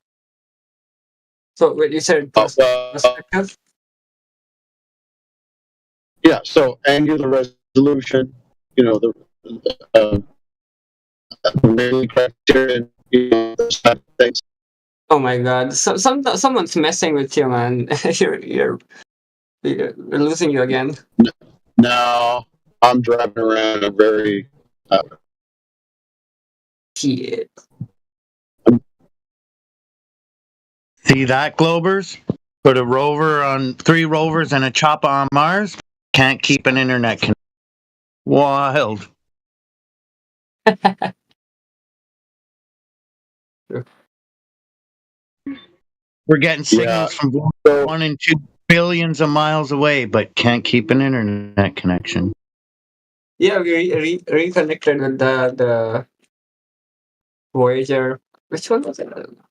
Speaker 5: So what you said perspective.
Speaker 2: Yeah. So angular resolution, you know, the Rayleigh criterion, you know, those type of things.
Speaker 5: Oh my God! Someone's messing with you, man. We're losing you again.
Speaker 2: No, I'm driving around a very
Speaker 5: Shit.
Speaker 8: See that, Globers? Put a rover on 3 rovers and a chopper on Mars. Can't keep an internet connection. Wild. We're getting signals from 1 and 2 billions of miles away, but can't keep an internet connection.
Speaker 5: Yeah, we reconnected with the Voyager. Which one was it? I don't know.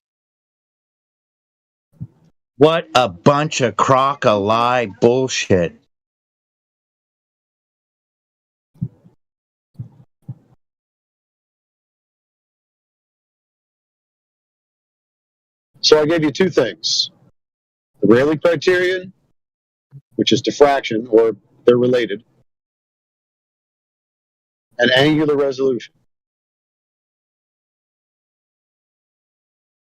Speaker 8: What a bunch of crocodile bullshit.
Speaker 2: So I gave you 2 things: the Rayleigh criterion, which is diffraction, or they're related, and angular resolution.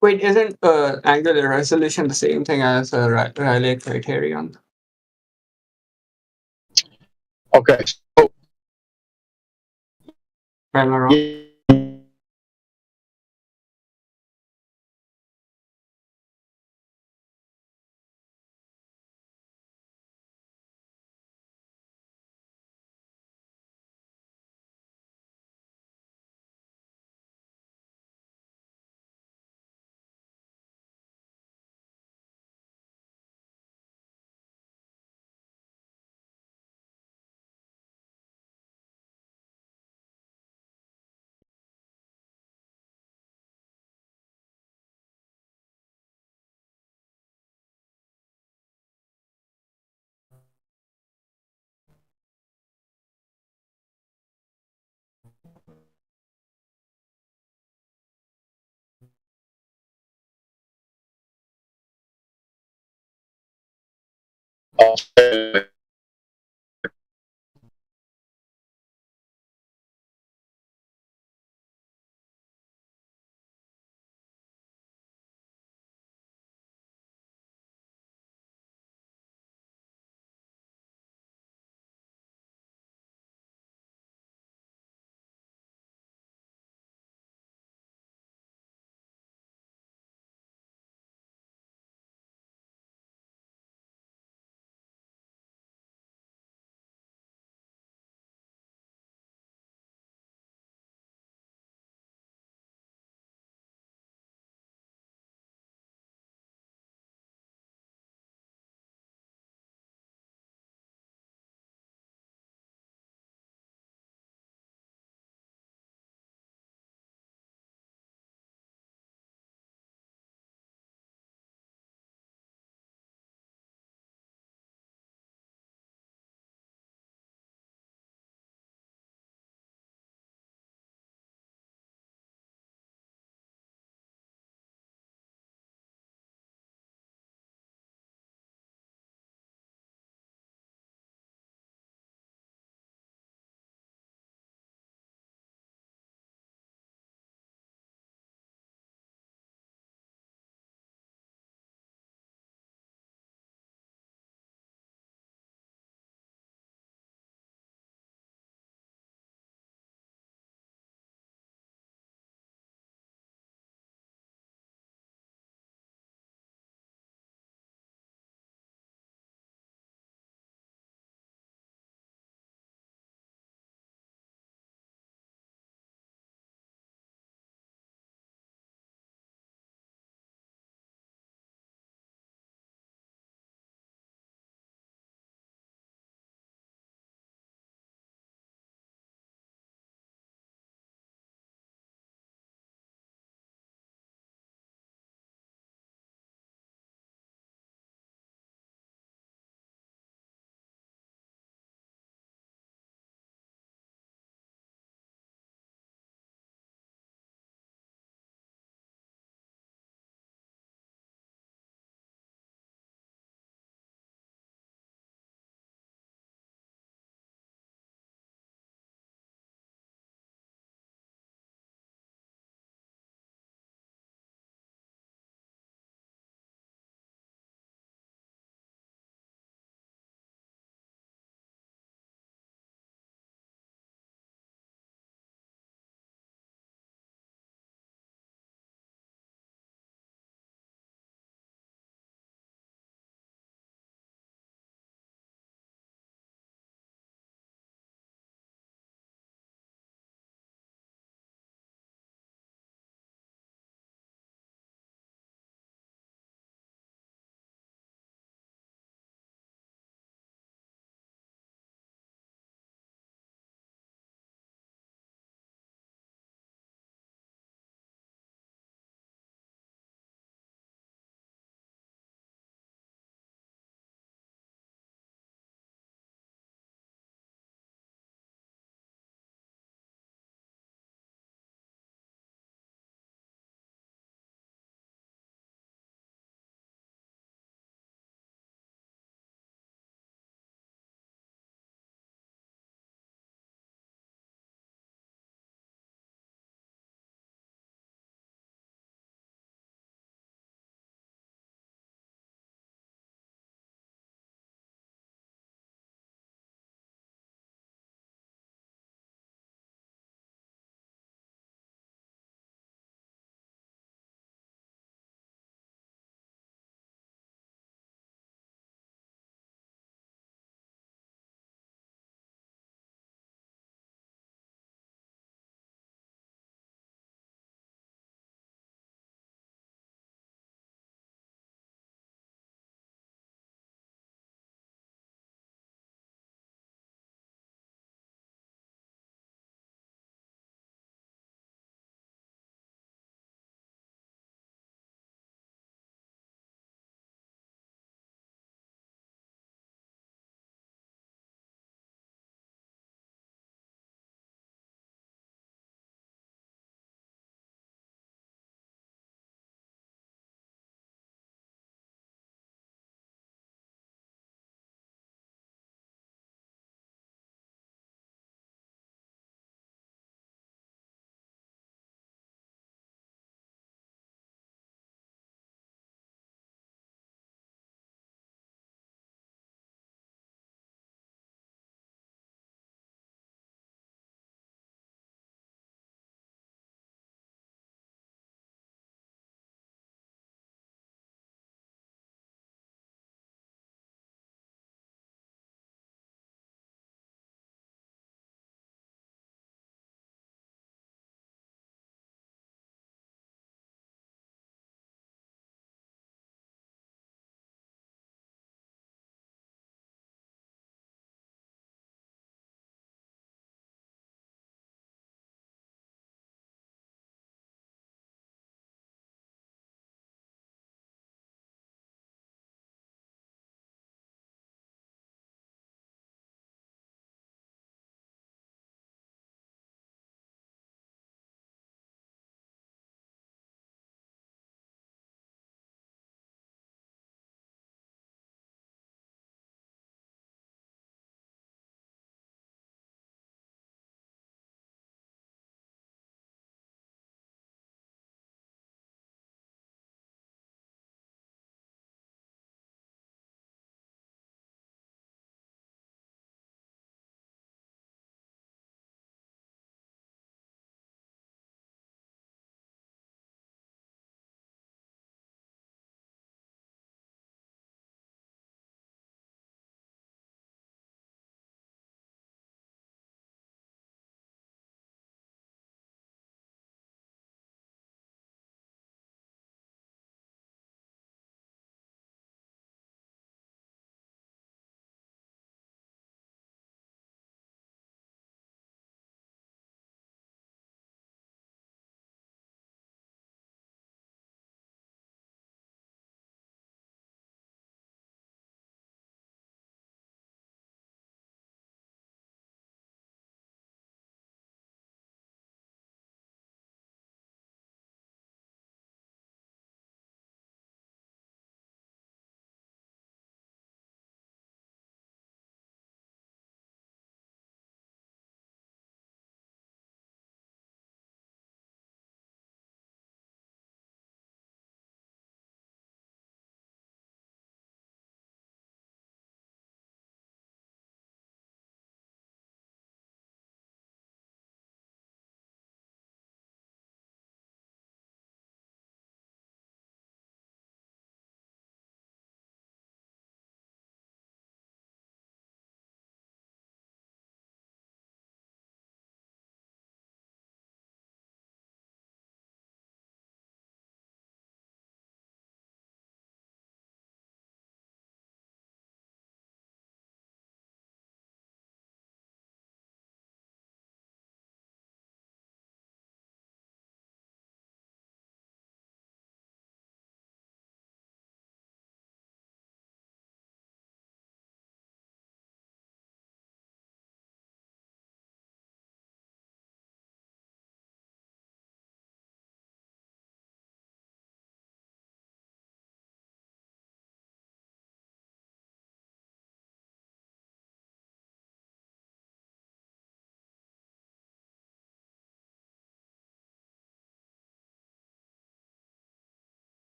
Speaker 5: Wait, isn't angular resolution the same thing as a Rayleigh criterion?
Speaker 2: Okay. So,
Speaker 5: Am I wrong?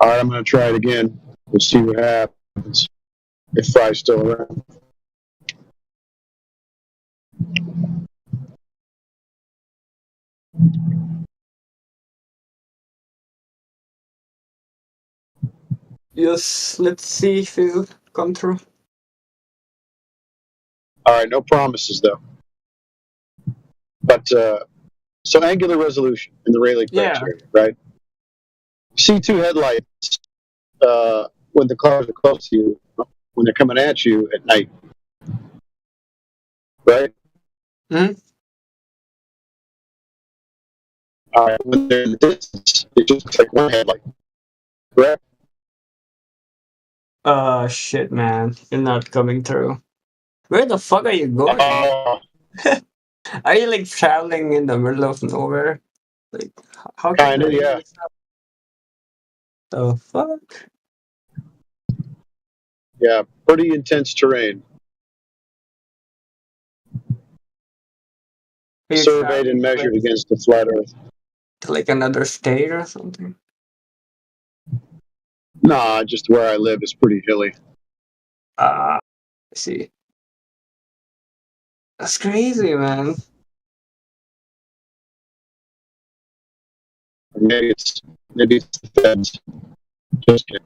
Speaker 2: All right, I'm going to try it again. We'll see what happens if Fry's still around.
Speaker 5: Yes, let's see if you come through.
Speaker 2: All right, no promises though. But so angular resolution in the Rayleigh
Speaker 5: Yeah.
Speaker 2: criteria, right? C2 headlights when the cars are close to you, when they're coming at you at night, right?
Speaker 5: Hmm?
Speaker 2: When they're in the distance, it just looks like one headlight, correct?
Speaker 5: Shit, man. You're not coming through. Where the fuck are you going? Are you like traveling in the middle of nowhere? Like, how can
Speaker 2: Kind of,
Speaker 5: you
Speaker 2: yeah.
Speaker 5: the fuck?
Speaker 2: Yeah, pretty intense terrain.
Speaker 5: Are you
Speaker 2: Surveyed
Speaker 5: traveling
Speaker 2: and
Speaker 5: to,
Speaker 2: measured against the flat Earth.
Speaker 5: to like another state or something?
Speaker 2: Nah, just where I live is pretty hilly.
Speaker 5: I see. That's crazy, man.
Speaker 2: Maybe it's the feds. Just kidding.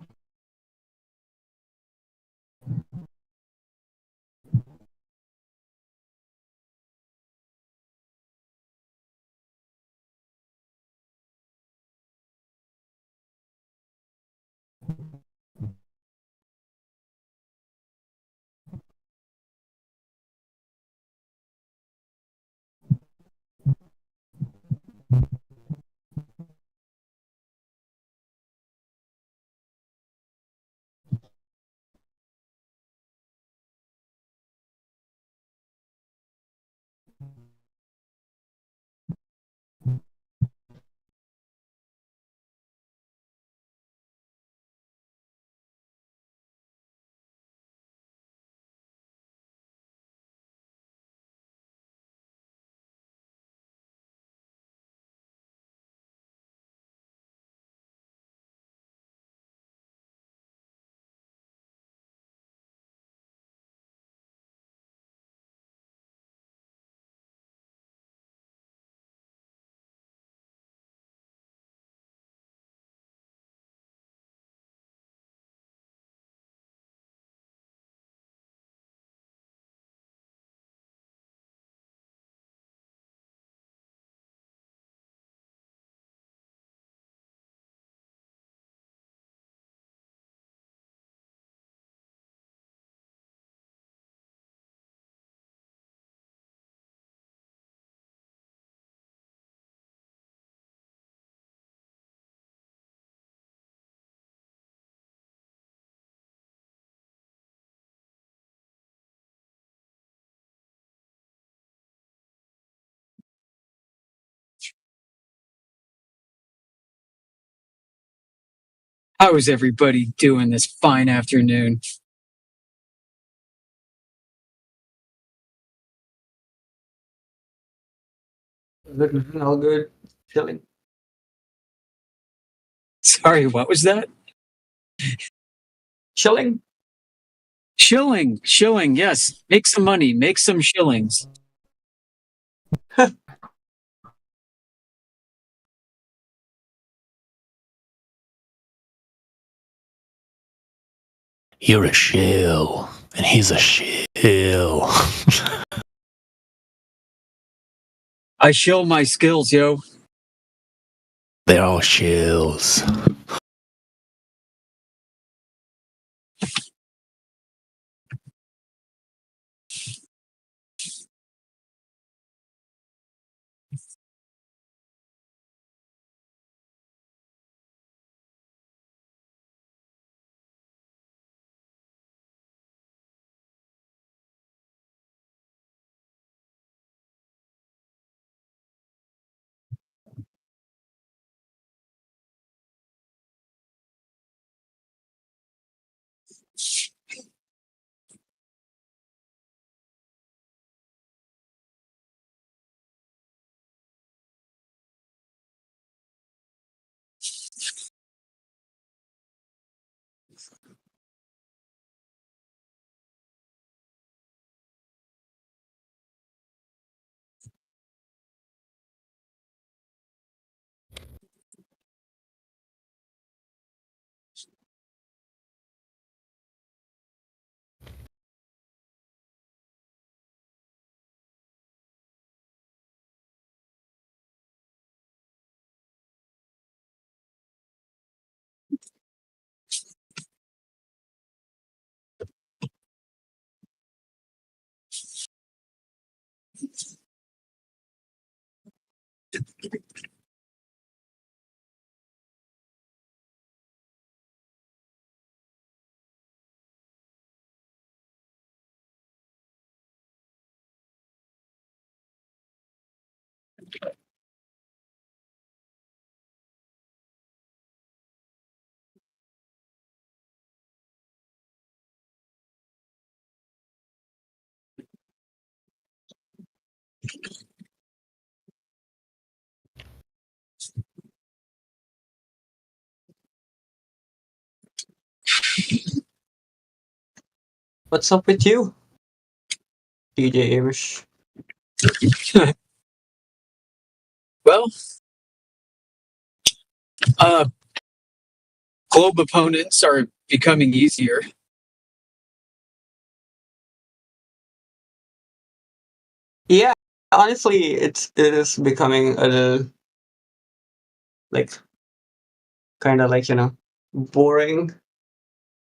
Speaker 20: How is everybody doing this fine afternoon?
Speaker 5: Good, man. All good. Chilling.
Speaker 20: Sorry, what was that?
Speaker 5: Chilling.
Speaker 20: Shilling, yes. Make some money, make some shillings.
Speaker 15: You're a shill, and he's a shill.
Speaker 20: I show my skills, yo.
Speaker 15: They're all shills.
Speaker 5: What's up with you, DJ Amish?
Speaker 20: Well, globe opponents are becoming easier.
Speaker 5: Yeah, honestly, it is becoming a little like kind of like boring.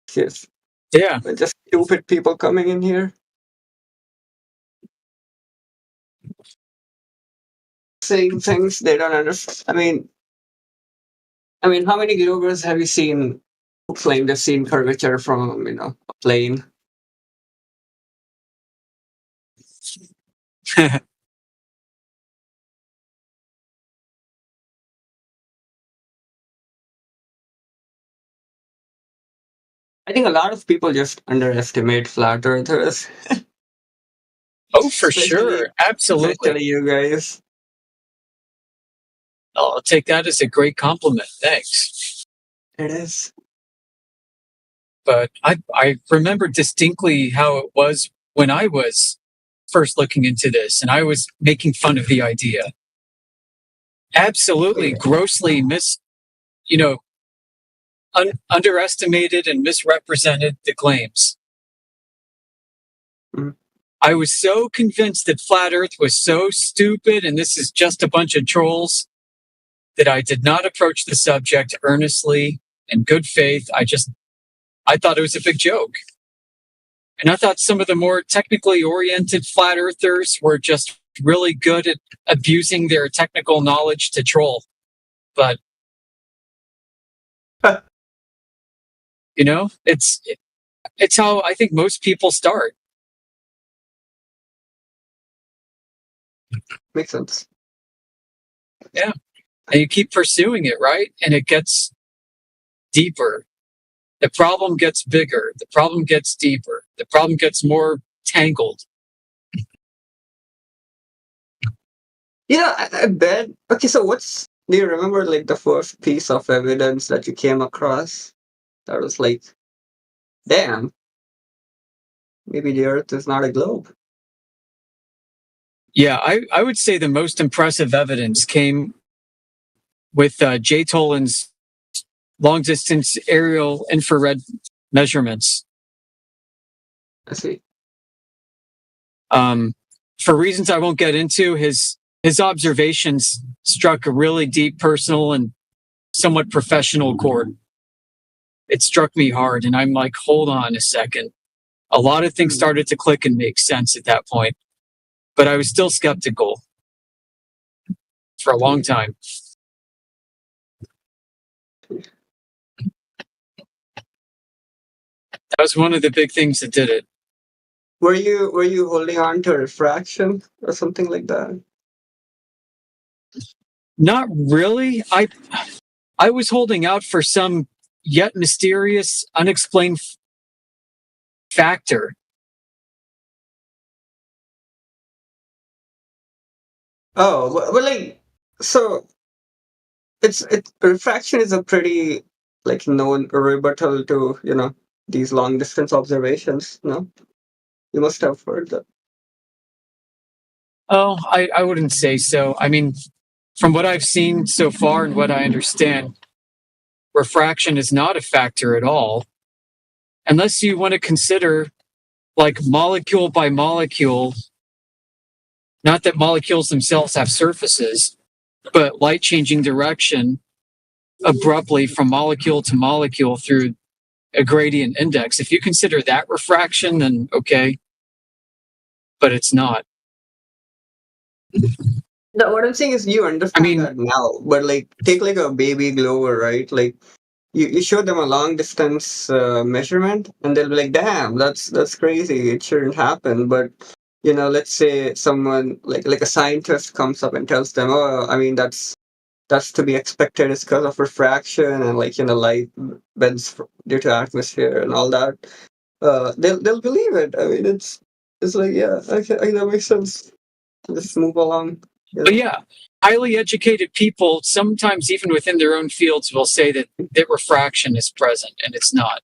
Speaker 5: Just
Speaker 20: Yeah.
Speaker 5: just stupid people coming in here saying things they don't understand. I mean, how many Globers have you seen who claim they've seen curvature from a plane? I think a lot of people just underestimate flat earthers.
Speaker 20: Oh, for sure. Absolutely.
Speaker 5: Especially you guys.
Speaker 20: I'll take that as a great compliment. Thanks.
Speaker 5: It is.
Speaker 20: But I remember distinctly how it was when I was first looking into this and I was making fun of the idea. Absolutely grossly underestimated and misrepresented the claims. I was so convinced that flat earth was so stupid and this is just a bunch of trolls that I did not approach the subject earnestly in good faith. I thought it was a big joke. And I thought some of the more technically oriented flat earthers were just really good at abusing their technical knowledge to troll. But it's how I think most people start.
Speaker 5: Makes sense.
Speaker 20: Yeah. And you keep pursuing it, right? And it gets deeper. The problem gets bigger. The problem gets deeper. The problem gets more tangled.
Speaker 5: Yeah, I bet. Okay, so do you remember like the first piece of evidence that you came across that was like, damn, maybe the earth is not a globe?
Speaker 20: Yeah, I would say the most impressive evidence came with Jay Tolan's long distance aerial infrared measurements.
Speaker 5: I see.
Speaker 20: For reasons I won't get into, his observations struck a really deep personal and somewhat professional chord. It struck me hard, and I'm like, hold on a second. A lot of things started to click and make sense at that point, but I was still skeptical for a long time. That was one of the big things that did it.
Speaker 5: Were you holding on to refraction or something like that?
Speaker 20: Not really. I was holding out for some yet mysterious, unexplained factor.
Speaker 5: Oh, well, like, so refraction is a pretty like no rebuttal to these long distance observations. No, you must have heard that.
Speaker 20: Oh, I wouldn't say so. I mean, from what I've seen so far and what I understand, refraction is not a factor at all, unless you want to consider like molecule by molecule. Not that molecules themselves have surfaces, but light changing direction abruptly from molecule to molecule through a gradient index. If you consider that refraction, then okay, but it's not.
Speaker 5: No, what I'm saying is you understand that now, but like take like a baby glower, right? Like you show them a long distance measurement, and they'll be like, "Damn, that's crazy. It shouldn't happen." But let's say someone like a scientist comes up and tells them, "Oh, I mean that's to be expected. It's because of refraction and light bends due to atmosphere and all that." They'll believe it. I mean, it's like yeah, okay, that makes sense. Just move along.
Speaker 20: But yeah, highly educated people, sometimes even within their own fields, will say that refraction is present, and it's not.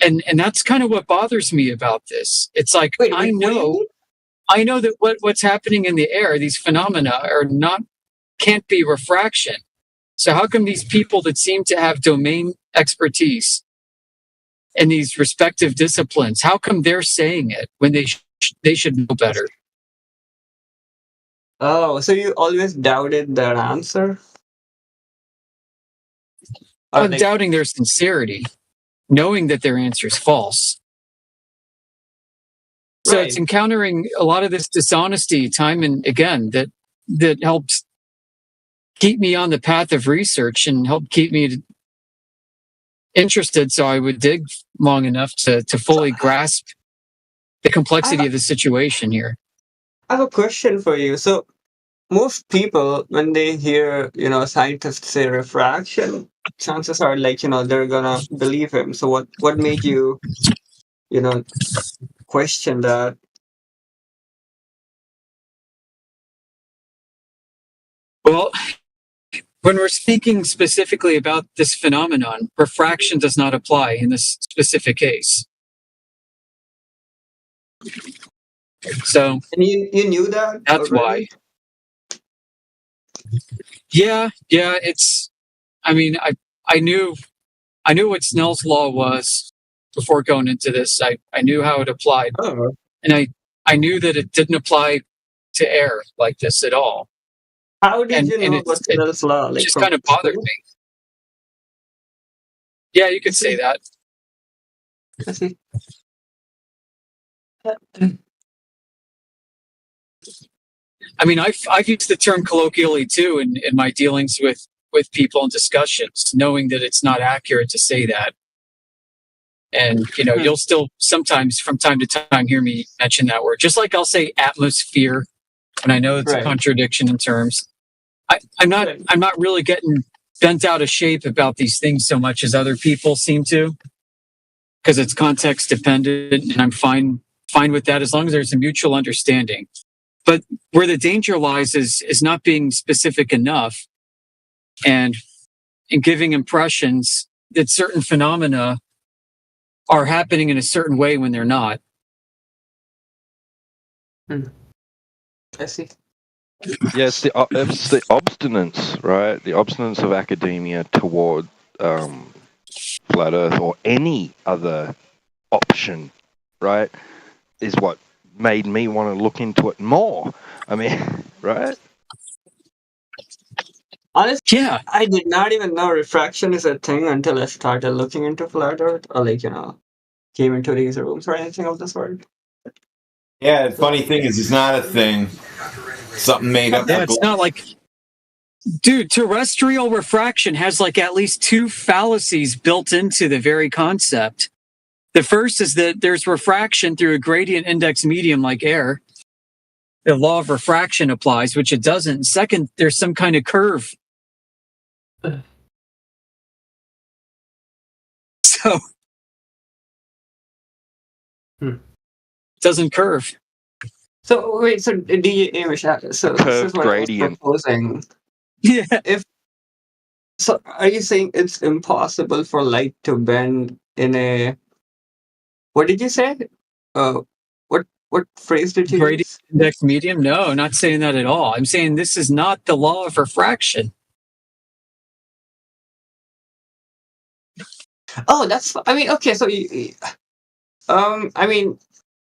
Speaker 20: And that's kind of what bothers me about this. It's like I know that what's happening in the air, these phenomena can't be refraction. So how come these people that seem to have domain expertise in these respective disciplines, how come they're saying it when they should know better?
Speaker 5: Oh, so you always doubted that answer?
Speaker 20: I'm doubting their sincerity, knowing that their answer is false. So it's encountering a lot of this dishonesty time and again that helps keep me on the path of research and help keep me interested so I would dig long enough to fully grasp the complexity of the situation here.
Speaker 5: I have a question for you. So most people, when they hear, scientists say refraction, chances are they're gonna believe him. So what made you, question that?
Speaker 20: Well, when we're speaking specifically about this phenomenon, refraction does not apply in this specific case. So
Speaker 5: and you knew that?
Speaker 20: That's
Speaker 5: already?
Speaker 20: why. Yeah, it's. I mean, I knew what Snell's law was before going into this. I knew how it applied, and I knew that it didn't apply to air like this at all.
Speaker 5: How did you know about Snell's law?
Speaker 20: It just kind of bothered me. Yeah, you could say that.
Speaker 5: I see.
Speaker 20: I mean, I've used the term colloquially too in my dealings with people in discussions, knowing that it's not accurate to say that. And you'll still sometimes from time to time hear me mention that word. Just like I'll say atmosphere when I know it's a contradiction in terms. I'm not really getting bent out of shape about these things so much as other people seem to, because it's context dependent, and I'm fine with that as long as there's a mutual understanding. But where the danger lies is not being specific enough and in giving impressions that certain phenomena are happening in a certain way when they're not.
Speaker 5: I see.
Speaker 18: Yes, it's the obstinance, right? The obstinance of academia toward flat Earth or any other option, right, is what made me want to look into it more. I mean, right?
Speaker 5: Honestly, I did not even know refraction is a thing until I started looking into flat Earth, or came into these rooms or anything of the sort.
Speaker 22: Yeah, the funny thing is, it's not a thing. Something made up.
Speaker 20: Yeah, it's not like, dude, terrestrial refraction has at least two fallacies built into the very concept. The first is that there's refraction through a gradient index medium like air. The law of refraction applies, which it doesn't. Second, there's some kind of curve. So it doesn't curve.
Speaker 5: So wait, so DJ Amish, so this is what I was proposing.
Speaker 20: Yeah.
Speaker 5: So, are you saying it's impossible for light to bend in a? What did you say? Uh, what phrase did you
Speaker 20: Gradient
Speaker 5: use?
Speaker 20: index medium? No, not saying that at all. I'm saying this is not the law of refraction.
Speaker 5: Oh, I mean, okay. So I mean,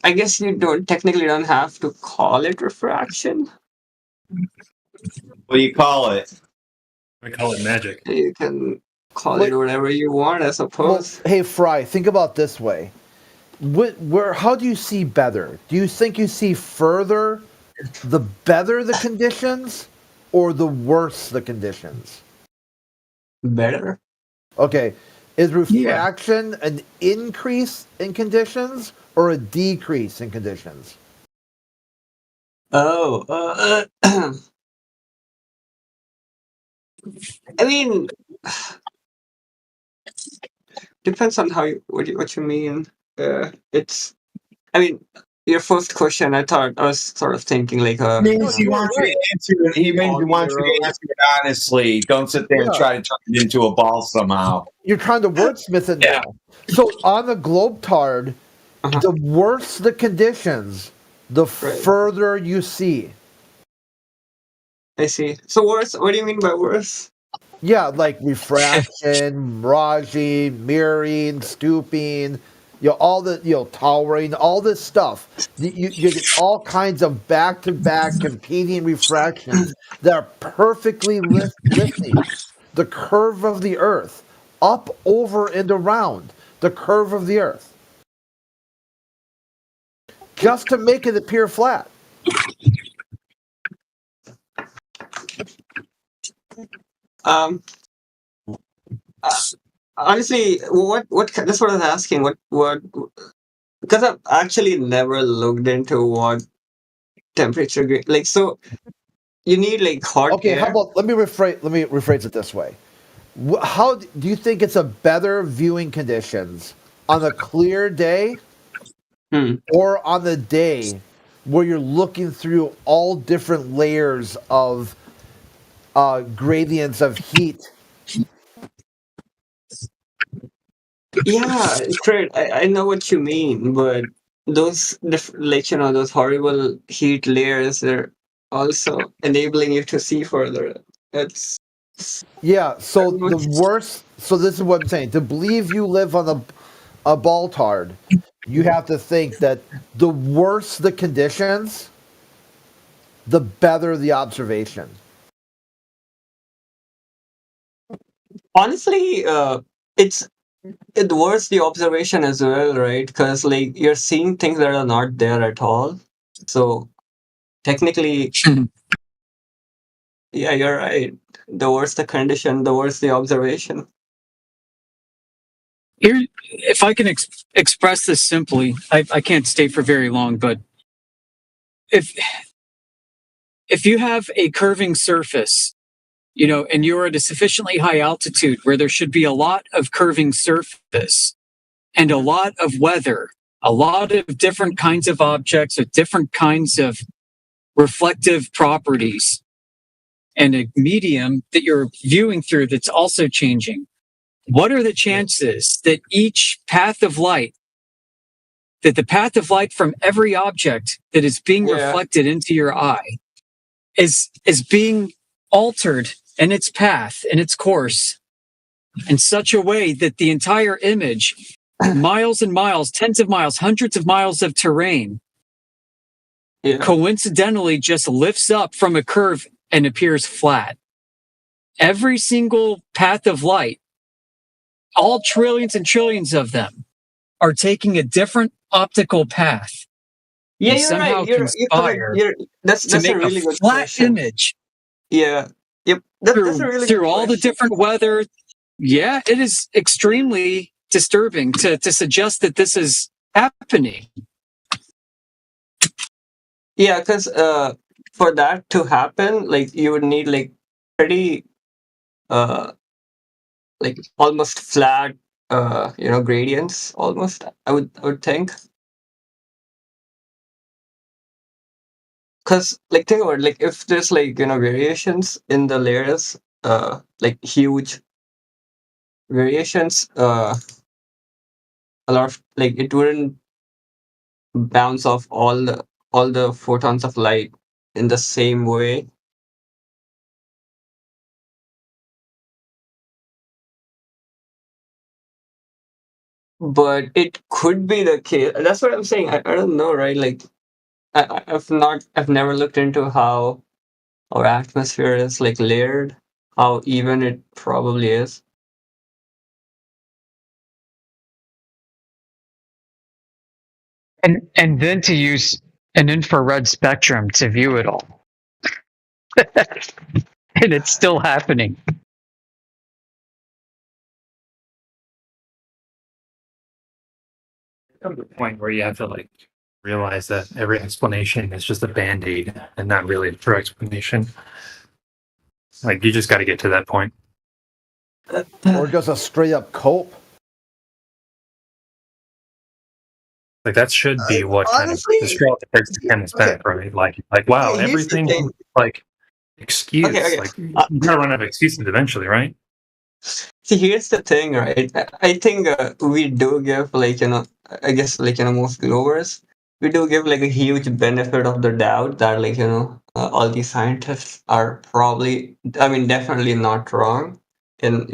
Speaker 5: I guess you technically don't have to call it refraction.
Speaker 22: What do you call it?
Speaker 7: We call it magic.
Speaker 5: You can call it whatever you want, I
Speaker 21: Well,
Speaker 5: suppose.
Speaker 21: hey, Fry, think about this way. How do you see better? Do you think you see further the better the conditions or the worse the conditions?
Speaker 5: Better.
Speaker 21: Okay. Is refraction an increase in conditions or a decrease in conditions?
Speaker 5: Oh, I mean, depends on what you mean. It's. I mean, your first question. I was sort of thinking like
Speaker 22: Means he wants you to answer it. He means he wants you to answer it honestly. Don't sit there and
Speaker 21: Yeah.
Speaker 22: try to turn it into a ball somehow.
Speaker 21: You're trying to wordsmith it now. So on the globetard, the worse the conditions, the further you see.
Speaker 5: I see. So worse. What do you mean by worse?
Speaker 21: Yeah, like refraction, miraging, mirroring, stooping, all the towering, all this stuff. You get all kinds of back-to-back competing refractions that are perfectly lifting the curve of the Earth up, over, and around the curve of the Earth, just to make it appear flat.
Speaker 5: Honestly, that's what I was asking. What? Because I've actually never looked into what temperature like. So you need like hot
Speaker 21: Okay,
Speaker 5: air.
Speaker 21: how about let me rephrase it this way. How do you think it's a better viewing conditions on a clear day or on the day where you're looking through all different layers of gradients of heat?
Speaker 5: Yeah, great. I know what you mean, but those those horrible heat layers are also enabling you to see further. It's
Speaker 21: Yeah, so the worst. So this is what I'm saying. To believe you live on a Baltard, you have to think that the worse the conditions, the better the observation.
Speaker 5: honestly, it's worse the observation as well, right? Because like you're seeing things that are not there at all. So technically, yeah, you're right. The worse the condition, the worse the observation.
Speaker 20: Here, if I can express this simply, I can't stay for very long, but if you have a curving surface, and you're at a sufficiently high altitude where there should be a lot of curving surface and a lot of weather, a lot of different kinds of objects with different kinds of reflective properties, and a medium that you're viewing through that's also changing. What are the chances that each path of light, that the path of light from every object that is being reflected into your eye is being altered in its path, in its course, in such a way that the entire image, miles and miles, tens of miles, hundreds of miles of terrain, coincidentally just lifts up from a curve and appears flat. Every single path of light, all trillions and trillions of them, are taking a different optical path.
Speaker 5: Yeah,
Speaker 20: and
Speaker 5: you're
Speaker 20: somehow
Speaker 5: right.
Speaker 20: conspire
Speaker 5: That's
Speaker 20: to make
Speaker 5: a really
Speaker 20: a
Speaker 5: good
Speaker 20: flat
Speaker 5: question.
Speaker 20: image.
Speaker 5: Yeah. Yep. That's a really
Speaker 20: through
Speaker 5: good
Speaker 20: all the
Speaker 5: question.
Speaker 20: different weather. Yeah, it is extremely disturbing to suggest that this is happening.
Speaker 5: Yeah, because for that to happen, like you would need like pretty like almost flat gradients almost. I would think. Because like think about it, like if there's like variations in the layers, like huge variations, a lot of like it wouldn't bounce off all the photons of light in the same way. But it could be the case. That's what I'm saying. I don't know, right? Like I've never looked into how our atmosphere is like layered, how even it probably is.
Speaker 1: And then to use an infrared spectrum to view it all. And it's still happening.
Speaker 7: Come to the point where you have to like realize that every explanation is just a band-aid and not really a true explanation. Like you just got to get to that point.
Speaker 21: Or just a straight up cope.
Speaker 7: Like that should be what
Speaker 5: honestly,
Speaker 7: kind of the straw that breaks the camel's back, right? Like wow,
Speaker 5: Okay, here's the
Speaker 7: everything
Speaker 5: thing.
Speaker 7: like excuse.
Speaker 5: Okay.
Speaker 7: Like you gotta run out of excuses eventually, right?
Speaker 5: See, here's the thing, right? I think we do give like I guess like most glowers, we do give like a huge benefit of the doubt that like all these scientists are probably, I mean, definitely not wrong in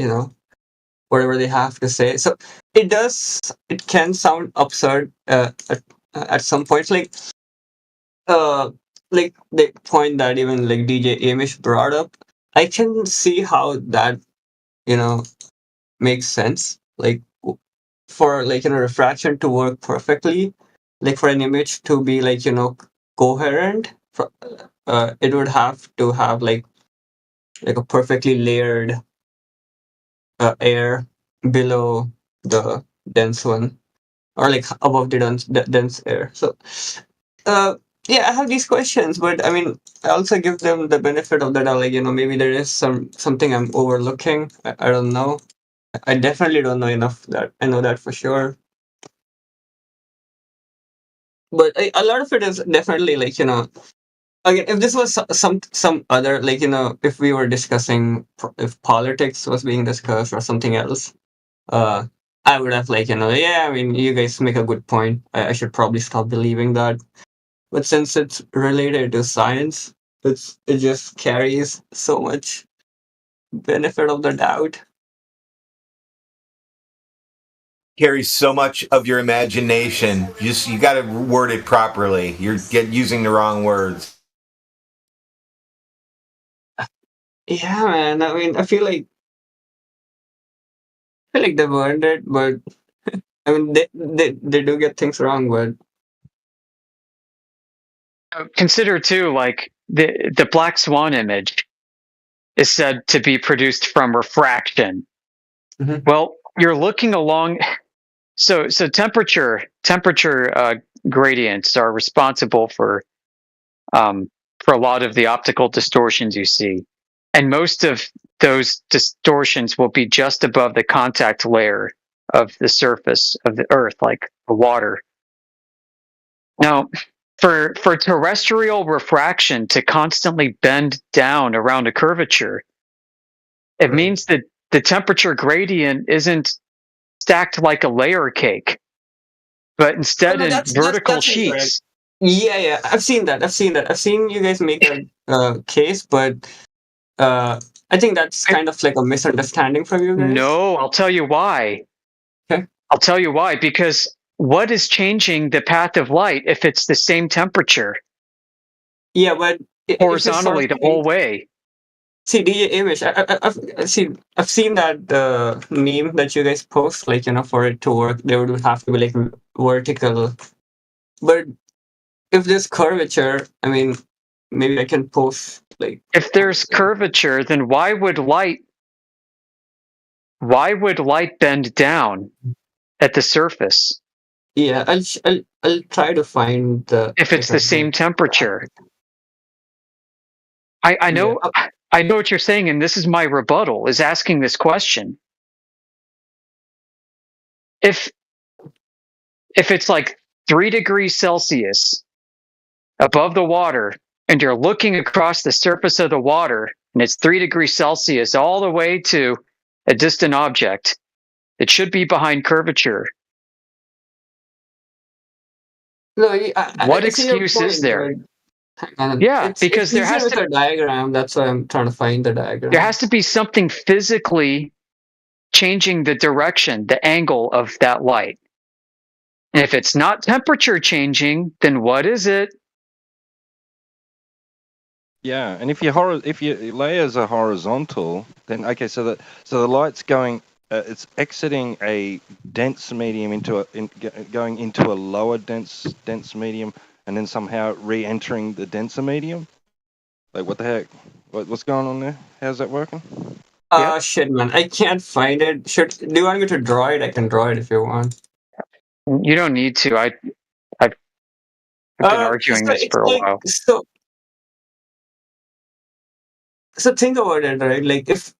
Speaker 5: whatever they have to say. So it can sound absurd at some points, like the point that even like DJ Amish brought up. I can see how that makes sense. Like for like refraction to work perfectly, like for an image to be like coherent, it would have to have like a perfectly layered air below the dense one, or like above the dense air. So yeah, I have these questions, but I mean, I also give them the benefit of the doubt. Like maybe there is something I'm overlooking. I don't know. I definitely don't know enough that I know that for sure. But a lot of it is definitely like again, if this was some other, like if we were discussing if politics was being discussed or something else, I would have like yeah, I mean, you guys make a good point. I should probably stop believing that. But since it's related to science, it just carries so much benefit of the doubt.
Speaker 22: Carries so much of your imagination. You got to word it properly. You're using the wrong words.
Speaker 5: Yeah, man. I mean, I feel like they've earned it, but I mean, they do get things wrong, but
Speaker 1: Consider too, like the black swan image is said to be produced from refraction. Well, you're looking along. So temperature gradients are responsible for a lot of the optical distortions you see, and most of those distortions will be just above the contact layer of the surface of the Earth, like the water. Now, for terrestrial refraction to constantly bend down around a curvature, it means that the temperature gradient isn't stacked like a layer cake, but instead in vertical
Speaker 5: that's incorrect.
Speaker 1: sheets.
Speaker 5: Yeah, I've seen that. I've seen you guys make a case, but I think that's kind of like a misunderstanding from you guys.
Speaker 1: No, I'll tell you why.
Speaker 5: Okay.
Speaker 1: I'll tell you why. Because what is changing the path of light if it's the same temperature?
Speaker 5: Yeah, but
Speaker 1: horizontally the whole way.
Speaker 5: See, DJ Amish, I've seen that meme that you guys post, like for it to work, there would have to be like vertical. But if there's curvature, I mean, maybe I can post like.
Speaker 1: If there's curvature, then why would light bend down at the surface?
Speaker 5: Yeah, I'll try to find the.
Speaker 1: If it's the same temperature. I know. Yeah. I know what you're saying, and this is my rebuttal, is asking this question. If it's like 3 degrees Celsius above the water and you're looking across the surface of the water, and it's 3 degrees Celsius all the way to a distant object, it should be behind curvature.
Speaker 5: No,
Speaker 1: What
Speaker 5: I see your
Speaker 1: excuse is
Speaker 5: point,
Speaker 1: there?
Speaker 5: but hang on.
Speaker 1: Yeah,
Speaker 5: It's
Speaker 1: because there
Speaker 5: easier
Speaker 1: has
Speaker 5: with
Speaker 1: to
Speaker 5: a diagram. That's why I'm trying to find the diagram.
Speaker 1: there has to be something physically changing the direction, the angle of that light. And if it's not temperature changing, then what is it?
Speaker 18: Yeah, and if your layers are horizontal, then okay, so the light's going, it's exiting a dense medium going into a lower dense medium, and then somehow re-entering the denser medium. Like what the heck? What's going on there? How's that working?
Speaker 5: Shit, man, I can't find it. Do you want me to draw it? I can draw it if you want.
Speaker 1: You don't need to. I've been arguing
Speaker 5: So
Speaker 1: this
Speaker 5: it's
Speaker 1: for a
Speaker 5: like
Speaker 1: while.
Speaker 5: so think about it, right? Like if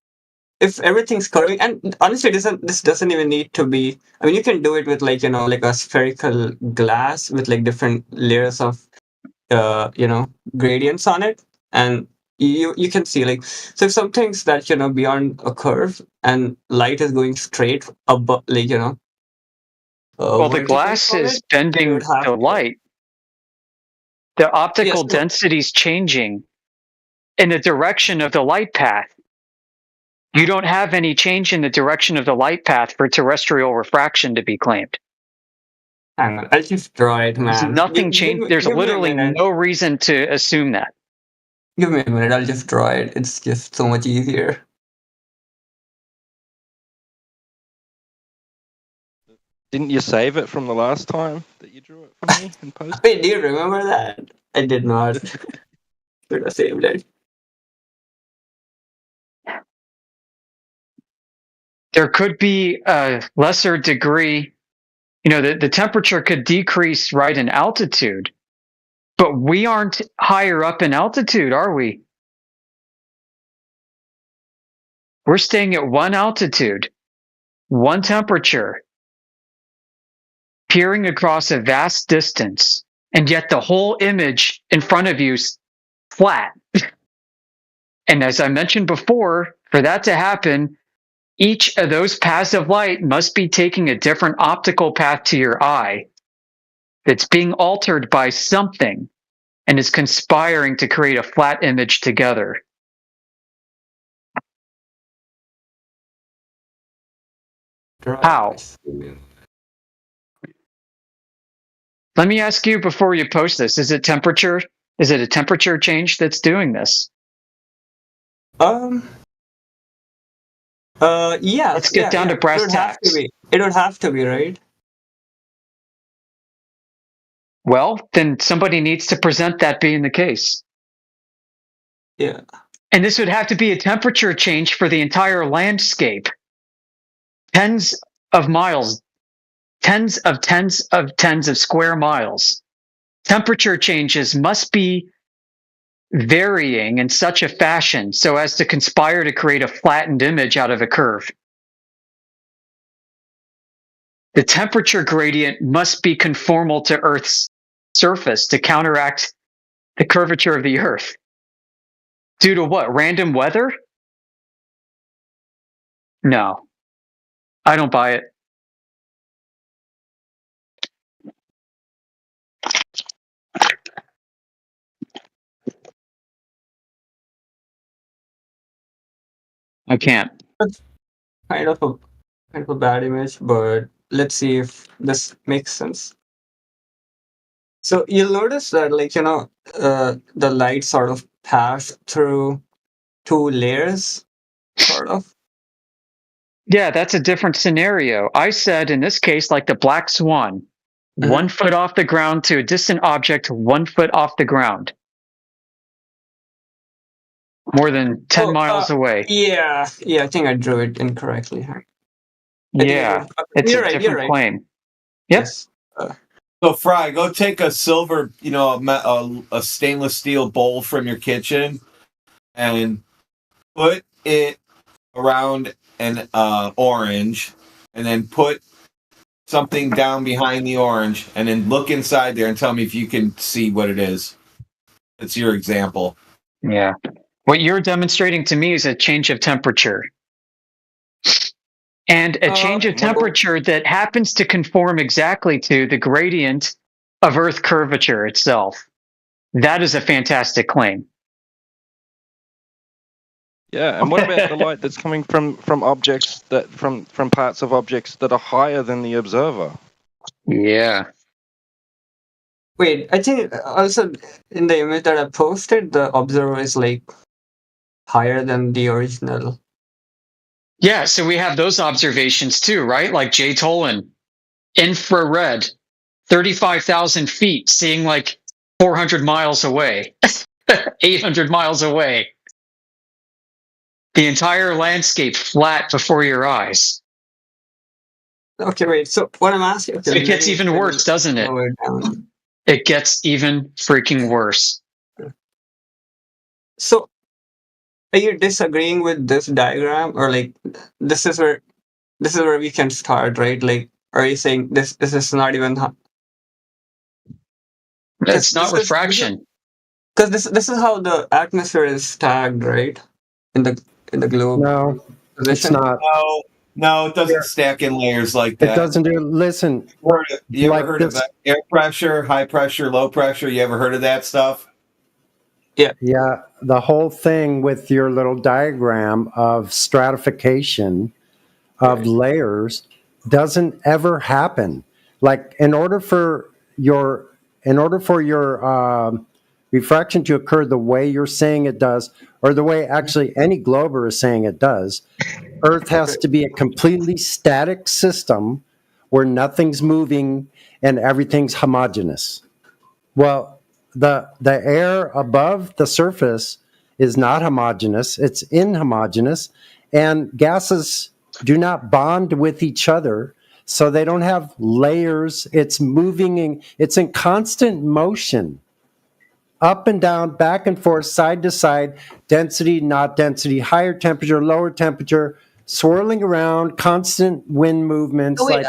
Speaker 5: everything's curving, and honestly, this doesn't even need to be. I mean, you can do it with like like a spherical glass with like different layers of gradients on it, and you can see like, so if something's that beyond a curve and light is going straight above, like
Speaker 1: Well, the
Speaker 5: vertically
Speaker 1: glass
Speaker 5: from
Speaker 1: is
Speaker 5: it, you
Speaker 1: bending
Speaker 5: would have
Speaker 1: the
Speaker 5: to.
Speaker 1: light. The optical
Speaker 5: Yes, no,
Speaker 1: density is changing in the direction of the light path. You don't have any change in the direction of the light path for terrestrial refraction to be claimed.
Speaker 5: hang on, I'll just draw it,
Speaker 1: There's
Speaker 5: man.
Speaker 1: nothing changed. There's
Speaker 5: Give me a
Speaker 1: literally
Speaker 5: minute.
Speaker 1: no reason to assume that.
Speaker 5: Give me a minute. I'll just draw it. It's just so much easier.
Speaker 18: Didn't you save it from the last time that you drew it for me in post?
Speaker 5: Wait, do you remember that? I did not. Should have saved it.
Speaker 1: There could be a lesser degree, the temperature could decrease right in altitude, but we aren't higher up in altitude, are we? We're staying at one altitude, one temperature, peering across a vast distance, and yet the whole image in front of you is flat. And as I mentioned before, for that to happen, each of those paths of light must be taking a different optical path to your eye that's being altered by something and is conspiring to create a flat image together. How? Let me ask you before you post this, is it temperature? Is it a temperature change that's doing this?
Speaker 5: Yeah.
Speaker 1: Let's get down to brass tacks.
Speaker 5: It would have to be, right?
Speaker 1: Well, then somebody needs to present that being the case.
Speaker 5: Yeah.
Speaker 1: And this would have to be a temperature change for the entire landscape. Tens of miles, tens of square miles. Temperature changes must be varying in such a fashion so as to conspire to create a flattened image out of a curve. The temperature gradient must be conformal to Earth's surface to counteract the curvature of the Earth. Due to what? Random weather? No. I don't buy it. I can't.
Speaker 5: That's kind of a bad image, but let's see if this makes sense. So you'll notice that, like, the light sort of passed through two layers, sort of.
Speaker 1: Yeah, that's a different scenario. I said in this case, like the black swan, 1 foot off the ground to a distant object, 1 foot off the ground. More than 10 miles away.
Speaker 5: Yeah, I think I drew it incorrectly.
Speaker 1: Yeah, it's a different claim. Yep.
Speaker 22: So Fry, go take a silver, a stainless steel bowl from your kitchen, and put it around an orange, and then put something down behind the orange, and then look inside there and tell me if you can see what it is. It's your example.
Speaker 1: Yeah. What you're demonstrating to me is a change of temperature. And a change of temperature that happens to conform exactly to the gradient of Earth curvature itself. That is a fantastic claim.
Speaker 18: Yeah, and what about the light that's coming from objects that from parts of objects that are higher than the observer?
Speaker 1: Yeah.
Speaker 5: Wait, I think also in the image that I posted, the observer is like higher than the original.
Speaker 1: Yeah, so we have those observations too, right? Like Jay Tolan, infrared, 35,000 feet, seeing like 400 miles away, 800 miles away. The entire landscape flat before your eyes.
Speaker 5: Okay, wait. So what I'm asking, okay,
Speaker 1: It gets even worse, doesn't it? It gets even freaking worse.
Speaker 5: So, are you disagreeing with this diagram, or like this is where we can start, right? Like, are you saying this is not even?
Speaker 1: It's not refraction.
Speaker 5: Because this is how the atmosphere is tagged, right? In the globe.
Speaker 9: No, it's
Speaker 5: position.
Speaker 9: not.
Speaker 22: No, it doesn't stack in layers like that.
Speaker 9: It doesn't do. Listen,
Speaker 22: You ever
Speaker 9: like
Speaker 22: heard of
Speaker 9: this-
Speaker 22: that? Air pressure, high pressure, low pressure. You ever heard of that stuff?
Speaker 5: Yeah.
Speaker 9: The whole thing with your little diagram of stratification of layers doesn't ever happen. Like in order for your refraction to occur the way you're saying it does, or the way actually any glober is saying it does, Earth has to be a completely static system where nothing's moving and everything's homogeneous. Well, the air above the surface is not homogeneous, it's inhomogeneous, and gases do not bond with each other, so they don't have layers. It's moving, it's in constant motion, up and down, back and forth, side to side, density, not density, higher temperature, lower temperature, swirling around, constant wind movements.
Speaker 5: Oh, wait,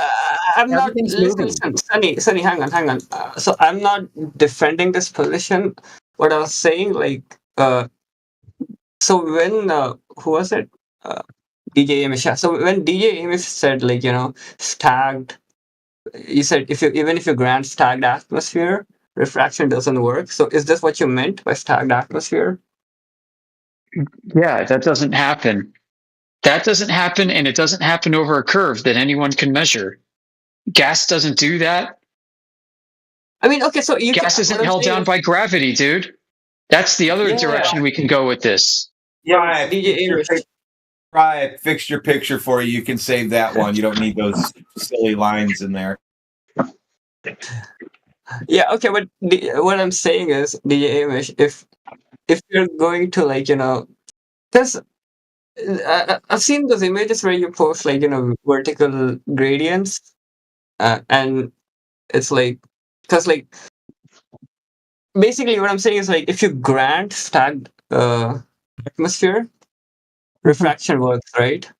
Speaker 5: I'm not.
Speaker 9: everything's
Speaker 5: Listen, Sunny, hang on. So I'm not defending this position. What I was saying, like, so when who was it? DJ Amish. Yeah. So when DJ Amish said, like, stacked, you said even if you grant stacked atmosphere, refraction doesn't work. So is this what you meant by stacked atmosphere?
Speaker 1: Yeah, that doesn't happen. That doesn't happen, and it doesn't happen over a curve that anyone can measure. Gas doesn't do that.
Speaker 5: I mean, okay, so
Speaker 1: gas isn't held down by gravity, dude. That's the other direction we can go with this.
Speaker 22: Yeah, Right, fixed your picture for you. You can save that one. You don't need those silly lines in there.
Speaker 5: Yeah, okay, but what I'm saying is, DJ Amish, if you're going to, like, because I've seen those images where you post, like, vertical gradients, and it's like, because, like, basically what I'm saying is, like, if you grant stacked atmosphere, refraction works, right?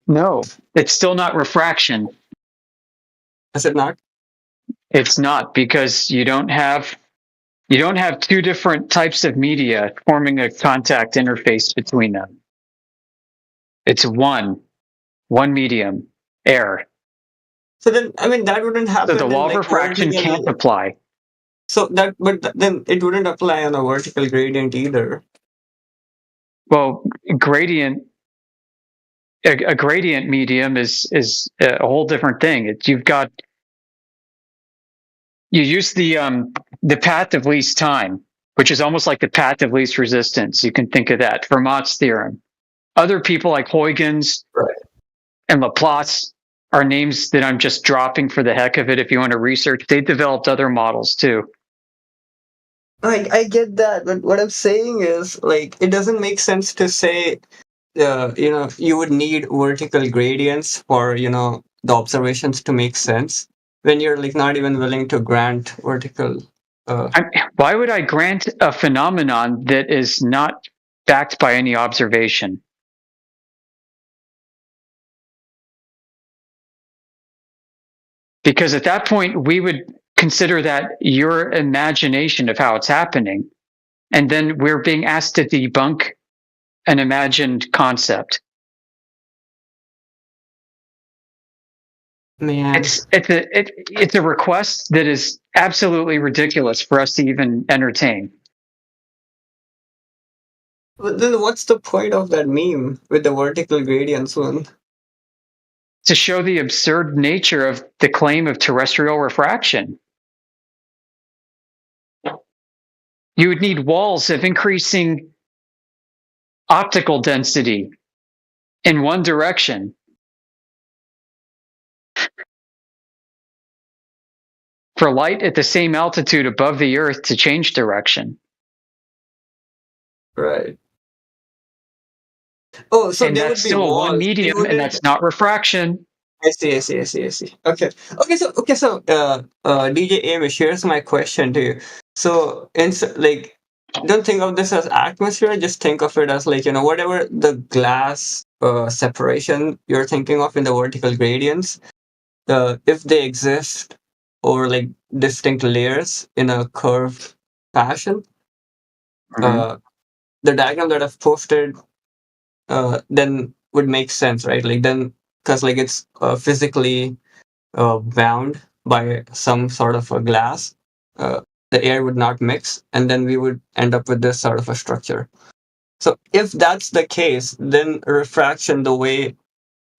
Speaker 1: No, it's still not refraction.
Speaker 5: Is it not?
Speaker 1: It's not, because you don't have two different types of media forming a contact interface between them. It's one medium, air.
Speaker 5: So then, I mean, that wouldn't happen.
Speaker 1: So the law of refraction can't apply.
Speaker 5: So but then it wouldn't apply on a vertical gradient either.
Speaker 1: Well, a gradient medium is a whole different thing. You use the path of least time, which is almost like the path of least resistance. You can think of that, Fermat's theorem. Other people like Huygens and Laplace are names that I'm just dropping for the heck of it. If you want to research, they developed other models too.
Speaker 5: I get that, but what I'm saying is, like, it doesn't make sense to say, you would need vertical gradients for, the observations to make sense when you're, like, not even willing to grant vertical.
Speaker 1: Why would I grant a phenomenon that is not backed by any observation? Because at that point, we would consider that your imagination of how it's happening. and then we're being asked to debunk an imagined concept.
Speaker 5: Man.
Speaker 1: It's a request that is absolutely ridiculous for us to even entertain.
Speaker 5: But then what's the point of that meme with the vertical gradients one?
Speaker 1: To show the absurd nature of the claim of terrestrial refraction. You would need walls of increasing optical density in one direction. For light at the same altitude above the Earth to change direction.
Speaker 5: Right. Oh, so
Speaker 1: and
Speaker 5: there
Speaker 1: that's
Speaker 5: would be
Speaker 1: still
Speaker 5: walls.
Speaker 1: one medium, and that's not refraction.
Speaker 5: I see. Okay. So, DJ Amish, here's my question to you. So, don't think of this as atmosphere. Just think of it as whatever the glass separation you're thinking of in the vertical gradients. If they exist over distinct layers in a curved fashion, the diagram that I've posted then would make sense, right? Then because it's physically bound by some sort of a glass, the air would not mix, and then we would end up with this sort of a structure. So if that's the case, then refraction, the way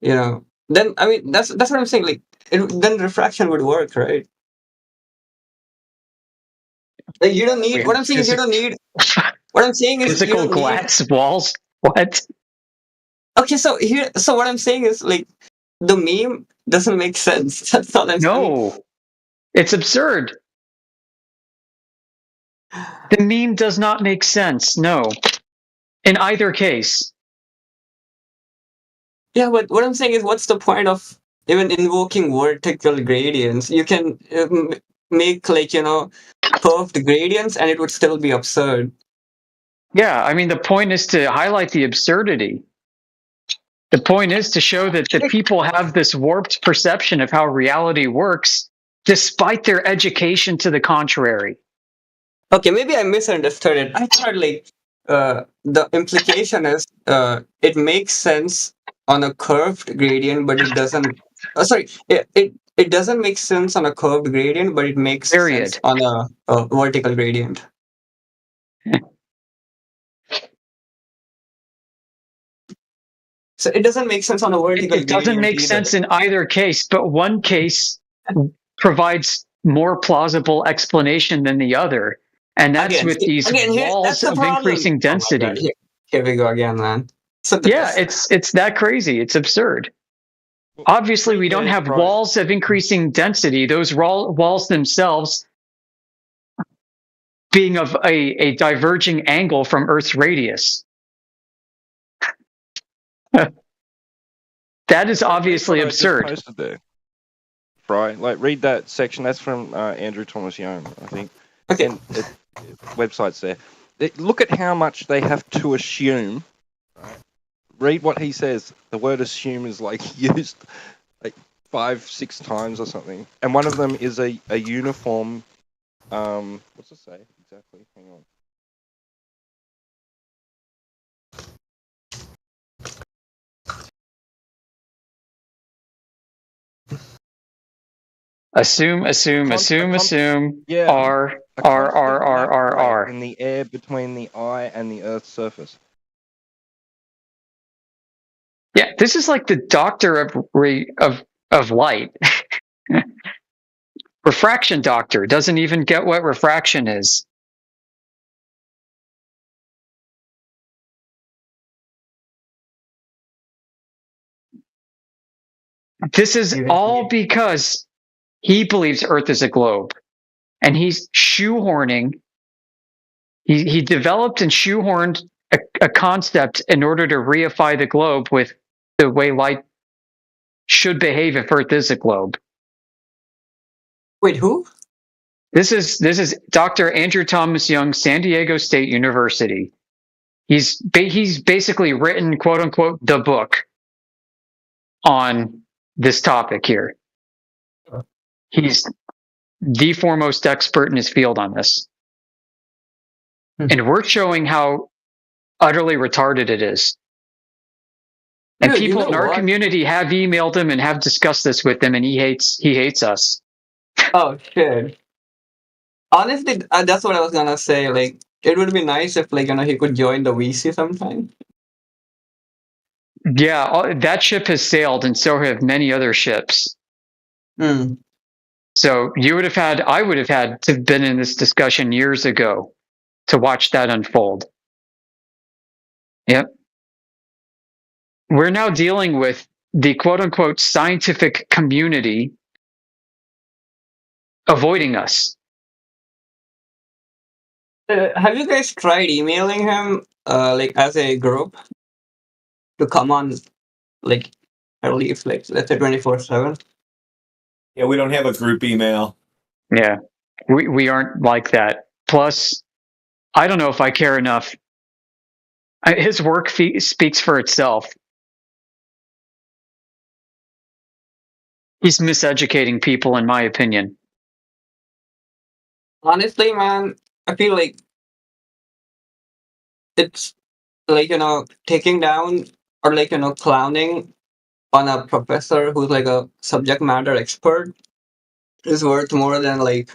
Speaker 5: then I mean that's what I'm saying. Then refraction would work, right? You don't need. What I'm saying is you don't need. What I'm saying is you
Speaker 1: physical
Speaker 5: don't need
Speaker 1: glass walls. What?
Speaker 5: Okay, so what I'm saying is the meme doesn't make sense. That's all I'm saying.
Speaker 1: No, it's absurd. The meme does not make sense. No, in either case.
Speaker 5: Yeah, but what I'm saying is, what's the point of even invoking vertical gradients? You can make curved gradients, and it would still be absurd.
Speaker 1: Yeah, I mean the point is to highlight the absurdity. The point is to show that the people have this warped perception of how reality works, despite their education to the contrary.
Speaker 5: Okay, maybe I misunderstood it. I thought the implication is it makes sense on a curved gradient, but it doesn't. It doesn't make sense on a curved gradient, but it makes sense on a vertical gradient. So it doesn't make sense on a vertical
Speaker 1: It doesn't make sense in either case, but one case provides more plausible explanation than the other. And that's with these walls of increasing density.
Speaker 5: Oh here we go again, man.
Speaker 1: Yeah, it's that crazy. It's absurd. Obviously, we don't have walls of increasing density. Those walls themselves being of a diverging angle from Earth's radius. That is obviously absurd.
Speaker 18: Posted there. Right, read that section. That's from Andrew Thomas Young, I think.
Speaker 5: Okay.
Speaker 18: And website's there. Look at how much they have to assume. Right? Read what he says. The word assume is used 5-6 times or something. And one of them is a uniform. What's it say exactly? Hang on.
Speaker 1: Assume.
Speaker 18: Yeah.
Speaker 1: R.
Speaker 18: In the air between the eye and the Earth's surface.
Speaker 1: Yeah, this is like the doctor of light. Refraction doctor doesn't even get what refraction is. This is all because he believes Earth is a globe, and he's shoehorning. He developed and shoehorned a concept in order to reify the globe with the way light should behave if Earth is a globe.
Speaker 5: Wait, who?
Speaker 1: This is Dr. Andrew Thomas Young, San Diego State University. He's basically written, quote unquote, the book on this topic here. He's the foremost expert in his field on this. And we're showing how utterly retarded it is. And
Speaker 5: Dude, you
Speaker 1: people
Speaker 5: know
Speaker 1: in our
Speaker 5: what?
Speaker 1: community have emailed him and have discussed this with him, and he hates us.
Speaker 5: Oh shit. Honestly, that's what I was gonna say. Like, it would be nice if, like, he could join the VC sometime.
Speaker 1: Yeah, that ship has sailed, and so have many other ships.
Speaker 5: Hmm.
Speaker 1: So I would have had to have been in this discussion years ago to watch that unfold. Yep. We're now dealing with the quote unquote scientific community avoiding us.
Speaker 5: Have you guys tried emailing him, like, as a group to come on, like, at least, like, let's say 24/7?
Speaker 22: Yeah, we don't have a group email.
Speaker 1: Yeah. We aren't like that. Plus, I don't know if I care enough. His work speaks for itself. He's miseducating people, in my opinion.
Speaker 5: Honestly, man, I feel like it's like, taking down or, like, clowning on a professor who's like a subject matter expert is worth more than, like,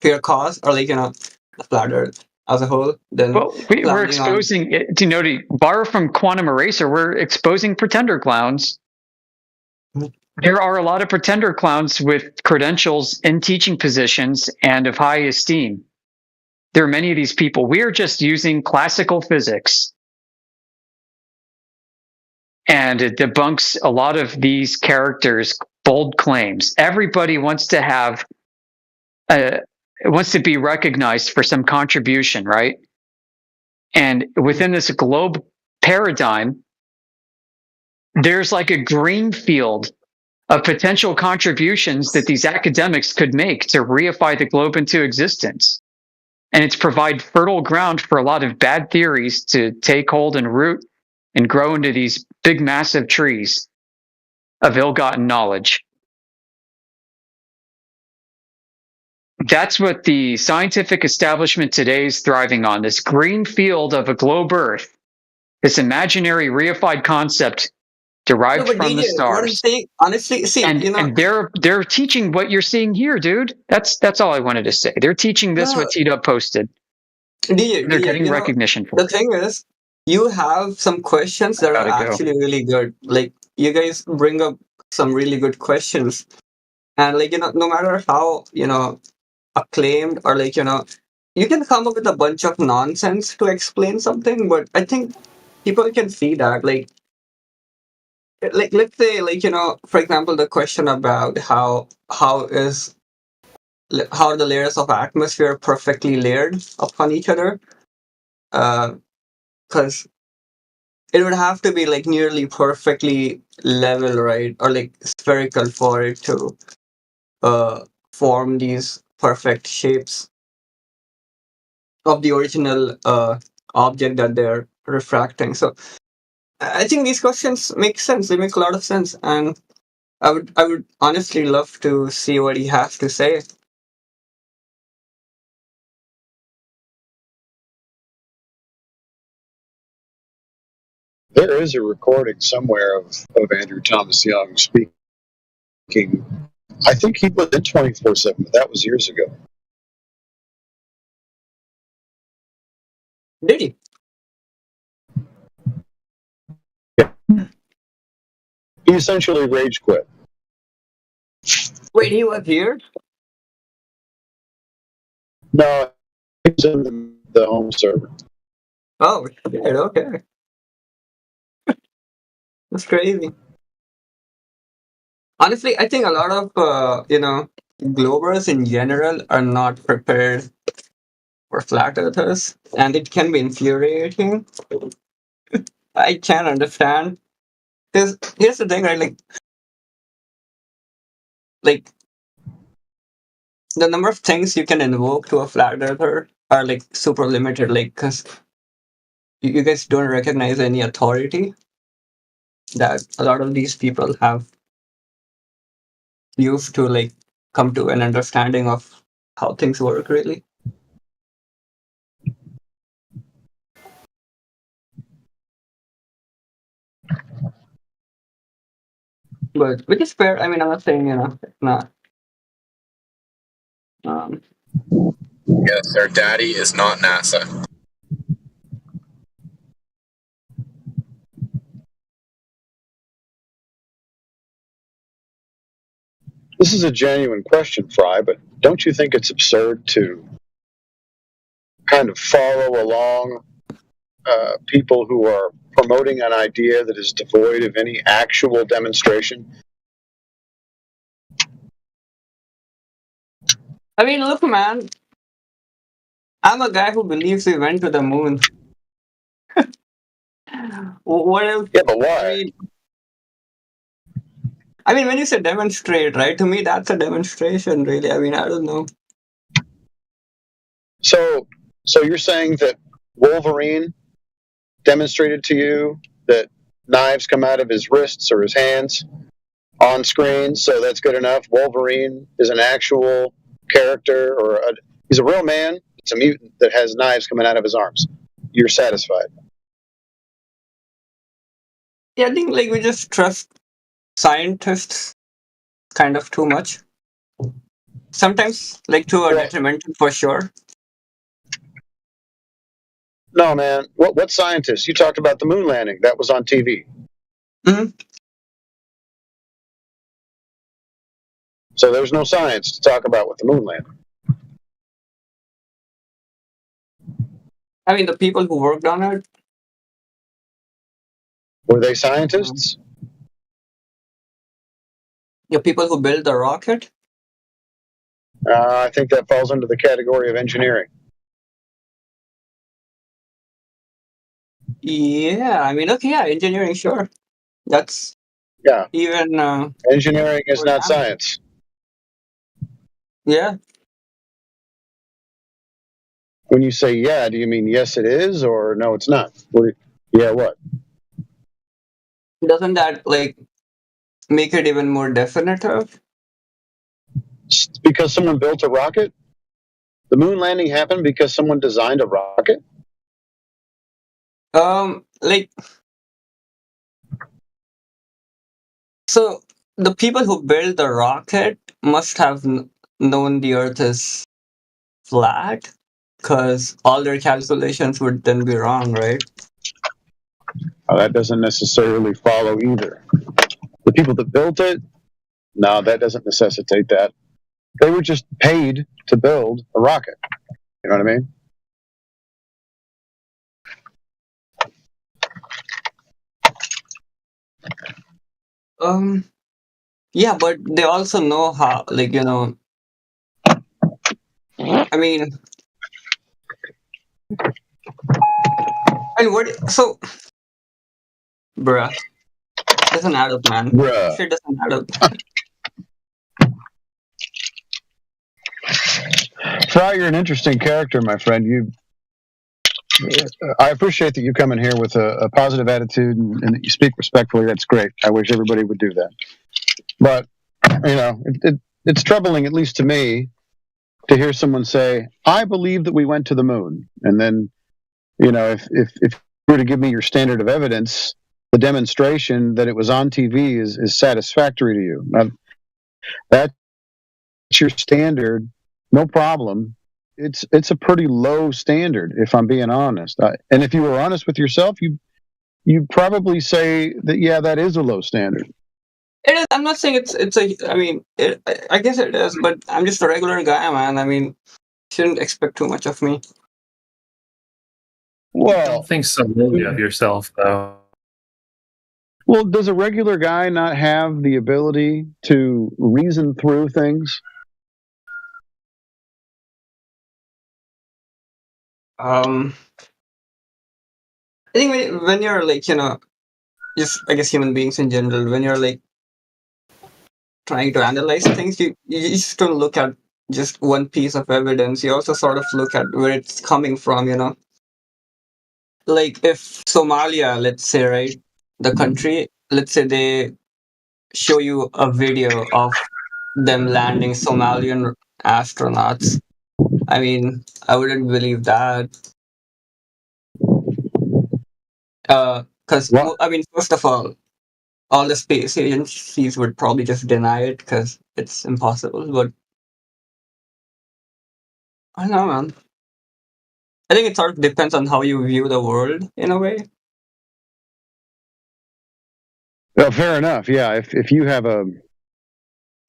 Speaker 5: pure cause or, like, the flat earth as a whole. Then
Speaker 1: Well, we're
Speaker 5: clowning on.
Speaker 1: exposing, to borrow from Quantum Eraser, we're exposing pretender clowns. There are a lot of pretender clowns with credentials in teaching positions and of high esteem. There are many of these people. We are just using classical physics, and it debunks a lot of these characters' bold claims. Everybody wants to be recognized for some contribution, right? And within this globe paradigm, there's like a green field of potential contributions that these academics could make to reify the globe into existence. And it's provide fertile ground for a lot of bad theories to take hold and root and grow into these big, massive trees of ill-gotten knowledge. That's what the scientific establishment today is thriving on, this green field of a globe Earth, this imaginary reified concept derived
Speaker 5: but
Speaker 1: from the
Speaker 5: DJ, what I'm
Speaker 1: stars.
Speaker 5: saying, honestly, see,
Speaker 1: And they're teaching what you're seeing here, dude. That's all I wanted to say. They're teaching this what T-Dub posted. They're getting recognition for
Speaker 5: the
Speaker 1: it.
Speaker 5: thing is, you have some questions that are
Speaker 1: Gotta go.
Speaker 5: actually really good. Like, you guys bring up some really good questions, and, like, no matter how acclaimed or, like, you can come up with a bunch of nonsense to explain something, but I think people can see that, like, let's say, like, for example, the question about how are the layers of atmosphere perfectly layered upon each other, because it would have to be, like, nearly perfectly level, right, or, like, spherical for it to form these perfect shapes of the original object that they're refracting. So I think these questions make sense. They make a lot of sense, and I would honestly love to see what he has to say.
Speaker 2: There is a recording somewhere of Andrew Thomas Young speaking. I think he was in 24/7, but that was years ago.
Speaker 5: Did he?
Speaker 2: He essentially rage quit.
Speaker 5: Wait, he was here?
Speaker 2: No, he was in the home server.
Speaker 5: Oh, shit, okay. That's crazy. Honestly, I think a lot of Globers in general are not prepared for flat earthers, and it can be infuriating. I can't understand. Because here's the thing, right? Like the number of things you can invoke to a flat earther are, like, super limited. Like, because you guys don't recognize any authority that a lot of these people have used to, like, come to an understanding of how things work, really. But which is fair. I mean, I'm not saying it's not.
Speaker 10: Yes, their daddy is not NASA.
Speaker 2: This is a genuine question, Fry, but don't you think it's absurd to kind of follow along people who are promoting an idea that is devoid of any actual demonstration?
Speaker 5: I mean, look, man. I'm a guy who believes we went to the moon. What else?
Speaker 2: Yeah, but why?
Speaker 5: I mean, when you say demonstrate, right? To me, that's a demonstration, really. I mean, I don't know.
Speaker 2: So you're saying that Wolverine demonstrated to you that knives come out of his wrists or his hands on screen, so that's good enough? Wolverine is an actual character, or he's a real man. It's a mutant that has knives coming out of his arms. You're satisfied?
Speaker 5: Yeah, I think like we just trust scientists kind of too much. Sometimes, like to a detrimental, for sure.
Speaker 2: No, man. What scientists? You talked about the moon landing. That was on TV.
Speaker 5: Mm-hmm.
Speaker 2: So there's no science to talk about with the moon landing.
Speaker 5: I mean, the people who worked on it.
Speaker 2: Were they scientists?
Speaker 5: The people who built the rocket?
Speaker 2: I think that falls under the category of engineering.
Speaker 5: Yeah, I mean, okay, yeah, engineering, sure. That's even
Speaker 2: engineering is not science.
Speaker 5: Yeah.
Speaker 2: When you say yeah, do you mean yes it is or no it's not? Yeah, what?
Speaker 5: Doesn't that like make it even more definitive?
Speaker 2: Because someone built a rocket? The moon landing happened because someone designed a rocket?
Speaker 5: Like, so the people who built the rocket must have known the Earth is flat, because all their calculations would then be wrong, right?
Speaker 2: That doesn't necessarily follow either. The people that built it, no, that doesn't necessitate that. They were just paid to build a rocket. You know what I mean?
Speaker 5: Yeah, but they also know how, like, I mean, and so, bruh, doesn't add up, man.
Speaker 2: Bruh.
Speaker 5: Shit doesn't add up.
Speaker 2: Fry, you're an interesting character, my friend. I appreciate that you come in here with a positive attitude and that you speak respectfully. That's great. I wish everybody would do that. But, it's troubling, at least to me, to hear someone say, I believe that we went to the moon. And then, if you were to give me your standard of evidence, the demonstration that it was on TV is satisfactory to you. Now, that's your standard, no problem. It's a pretty low standard, if I'm being honest. And if you were honest with yourself, you'd probably say that, yeah, that is a low standard.
Speaker 5: It is. I'm not saying it's a. I mean, I guess it is, but I'm just a regular guy, man. I mean, shouldn't expect too much of me.
Speaker 7: I don't think so really of yourself, though.
Speaker 2: Well, does a regular guy not have the ability to reason through things?
Speaker 5: I think when you're like, just I guess human beings in general, when you're like trying to analyze things, you just don't look at just one piece of evidence. You also sort of look at where it's coming from, Like if Somalia, let's say, right, the country, let's say they show you a video of them landing Somalian astronauts. I mean, I wouldn't believe that. Because I mean, first of all the space agencies would probably just deny it because it's impossible. But I don't know, man. I think it sort of depends on how you view the world in a way.
Speaker 2: Well, fair enough. Yeah, if you have a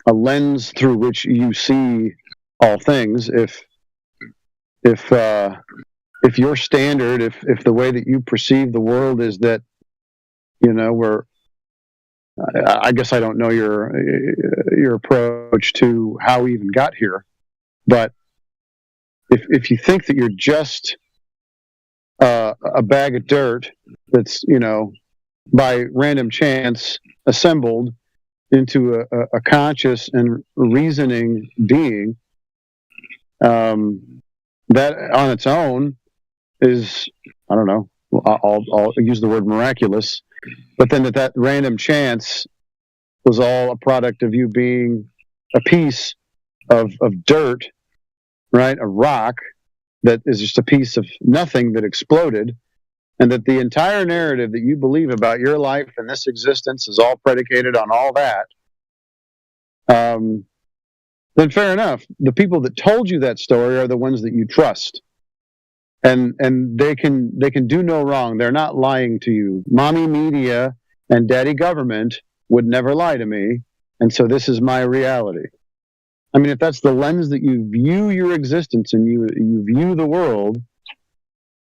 Speaker 2: lens through which you see all things, if your standard, if the way that you perceive the world is that, I guess I don't know your approach to how we even got here, but if you think that you're just a bag of dirt that's by random chance assembled into a conscious and reasoning being, that on its own is, I don't know, I'll use the word miraculous, but then that random chance was all a product of you being a piece of dirt, right? A rock that is just a piece of nothing that exploded, and that the entire narrative that you believe about your life and this existence is all predicated on all that, then fair enough. The people that told you that story are the ones that you trust. And they can do no wrong. They're not lying to you. Mommy media and daddy government would never lie to me, and so this is my reality. I mean, if that's the lens that you view your existence and you view the world,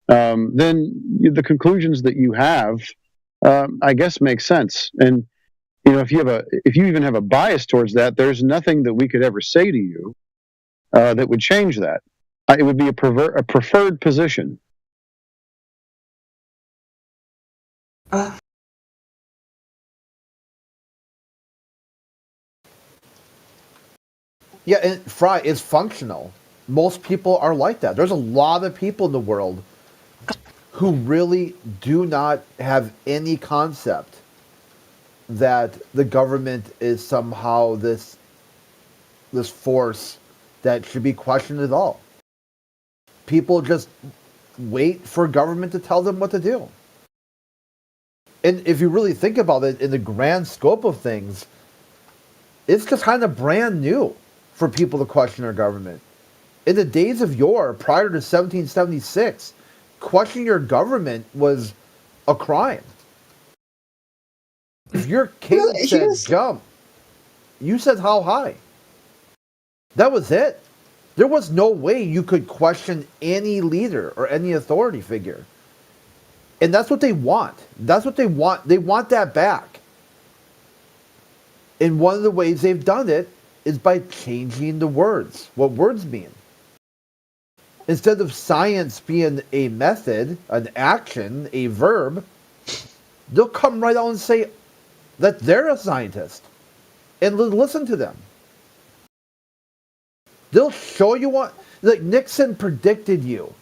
Speaker 2: then the conclusions that you have, I guess, make sense. And if you even have a bias towards that, there's nothing that we could ever say to you that would change that. It would be a preferred position.
Speaker 21: Yeah, and Fry is functional. Most people are like that. There's a lot of people in the world who really do not have any concept that the government is somehow this force that should be questioned at all. People just wait for government to tell them what to do. And if you really think about it in the grand scope of things, it's just kind of brand new for people to question our government. In the days of yore, prior to 1776, questioning your government was a crime. If your king said jump, you said how high. That was it. There was no way you could question any leader or any authority figure. And that's what they want. That's what they want. They want that back. And one of the ways they've done it is by changing the words, what words mean. Instead of science being a method, an action, a verb, they'll come right out and say that they're a scientist. And listen to them. They'll show you what, like Nixon predicted you.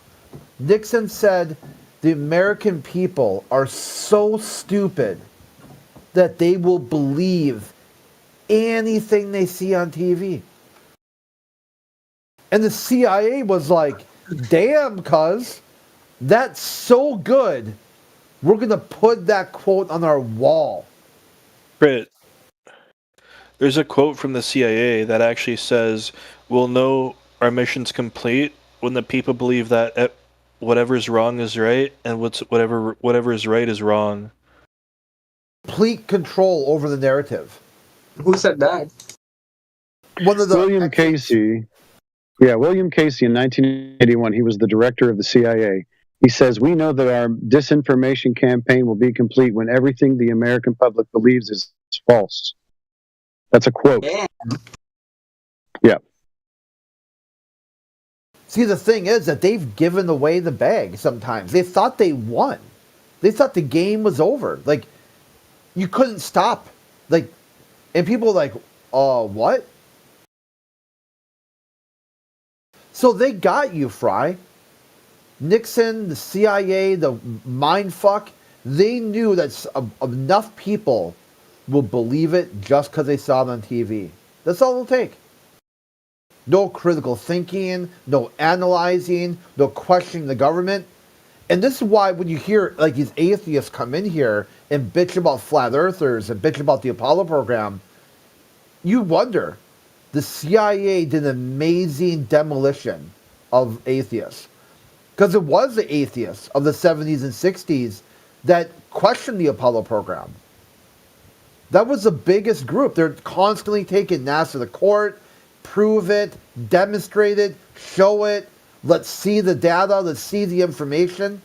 Speaker 21: Nixon said the American people are so stupid that they will believe anything they see on TV. And the CIA was like, damn, cuz, that's so good. We're going to put that quote on our wall.
Speaker 4: Brit, there's a quote from the CIA that actually says, we'll know our mission's complete when the people believe that whatever's wrong is right and whatever is right is wrong.
Speaker 21: Complete control over the narrative.
Speaker 5: Who said that?
Speaker 21: One of the
Speaker 2: William Casey. Yeah, William Casey in 1981, he was the director of the CIA. He says, we know that our disinformation campaign will be complete when everything the American public believes is false. That's a quote. Yeah.
Speaker 21: See, the thing is that they've given away the bag sometimes. They thought they won. They thought the game was over. Like, you couldn't stop. Like, and people are like, what? So they got you, Fry. Nixon, the CIA, the mindfuck, they knew that enough people will believe it just because they saw it on TV. That's all it'll take. No critical thinking, no analyzing, no questioning the government. And this is why when you hear like these atheists come in here and bitch about flat earthers and bitch about the Apollo program, you wonder. The CIA did an amazing demolition of atheists. Because it was the atheists of the 70s and 60s that questioned the Apollo program. That was the biggest group. They're constantly taking NASA to court, prove it, demonstrate it, show it, let's see the data, let's see the information.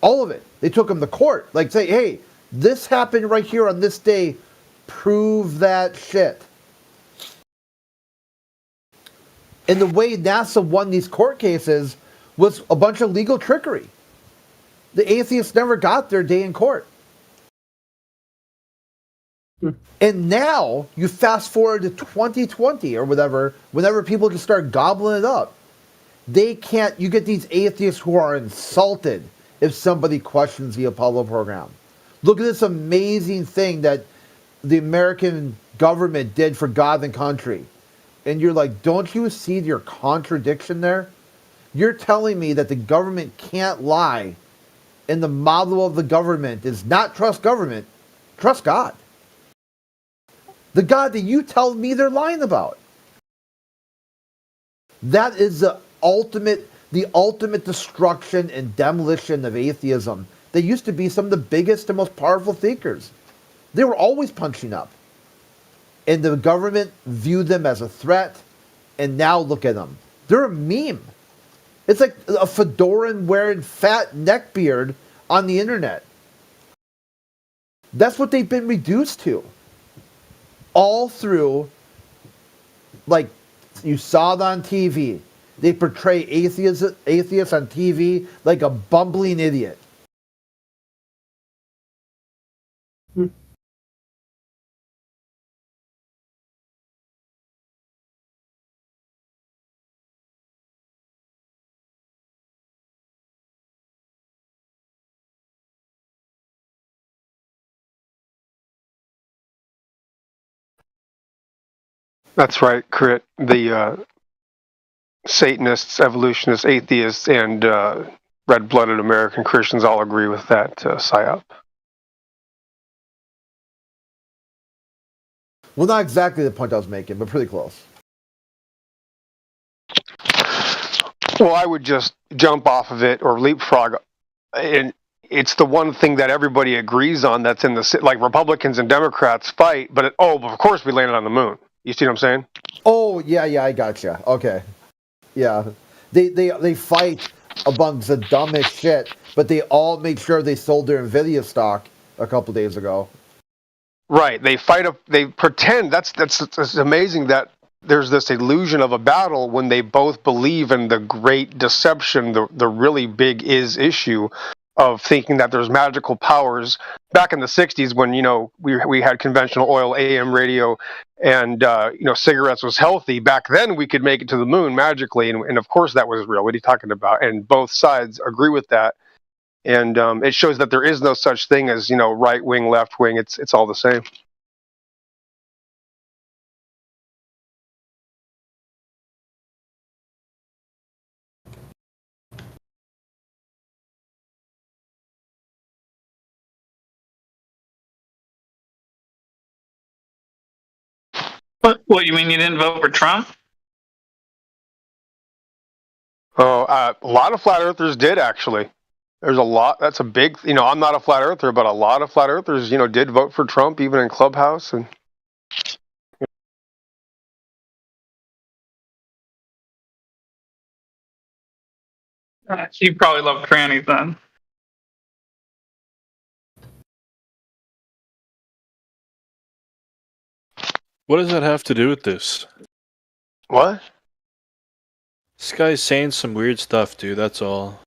Speaker 21: All of it. They took them to court. Like say, hey, this happened right here on this day. Prove that shit. And the way NASA won these court cases was a bunch of legal trickery. The atheists never got their day in court. And now you fast forward to 2020 or whatever, whenever people just start gobbling it up, they can't, you get these atheists who are insulted if somebody questions the Apollo program. Look at this amazing thing that the American government did for God and country. And you're like, don't you see your contradiction there? You're telling me that the government can't lie, and the model of the government is not trust government, trust God. The God that you tell me they're lying about. That is the ultimate destruction and demolition of atheism. They used to be some of the biggest and most powerful thinkers. They were always punching up. And the government viewed them as a threat, and now look at them. They're a meme. It's like a fedoran wearing fat neckbeard on the internet. That's what they've been reduced to. All through, like, you saw it on TV. They portray atheists on TV like a bumbling idiot.
Speaker 11: That's right, Crit. The Satanists, evolutionists, atheists, and red-blooded American Christians all agree with that psyop.
Speaker 21: Well, not exactly the point I was making, but pretty close.
Speaker 11: Well, I would just jump off of it or leapfrog, and it's the one thing that everybody agrees on. That's in the like Republicans and Democrats fight, but of course we landed on the moon. You see what I'm saying?
Speaker 21: Oh yeah, I gotcha. Okay, yeah, they fight amongst the dumbest shit, but they all make sure they sold their Nvidia stock a couple days ago.
Speaker 11: Right. They fight. They pretend. That's amazing that there's this illusion of a battle when they both believe in the great deception, the really big issue of thinking that there's magical powers. Back in the 60s when, we had conventional oil, AM radio, and, cigarettes was healthy. Back then we could make it to the moon magically. And of course that was real. What are you talking about? And both sides agree with that. And it shows that there is no such thing as, right wing, left wing. It's all the same.
Speaker 12: What, you mean you didn't vote for Trump?
Speaker 11: Oh, a lot of flat earthers did, actually. There's a lot. That's a big, I'm not a flat earther, but a lot of flat earthers, did vote for Trump, even in Clubhouse. And
Speaker 12: You probably love trannies then.
Speaker 4: What does that have to do with this?
Speaker 11: What?
Speaker 4: This guy's saying some weird stuff, dude. That's all.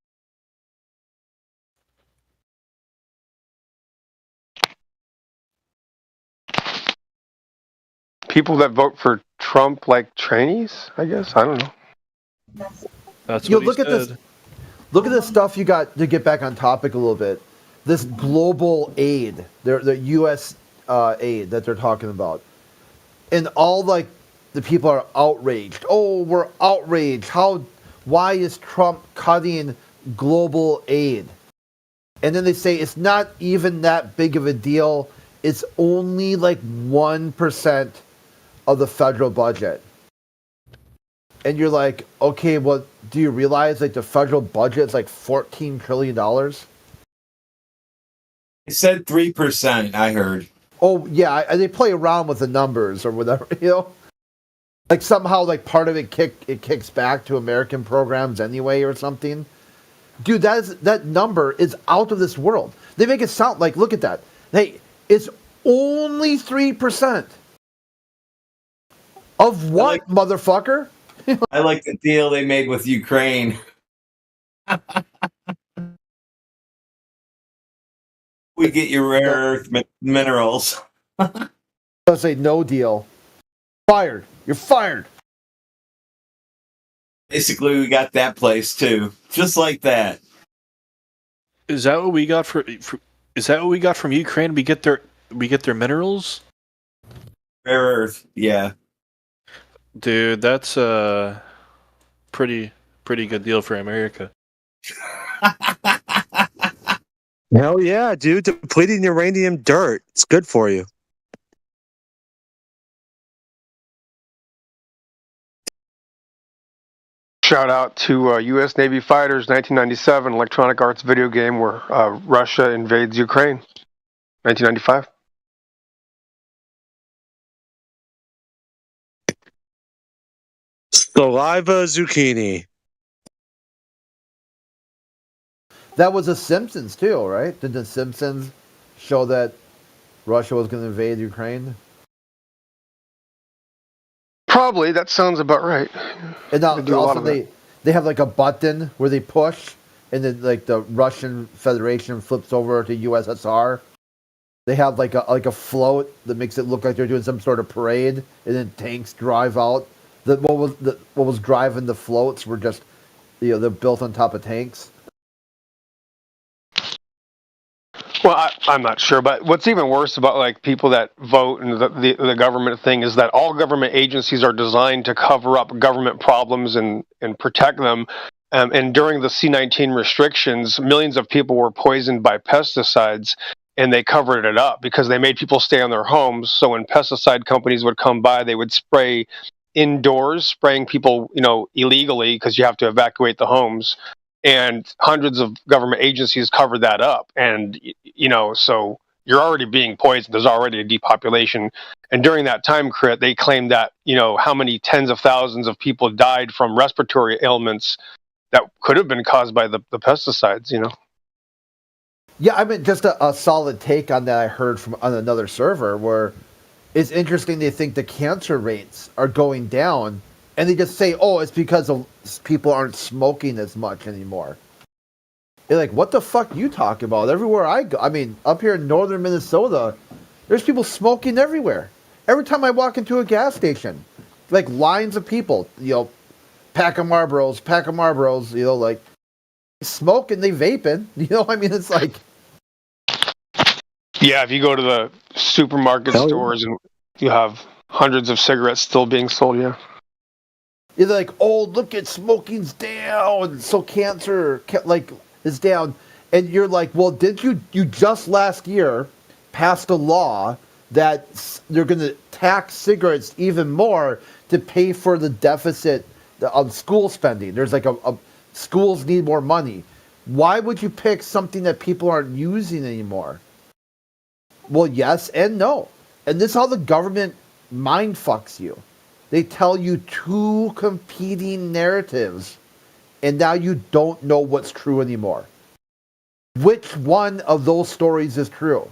Speaker 11: People that vote for Trump like trannies, I guess. I don't know.
Speaker 4: That's what
Speaker 21: look
Speaker 4: he
Speaker 21: at this.
Speaker 4: said.
Speaker 21: Look at this stuff you got to get back on topic a little bit. This global aid, the U.S. Aid that they're talking about, and all the people are outraged. Oh, we're outraged. Why is Trump cutting global aid? And then they say it's not even that big of a deal. It's only like 1% of the federal budget. And you're like, okay, well, do you realize like the federal budget is like $14 trillion?
Speaker 22: It said 3%, I heard.
Speaker 21: Oh, yeah, they play around with the numbers or whatever, you know? Like somehow like part of it kicks back to American programs anyway or something. Dude, that number is out of this world. They make it sound like, look at that. Hey, it's only 3%. Of what, motherfucker?
Speaker 22: I like the deal they made with Ukraine. We get your rare earth minerals.
Speaker 21: I'll say no deal. Fired. You're fired.
Speaker 22: Basically, we got that place too, just like that.
Speaker 4: Is that what we got is that what we got from Ukraine? We get their minerals?
Speaker 22: Rare earth, yeah.
Speaker 4: Dude, that's a pretty good deal for America.
Speaker 6: Hell yeah, dude. Depleting uranium dirt. It's good for you.
Speaker 11: Shout out to U.S. Navy Fighters 1997 Electronic Arts video game where Russia invades Ukraine. 1995.
Speaker 6: Saliva zucchini.
Speaker 21: That was The Simpsons too, right? Did The Simpsons show that Russia was going to invade Ukraine?
Speaker 11: Probably. That sounds about right.
Speaker 21: And now,
Speaker 11: They do a lot
Speaker 21: also
Speaker 11: of that.
Speaker 21: they have like a button where they push, and then like the Russian Federation flips over to USSR. They have like a float that makes it look like they're doing some sort of parade, and then tanks drive out. What was driving the floats were just, they're built on top of tanks.
Speaker 11: Well, I'm not sure, but what's even worse about like people that vote and the government thing is that all government agencies are designed to cover up government problems and protect them. And during the C-19 restrictions, millions of people were poisoned by pesticides, and they covered it up because they made people stay on their homes. So when pesticide companies would come by, they would spray indoors, spraying people, illegally because you have to evacuate the homes. And hundreds of government agencies covered that up. And, so you're already being poisoned. There's already a depopulation. And during that time, Crit, they claimed that, how many tens of thousands of people died from respiratory ailments that could have been caused by the pesticides,
Speaker 21: Yeah, I mean, just a solid take on that I heard on another server where it's interesting they think the cancer rates are going down, and they just say, oh, it's because people aren't smoking as much anymore. You're like, what the fuck you talking about? Everywhere I go, I mean, up here in northern Minnesota, there's people smoking everywhere. Every time I walk into a gas station, like lines of people, pack of Marlboros, like smoking, they vaping. I mean, it's like...
Speaker 11: Yeah, if you go to the supermarket stores and you have hundreds of cigarettes still being sold, yeah.
Speaker 21: You're like, oh, look at smoking's down, so cancer is down, and you're like, well, did you just last year passed a law that they're going to tax cigarettes even more to pay for the deficit of school spending? There's like schools need more money. Why would you pick something that people aren't using anymore? Well, yes and no, and this is how the government mind fucks you. They tell you two competing narratives, and now you don't know what's true anymore. Which one of those stories is true?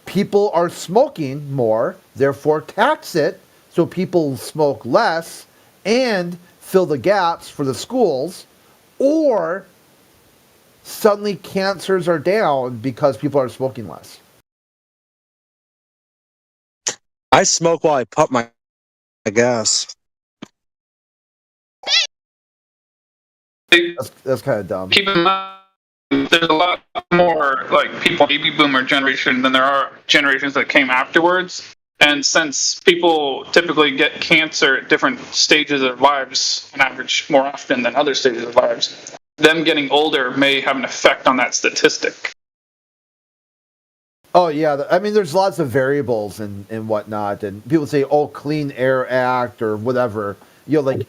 Speaker 21: People are smoking more, therefore tax it, so people smoke less and fill the gaps for the schools, or suddenly cancers are down because people are smoking less.
Speaker 6: I smoke while I pump my gas.
Speaker 21: That's kind of dumb.
Speaker 12: Keep in mind, there's a lot more people baby boomer generation than there are generations that came afterwards. And since people typically get cancer at different stages of their lives, on average more often than other stages of lives, them getting older may have an effect on that statistic.
Speaker 21: Oh yeah, I mean, there's lots of variables and whatnot, and people say, "Oh, Clean Air Act" or whatever. Like,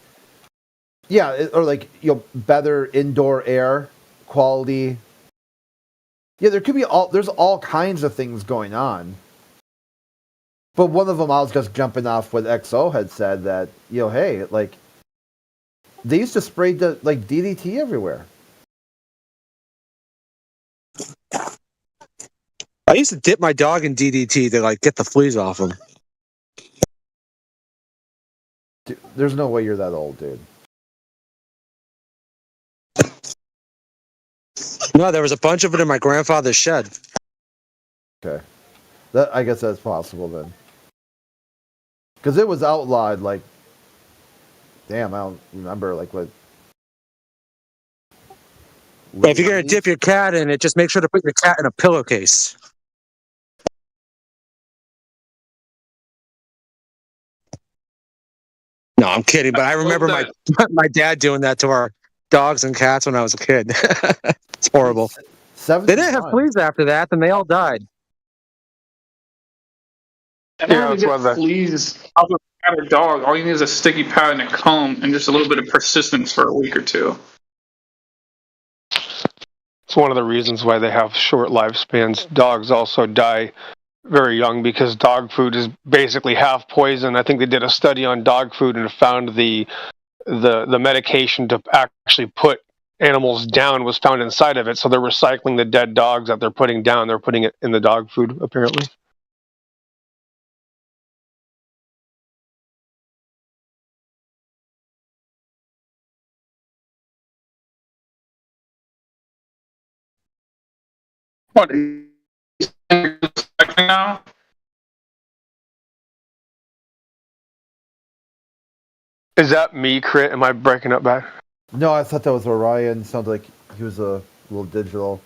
Speaker 21: yeah, or like better indoor air quality. Yeah, there could be there's all kinds of things going on. But one of them, I was just jumping off what XO had said that hey, like they used to spray like DDT everywhere.
Speaker 6: I used to dip my dog in DDT to like get the fleas off him.
Speaker 21: Dude, there's no way you're that old, dude.
Speaker 6: No, there was a bunch of it in my grandfather's shed.
Speaker 21: Okay, I guess that's possible then, because it was outlawed. Like, damn, I don't remember like what.
Speaker 6: If you're gonna dip your cat in it, just make sure to put your cat in a pillowcase. No, I'm kidding, but I remember my dad doing that to our dogs and cats when I was a kid. It's horrible. They didn't have fleas after that, then they all died.
Speaker 12: And yeah, to get fleas out of a cat or dog, all you need is a sticky pad and a comb and just a little bit of persistence for a week or two.
Speaker 11: It's one of the reasons why they have short lifespans. Dogs also die very young because dog food is basically half poison. I think they did a study on dog food and found the medication to actually put animals down was found inside of it. So they're recycling the dead dogs that they're putting down. They're putting it in the dog food, apparently.
Speaker 12: What now?
Speaker 11: Is that me, Crit? Am I breaking up bad?
Speaker 21: No, I thought that was Orion. Sounds like he was a little digital.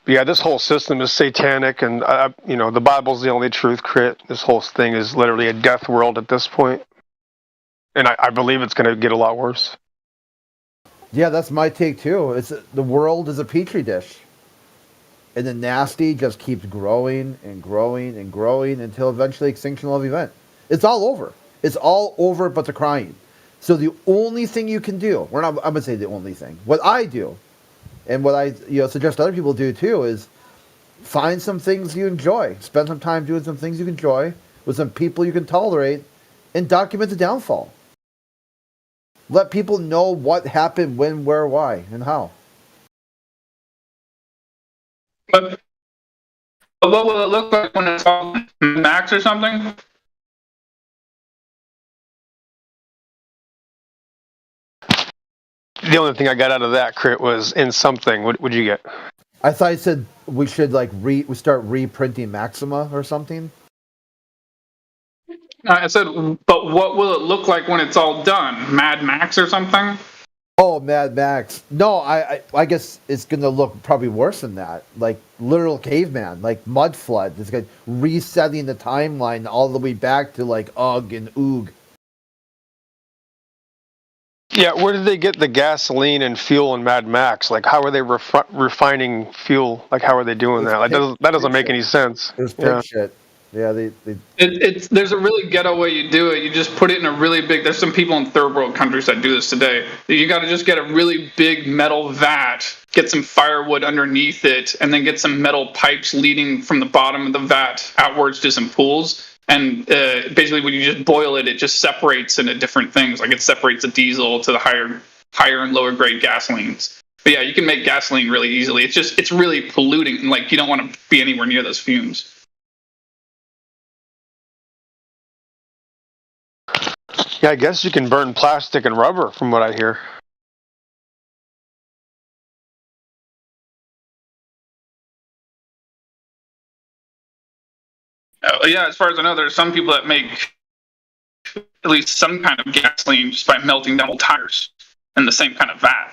Speaker 11: Yeah, this whole system is satanic, and the Bible's the only truth, Crit. This whole thing is literally a death world at this point, and I believe it's going to get a lot worse.
Speaker 21: Yeah, that's my take too. It's the world is a petri dish, and the nasty just keeps growing and growing and growing until eventually extinction of event. It's all over. It's all over, but the crying. So the only thing you can do, I'm gonna say the only thing. What I do, and what I suggest other people do too, is find some things you enjoy. Spend some time doing some things you enjoy with some people you can tolerate, and document the downfall. Let people know what happened, when, where, why, and how.
Speaker 12: But what will it look like when it's all max or something?
Speaker 11: The only thing I got out of that, Crit, was in something. What would you get?
Speaker 21: I thought you said we should like we start reprinting Maxima or something.
Speaker 12: I said, but what will it look like when it's all done? Mad Max or something?
Speaker 21: Oh, Mad Max. No, I guess it's gonna look probably worse than that. Like literal caveman, like mud flood. It's like resetting the timeline all the way back to like Ugg and Oog.
Speaker 11: Yeah, where did they get the gasoline and fuel in Mad Max? Like, how are they refining fuel? Like, how are they doing that? Like, that doesn't make any sense.
Speaker 21: It was pig shit. Yeah,
Speaker 12: It's there's a really ghetto way you do it. You just put it in a really big. There's some people in third world countries that do this today. You got to just get a really big metal vat, get some firewood underneath it, and then get some metal pipes leading from the bottom of the vat outwards to some pools. And basically, when you just boil it, it just separates into different things. Like it separates the diesel to the higher and lower grade gasolines. But yeah, you can make gasoline really easily. It's really polluting, and like you don't want to be anywhere near those fumes.
Speaker 11: Yeah, I guess you can burn plastic and rubber, from what I hear.
Speaker 12: Yeah, as far as I know, there's some people that make at least some kind of gasoline just by melting down old tires in the same kind of vat.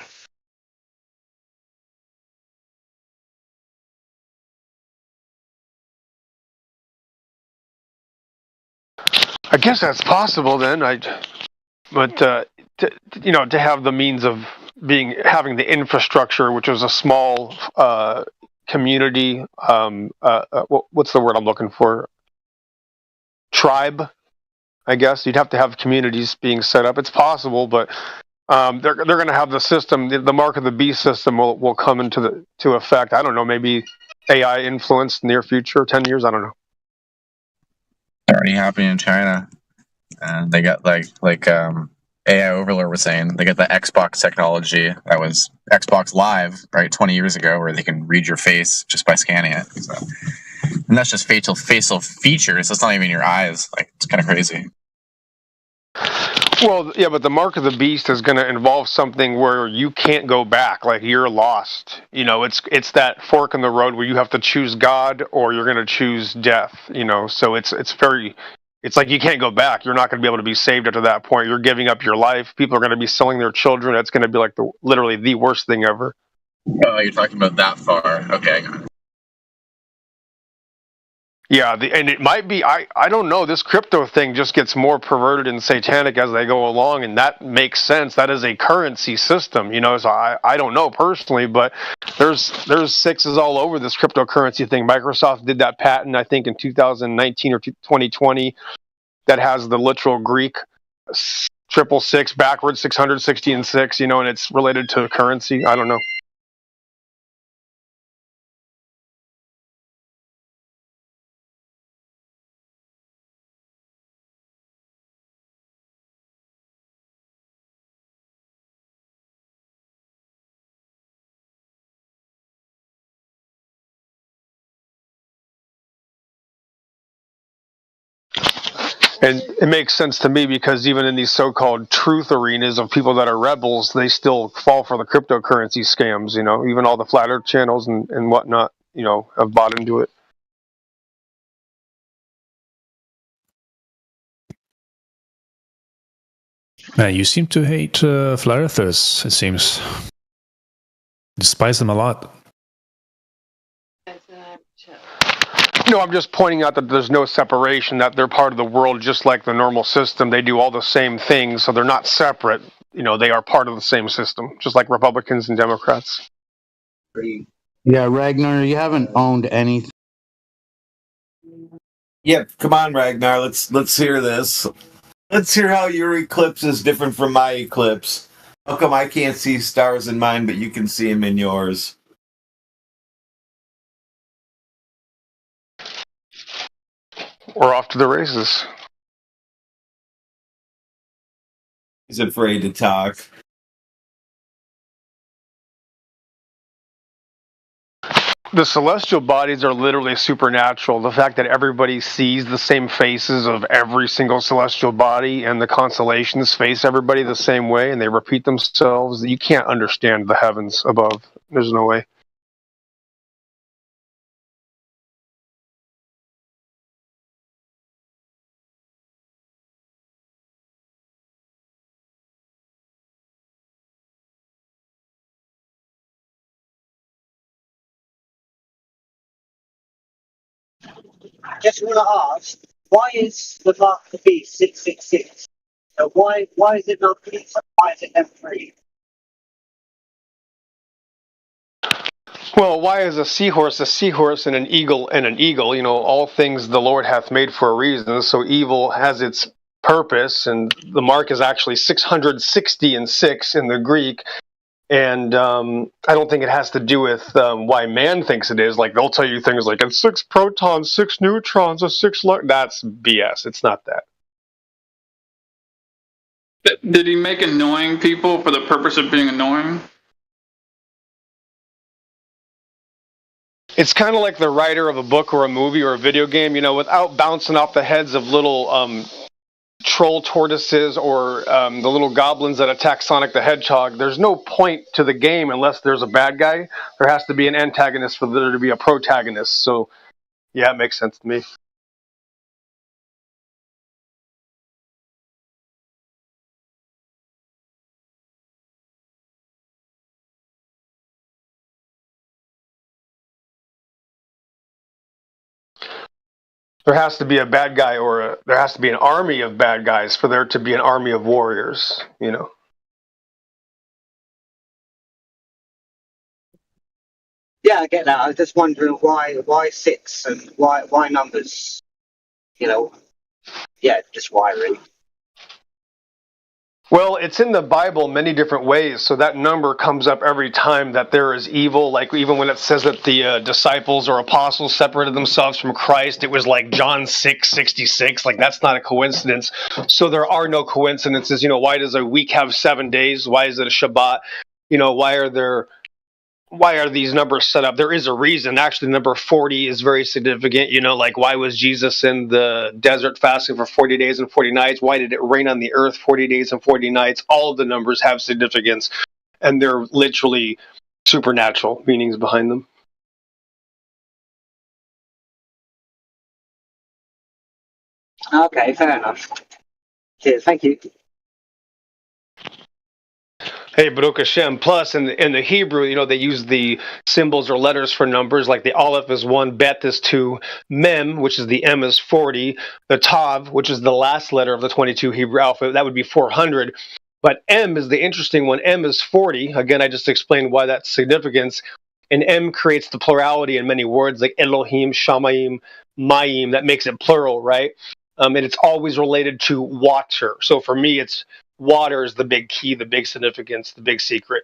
Speaker 11: I guess that's possible then. But to have the means of having the infrastructure, which was a small community. What's the word I'm looking for? Tribe, I guess. You'd have to have communities being set up. It's possible, but they're going to have the system. The mark of the beast system will come into effect. I don't know. Maybe AI influenced near future, 10 years. I don't know.
Speaker 10: Already happening in China, and they got like AI Overlord was saying they got the Xbox technology that was Xbox Live, right, 20 years ago, where they can read your face just by scanning it. So, and that's just facial features. That's not even your eyes. Like, it's kind of crazy.
Speaker 11: Well, yeah, but the mark of the beast is going to involve something where you can't go back. Like, you're lost. It's that fork in the road where you have to choose God or you're going to choose death. So it's like you can't go back. You're not going to be able to be saved after that point. You're giving up your life. People are going to be selling their children. That's going to be like literally the worst thing ever.
Speaker 10: Oh, you're talking about that far. Okay, I got it.
Speaker 11: Yeah, and it might be, I don't know, this crypto thing just gets more perverted and satanic as they go along, and that makes sense. That is a currency system, so I don't know personally, but there's sixes all over this cryptocurrency thing. Microsoft did that patent, I think, in 2019 or 2020 that has the literal Greek 666 backwards, 660 and 6, and it's related to currency. I don't know. And it makes sense to me because even in these so-called truth arenas of people that are rebels, they still fall for the cryptocurrency scams. Even all the flat earth channels and whatnot, have bought into it.
Speaker 15: You seem to hate flat earthers, it seems. Despise them a lot.
Speaker 11: No, I'm just pointing out that there's no separation, that they're part of the world just like the normal system. They do all the same things, so they're not separate. They are part of the same system, just like Republicans and Democrats.
Speaker 8: Yeah, Ragnar, you haven't owned anything.
Speaker 22: Yep, come on, Ragnar. Let's hear this. Let's hear how your eclipse is different from my eclipse. How come I can't see stars in mine, but you can see them in yours?
Speaker 11: We're off to the races.
Speaker 22: He's afraid to talk.
Speaker 11: The celestial bodies are literally supernatural. The fact that everybody sees the same faces of every single celestial body and the constellations face everybody the same way and they repeat themselves, you can't understand the heavens above. There's no way.
Speaker 13: I just want to ask, why is the mark of the beast 666? Why is it not 3? Why is it M3?
Speaker 11: Well, why is a seahorse and an eagle and an eagle? All things the Lord hath made for a reason. So evil has its purpose, and the mark is actually 660 and 6 in the Greek. And I don't think it has to do with why man thinks it is. Like, they'll tell you things like, it's 6 protons, 6 neutrons, a 6... That's BS. It's not that.
Speaker 12: Did he make annoying people for the purpose of being annoying?
Speaker 11: It's kind of like the writer of a book or a movie or a video game, without bouncing off the heads of little troll tortoises or the little goblins that attack Sonic the Hedgehog. There's no point to the game unless there's a bad guy. There has to be an antagonist for there to be a protagonist. So, yeah, it makes sense to me. There has to be a bad guy, or there has to be an army of bad guys for there to be an army of warriors. You know.
Speaker 13: Yeah, I get that. I was just wondering why six and why numbers. You know, yeah, just why really.
Speaker 11: Well, it's in the Bible many different ways, so that number comes up every time that there is evil. Like even when it says that the disciples or apostles separated themselves from Christ, it was like John 6:66. Like that's not a coincidence. So there are no coincidences. You know, why does a week have 7 days? Why is it a Shabbat? You know, why are these numbers set up? There is a reason. Actually, number 40 is very significant. You know, like why was Jesus in the desert fasting for 40 days and 40 nights? Why did it rain on the earth 40 days and 40 nights? All of the numbers have significance, and they're literally supernatural meanings behind them.
Speaker 13: Okay, fair enough. Cheers, thank you.
Speaker 11: Hey, Baruch Hashem. Plus, in the Hebrew, you know, they use the symbols or letters for numbers, like the Aleph is 1, Bet is 2, Mem, which is the M, is 40, the Tav, which is the last letter of the 22 Hebrew alphabet, that would be 400. But M is the interesting one. M is 40. Again, I just explained why that's significance. And M creates the plurality in many words, like Elohim, Shamayim, Mayim. That makes it plural, right? And it's always related to water. So for me, it's water is the big key, the big significance, the big secret.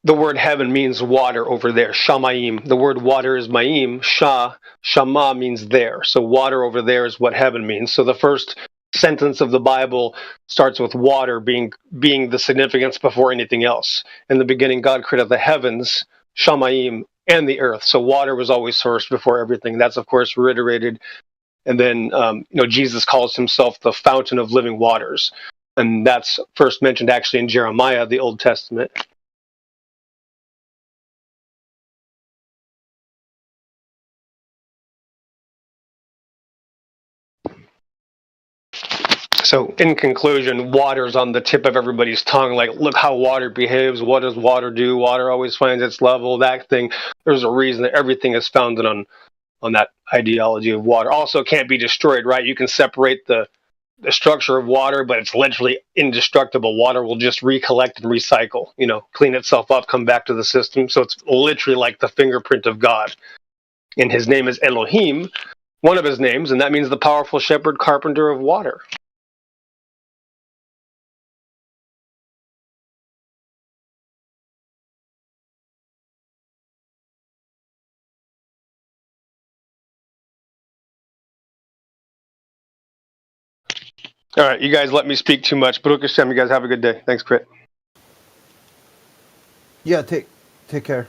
Speaker 11: The word heaven means water over there, shamayim. The word water is mayim, shama means there. So water over there is what heaven means. So the first sentence of the Bible starts with water being the significance before anything else. In the beginning, God created the heavens, shamayim, and the earth. So water was always first before everything. That's of course reiterated. And then Jesus calls himself the fountain of living waters. And that's first mentioned actually in Jeremiah, the Old Testament. So in conclusion, water's on the tip of everybody's tongue. Like, look how water behaves. What does water do? Water always finds its level, that thing. There's a reason that everything is founded on that ideology of water. Also, it can't be destroyed, right? You can separate the structure of water, but it's literally indestructible. Water will just recollect and recycle, you know, clean itself up, come back to the system. So it's literally like the fingerprint of God. And his name is Elohim, one of his names, and that means the powerful shepherd, carpenter of water. All right, you guys let me speak too much. Baruch Hashem, you guys have a good day. Thanks, Crit.
Speaker 21: Yeah, take care.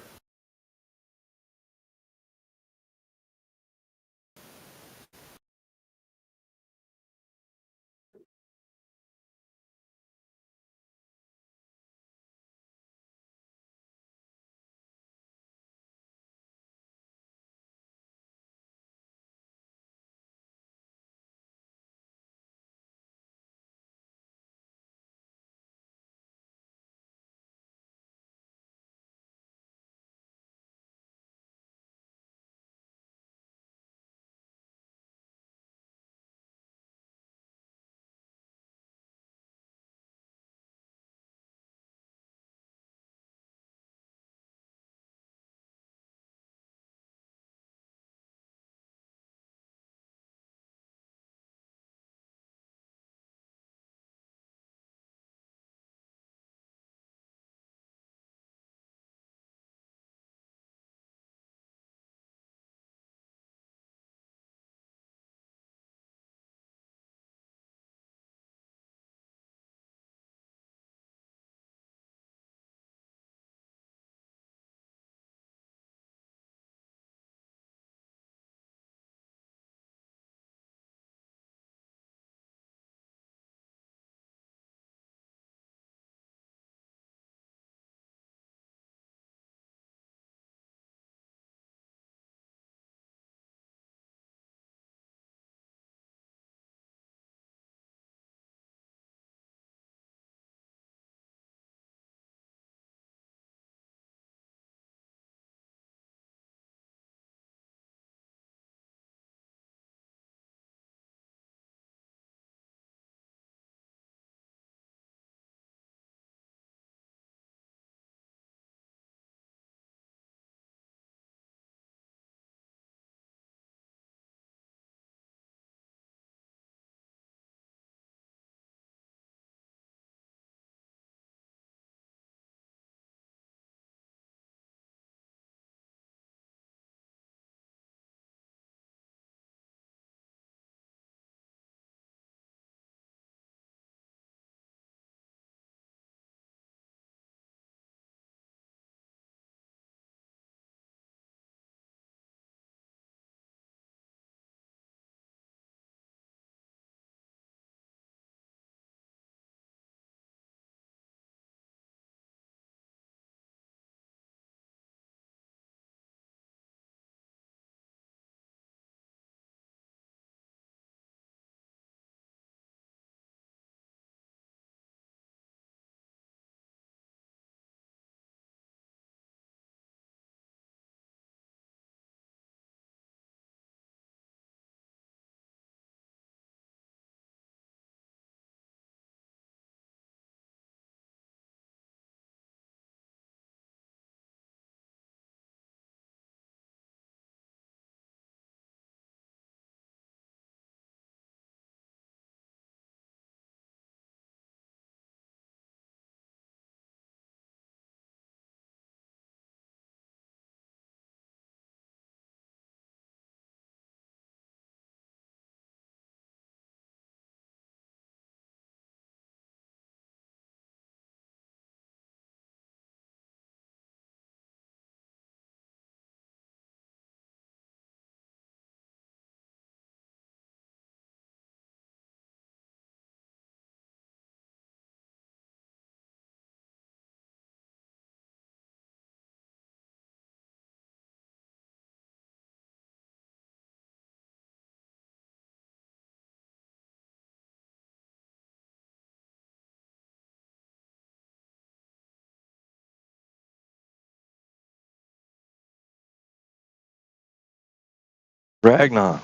Speaker 18: Ragnar,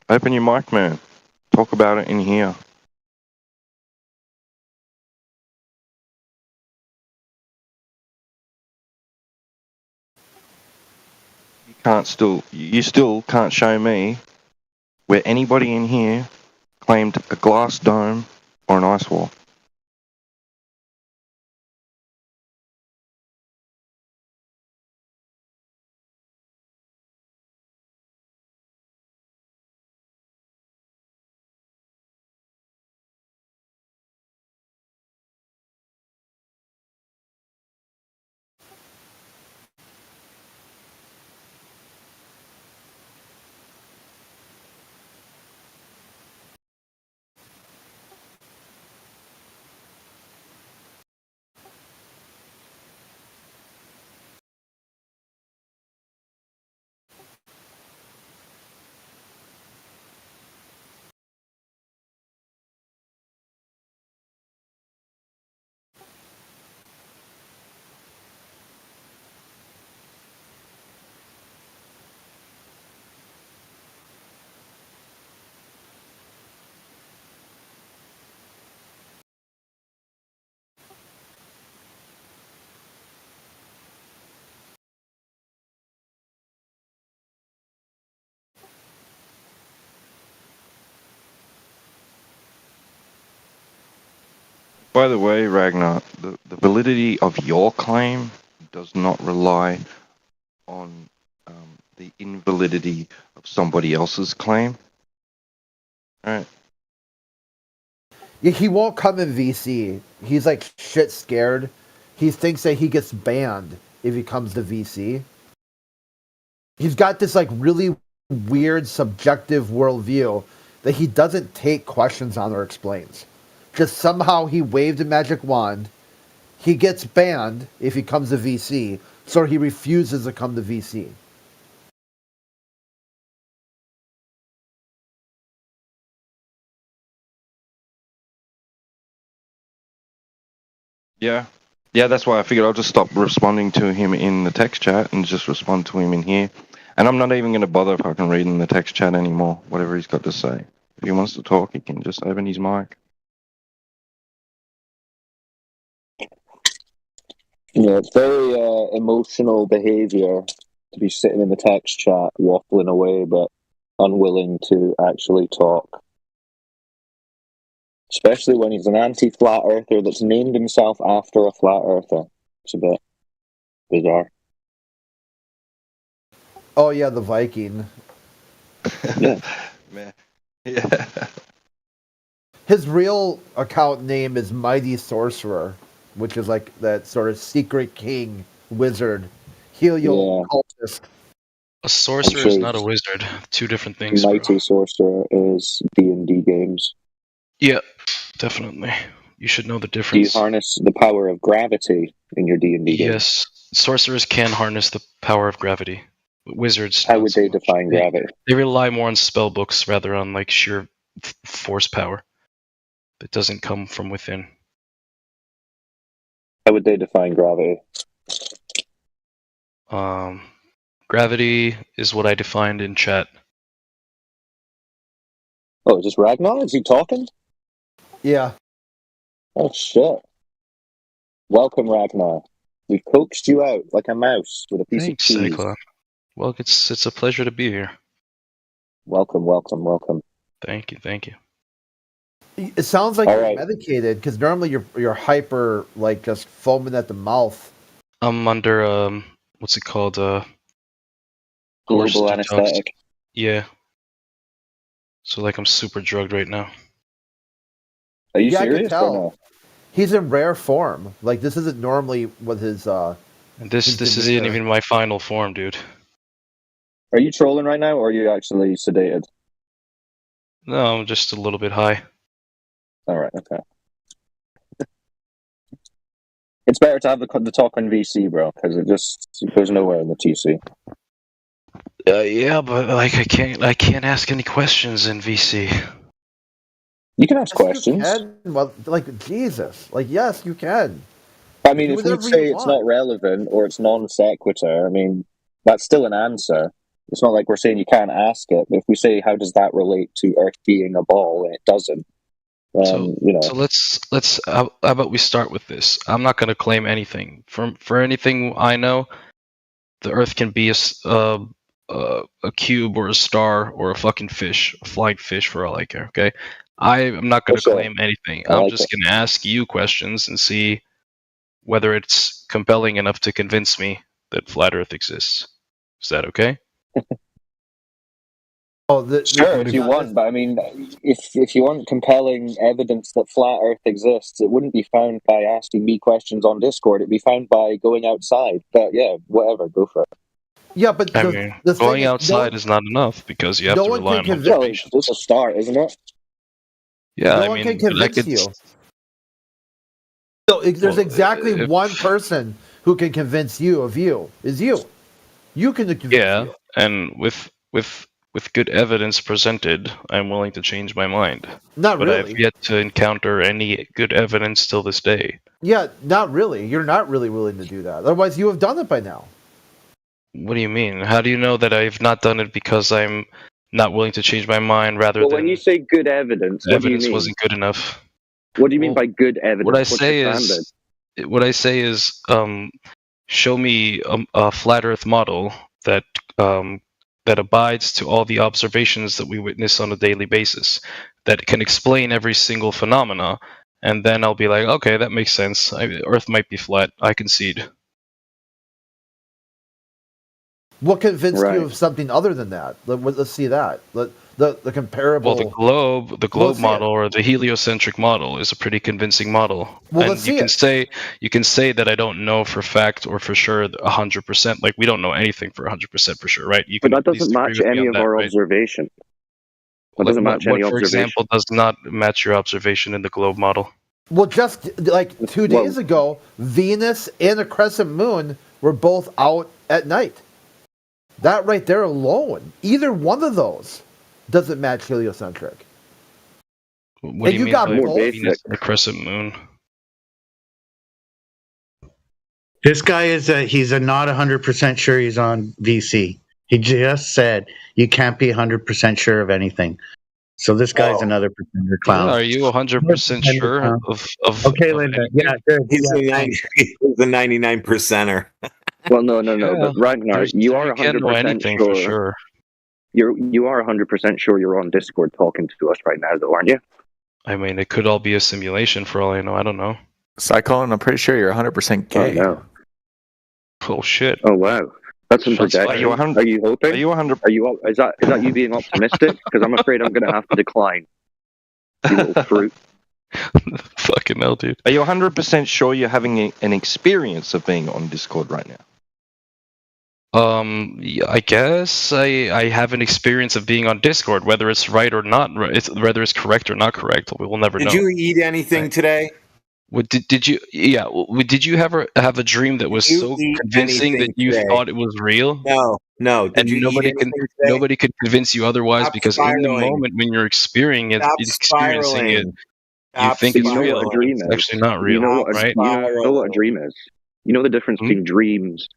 Speaker 18: open your mic, man. Talk about it in here. You still can't show me where anybody in here claimed a glass dome or an ice wall. By the way, Ragnar, the validity of your claim does not rely on the invalidity of somebody else's claim. Alright.
Speaker 21: Yeah, he won't come in VC. He's like shit scared. He thinks that he gets banned if he comes to VC. He's got this like really weird subjective worldview that he doesn't take questions on or explains. Just somehow he waved a magic wand. He gets banned if he comes to VC, so he refuses to come to VC.
Speaker 18: Yeah. Yeah, that's why I figured I'll just stop responding to him in the text chat and just respond to him in here. And I'm not even going to bother fucking reading the text chat anymore, whatever he's got to say. If he wants to talk, he can just open his mic.
Speaker 3: Yeah, it's very emotional behaviour to be sitting in the text chat waffling away but unwilling to actually talk. Especially when he's an anti-flat earther that's named himself after a flat earther. It's a bit bizarre.
Speaker 21: Oh yeah, the Viking.
Speaker 3: Yeah.
Speaker 18: Man. Yeah.
Speaker 21: His real account name is Mighty Sorcerer, which is like that sort of secret king wizard, Helio cultist.
Speaker 19: A sorcerer is not a wizard. Two different things.
Speaker 3: Mighty Sorcerer is D&D games.
Speaker 19: Yeah, definitely. You should know the
Speaker 3: Do you
Speaker 19: difference.
Speaker 3: harness the power of gravity in your D&D games?
Speaker 19: Yes, sorcerers can harness the power of gravity. But wizards.
Speaker 3: How would they define gravity?
Speaker 19: They rely more on spell books rather on like sheer force power. It doesn't come from within.
Speaker 3: How would they define gravity?
Speaker 19: Gravity is what I defined in chat.
Speaker 3: Oh, is this Ragnar? Is he talking?
Speaker 21: Yeah.
Speaker 3: Oh, shit. Welcome, Ragnar. We coaxed you out like a mouse with a piece
Speaker 19: Thanks,
Speaker 3: of cheese.
Speaker 19: Cyclone. Well, it's a pleasure to be here.
Speaker 3: Welcome, welcome, welcome.
Speaker 19: Thank you, thank you.
Speaker 21: It sounds like
Speaker 3: All
Speaker 21: you're
Speaker 3: right.
Speaker 21: medicated because normally you're hyper, like just foaming at the mouth.
Speaker 19: I'm under what's it called?
Speaker 3: Global
Speaker 19: forced detox.
Speaker 3: anesthetic.
Speaker 19: Yeah. So like I'm super drugged right now.
Speaker 3: Are you
Speaker 21: Yeah, I can
Speaker 3: serious or
Speaker 21: tell.
Speaker 3: no?
Speaker 21: He's in rare form. Like this isn't normally what his
Speaker 19: And this
Speaker 21: his
Speaker 19: isn't
Speaker 21: demeanor.
Speaker 19: even my final form, dude.
Speaker 3: Are you trolling right now, or are you actually sedated?
Speaker 19: No, I'm just a little bit high.
Speaker 3: All right, okay. It's better to have the talk on VC, bro, because it goes nowhere in the TC.
Speaker 19: Yeah, but like I can't ask any questions in VC.
Speaker 3: You can ask
Speaker 21: Yes,
Speaker 3: questions.
Speaker 21: you can. Well, like Jesus. Like yes, you can.
Speaker 3: I mean,
Speaker 21: Do
Speaker 3: if we
Speaker 21: whatever
Speaker 3: say
Speaker 21: you
Speaker 3: it's
Speaker 21: want.
Speaker 3: not relevant or it's non sequitur, I mean, that's still an answer. It's not like we're saying you can't ask it. But if we say, how does that relate to Earth being a ball, and it doesn't,
Speaker 19: So,
Speaker 3: you know.
Speaker 19: so let's how about we start with this? I'm not going to claim anything. For anything I know, the Earth can be a cube or a star or a fucking fish, a flying fish for all I care. Okay, I am not going to claim anything. I'm just going to ask you questions and see whether it's compelling enough to convince me that flat Earth exists. Is that okay?
Speaker 3: Sure, if you want, but I mean, if you want compelling evidence that flat Earth exists, it wouldn't be found by asking me questions on Discord. It'd be found by going outside. But yeah, whatever, go for it.
Speaker 21: Yeah, but
Speaker 19: I mean, going outside is not enough because you have to rely on observation.
Speaker 3: It's a start, isn't it?
Speaker 19: Yeah,
Speaker 21: no
Speaker 19: I
Speaker 21: one
Speaker 19: mean,
Speaker 21: can
Speaker 19: I
Speaker 21: convince
Speaker 19: could.
Speaker 21: you. So there's exactly one person who can convince you of you. Is you. You can convince
Speaker 19: Yeah,
Speaker 21: you.
Speaker 19: and with good evidence presented, I'm willing to change my mind.
Speaker 21: Not
Speaker 19: but
Speaker 21: really.
Speaker 19: I've yet to encounter any good evidence till this day.
Speaker 21: Yeah, not really. You're not really willing to do that. Otherwise, you have done it by now.
Speaker 19: What do you mean? How do you know that I've not done it because I'm not willing to change my mind rather
Speaker 3: Well,
Speaker 19: than
Speaker 3: when you say good evidence, what do you
Speaker 19: evidence
Speaker 3: mean?
Speaker 19: wasn't good enough?
Speaker 3: What do you mean by good evidence?
Speaker 19: What I
Speaker 3: What's
Speaker 19: say
Speaker 3: the standard?
Speaker 19: is, show me a flat Earth model that that abides to all the observations that we witness on a daily basis, that can explain every single phenomena, and then I'll be like, okay, that makes sense. Earth might be flat. I concede.
Speaker 21: What convinced you of something other than that? Let's see that. The comparable.
Speaker 19: Well, the globe model or the heliocentric model is a pretty convincing model.
Speaker 21: Well,
Speaker 19: and
Speaker 21: let's
Speaker 19: you
Speaker 21: see
Speaker 19: can say that I don't know for fact or for sure 100%. Like we don't know anything for 100% for sure, right? You can
Speaker 3: But that
Speaker 19: at least
Speaker 3: doesn't
Speaker 19: agree
Speaker 3: match
Speaker 19: with me
Speaker 3: any
Speaker 19: on
Speaker 3: of
Speaker 19: that,
Speaker 3: our
Speaker 19: right?
Speaker 3: observation. That doesn't match any
Speaker 19: For
Speaker 3: observation.
Speaker 19: example, does not match your observation in the globe model?
Speaker 21: Well, just like 2 days ago, Venus and a crescent moon were both out at night. That right there alone, either one of those doesn't match heliocentric.
Speaker 19: What do you mean by Venus and the crescent moon?
Speaker 8: This guy he's not 100% sure he's on VC. He just said you can't be 100% sure of anything. So this guy's another pretender clown.
Speaker 19: Yeah, are you 100% sure of
Speaker 8: Okay,
Speaker 19: of
Speaker 8: Linda.
Speaker 19: anything?
Speaker 8: Yeah, good.
Speaker 22: He's a 99%er.
Speaker 3: Well, no, but Ragnar, you are
Speaker 19: you can't know
Speaker 3: 100%
Speaker 19: anything
Speaker 3: sure.
Speaker 19: for sure.
Speaker 3: You are 100% sure you're on Discord talking to us right now, though, aren't you?
Speaker 19: I mean, it could all be a simulation for all I know. I don't know.
Speaker 14: Cyclone, I'm pretty sure you're 100% gay.
Speaker 3: Oh, no.
Speaker 19: Oh shit.
Speaker 3: Oh wow. That's some
Speaker 19: Shots
Speaker 3: projection.
Speaker 19: fired.
Speaker 3: Are you hoping?
Speaker 18: Are you 100?
Speaker 3: Is that you being optimistic? Because I'm afraid I'm going to have to decline. You little fruit.
Speaker 19: Fucking hell, dude.
Speaker 18: Are you 100% sure you're having an experience of being on Discord right now?
Speaker 19: Yeah, I guess I have an experience of being on Discord, whether it's right or not, whether it's correct or not correct. We will never know.
Speaker 22: Did you eat anything today?
Speaker 19: What did you? Yeah. Did you ever have a dream that was so convincing that you thought it was real?
Speaker 22: No.
Speaker 19: And nobody could convince you otherwise because in the moment when you're experiencing it, you think it's real. It's actually not real, right?
Speaker 3: You know what a dream is. You know the difference between dreams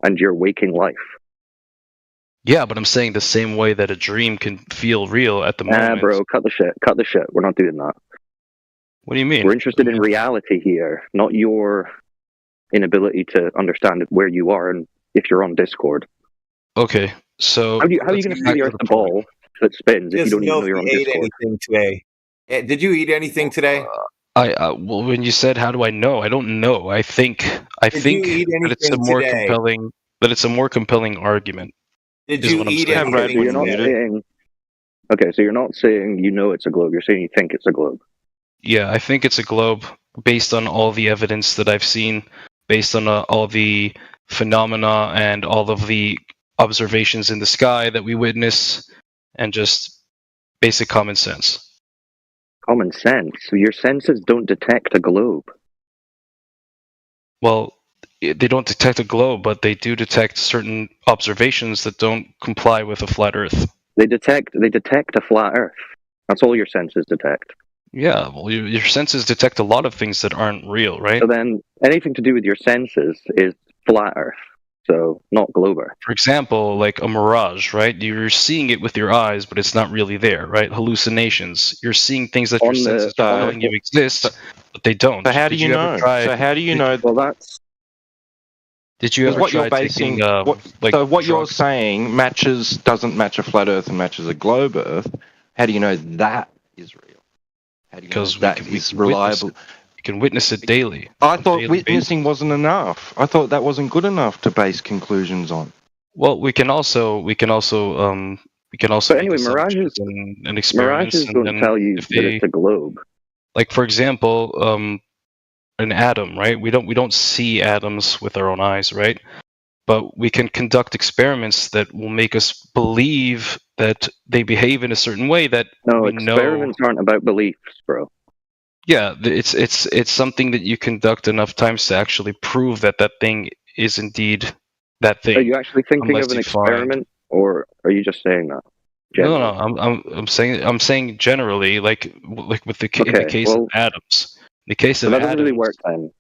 Speaker 3: and your waking life.
Speaker 19: Yeah, but I'm saying the same way that a dream can feel real at the moment.
Speaker 3: Bro, cut the shit. We're not doing that.
Speaker 19: What do you mean?
Speaker 3: We're interested in reality here, not your inability to understand where you are and if you're on Discord.
Speaker 19: Okay, so
Speaker 3: how are you going to see the Earth a ball that spins if you don't even know you're on Discord?
Speaker 22: Anything today? Did you eat anything today?
Speaker 19: Well, when you said how do I know? I don't know. I think that it's a more compelling a more compelling argument.
Speaker 22: Did you eat anything?
Speaker 3: So you're not saying. Okay, so you're not saying you know it's a globe. You're saying you think it's a globe.
Speaker 19: Yeah, I think it's a globe based on all the evidence that I've seen, based on all the phenomena and all of the observations in the sky that we witness, and just basic common sense.
Speaker 3: Common sense? So your senses don't detect a globe?
Speaker 19: Well, they don't detect a globe, but they do detect certain observations that don't comply with a flat Earth.
Speaker 3: They detect a flat Earth. That's all your senses detect.
Speaker 19: Yeah, well, your senses detect a lot of things that aren't real, right?
Speaker 3: So then, anything to do with your senses is flat Earth.
Speaker 16: so not globar.
Speaker 19: For example, like a mirage, right? You're seeing it with your eyes, but it's not really there, right? Hallucinations. You're seeing things that your senses are telling you exist, but they don't.
Speaker 18: So how do
Speaker 19: Did
Speaker 18: you
Speaker 19: ever
Speaker 18: know?
Speaker 19: try-
Speaker 18: So how do you
Speaker 19: did-
Speaker 18: know?
Speaker 16: Well, that's
Speaker 19: Did you ever
Speaker 18: what
Speaker 19: try
Speaker 18: you're basing?
Speaker 19: taking,
Speaker 18: So what you're
Speaker 19: drugs?
Speaker 18: saying doesn't match a flat Earth and matches a globe Earth. How do you know that is real? How do you know
Speaker 19: Because
Speaker 18: that is reliable?
Speaker 19: You can witness it daily.
Speaker 18: I thought
Speaker 19: daily
Speaker 18: witnessing wasn't enough. I thought that wasn't good enough to base conclusions on.
Speaker 19: Well, we can also
Speaker 16: But anyway,
Speaker 19: make assumptions and experiments,
Speaker 16: mirages
Speaker 19: and
Speaker 16: don't
Speaker 19: then
Speaker 16: tell you
Speaker 19: if
Speaker 16: that
Speaker 19: they,
Speaker 16: it's a globe.
Speaker 19: like for example, an atom, right? We don't see atoms with our own eyes, right? But we can conduct experiments that will make us believe that they behave in a certain way that
Speaker 16: No,
Speaker 19: we know.
Speaker 16: experiments aren't about beliefs, bro.
Speaker 19: Yeah, it's something that you conduct enough times to actually prove that that thing is indeed that thing.
Speaker 16: Are you actually thinking
Speaker 19: unless
Speaker 16: of an
Speaker 19: you find-
Speaker 16: experiment, or are you just saying that?
Speaker 19: No, I'm saying generally, like with the in the
Speaker 16: Okay,
Speaker 19: case
Speaker 16: well,
Speaker 19: of atoms. In the case
Speaker 16: So
Speaker 19: of
Speaker 16: that doesn't
Speaker 19: atoms,
Speaker 16: really work then.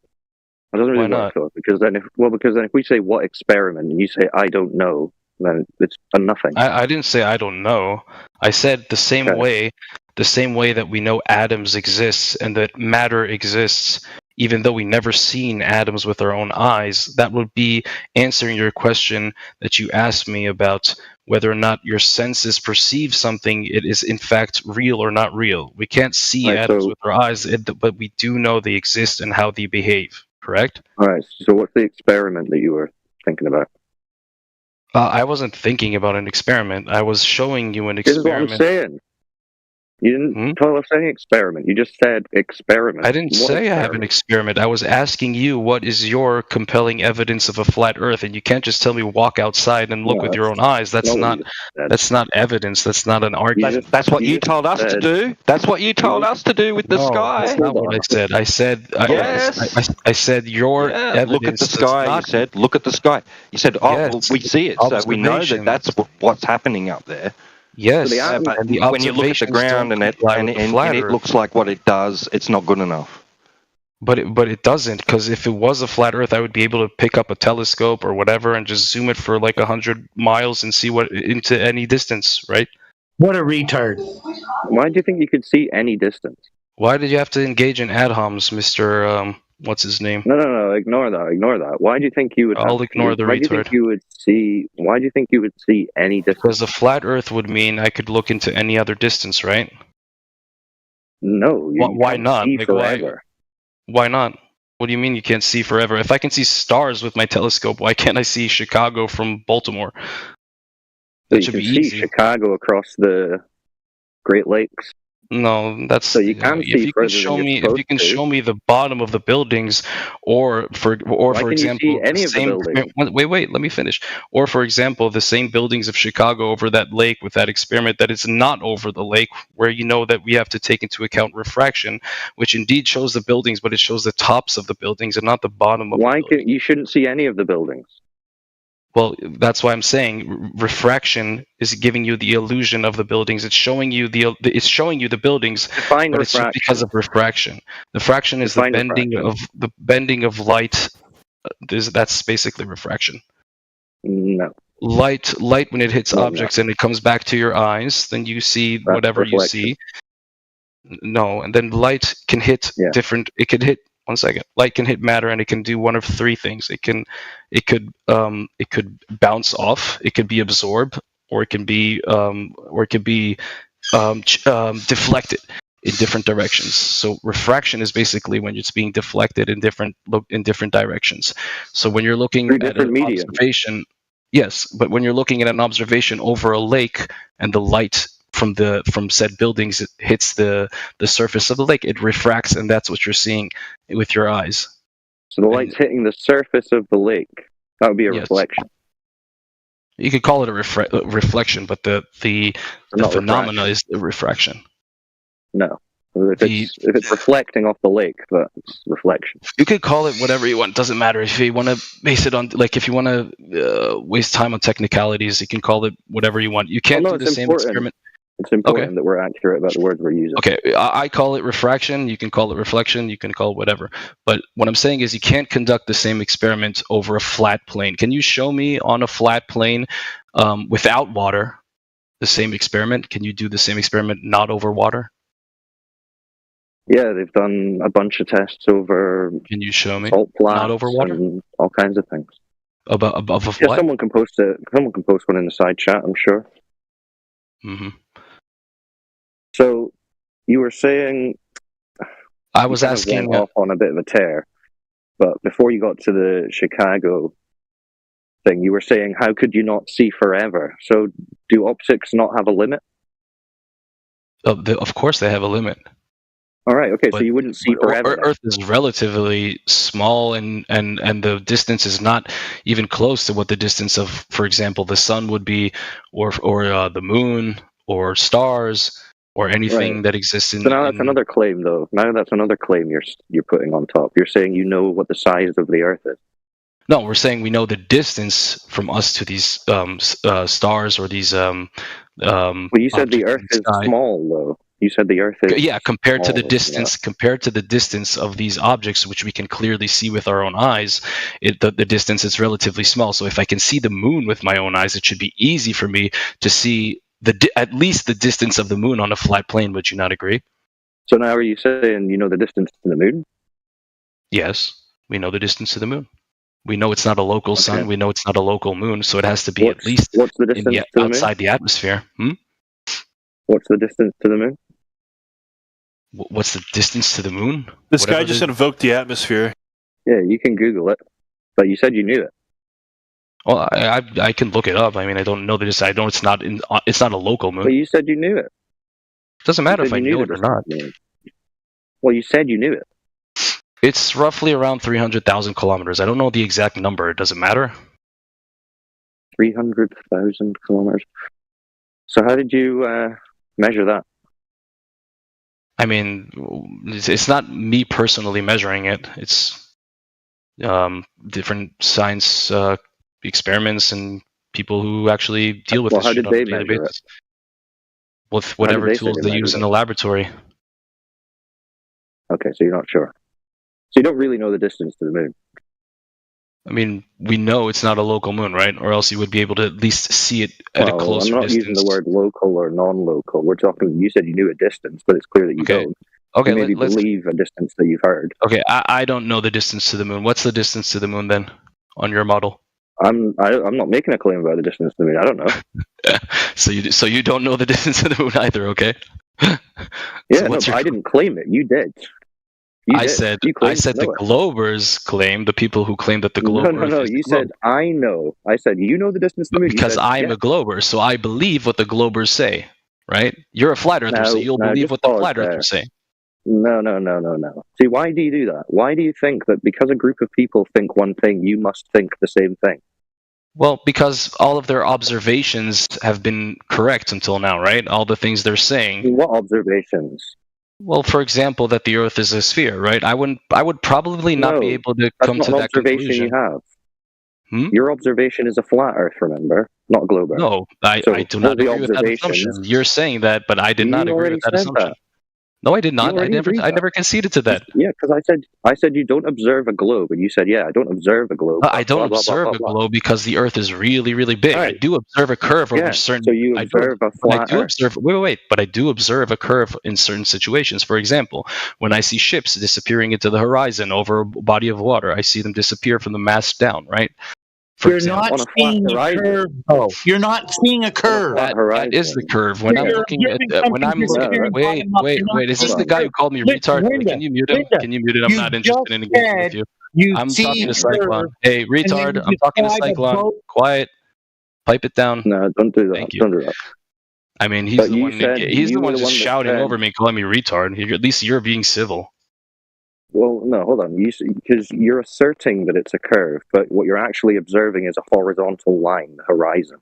Speaker 16: That doesn't really
Speaker 19: Why
Speaker 16: work though, because then if we say what experiment and you say I don't know, then it's a nothing.
Speaker 19: I didn't say I don't know. I said the same way that we know atoms exist and that matter exists, even though we never seen atoms with our own eyes. That would be answering your question that you asked me about whether or not your senses perceive something it is in fact real or not real. We can't see
Speaker 16: Right,
Speaker 19: atoms
Speaker 16: so-
Speaker 19: with our eyes, but we do know they exist and how they behave. Correct?
Speaker 16: All right. So what's the experiment that you were thinking about?
Speaker 19: I wasn't thinking about an experiment. I was showing you an
Speaker 16: This is what I'm
Speaker 19: experiment.
Speaker 16: saying. You didn't tell us any experiment. You just said experiment.
Speaker 19: I didn't
Speaker 16: What
Speaker 19: say I have an experiment. I was asking you what is your compelling evidence of a flat Earth, and you can't just tell me walk outside and look
Speaker 16: No,
Speaker 19: with your own eyes. That's
Speaker 16: not what
Speaker 19: not
Speaker 16: you said.
Speaker 19: that's not evidence. That's not an argument.
Speaker 18: That's what you told us to do. That's what you told us to do with the sky.
Speaker 19: That's not what I said. I said
Speaker 18: Yes.
Speaker 19: I said your evidence.
Speaker 18: Look at the
Speaker 19: does
Speaker 18: sky.
Speaker 19: not-
Speaker 18: You said, look at the sky. You said, oh,
Speaker 19: Yes.
Speaker 18: well, we see it, so we know that that's what's happening up there.
Speaker 19: Yes,
Speaker 18: But
Speaker 19: and the
Speaker 18: when you look at the
Speaker 19: observations
Speaker 18: ground
Speaker 19: don't
Speaker 18: and
Speaker 19: comply with the flat
Speaker 18: it
Speaker 19: Earth.
Speaker 18: looks like what it does, it's not good enough.
Speaker 19: But it doesn't, because if it was a flat Earth, I would be able to pick up a telescope or whatever and just zoom it for like 100 miles and see what into any distance, right?
Speaker 16: What a retard. Why do you think you could see any distance?
Speaker 19: Why did you have to engage in ad homs, Mr. What's his name?
Speaker 16: No. Ignore that. Why do you think you would?
Speaker 19: I'll ignore the
Speaker 16: Why do you think
Speaker 19: retard.
Speaker 16: you would see? Why do you think you would see any distance?
Speaker 19: Because a flat Earth would mean I could look into any other distance, right?
Speaker 16: No.
Speaker 19: Why
Speaker 16: can't
Speaker 19: not?
Speaker 16: see
Speaker 19: Like,
Speaker 16: forever.
Speaker 19: why not? What do you mean you can't see forever? If I can see stars with my telescope, why can't I see Chicago from Baltimore?
Speaker 16: So
Speaker 19: That
Speaker 16: you
Speaker 19: should
Speaker 16: can
Speaker 19: be
Speaker 16: see
Speaker 19: easy.
Speaker 16: Chicago across the Great Lakes.
Speaker 19: No, that's
Speaker 16: So you can
Speaker 19: if
Speaker 16: see
Speaker 19: you
Speaker 16: further
Speaker 19: can show
Speaker 16: than you're
Speaker 19: me if
Speaker 16: supposed
Speaker 19: you can
Speaker 16: to.
Speaker 19: show me the bottom of the buildings, or for
Speaker 16: Why can you
Speaker 19: example,
Speaker 16: see any of the
Speaker 19: same
Speaker 16: buildings?
Speaker 19: wait, let me finish. Or for example, the same buildings of Chicago over that lake with that experiment that it's not over the lake, where you know that we have to take into account refraction, which indeed shows the buildings, but it shows the tops of the buildings and not the bottom of.
Speaker 16: Why can you shouldn't see any of the buildings?
Speaker 19: Well, that's why I'm saying refraction is giving you the illusion of the buildings. It's showing you it's showing you the buildings,
Speaker 16: Define
Speaker 19: but it's just
Speaker 16: refraction.
Speaker 19: because of refraction. Refraction is
Speaker 16: Define
Speaker 19: the bending of light. That's basically refraction.
Speaker 16: No.
Speaker 19: Light when it hits
Speaker 16: No,
Speaker 19: objects and it comes back to your eyes, then you see whatever
Speaker 16: reflection.
Speaker 19: you see. No, and then light can hit different. It could hit. One second. Light can hit matter, and it can do one of three things. It could bounce off. It could be absorbed, or it can be deflected in different directions. So refraction is basically when it's being deflected in different directions. So when you're looking
Speaker 16: Through
Speaker 19: at
Speaker 16: different
Speaker 19: an
Speaker 16: mediums.
Speaker 19: observation, yes, but when you're looking at an observation over a lake and the light from said buildings it hits the surface of the lake, it refracts, and that's what you're seeing with your eyes.
Speaker 16: So the light's hitting the surface of the lake. That would be a
Speaker 19: Yes.
Speaker 16: reflection.
Speaker 19: You could call it a reflection, but the
Speaker 16: Not
Speaker 19: phenomena
Speaker 16: refraction.
Speaker 19: is the refraction.
Speaker 16: No. If it's reflecting off the lake, that's reflection.
Speaker 19: You could call it whatever you want. Doesn't matter. If you want to base it on, like, if you want to waste time on technicalities, you can call it whatever you want. You can't
Speaker 16: Well, no,
Speaker 19: do the
Speaker 16: it's
Speaker 19: same
Speaker 16: important.
Speaker 19: experiment.
Speaker 16: It's important that we're accurate about the words we're using.
Speaker 19: Okay, I call it refraction. You can call it reflection. You can call it whatever. But what I'm saying is you can't conduct the same experiment over a flat plane. Can you show me on a flat plane without water the same experiment? Can you do the same experiment not over water?
Speaker 16: Yeah, they've done a bunch of tests over.
Speaker 19: Can you show me?
Speaker 16: Salt flats
Speaker 19: Not over water?
Speaker 16: and all kinds of things.
Speaker 19: Above
Speaker 16: Yeah,
Speaker 19: what?
Speaker 16: someone can post it. Someone can post one in the side chat, I'm sure.
Speaker 19: Mm-hmm.
Speaker 16: So you were saying
Speaker 19: I was
Speaker 16: you kind of
Speaker 19: asking
Speaker 16: went off on a bit of a tear, but before you got to the Chicago thing, you were saying how could you not see forever? So do optics not have a limit?
Speaker 19: Of course, they have a limit.
Speaker 16: All right, okay, so you wouldn't see forever.
Speaker 19: Earth is relatively small, and the distance is not even close to what the distance of, for example, the sun would be, or the moon, or stars, or anything that exists in.
Speaker 16: So now that's another claim, though. Now that's another claim you're putting on top. You're saying you know what the size of the Earth is.
Speaker 19: No, we're saying we know the distance from us to these stars or these.
Speaker 16: Well, you said the Earth is small, though. You said the Earth is
Speaker 19: compared to the
Speaker 16: small,
Speaker 19: distance compared to the distance of these objects, which we can clearly see with our own eyes, the distance is relatively small. So if I can see the moon with my own eyes, it should be easy for me to see at least the distance of the moon on a flat plane. Would you not agree?
Speaker 16: So now are you saying you know the distance to the moon?
Speaker 19: Yes, we know the distance to the moon. We know it's not a local sun. We know it's not a local moon, so it has to be at least
Speaker 16: what's the distance to the moon?
Speaker 19: outside the atmosphere.
Speaker 16: What's the distance to the moon?
Speaker 19: What's the distance to the moon?
Speaker 4: This guy just invoked the atmosphere.
Speaker 16: Yeah, you can Google it, but you said you knew it.
Speaker 19: Well, I can look it up. I mean, I don't know this. I know it's not a local moon.
Speaker 16: But you said you knew it.
Speaker 19: Doesn't matter if I knew it or not.
Speaker 16: Well, you said you knew it.
Speaker 19: It's roughly around 300,000 kilometers. I don't know the exact number. Does it matter?
Speaker 16: 300,000 kilometers. So how did you measure that?
Speaker 19: I mean, it's not me personally measuring it. It's different science experiments and people who actually deal with this shit on a daily basis. With whatever tools they use in the laboratory.
Speaker 16: Okay, so you're not sure. So you don't really know the distance to the moon.
Speaker 19: I mean, we know it's not a local moon, right? Or else you would be able to at least see it at a closer distance.
Speaker 16: I'm not using the word local or non-local. We're talking. You said you knew a distance, but it's clear that you don't.
Speaker 19: Okay,
Speaker 16: you maybe believe a distance that you've heard.
Speaker 19: Okay, I don't know the distance to the moon. What's the distance to the moon then, on your model?
Speaker 16: I'm not making a claim about the distance to the moon. I don't know.
Speaker 19: So you don't know the distance to the moon either, okay?
Speaker 16: Yeah, but I didn't claim it. You did.
Speaker 19: I said the Globers claim, the people who claim that the globe.
Speaker 16: No. You said I know. I said you know the distance to the moon.
Speaker 19: Because I'm a Glober, so I believe what the Globers say, right? You're a flat earther, so you'll believe what the flat earthers say.
Speaker 16: No. See, why do you do that? Why do you think that because a group of people think one thing, you must think the same thing?
Speaker 19: Well, because all of their observations have been correct until now, right? All the things they're saying.
Speaker 16: What observations?
Speaker 19: Well, for example, that the Earth is a sphere, right? I would probably not be able to come to that conclusion.
Speaker 16: You have. Your observation is a flat Earth, remember, not global.
Speaker 19: No, I do not agree with that assumption. You're saying that, but I did not agree with that assumption. No, I did not. I never conceded to that.
Speaker 16: Yeah, because I said you don't observe a globe, and you said, yeah, I don't observe a globe.
Speaker 19: I don't observe a globe because the Earth is really, really big. Right. I do observe a curve over certain.
Speaker 16: So you observe a flat Earth.
Speaker 19: Wait. But I do observe a curve in certain situations. For example, when I see ships disappearing into the horizon over a body of water, I see them disappear from the mast down. Right.
Speaker 17: You're not seeing a curve, though. You're not seeing a curve.
Speaker 19: That is the curve. When I'm looking at, wait. Is this the guy who called me retard? Can you mute him? Can you mute it? I'm not interested in engaging with you. I'm talking to Cyclone. Hey, retard! I'm talking to Cyclone. Quiet. Pipe it down.
Speaker 16: No, don't do that.
Speaker 19: Thank you.
Speaker 16: Don't do that.
Speaker 19: I mean, he's the one just shouting over me, calling me retard. At least you're being civil.
Speaker 16: Well, no, hold on. Because you're asserting that it's a curve, but what you're actually observing is a horizontal line, the horizon.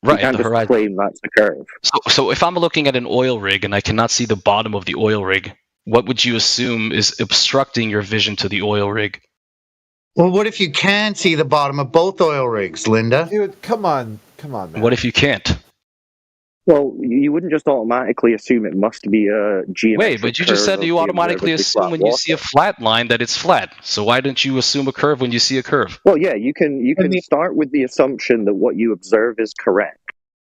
Speaker 19: Right,
Speaker 16: you can't
Speaker 19: the horizon.
Speaker 16: Claim that's a curve.
Speaker 19: So if I'm looking at an oil rig and I cannot see the bottom of the oil rig, what would you assume is obstructing your vision to the oil rig?
Speaker 17: Well, what if you can see the bottom of both oil rigs, Linda?
Speaker 21: Dude, come on, man.
Speaker 19: What if you can't?
Speaker 16: Well, you wouldn't just automatically assume it must be a geometric
Speaker 19: Wait, but you just
Speaker 16: curve
Speaker 19: said
Speaker 16: of
Speaker 19: you
Speaker 16: the
Speaker 19: automatically
Speaker 16: observably
Speaker 19: assume
Speaker 16: flat
Speaker 19: when you see a
Speaker 16: water.
Speaker 19: flat line that it's flat. So why don't you assume a curve when you see a curve?
Speaker 16: Well, yeah, you can start with the assumption that what you observe is correct,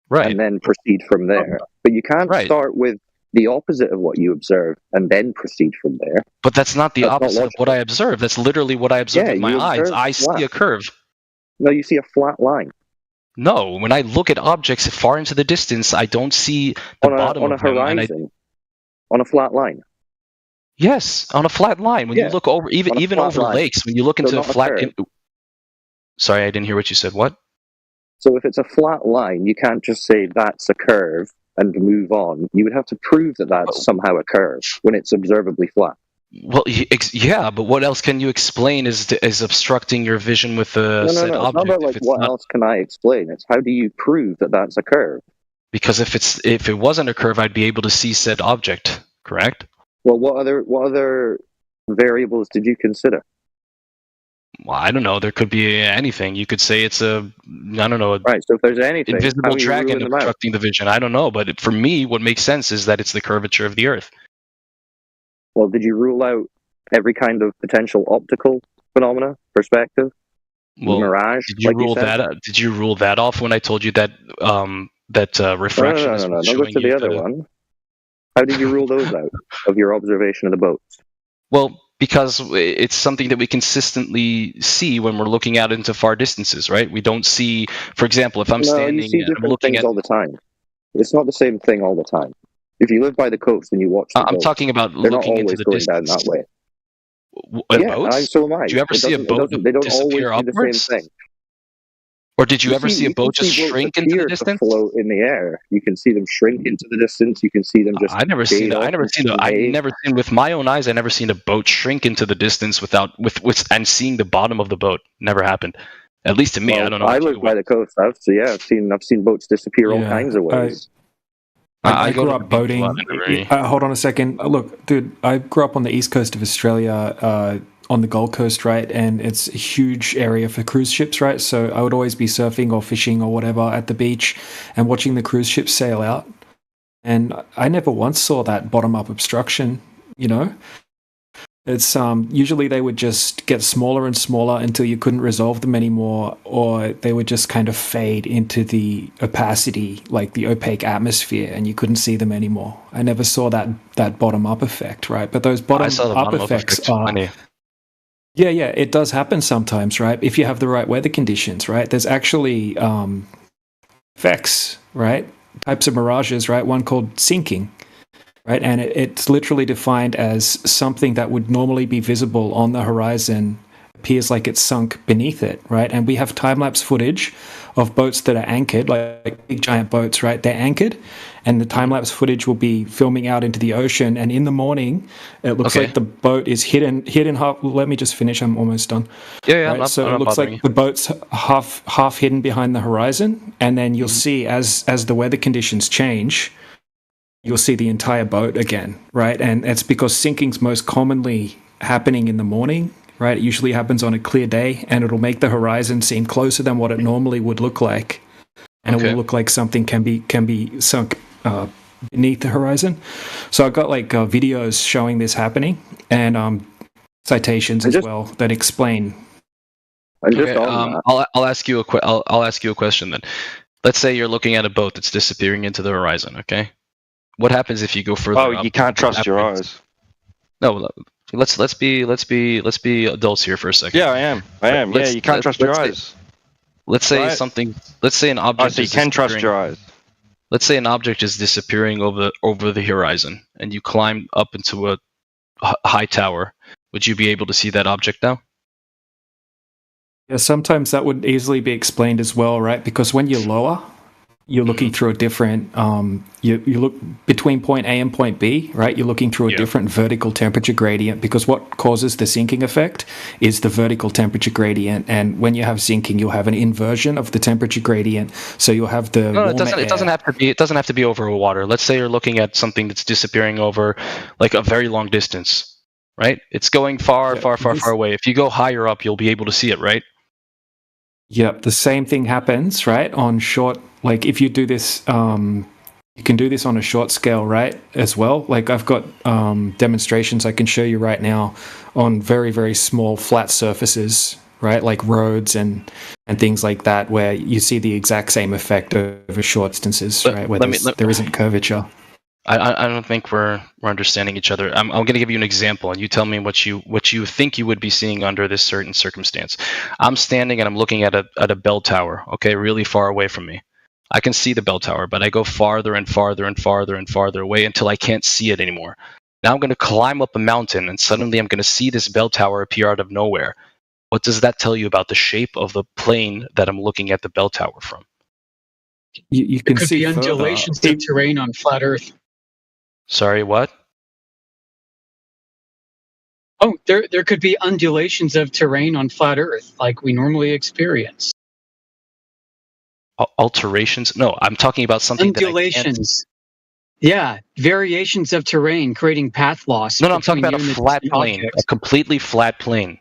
Speaker 19: Right.
Speaker 16: and then proceed from there. But you can't
Speaker 19: Right.
Speaker 16: start with the opposite of what you observe and then proceed from there.
Speaker 19: But that's not the
Speaker 16: That's not
Speaker 19: opposite of what
Speaker 16: logical.
Speaker 19: I observe. That's literally what I observe
Speaker 16: Yeah,
Speaker 19: with my
Speaker 16: you
Speaker 19: eyes.
Speaker 16: observe
Speaker 19: I
Speaker 16: flat.
Speaker 19: see a curve.
Speaker 16: No, you see a flat line
Speaker 19: No, when I look at objects far into the distance, I don't see the bottom
Speaker 16: on a
Speaker 19: of them.
Speaker 16: horizon, on a flat line.
Speaker 19: Yes, on a flat line. When you
Speaker 16: Yeah,
Speaker 19: look over,
Speaker 16: on a
Speaker 19: even
Speaker 16: flat
Speaker 19: over
Speaker 16: line.
Speaker 19: lakes, when you look
Speaker 16: So
Speaker 19: into a
Speaker 16: not a
Speaker 19: flat.
Speaker 16: curve.
Speaker 19: Sorry, I didn't hear what you said. What?
Speaker 16: So if it's a flat line, you can't just say that's a curve and move on. You would have to prove that that's somehow a curve when it's observably flat.
Speaker 19: Well, yeah, but what else can you explain is obstructing your vision with
Speaker 16: No,
Speaker 19: said
Speaker 16: it's not
Speaker 19: object?
Speaker 16: about like what else can I explain. It's how do you prove that that's a curve?
Speaker 19: Because if it wasn't a curve, I'd be able to see said object. Correct?
Speaker 16: Well, what other variables did you consider?
Speaker 19: Well, I don't know. There could be anything. You could say it's a, I don't know,
Speaker 16: Right. So if there's anything, how
Speaker 19: invisible
Speaker 16: are you
Speaker 19: dragon
Speaker 16: ruling them out?
Speaker 19: obstructing the vision. I don't know, but for me, what makes sense is that it's the curvature of the Earth.
Speaker 16: Well, did you rule out every kind of potential optical phenomena, perspective,
Speaker 19: Well,
Speaker 16: mirage?
Speaker 19: did you
Speaker 16: like
Speaker 19: rule
Speaker 16: said?
Speaker 19: that? Did you rule that off when I told you that refraction is
Speaker 16: No. Don't
Speaker 19: showing
Speaker 16: go to
Speaker 19: you
Speaker 16: the other
Speaker 19: the-
Speaker 16: one. How did you rule those out of your observation of the boats?
Speaker 19: Well, because it's something that we consistently see when we're looking out into far distances, right? We don't see, for example, if I'm
Speaker 16: No,
Speaker 19: standing
Speaker 16: you see
Speaker 19: and I'm
Speaker 16: different
Speaker 19: looking
Speaker 16: things
Speaker 19: at.
Speaker 16: all the time. It's not the same thing all the time. If you live by the coast and you watch the
Speaker 19: I'm
Speaker 16: boats,
Speaker 19: talking about
Speaker 16: they're not
Speaker 19: looking into
Speaker 16: always
Speaker 19: the
Speaker 16: going down
Speaker 19: distance.
Speaker 16: that way. Yeah,
Speaker 19: Boats?
Speaker 16: so am I.
Speaker 19: Did you ever
Speaker 16: It
Speaker 19: see a
Speaker 16: doesn't- it
Speaker 19: boat
Speaker 16: doesn't- They don't always
Speaker 19: disappear
Speaker 16: do the
Speaker 19: upwards?
Speaker 16: same thing.
Speaker 19: Or did you ever see a
Speaker 16: you can
Speaker 19: boat just
Speaker 16: see boats
Speaker 19: shrink into the
Speaker 16: appear to
Speaker 19: distance?
Speaker 16: float in the air. You can see them shrink into the distance. You can see them just.
Speaker 19: I never seen.
Speaker 16: fade
Speaker 19: I
Speaker 16: off
Speaker 19: never
Speaker 16: into
Speaker 19: seen.
Speaker 16: the
Speaker 19: I
Speaker 16: haze.
Speaker 19: never seen with my own eyes. I never seen a boat shrink into the distance without and seeing the bottom of the boat. Never happened. At least to me.
Speaker 16: Well,
Speaker 19: I don't know.
Speaker 16: I
Speaker 19: about you,
Speaker 16: live by the coast. I've seen boats disappear all
Speaker 9: Yeah,
Speaker 16: kinds of ways.
Speaker 9: I
Speaker 19: go
Speaker 9: grew
Speaker 19: to
Speaker 9: up
Speaker 19: the beach a
Speaker 9: boating.
Speaker 19: lot in Inverary.
Speaker 9: Hold on a second. Look, dude, I grew up on the east coast of Australia, on the Gold Coast, right? And it's a huge area for cruise ships, right? So I would always be surfing or fishing or whatever at the beach and watching the cruise ships sail out. And I never once saw that bottom-up obstruction, you know? It's usually they would just get smaller and smaller until you couldn't resolve them anymore, or they would just kind of fade into the opacity, like the opaque atmosphere, and you couldn't see them anymore. I never saw that bottom up effect, right? But those
Speaker 19: I saw the
Speaker 9: bottom up
Speaker 19: bottom-up
Speaker 9: effects
Speaker 19: effect
Speaker 9: are
Speaker 19: plenty.
Speaker 9: yeah, it does happen sometimes, right? If you have the right weather conditions, right? There's actually effects, right? Types of mirages, right? One called sinking. Right, and it's literally defined as something that would normally be visible on the horizon appears like it's sunk beneath it, right? And we have time-lapse footage of boats that are anchored, like big giant boats, right? They're anchored, and the time-lapse footage will be filming out into the ocean. And in the morning, it looks like the boat is hidden half. Let me just finish. I'm almost done.
Speaker 19: Yeah.
Speaker 9: Right?
Speaker 19: I'm
Speaker 9: It
Speaker 19: not
Speaker 9: looks
Speaker 19: bothering
Speaker 9: like the boat's half hidden behind the horizon, and then you'll see as the weather conditions change, you'll see the entire boat again, right? And it's because sinking's most commonly happening in the morning, right? It usually happens on a clear day, and it'll make the horizon seem closer than what it normally would look like, and it will look like something can be sunk beneath the horizon. So I've got like videos showing this happening, and citations as well that explain.
Speaker 19: Okay, I'll ask you I'll ask you a question then. Let's say you're looking at a boat that's disappearing into the horizon. Okay. What happens if you go further?
Speaker 18: Oh, you can't trust your eyes.
Speaker 19: No, let's be adults here for a second.
Speaker 18: Yeah, I am. Yeah, you can't trust your eyes.
Speaker 19: Let's say
Speaker 18: Right?
Speaker 19: something. Let's say an object.
Speaker 18: So you
Speaker 19: is
Speaker 18: can trust
Speaker 19: disappearing-
Speaker 18: your eyes.
Speaker 19: Let's say an object is disappearing over the horizon, and you climb up into a high tower. Would you be able to see that object now?
Speaker 9: Yeah, sometimes that would easily be explained as well, right? Because when you're lower, you're looking through a different, you look between point A and point B, right? You're looking through a different vertical temperature gradient, because what causes the sinking effect is the vertical temperature gradient. And when you have sinking, you'll have an inversion of the temperature gradient. So you'll have the
Speaker 19: No, it
Speaker 9: warmer
Speaker 19: doesn't
Speaker 9: air.
Speaker 19: have to be. It doesn't have to be over water. Let's say you're looking at something that's disappearing over like a very long distance, right? It's going far away. If you go higher up, you'll be able to see it, right?
Speaker 9: Yep, the same thing happens, right? On short, like if you do this you can do this on a short scale, right, as well. Like I've got demonstrations I can show you right now on very, very small flat surfaces, right, like roads and things like that, where you see the exact same effect over short distances, right, where there isn't curvature.
Speaker 19: I don't think we're understanding each other. I'm going to give you an example, and you tell me what you think you would be seeing under this certain circumstance. I'm standing and I'm looking at a bell tower, okay, really far away from me. I can see the bell tower, but I go farther and farther and farther and farther away until I can't see it anymore. Now I'm going to climb up a mountain, and suddenly I'm going to see this bell tower appear out of nowhere. What does that tell you about the shape of the plane that I'm looking at the bell tower from?
Speaker 9: You can
Speaker 1: could
Speaker 9: see
Speaker 1: be undulations of terrain on flat Earth.
Speaker 19: Sorry, what?
Speaker 1: Oh, there could be undulations of terrain on flat Earth, like we normally experience.
Speaker 19: Alterations? No, I'm talking about something
Speaker 1: Undulations. Yeah, variations of terrain creating path loss.
Speaker 19: No, I'm talking about a flat plane, a completely flat plane.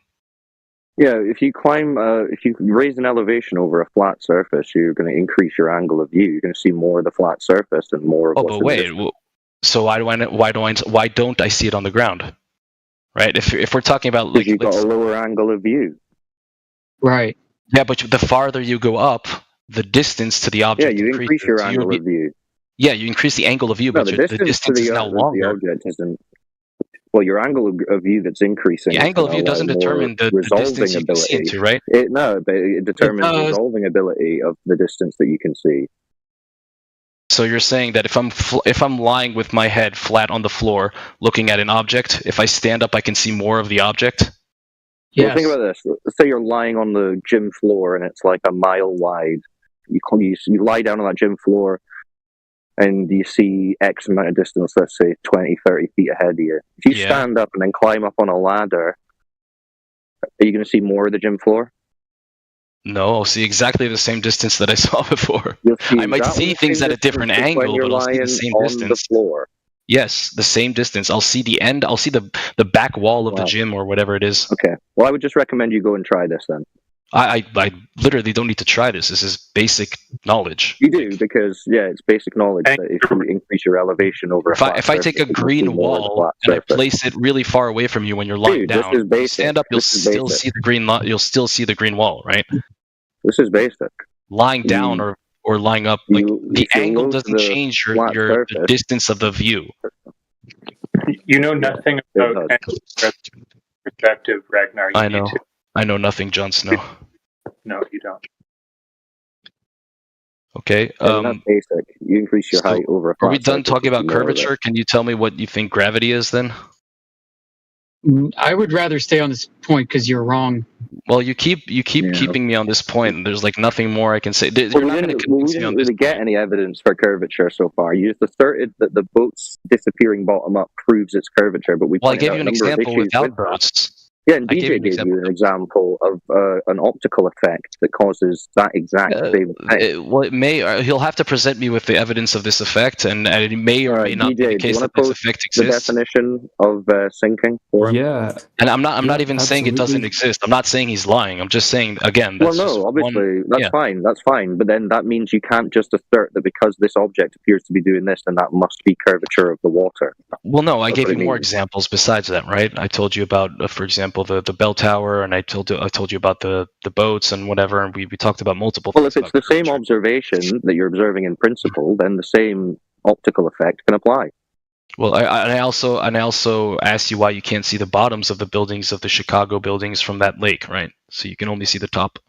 Speaker 16: Yeah, if you raise an elevation over a flat surface, you're going to increase your angle of view. You're going to see more of the flat surface and more of what's
Speaker 19: but wait. So why don't I see it on the ground? Right? If we're talking about like
Speaker 16: you've got a lower angle of view.
Speaker 1: Right.
Speaker 19: Yeah, but the farther you go up, the distance to the object.
Speaker 16: Yeah, you increase your angle of view.
Speaker 19: Yeah, you increase the angle of view, but the distance is now longer.
Speaker 16: The object isn't. Well, your angle of view that's increasing.
Speaker 19: The angle of view doesn't determine the distance you can see into, right?
Speaker 16: But it determines the resolving ability of the distance that you can see.
Speaker 19: So you're saying that if I'm lying with my head flat on the floor, looking at an object, if I stand up, I can see more of the object?
Speaker 16: Yes. Well, think about this. Let's say you're lying on the gym floor and it's like a mile wide. You lie down on that gym floor and you see X amount of distance, let's say 20, 30 feet ahead of you. If you stand up and then climb up on a ladder, are you going to see more of the gym floor?
Speaker 19: No, I'll see exactly the same distance that I saw before. I might see things at a different angle, but I'll see the same distance.
Speaker 16: The floor.
Speaker 19: Yes, the same distance. I'll see the end. I'll see the back wall of the gym or whatever it is.
Speaker 16: Okay. Well, I would just recommend you go and try this then.
Speaker 19: I literally don't need to try this. This is basic knowledge.
Speaker 16: You do, because it's basic knowledge that if you increase your elevation over
Speaker 19: if I take a green wall and I place it really far away from you when you're lying down, you stand up, you'll still see the green. You'll still see the green wall, right?
Speaker 16: This is basic.
Speaker 19: Lying down or lying up, like the angle doesn't change the distance of the view.
Speaker 20: You know nothing about perspective, Ragnar.
Speaker 19: I know nothing, Jon Snow.
Speaker 20: No, you don't.
Speaker 19: Okay.
Speaker 16: That's basic. You increase your height over a flat.
Speaker 19: Are we done talking about curvature? Can you tell me what you think gravity is then?
Speaker 1: I would rather stay on this point because you're wrong.
Speaker 19: Well, you keep keeping me on this point, and there's like nothing more I can say. You're not going to convince me on this.
Speaker 16: We didn't get any evidence for curvature so far. You just asserted that the boat's disappearing bottom up proves its curvature, but
Speaker 19: I gave you an example without boats.
Speaker 16: Yeah, and DJ gave you an example of an optical effect that causes that exact same thing.
Speaker 19: Well, it may. He'll have to present me with the evidence of this effect, and it may or may not be the case that this effect exists.
Speaker 16: The definition of sinking for him?
Speaker 9: Yeah,
Speaker 19: and I'm not even saying it doesn't exist. I'm not saying he's lying. I'm just saying again. That's
Speaker 16: obviously that's fine. That's fine. But then that means you can't just assert that because this object appears to be doing this, then that must be curvature of the water.
Speaker 19: Well, no, I gave you more examples besides that, right? I told you about, for example, the bell tower, and I told you about the boats and whatever, and we talked about multiple things.
Speaker 16: Well, if it's the same observation that you're observing in principle, then the same optical effect can apply.
Speaker 19: Well, I also asked you why you can't see the bottoms of the buildings of the Chicago buildings from that lake, right? So you can only see the top.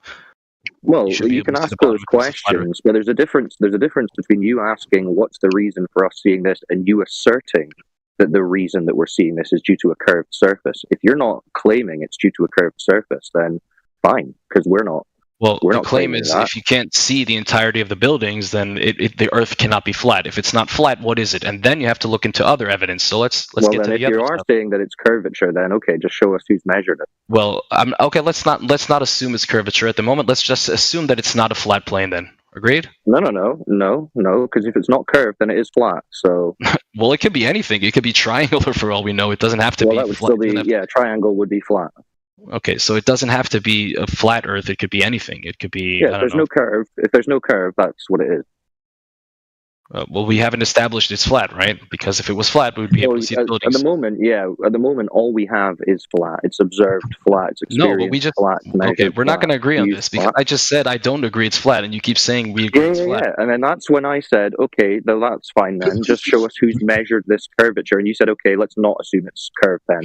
Speaker 16: Well, you can ask those questions, but there's a difference. There's a difference between you asking what's the reason for us seeing this and you asserting that the reason that we're seeing this is due to a curved surface. If you're not claiming it's due to a curved surface, then fine, because we're not.
Speaker 19: Well, the claim is if you can't see the entirety of the buildings, then the Earth cannot be flat. If it's not flat, what is it? And then you have to look into other evidence. So let's get to the other stuff. Well, then if you are
Speaker 16: saying that it's curvature, then okay, just show us who's measured it.
Speaker 19: Well, okay, let's not assume it's curvature at the moment. Let's just assume that it's not a flat plane then. Agreed?
Speaker 16: No, because if it's not curved, then it is flat. So,
Speaker 19: well, it could be anything. It could be triangular for all we know. It doesn't have to be.
Speaker 16: That would still be, triangle would be flat.
Speaker 19: Okay, so it doesn't have to be a flat Earth. It could be anything. It could be.
Speaker 16: Yeah, if there's no curve, that's what it is.
Speaker 19: Well, we haven't established it's flat, right? Because if it was flat, we would be able to see the
Speaker 16: At
Speaker 19: buildings.
Speaker 16: the moment, at the moment, all we have is flat. It's observed flat. It's
Speaker 19: No,
Speaker 16: experienced
Speaker 19: but we just
Speaker 16: flat. It's
Speaker 19: okay.
Speaker 16: measured
Speaker 19: We're not
Speaker 16: flat,
Speaker 19: going to agree on
Speaker 16: used
Speaker 19: this because
Speaker 16: flat.
Speaker 19: I just said I don't agree it's flat, and you keep saying we agree it's flat.
Speaker 16: And then that's when I said, okay, no, that's fine then. Just show us who's measured this curvature. And you said, okay, let's not assume it's curved then.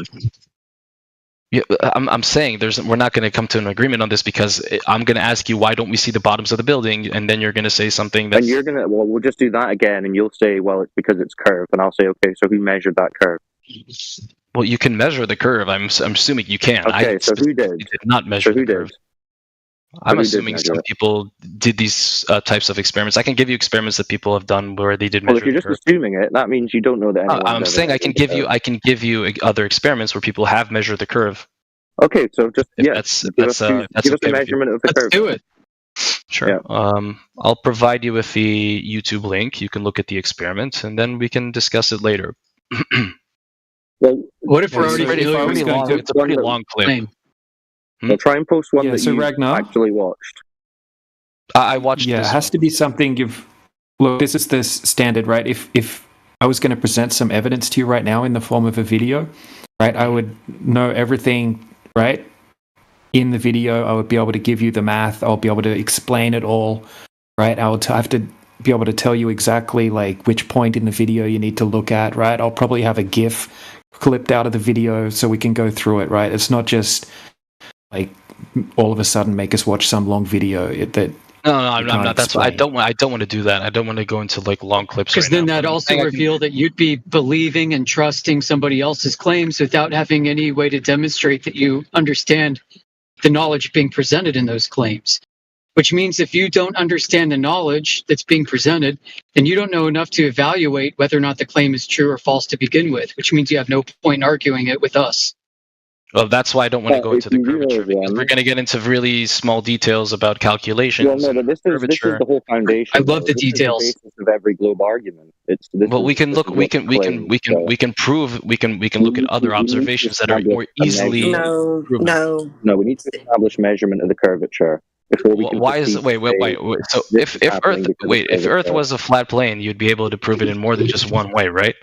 Speaker 19: Yeah, I'm saying we're not going to come to an agreement on this because I'm going to ask you why don't we see the bottoms of the building, and then you're going to say something that's.
Speaker 16: And you're gonna, well, we'll just do that again, and you'll say, well, it's because it's curved, and I'll say, okay, so who measured that curve?
Speaker 19: Well, you can measure the curve. I'm assuming you can.
Speaker 16: Okay, so who did?
Speaker 19: Not measure the curve. I'm
Speaker 16: who did
Speaker 19: assuming
Speaker 16: measure
Speaker 19: some
Speaker 16: it?
Speaker 19: people did these types of experiments. I can give you experiments that people have done where they did
Speaker 16: Well,
Speaker 19: measure
Speaker 16: if you're
Speaker 19: the
Speaker 16: just
Speaker 19: curve.
Speaker 16: assuming it, that means you don't know that anyone's
Speaker 19: I'm
Speaker 16: ever
Speaker 19: saying I
Speaker 16: measured
Speaker 19: can
Speaker 16: the
Speaker 19: give
Speaker 16: curve.
Speaker 19: you other experiments where people have measured the curve.
Speaker 16: Okay, so just
Speaker 19: If
Speaker 16: give
Speaker 19: that's
Speaker 16: us
Speaker 19: okay
Speaker 16: the
Speaker 19: with you.
Speaker 16: measurement of the
Speaker 1: Let's
Speaker 16: curve.
Speaker 1: do it.
Speaker 19: Sure. I'll provide you with the YouTube link. You can look at the experiment, and then we can discuss it later.
Speaker 16: Well,
Speaker 1: What if we're
Speaker 9: Yeah,
Speaker 1: already
Speaker 9: so if I
Speaker 1: familiar
Speaker 9: was
Speaker 1: with
Speaker 9: going
Speaker 1: the
Speaker 9: to-
Speaker 19: It's a pretty long clip.
Speaker 1: claim?
Speaker 16: We'll try and post one
Speaker 9: Yeah,
Speaker 16: that
Speaker 9: so
Speaker 16: you
Speaker 9: Ragnar?
Speaker 16: actually watched.
Speaker 19: I watched
Speaker 9: Yeah, it
Speaker 19: this
Speaker 9: has to be something you've. Look, this is the standard, right? If I was going to present some evidence to you right now in the form of a video, right, I would know everything, right? In the video, I would be able to give you the math. I'll be able to explain it all, right? I would have to be able to tell you exactly like which point in the video you need to look at, right? I'll probably have a GIF clipped out of the video so we can go through it, right? It's not just like all of a sudden make us watch some long video that.
Speaker 19: No, I'm
Speaker 9: can't
Speaker 19: not. That's why I
Speaker 9: explain.
Speaker 19: don't want to do that. I don't want to go into like long clips.
Speaker 1: Because
Speaker 19: right
Speaker 1: then
Speaker 19: now.
Speaker 1: that
Speaker 19: I'm
Speaker 1: also
Speaker 19: saying I can-
Speaker 1: reveal that you'd be believing and trusting somebody else's claims without having any way to demonstrate that you understand the knowledge being presented in those claims. Which means if you don't understand the knowledge that's being presented, then you don't know enough to evaluate whether or not the claim is true or false to begin with, which means you have no point in arguing it with us.
Speaker 19: Well, that's why I don't want to go into the
Speaker 16: if you do
Speaker 19: curvature
Speaker 16: know
Speaker 19: because
Speaker 16: them-
Speaker 19: we're going to get into really small details about calculations.
Speaker 16: Well, no, but this is the whole foundation.
Speaker 1: I love
Speaker 16: though.
Speaker 1: the
Speaker 16: This
Speaker 1: details.
Speaker 16: Is the basis of every globe argument.
Speaker 19: Well, we can look. We can prove. We can look at other observations that are more easily.
Speaker 16: No,
Speaker 19: proven.
Speaker 16: no, we need to establish measurement of the curvature before we can.
Speaker 19: Why is
Speaker 16: proceed
Speaker 19: it? Wait.
Speaker 16: to say
Speaker 19: So
Speaker 16: this is
Speaker 19: if
Speaker 16: happening
Speaker 19: Earth
Speaker 16: because of
Speaker 19: if Earth
Speaker 16: curvature.
Speaker 19: was a flat plane, you'd be able to prove it in more than just one way, right?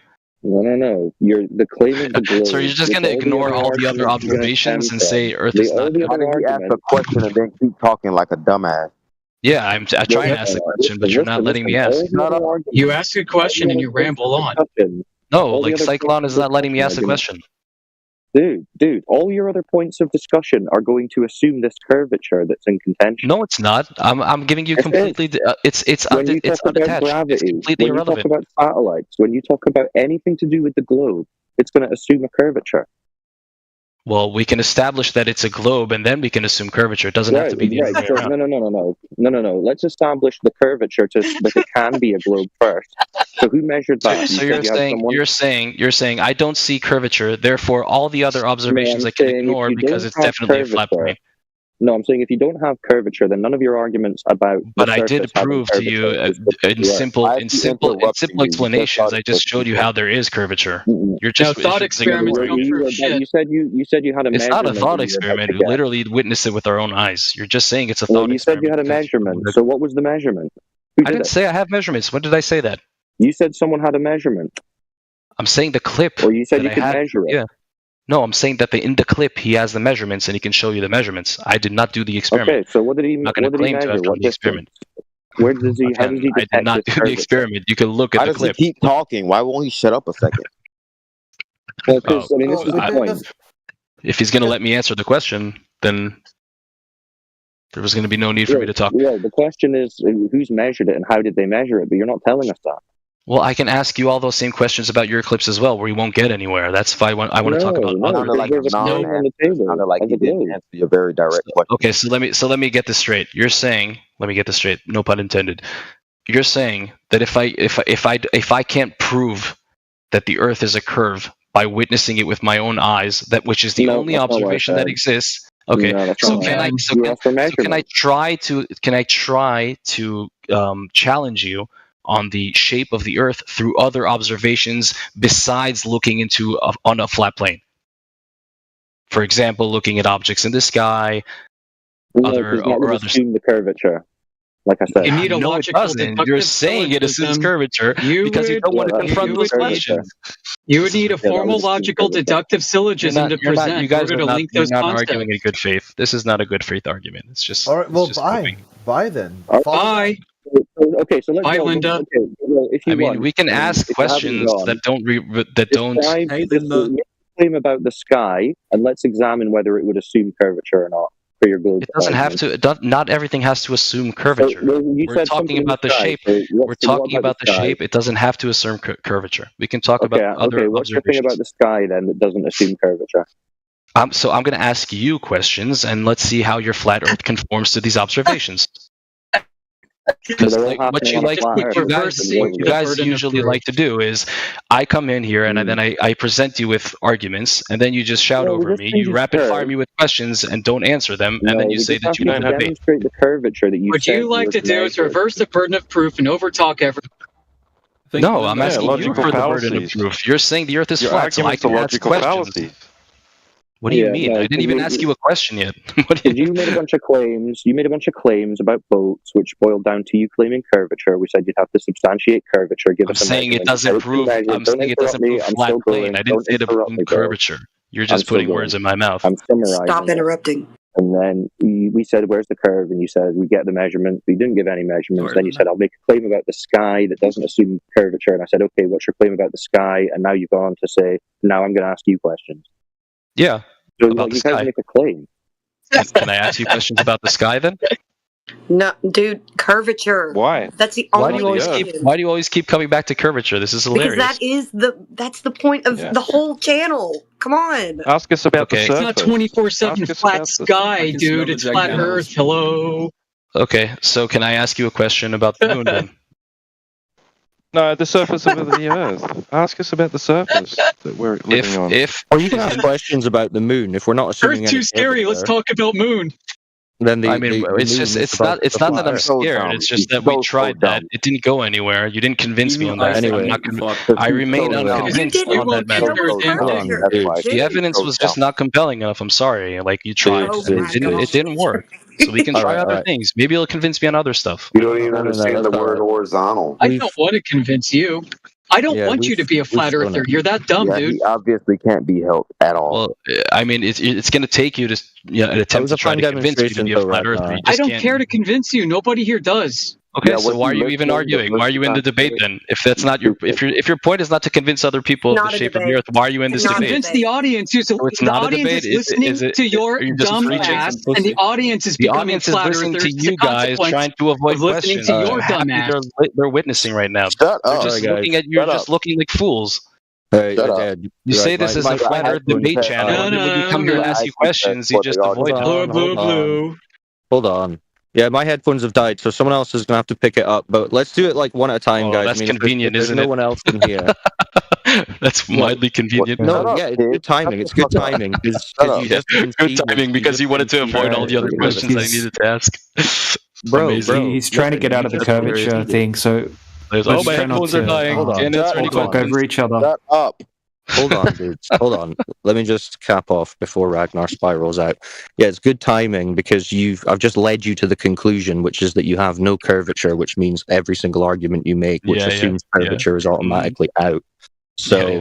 Speaker 16: No. You're the claim of the globe.
Speaker 19: So you're just going to ignore all the other observations and say Earth is not.
Speaker 5: Why did he ask a question and then keep talking like a dumbass?
Speaker 19: Yeah, I try and ask the question, but you're not letting me ask.
Speaker 1: You ask a question and you ramble on.
Speaker 19: No,
Speaker 16: All the
Speaker 19: like
Speaker 16: other
Speaker 19: Cyclone
Speaker 16: points
Speaker 19: is not letting me ask the
Speaker 16: argument.
Speaker 19: question.
Speaker 16: Dude, all your other points of discussion are going to assume this curvature that's in contention.
Speaker 19: No, it's not. I'm giving you
Speaker 16: Yes, it
Speaker 19: completely. It's
Speaker 16: When you
Speaker 19: it's
Speaker 16: talk about
Speaker 19: unattached. It's
Speaker 16: gravity,
Speaker 19: completely
Speaker 16: when you talk
Speaker 19: irrelevant.
Speaker 16: about satellites, when you talk about anything to do with the globe, it's going to assume a curvature.
Speaker 19: Well, we can establish that it's a globe, and then we can assume curvature. It doesn't have to be the other way
Speaker 16: So,
Speaker 19: around.
Speaker 16: no. Let's establish the curvature that it can be a globe first. So who measured that?
Speaker 19: So
Speaker 16: You
Speaker 19: you're
Speaker 16: said you have
Speaker 19: saying you're saying I don't see curvature, therefore all the other observations
Speaker 16: I'm
Speaker 19: I can
Speaker 16: saying if
Speaker 19: ignore
Speaker 16: you
Speaker 19: because
Speaker 16: don't
Speaker 19: it's
Speaker 16: have
Speaker 19: definitely a flat
Speaker 16: curvature-
Speaker 19: plane.
Speaker 16: No, I'm saying if you don't have curvature, then none of your arguments about.
Speaker 19: But
Speaker 16: the
Speaker 19: I did
Speaker 16: surface having
Speaker 19: prove to you
Speaker 16: curvature is
Speaker 19: in
Speaker 16: correct.
Speaker 19: simple explanations. I just showed you how there is curvature. You're just
Speaker 1: thought experiments don't prove shit.
Speaker 16: You said you had a
Speaker 19: It's
Speaker 16: measurement.
Speaker 19: not a thought
Speaker 16: that you were about
Speaker 19: experiment.
Speaker 16: to
Speaker 19: We
Speaker 16: get.
Speaker 19: literally witnessed it with our own eyes. You're just saying it's a
Speaker 16: Well,
Speaker 19: thought
Speaker 16: you said
Speaker 19: experiment.
Speaker 16: you had a measurement. So what was the measurement? Who
Speaker 19: I
Speaker 16: did
Speaker 19: didn't
Speaker 16: it?
Speaker 19: say I have measurements. When did I say that?
Speaker 16: You said someone had a measurement.
Speaker 19: I'm saying the clip.
Speaker 16: Or you said
Speaker 19: that
Speaker 16: you
Speaker 19: I
Speaker 16: could
Speaker 19: had-
Speaker 16: measure it.
Speaker 19: Yeah. No, I'm saying that in the clip he has the measurements and he can show you the measurements. I did not do the experiment.
Speaker 16: Okay, so what did he?
Speaker 19: I'm not going
Speaker 16: What
Speaker 19: to
Speaker 16: did he
Speaker 19: claim to
Speaker 16: measure?
Speaker 19: have done
Speaker 16: What
Speaker 19: the experiment.
Speaker 16: Where does he? How
Speaker 19: Again,
Speaker 16: does he
Speaker 19: I
Speaker 16: detect
Speaker 19: did not
Speaker 16: this
Speaker 19: do the
Speaker 16: curvature?
Speaker 19: experiment. You can look at
Speaker 5: Why
Speaker 19: the
Speaker 5: does he
Speaker 19: clip.
Speaker 5: keep talking? Why won't he shut up a second?
Speaker 16: Well, because I mean, this
Speaker 19: Oh,
Speaker 16: is the
Speaker 19: I-
Speaker 16: point.
Speaker 19: If he's going to let me answer the question, then there was going to be no need for me to talk.
Speaker 16: Well, the question is who's measured it and how did they measure it? But you're not telling us that.
Speaker 19: Well, I can ask you all those same questions about your clips as well, where you won't get anywhere. That's why I want to talk about other.
Speaker 5: Sounded like a sounded like he didn't answer your very direct question.
Speaker 19: Okay, so let me get this straight. You're saying, let me get this straight. No pun intended. You're saying that if I can't prove that the Earth is a curve by witnessing it with my own eyes, which is the only
Speaker 16: that's not what I
Speaker 19: observation that
Speaker 16: said.
Speaker 19: exists. Okay,
Speaker 16: No, that's
Speaker 19: so
Speaker 16: not what
Speaker 19: can
Speaker 16: I
Speaker 19: I
Speaker 16: said.
Speaker 19: so
Speaker 16: You
Speaker 19: can,
Speaker 16: asked for
Speaker 19: so can I
Speaker 16: measurement.
Speaker 19: try to challenge you on the shape of the Earth through other observations besides looking into on a flat plane? For example, looking at objects in the sky,
Speaker 16: No,
Speaker 19: other
Speaker 16: because that would
Speaker 19: or other.
Speaker 16: assume the curvature. like I said.
Speaker 1: You need a
Speaker 19: No, it
Speaker 1: logical
Speaker 19: doesn't.
Speaker 1: deductive
Speaker 19: You're saying it assumes
Speaker 1: syllogism.
Speaker 19: curvature because you don't want to confront those questions.
Speaker 1: You would need a formal logical deductive syllogism to present
Speaker 19: You guys
Speaker 1: in order
Speaker 19: are
Speaker 1: to
Speaker 19: not,
Speaker 1: link
Speaker 19: you're
Speaker 1: those
Speaker 19: not
Speaker 1: concepts.
Speaker 19: arguing in good faith. This is not a good faith argument. It's just.
Speaker 21: All right, well,
Speaker 19: it's just
Speaker 21: bye.
Speaker 19: moving.
Speaker 21: Bye then.
Speaker 1: Bye.
Speaker 16: Okay, so let's
Speaker 1: Bye,
Speaker 16: go.
Speaker 1: Linda.
Speaker 16: Okay, well, if you
Speaker 19: I mean,
Speaker 16: want,
Speaker 19: we can ask
Speaker 16: if you haven't
Speaker 19: questions
Speaker 16: gone,
Speaker 19: that don't.
Speaker 16: describe this claim about the sky, and let's examine whether it would assume curvature or not for your globe.
Speaker 19: It doesn't have to. Not everything has to assume curvature.
Speaker 16: You
Speaker 19: We're
Speaker 16: said
Speaker 19: talking
Speaker 16: something
Speaker 19: about the
Speaker 16: sky,
Speaker 19: shape.
Speaker 16: so
Speaker 19: We're talking about the
Speaker 16: sky?
Speaker 19: shape. It doesn't have to assume curvature. We can talk about other
Speaker 16: Okay, what's the thing
Speaker 19: observations.
Speaker 16: about the sky then that doesn't assume curvature?
Speaker 19: So I'm going to ask you questions, and let's see how your flat Earth conforms to these observations. Because
Speaker 16: They're all
Speaker 19: like, what
Speaker 16: happening
Speaker 19: you
Speaker 16: on a
Speaker 19: like,
Speaker 16: flat Earth.
Speaker 19: what you guys usually like to do is, I come in here and then I present you with arguments, and then you just shout over me. You rapid fire me with questions and don't answer them, and then you say that you don't have faith.
Speaker 16: Demonstrate the curvature that you.
Speaker 1: What you like to do is reverse the burden of proof and overtalk everything.
Speaker 19: No, I'm asking you for the burden of proof. You're saying the Earth is
Speaker 18: Your
Speaker 19: flat, so I
Speaker 18: arguments are
Speaker 19: can ask
Speaker 18: logical
Speaker 19: questions.
Speaker 18: fallacies.
Speaker 19: What do you
Speaker 16: Yeah,
Speaker 19: mean?
Speaker 16: no,
Speaker 19: I didn't even ask you a question yet.
Speaker 16: You made a bunch of claims. You made a bunch of claims about boats, which boiled down to you claiming curvature. We said you'd have to substantiate curvature. Give
Speaker 19: I'm
Speaker 16: us a
Speaker 19: saying it
Speaker 16: measurement.
Speaker 19: doesn't
Speaker 16: Don't
Speaker 19: prove.
Speaker 16: measure-
Speaker 19: I'm
Speaker 16: don't
Speaker 19: saying it
Speaker 16: interrupt
Speaker 19: doesn't
Speaker 16: me.
Speaker 19: prove
Speaker 16: I'm
Speaker 19: flat
Speaker 16: still
Speaker 19: plane.
Speaker 16: going.
Speaker 19: I didn't
Speaker 16: Don't
Speaker 19: say it
Speaker 16: interrupt me,
Speaker 19: proved
Speaker 16: bro.
Speaker 19: curvature. You're
Speaker 16: I'm
Speaker 19: just
Speaker 16: still
Speaker 19: putting
Speaker 16: going.
Speaker 19: words in my mouth.
Speaker 16: I'm summarizing.
Speaker 2: Stop interrupting.
Speaker 16: And then we said, where's the curve? And you said, we get the measurements. We didn't give any measurements. Then you said, I'll make a claim about the sky that doesn't assume curvature. And I said, okay, what's your claim about the sky? And now you've gone to say, now I'm going to ask you questions.
Speaker 19: Yeah,
Speaker 16: So
Speaker 19: about the
Speaker 16: you guys
Speaker 19: sky.
Speaker 16: make a claim.
Speaker 19: Can I ask you questions about the sky then?
Speaker 2: No, dude, curvature.
Speaker 18: Why?
Speaker 2: That's the
Speaker 19: Why
Speaker 2: only
Speaker 19: do you always keep?
Speaker 2: question.
Speaker 19: Why do you always keep coming back to curvature? This is
Speaker 2: Because
Speaker 19: hilarious.
Speaker 2: that's the point of
Speaker 18: Yeah.
Speaker 2: the whole channel. Come on.
Speaker 18: Ask us about
Speaker 19: Okay.
Speaker 18: the
Speaker 1: It's
Speaker 18: surface.
Speaker 1: not 24/7
Speaker 18: Ask us
Speaker 1: flat
Speaker 18: about the-
Speaker 1: sky, dude. It's flat Earth. Hello.
Speaker 19: Okay, so can I ask you a question about the moon then?
Speaker 18: No, the surface of the Earth. Ask us about the surface that we're living on.
Speaker 7: Or you can ask questions about the moon if we're not assuming
Speaker 1: Earth's too
Speaker 7: any
Speaker 1: scary. Let's
Speaker 7: curvature.
Speaker 1: talk about moon.
Speaker 7: Then the,
Speaker 19: I mean,
Speaker 7: the
Speaker 19: it's
Speaker 7: moon
Speaker 19: just
Speaker 7: is
Speaker 19: it's
Speaker 7: above
Speaker 19: not it's
Speaker 7: the
Speaker 19: not
Speaker 7: flat
Speaker 19: that I'm
Speaker 7: Earth.
Speaker 19: scared. It's just that we tried that. It didn't go anywhere. You didn't convince me on that.
Speaker 7: Anyway,
Speaker 19: I'm not I remain unconvinced
Speaker 2: You
Speaker 19: on that
Speaker 2: didn't
Speaker 19: matter.
Speaker 2: kill curvature.
Speaker 19: The evidence was just not compelling enough. I'm sorry. Like you tried,
Speaker 2: Oh
Speaker 19: and
Speaker 2: my
Speaker 19: it didn't work. So we can
Speaker 7: All
Speaker 19: try
Speaker 7: right,
Speaker 19: other
Speaker 7: all right.
Speaker 19: things. Maybe it'll convince me on other stuff.
Speaker 23: You don't even
Speaker 7: No,
Speaker 23: understand
Speaker 7: that's
Speaker 23: the
Speaker 7: all
Speaker 23: word
Speaker 7: right.
Speaker 23: horizontal.
Speaker 1: I don't want to convince you. I don't
Speaker 7: Yeah,
Speaker 1: want you to be a flat
Speaker 7: shown
Speaker 1: earther.
Speaker 7: it.
Speaker 1: You're that dumb,
Speaker 5: Yeah,
Speaker 1: dude.
Speaker 5: he obviously can't be helped at all.
Speaker 19: Well, I mean, it's going to take you to attempt
Speaker 7: was
Speaker 19: to
Speaker 7: a
Speaker 19: try
Speaker 7: fun
Speaker 19: to convince me to be a
Speaker 7: demonstration,
Speaker 19: flat
Speaker 7: though,
Speaker 19: earther.
Speaker 7: Ragnar.
Speaker 19: You
Speaker 1: I
Speaker 19: just
Speaker 1: don't
Speaker 19: can't.
Speaker 1: care to convince you. Nobody here does.
Speaker 19: Okay,
Speaker 5: Yeah,
Speaker 19: so
Speaker 5: what
Speaker 19: why are
Speaker 5: you
Speaker 19: you even
Speaker 5: listening to
Speaker 19: arguing? Why are you in the
Speaker 5: listen
Speaker 19: debate then? If that's not your, if your point is not to convince other people of
Speaker 2: Not
Speaker 19: the
Speaker 2: a
Speaker 19: shape of
Speaker 2: debate.
Speaker 19: the Earth, why are you in this
Speaker 2: It's not a
Speaker 19: debate?
Speaker 1: Convince the audience. Who's
Speaker 19: So it's
Speaker 1: the
Speaker 19: not a
Speaker 1: audience
Speaker 19: debate.
Speaker 1: is listening to your
Speaker 19: are you just
Speaker 1: dumb
Speaker 19: preaching
Speaker 1: ass,
Speaker 19: some
Speaker 1: and the
Speaker 19: pussy?
Speaker 1: audience is
Speaker 19: The
Speaker 1: becoming
Speaker 19: audience is
Speaker 1: flat
Speaker 19: listening
Speaker 1: earthers.
Speaker 19: to
Speaker 1: It's a
Speaker 19: you guys
Speaker 1: consequence
Speaker 19: trying to avoid
Speaker 1: of listening
Speaker 19: questions.
Speaker 1: to
Speaker 19: They're
Speaker 1: your
Speaker 19: happy
Speaker 1: dumb ass.
Speaker 19: they're witnessing right now.
Speaker 5: Shut
Speaker 19: They're
Speaker 5: up.
Speaker 19: just
Speaker 7: Sorry, guys.
Speaker 19: looking at you're
Speaker 5: Shut
Speaker 19: just
Speaker 5: up.
Speaker 19: looking like fools.
Speaker 7: Hey,
Speaker 5: Shut up.
Speaker 7: Dad,
Speaker 19: You
Speaker 7: you're
Speaker 19: say
Speaker 7: right.
Speaker 19: this is a flat Earth debate channel, and then when you come here and ask you questions, you just avoid them.
Speaker 1: Blue, blue, blue.
Speaker 7: Hold on. Yeah, my headphones have died, so someone else is gonna have to pick it up. But let's do it like one at a time,
Speaker 19: Oh,
Speaker 7: guys.
Speaker 19: that's
Speaker 7: I mean, if
Speaker 19: convenient,
Speaker 7: there's
Speaker 19: isn't
Speaker 7: no
Speaker 19: it?
Speaker 7: one else in here.
Speaker 19: That's mildly convenient.
Speaker 7: No,
Speaker 5: Shut up,
Speaker 7: yeah, it's
Speaker 5: kid.
Speaker 7: good timing. It's good timing because
Speaker 5: up.
Speaker 7: you just didn't
Speaker 19: Good
Speaker 7: see
Speaker 19: timing
Speaker 7: me.
Speaker 19: because you wanted to avoid all the other
Speaker 7: Right.
Speaker 19: questions I needed to ask.
Speaker 7: Bro,
Speaker 19: Amazing.
Speaker 9: He's trying to get out of the curvature thing, so
Speaker 19: There's,
Speaker 9: let's
Speaker 19: my
Speaker 9: try not
Speaker 19: headphones are
Speaker 9: to
Speaker 19: dying. Can't answer any
Speaker 9: talk
Speaker 19: questions.
Speaker 9: over each other.
Speaker 5: Shut up.
Speaker 7: Hold on, dudes. Hold on. Let me just cap off before Ragnar spirals out. Yeah, it's good timing because I've just led you to the conclusion, which is that you have no curvature, which means every single argument you make, which assumes curvature, is automatically out. So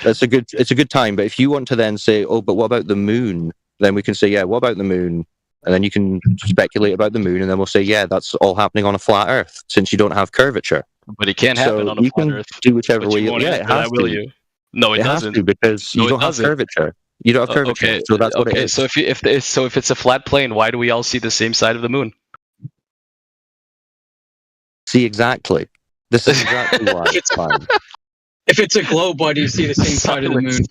Speaker 7: it's a good time. But if you want to then say, oh, but what about the moon? Then we can say, yeah, what about the moon? And then you can speculate about the moon, and then we'll say, yeah, that's all happening on a flat Earth since you don't have curvature.
Speaker 19: But it can't happen on a
Speaker 7: you
Speaker 19: flat
Speaker 7: can
Speaker 19: Earth.
Speaker 7: do whichever
Speaker 19: But
Speaker 7: way
Speaker 19: you won't
Speaker 7: Yeah,
Speaker 19: answer
Speaker 7: it has
Speaker 19: that, will
Speaker 7: to.
Speaker 19: you? No, it
Speaker 7: has
Speaker 19: doesn't.
Speaker 7: to because
Speaker 19: No,
Speaker 7: you
Speaker 19: it
Speaker 7: don't have
Speaker 19: doesn't.
Speaker 7: curvature. You don't have curvature,
Speaker 19: Okay,
Speaker 7: so that's what it
Speaker 19: okay.
Speaker 7: is.
Speaker 19: So if it's a flat plane, why do we all see the same side of the moon?
Speaker 7: See, exactly. This is exactly why it's fine.
Speaker 1: If it's a globe, why do you see the same side of the moon?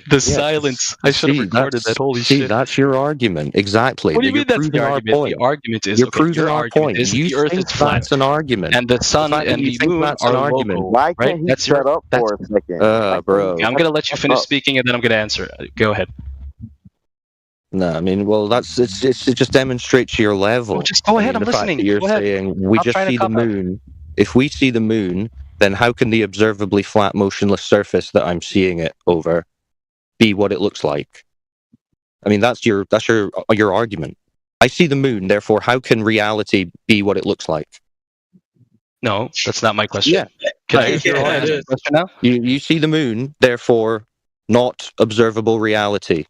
Speaker 19: The silence. I should have recorded that. Holy shit.
Speaker 7: That's your argument. Exactly.
Speaker 19: What do you mean
Speaker 7: You're
Speaker 19: that's the
Speaker 7: proving our
Speaker 19: argument?
Speaker 7: point.
Speaker 19: The argument is
Speaker 7: You're
Speaker 19: okay,
Speaker 7: proving
Speaker 19: your
Speaker 7: our
Speaker 19: argument
Speaker 7: point.
Speaker 19: is
Speaker 7: You
Speaker 19: the Earth
Speaker 7: think
Speaker 19: is flat,
Speaker 7: that's an argument.
Speaker 19: and the sun
Speaker 7: fact that
Speaker 19: and
Speaker 7: you
Speaker 19: the
Speaker 7: think
Speaker 19: moon
Speaker 7: that's
Speaker 19: are
Speaker 7: an argument.
Speaker 19: local.
Speaker 5: Why
Speaker 19: right?
Speaker 5: can't he
Speaker 19: That's
Speaker 5: shut
Speaker 19: your.
Speaker 5: up for a second?
Speaker 7: Bro.
Speaker 19: I'm gonna let you finish speaking, and then I'm gonna answer. Go ahead.
Speaker 7: No, I mean, well, it just demonstrates your level.
Speaker 19: Oh, just go ahead,
Speaker 7: I mean,
Speaker 19: I'm
Speaker 7: the fact
Speaker 19: listening.
Speaker 7: that you're
Speaker 19: Go ahead.
Speaker 7: saying we
Speaker 19: Stop
Speaker 7: just
Speaker 19: trying to
Speaker 7: see the
Speaker 19: cop out.
Speaker 7: moon. If we see the moon, then how can the observably flat, motionless surface that I'm seeing it over be what it looks like? I mean, that's your argument. I see the moon, therefore, how can reality be what it looks like?
Speaker 19: No, that's not my question.
Speaker 7: Yeah.
Speaker 19: Can I
Speaker 7: That is
Speaker 19: answer
Speaker 7: your
Speaker 19: the
Speaker 7: argument.
Speaker 19: question now?
Speaker 7: You see the moon, therefore, not observable reality.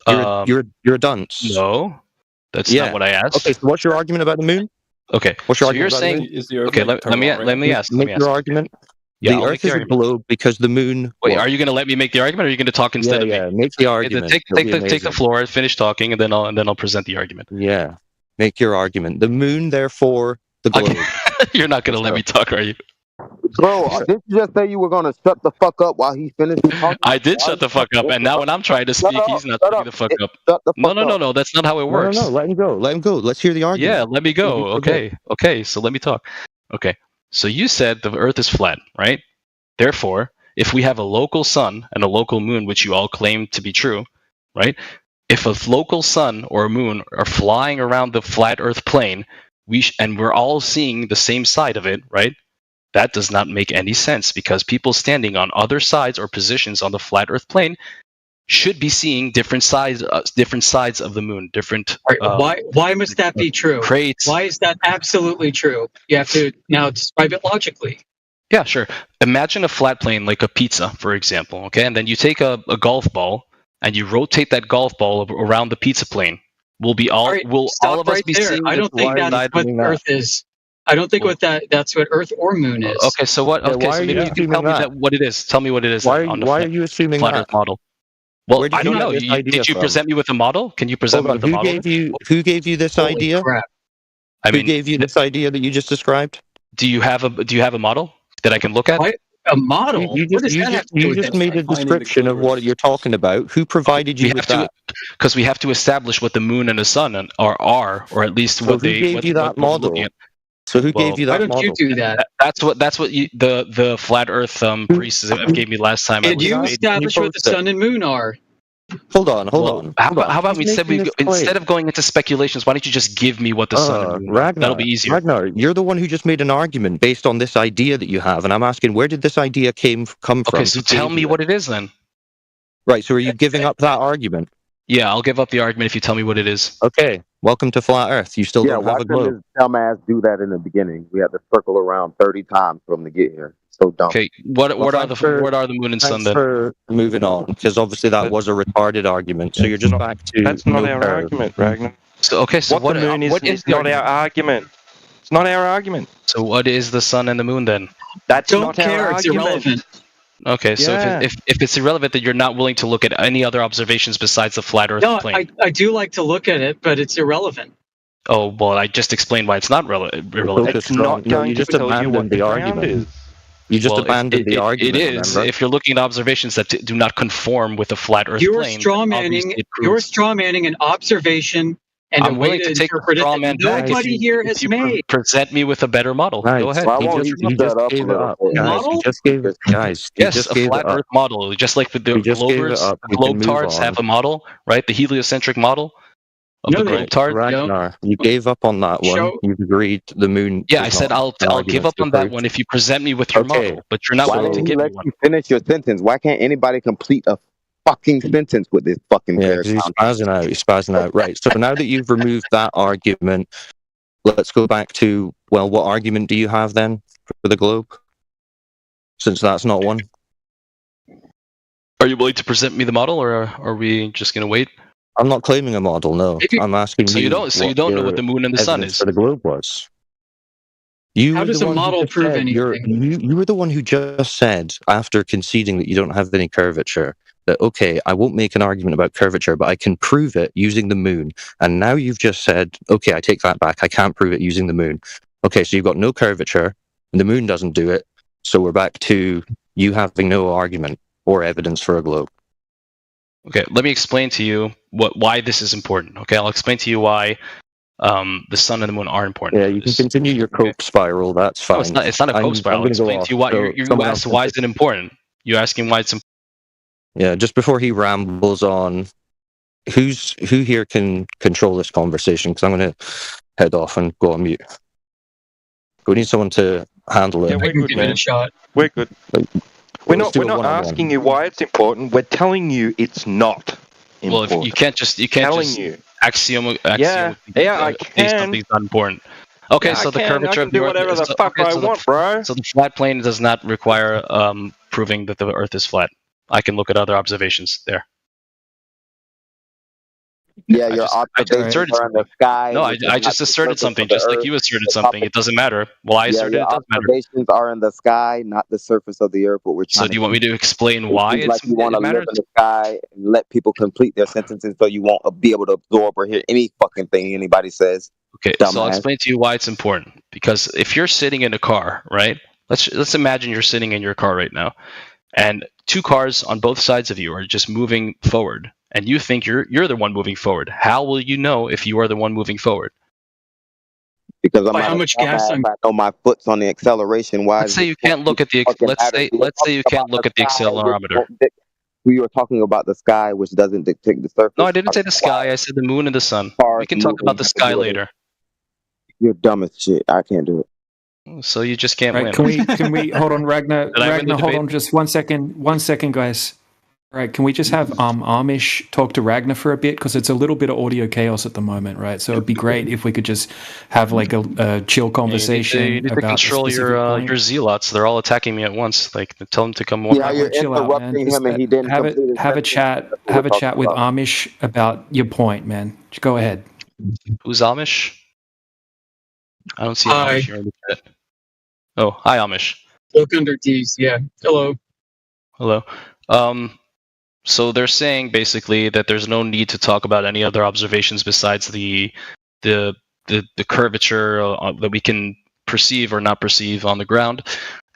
Speaker 7: You're a dunce.
Speaker 19: No, that's
Speaker 7: Yeah.
Speaker 19: not what I asked.
Speaker 7: Okay, so what's your argument about the moon?
Speaker 19: Okay,
Speaker 7: What's your
Speaker 19: so you're
Speaker 7: argument about
Speaker 19: saying
Speaker 7: the moon?
Speaker 19: okay. Let me ask.
Speaker 7: Make your argument.
Speaker 19: Yeah,
Speaker 7: The
Speaker 19: I'll make
Speaker 7: Earth
Speaker 19: the
Speaker 7: is a
Speaker 19: argument.
Speaker 7: globe because the moon.
Speaker 19: Wait, are you going to let me make the argument, or are you going to talk instead of me?
Speaker 7: Yeah, make the
Speaker 19: Okay, then
Speaker 7: argument.
Speaker 19: take
Speaker 7: It'll be
Speaker 19: the
Speaker 7: amazing.
Speaker 19: floor, finish talking, and then I'll present the argument.
Speaker 7: Yeah, make your argument. The moon, therefore, the globe.
Speaker 19: You're not going to let me talk, are you?
Speaker 5: Bro, didn't you just say you were gonna shut the fuck up while he finished talking?
Speaker 19: I did shut the fuck up, and now when I'm trying to speak, he's not shutting the fuck up. No, that's not how it works.
Speaker 7: No, let him go. Let him go. Let's hear the argument.
Speaker 19: Yeah, let me go. Okay, so let me talk. Okay, so you said the Earth is flat, right? Therefore, if we have a local sun and a local moon, which you all claim to be true, right? If a local sun or a moon are flying around the flat Earth plane, and we're all seeing the same side of it, right? That does not make any sense because people standing on other sides or positions on the flat Earth plane should be seeing different sides of the moon. Different.
Speaker 1: Why must that be true?
Speaker 19: Crates.
Speaker 1: Why is that absolutely true? You have to now describe it logically.
Speaker 19: Yeah, sure. Imagine a flat plane like a pizza, for example. Okay, and then you take a golf ball and you rotate that golf ball around the pizza plane. Will all of us be seeing?
Speaker 1: I don't think that's what Earth is. I don't think that's what Earth or Moon is.
Speaker 19: Okay, so what? Okay, so maybe you can tell me what it is. Tell me what it is.
Speaker 7: Why are you assuming
Speaker 19: flat
Speaker 7: that?
Speaker 19: Earth model? Well,
Speaker 7: Where did
Speaker 19: I don't
Speaker 7: you
Speaker 19: know.
Speaker 7: get this idea
Speaker 19: Did you
Speaker 7: from?
Speaker 19: present me with a model? Can you present me with a model?
Speaker 7: Who gave you this
Speaker 1: Holy
Speaker 7: idea?
Speaker 1: crap.
Speaker 7: Who gave you this idea that you just described?
Speaker 19: Do you have a model that I can look at?
Speaker 1: What? A model?
Speaker 7: You
Speaker 1: What does that have to do with
Speaker 7: just
Speaker 1: it?
Speaker 7: made a description of what you're talking about. Who provided you with that?
Speaker 19: Because we have to establish what the moon and the sun are, or at least
Speaker 7: So
Speaker 19: what
Speaker 7: who
Speaker 19: they.
Speaker 7: gave
Speaker 19: what,
Speaker 7: you that
Speaker 19: what we're
Speaker 7: model?
Speaker 19: looking at.
Speaker 7: So who gave you that
Speaker 1: Why don't you
Speaker 7: model?
Speaker 1: do that?
Speaker 19: That's what the flat Earth priests gave me last time.
Speaker 1: Did you establish what the sun and moon are?
Speaker 7: Hold on.
Speaker 19: How about we instead of going into speculations, why don't you just give me what the sun and moon are? That'll be easier.
Speaker 7: Ragnar, you're the one who just made an argument based on this idea that you have, and I'm asking, where did this idea come from?
Speaker 19: Okay, so tell me what it is then.
Speaker 7: Right, so are you giving up that argument?
Speaker 19: Yeah, I'll give up the argument if you tell me what it is.
Speaker 7: Okay, welcome to Flat Earth. You still don't have a globe.
Speaker 5: Watch his dumbass do that in the beginning. We had to circle around 30 times for him to get here. So dumb.
Speaker 19: Okay, what are the moon and sun
Speaker 7: Thanks
Speaker 19: then?
Speaker 7: for moving on, because obviously that was a retarded argument. So you're just back to
Speaker 18: That's not
Speaker 7: no
Speaker 18: our
Speaker 7: curve.
Speaker 18: argument, Ragnar.
Speaker 19: So okay, so
Speaker 18: what the moon is
Speaker 19: the
Speaker 18: not
Speaker 19: argument?
Speaker 18: our argument. It's not our argument.
Speaker 19: So what is the sun and the moon then?
Speaker 18: That's
Speaker 1: Don't
Speaker 18: not
Speaker 1: care.
Speaker 18: our
Speaker 1: It's
Speaker 18: argument.
Speaker 1: irrelevant.
Speaker 19: Okay, so
Speaker 18: Yeah.
Speaker 19: if it's irrelevant, then you're not willing to look at any other observations besides the flat Earth
Speaker 1: No,
Speaker 19: plane.
Speaker 1: I do like to look at it, but it's irrelevant.
Speaker 19: Oh well, I just explained why it's not irrelevant.
Speaker 18: It's not
Speaker 7: No,
Speaker 18: going
Speaker 7: you
Speaker 18: to
Speaker 7: just
Speaker 18: tell you
Speaker 7: abandoned
Speaker 18: what
Speaker 7: the
Speaker 18: ground
Speaker 7: argument.
Speaker 18: is.
Speaker 7: You just
Speaker 19: Well,
Speaker 7: abandoned the argument.
Speaker 19: It is
Speaker 7: remember?
Speaker 19: if you're looking at observations that do not conform with the flat Earth
Speaker 1: You're
Speaker 19: plane.
Speaker 1: straw
Speaker 19: then
Speaker 1: manning.
Speaker 19: obviously it
Speaker 1: You're
Speaker 19: proves-
Speaker 1: straw manning an observation and
Speaker 19: I'm
Speaker 1: a way
Speaker 19: willing
Speaker 1: to
Speaker 19: to take the
Speaker 1: interpret it
Speaker 19: straw
Speaker 1: that
Speaker 19: man back if
Speaker 1: nobody here
Speaker 19: if
Speaker 1: has
Speaker 19: you
Speaker 1: made.
Speaker 19: present me with a better model.
Speaker 7: Right.
Speaker 19: Go ahead.
Speaker 5: Why
Speaker 7: He
Speaker 5: won't
Speaker 7: just,
Speaker 5: you
Speaker 7: he
Speaker 5: shut
Speaker 7: just
Speaker 5: up a
Speaker 7: gave it
Speaker 5: little
Speaker 7: up,
Speaker 5: bit?
Speaker 7: guys.
Speaker 1: Model?
Speaker 7: He just gave it, guys. He
Speaker 19: Yes,
Speaker 7: just
Speaker 19: a
Speaker 7: gave
Speaker 19: flat
Speaker 7: it up.
Speaker 19: Earth model, just like with the
Speaker 7: We just gave it
Speaker 19: Globers,
Speaker 7: up. We can move
Speaker 19: Globetards
Speaker 7: on.
Speaker 19: have a model, right? The heliocentric model of
Speaker 1: No,
Speaker 19: the
Speaker 1: they
Speaker 19: Globetard.
Speaker 7: Ragnar, you gave up on that one.
Speaker 1: Show-
Speaker 7: You've agreed the moon.
Speaker 19: Yeah,
Speaker 7: is
Speaker 19: I said
Speaker 7: not
Speaker 19: I'll
Speaker 7: an
Speaker 19: give
Speaker 7: argument
Speaker 19: up
Speaker 7: to
Speaker 19: on that
Speaker 7: prove.
Speaker 19: one if you present me with your
Speaker 7: Okay.
Speaker 19: model, but you're not
Speaker 5: Why
Speaker 19: willing to
Speaker 5: didn't he
Speaker 19: give me
Speaker 5: let
Speaker 19: one.
Speaker 5: you finish your sentence? Why can't anybody complete a fucking sentence with this fucking
Speaker 7: Yeah, because he's
Speaker 5: paragraph?
Speaker 7: spazzing out. He's spazzing out. Right. So now that you've removed that argument, let's go back to, well, what argument do you have then for the globe? Since that's not one.
Speaker 19: Are you willing to present me the model, or are we just gonna wait?
Speaker 7: I'm not claiming a model, no.
Speaker 1: Maybe-
Speaker 7: I'm asking
Speaker 19: So you don't know
Speaker 7: your
Speaker 19: what the moon and the sun
Speaker 7: evidence
Speaker 19: is.
Speaker 7: for the globe was. You
Speaker 1: How
Speaker 7: were
Speaker 1: does
Speaker 7: the
Speaker 1: a
Speaker 7: one who
Speaker 1: model
Speaker 7: just
Speaker 1: prove
Speaker 7: said
Speaker 1: anything?
Speaker 7: you were the one who just said, after conceding that you don't have any curvature, that, okay, I won't make an argument about curvature, but I can prove it using the moon. And now you've just said, okay, I take that back. I can't prove it using the moon. Okay, so you've got no curvature, and the moon doesn't do it. So we're back to you having no argument or evidence for a globe.
Speaker 19: Okay, let me explain to you why this is important. Okay, I'll explain to you why the sun and the moon are important.
Speaker 7: Yeah,
Speaker 19: for
Speaker 7: you can
Speaker 19: this.
Speaker 7: continue your cope spiral. That's fine.
Speaker 19: No, it's not a
Speaker 7: I'm
Speaker 19: cope spiral. I'll
Speaker 7: gonna go
Speaker 19: explain
Speaker 7: off,
Speaker 19: to you why.
Speaker 7: so
Speaker 19: You
Speaker 7: someone
Speaker 19: asked
Speaker 7: else
Speaker 19: why
Speaker 7: can-
Speaker 19: is it important. You're asking why it's important.
Speaker 7: Yeah, just before he rambles on, who here can control this conversation? Because I'm going to head off and go on mute. We need someone to handle it.
Speaker 18: Yeah,
Speaker 1: I
Speaker 18: we're
Speaker 1: can
Speaker 18: good,
Speaker 1: give it a
Speaker 18: man.
Speaker 1: shot.
Speaker 18: We're good. We're
Speaker 7: Let's do
Speaker 18: not
Speaker 7: it one-on-one.
Speaker 18: asking you why it's important. We're telling you it's not
Speaker 19: Well,
Speaker 18: important.
Speaker 19: if you can't
Speaker 18: telling
Speaker 19: just
Speaker 18: you.
Speaker 19: axiom
Speaker 18: Yeah, I
Speaker 19: say
Speaker 18: can.
Speaker 19: something's not important. Okay,
Speaker 18: Yeah,
Speaker 19: so
Speaker 18: I
Speaker 19: the
Speaker 18: can.
Speaker 19: curvature
Speaker 18: I can
Speaker 19: of the
Speaker 18: do
Speaker 19: Earth.
Speaker 18: whatever the
Speaker 19: so,
Speaker 18: fuck
Speaker 19: okay,
Speaker 18: I
Speaker 19: so
Speaker 18: want,
Speaker 19: the,
Speaker 18: bro.
Speaker 19: So the flat plane does not require proving that the Earth is flat. I can look at other observations there.
Speaker 5: Yeah,
Speaker 19: I
Speaker 5: your
Speaker 19: just
Speaker 5: observations
Speaker 19: asserted
Speaker 5: are in the
Speaker 19: something.
Speaker 5: sky.
Speaker 19: No,
Speaker 5: which is
Speaker 19: I
Speaker 5: not
Speaker 19: just
Speaker 5: the
Speaker 19: asserted
Speaker 5: surface
Speaker 19: something,
Speaker 5: of the
Speaker 19: just like
Speaker 5: earth.
Speaker 19: you asserted
Speaker 5: The
Speaker 19: something.
Speaker 5: topic.
Speaker 19: It doesn't matter. Well, I
Speaker 5: Yeah,
Speaker 19: asserted
Speaker 5: your
Speaker 19: it does matter.
Speaker 5: observations are in the sky, not the surface of the earth. What we're
Speaker 19: So
Speaker 5: trying
Speaker 19: do
Speaker 5: to
Speaker 19: you want me
Speaker 5: keep.
Speaker 19: to explain
Speaker 5: It
Speaker 19: why
Speaker 5: seems like you want
Speaker 19: it
Speaker 5: to live
Speaker 19: matters?
Speaker 5: in the sky and let people complete their sentences, so you won't be able to absorb or hear any fucking thing anybody says.
Speaker 19: Okay, so I'll
Speaker 5: Dumbass.
Speaker 19: explain to you why it's important. Because if you're sitting in a car, right? Let's imagine you're sitting in your car right now, and two cars on both sides of you are just moving forward, and you think you're the one moving forward. How will you know if you are the one moving forward?
Speaker 5: Because I'm
Speaker 1: By
Speaker 5: not
Speaker 1: how
Speaker 5: a
Speaker 1: much gas
Speaker 5: dumbass.
Speaker 1: I'm.
Speaker 5: I know my foot's on the acceleration. Why
Speaker 19: Let's
Speaker 5: is
Speaker 19: say
Speaker 5: this
Speaker 19: you
Speaker 5: point
Speaker 19: can't look at the
Speaker 5: fucking
Speaker 19: let's
Speaker 5: matter?
Speaker 19: say
Speaker 5: We were
Speaker 19: let's say
Speaker 5: talking
Speaker 19: you
Speaker 5: about
Speaker 19: can't look at the
Speaker 5: sky, which
Speaker 19: accelerometer.
Speaker 5: we were talking about the sky, which doesn't dictate the surface.
Speaker 19: No, I didn't say the sky. I said the moon and the sun. We can talk about the sky later.
Speaker 5: You're dumb as shit. I can't do it.
Speaker 19: So you just can't
Speaker 9: Right?
Speaker 19: win.
Speaker 9: Can we hold on, Ragnar?
Speaker 19: Did I win the
Speaker 9: Ragnar, hold
Speaker 19: debate?
Speaker 9: on, just 1 second. 1 second, guys. All right, can we just have Amish talk to Ragnar for a bit, because it's a little bit of audio chaos at the moment, right? So it'd be great if we could just have like a chill conversation
Speaker 19: You need to
Speaker 9: about
Speaker 19: control
Speaker 9: the specific point.
Speaker 19: your zealots. They're all attacking me at once. Like tell them to come.
Speaker 5: Yeah, you're
Speaker 9: Chill out, man.
Speaker 5: interrupting
Speaker 9: Just
Speaker 5: him, and he didn't
Speaker 9: have
Speaker 5: complete his
Speaker 9: a
Speaker 5: sentence.
Speaker 9: chat.
Speaker 5: That's what
Speaker 9: Have
Speaker 5: we're
Speaker 9: a
Speaker 5: talking
Speaker 9: chat with
Speaker 5: about.
Speaker 9: Amish about your point, man. Just go ahead.
Speaker 19: Who's Amish? I don't see
Speaker 1: Hi.
Speaker 19: Amish here in the chat. Oh, hi Amish.
Speaker 1: Look under D's. Yeah. Hello.
Speaker 19: Hello. So they're saying basically that there's no need to talk about any other observations besides the curvature that we can perceive or not perceive on the ground.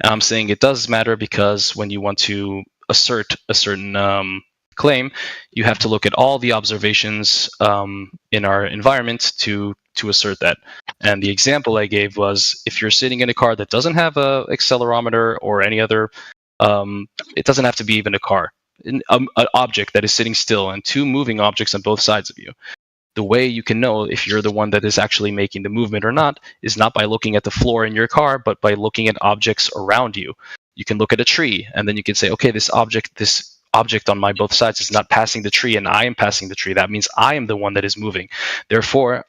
Speaker 19: And I'm saying it does matter because when you want to assert a certain claim, you have to look at all the observations in our environment to assert that. And the example I gave was if you're sitting in a car that doesn't have a accelerometer or any other, it doesn't have to be even a car, an object that is sitting still and two moving objects on both sides of you. The way you can know if you're the one that is actually making the movement or not is not by looking at the floor in your car, but by looking at objects around you. You can look at a tree, and then you can say, okay, this object on my both sides is not passing the tree, and I am passing the tree. That means I am the one that is moving. Therefore,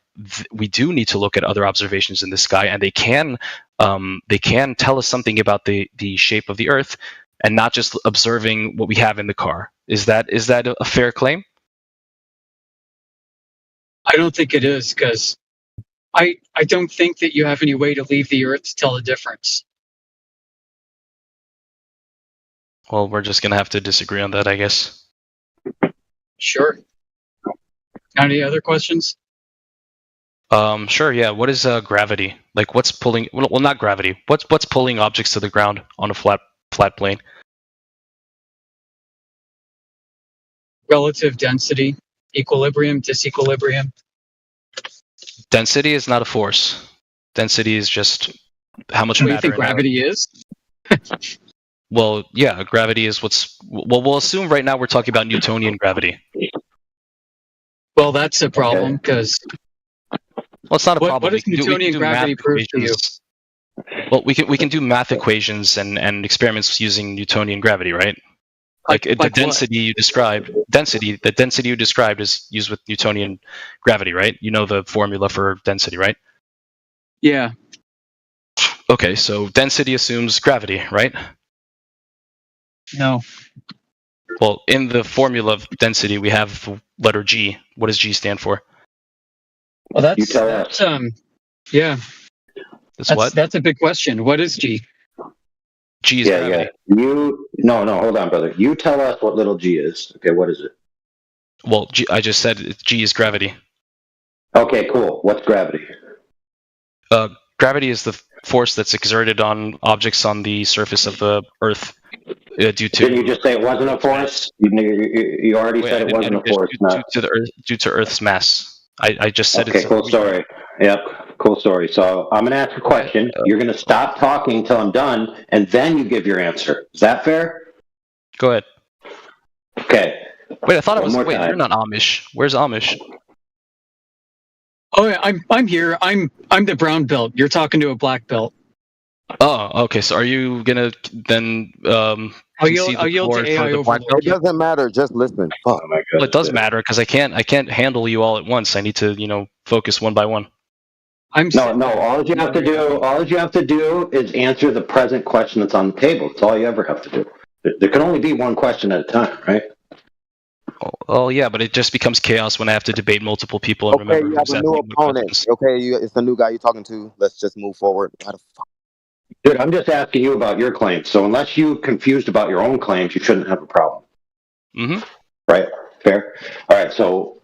Speaker 19: we do need to look at other observations in the sky, and they can tell us something about the shape of the Earth, and not just observing what we have in the car. Is that a fair claim?
Speaker 1: I don't think it is, because I don't think that you have any way to leave the Earth to tell the difference.
Speaker 19: Well, we're just gonna have to disagree on that, I guess.
Speaker 1: Sure. Any other questions?
Speaker 19: Sure. Yeah. What is gravity? Like, what's pulling? Well, not gravity. What's pulling objects to the ground on a flat plane?
Speaker 1: Relative density, equilibrium, disequilibrium.
Speaker 19: Density is not a force. Density is just how much
Speaker 1: What do you
Speaker 19: matter.
Speaker 1: think gravity is?
Speaker 19: Well, yeah, gravity is what's. Well, we'll assume right now we're talking about Newtonian gravity.
Speaker 1: Well, that's a problem because.
Speaker 19: Well, it's not a problem.
Speaker 1: What does Newtonian gravity prove to you?
Speaker 19: Well, we can do math equations and experiments using Newtonian gravity, right? Like the density you described. The density you described is used with Newtonian gravity, right? You know the formula for density, right?
Speaker 1: Yeah.
Speaker 19: Okay, so density assumes gravity, right?
Speaker 1: No.
Speaker 19: Well, in the formula of density, we have the letter G. What does G stand for?
Speaker 1: Well, that's yeah. That's a big question. What is G?
Speaker 19: G is gravity.
Speaker 6: No, hold on, brother. You tell us what little g is. Okay, what is it?
Speaker 19: Well, I just said G is gravity.
Speaker 6: Okay, cool. What's gravity?
Speaker 19: Gravity is the force that's exerted on objects on the surface of the Earth due to.
Speaker 6: Didn't you just say it wasn't a force? You already said it wasn't a force.
Speaker 19: Due to Earth's mass. I just said
Speaker 6: okay, cool story. Yep, cool story. So I'm going to ask a question. You're going to stop talking until I'm done, and then you give your answer. Is that fair?
Speaker 19: Go ahead.
Speaker 6: Okay.
Speaker 19: Wait, I thought it was.
Speaker 6: One more
Speaker 19: Wait,
Speaker 6: time.
Speaker 19: you're not Amish. Where's Amish?
Speaker 1: Oh, yeah, I'm here. I'm the brown belt. You're talking to a black belt.
Speaker 19: Oh, okay. So are you gonna then concede the
Speaker 1: yield
Speaker 19: floor
Speaker 1: to
Speaker 19: for
Speaker 1: AI
Speaker 19: the black belt?
Speaker 5: It doesn't matter. Just listen. Fuck.
Speaker 6: Oh my
Speaker 19: Well, it does
Speaker 6: goodness.
Speaker 19: matter because I can't handle you all at once. I need to focus one by one.
Speaker 6: No. All you have to do is answer the present question that's on the table. That's all you ever have to do. There can only be one question at a time, right?
Speaker 19: Oh yeah, but it just becomes chaos when I have to debate multiple people and
Speaker 5: Okay,
Speaker 19: remember
Speaker 5: you have
Speaker 19: who's
Speaker 5: a new
Speaker 19: asking what
Speaker 5: opponent.
Speaker 19: questions.
Speaker 5: Okay, it's a new guy you're talking to. Let's just move forward. How the fuck?
Speaker 6: Dude, I'm just asking you about your claims. So unless you're confused about your own claims, you shouldn't have a problem.
Speaker 19: Mm-hmm.
Speaker 6: Right? Fair? All right, so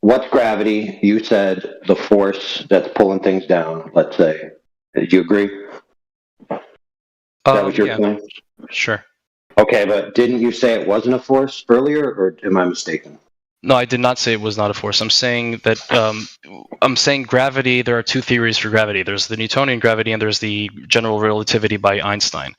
Speaker 6: what's gravity? You said the force that's pulling things down, let's say. Did you agree? That was your
Speaker 19: Yeah.
Speaker 6: claim?
Speaker 19: Sure.
Speaker 6: Okay, but didn't you say it wasn't a force earlier, or am I mistaken?
Speaker 19: No, I did not say it was not a force. I'm saying that gravity. There are two theories for gravity. There's the Newtonian gravity and there's the general relativity by Einstein.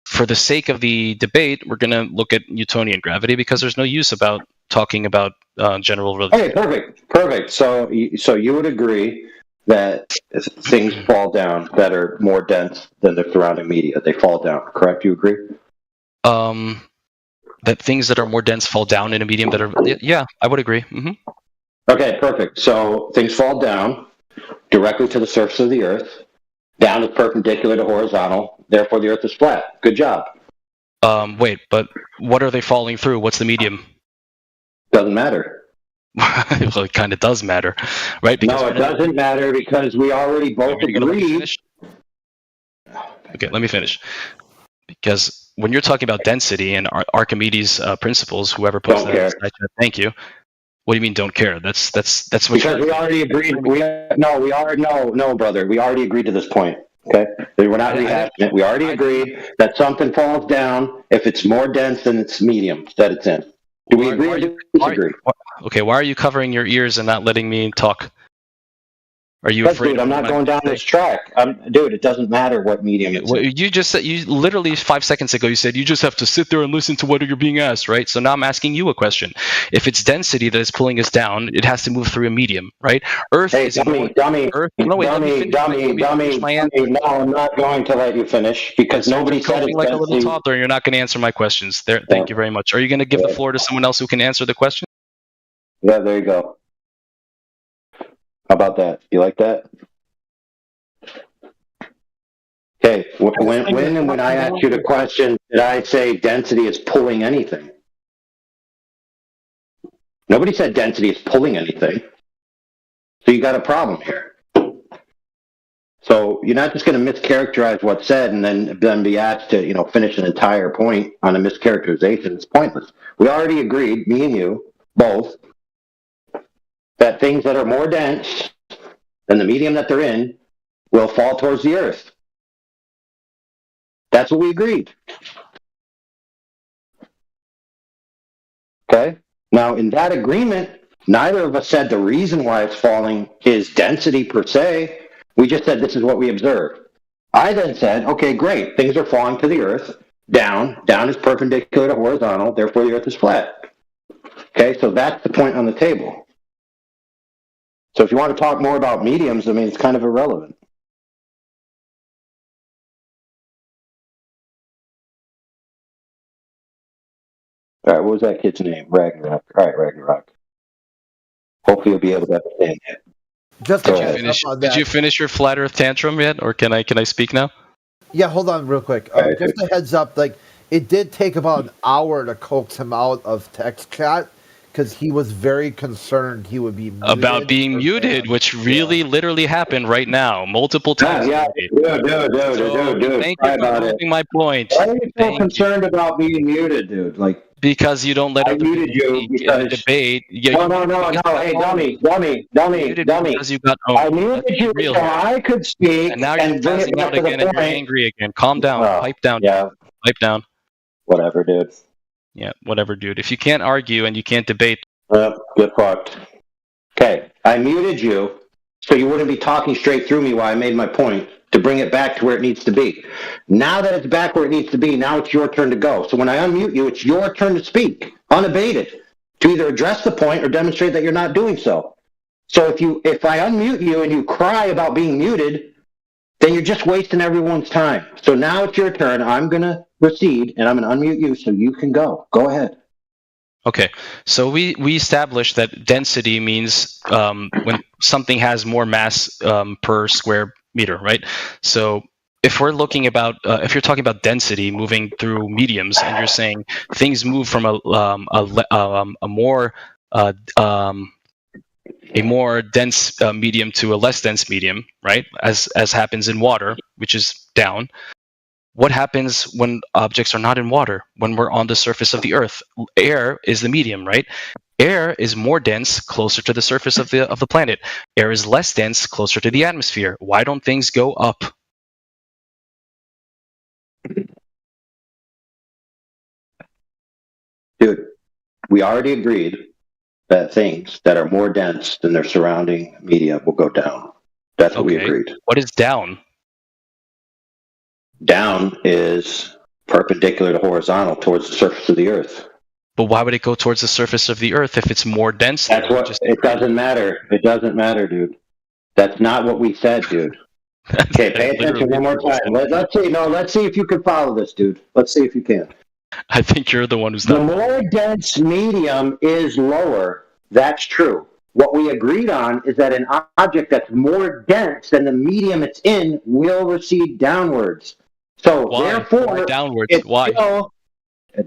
Speaker 19: For the sake of the debate, we're going to look at Newtonian gravity because there's no use about talking about general relativity.
Speaker 6: Okay, perfect. So you would agree that things fall down that are more dense than the surrounding media. They fall down, correct? You agree?
Speaker 19: That things that are more dense fall down in a medium that are... Yeah, I would agree. Mm-hmm.
Speaker 6: Okay, perfect. So things fall down directly to the surface of the Earth. Down is perpendicular to horizontal. Therefore, the Earth is flat. Good job.
Speaker 19: Wait, but what are they falling through? What's the medium?
Speaker 6: Doesn't matter.
Speaker 19: Well, it kind of does matter, right?
Speaker 6: No, it doesn't matter because we already both agreed.
Speaker 19: Okay, let me finish. Because when you're talking about density and Archimedes' principles, whoever puts that in the chat, thank you. What do you mean don't care? That's what.
Speaker 6: Because we already agreed. No, brother. We already agreed to this point. Okay, we're not rehashing it. We already agreed that something falls down if it's more dense than its medium that it's in. Do we agree or disagree?
Speaker 19: Okay, why are you covering your ears and not letting me talk? Are you afraid?
Speaker 6: Dude, I'm not going down this track. Dude, it doesn't matter what medium it's in.
Speaker 19: You just said, you literally 5 seconds ago, you said you just have to sit there and listen to what you're being asked, right? So now I'm asking you a question. If it's density that is pulling us down, it has to move through a medium, right? Earth is
Speaker 6: dummy.
Speaker 19: Earth. No, wait,
Speaker 6: Dummy. No, I'm not going to let you finish because nobody said it's
Speaker 19: like
Speaker 6: density.
Speaker 19: a little toddler. You're not going to answer my questions. There. Thank you very much. Are you going to give the floor to someone else who can answer the question?
Speaker 6: Yeah, there you go. How about that? You like that? Okay, when I asked you the question, did I say density is pulling anything? Nobody said density is pulling anything. So you got a problem here. So you're not just going to mischaracterize what's said and then be asked to finish an entire point on a mischaracterization. It's pointless. We already agreed, me and you, both, that things that are more dense than the medium that they're in will fall towards the Earth. That's what we agreed. Okay? Now, in that agreement, neither of us said the reason why it's falling is density per se. We just said this is what we observed. I then said, okay, great. Things are falling to the Earth. Down. Down is perpendicular to horizontal. Therefore, the Earth is flat. Okay? So that's the point on the table. So if you want to talk more about mediums, I mean, it's kind of irrelevant. All right, what was that kid's name? Ragnarok. All right, Ragnarok. Hopefully you'll be able to understand it.
Speaker 19: Did you finish your flat Earth tantrum yet, or can I speak now?
Speaker 21: Yeah, hold on real quick. Just a heads up, it did take about an hour to coax him out of text chat because he was very concerned he would be muted.
Speaker 19: About being muted, which really literally happened right now, multiple times.
Speaker 6: Yeah, dude.
Speaker 19: Thank you for proving my point.
Speaker 6: Why are you so concerned about being muted, dude?
Speaker 19: Because you don't let other people speak in a debate.
Speaker 6: No. Hey, dummy.
Speaker 19: Because you got owned.
Speaker 6: I muted you so I could speak.
Speaker 19: And now you're passing out again and you're angry again. Calm down. Pipe down.
Speaker 6: Yeah.
Speaker 19: Pipe down.
Speaker 6: Whatever, dude.
Speaker 19: Yeah, whatever, dude. If you can't argue and you can't debate.
Speaker 6: Get fucked. Okay, I muted you so you wouldn't be talking straight through me while I made my point to bring it back to where it needs to be. Now that it's back where it needs to be, now it's your turn to go. So when I unmute you, it's your turn to speak, unabated, to either address the point or demonstrate that you're not doing so. So if I unmute you and you cry about being muted, then you're just wasting everyone's time. So now it's your turn. I'm going to proceed, and I'm going to unmute you so you can go. Go ahead.
Speaker 19: Okay, so we established that density means when something has more mass per square meter, right? So if we're looking about, if you're talking about density moving through mediums, and you're saying things move from a more dense medium to a less dense medium, right? As happens in water, which is down. What happens when objects are not in water? When we're on the surface of the Earth, air is the medium, right? Air is more dense, closer to the surface of the planet. Air is less dense, closer to the atmosphere. Why don't things go up?
Speaker 6: Dude, we already agreed that things that are more dense than their surrounding media will go down. That's what we agreed.
Speaker 19: What is down?
Speaker 6: Down is perpendicular to horizontal towards the surface of the Earth.
Speaker 19: But why would it go towards the surface of the Earth if it's more dense?
Speaker 6: That's what. It doesn't matter. It doesn't matter, dude. That's not what we said, dude. Okay, pay attention one more time. Let's see. No, let's see if you can follow this, dude. Let's see if you can.
Speaker 19: I think you're the one who's
Speaker 6: The
Speaker 19: not.
Speaker 6: more dense medium is lower. That's true. What we agreed on is that an object that's more dense than the medium it's in will recede downwards. So
Speaker 19: Why?
Speaker 6: therefore,
Speaker 19: Why downwards?
Speaker 6: it's
Speaker 19: Why?
Speaker 6: still-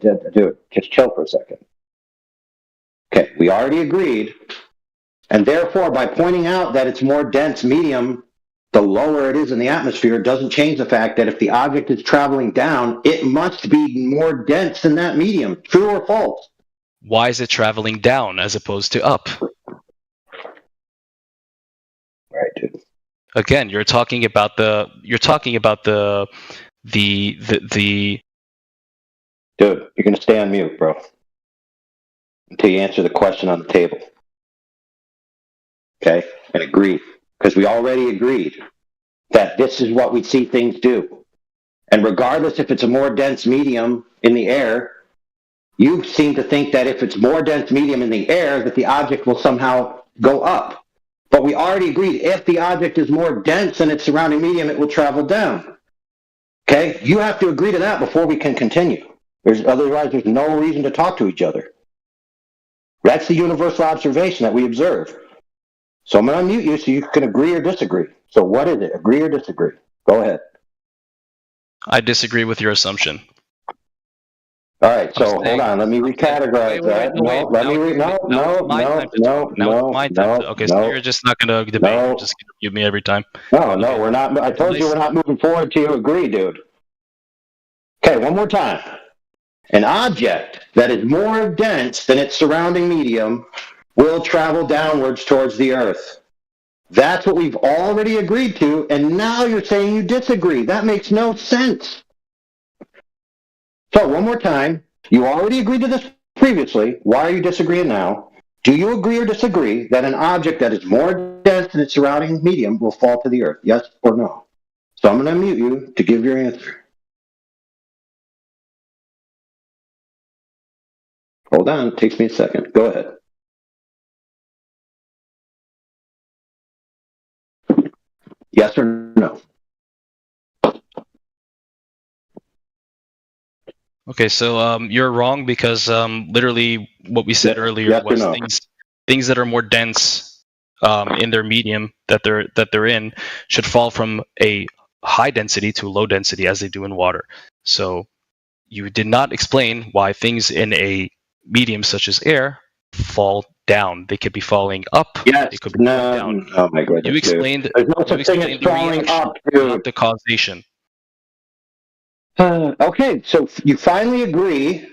Speaker 6: Dude, just chill for a second. Okay, we already agreed, and therefore, by pointing out that it's more dense medium, the lower it is in the atmosphere, it doesn't change the fact that if the object is traveling down, it must be more dense than that medium. True or false?
Speaker 19: Why is it traveling down as opposed to up?
Speaker 6: Right, dude.
Speaker 19: Again, you're talking about the
Speaker 6: Dude, you're going to stay on mute, bro, until you answer the question on the table. Okay? And agree. Because we already agreed that this is what we see things do. And regardless if it's a more dense medium in the air, you seem to think that if it's more dense medium in the air, that the object will somehow go up. But we already agreed if the object is more dense than its surrounding medium, it will travel down. Okay? You have to agree to that before we can continue. Otherwise, there's no reason to talk to each other. That's the universal observation that we observe. So I'm going to unmute you so you can agree or disagree. So what is it? Agree or disagree? Go ahead.
Speaker 19: I disagree with your assumption.
Speaker 6: All right, so hold on. Let me recategorize that.
Speaker 19: Okay, so you're just not going to debate. You're just going to mute me every time.
Speaker 6: No, we're not. I told you we're not moving forward till you agree, dude. Okay, one more time. An object that is more dense than its surrounding medium will travel downwards towards the Earth. That's what we've already agreed to, and now you're saying you disagree. That makes no sense. So, one more time. You already agreed to this previously. Why are you disagreeing now? Do you agree or disagree that an object that is more dense than its surrounding medium will fall to the Earth? Yes or no? So I'm going to unmute you to give your answer. Hold on. It takes me a second. Go ahead. Yes or no?
Speaker 19: Okay, so you're wrong because literally what we said earlier was things that are more dense in their medium that they're in should fall from a high density to low density as they do in water. So you did not explain why things in a medium such as air fall down. They could be falling up.
Speaker 6: Yes.
Speaker 19: They could be falling down.
Speaker 6: Oh my goodness.
Speaker 19: You explained.
Speaker 6: There's no such thing as falling up, dude.
Speaker 19: Not the causation.
Speaker 6: Okay, so you finally agree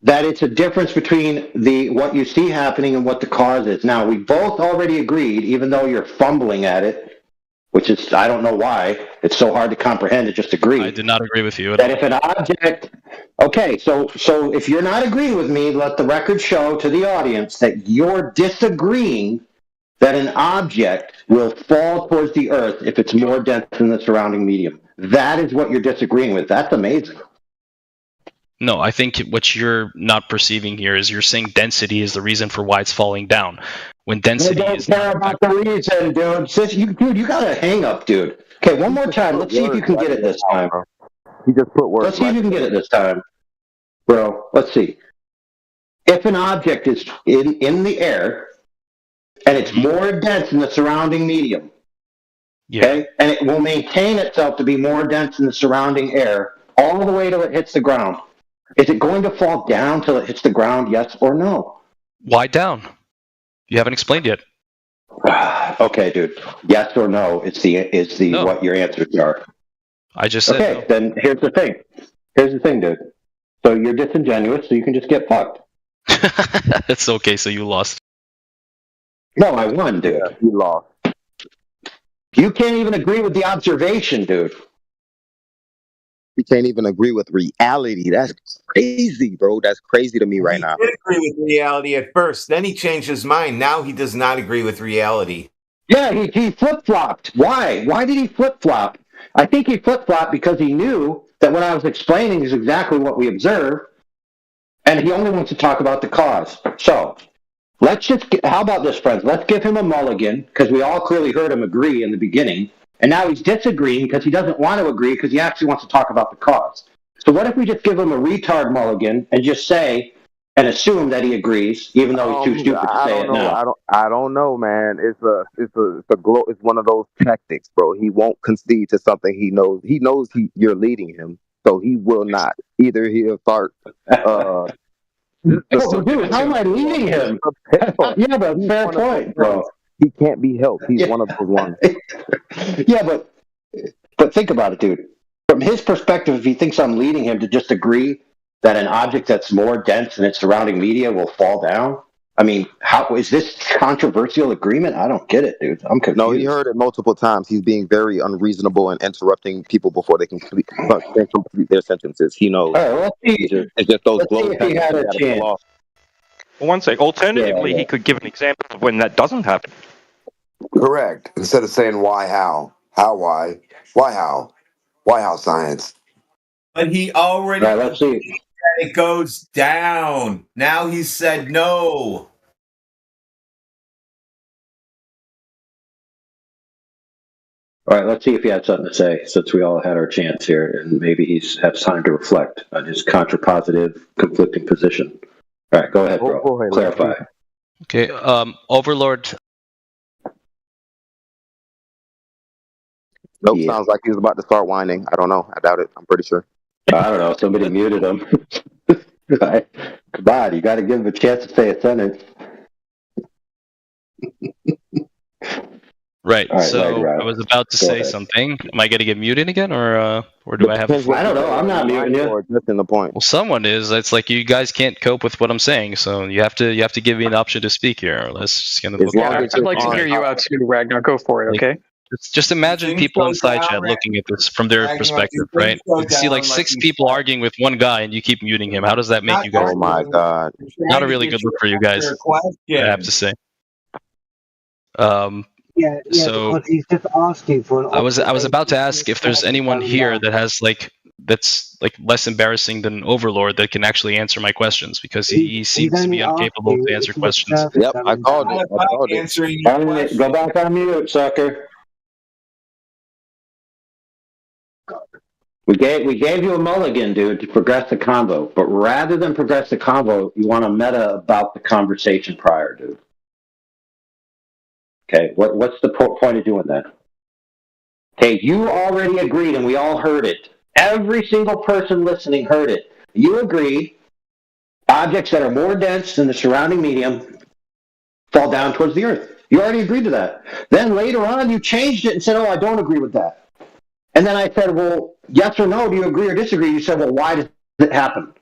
Speaker 6: that it's a difference between what you see happening and what the cause is. Now, we both already agreed, even though you're fumbling at it, which is, I don't know why, it's so hard to comprehend to just agree.
Speaker 19: I did not agree with you at
Speaker 6: that
Speaker 19: all.
Speaker 6: if an object, okay, so if you're not agreeing with me, let the record show to the audience that you're disagreeing that an object will fall towards the Earth if it's more dense than the surrounding medium. That is what you're disagreeing with. That's amazing.
Speaker 19: No, I think what you're not perceiving here is you're saying density is the reason for why it's falling down. When density
Speaker 6: I don't care about the reason, dude. You got a hang up, dude. Okay, one more time. Let's see if you can get it this time.
Speaker 5: He just put words.
Speaker 6: Let's see if you can get it this time, bro. Let's see. If an object is in the air and it's more dense than the surrounding medium, okay, and it will maintain itself to be more dense than the surrounding air all the way till it hits the ground, is it going to fall down till it hits the ground? Yes or no?
Speaker 19: Why down? You haven't explained yet.
Speaker 6: Okay, dude. Yes or no is the
Speaker 19: No.
Speaker 6: what your answers are.
Speaker 19: I just said
Speaker 6: Okay, then here's the thing. Here's the thing, dude. So you're disingenuous, so you can just get fucked.
Speaker 19: it's okay. So you lost.
Speaker 6: No, I won, dude.
Speaker 5: Yeah, he lost.
Speaker 6: You can't even agree with the observation, dude.
Speaker 5: He can't even agree with reality. That's crazy, bro. That's crazy to me right now.
Speaker 22: He did agree with reality at first. Then he changed his mind. Now he does not agree with reality.
Speaker 6: Yeah, he flip-flopped. Why? Why did he flip-flop? I think he flip-flopped because he knew that what I was explaining is exactly what we observe, and he only wants to talk about the cause. So, how about this, friends? Let's give him a mulligan, because we all clearly heard him agree in the beginning, and now he's disagreeing because he doesn't want to agree because he actually wants to talk about the cause. So what if we just give him a retard mulligan and just say and assume that he agrees, even though he's too stupid to say it now?
Speaker 5: I don't know, man. It's one of those tactics, bro. He won't concede to something he knows. He knows you're leading him, so he will not. Either he'll start.
Speaker 6: Dude, how am I leading him? Yeah, but fair point, bro.
Speaker 5: He can't be helped. He's one of those ones.
Speaker 6: Yeah, but think about it, dude. From his perspective, if he thinks I'm leading him to just agree that an object that's more dense than its surrounding media will fall down, I mean, how is this controversial agreement? I don't get it, dude. I'm confused.
Speaker 5: No, he heard it multiple times. He's being very unreasonable and interrupting people before they can complete their sentences. He knows.
Speaker 6: All right, let's see.
Speaker 5: It's just those
Speaker 6: Let's see if he had a chance.
Speaker 10: Well, one sec. Alternatively, he could give an example of when that doesn't happen.
Speaker 15: Correct. Instead of saying why, how, why, how science.
Speaker 22: But he already
Speaker 6: All right, let's see.
Speaker 22: said it goes down. Now he said no.
Speaker 6: All right, let's see if he had something to say, since we all had our chance here, and maybe he's has time to reflect on his contrapositive, conflicting position. All right, go ahead, bro.
Speaker 5: Go ahead,
Speaker 6: Clarify.
Speaker 19: Okay. Overlord.
Speaker 5: Nope, sounds like he was about to start whining. I don't know. I doubt it. I'm pretty sure.
Speaker 6: I don't know. Somebody muted him. Come on, you got to give him a chance to say a sentence.
Speaker 19: Right.
Speaker 6: All right,
Speaker 19: So
Speaker 6: right.
Speaker 19: I was about to
Speaker 6: Go
Speaker 19: say
Speaker 6: ahead.
Speaker 19: something. Am I going to get muted again, or do I have?
Speaker 6: I don't know. I'm not muting you.
Speaker 5: Missing the point.
Speaker 19: Well, someone is. It's like you guys can't cope with what I'm saying, so you have to give me an option to speak here. Or let's just get the
Speaker 23: Yeah, I'd like to hear you out too, Ragnar. Go for it, okay?
Speaker 19: Just imagine people inside chat looking at this from their perspective, right? You see like 6 people arguing with one guy, and you keep muting him. How does that make you guys?
Speaker 5: Oh my god!
Speaker 19: Not a really good look for you guys. I have to say.
Speaker 13: Yeah,
Speaker 19: So-
Speaker 13: because he's just asking for an
Speaker 19: I was about to ask if there's anyone here that has that's less embarrassing than Overlord that can actually answer my questions, because he seems to be incapable to answer questions.
Speaker 5: Yep, I called it.
Speaker 6: All right, go back on mute, sucker. We gave you a mulligan, dude, to progress the convo. But rather than progress the convo, you want to meta about the conversation prior, dude. Okay, what's the point of doing that? Okay, you already agreed, and we all heard it. Every single person listening heard it. You agreed objects that are more dense than the surrounding medium fall down towards the earth. You already agreed to that. Then later on, you changed it and said, oh, I don't agree with that. And then I said, well, yes or no, do you agree or disagree? You said, well, why does it happen?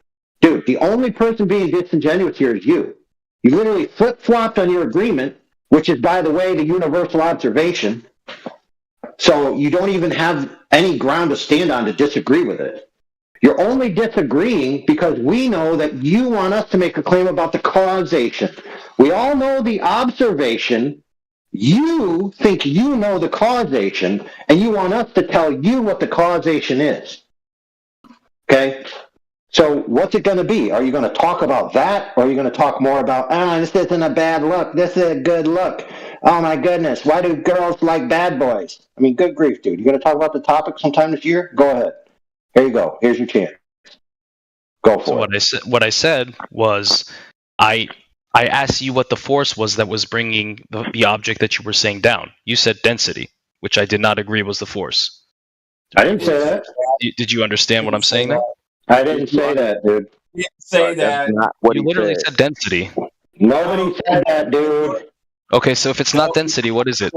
Speaker 6: Dude, the only person being disingenuous here is you. You literally flip-flopped on your agreement, which is, by the way, the universal observation. So you don't even have any ground to stand on to disagree with it. You're only disagreeing because we know that you want us to make a claim about the causation. We all know the observation. You think you know the causation, and you want us to tell you what the causation is. Okay? So what's it going to be? Are you going to talk about that, or are you going to talk more about, this isn't a bad look, this is a good look? Oh my goodness, why do girls like bad boys? I mean, good grief, dude. You going to talk about the topic sometime this year? Go ahead. Here you go. Here's your chance. Go for
Speaker 19: So
Speaker 6: it.
Speaker 19: what I said was, I asked you what the force was that was bringing the object that you were saying down. You said density, which I did not agree was the force.
Speaker 6: I didn't say that.
Speaker 19: Did you understand what I'm saying there?
Speaker 6: I didn't say that, dude.
Speaker 22: You didn't say that.
Speaker 5: Not what
Speaker 19: You
Speaker 5: he
Speaker 19: literally
Speaker 5: said.
Speaker 19: said density.
Speaker 6: Nobody said that, dude.
Speaker 19: Okay, so if it's not density, what is it?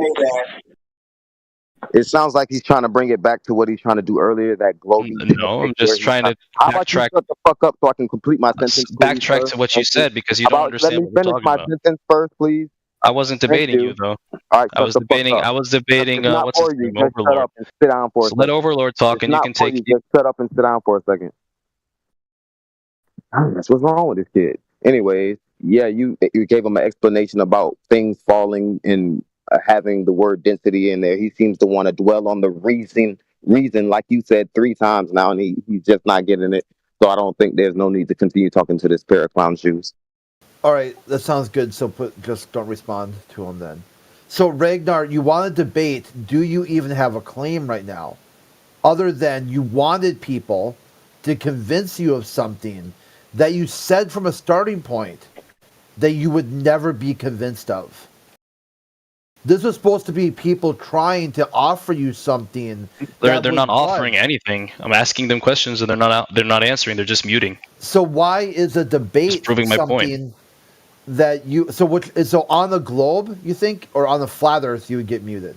Speaker 5: It sounds like he's trying to bring it back to what he's trying to do earlier. That glowy.
Speaker 19: No, I'm just trying to
Speaker 5: How about you
Speaker 19: backtrack.
Speaker 5: shut the fuck up so I can complete my sentence? Please,
Speaker 19: Backtrack
Speaker 5: sir?
Speaker 19: to what you
Speaker 5: Thank
Speaker 19: said because you
Speaker 5: How
Speaker 19: don't
Speaker 5: about
Speaker 19: understand
Speaker 5: let me
Speaker 19: what we're
Speaker 5: finish
Speaker 19: talking
Speaker 5: my
Speaker 19: about.
Speaker 5: sentence first, please?
Speaker 19: I wasn't
Speaker 5: Thank
Speaker 19: debating
Speaker 5: you.
Speaker 19: you though.
Speaker 5: All right,
Speaker 19: I was
Speaker 5: shut the fuck
Speaker 19: debating.
Speaker 5: up.
Speaker 19: I was debating.
Speaker 5: It's not
Speaker 19: What's his
Speaker 5: for you.
Speaker 19: name?
Speaker 5: Just shut
Speaker 19: Overlord.
Speaker 5: up and sit down for a
Speaker 19: So let
Speaker 5: second.
Speaker 19: Overlord talk,
Speaker 5: It's
Speaker 19: and you
Speaker 5: not
Speaker 19: can
Speaker 5: for
Speaker 19: take.
Speaker 5: you. Just shut up and sit down for a second. That's what's wrong with this kid. Anyways, yeah, you gave him an explanation about things falling and having the word density in there. He seems to want to dwell on the reason, like you said 3 times now, and he's just not getting it. So I don't think there's no need to continue talking to this pair of clown shoes.
Speaker 21: All right, that sounds good. So just don't respond to him then. So Ragnar, you want to debate? Do you even have a claim right now, other than you wanted people to convince you of something that you said from a starting point that you would never be convinced of? This was supposed to be people trying to offer you something.
Speaker 19: They're not offering anything. I'm asking them questions and they're not answering. They're just muting.
Speaker 21: So why is a debate
Speaker 19: Just proving my point.
Speaker 21: something that you so on the globe you think, or on the flat Earth you would get muted?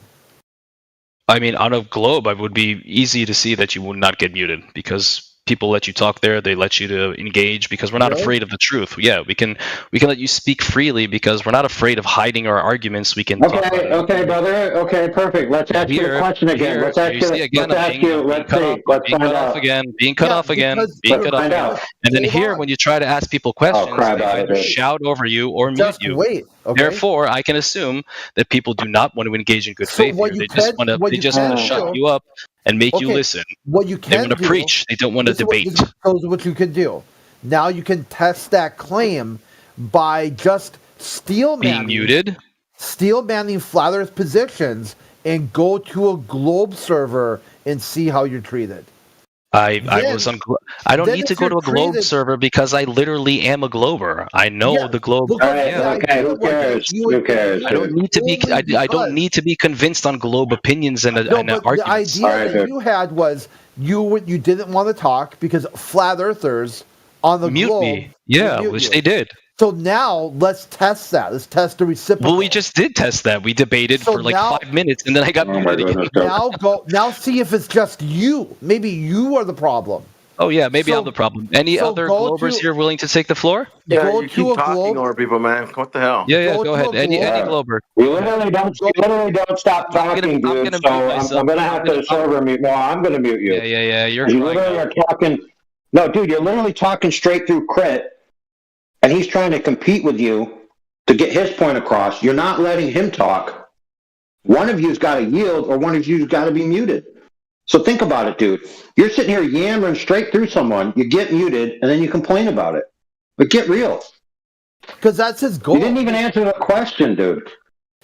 Speaker 19: I mean, on a globe, it would be easy to see that you would not get muted because people let you talk there. They let you to engage because we're not
Speaker 21: Really?
Speaker 19: afraid of the truth. Yeah, we can let you speak freely because we're not afraid of hiding our arguments. We can talk about it.
Speaker 6: Okay, brother. Okay, perfect. Let's ask you the question again. Let's ask you. Let's see. Let's find out.
Speaker 19: Being cut off again. And then here, when you try to ask people questions,
Speaker 6: crap
Speaker 19: they
Speaker 6: out of
Speaker 19: either
Speaker 6: it.
Speaker 19: shout over you or mute you.
Speaker 21: Wait. Okay.
Speaker 19: Therefore, I can assume that people do not want to engage in good
Speaker 21: So
Speaker 19: faith
Speaker 21: what
Speaker 19: here.
Speaker 21: you
Speaker 19: They just
Speaker 21: can-
Speaker 19: want to.
Speaker 21: what
Speaker 19: They
Speaker 21: you
Speaker 19: just want to
Speaker 21: can
Speaker 19: shut
Speaker 21: do-
Speaker 19: you up and make you
Speaker 21: Okay,
Speaker 19: listen.
Speaker 21: what you
Speaker 19: They
Speaker 21: can
Speaker 19: want to
Speaker 21: do-
Speaker 19: preach. They don't want to debate.
Speaker 21: This is what you can do. Now you can test that claim by just steel
Speaker 19: Being
Speaker 21: manning,
Speaker 19: muted.
Speaker 21: steel manning flat Earth positions, and go to a globe server and see how you're treated.
Speaker 19: I was
Speaker 21: Then-
Speaker 19: on. I don't
Speaker 21: then
Speaker 19: need to
Speaker 21: if
Speaker 19: go to
Speaker 21: you're
Speaker 19: a globe
Speaker 21: treated-
Speaker 19: server because I literally am a glober. I know
Speaker 21: Yeah,
Speaker 19: the globe.
Speaker 21: because
Speaker 6: All right,
Speaker 21: the
Speaker 6: okay,
Speaker 21: idea
Speaker 6: who
Speaker 21: was that
Speaker 6: cares?
Speaker 21: you would
Speaker 6: Who cares,
Speaker 21: get
Speaker 19: I don't
Speaker 6: dude?
Speaker 19: need to be.
Speaker 21: only
Speaker 19: I don't
Speaker 21: because-
Speaker 19: need to be convinced on globe opinions and,
Speaker 21: No,
Speaker 19: and
Speaker 21: but the
Speaker 19: arguments.
Speaker 21: idea
Speaker 6: All right,
Speaker 21: that
Speaker 6: dude.
Speaker 21: you had was you didn't want to talk because flat earthers on the
Speaker 19: Mute
Speaker 21: globe
Speaker 19: me. Yeah,
Speaker 21: would mute
Speaker 19: which
Speaker 21: you.
Speaker 19: they did.
Speaker 21: So now let's test that. Let's test the reciprocal.
Speaker 19: Well, we just did test that. We debated
Speaker 21: So
Speaker 19: for like
Speaker 21: now-
Speaker 19: 5 minutes, and then I got
Speaker 6: Oh my
Speaker 19: muted again.
Speaker 6: goodness.
Speaker 21: Now see if it's just you. Maybe you are the problem.
Speaker 19: Oh yeah, maybe
Speaker 21: So-
Speaker 19: I'm the problem. Any
Speaker 21: so
Speaker 19: other
Speaker 21: go
Speaker 19: globers
Speaker 21: to-
Speaker 19: here willing to take the floor?
Speaker 15: Yeah,
Speaker 21: Go
Speaker 15: you
Speaker 21: to
Speaker 15: keep
Speaker 21: a
Speaker 15: talking
Speaker 21: globe.
Speaker 15: over people, man. What the hell?
Speaker 19: Yeah,
Speaker 21: Go
Speaker 19: go
Speaker 21: to
Speaker 19: ahead.
Speaker 21: a
Speaker 19: Any
Speaker 21: globe.
Speaker 19: glober.
Speaker 6: You literally don't stop
Speaker 19: I'm
Speaker 6: talking,
Speaker 19: gonna
Speaker 6: dude.
Speaker 19: mute
Speaker 6: So
Speaker 19: myself.
Speaker 6: I'm gonna have to server mute. No, I'm gonna mute you.
Speaker 19: Yeah. You're
Speaker 6: You
Speaker 19: crying
Speaker 6: literally
Speaker 19: out.
Speaker 6: are talking. No, dude, you're literally talking straight through Crit, and he's trying to compete with you to get his point across. You're not letting him talk. One of you's got to yield, or one of you's got to be muted. So think about it, dude. You're sitting here yammering straight through someone. You get muted, and then you complain about it. But get real.
Speaker 21: Because that's his goal.
Speaker 6: You didn't even answer the question, dude.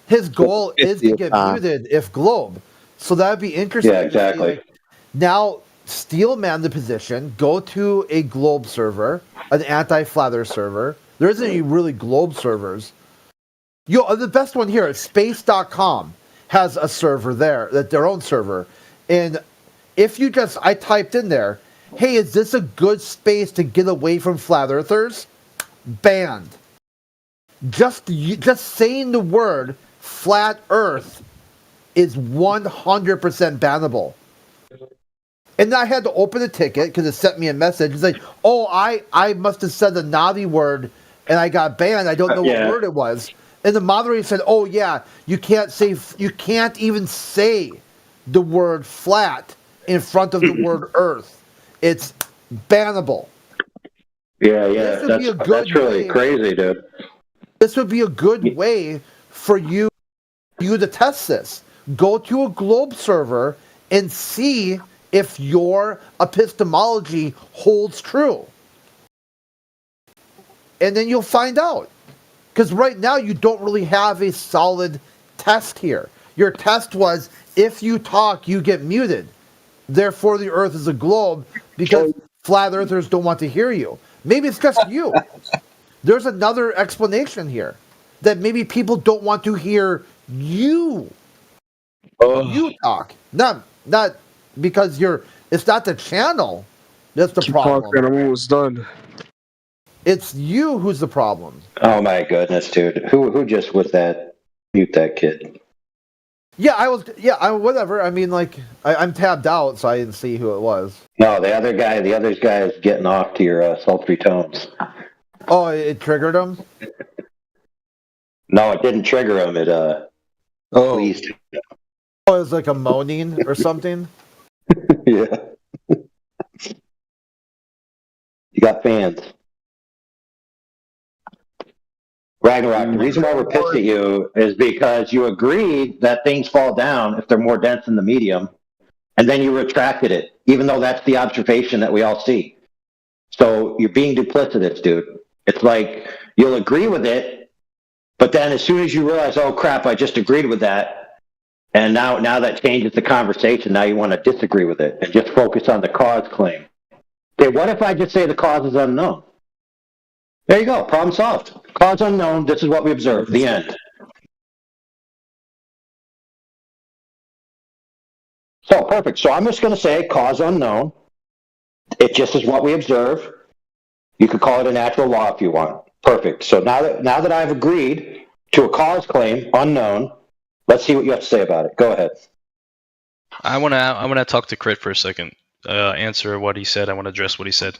Speaker 21: His goal is to
Speaker 5: 50th
Speaker 21: get
Speaker 5: time.
Speaker 21: muted if globe. So that'd be interesting.
Speaker 6: Yeah,
Speaker 21: to see,
Speaker 6: exactly.
Speaker 21: like, now, steel man the position. Go to a globe server, an anti-flat Earth server. There isn't any really globe servers. The best one here is space.com has a server there, their own server. And if you I typed in there, hey, is this a good space to get away from flat earthers? Banned. Just saying the word flat earth is 100% bannable. And I had to open a ticket because it sent me a message. It's like, oh, I must have said the naughty word and I got banned. I don't know
Speaker 6: Yeah.
Speaker 21: what word it was. And the moderator said, oh yeah, you can't even say the word flat in front of the word earth. It's bannable.
Speaker 6: Yeah,
Speaker 21: This would be a good
Speaker 6: that's really
Speaker 21: way-
Speaker 6: crazy, dude.
Speaker 21: This would be a good way for you to test this. Go to a globe server and see if your epistemology holds true. And then you'll find out. Because right now you don't really have a solid test here. Your test was if you talk, you get muted. Therefore, the Earth is a globe because flat earthers don't want to hear you. Maybe it's just you. There's another explanation here that maybe people don't want to hear you. You talk. Not because it's not the channel that's the problem.
Speaker 8: Talking, I'm almost done.
Speaker 21: It's you who's the problem.
Speaker 6: Oh my goodness, dude. Who just with that mute that kid?
Speaker 21: Yeah, whatever. I mean, like, I'm tabbed out, so I didn't see who it was.
Speaker 6: No, the other guy is getting off to your sultry tones.
Speaker 21: Oh, it triggered him?
Speaker 6: No, it didn't trigger him. It pleased him.
Speaker 21: Oh, it was like a moaning or something?
Speaker 6: Yeah. You got fans. Ragnarok, the reason why we're pissed at you is because you agreed that things fall down if they're more dense in the medium, and then you retracted it, even though that's the observation that we all see. So you're being duplicitous, dude. It's like you'll agree with it, but then as soon as you realize, oh crap, I just agreed with that, and now that changes the conversation, now you want to disagree with it and just focus on the cause claim. Okay, what if I just say the cause is unknown? There you go. Problem solved. Cause unknown. This is what we observed. The end. So, perfect. So I'm just going to say cause unknown. It just is what we observe. You could call it a natural law if you want. Perfect. So now that I've agreed to a cause claim, unknown, let's see what you have to say about it. Go ahead.
Speaker 19: I want to talk to Crit for a second. Answer what he said. I want to address what he said.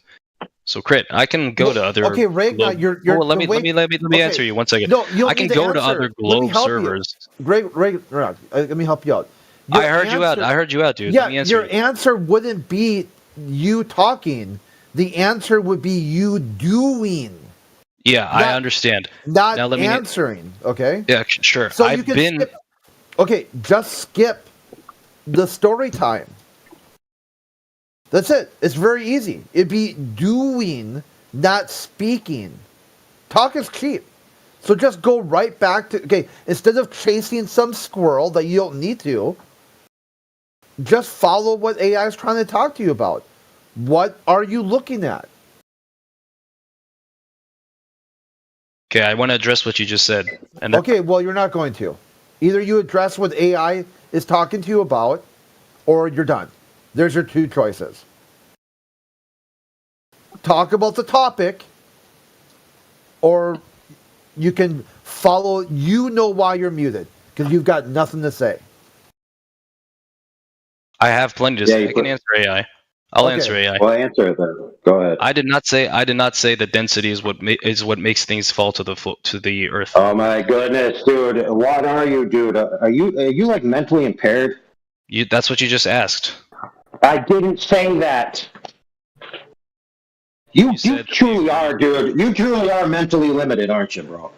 Speaker 19: So Crit, I can go to other.
Speaker 21: Okay, Ragnar, you're
Speaker 19: let me answer you 1 second.
Speaker 21: No, you
Speaker 19: I can go to other globe servers.
Speaker 21: Ragnar, let me help you out.
Speaker 19: I heard you out, dude.
Speaker 21: Yeah,
Speaker 19: let me answer
Speaker 21: your
Speaker 19: you.
Speaker 21: answer wouldn't be you talking. The answer would be you doing.
Speaker 19: Yeah, I understand.
Speaker 21: Not
Speaker 19: now, let me
Speaker 21: answering. Okay.
Speaker 19: Yeah, sure.
Speaker 21: So you can skip. Okay, just skip the story time. That's it. It's very easy. It'd be doing, not speaking. Talk is cheap. So just go right back to, okay, instead of chasing some squirrel that you don't need to, just follow what AI is trying to talk to you about. What are you looking at?
Speaker 19: Okay, I want to address what you just said. And
Speaker 21: Okay, well, you're not going to. Either you address what AI is talking to you about, or you're done. There's your two choices. Talk about the topic, or you can follow, you know why you're muted, because you've got nothing to say.
Speaker 19: I have plenty to say. I can answer AI. I'll answer AI.
Speaker 6: Well, answer it then. Go ahead.
Speaker 19: I did not say that density is what makes things fall to the earth.
Speaker 6: Oh my goodness, dude! What are you, dude? Are you like mentally impaired?
Speaker 19: That's what you just asked.
Speaker 6: I didn't say that. You truly are, dude. You truly are mentally limited, aren't you, bro?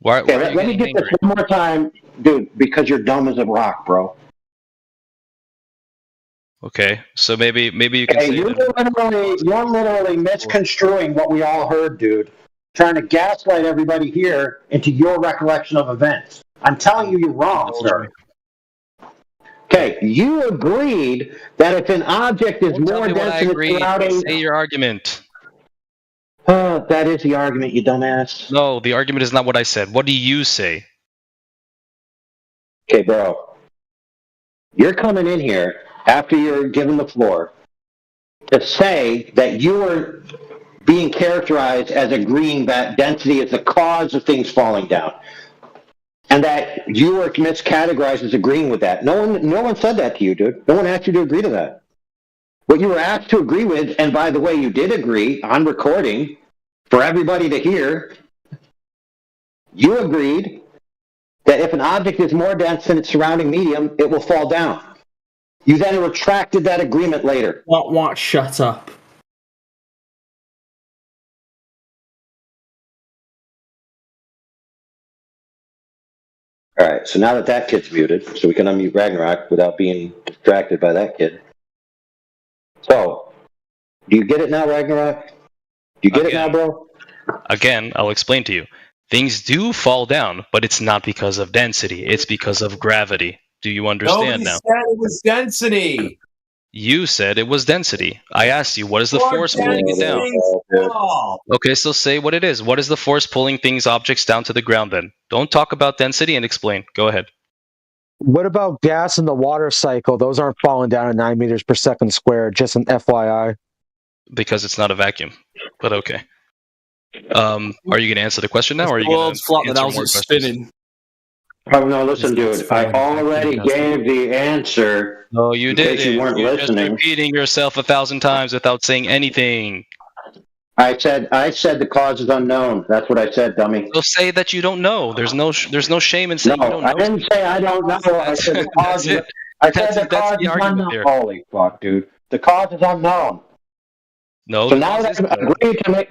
Speaker 19: Why
Speaker 6: let me get this one more time, dude. Because you're dumb as a rock, bro.
Speaker 19: Okay, so maybe you can say
Speaker 6: you're literally misconstruing what we all heard, dude. Trying to gaslight everybody here into your recollection of events. I'm telling you, you're wrong, sir. Okay, you agreed that if an object is more dense than its surrounding...
Speaker 19: Say your argument.
Speaker 6: That is the argument, you dumbass.
Speaker 19: No, the argument is not what I said. What do you say?
Speaker 6: Okay, bro. You're coming in here after you're given the floor to say that you are being characterized as agreeing that density is the cause of things falling down. And that you were miscategorized as agreeing with that. No one said that to you, dude. No one asked you to agree to that. What you were asked to agree with, and by the way, you did agree on recording for everybody to hear, you agreed that if an object is more dense than its surrounding medium, it will fall down. You then retracted that agreement later.
Speaker 11: What? Shut up.
Speaker 6: All right, so now that kid's muted, so we can unmute Ragnarok without being distracted by that kid. So, do you get it now, Ragnarok? Do you get it now, bro?
Speaker 19: Again, I'll explain to you. things do fall down, but it's not because of density. It's because of gravity. Do you understand
Speaker 22: Nobody
Speaker 19: now?
Speaker 22: said it was density.
Speaker 19: You said it was density. I asked you, what is the force pulling it down? Okay, so say what it is. What is the force pulling objects down to the ground then? Don't talk about density and explain. Go ahead.
Speaker 8: What about gas in the water cycle? Those aren't falling down at 9 meters per second squared, just an FYI.
Speaker 19: Because it's not a vacuum. But okay. Are you going to answer the question now, or are you going to
Speaker 11: flat,
Speaker 19: answer
Speaker 11: the
Speaker 19: more
Speaker 11: is
Speaker 19: questions?
Speaker 11: spinning.
Speaker 6: Oh, no, listen, dude. I already gave the answer.
Speaker 19: No, you
Speaker 6: in case
Speaker 19: didn't.
Speaker 6: You weren't
Speaker 19: You're just
Speaker 6: listening.
Speaker 19: repeating yourself 1,000 times without saying anything.
Speaker 6: I said the cause is unknown. That's what I said, dummy.
Speaker 19: So say that you don't know. There's no shame in saying you don't know.
Speaker 6: I didn't say I don't know. I said the cause. I said the cause is unknown. Holy fuck, dude. The cause is unknown.
Speaker 19: No.
Speaker 6: So now that I agree to make.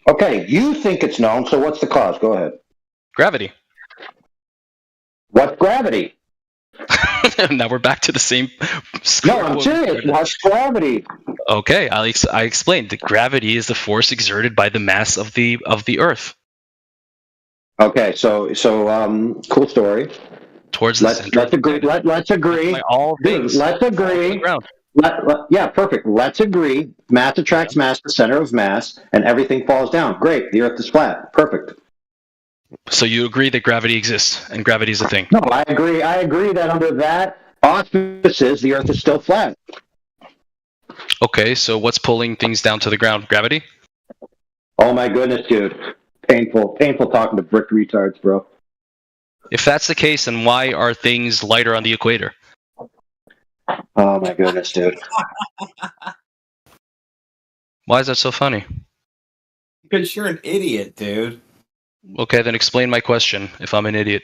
Speaker 6: Okay, you think it's known. So what's the cause? Go ahead.
Speaker 19: Gravity.
Speaker 6: What's gravity?
Speaker 19: Now we're back to the same.
Speaker 6: No, I'm serious. What's gravity?
Speaker 19: Okay, I explained that gravity is the force exerted by the mass of the Earth.
Speaker 6: Okay, so cool story.
Speaker 19: Towards the center.
Speaker 6: Let's agree. Let's agree. Dude, let's agree. Yeah, perfect. Let's agree. Mass attracts mass, the center of mass, and everything falls down. Great. The Earth is flat. Perfect.
Speaker 19: So you agree that gravity exists and gravity is a thing?
Speaker 6: No, I agree. I agree that under that auspices, the Earth is still flat.
Speaker 19: Okay, so what's pulling things down to the ground? Gravity?
Speaker 6: Oh my goodness, dude. Painful talking to brick retards, bro.
Speaker 19: If that's the case, then why are things lighter on the equator?
Speaker 6: Oh my goodness, dude.
Speaker 19: Why is that so funny?
Speaker 22: Because you're an idiot, dude.
Speaker 19: Okay, then explain my question if I'm an idiot.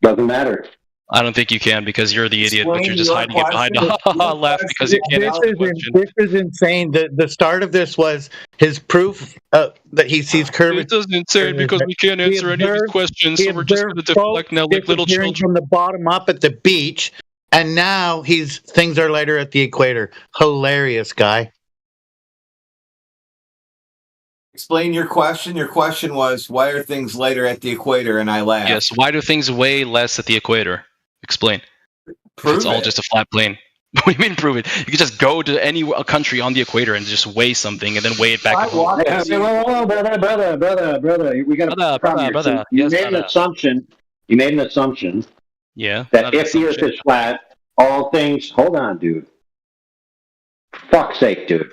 Speaker 6: Doesn't matter.
Speaker 19: I don't think you can because you're the idiot, but you're just hiding it behind a laugh because you can't answer the question.
Speaker 17: This is insane. The start of this was his proof that he sees curvature.
Speaker 19: This is insane because we can't answer any of these questions, so we're just going to deflect now like little children.
Speaker 17: From the bottom up at the beach, and now things are lighter at the equator. Hilarious, guy.
Speaker 22: Explain your question. Your question was, why are things lighter at the equator? And I laughed.
Speaker 19: Yes, why do things weigh less at the equator? Explain. It's all just a flat plane. What do you mean prove it? You can just go to any country on the equator and just weigh something and then weigh it back.
Speaker 6: Brother. We got a problem here. So you made an assumption. You made an assumption.
Speaker 19: Yeah.
Speaker 6: That if the Earth is flat, all things. Hold on, dude. Fuck's sake, dude.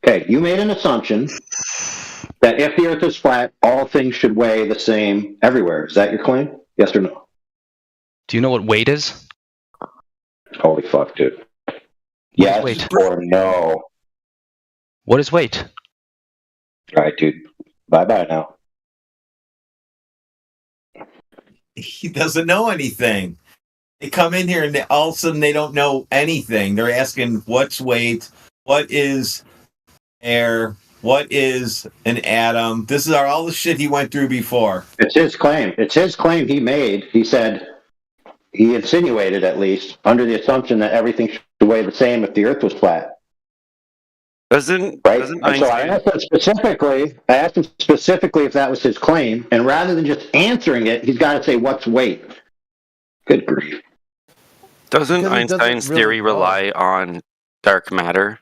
Speaker 6: Okay, you made an assumption that if the Earth is flat, all things should weigh the same everywhere. Is that your claim? Yes or no?
Speaker 19: Do you know what weight is?
Speaker 6: Holy fuck, dude. Yes
Speaker 19: weight?
Speaker 6: Or no?
Speaker 19: What is weight?
Speaker 6: All right, dude. Bye-bye now.
Speaker 22: He doesn't know anything. They come in here and all of a sudden they don't know anything. They're asking, what's weight? What is air? What is an atom? This is all the shit he went through before.
Speaker 6: It's his claim. It's his claim he made. He said, he insinuated at least, under the assumption that everything should weigh the same if the Earth was flat.
Speaker 12: Doesn't
Speaker 6: So I asked him specifically if that was his claim, and rather than just answering it, he's got to say, what's weight? Good grief.
Speaker 12: Doesn't Einstein's theory rely on dark matter?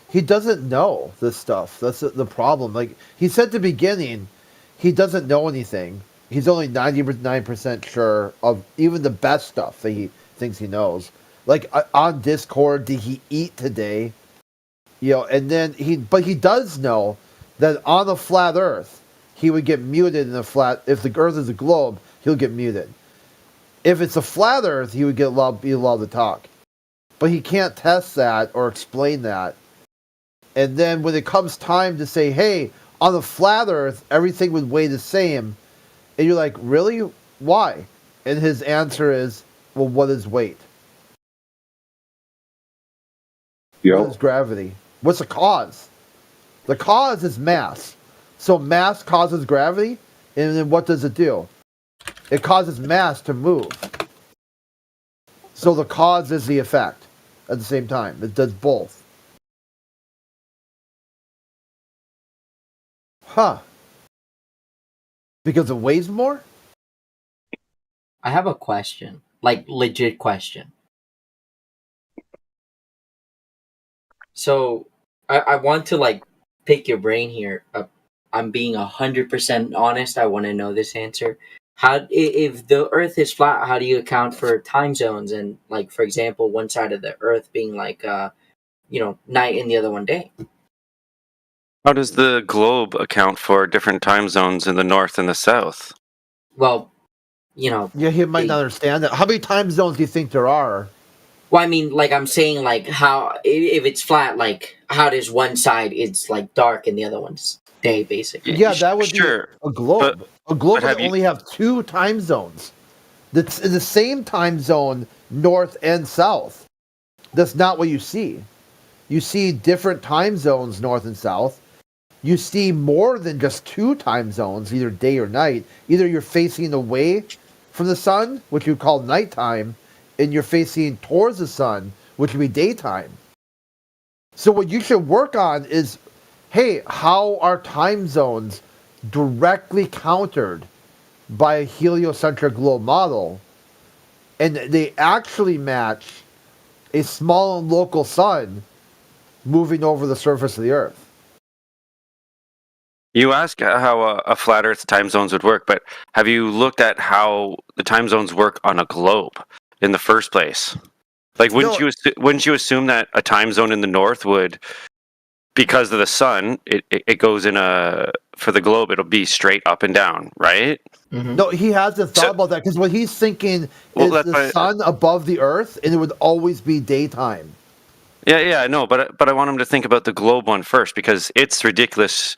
Speaker 21: He doesn't know this stuff. That's the problem. Like he said at the beginning, he doesn't know anything. He's only 99% sure of even the best stuff that he thinks he knows. Like on Discord, did he eat today? You know, and then he does know that on a flat Earth, he would get muted in a flat. If the Earth is a globe, he'll get muted. If it's a flat Earth, he would be allowed to talk. But he can't test that or explain that. And then when it comes time to say, hey, on the flat Earth, everything would weigh the same. And you're like, really? Why? And his answer is, well, what is weight? What is gravity? What's the cause? The cause is mass. So mass causes gravity, and then what does it do? It causes mass to move. So the cause is the effect at the same time. It does both. Huh. Because it weighs more?
Speaker 3: I have a question, like legit question. So I want to like pick your brain here. I'm being 100% honest. I want to know this answer. If the Earth is flat, how do you account for time zones and like, for example, one side of the Earth being like night and the other one day?
Speaker 12: How does the globe account for different time zones in the north and the south?
Speaker 3: Well,
Speaker 21: Yeah, he might not understand that. How many time zones do you think there are?
Speaker 3: Well, I mean, like I'm saying, like how if it's flat, like how does one side it's like dark and the other one's day, basically.
Speaker 21: Yeah, that would be a globe. A globe would only have 2 time zones. That's in the same time zone, north and south. That's not what you see. You see different time zones, north and south. You see more than just 2 time zones, either day or night. Either you're facing away from the sun, which you call nighttime, and you're facing towards the sun, which would be daytime. So what you should work on is, hey, how are time zones directly countered by a heliocentric globe model? And they actually match a small and local sun moving over the surface of the Earth.
Speaker 12: You ask how a flat Earth time zones would work, but have you looked at how the time zones work on a globe in the first place? Like, wouldn't you assume that a time zone in the north would, because of the sun, it goes in for the globe, it'll be straight up and down, right?
Speaker 21: Mm-hmm. No, he hasn't thought about that because what he's thinking is the sun above the Earth, and it would always be daytime.
Speaker 12: Yeah, I know, but I want him to think about the globe one first because it's ridiculous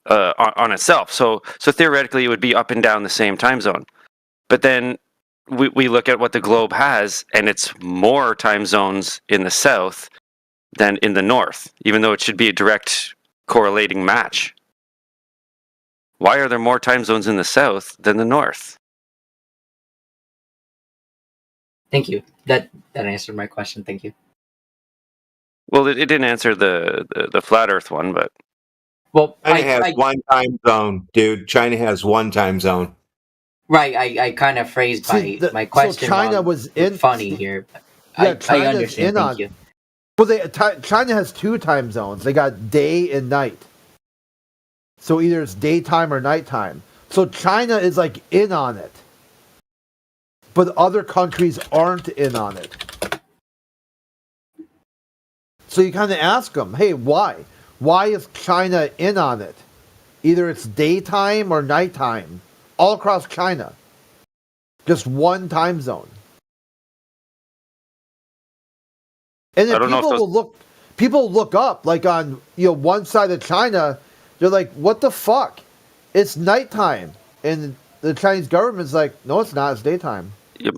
Speaker 12: on itself. So theoretically, it would be up and down the same time zone. But then we look at what the globe has, and it's more time zones in the south than in the north, even though it should be a direct correlating match. Why are there more time zones in the south than the north?
Speaker 3: Thank you. That answered my question. Thank you.
Speaker 12: Well, it didn't answer the flat Earth one, but
Speaker 3: well,
Speaker 11: China has one time zone, dude. China has one time zone.
Speaker 3: Right, I kind of phrased my question.
Speaker 21: So China
Speaker 3: wrong,
Speaker 21: was in
Speaker 3: funny here. But
Speaker 21: yeah,
Speaker 3: I understand. Thank you.
Speaker 21: Well, China has 2 time zones. They got day and night. So either it's daytime or nighttime. So China is like in on it. But other countries aren't in on it. So you kind of ask them, hey, why? Why is China in on it? Either it's daytime or nighttime. All across China. Just one time zone. And then people look up, like on one side of China, they're like, what the fuck? It's nighttime. And the Chinese government's like, no, it's not, it's daytime.
Speaker 12: Yeah,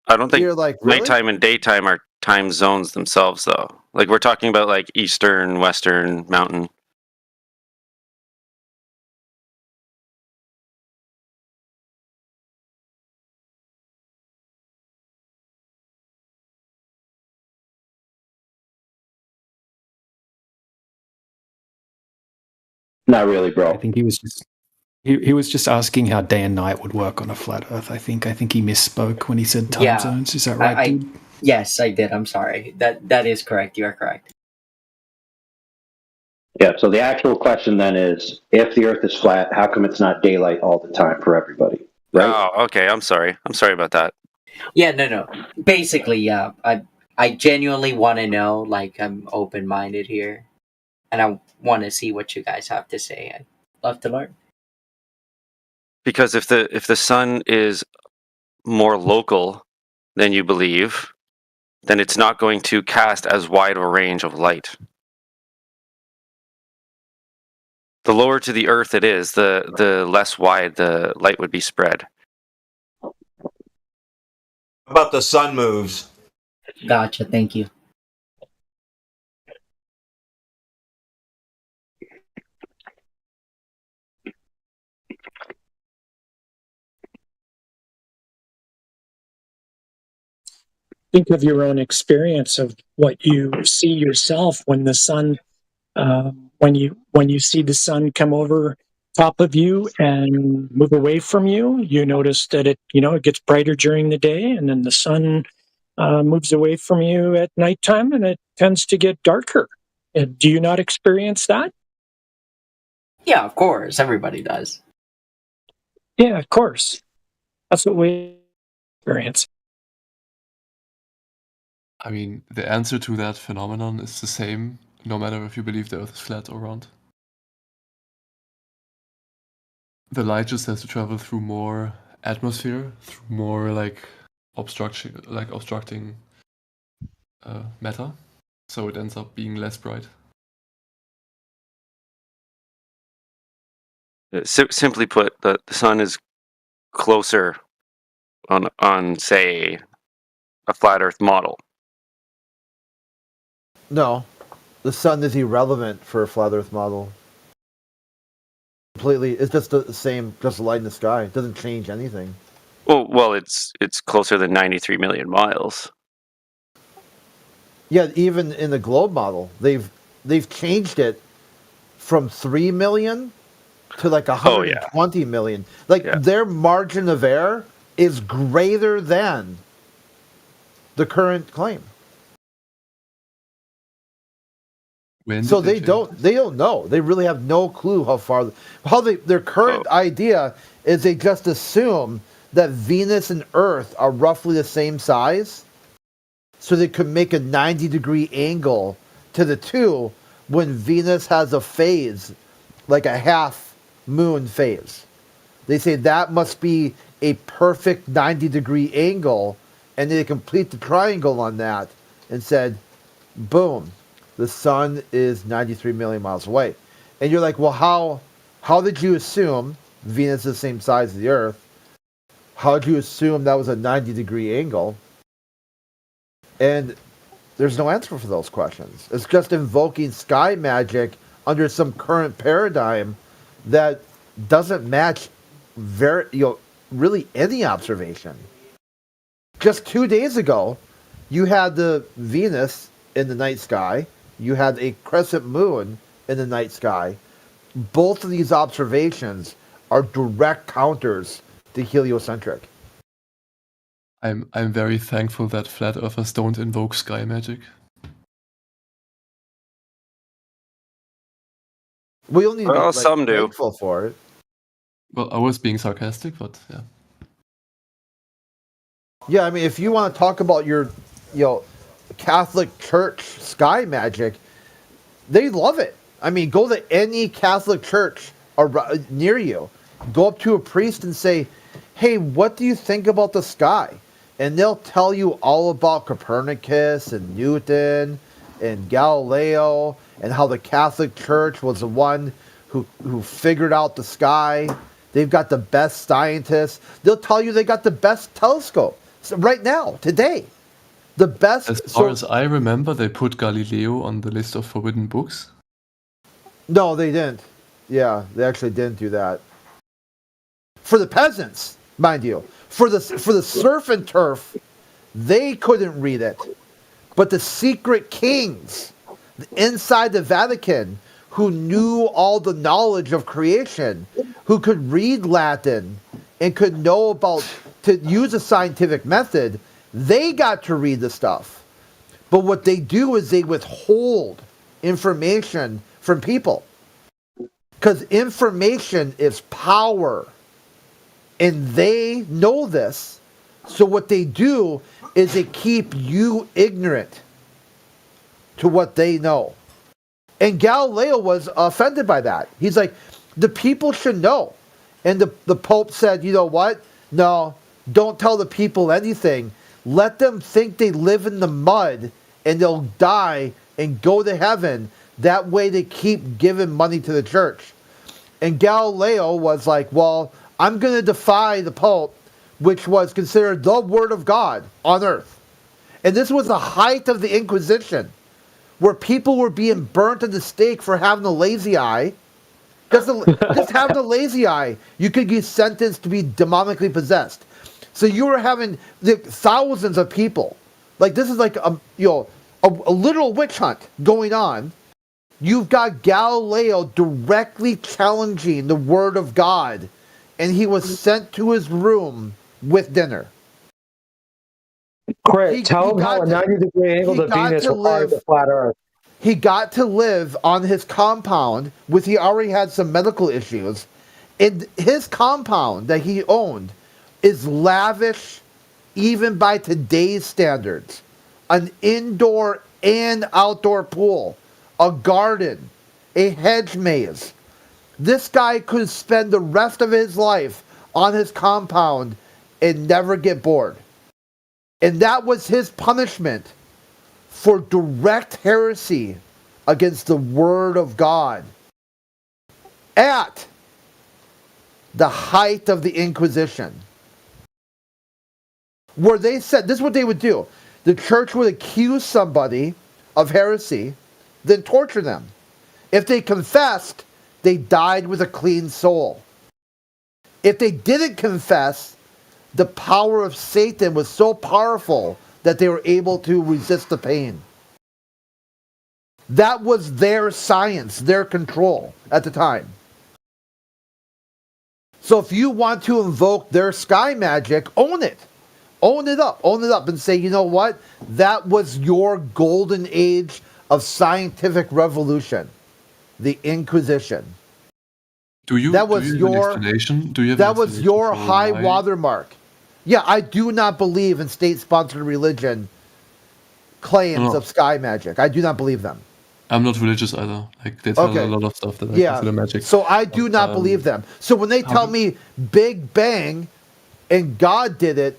Speaker 12: I don't think
Speaker 21: like, really?
Speaker 12: nighttime and daytime are time zones themselves, though. Like, we're talking about like Eastern, Western, Mountain.
Speaker 6: Not really, bro.
Speaker 9: I think he was just he was just asking how day and night would work on a flat Earth. I think he misspoke when he said time zones. Is that right, dude?
Speaker 3: Yes, I did. I'm sorry. That is correct. You are correct.
Speaker 6: Yeah, so the actual question then is, if the Earth is flat, how come it's not daylight all the time for everybody? Right?
Speaker 12: Oh, okay. I'm sorry. I'm sorry about that.
Speaker 3: Yeah, no. Basically, yeah. I genuinely want to know. Like, I'm open-minded here, and I want to see what you guys have to say. I'd love to learn.
Speaker 12: Because if the sun is more local than you believe, then it's not going to cast as wide of a range of light. The lower to the Earth it is, the less wide the light would be spread.
Speaker 11: How about the sun moves?
Speaker 3: Gotcha. Thank you.
Speaker 14: Think of your own experience of what you see yourself when the sun when you see the sun come over top of you and move away from you, you notice that it gets brighter during the day, and then the sun moves away from you at nighttime, and it tends to get darker. Do you not experience that?
Speaker 3: Yeah, of course, everybody does.
Speaker 14: Yeah, of course. That's what we experience.
Speaker 4: I mean, the answer to that phenomenon is the same, no matter if you believe the Earth is flat or round. The light just has to travel through more atmosphere, through more obstructing matter, so it ends up being less bright.
Speaker 12: Simply put, the sun is closer on say a flat Earth model.
Speaker 21: No, the sun is irrelevant for a flat Earth model. Completely, it's just the same, just light in the sky. It doesn't change anything.
Speaker 12: Well, it's closer than 93 million miles.
Speaker 21: Yeah, even in the globe model, they've changed it from 3 million to like 120 million. Like their margin of error is greater than the current claim. So they don't know. They really have no clue their current idea is they just assume that Venus and Earth are roughly the same size, so they could make a 90-degree angle to the two when Venus has a phase, like a half moon phase. They say that must be a perfect 90-degree angle, and they complete the triangle on that and said, boom, the sun is 93 million miles away. And you're like, well, how did you assume Venus is the same size as the Earth? How did you assume that was a 90-degree angle? And there's no answer for those questions. It's just invoking sky magic under some current paradigm that doesn't match really any observation. Just 2 days ago, you had the Venus in the night sky. You had a crescent moon in the night sky. Both of these observations are direct counters to heliocentric.
Speaker 4: I'm very thankful that flat earthers don't invoke sky magic.
Speaker 21: We only
Speaker 12: some do.
Speaker 21: Thankful for it.
Speaker 4: Well, I was being sarcastic, but yeah.
Speaker 21: Yeah, I mean, if you want to talk about your, Catholic Church sky magic, they love it. I mean, go to any Catholic church near you. Go up to a priest and say, hey, what do you think about the sky? And they'll tell you all about Copernicus and Newton and Galileo and how the Catholic Church was the one who figured out the sky. They've got the best scientists. They'll tell you they got the best telescope right now, today. The best.
Speaker 4: As far as I remember, they put Galileo on the list of forbidden books.
Speaker 21: No, they didn't. Yeah, they actually didn't do that. For the peasants, mind you. For the surf and turf, they couldn't read it. But the secret kings inside the Vatican, who knew all the knowledge of creation, who could read Latin and could know to use a scientific method, they got to read the stuff. But what they do is they withhold information from people. Because information is power. And they know this. So what they do is they keep you ignorant to what they know. And Galileo was offended by that. He's like, the people should know. And the Pope said, you know what? No, don't tell the people anything. Let them think they live in the mud and they'll die and go to heaven. That way they keep giving money to the church. And Galileo was like, well, I'm going to defy the Pope, which was considered the word of God on earth. And this was the height of the Inquisition, where people were being burnt at the stake for having a lazy eye. Just having a lazy eye, you could get sentenced to be demonically possessed. So you were having thousands of people. Like, this is like a literal witch hunt going on. You've got Galileo directly challenging the Word of God, and he was sent to his room with dinner.
Speaker 8: Crit, tell him how a 90-degree angle to Venus requires a flat Earth.
Speaker 21: He got to live on his compound, with he already had some medical issues. And his compound that he owned is lavish, even by today's standards. An indoor and outdoor pool, a garden, a hedge maze. This guy could spend the rest of his life on his compound and never get bored. And that was his punishment for direct heresy against the Word of God at the height of the Inquisition. Where they said, this is what they would do. The church would accuse somebody of heresy, then torture them. If they confessed, they died with a clean soul. If they didn't confess, the power of Satan was so powerful that they were able to resist the pain. That was their science, their control at the time. So if you want to invoke their sky magic, own it. Own it up and say, you know what? That was your golden age of scientific revolution. The Inquisition. That was your high watermark. Yeah, I do not believe in state-sponsored religion claims of sky magic. I do not believe them.
Speaker 4: I'm not religious either. Like they tell a lot of stuff that I consider magic.
Speaker 21: So I do not believe them. So when they tell me Big Bang and God did it,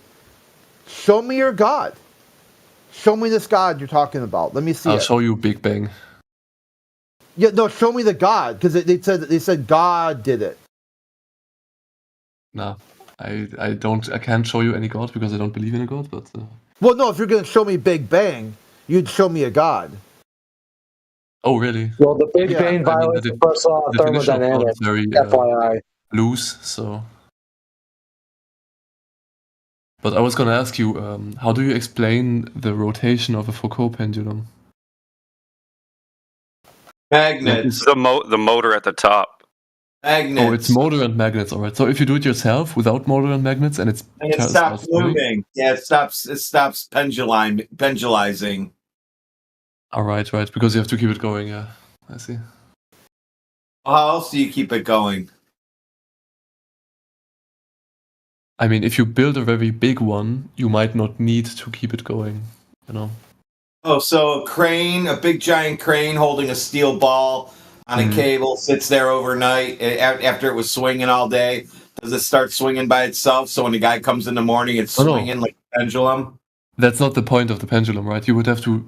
Speaker 21: show me your God. Show me this God you're talking about. Let me see.
Speaker 4: I'll show you Big Bang.
Speaker 21: Yeah, no, show me the God, because they said God did it.
Speaker 4: No, I can't show you any God because I don't believe in a God. But
Speaker 21: well, no, if you're going to show me Big Bang, you'd show me a God.
Speaker 4: Oh, really?
Speaker 8: Well, the Big Bang violates the first law of thermodynamics.
Speaker 4: Very
Speaker 8: FYI.
Speaker 4: loose. So, but I was going to ask you, how do you explain the rotation of a Foucault pendulum?
Speaker 22: Magnets.
Speaker 12: The motor at the top.
Speaker 22: Magnets.
Speaker 4: Oh, it's motor and magnets. All right. So if you do it yourself without motor and magnets, and
Speaker 22: it stops moving. Yeah, it stops pendulizing.
Speaker 4: All right, because you have to keep it going. Yeah, I see.
Speaker 22: How else do you keep it going?
Speaker 4: I mean, if you build a very big one, you might not need to keep it going. You know.
Speaker 22: Oh, so a big giant crane holding a steel ball on a cable sits there overnight after it was swinging all day. Does it start swinging by itself? So when the guy comes in the morning, it's swinging like a pendulum?
Speaker 4: That's not the point of the pendulum, right? You would have to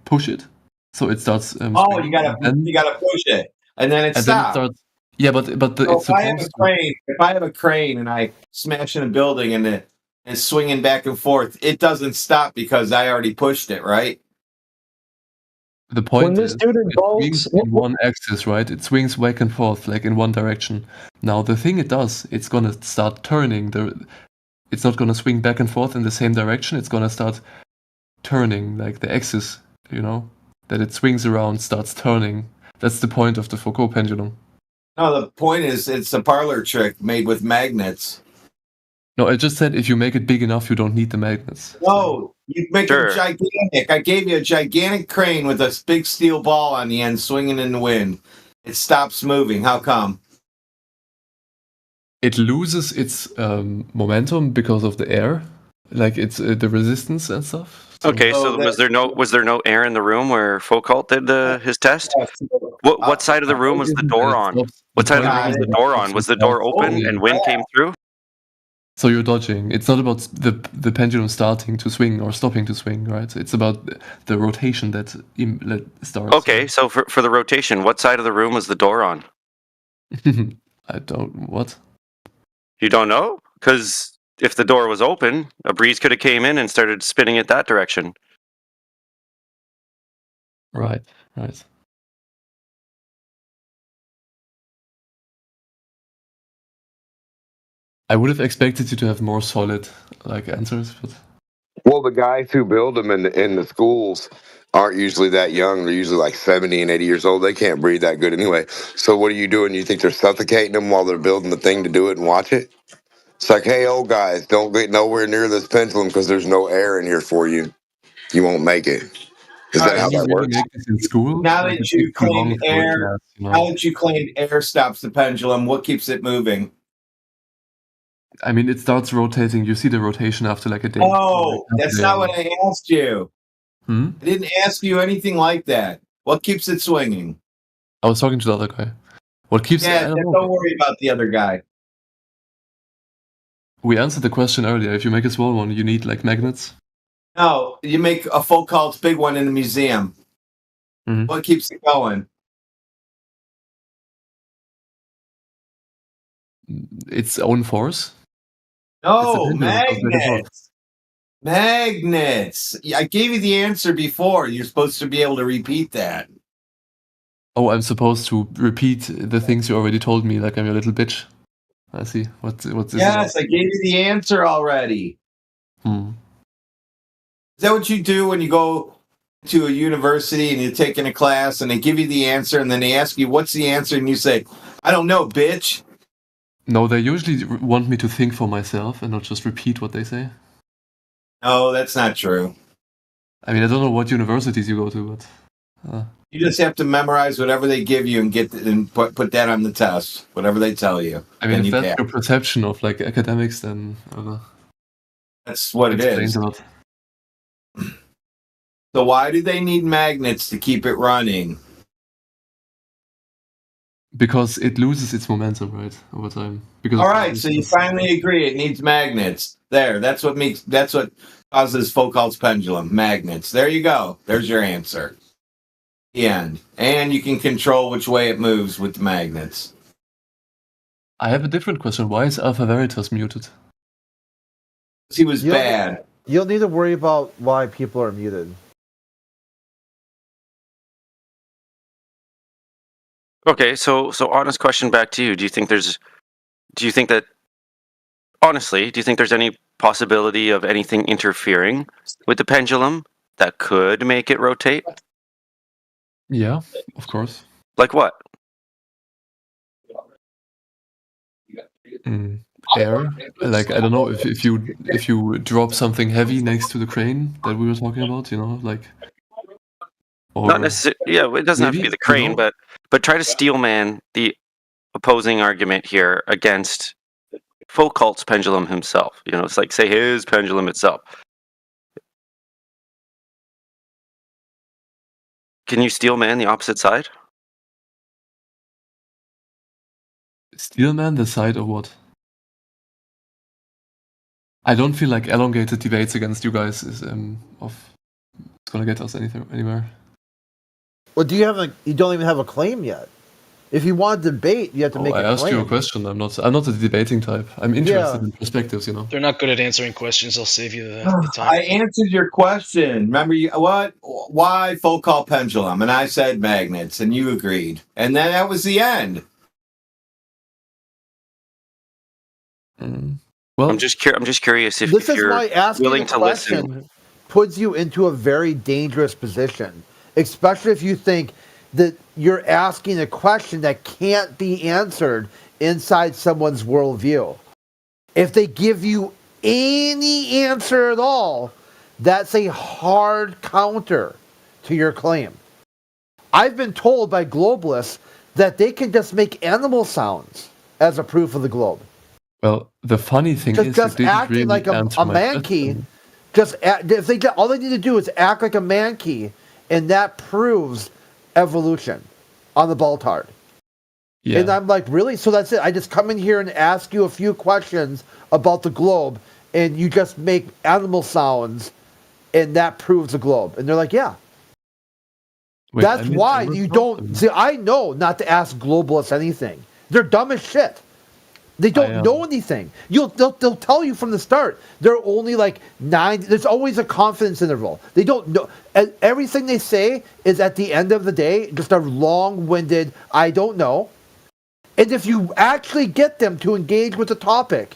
Speaker 4: push it, so it starts.
Speaker 22: You gotta push it, and then it stops.
Speaker 4: Yeah, but
Speaker 22: if I have a crane and I smash in a building and it's swinging back and forth, it doesn't stop because I already pushed it, right?
Speaker 4: The point is, it swings in one axis, right? It swings back and forth, like in one direction. Now, the thing it does, it's gonna start turning. It's not gonna swing back and forth in the same direction. It's gonna start turning, like the axis, that it swings around, starts turning. That's the point of the Foucault pendulum.
Speaker 22: No, the point is it's a parlor trick made with magnets.
Speaker 4: No, I just said if you make it big enough, you don't need the magnets.
Speaker 22: No, you make them gigantic. I gave you a gigantic crane with a big steel ball on the end swinging in the wind. It stops moving. How come?
Speaker 4: It loses its momentum because of the air, like it's the resistance and stuff.
Speaker 12: Okay, so was there no air in the room where Foucault did his test? What side of the room was the door on? What side of the room was the door on? Was the door open and wind came through?
Speaker 4: So you're dodging. It's not about the pendulum starting to swing or stopping to swing, right? It's about the rotation that starts.
Speaker 12: Okay, so for the rotation, what side of the room was the door on?
Speaker 4: What?
Speaker 12: You don't know? Because if the door was open, a breeze could have came in and started spinning it that direction.
Speaker 4: Right. I would have expected you to have more solid answers, but
Speaker 15: Well, the guys who build them in the schools aren't usually that young. They're usually like 70 and 80 years old. They can't breathe that good anyway. So what are you doing? You think they're suffocating them while they're building the thing to do it and watch it? It's like, hey, old guys, don't get nowhere near this pendulum because there's no air in here for you. You won't make it. Is that how that works?
Speaker 4: In school?
Speaker 22: Now
Speaker 4: Like,
Speaker 22: that
Speaker 4: it
Speaker 22: you
Speaker 4: takes too long
Speaker 22: claimed
Speaker 4: for a
Speaker 22: air,
Speaker 4: class, you know?
Speaker 22: now that you claimed air stops the pendulum, what keeps it moving?
Speaker 4: I mean, it starts rotating. You see the rotation after like a day.
Speaker 22: Oh, that's not what I asked you.
Speaker 4: Hmm?
Speaker 22: I didn't ask you anything like that. What keeps it swinging?
Speaker 4: I was talking to the other guy. What keeps
Speaker 22: Yeah,
Speaker 4: I don't know.
Speaker 22: don't worry about the other guy.
Speaker 4: We answered the question earlier. If you make a small one, you need like magnets.
Speaker 22: No, you make a Foucault's big one in the museum.
Speaker 4: Mhm.
Speaker 22: What keeps it going?
Speaker 4: Its own force.
Speaker 22: No,
Speaker 4: It's a pendulum, it's not very hot.
Speaker 22: magnets. Magnets. I gave you the answer before. You're supposed to be able to repeat that.
Speaker 4: Oh, I'm supposed to repeat the things you already told me, like I'm your little bitch. I see. What's this
Speaker 22: Yes,
Speaker 4: about?
Speaker 22: I gave you the answer already.
Speaker 4: Hmm.
Speaker 22: Is that what you do when you go to a university and you're taking a class and they give you the answer and then they ask you, what's the answer? And you say, I don't know, bitch.
Speaker 4: No, they usually want me to think for myself and not just repeat what they say.
Speaker 22: No, that's not true.
Speaker 4: I mean, I don't know what universities you go to, but
Speaker 22: You just have to memorize whatever they give you and put that on the test, whatever they tell you.
Speaker 4: I mean,
Speaker 22: and
Speaker 4: if
Speaker 22: you
Speaker 4: that's
Speaker 22: pass.
Speaker 4: your perception of like academics, then
Speaker 22: That's what it
Speaker 4: explains
Speaker 22: is.
Speaker 4: a lot.
Speaker 22: So why do they need magnets to keep it running?
Speaker 4: Because it loses its momentum, right, over time. Because
Speaker 22: All right, so you finally agree it needs magnets. There, that's what causes Foucault's pendulum. Magnets. There you go. There's your answer. The end. And you can control which way it moves with the magnets.
Speaker 4: I have a different question. Why is Alpha Veritas muted?
Speaker 22: He was bad.
Speaker 21: You don't need to worry about why people are muted.
Speaker 12: Okay, so honest question back to you. Do you think that honestly, do you think there's any possibility of anything interfering with the pendulum that could make it rotate?
Speaker 4: Yeah, of course.
Speaker 12: Like what?
Speaker 4: Air. Like, I don't know, if you drop something heavy next to the crane that we were talking about, you know, like.
Speaker 12: Not necessarily. Yeah, it doesn't have to be the crane, but try to steelman the opposing argument here against Foucault's pendulum himself. You know, it's like say his pendulum itself. Can you steelman the opposite side?
Speaker 4: Steelman the side of what? I don't feel like elongated debates against you guys is it's gonna get us anywhere.
Speaker 21: Well, you don't even have a claim yet. If you want to debate, you have to make a claim.
Speaker 4: I asked you a question. I'm not a debating type. I'm interested in perspectives, you know.
Speaker 2: They're not good at answering questions. They'll save you the time.
Speaker 22: I answered your question. Remember why Foucault pendulum? And I said magnets, and you agreed. And then that was the end.
Speaker 4: Well,
Speaker 12: I'm just curious if,
Speaker 21: This
Speaker 12: if
Speaker 21: is
Speaker 12: you're
Speaker 21: why asking
Speaker 12: willing
Speaker 21: a
Speaker 12: to
Speaker 21: question
Speaker 12: listen.
Speaker 21: puts you into a very dangerous position, especially if you think that you're asking a question that can't be answered inside someone's worldview. If they give you any answer at all, that's a hard counter to your claim. I've been told by globalists that they can just make animal sounds as a proof of the globe.
Speaker 4: Well, the funny thing is,
Speaker 21: Just
Speaker 4: it didn't
Speaker 21: acting
Speaker 4: really
Speaker 21: like a
Speaker 4: answer my
Speaker 21: man key.
Speaker 4: question.
Speaker 21: All they need to do is act like a man key, and that proves evolution on the Baltard.
Speaker 4: Yeah.
Speaker 21: And I'm like, really? So that's it? I just come in here and ask you a few questions about the globe, and you just make animal sounds, and that proves the globe. And they're like, yeah.
Speaker 4: Wait,
Speaker 21: That's
Speaker 4: I mean,
Speaker 21: why
Speaker 4: I would
Speaker 21: you
Speaker 4: not-
Speaker 21: don't see. I know not to ask globalists anything. They're dumb as shit. They don't know anything. They'll tell you from the start. They're only like 9. There's always a confidence interval. They don't know. And everything they say is at the end of the day just a long-winded I don't know. And if you actually get them to engage with the topic,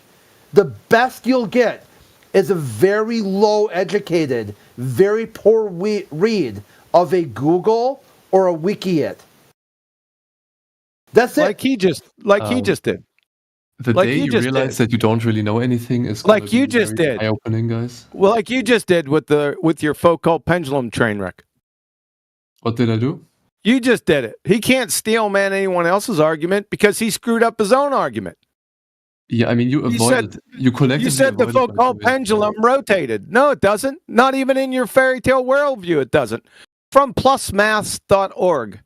Speaker 21: the best you'll get is a very low educated, very poor read of a Google or a Wikit. That's it.
Speaker 7: Like he just did.
Speaker 4: The
Speaker 7: Like
Speaker 4: day
Speaker 7: you
Speaker 4: you
Speaker 7: just
Speaker 4: realize
Speaker 7: did.
Speaker 4: that you don't really know anything is
Speaker 7: Like
Speaker 4: gonna
Speaker 7: you
Speaker 4: be
Speaker 7: just
Speaker 4: very
Speaker 7: did.
Speaker 4: eye-opening, guys.
Speaker 7: Well, like you just did with your Foucault pendulum train wreck.
Speaker 4: What did I do?
Speaker 7: You just did it. He can't steel man anyone else's argument because he screwed up his own argument.
Speaker 4: Yeah, I mean, you avoided. You collectively
Speaker 7: You said the
Speaker 4: avoided my
Speaker 7: Foucault
Speaker 4: conviction.
Speaker 7: pendulum rotated. No, it doesn't. Not even in your fairy tale worldview, it doesn't. From plusmaths.org.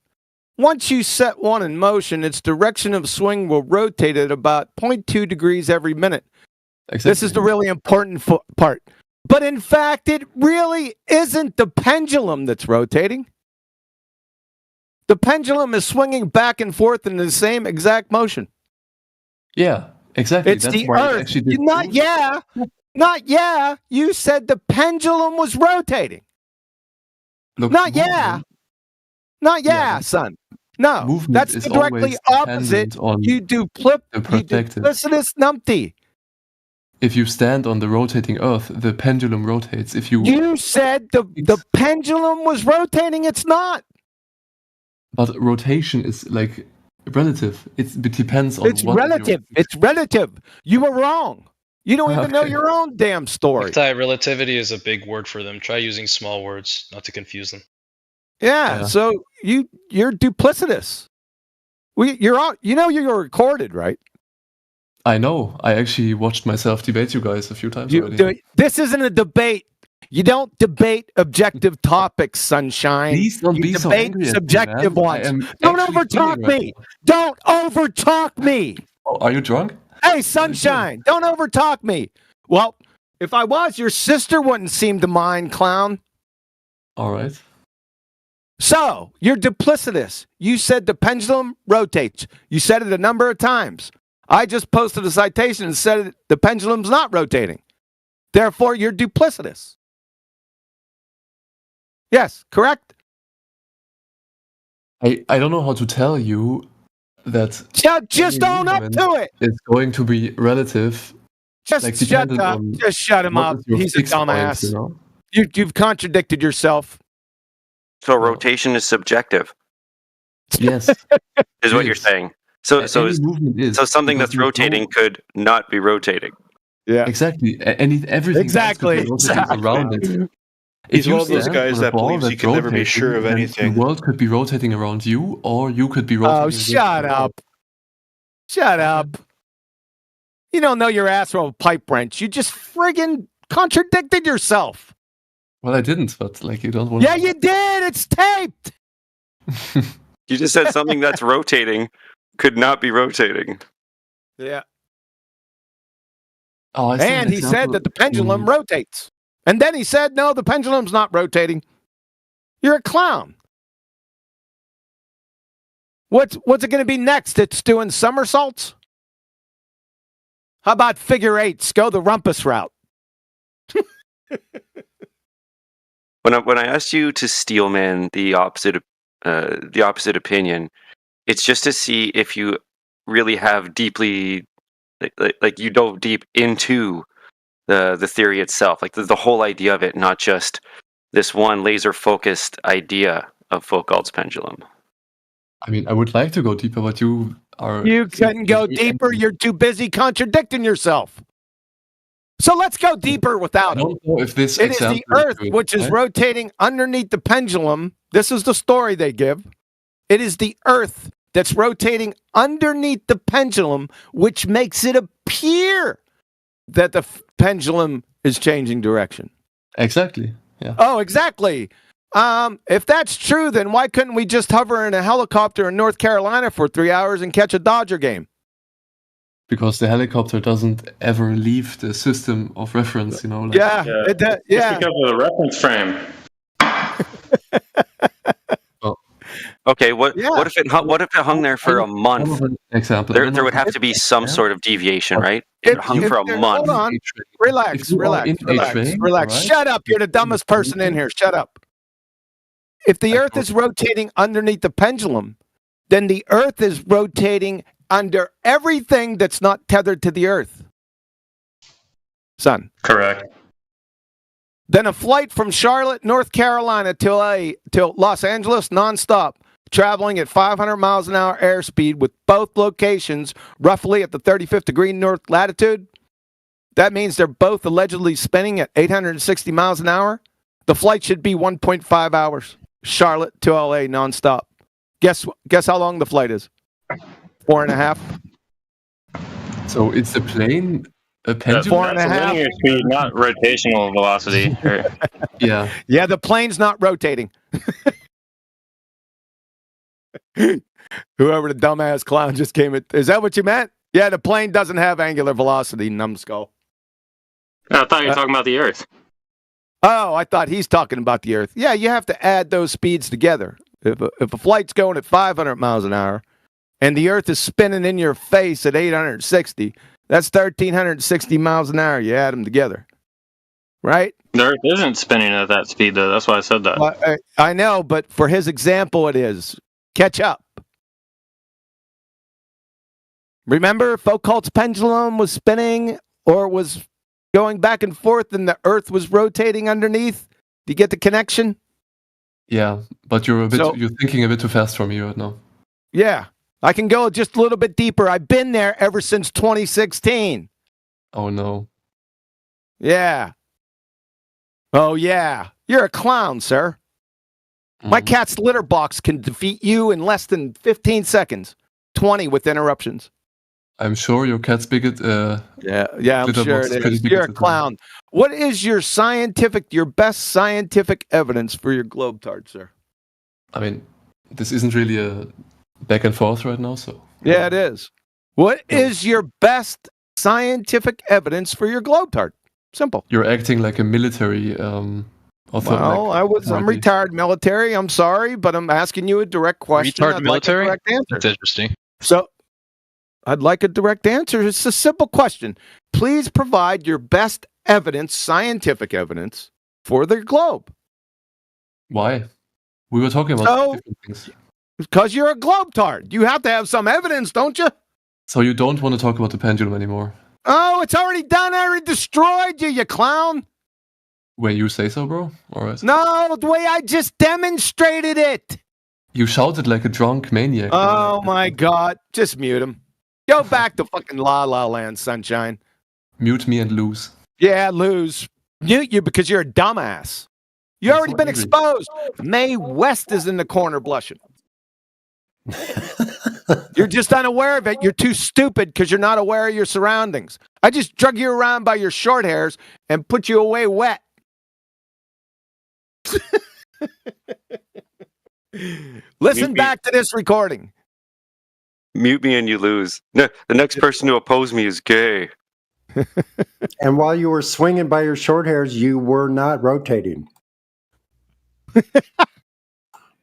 Speaker 7: Once you set one in motion, its direction of swing will rotate at about 0.2 degrees every minute.
Speaker 4: Exactly.
Speaker 7: This is the really important part. But in fact, it really isn't the pendulum that's rotating. The pendulum is swinging back and forth in the same exact motion.
Speaker 4: Yeah, exactly.
Speaker 7: It's
Speaker 4: That's
Speaker 7: the
Speaker 4: why it
Speaker 7: Earth.
Speaker 4: actually did
Speaker 7: Not yeah. You said the pendulum was rotating.
Speaker 4: Look,
Speaker 7: Not yeah. Not
Speaker 4: Yeah.
Speaker 7: son. No,
Speaker 4: Movement
Speaker 7: that's
Speaker 4: is
Speaker 7: directly
Speaker 4: always
Speaker 7: opposite.
Speaker 4: dependent on
Speaker 7: You
Speaker 4: the perspective.
Speaker 7: duplicitous numpty.
Speaker 4: If you stand on the rotating Earth, the pendulum rotates. If
Speaker 7: You said the pendulum was rotating. It's not.
Speaker 4: but rotation is like relative. It depends on
Speaker 7: It's
Speaker 4: what
Speaker 7: relative. It's relative. You were wrong. You don't even know
Speaker 4: Okay.
Speaker 7: your own damn story.
Speaker 2: Relativity is a big word for them. Try using small words, not to confuse them.
Speaker 7: Yeah. So you're duplicitous. You're recorded, right?
Speaker 4: I know. I actually watched myself debate you guys a few times already.
Speaker 7: This isn't a debate. You don't debate objective topics, sunshine.
Speaker 4: Please don't
Speaker 7: you
Speaker 4: be so
Speaker 7: debate
Speaker 4: angry at me,
Speaker 7: subjective
Speaker 4: man. I
Speaker 7: ones.
Speaker 4: am
Speaker 7: Don't
Speaker 4: actually
Speaker 7: overtalk
Speaker 4: feeling right
Speaker 7: me. Don't overtalk me.
Speaker 4: Oh, are you drunk?
Speaker 7: Hey, sunshine, don't overtalk me. Well, if I was, your sister wouldn't seem to mind, clown.
Speaker 4: All right.
Speaker 7: So, you're duplicitous. You said the pendulum rotates. You said it a number of times. I just posted a citation and said the pendulum's not rotating. Therefore, you're duplicitous. Yes, correct?
Speaker 4: I don't know how to tell you that
Speaker 7: Just
Speaker 4: any
Speaker 7: own up
Speaker 4: movement
Speaker 7: to it.
Speaker 4: is going to be relative.
Speaker 7: Just
Speaker 4: like,
Speaker 7: shut
Speaker 4: dependent
Speaker 7: up.
Speaker 4: on
Speaker 7: Just shut him
Speaker 4: what
Speaker 7: up.
Speaker 4: is your
Speaker 7: He's a
Speaker 4: fixed point,
Speaker 7: dumbass.
Speaker 4: you know?
Speaker 7: You've contradicted yourself.
Speaker 12: So rotation is subjective,
Speaker 4: Yes.
Speaker 12: is what you're saying. So
Speaker 4: Any movement is.
Speaker 12: so something
Speaker 4: because
Speaker 12: that's
Speaker 4: you don't-
Speaker 12: rotating could not be rotating.
Speaker 7: Yeah.
Speaker 4: Exactly. Everything
Speaker 7: Exactly.
Speaker 4: else could be rotating around it.
Speaker 2: He's
Speaker 4: If you
Speaker 2: one of those
Speaker 4: stand
Speaker 2: guys
Speaker 4: on a
Speaker 2: that
Speaker 4: ball
Speaker 2: believes he
Speaker 4: that's
Speaker 2: can never be
Speaker 4: rotating,
Speaker 2: sure of
Speaker 4: then
Speaker 2: anything.
Speaker 4: The world could be rotating around you, or you could be rotating.
Speaker 7: Oh,
Speaker 4: against
Speaker 7: shut
Speaker 4: the world.
Speaker 7: up. Shut up. You don't know your ass from a pipe wrench. You just friggin' contradicted yourself.
Speaker 4: Well, I didn't, but like you don't want.
Speaker 7: Yeah, you did. It's taped.
Speaker 12: You just said something that's rotating could not be rotating.
Speaker 7: Yeah.
Speaker 4: Oh, I see an
Speaker 7: And he said
Speaker 4: example-
Speaker 7: that the pendulum rotates. And then he said, no, the pendulum's not rotating. You're a clown. What's it going to be next? It's doing somersaults? How about figure eights? Go the rumpus route.
Speaker 12: When I asked you to steelman the opposite opinion, it's just to see if you really have deeply, like you dove deep into the theory itself, like the whole idea of it, not just this one laser focused idea of Foucault's pendulum.
Speaker 4: I mean, I would like to go deeper, but you are.
Speaker 7: You couldn't go deeper. You're too busy contradicting yourself. So let's go deeper without
Speaker 4: I
Speaker 7: it.
Speaker 4: don't know if this
Speaker 7: It is the
Speaker 4: example
Speaker 7: Earth
Speaker 4: good,
Speaker 7: which is
Speaker 4: right?
Speaker 7: rotating underneath the pendulum. This is the story they give. It is the Earth that's rotating underneath the pendulum, which makes it appear that the pendulum is changing direction.
Speaker 4: Exactly. Yeah.
Speaker 7: Oh, exactly. If that's true, then why couldn't we just hover in a helicopter in North Carolina for 3 hours and catch a Dodger game?
Speaker 4: Because the helicopter doesn't ever leave the system of reference, you know. Like,
Speaker 7: Yeah.
Speaker 16: It's because of the reference frame.
Speaker 12: Okay, what if it hung there for a month?
Speaker 4: Example.
Speaker 12: There would have to be some sort of deviation, right? It hung for a month.
Speaker 7: Hold on. Relax.
Speaker 4: right?
Speaker 7: Shut up. You're the dumbest person in here. Shut up. If the Earth is rotating underneath the pendulum, then the Earth is rotating under everything that's not tethered to the Earth. Son.
Speaker 16: Correct.
Speaker 7: Then a flight from Charlotte, North Carolina till Los Angeles nonstop, traveling at 500 miles an hour airspeed with both locations roughly at the 35th degree north latitude. That means they're both allegedly spinning at 860 miles an hour. The flight should be 1.5 hours. Charlotte to LA nonstop. Guess how long the flight is? 4.5.
Speaker 4: So it's a plane, a pendulum?
Speaker 23: That's a linear speed, not rotational velocity.
Speaker 4: Yeah.
Speaker 7: Yeah, the plane's not rotating. Whoever the dumbass clown just came in. Is that what you meant? Yeah, the plane doesn't have angular velocity, numbskull.
Speaker 23: I thought you were talking about the Earth.
Speaker 7: Oh, I thought he's talking about the Earth. Yeah, you have to add those speeds together. If a flight's going at 500 miles an hour and the Earth is spinning in your face at 860, that's 1,360 miles an hour. You add them together, right?
Speaker 23: The Earth isn't spinning at that speed, though. That's why I said that.
Speaker 7: Well, I know, but for his example, it is. Catch up. Remember, Foucault's pendulum was spinning or was going back and forth and the Earth was rotating underneath? Do you get the connection?
Speaker 4: Yeah, but you're thinking a bit too fast for me right now.
Speaker 7: Yeah, I can go just a little bit deeper. I've been there ever since 2016.
Speaker 4: Oh, no.
Speaker 7: Yeah. Oh, yeah. You're a clown, sir. My cat's litter box can defeat you in less than 15 seconds. 20 with interruptions.
Speaker 4: I'm sure your cat's bigot.
Speaker 7: Yeah, I'm sure it is. You're a clown. What is your best scientific evidence for your globetard, sir?
Speaker 4: I mean, this isn't really a back and forth right now, so.
Speaker 7: Yeah, it is. What is your best scientific evidence for your globetard? Simple.
Speaker 4: You're acting like a military
Speaker 7: Well, I'm retired military. I'm sorry, but I'm asking you a direct question.
Speaker 19: Retired military?
Speaker 7: Like a direct answer.
Speaker 19: That's interesting.
Speaker 7: So, I'd like a direct answer. It's a simple question. Please provide your best evidence, scientific evidence, for the globe.
Speaker 4: Why? We were talking about different things.
Speaker 7: Because you're a globetard. You have to have some evidence, don't you?
Speaker 4: So you don't want to talk about the pendulum anymore?
Speaker 7: Oh, it's already done. I already destroyed you, you clown.
Speaker 4: When you say so, bro? All right.
Speaker 7: No, the way I just demonstrated it.
Speaker 4: You shouted like a drunk maniac.
Speaker 7: Oh, my God. Just mute him. Go back to fucking La La Land, sunshine.
Speaker 4: Mute me and lose.
Speaker 7: Yeah, lose. Mute you because you're a dumbass. You already been exposed. Mae West is in the corner blushing. You're just unaware of it. You're too stupid because you're not aware of your surroundings. I just drug you around by your short hairs and put you away wet. Listen back to this recording.
Speaker 12: Mute me and you lose. No, the next person to oppose me is gay.
Speaker 1: And while you were swinging by your short hairs, you were not rotating.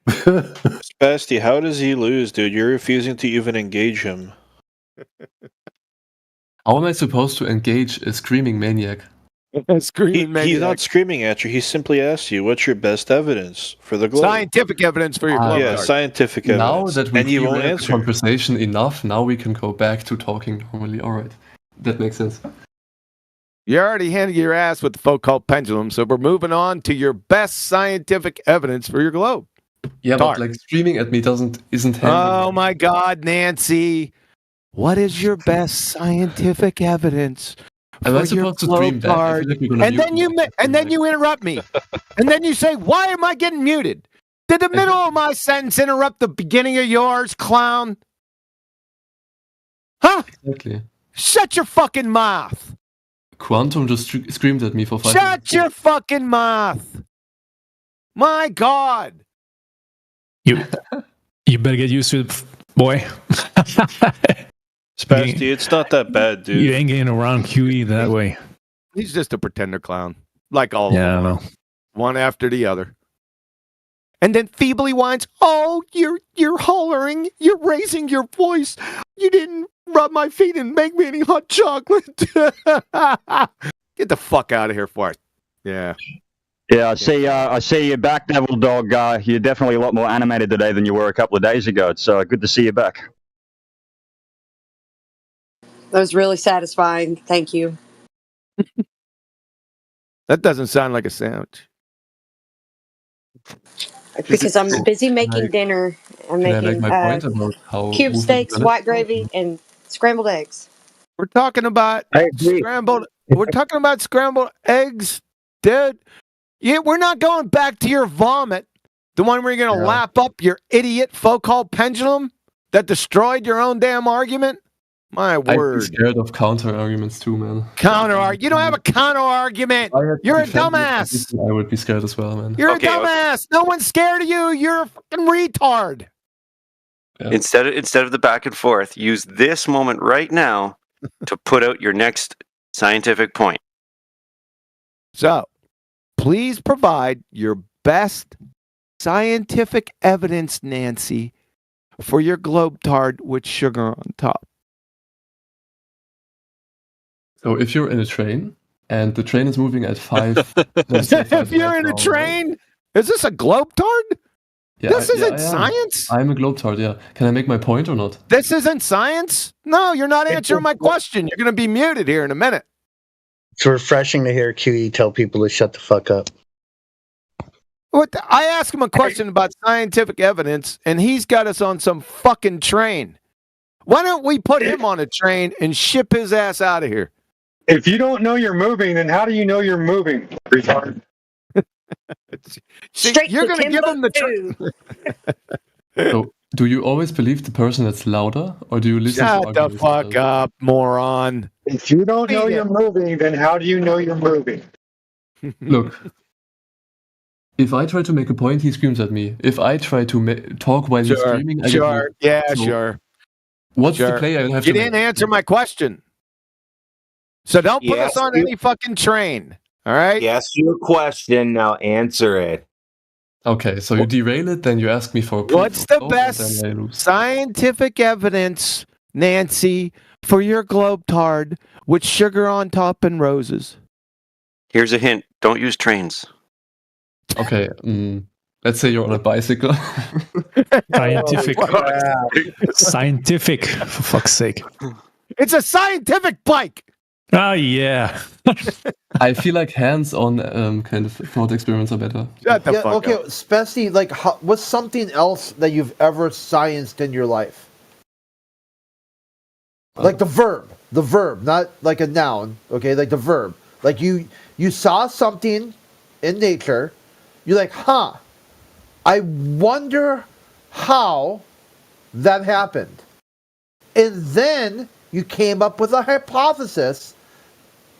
Speaker 18: Spasty, how does he lose, dude? You're refusing to even engage him.
Speaker 4: How am I supposed to engage a screaming maniac?
Speaker 18: He's not screaming at you. He simply asked you, "What's your best evidence for the globe?"
Speaker 7: Scientific evidence for your globe.
Speaker 18: Yeah, scientific evidence.
Speaker 4: Now that we
Speaker 18: and you won't
Speaker 4: the
Speaker 18: answer.
Speaker 4: conversation enough, now we can go back to talking normally. All right, that makes sense.
Speaker 7: You already handed your ass with the Foucault pendulum, so we're moving on to your best scientific evidence for your globe.
Speaker 4: Yeah, but like screaming at me isn't.
Speaker 7: Oh my God, Nancy! What is your best scientific evidence?
Speaker 4: Am I supposed to dream that? I feel like we're gonna
Speaker 7: And then you interrupt me, and then you say, "Why am I getting muted?" Did the middle of my sentence interrupt the beginning of yours, clown? Huh?
Speaker 4: Exactly.
Speaker 7: Shut your fucking mouth!
Speaker 4: Quantum just screamed at me for 5
Speaker 7: Shut
Speaker 4: minutes.
Speaker 7: your fucking mouth! My God!
Speaker 20: You better get used to it, boy.
Speaker 18: Spasty, it's not that bad, dude.
Speaker 20: You ain't getting around QE that way.
Speaker 7: He's just a pretender clown, like all of
Speaker 20: Yeah, I
Speaker 7: them,
Speaker 20: know.
Speaker 7: one after the other. And then feebly whines, "Oh, you're hollering, you're raising your voice. You didn't rub my feet and make me any hot chocolate." Get the fuck out of here for it. Yeah.
Speaker 24: Yeah, I see you back, Devil Dog. You're definitely a lot more animated today than you were a couple of days ago. It's good to see you back.
Speaker 25: That was really satisfying. Thank you.
Speaker 7: That doesn't sound like a sandwich.
Speaker 5: Because I'm busy making dinner. I'm
Speaker 4: Can I
Speaker 5: making
Speaker 4: make my point about how
Speaker 5: cube
Speaker 4: moving
Speaker 5: steaks,
Speaker 4: planets
Speaker 5: white gravy, and scrambled eggs.
Speaker 7: We're talking about scrambled. We're talking about scrambled eggs, dude. Yeah, we're not going back to your vomit, the one where you're gonna lap up your idiot Foucault pendulum that destroyed your own damn argument. My
Speaker 4: I'd be
Speaker 7: word.
Speaker 4: scared of counter arguments too, man.
Speaker 7: Counter argument. You don't have a counter argument. You're a dumbass.
Speaker 4: I would be scared as well, man.
Speaker 7: You're a dumbass. No one's scared of you. You're a fucking retard.
Speaker 4: Yeah.
Speaker 12: Instead of the back and forth, use this moment right now to put out your next scientific point.
Speaker 7: So, please provide your best scientific evidence, Nancy, for your Globetard with sugar on top.
Speaker 4: So if you're in a train and the train is moving at 5,
Speaker 7: if you're in a train, is this a Globetard?
Speaker 4: Yeah,
Speaker 7: this isn't
Speaker 4: I am.
Speaker 7: science.
Speaker 4: I'm a Globetard, yeah. Can I make my point or not?
Speaker 7: This isn't science. No, you're not answering my question. You're going to be muted here in a minute.
Speaker 10: It's refreshing to hear QE tell people to shut the fuck up.
Speaker 7: What? I asked him a question about scientific evidence, and he's got us on some fucking train. Why don't we put him on a train and ship his ass out of here?
Speaker 13: If you don't know you're moving, then how do you know you're moving, retard?
Speaker 7: See, you're going to give him the train.
Speaker 4: So, do you always believe the person that's louder, or do you listen to
Speaker 7: Shut the
Speaker 4: arguments
Speaker 7: fuck up, moron.
Speaker 13: If you don't know you're moving, then how do you know you're moving?
Speaker 4: Look, if I try to make a point, he screams at me. If I try to talk while he's screaming, I get moved.
Speaker 7: Yeah,
Speaker 4: So,
Speaker 7: sure.
Speaker 4: What's the play I have
Speaker 7: You
Speaker 4: to
Speaker 7: didn't
Speaker 4: make?
Speaker 7: answer my question. So don't put us on any fucking train. All right?
Speaker 11: Yes, your question. Now answer it.
Speaker 4: Okay, so you derail it, then you ask me for a proof
Speaker 7: What's
Speaker 4: of
Speaker 7: the
Speaker 4: both,
Speaker 7: best
Speaker 4: and then I lose.
Speaker 7: scientific evidence, Nancy, for your Globetard with sugar on top and roses?
Speaker 12: Here's a hint: don't use trains.
Speaker 4: Okay, let's say you're on a bicycle.
Speaker 20: Scientific. Scientific, for fuck's sake.
Speaker 7: It's a scientific bike.
Speaker 20: Oh, yeah.
Speaker 4: I feel like hands-on kind of thought experiments are better.
Speaker 7: Shut the fuck
Speaker 21: okay,
Speaker 7: up.
Speaker 21: especially like what's something else that you've ever scienced in your life? Like the verb, not like a noun. Okay, like the verb. Like you saw something in nature. You're like, I wonder how that happened, and then you came up with a hypothesis.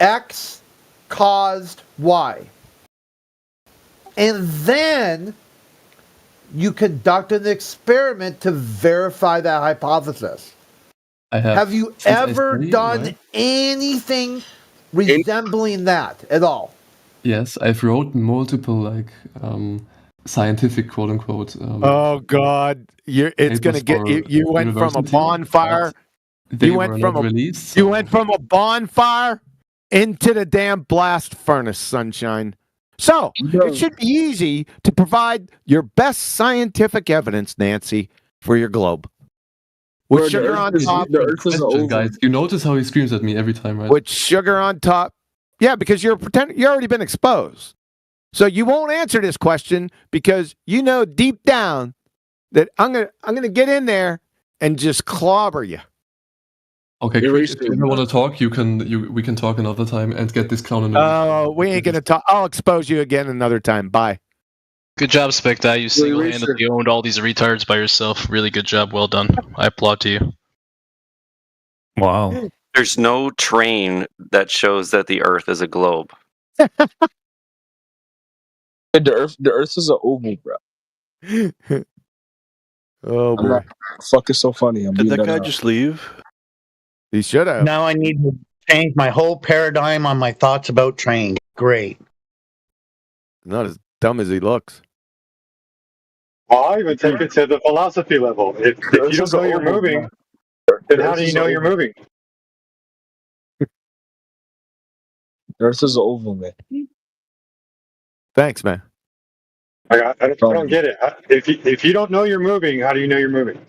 Speaker 21: X caused Y. And then you conduct an experiment to verify that hypothesis. Have you ever done anything resembling that at all?
Speaker 4: Yes, I've wrote multiple scientific quote unquote.
Speaker 7: Oh God, it's gonna get you. You went from a bonfire. You went from a bonfire into the damn blast furnace, sunshine. So it should be easy to provide your best scientific evidence, Nancy, for your globe. With sugar on top.
Speaker 4: Guys, you notice how he screams at me every time, right?
Speaker 7: With sugar on top. Yeah, because you're already been exposed. So you won't answer this question because you know deep down that I'm gonna get in there and just clobber you.
Speaker 4: Okay, Chris, if you don't want to talk, we can talk another time and get this clown in.
Speaker 7: Oh, we ain't gonna talk. I'll expose you again another time. Bye.
Speaker 19: Good job, Specta. You single-handedly owned all these retards by yourself. Really good job. Well done. I applaud to you.
Speaker 20: Wow.
Speaker 12: There's no train that shows that the Earth is a globe.
Speaker 17: The Earth is an oval, bro.
Speaker 7: Oh boy.
Speaker 17: Fuck is so funny.
Speaker 18: Did that guy just leave?
Speaker 7: He should have.
Speaker 10: Now I need to change my whole paradigm on my thoughts about trains. Great.
Speaker 7: Not as dumb as he looks.
Speaker 13: I'll even take it to the philosophy level. If you don't know you're moving, then how do you know you're moving?
Speaker 17: Earth is oval, man.
Speaker 7: Thanks, man.
Speaker 13: I don't get it. If you don't know you're moving, how do you know you're moving?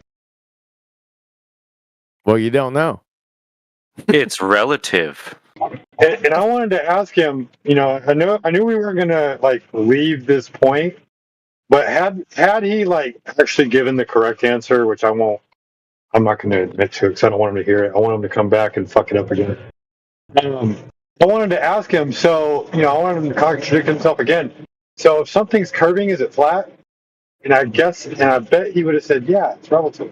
Speaker 7: Well, you don't know.
Speaker 12: It's relative.
Speaker 13: And I wanted to ask him, I knew we weren't gonna like leave this point, but had he like actually given the correct answer, which I'm not gonna admit to because I don't want him to hear it. I want him to come back and fuck it up again. I wanted to ask him, so I wanted him to contradict himself again. So if something's curving, is it flat? And I bet he would have said, yeah, it's relative.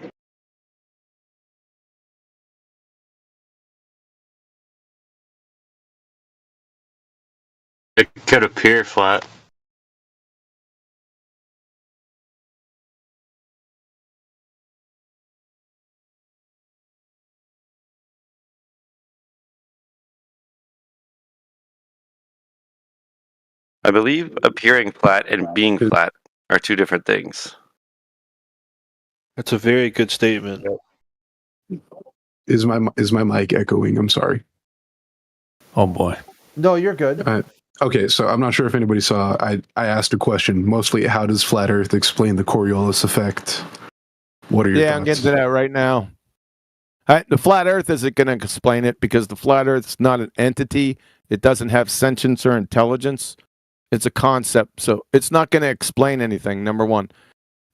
Speaker 23: It could appear flat.
Speaker 12: I believe appearing flat and being flat are two different things.
Speaker 18: That's a very good statement.
Speaker 3: Is my mic echoing? I'm sorry.
Speaker 20: Oh boy.
Speaker 21: No, you're good.
Speaker 3: Okay, so I'm not sure if anybody saw. I asked a question, mostly how does flat Earth explain the Coriolis effect? What are your thoughts?
Speaker 7: I'm getting to that right now. The flat Earth isn't going to explain it because the flat Earth's not an entity. It doesn't have sentience or intelligence. It's a concept, so it's not going to explain anything, number one.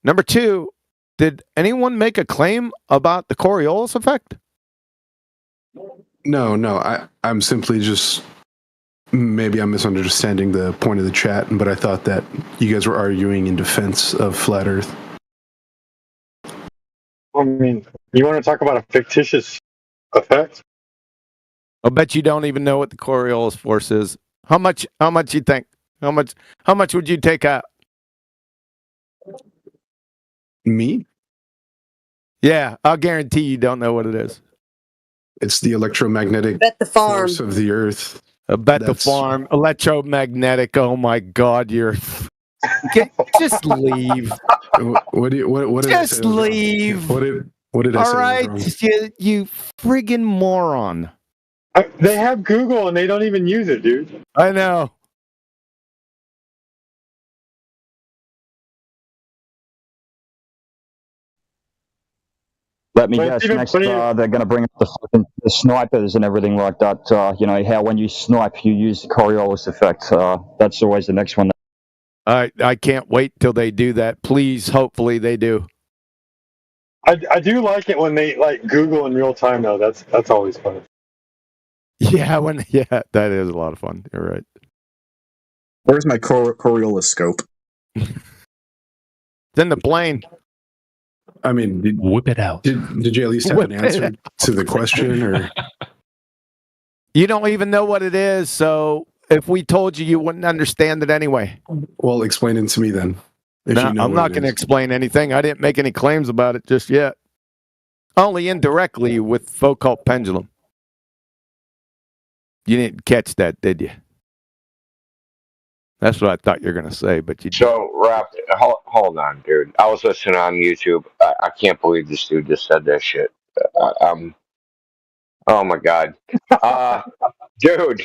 Speaker 7: Number two, did anyone make a claim about the Coriolis effect?
Speaker 3: No. I'm simply just... Maybe I'm misunderstanding the point of the chat, but I thought that you guys were arguing in defense of flat Earth.
Speaker 13: I mean, you want to talk about a fictitious effect?
Speaker 7: I'll bet you don't even know what the Coriolis force is. How much you think? How much would you take out?
Speaker 3: Me?
Speaker 7: Yeah, I'll guarantee you don't know what it is.
Speaker 3: It's the electromagnetic
Speaker 5: Bet the farm.
Speaker 3: force of the Earth.
Speaker 7: The farm. Electromagnetic. Oh my God, just leave.
Speaker 3: What did
Speaker 7: just
Speaker 3: I say
Speaker 7: leave.
Speaker 3: What did I say?
Speaker 7: All right, you friggin' moron.
Speaker 13: They have Google and they don't even use it, dude.
Speaker 7: I know.
Speaker 24: Let me guess, next they're going to bring up the snipers and everything like that. How when you snipe, you use the Coriolis effect. That's always the next one.
Speaker 7: I can't wait till they do that. Please, hopefully they do.
Speaker 13: I do like it when they like Google in real time, though. That's always fun.
Speaker 7: Yeah, that is a lot of fun. You're right.
Speaker 6: Where's my Coriolis scope?
Speaker 7: It's in the plane.
Speaker 3: I mean,
Speaker 20: whip it out.
Speaker 3: Did you at least have an answer to the question, or
Speaker 7: you don't even know what it is? So if we told you, you wouldn't understand it anyway.
Speaker 3: Well, explain it to me then.
Speaker 7: I'm not going to explain anything. I didn't make any claims about it just yet. Only indirectly with Foucault pendulum. You didn't catch that, did you? That's what I thought you were going to say, but you didn't.
Speaker 15: So, Rap, hold on, dude. I was listening on YouTube. I can't believe this dude just said that shit. Oh my God. Dude,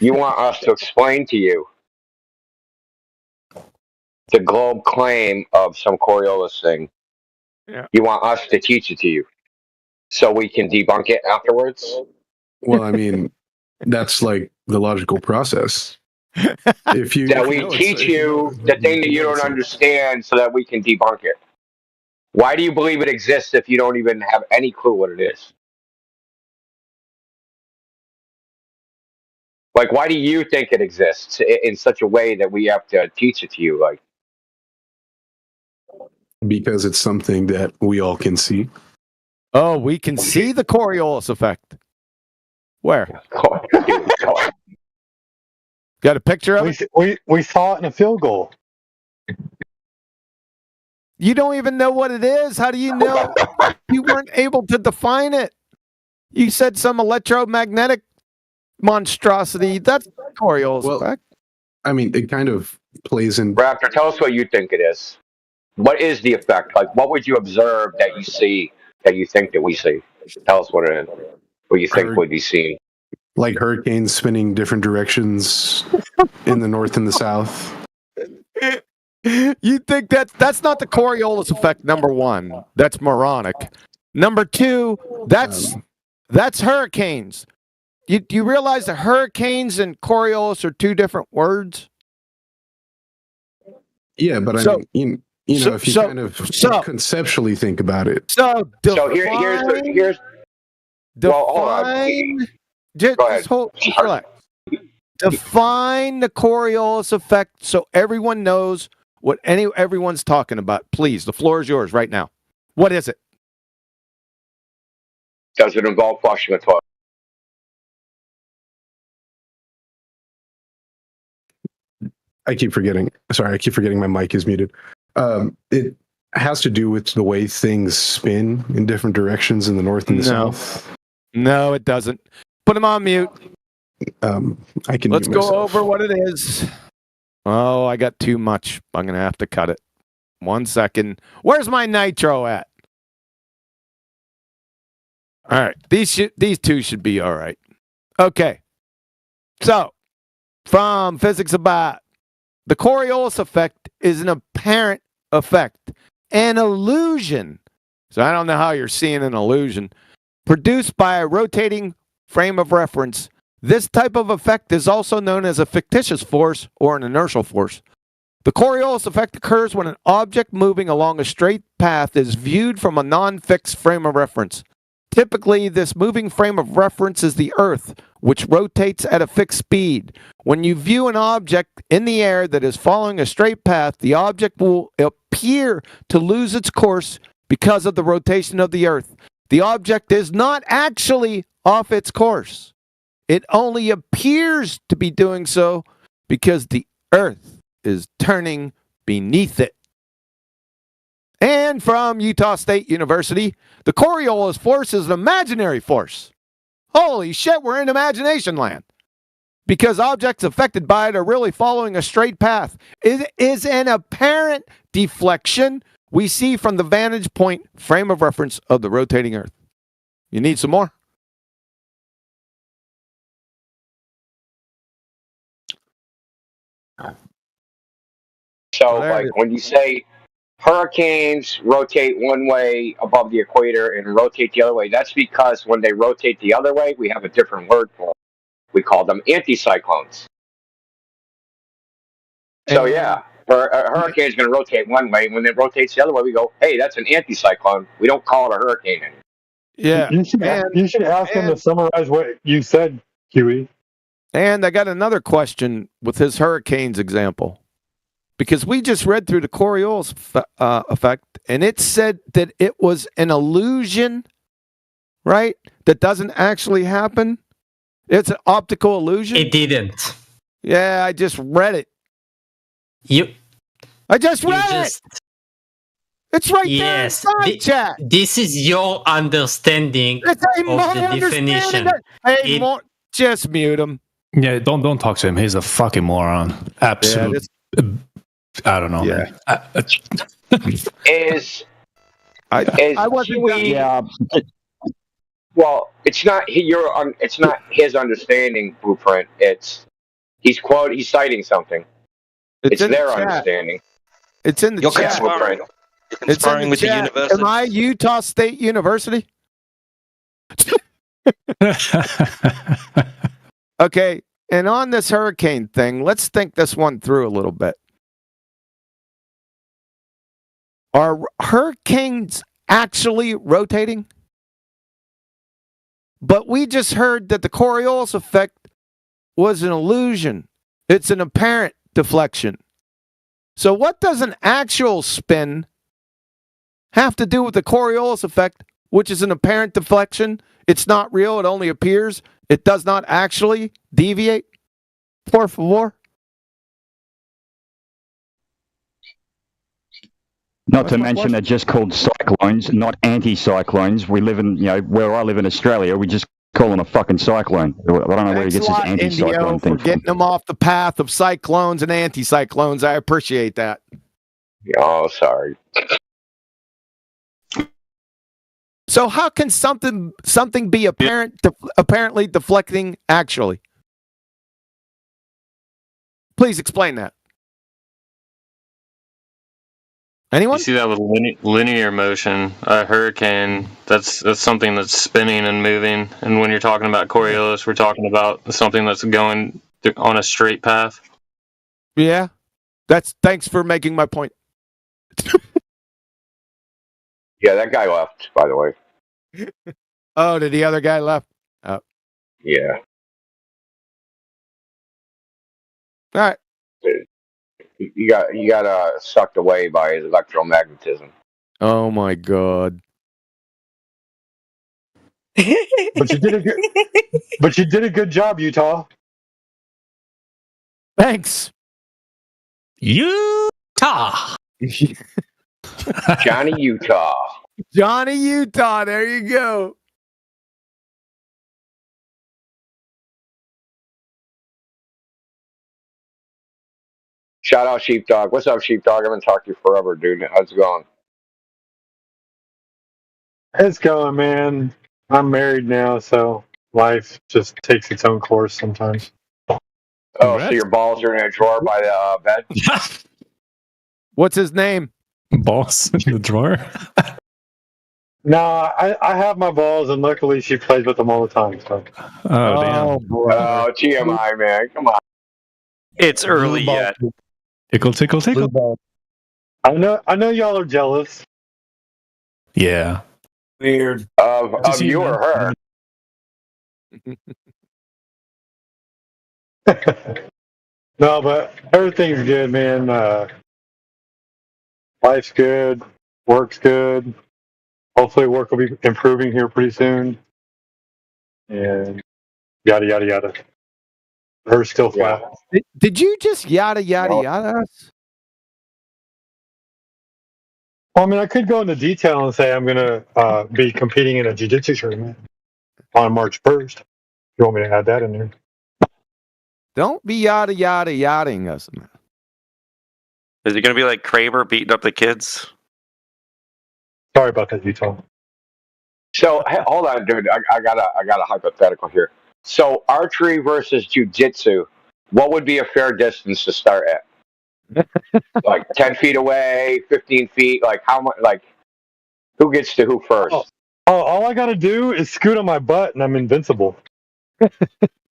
Speaker 15: you want us to explain to you the globe claim of some Coriolis thing.
Speaker 7: Yeah.
Speaker 15: You want us to teach it to you so we can debunk it afterwards?
Speaker 3: Well, I mean, that's like the logical process.
Speaker 15: If we teach you the thing that you don't understand so that we can debunk it. Why do you believe it exists if you don't even have any clue what it is? Like, why do you think it exists in such a way that we have to teach it to you? Like,
Speaker 3: because it's something that we all can see.
Speaker 7: Oh, we can see the Coriolis effect. Where? Got a picture of it?
Speaker 13: We saw it in a field goal.
Speaker 7: You don't even know what it is. How do you know? You weren't able to define it. You said some electromagnetic monstrosity. That's Coriolis effect.
Speaker 3: I mean, it kind of plays in.
Speaker 15: Raptor, tell us what you think it is. What is the effect? Like, what would you observe that you see that you think that we see? Tell us what it is. What you think would be seen.
Speaker 3: Like hurricanes spinning different directions in the north and the south.
Speaker 7: You think that's not the Coriolis effect, number one. That's moronic. Number two, that's That's hurricanes. Do you realize that hurricanes and Coriolis are two different words?
Speaker 3: Yeah, but
Speaker 7: So-
Speaker 3: I mean, you know, if you kind of conceptually think about it.
Speaker 7: So define,
Speaker 15: So here's well, hold on.
Speaker 7: define, just,
Speaker 15: Go ahead.
Speaker 7: just hold, just relax. Define the Coriolis effect so everyone knows what everyone's talking about. Please, the floor is yours right now. What is it?
Speaker 15: Does it involve flushing the toilet?
Speaker 3: I keep forgetting. Sorry, I keep forgetting my mic is muted. It has to do with the way things spin in different directions in the north and the south.
Speaker 7: No, it doesn't. Put him on mute.
Speaker 3: I can.
Speaker 7: Let's
Speaker 3: mute
Speaker 7: go
Speaker 3: myself.
Speaker 7: over what it is. Oh, I got too much. I'm going to have to cut it. 1 second. Where's my nitro at? All right. These two should be all right. Okay. So, from Physics About, the Coriolis effect is an apparent effect, an illusion. So I don't know how you're seeing an illusion. Produced by a rotating frame of reference. This type of effect is also known as a fictitious force or an inertial force. The Coriolis effect occurs when an object moving along a straight path is viewed from a non-fixed frame of reference. Typically, this moving frame of reference is the Earth, which rotates at a fixed speed. When you view an object in the air that is following a straight path, the object will appear to lose its course because of the rotation of the Earth. The object is not actually off its course. It only appears to be doing so because the Earth is turning beneath it. And from Utah State University, the Coriolis force is an imaginary force. Holy shit, we're in imagination land. Because objects affected by it are really following a straight path. It is an apparent deflection we see from the vantage point frame of reference of the rotating Earth. You need some more?
Speaker 15: So, like when you say hurricanes rotate one way above the equator and rotate the other way, that's because when they rotate the other way, we have a different word for them. We call them anticyclones. So, yeah, a hurricane is going to rotate one way. When it rotates the other way, we go, hey, that's an anticyclone. We don't call it a hurricane anymore.
Speaker 7: Yeah.
Speaker 13: You should ask him to summarize what you said, Huey.
Speaker 7: And I got another question with his hurricanes example. Because we just read through the Coriolis effect, and it said that it was an illusion, right? That doesn't actually happen. It's an optical illusion.
Speaker 8: It didn't.
Speaker 7: Yeah, I just read it. I just read it. It's right there inside chat.
Speaker 8: This is your understanding of the definition.
Speaker 7: Hey, just mute him.
Speaker 20: Yeah, don't talk to him. He's a fucking moron. Absolute. I don't know.
Speaker 7: Yeah.
Speaker 15: I wasn't. Yeah. Well, it's not it's not his understanding, Blueprint. He's citing something. It's their understanding.
Speaker 7: It's in the chat.
Speaker 15: Blueprint.
Speaker 7: It's in the chat. Am I Utah State University? Okay, and on this hurricane thing, let's think this one through a little bit. Are hurricanes actually rotating? But we just heard that the Coriolis effect was an illusion. It's an apparent deflection. So what does an actual spin have to do with the Coriolis effect, which is an apparent deflection? It's not real. It only appears. It does not actually deviate. Por favor.
Speaker 24: Not to mention they're just called cyclones, not anticyclones. We live in, where I live in Australia, we just call them a fucking cyclone. I don't know where he gets his anticyclone thing
Speaker 7: for getting them off the path of cyclones and anticyclones. I appreciate that.
Speaker 15: Oh, sorry.
Speaker 7: So how can something be apparently deflecting actually? Please explain that. Anyone?
Speaker 23: You see that with linear motion, a hurricane, that's something that's spinning and moving. And when you're talking about Coriolis, we're talking about something that's going on a straight path.
Speaker 7: Yeah. Thanks for making my point.
Speaker 15: Yeah, that guy left, by the way.
Speaker 7: Oh, did the other guy left? Oh.
Speaker 15: Yeah.
Speaker 7: All right.
Speaker 15: You got sucked away by his electromagnetism.
Speaker 7: Oh my God.
Speaker 13: But you did a good job, Utah.
Speaker 7: Thanks.
Speaker 20: Utah.
Speaker 15: Johnny Utah.
Speaker 7: Johnny Utah. There you go.
Speaker 15: Shout out Sheepdog. What's up, Sheepdog? I haven't talked to you forever, dude. How's it going?
Speaker 13: It's going, man. I'm married now, so life just takes its own course sometimes.
Speaker 15: Oh, so your balls are in a drawer by the bed?
Speaker 7: What's his name?
Speaker 20: Balls in the drawer?
Speaker 13: No, I have my balls, and luckily she plays with them all the time. So.
Speaker 20: Oh, damn.
Speaker 15: Oh, TMI, man. Come on.
Speaker 12: It's early yet.
Speaker 20: Tickle, tickle, tickle.
Speaker 13: I know y'all are jealous.
Speaker 20: Yeah.
Speaker 11: Weird.
Speaker 15: Of you or her?
Speaker 13: No, but everything's good, man. Life's good. Work's good. Hopefully work will be improving here pretty soon. And yada, yada, yada. Her's still flat.
Speaker 7: Did you just yada, yada us?
Speaker 13: Well, I mean, I could go into detail and say I'm going to be competing in a jiu-jitsu tournament on March 1st. You want me to add that in there?
Speaker 7: Don't be yada, yada, yadaing us, man.
Speaker 12: Is it going to be like Kramer beating up the kids?
Speaker 13: Sorry about that, Utah.
Speaker 15: So hold on, dude. I got a hypothetical here. So archery versus jiu-jitsu, what would be a fair distance to start at? Like 10 feet away, 15 feet? Like how much? Like who gets to who first?
Speaker 13: All I got to do is scoot on my butt, and I'm invincible.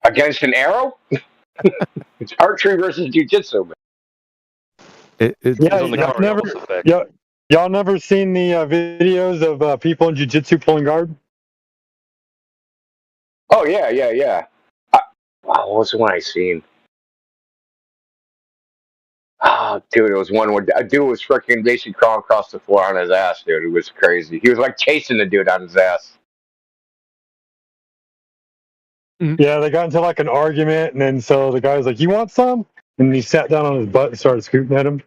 Speaker 15: Against an arrow? It's archery versus jiu-jitsu.
Speaker 13: Y'all never seen the videos of people in jiu-jitsu pulling guard?
Speaker 15: Oh, yeah. What was the one I seen? Oh, dude, it was one where a dude was freaking basically crawling across the floor on his ass, dude. It was crazy. He was like chasing the dude on his ass.
Speaker 13: Yeah, they got into like an argument, and then so the guy was like, "You want some?" And he sat down on his butt and started scooting at him.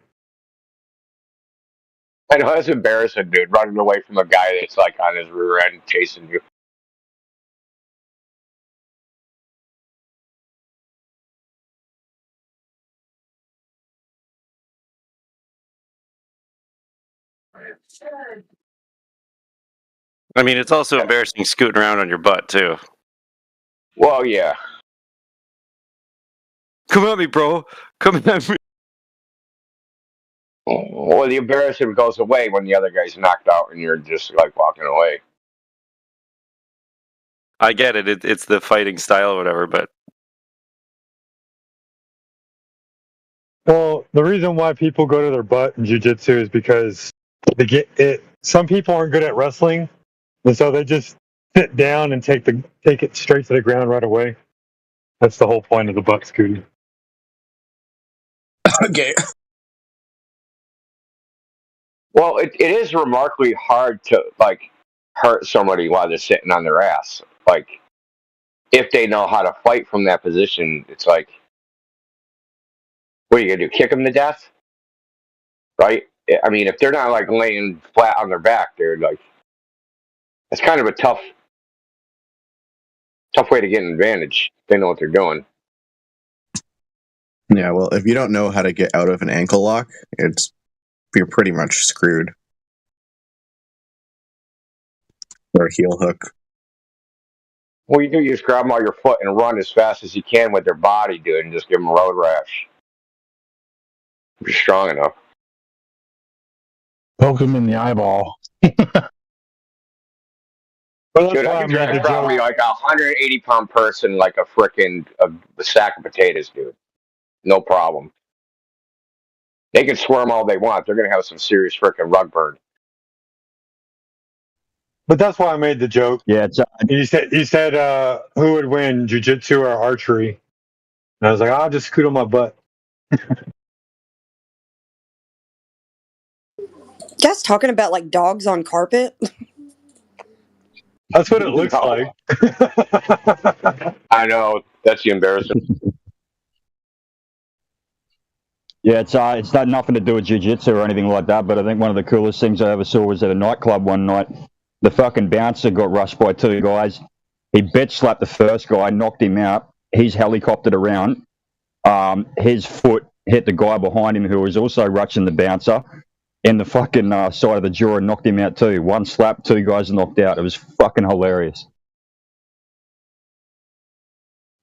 Speaker 15: I know, that's embarrassing, dude, running away from a guy that's like on his rear end chasing you.
Speaker 12: I mean, it's also embarrassing scooting around on your butt, too.
Speaker 15: Well, yeah.
Speaker 12: Come at me, bro. Come at me.
Speaker 15: Well, the embarrassment goes away when the other guy's knocked out and you're just like walking away.
Speaker 12: I get it. It's the fighting style or whatever, but...
Speaker 13: Well, the reason why people go to their butt in jiu-jitsu is because they get it. Some people aren't good at wrestling, and so they just sit down and take it straight to the ground right away. That's the whole point of the butt scooting.
Speaker 11: Okay.
Speaker 15: Well, it is remarkably hard to like hurt somebody while they're sitting on their ass. Like, if they know how to fight from that position, it's like, what are you gonna do? Kick them to death? Right? I mean, if they're not like laying flat on their back, they're like, it's kind of a tough way to get an advantage. They know what they're doing.
Speaker 6: Yeah, well, if you don't know how to get out of an ankle lock, you're pretty much screwed. Or a heel hook.
Speaker 15: Well, you just grab them by your foot and run as fast as you can with their body, dude, and just give them a road rash. If you're strong enough.
Speaker 10: Poke him in the eyeball.
Speaker 2: Dude, I can drag probably like a 180-pound person like a frickin' a sack of potatoes, dude. No problem. They can squirm all they want. They're gonna have some serious frickin' rug burn.
Speaker 13: But that's why I made the joke.
Speaker 24: Yeah, it's,
Speaker 13: he said who would win, jiu-jitsu or archery? And I was like, I'll just scoot on my butt.
Speaker 5: Just talking about like dogs on carpet.
Speaker 13: That's what it looks like.
Speaker 2: I know. That's the embarrassing.
Speaker 24: yeah, it's not nothing to do with jiu-jitsu or anything like that, but I think one of the coolest things I ever saw was at a nightclub one night. The fucking bouncer got rushed by two guys. He bitch slapped the first guy, knocked him out. He's helicoptered around. His foot hit the guy behind him who was also rushing the bouncer in the fucking side of the jaw and knocked him out too. One slap, two guys knocked out. It was fucking hilarious.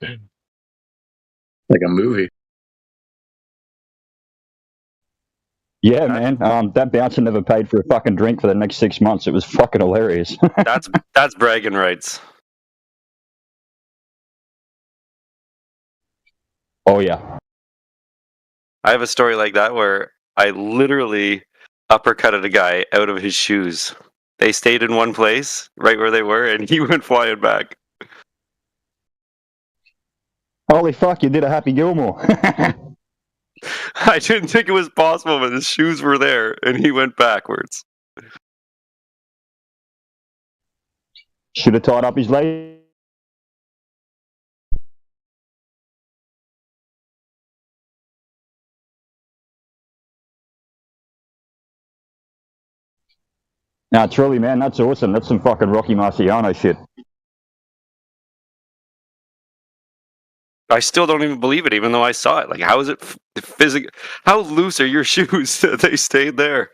Speaker 6: Like a movie.
Speaker 24: Yeah, man. That bouncer never paid for a fucking drink for the next 6 months. It was fucking hilarious.
Speaker 12: That's bragging rights.
Speaker 24: Oh yeah.
Speaker 12: I have a story like that where I literally uppercutted a guy out of his shoes. They stayed in one place, right where they were, and he went flying back.
Speaker 24: Holy fuck, you did a Happy Gilmore.
Speaker 12: I didn't think it was possible, but his shoes were there, and he went backwards.
Speaker 24: Should have tied up his leg. No, truly, man, that's awesome. That's some fucking Rocky Marciano shit.
Speaker 12: I still don't even believe it, even though I saw it. Like, how is it physical? How loose are your shoes that they stayed there?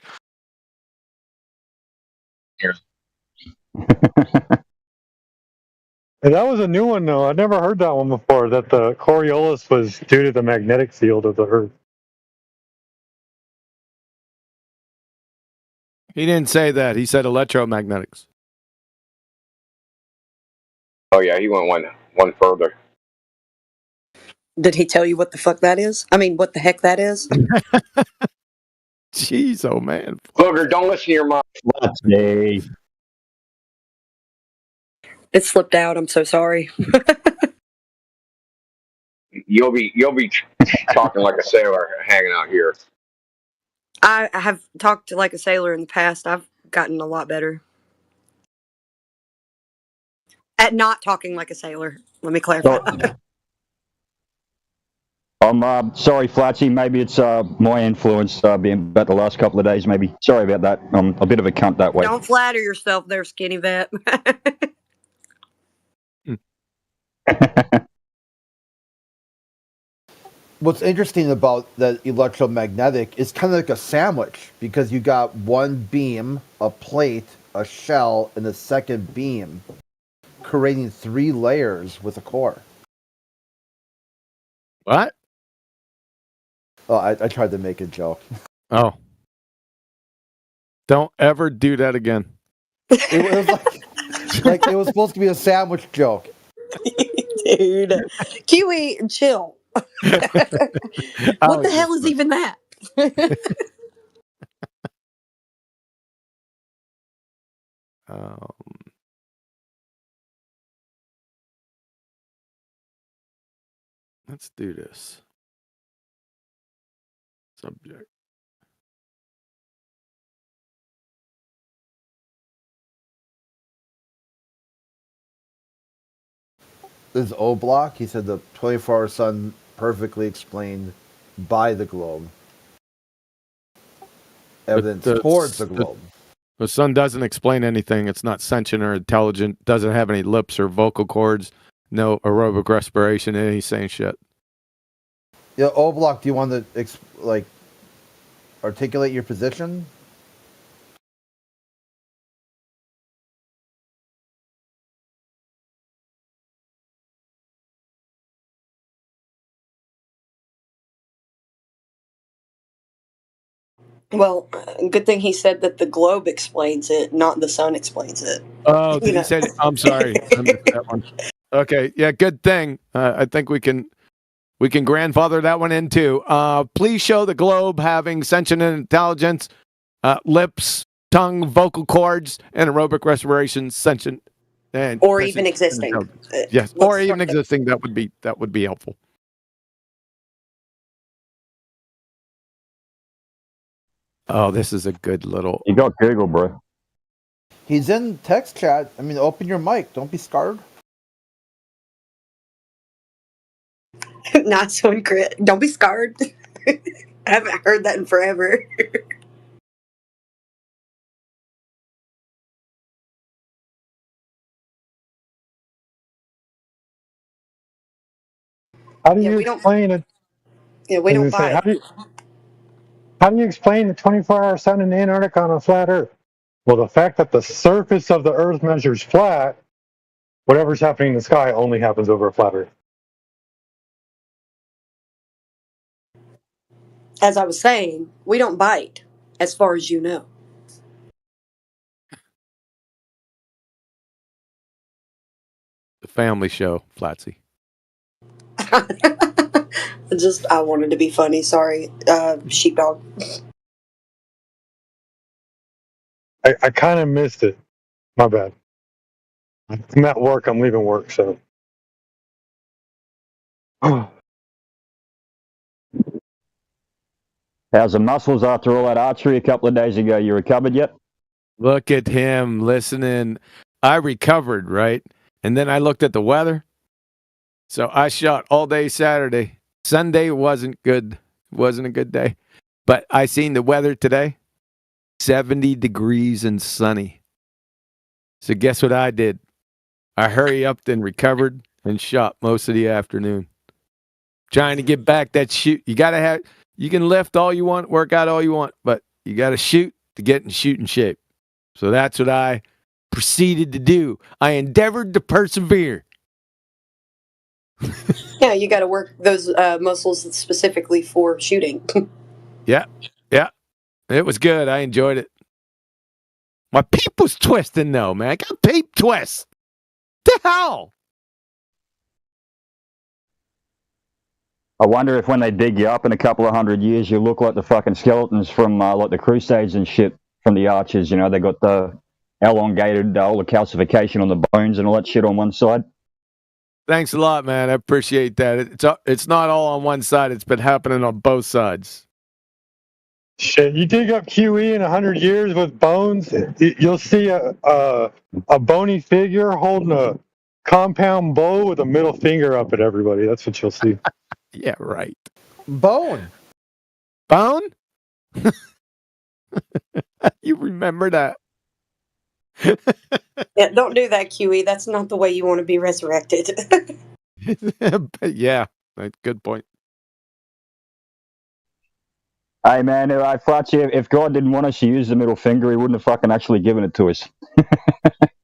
Speaker 13: And that was a new one, though. I never heard that one before, that the Coriolis was due to the magnetic field of the Earth.
Speaker 7: He didn't say that. He said electromagnetics.
Speaker 2: Oh yeah, he went one further.
Speaker 5: Did he tell you what the fuck that is? I mean, what the heck that is?
Speaker 7: Jeez, oh man.
Speaker 2: Booger, don't listen to your mom.
Speaker 24: Hey.
Speaker 5: It slipped out. I'm so sorry.
Speaker 2: You'll be talking like a sailor hanging out here.
Speaker 5: I have talked like a sailor in the past. I've gotten a lot better at not talking like a sailor. Let me clarify.
Speaker 24: I'm sorry, Flatsy. Maybe it's my influence being about the last couple of days. Maybe. Sorry about that. I'm a bit of a cunt that way.
Speaker 5: Don't flatter yourself there, skinny vet.
Speaker 21: What's interesting about the electromagnetic is kind of like a sandwich because you got one beam, a plate, a shell, and a second beam, creating 3 layers with a core.
Speaker 7: What?
Speaker 21: Oh, I tried to make a joke.
Speaker 7: Oh. Don't ever do that again.
Speaker 21: It was like it was supposed to be a sandwich joke.
Speaker 5: Dude. Kiwi, chill. What the hell is even that?
Speaker 7: Let's do this. Subject.
Speaker 21: This is O Block. He said the 24-hour sun perfectly explained by the globe. Evidence towards the globe.
Speaker 7: The sun doesn't explain anything. It's not sentient or intelligent. Doesn't have any lips or vocal cords. No aerobic respiration. Any saying shit.
Speaker 21: Yeah, O Block. Do you want to articulate your position?
Speaker 5: Well, good thing he said that the globe explains it, not the sun explains it.
Speaker 7: Oh, did he say? I'm sorry, I missed that one. Okay, yeah, good thing. I think we can grandfather that one in too. Please show the globe having sentient intelligence, lips, tongue, vocal cords, and aerobic respiration, sentient, and
Speaker 5: or even existing.
Speaker 7: Yes, or even existing. That would be helpful. Oh, this is a good little.
Speaker 24: You got Google, bro.
Speaker 21: He's in text chat. I mean, open your mic. Don't be scared.
Speaker 5: Nice one, Chris. Don't be scarred. I haven't heard that in forever.
Speaker 13: How do you explain it?
Speaker 5: Yeah, we don't buy it.
Speaker 13: How do you explain the 24-hour sun in Antarctica on a flat Earth? Well, the fact that the surface of the Earth measures flat, whatever's happening in the sky only happens over a flat Earth.
Speaker 5: As I was saying, we don't bite, as far as you know.
Speaker 7: The family show, Flatsy.
Speaker 5: I wanted to be funny. Sorry, sheepdog.
Speaker 13: I kind of missed it. My bad. I'm at work. I'm leaving work, so.
Speaker 24: How's the muscles after all that archery a couple of days ago? You recovered yet?
Speaker 7: Look at him listening. I recovered, right? And then I looked at the weather. So I shot all day Saturday. Sunday wasn't good. Wasn't a good day. But I seen the weather today. 70 degrees and sunny. So guess what I did? I hurry up and recovered and shot most of the afternoon. Trying to get back that shoot. You can lift all you want, work out all you want, but you got to shoot to get in shooting shape. So that's what I proceeded to do. I endeavored to persevere.
Speaker 5: Yeah, you got to work those muscles specifically for shooting.
Speaker 7: Yeah. It was good. I enjoyed it. My peep was twisting though, man. I got peep twist. The hell?
Speaker 24: I wonder if when they dig you up in a couple of 100 years, you look like the fucking skeletons from like the Crusades and shit from the Archers. You know, they got the elongated, all the calcification on the bones and all that shit on one side.
Speaker 7: Thanks a lot, man. I appreciate that. It's not all on one side. It's been happening on both sides.
Speaker 13: Shit, you dig up QE in 100 years with bones, you'll see a bony figure holding a compound bow with a middle finger up at everybody. That's what you'll see.
Speaker 7: Yeah, right.
Speaker 21: Bone?
Speaker 7: You remember that?
Speaker 5: Yeah, don't do that, QE. That's not the way you want to be resurrected.
Speaker 7: Yeah, good point.
Speaker 24: Hey man, Flatsy, if God didn't want us to use the middle finger, he wouldn't have fucking actually given it to us.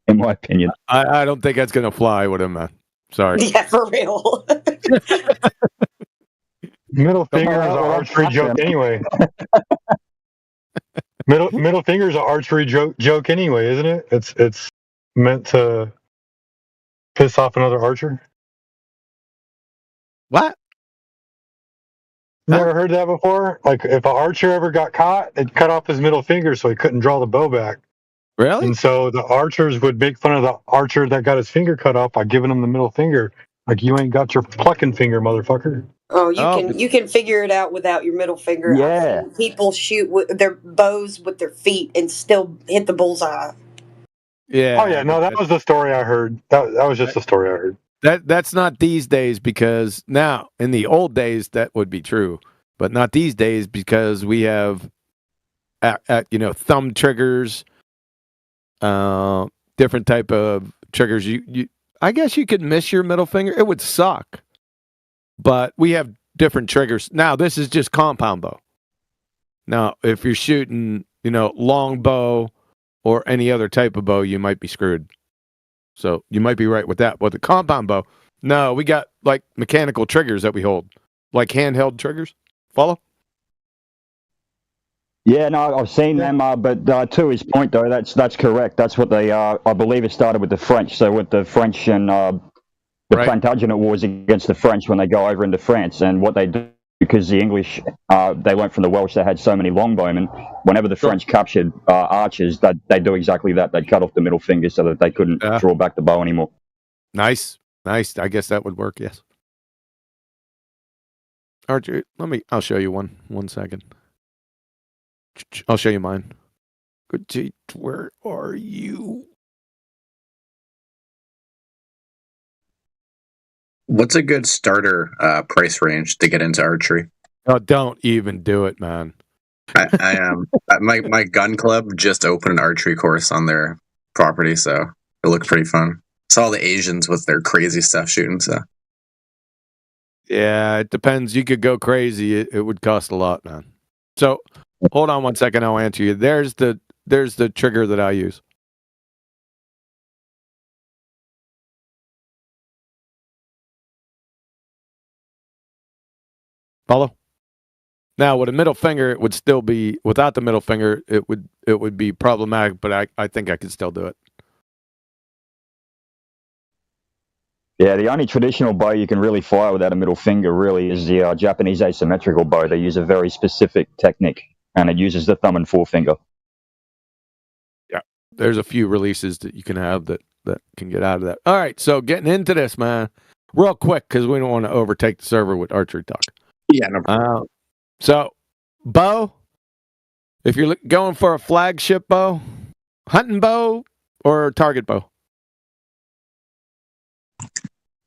Speaker 24: In my opinion.
Speaker 7: I don't think that's gonna fly with him, man. Sorry.
Speaker 5: Yeah, for real.
Speaker 13: Middle finger is an archery joke anyway. Middle finger is an archery joke anyway, isn't it? It's meant to piss off another archer.
Speaker 7: What?
Speaker 13: Never heard that before? Like, if an archer ever got caught, it cut off his middle finger so he couldn't draw the bow back.
Speaker 7: Really?
Speaker 13: And so the archers would make fun of the archer that got his finger cut off by giving him the middle finger. Like, you ain't got your plucking finger, motherfucker.
Speaker 5: Oh, you can figure it out without your middle finger.
Speaker 24: Yeah.
Speaker 5: I've seen people shoot with their bows with their feet and still hit the bullseye.
Speaker 7: Yeah.
Speaker 13: Oh yeah, no, that was the story I heard. That was just the story I heard.
Speaker 7: That's not these days, because now in the old days that would be true, but not these days because we have, thumb triggers, different type of triggers. I guess you could miss your middle finger. It would suck, but we have different triggers now. This is just compound bow. Now, if you're shooting, long bow or any other type of bow, you might be screwed. So you might be right with that. But the compound bow, no, we got like mechanical triggers that we hold, like handheld triggers. Follow?
Speaker 24: Yeah, no, I've seen them, but to his point though, that's correct. That's what they I believe it started with the French. So with the French and the Plantagenet wars against the French when they go over into France, and what they do, because the English they learned from the Welsh, they had so many longbowmen. Whenever the French captured archers, they do exactly that. They cut off the middle finger so that they couldn't draw back the bow anymore.
Speaker 7: Nice. I guess that would work. Yes. Archer, I'll show you one second. I'll show you mine. Good. Where are you?
Speaker 6: What's a good starter price range to get into archery?
Speaker 7: Oh, don't even do it, man.
Speaker 6: I am. My gun club just opened an archery course on their property, so it looked pretty fun. Saw all the Asians with their crazy stuff shooting. So
Speaker 7: yeah, it depends. You could go crazy. It would cost a lot, man. So hold on one second. I'll answer you. There's the trigger that I use. Follow? Now, with a middle finger, it would still be, without the middle finger, it would be problematic, but I think I could still do it.
Speaker 24: Yeah, the only traditional bow you can really fire without a middle finger really is the Japanese asymmetrical bow. They use a very specific technique, and it uses the thumb and forefinger.
Speaker 7: Yeah, there's a few releases that you can have that can get out of that. All right, so getting into this, man, real quick, because we don't want to overtake the server with archery talk.
Speaker 6: Yeah, no problem.
Speaker 7: So, bow, if you're going for a flagship bow, hunting bow, or target bow?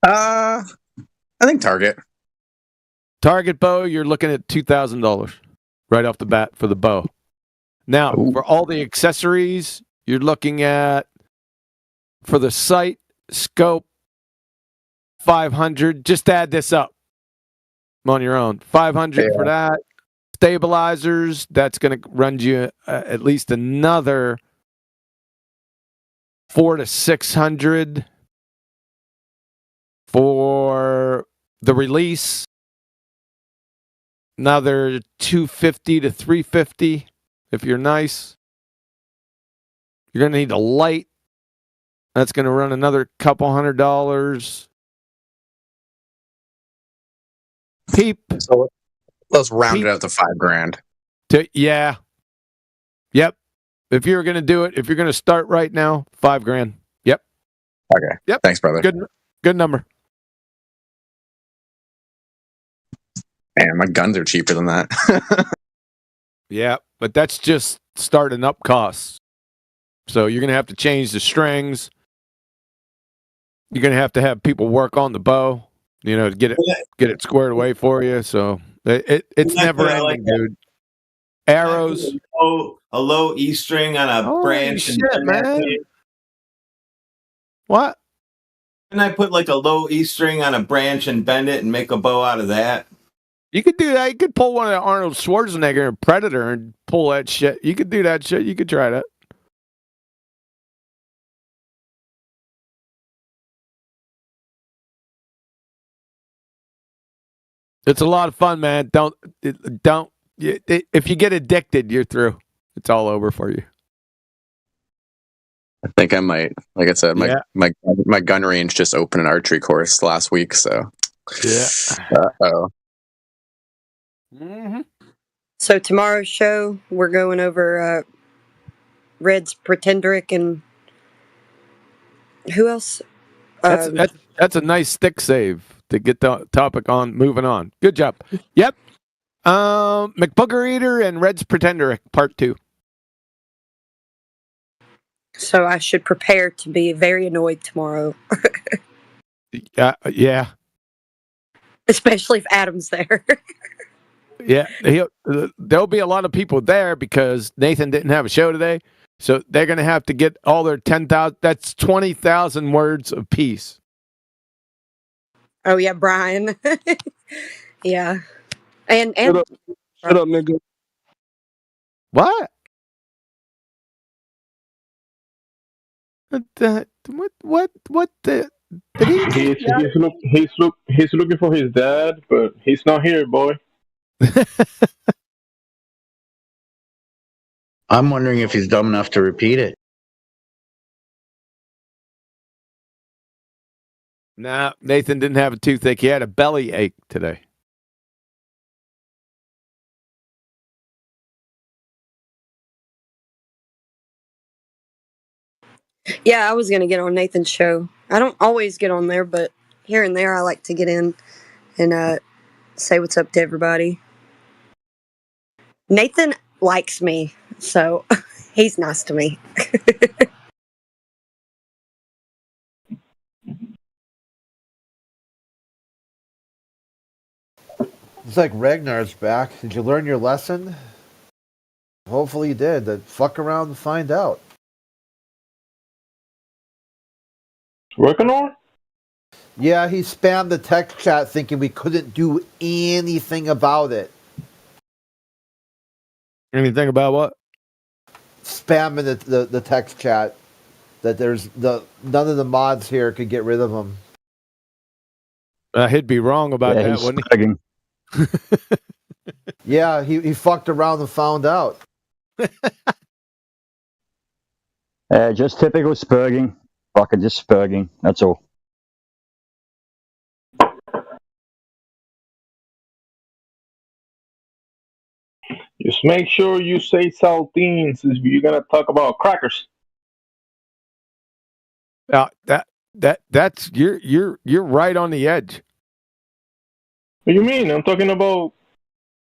Speaker 6: I think target.
Speaker 7: Target bow, you're looking at $2,000 right off the bat for the bow. Now, for all the accessories, you're looking at, for the sight, scope, $500. Just add this up on your own. $500 for that. Stabilizers, that's going to run you at least another $400 to $600 for the release. Another $250 to $350 if you're nice. You're going to need a light. That's going to run another couple $100. Peep.
Speaker 6: So let's round it out to $5,000.
Speaker 7: Yeah. Yep. If you're going to do it, if you're going to start right now, $5,000. Yep.
Speaker 6: Okay.
Speaker 7: Yep.
Speaker 6: Thanks, brother.
Speaker 7: Good number.
Speaker 6: Man, my guns are cheaper than that.
Speaker 7: Yeah, but that's just starting up costs. So you're going to have to change the strings. You're going to have people work on the bow, to get it squared away for you. So it's never ending, dude. Arrows.
Speaker 11: A low E string on a branch.
Speaker 7: Shit, man. What?
Speaker 11: Can I put like a low E string on a branch and bend it and make a bow out of that?
Speaker 7: You could do that. You could pull one of Arnold Schwarzenegger and Predator and pull that shit. You could do that shit. You could try that. It's a lot of fun, man. If you get addicted, you're through. It's all over for you.
Speaker 6: I think I might. Like I said, my gun range just opened an archery course last week, so
Speaker 7: yeah.
Speaker 6: Uh-oh.
Speaker 5: Mm-hmm. So tomorrow's show, we're going over Red's Pretenderick and who else?
Speaker 7: That's a nice stick save to get the topic on moving on. Good job. Yep. McBooger Eater and Red's Pretenderick Part 2.
Speaker 5: So I should prepare to be very annoyed tomorrow.
Speaker 7: Yeah.
Speaker 5: Especially if Adam's there.
Speaker 7: Yeah, there'll be a lot of people there because Nathan didn't have a show today. So they're going to have to get all their 10,000. That's 20,000 words apiece.
Speaker 5: Oh, yeah, Brian. Yeah. And
Speaker 17: Shut up, nigga.
Speaker 7: What? What the?
Speaker 9: He's looking for his dad, but he's not here, boy.
Speaker 10: I'm wondering if he's dumb enough to repeat it.
Speaker 7: Nah, Nathan didn't have a toothache. He had a belly ache today.
Speaker 5: Yeah, I was gonna get on Nathan's show. I don't always get on there, but here and there I like to get in and say what's up to everybody. Nathan likes me, so he's nice to me.
Speaker 21: It's like Ragnar's back. Did you learn your lesson? Hopefully you did. Then fuck around and find out.
Speaker 9: Working on?
Speaker 21: Yeah, he spammed the text chat thinking we couldn't do anything about it.
Speaker 7: Anything about what?
Speaker 21: Spamming the text chat that none of the mods here could get rid of him.
Speaker 7: He'd be wrong about that, wouldn't he?
Speaker 21: Yeah, he fucked around and found out.
Speaker 24: Just typical spurging. Fucking just spurging. That's all.
Speaker 9: Just make sure you say saltines if you're gonna talk about crackers.
Speaker 7: That's you're right on the edge.
Speaker 9: What do you mean? I'm talking about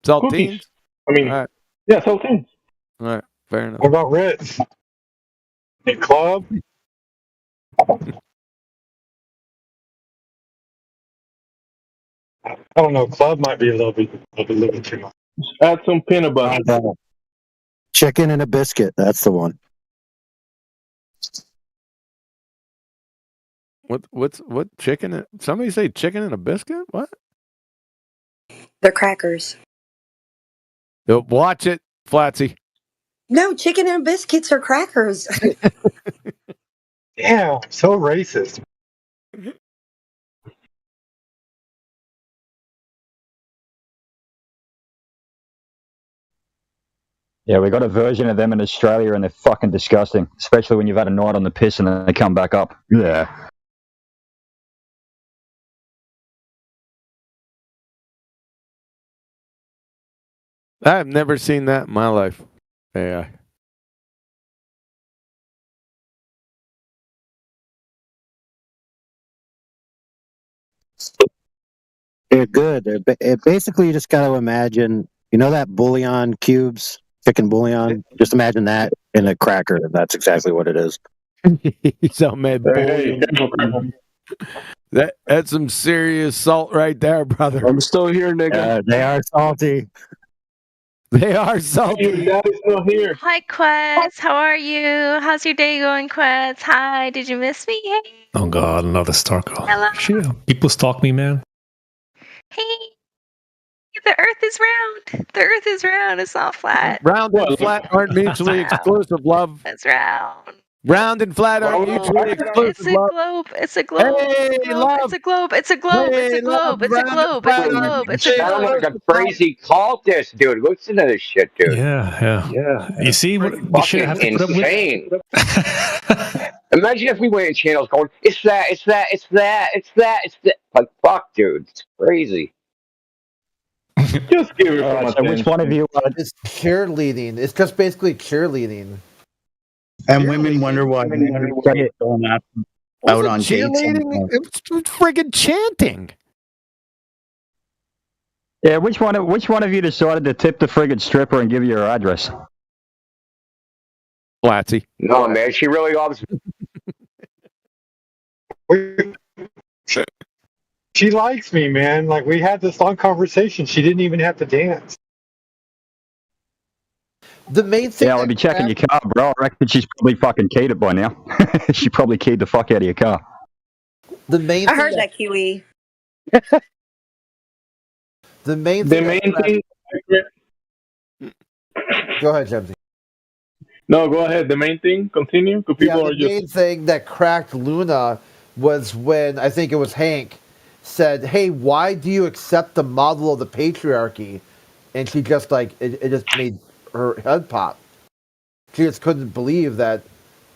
Speaker 7: saltines.
Speaker 9: Cookies. I mean,
Speaker 7: right.
Speaker 9: Yeah, saltines.
Speaker 7: All right, fair enough.
Speaker 13: What about Ritz? A club? I don't know. Club might be a little bit too much.
Speaker 9: Just add some peanut butter.
Speaker 1: Chicken and a biscuit. That's the one.
Speaker 7: What chicken? Somebody say chicken and a biscuit? What?
Speaker 5: They're crackers.
Speaker 7: Yo, watch it, Flatsy.
Speaker 5: No, chicken and biscuits are crackers.
Speaker 13: Damn, so racist.
Speaker 24: Yeah, we got a version of them in Australia, and they're fucking disgusting. Especially when you've had a night on the piss and then they come back up. Yeah.
Speaker 7: I've never seen that in my life. AI.
Speaker 1: They're good. Basically, you just got to imagine, that bouillon cubes, chicken bouillon? Just imagine that in a cracker. That's exactly what it is.
Speaker 7: So mad. That's some serious salt right there, brother.
Speaker 17: I'm still here, nigga.
Speaker 1: They are salty.
Speaker 7: They are salty.
Speaker 9: Daddy's still here.
Speaker 14: Hi, Quetz. How are you? How's your day going, Quetz? Hi. Did you miss me? Hey.
Speaker 20: Oh God, another star call.
Speaker 14: Hello.
Speaker 20: Shit, people stalk me, man.
Speaker 14: Hey. The Earth is round. The Earth is round. It's not flat.
Speaker 7: Round and flat aren't mutually exclusive, love.
Speaker 14: It's round.
Speaker 7: Round and flat aren't mutually exclusive.
Speaker 14: It's a globe. It's a globe.
Speaker 7: Hey,
Speaker 14: it's a globe. It's a globe. It's a globe. It's a globe. It's a globe. It's a
Speaker 2: Sound
Speaker 14: globe.
Speaker 2: like a crazy cultist, dude. Listen to this shit, dude.
Speaker 20: Yeah. You see what the shit I have to put up with?
Speaker 2: Insane. Imagine if we went in channels going, it's that. Like, fuck, dude. It's crazy.
Speaker 9: Just give it some
Speaker 24: So which one of you?
Speaker 21: It's cheerleading. It's just basically cheerleading.
Speaker 10: And women wonder why men are going out on dates.
Speaker 7: It's friggin' chanting.
Speaker 24: Yeah, which one of you decided to tip the friggin' stripper and give you her address?
Speaker 7: Flatsy.
Speaker 2: No, man. She really loves
Speaker 13: She likes me, man. Like, we had this long conversation. She didn't even have to dance.
Speaker 21: The main thing.
Speaker 24: Yeah, I'll be checking your car, bro. I reckon she's probably fucking keyed it by now. She probably keyed the fuck out of your car.
Speaker 21: The main.
Speaker 5: I heard that, QE.
Speaker 21: The main
Speaker 9: thing.
Speaker 21: Go ahead, Jemsy.
Speaker 9: No, go ahead. The main thing. Continue. Because people are
Speaker 21: the main thing that cracked Luna was when I think it was Hank said, "Hey, why do you accept the model of the patriarchy?" And she just it just made her head pop. She just couldn't believe that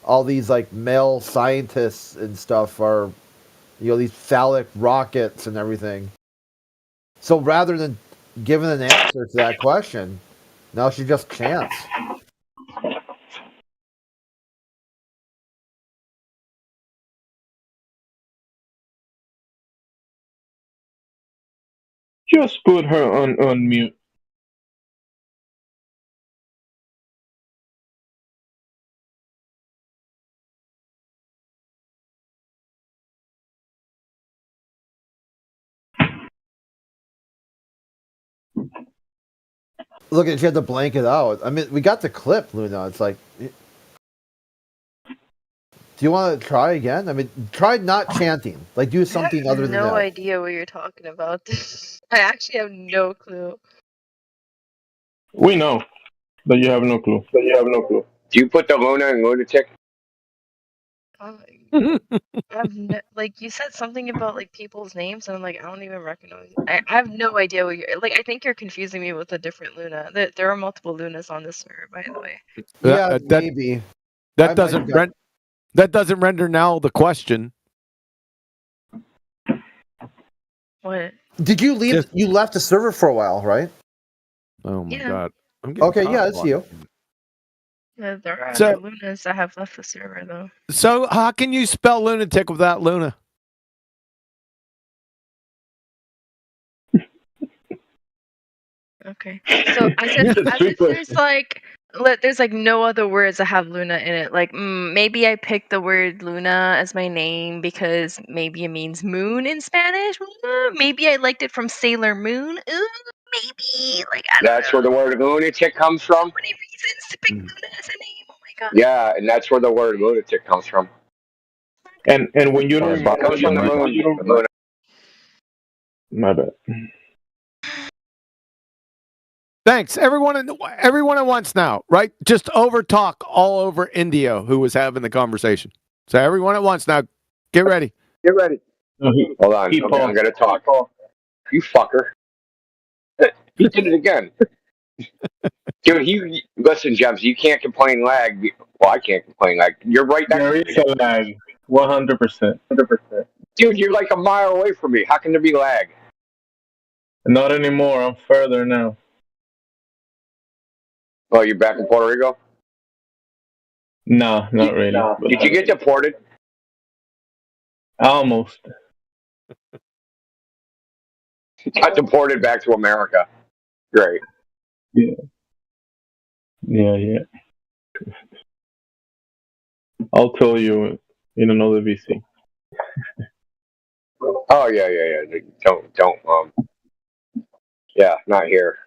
Speaker 21: all these like male scientists and stuff are, these phallic rockets and everything. So rather than giving an answer to that question, now she just chants.
Speaker 9: Just put her on mute.
Speaker 21: Look at, she had to blank it out. I mean, we got the clip, Luna. It's like, do you want to try again? I mean, try not chanting. Like, do something other than
Speaker 14: No
Speaker 21: that.
Speaker 14: idea what you're talking about. I actually have no clue.
Speaker 9: We know that you have no clue.
Speaker 2: Do you put the Luna in lunatic?
Speaker 14: Like, you said something about like people's names, and I'm like, I don't even recognize. I have no idea what you're like. I think you're confusing me with a different Luna. There are multiple Lunas on this server, by the way.
Speaker 21: Yeah, maybe.
Speaker 7: That doesn't render now the question.
Speaker 14: What?
Speaker 21: Did you leave? You left the server for a while, right?
Speaker 7: Oh my
Speaker 14: Yeah.
Speaker 7: god.
Speaker 21: Okay, yeah, it's you.
Speaker 14: Yeah, there are
Speaker 7: So-
Speaker 14: other Lunas that have left the server though.
Speaker 7: So how can you spell lunatic without Luna?
Speaker 14: Okay. So I said, as if there's like no other words that have Luna in it. Like maybe I picked the word Luna as my name because maybe it means moon in Spanish. Maybe I liked it from Sailor Moon. Maybe like I don't
Speaker 2: That's where the word lunatic comes from.
Speaker 14: many reasons to pick Luna as a name. Oh my god.
Speaker 2: Yeah, and that's where the word lunatic comes from.
Speaker 9: And when you don't
Speaker 2: It comes from the moon.
Speaker 9: My bad.
Speaker 7: Thanks. Everyone at once now, right? Just over talk all over Indio who was having the conversation. So everyone at once now. Get ready.
Speaker 2: Get ready. Hold on. Okay, I'm gonna talk. You fucker. He did it again. Dude, listen, Jeff, you can't complain lag. Well, I can't complain lag. You're right there.
Speaker 9: There is a lag. 100%.
Speaker 2: Dude, you're like a mile away from me. How can there be lag?
Speaker 9: Not anymore. I'm further now.
Speaker 2: Oh, you're back in Puerto Rico?
Speaker 9: No, not really.
Speaker 2: Did you get deported?
Speaker 9: Almost.
Speaker 2: Got deported back to America. Great.
Speaker 9: Yeah. I'll tell you in another VC.
Speaker 2: Oh yeah. Don't. Yeah, not here.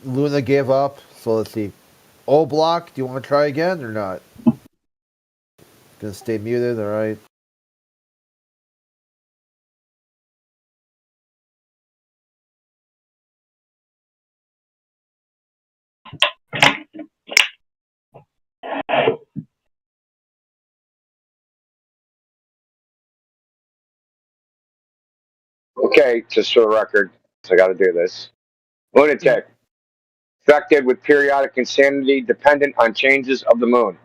Speaker 21: Luna gave up, so let's see. O Block, do you want to try again or not? Gonna stay muted, alright.
Speaker 2: Okay, just for the record, so I got to do this. Lunatic. Affected with periodic insanity dependent on changes of the moon.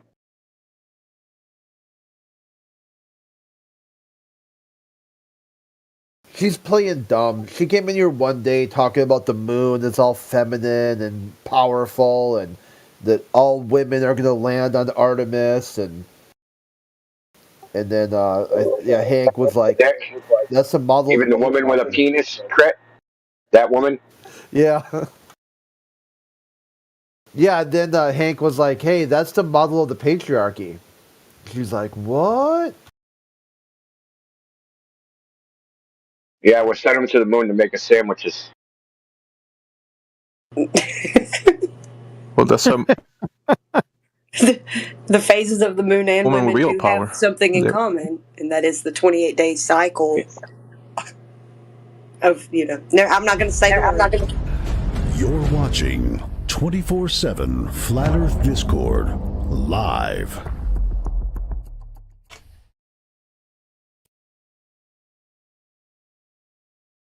Speaker 21: She's playing dumb. She came in here one day talking about the moon. It's all feminine and powerful, and that all women are going to land on Artemis. And then, Hank was like, "That's a model."
Speaker 2: Even the woman with a penis, crit. That woman.
Speaker 21: Yeah. Yeah. Then Hank was like, "Hey, that's the model of the patriarchy." She's like, "What?"
Speaker 2: Yeah, we'll send him to the moon to make us sandwiches.
Speaker 18: Well, that's some
Speaker 5: The phases of the moon and
Speaker 18: Woman with
Speaker 5: women
Speaker 18: real
Speaker 5: do
Speaker 18: power.
Speaker 5: have something in
Speaker 18: Yeah.
Speaker 5: common, and that is the 28-day cycle of, No, I'm not going to say that. I'm not going to.
Speaker 4: You're watching 24/7 Flat Earth Discord live.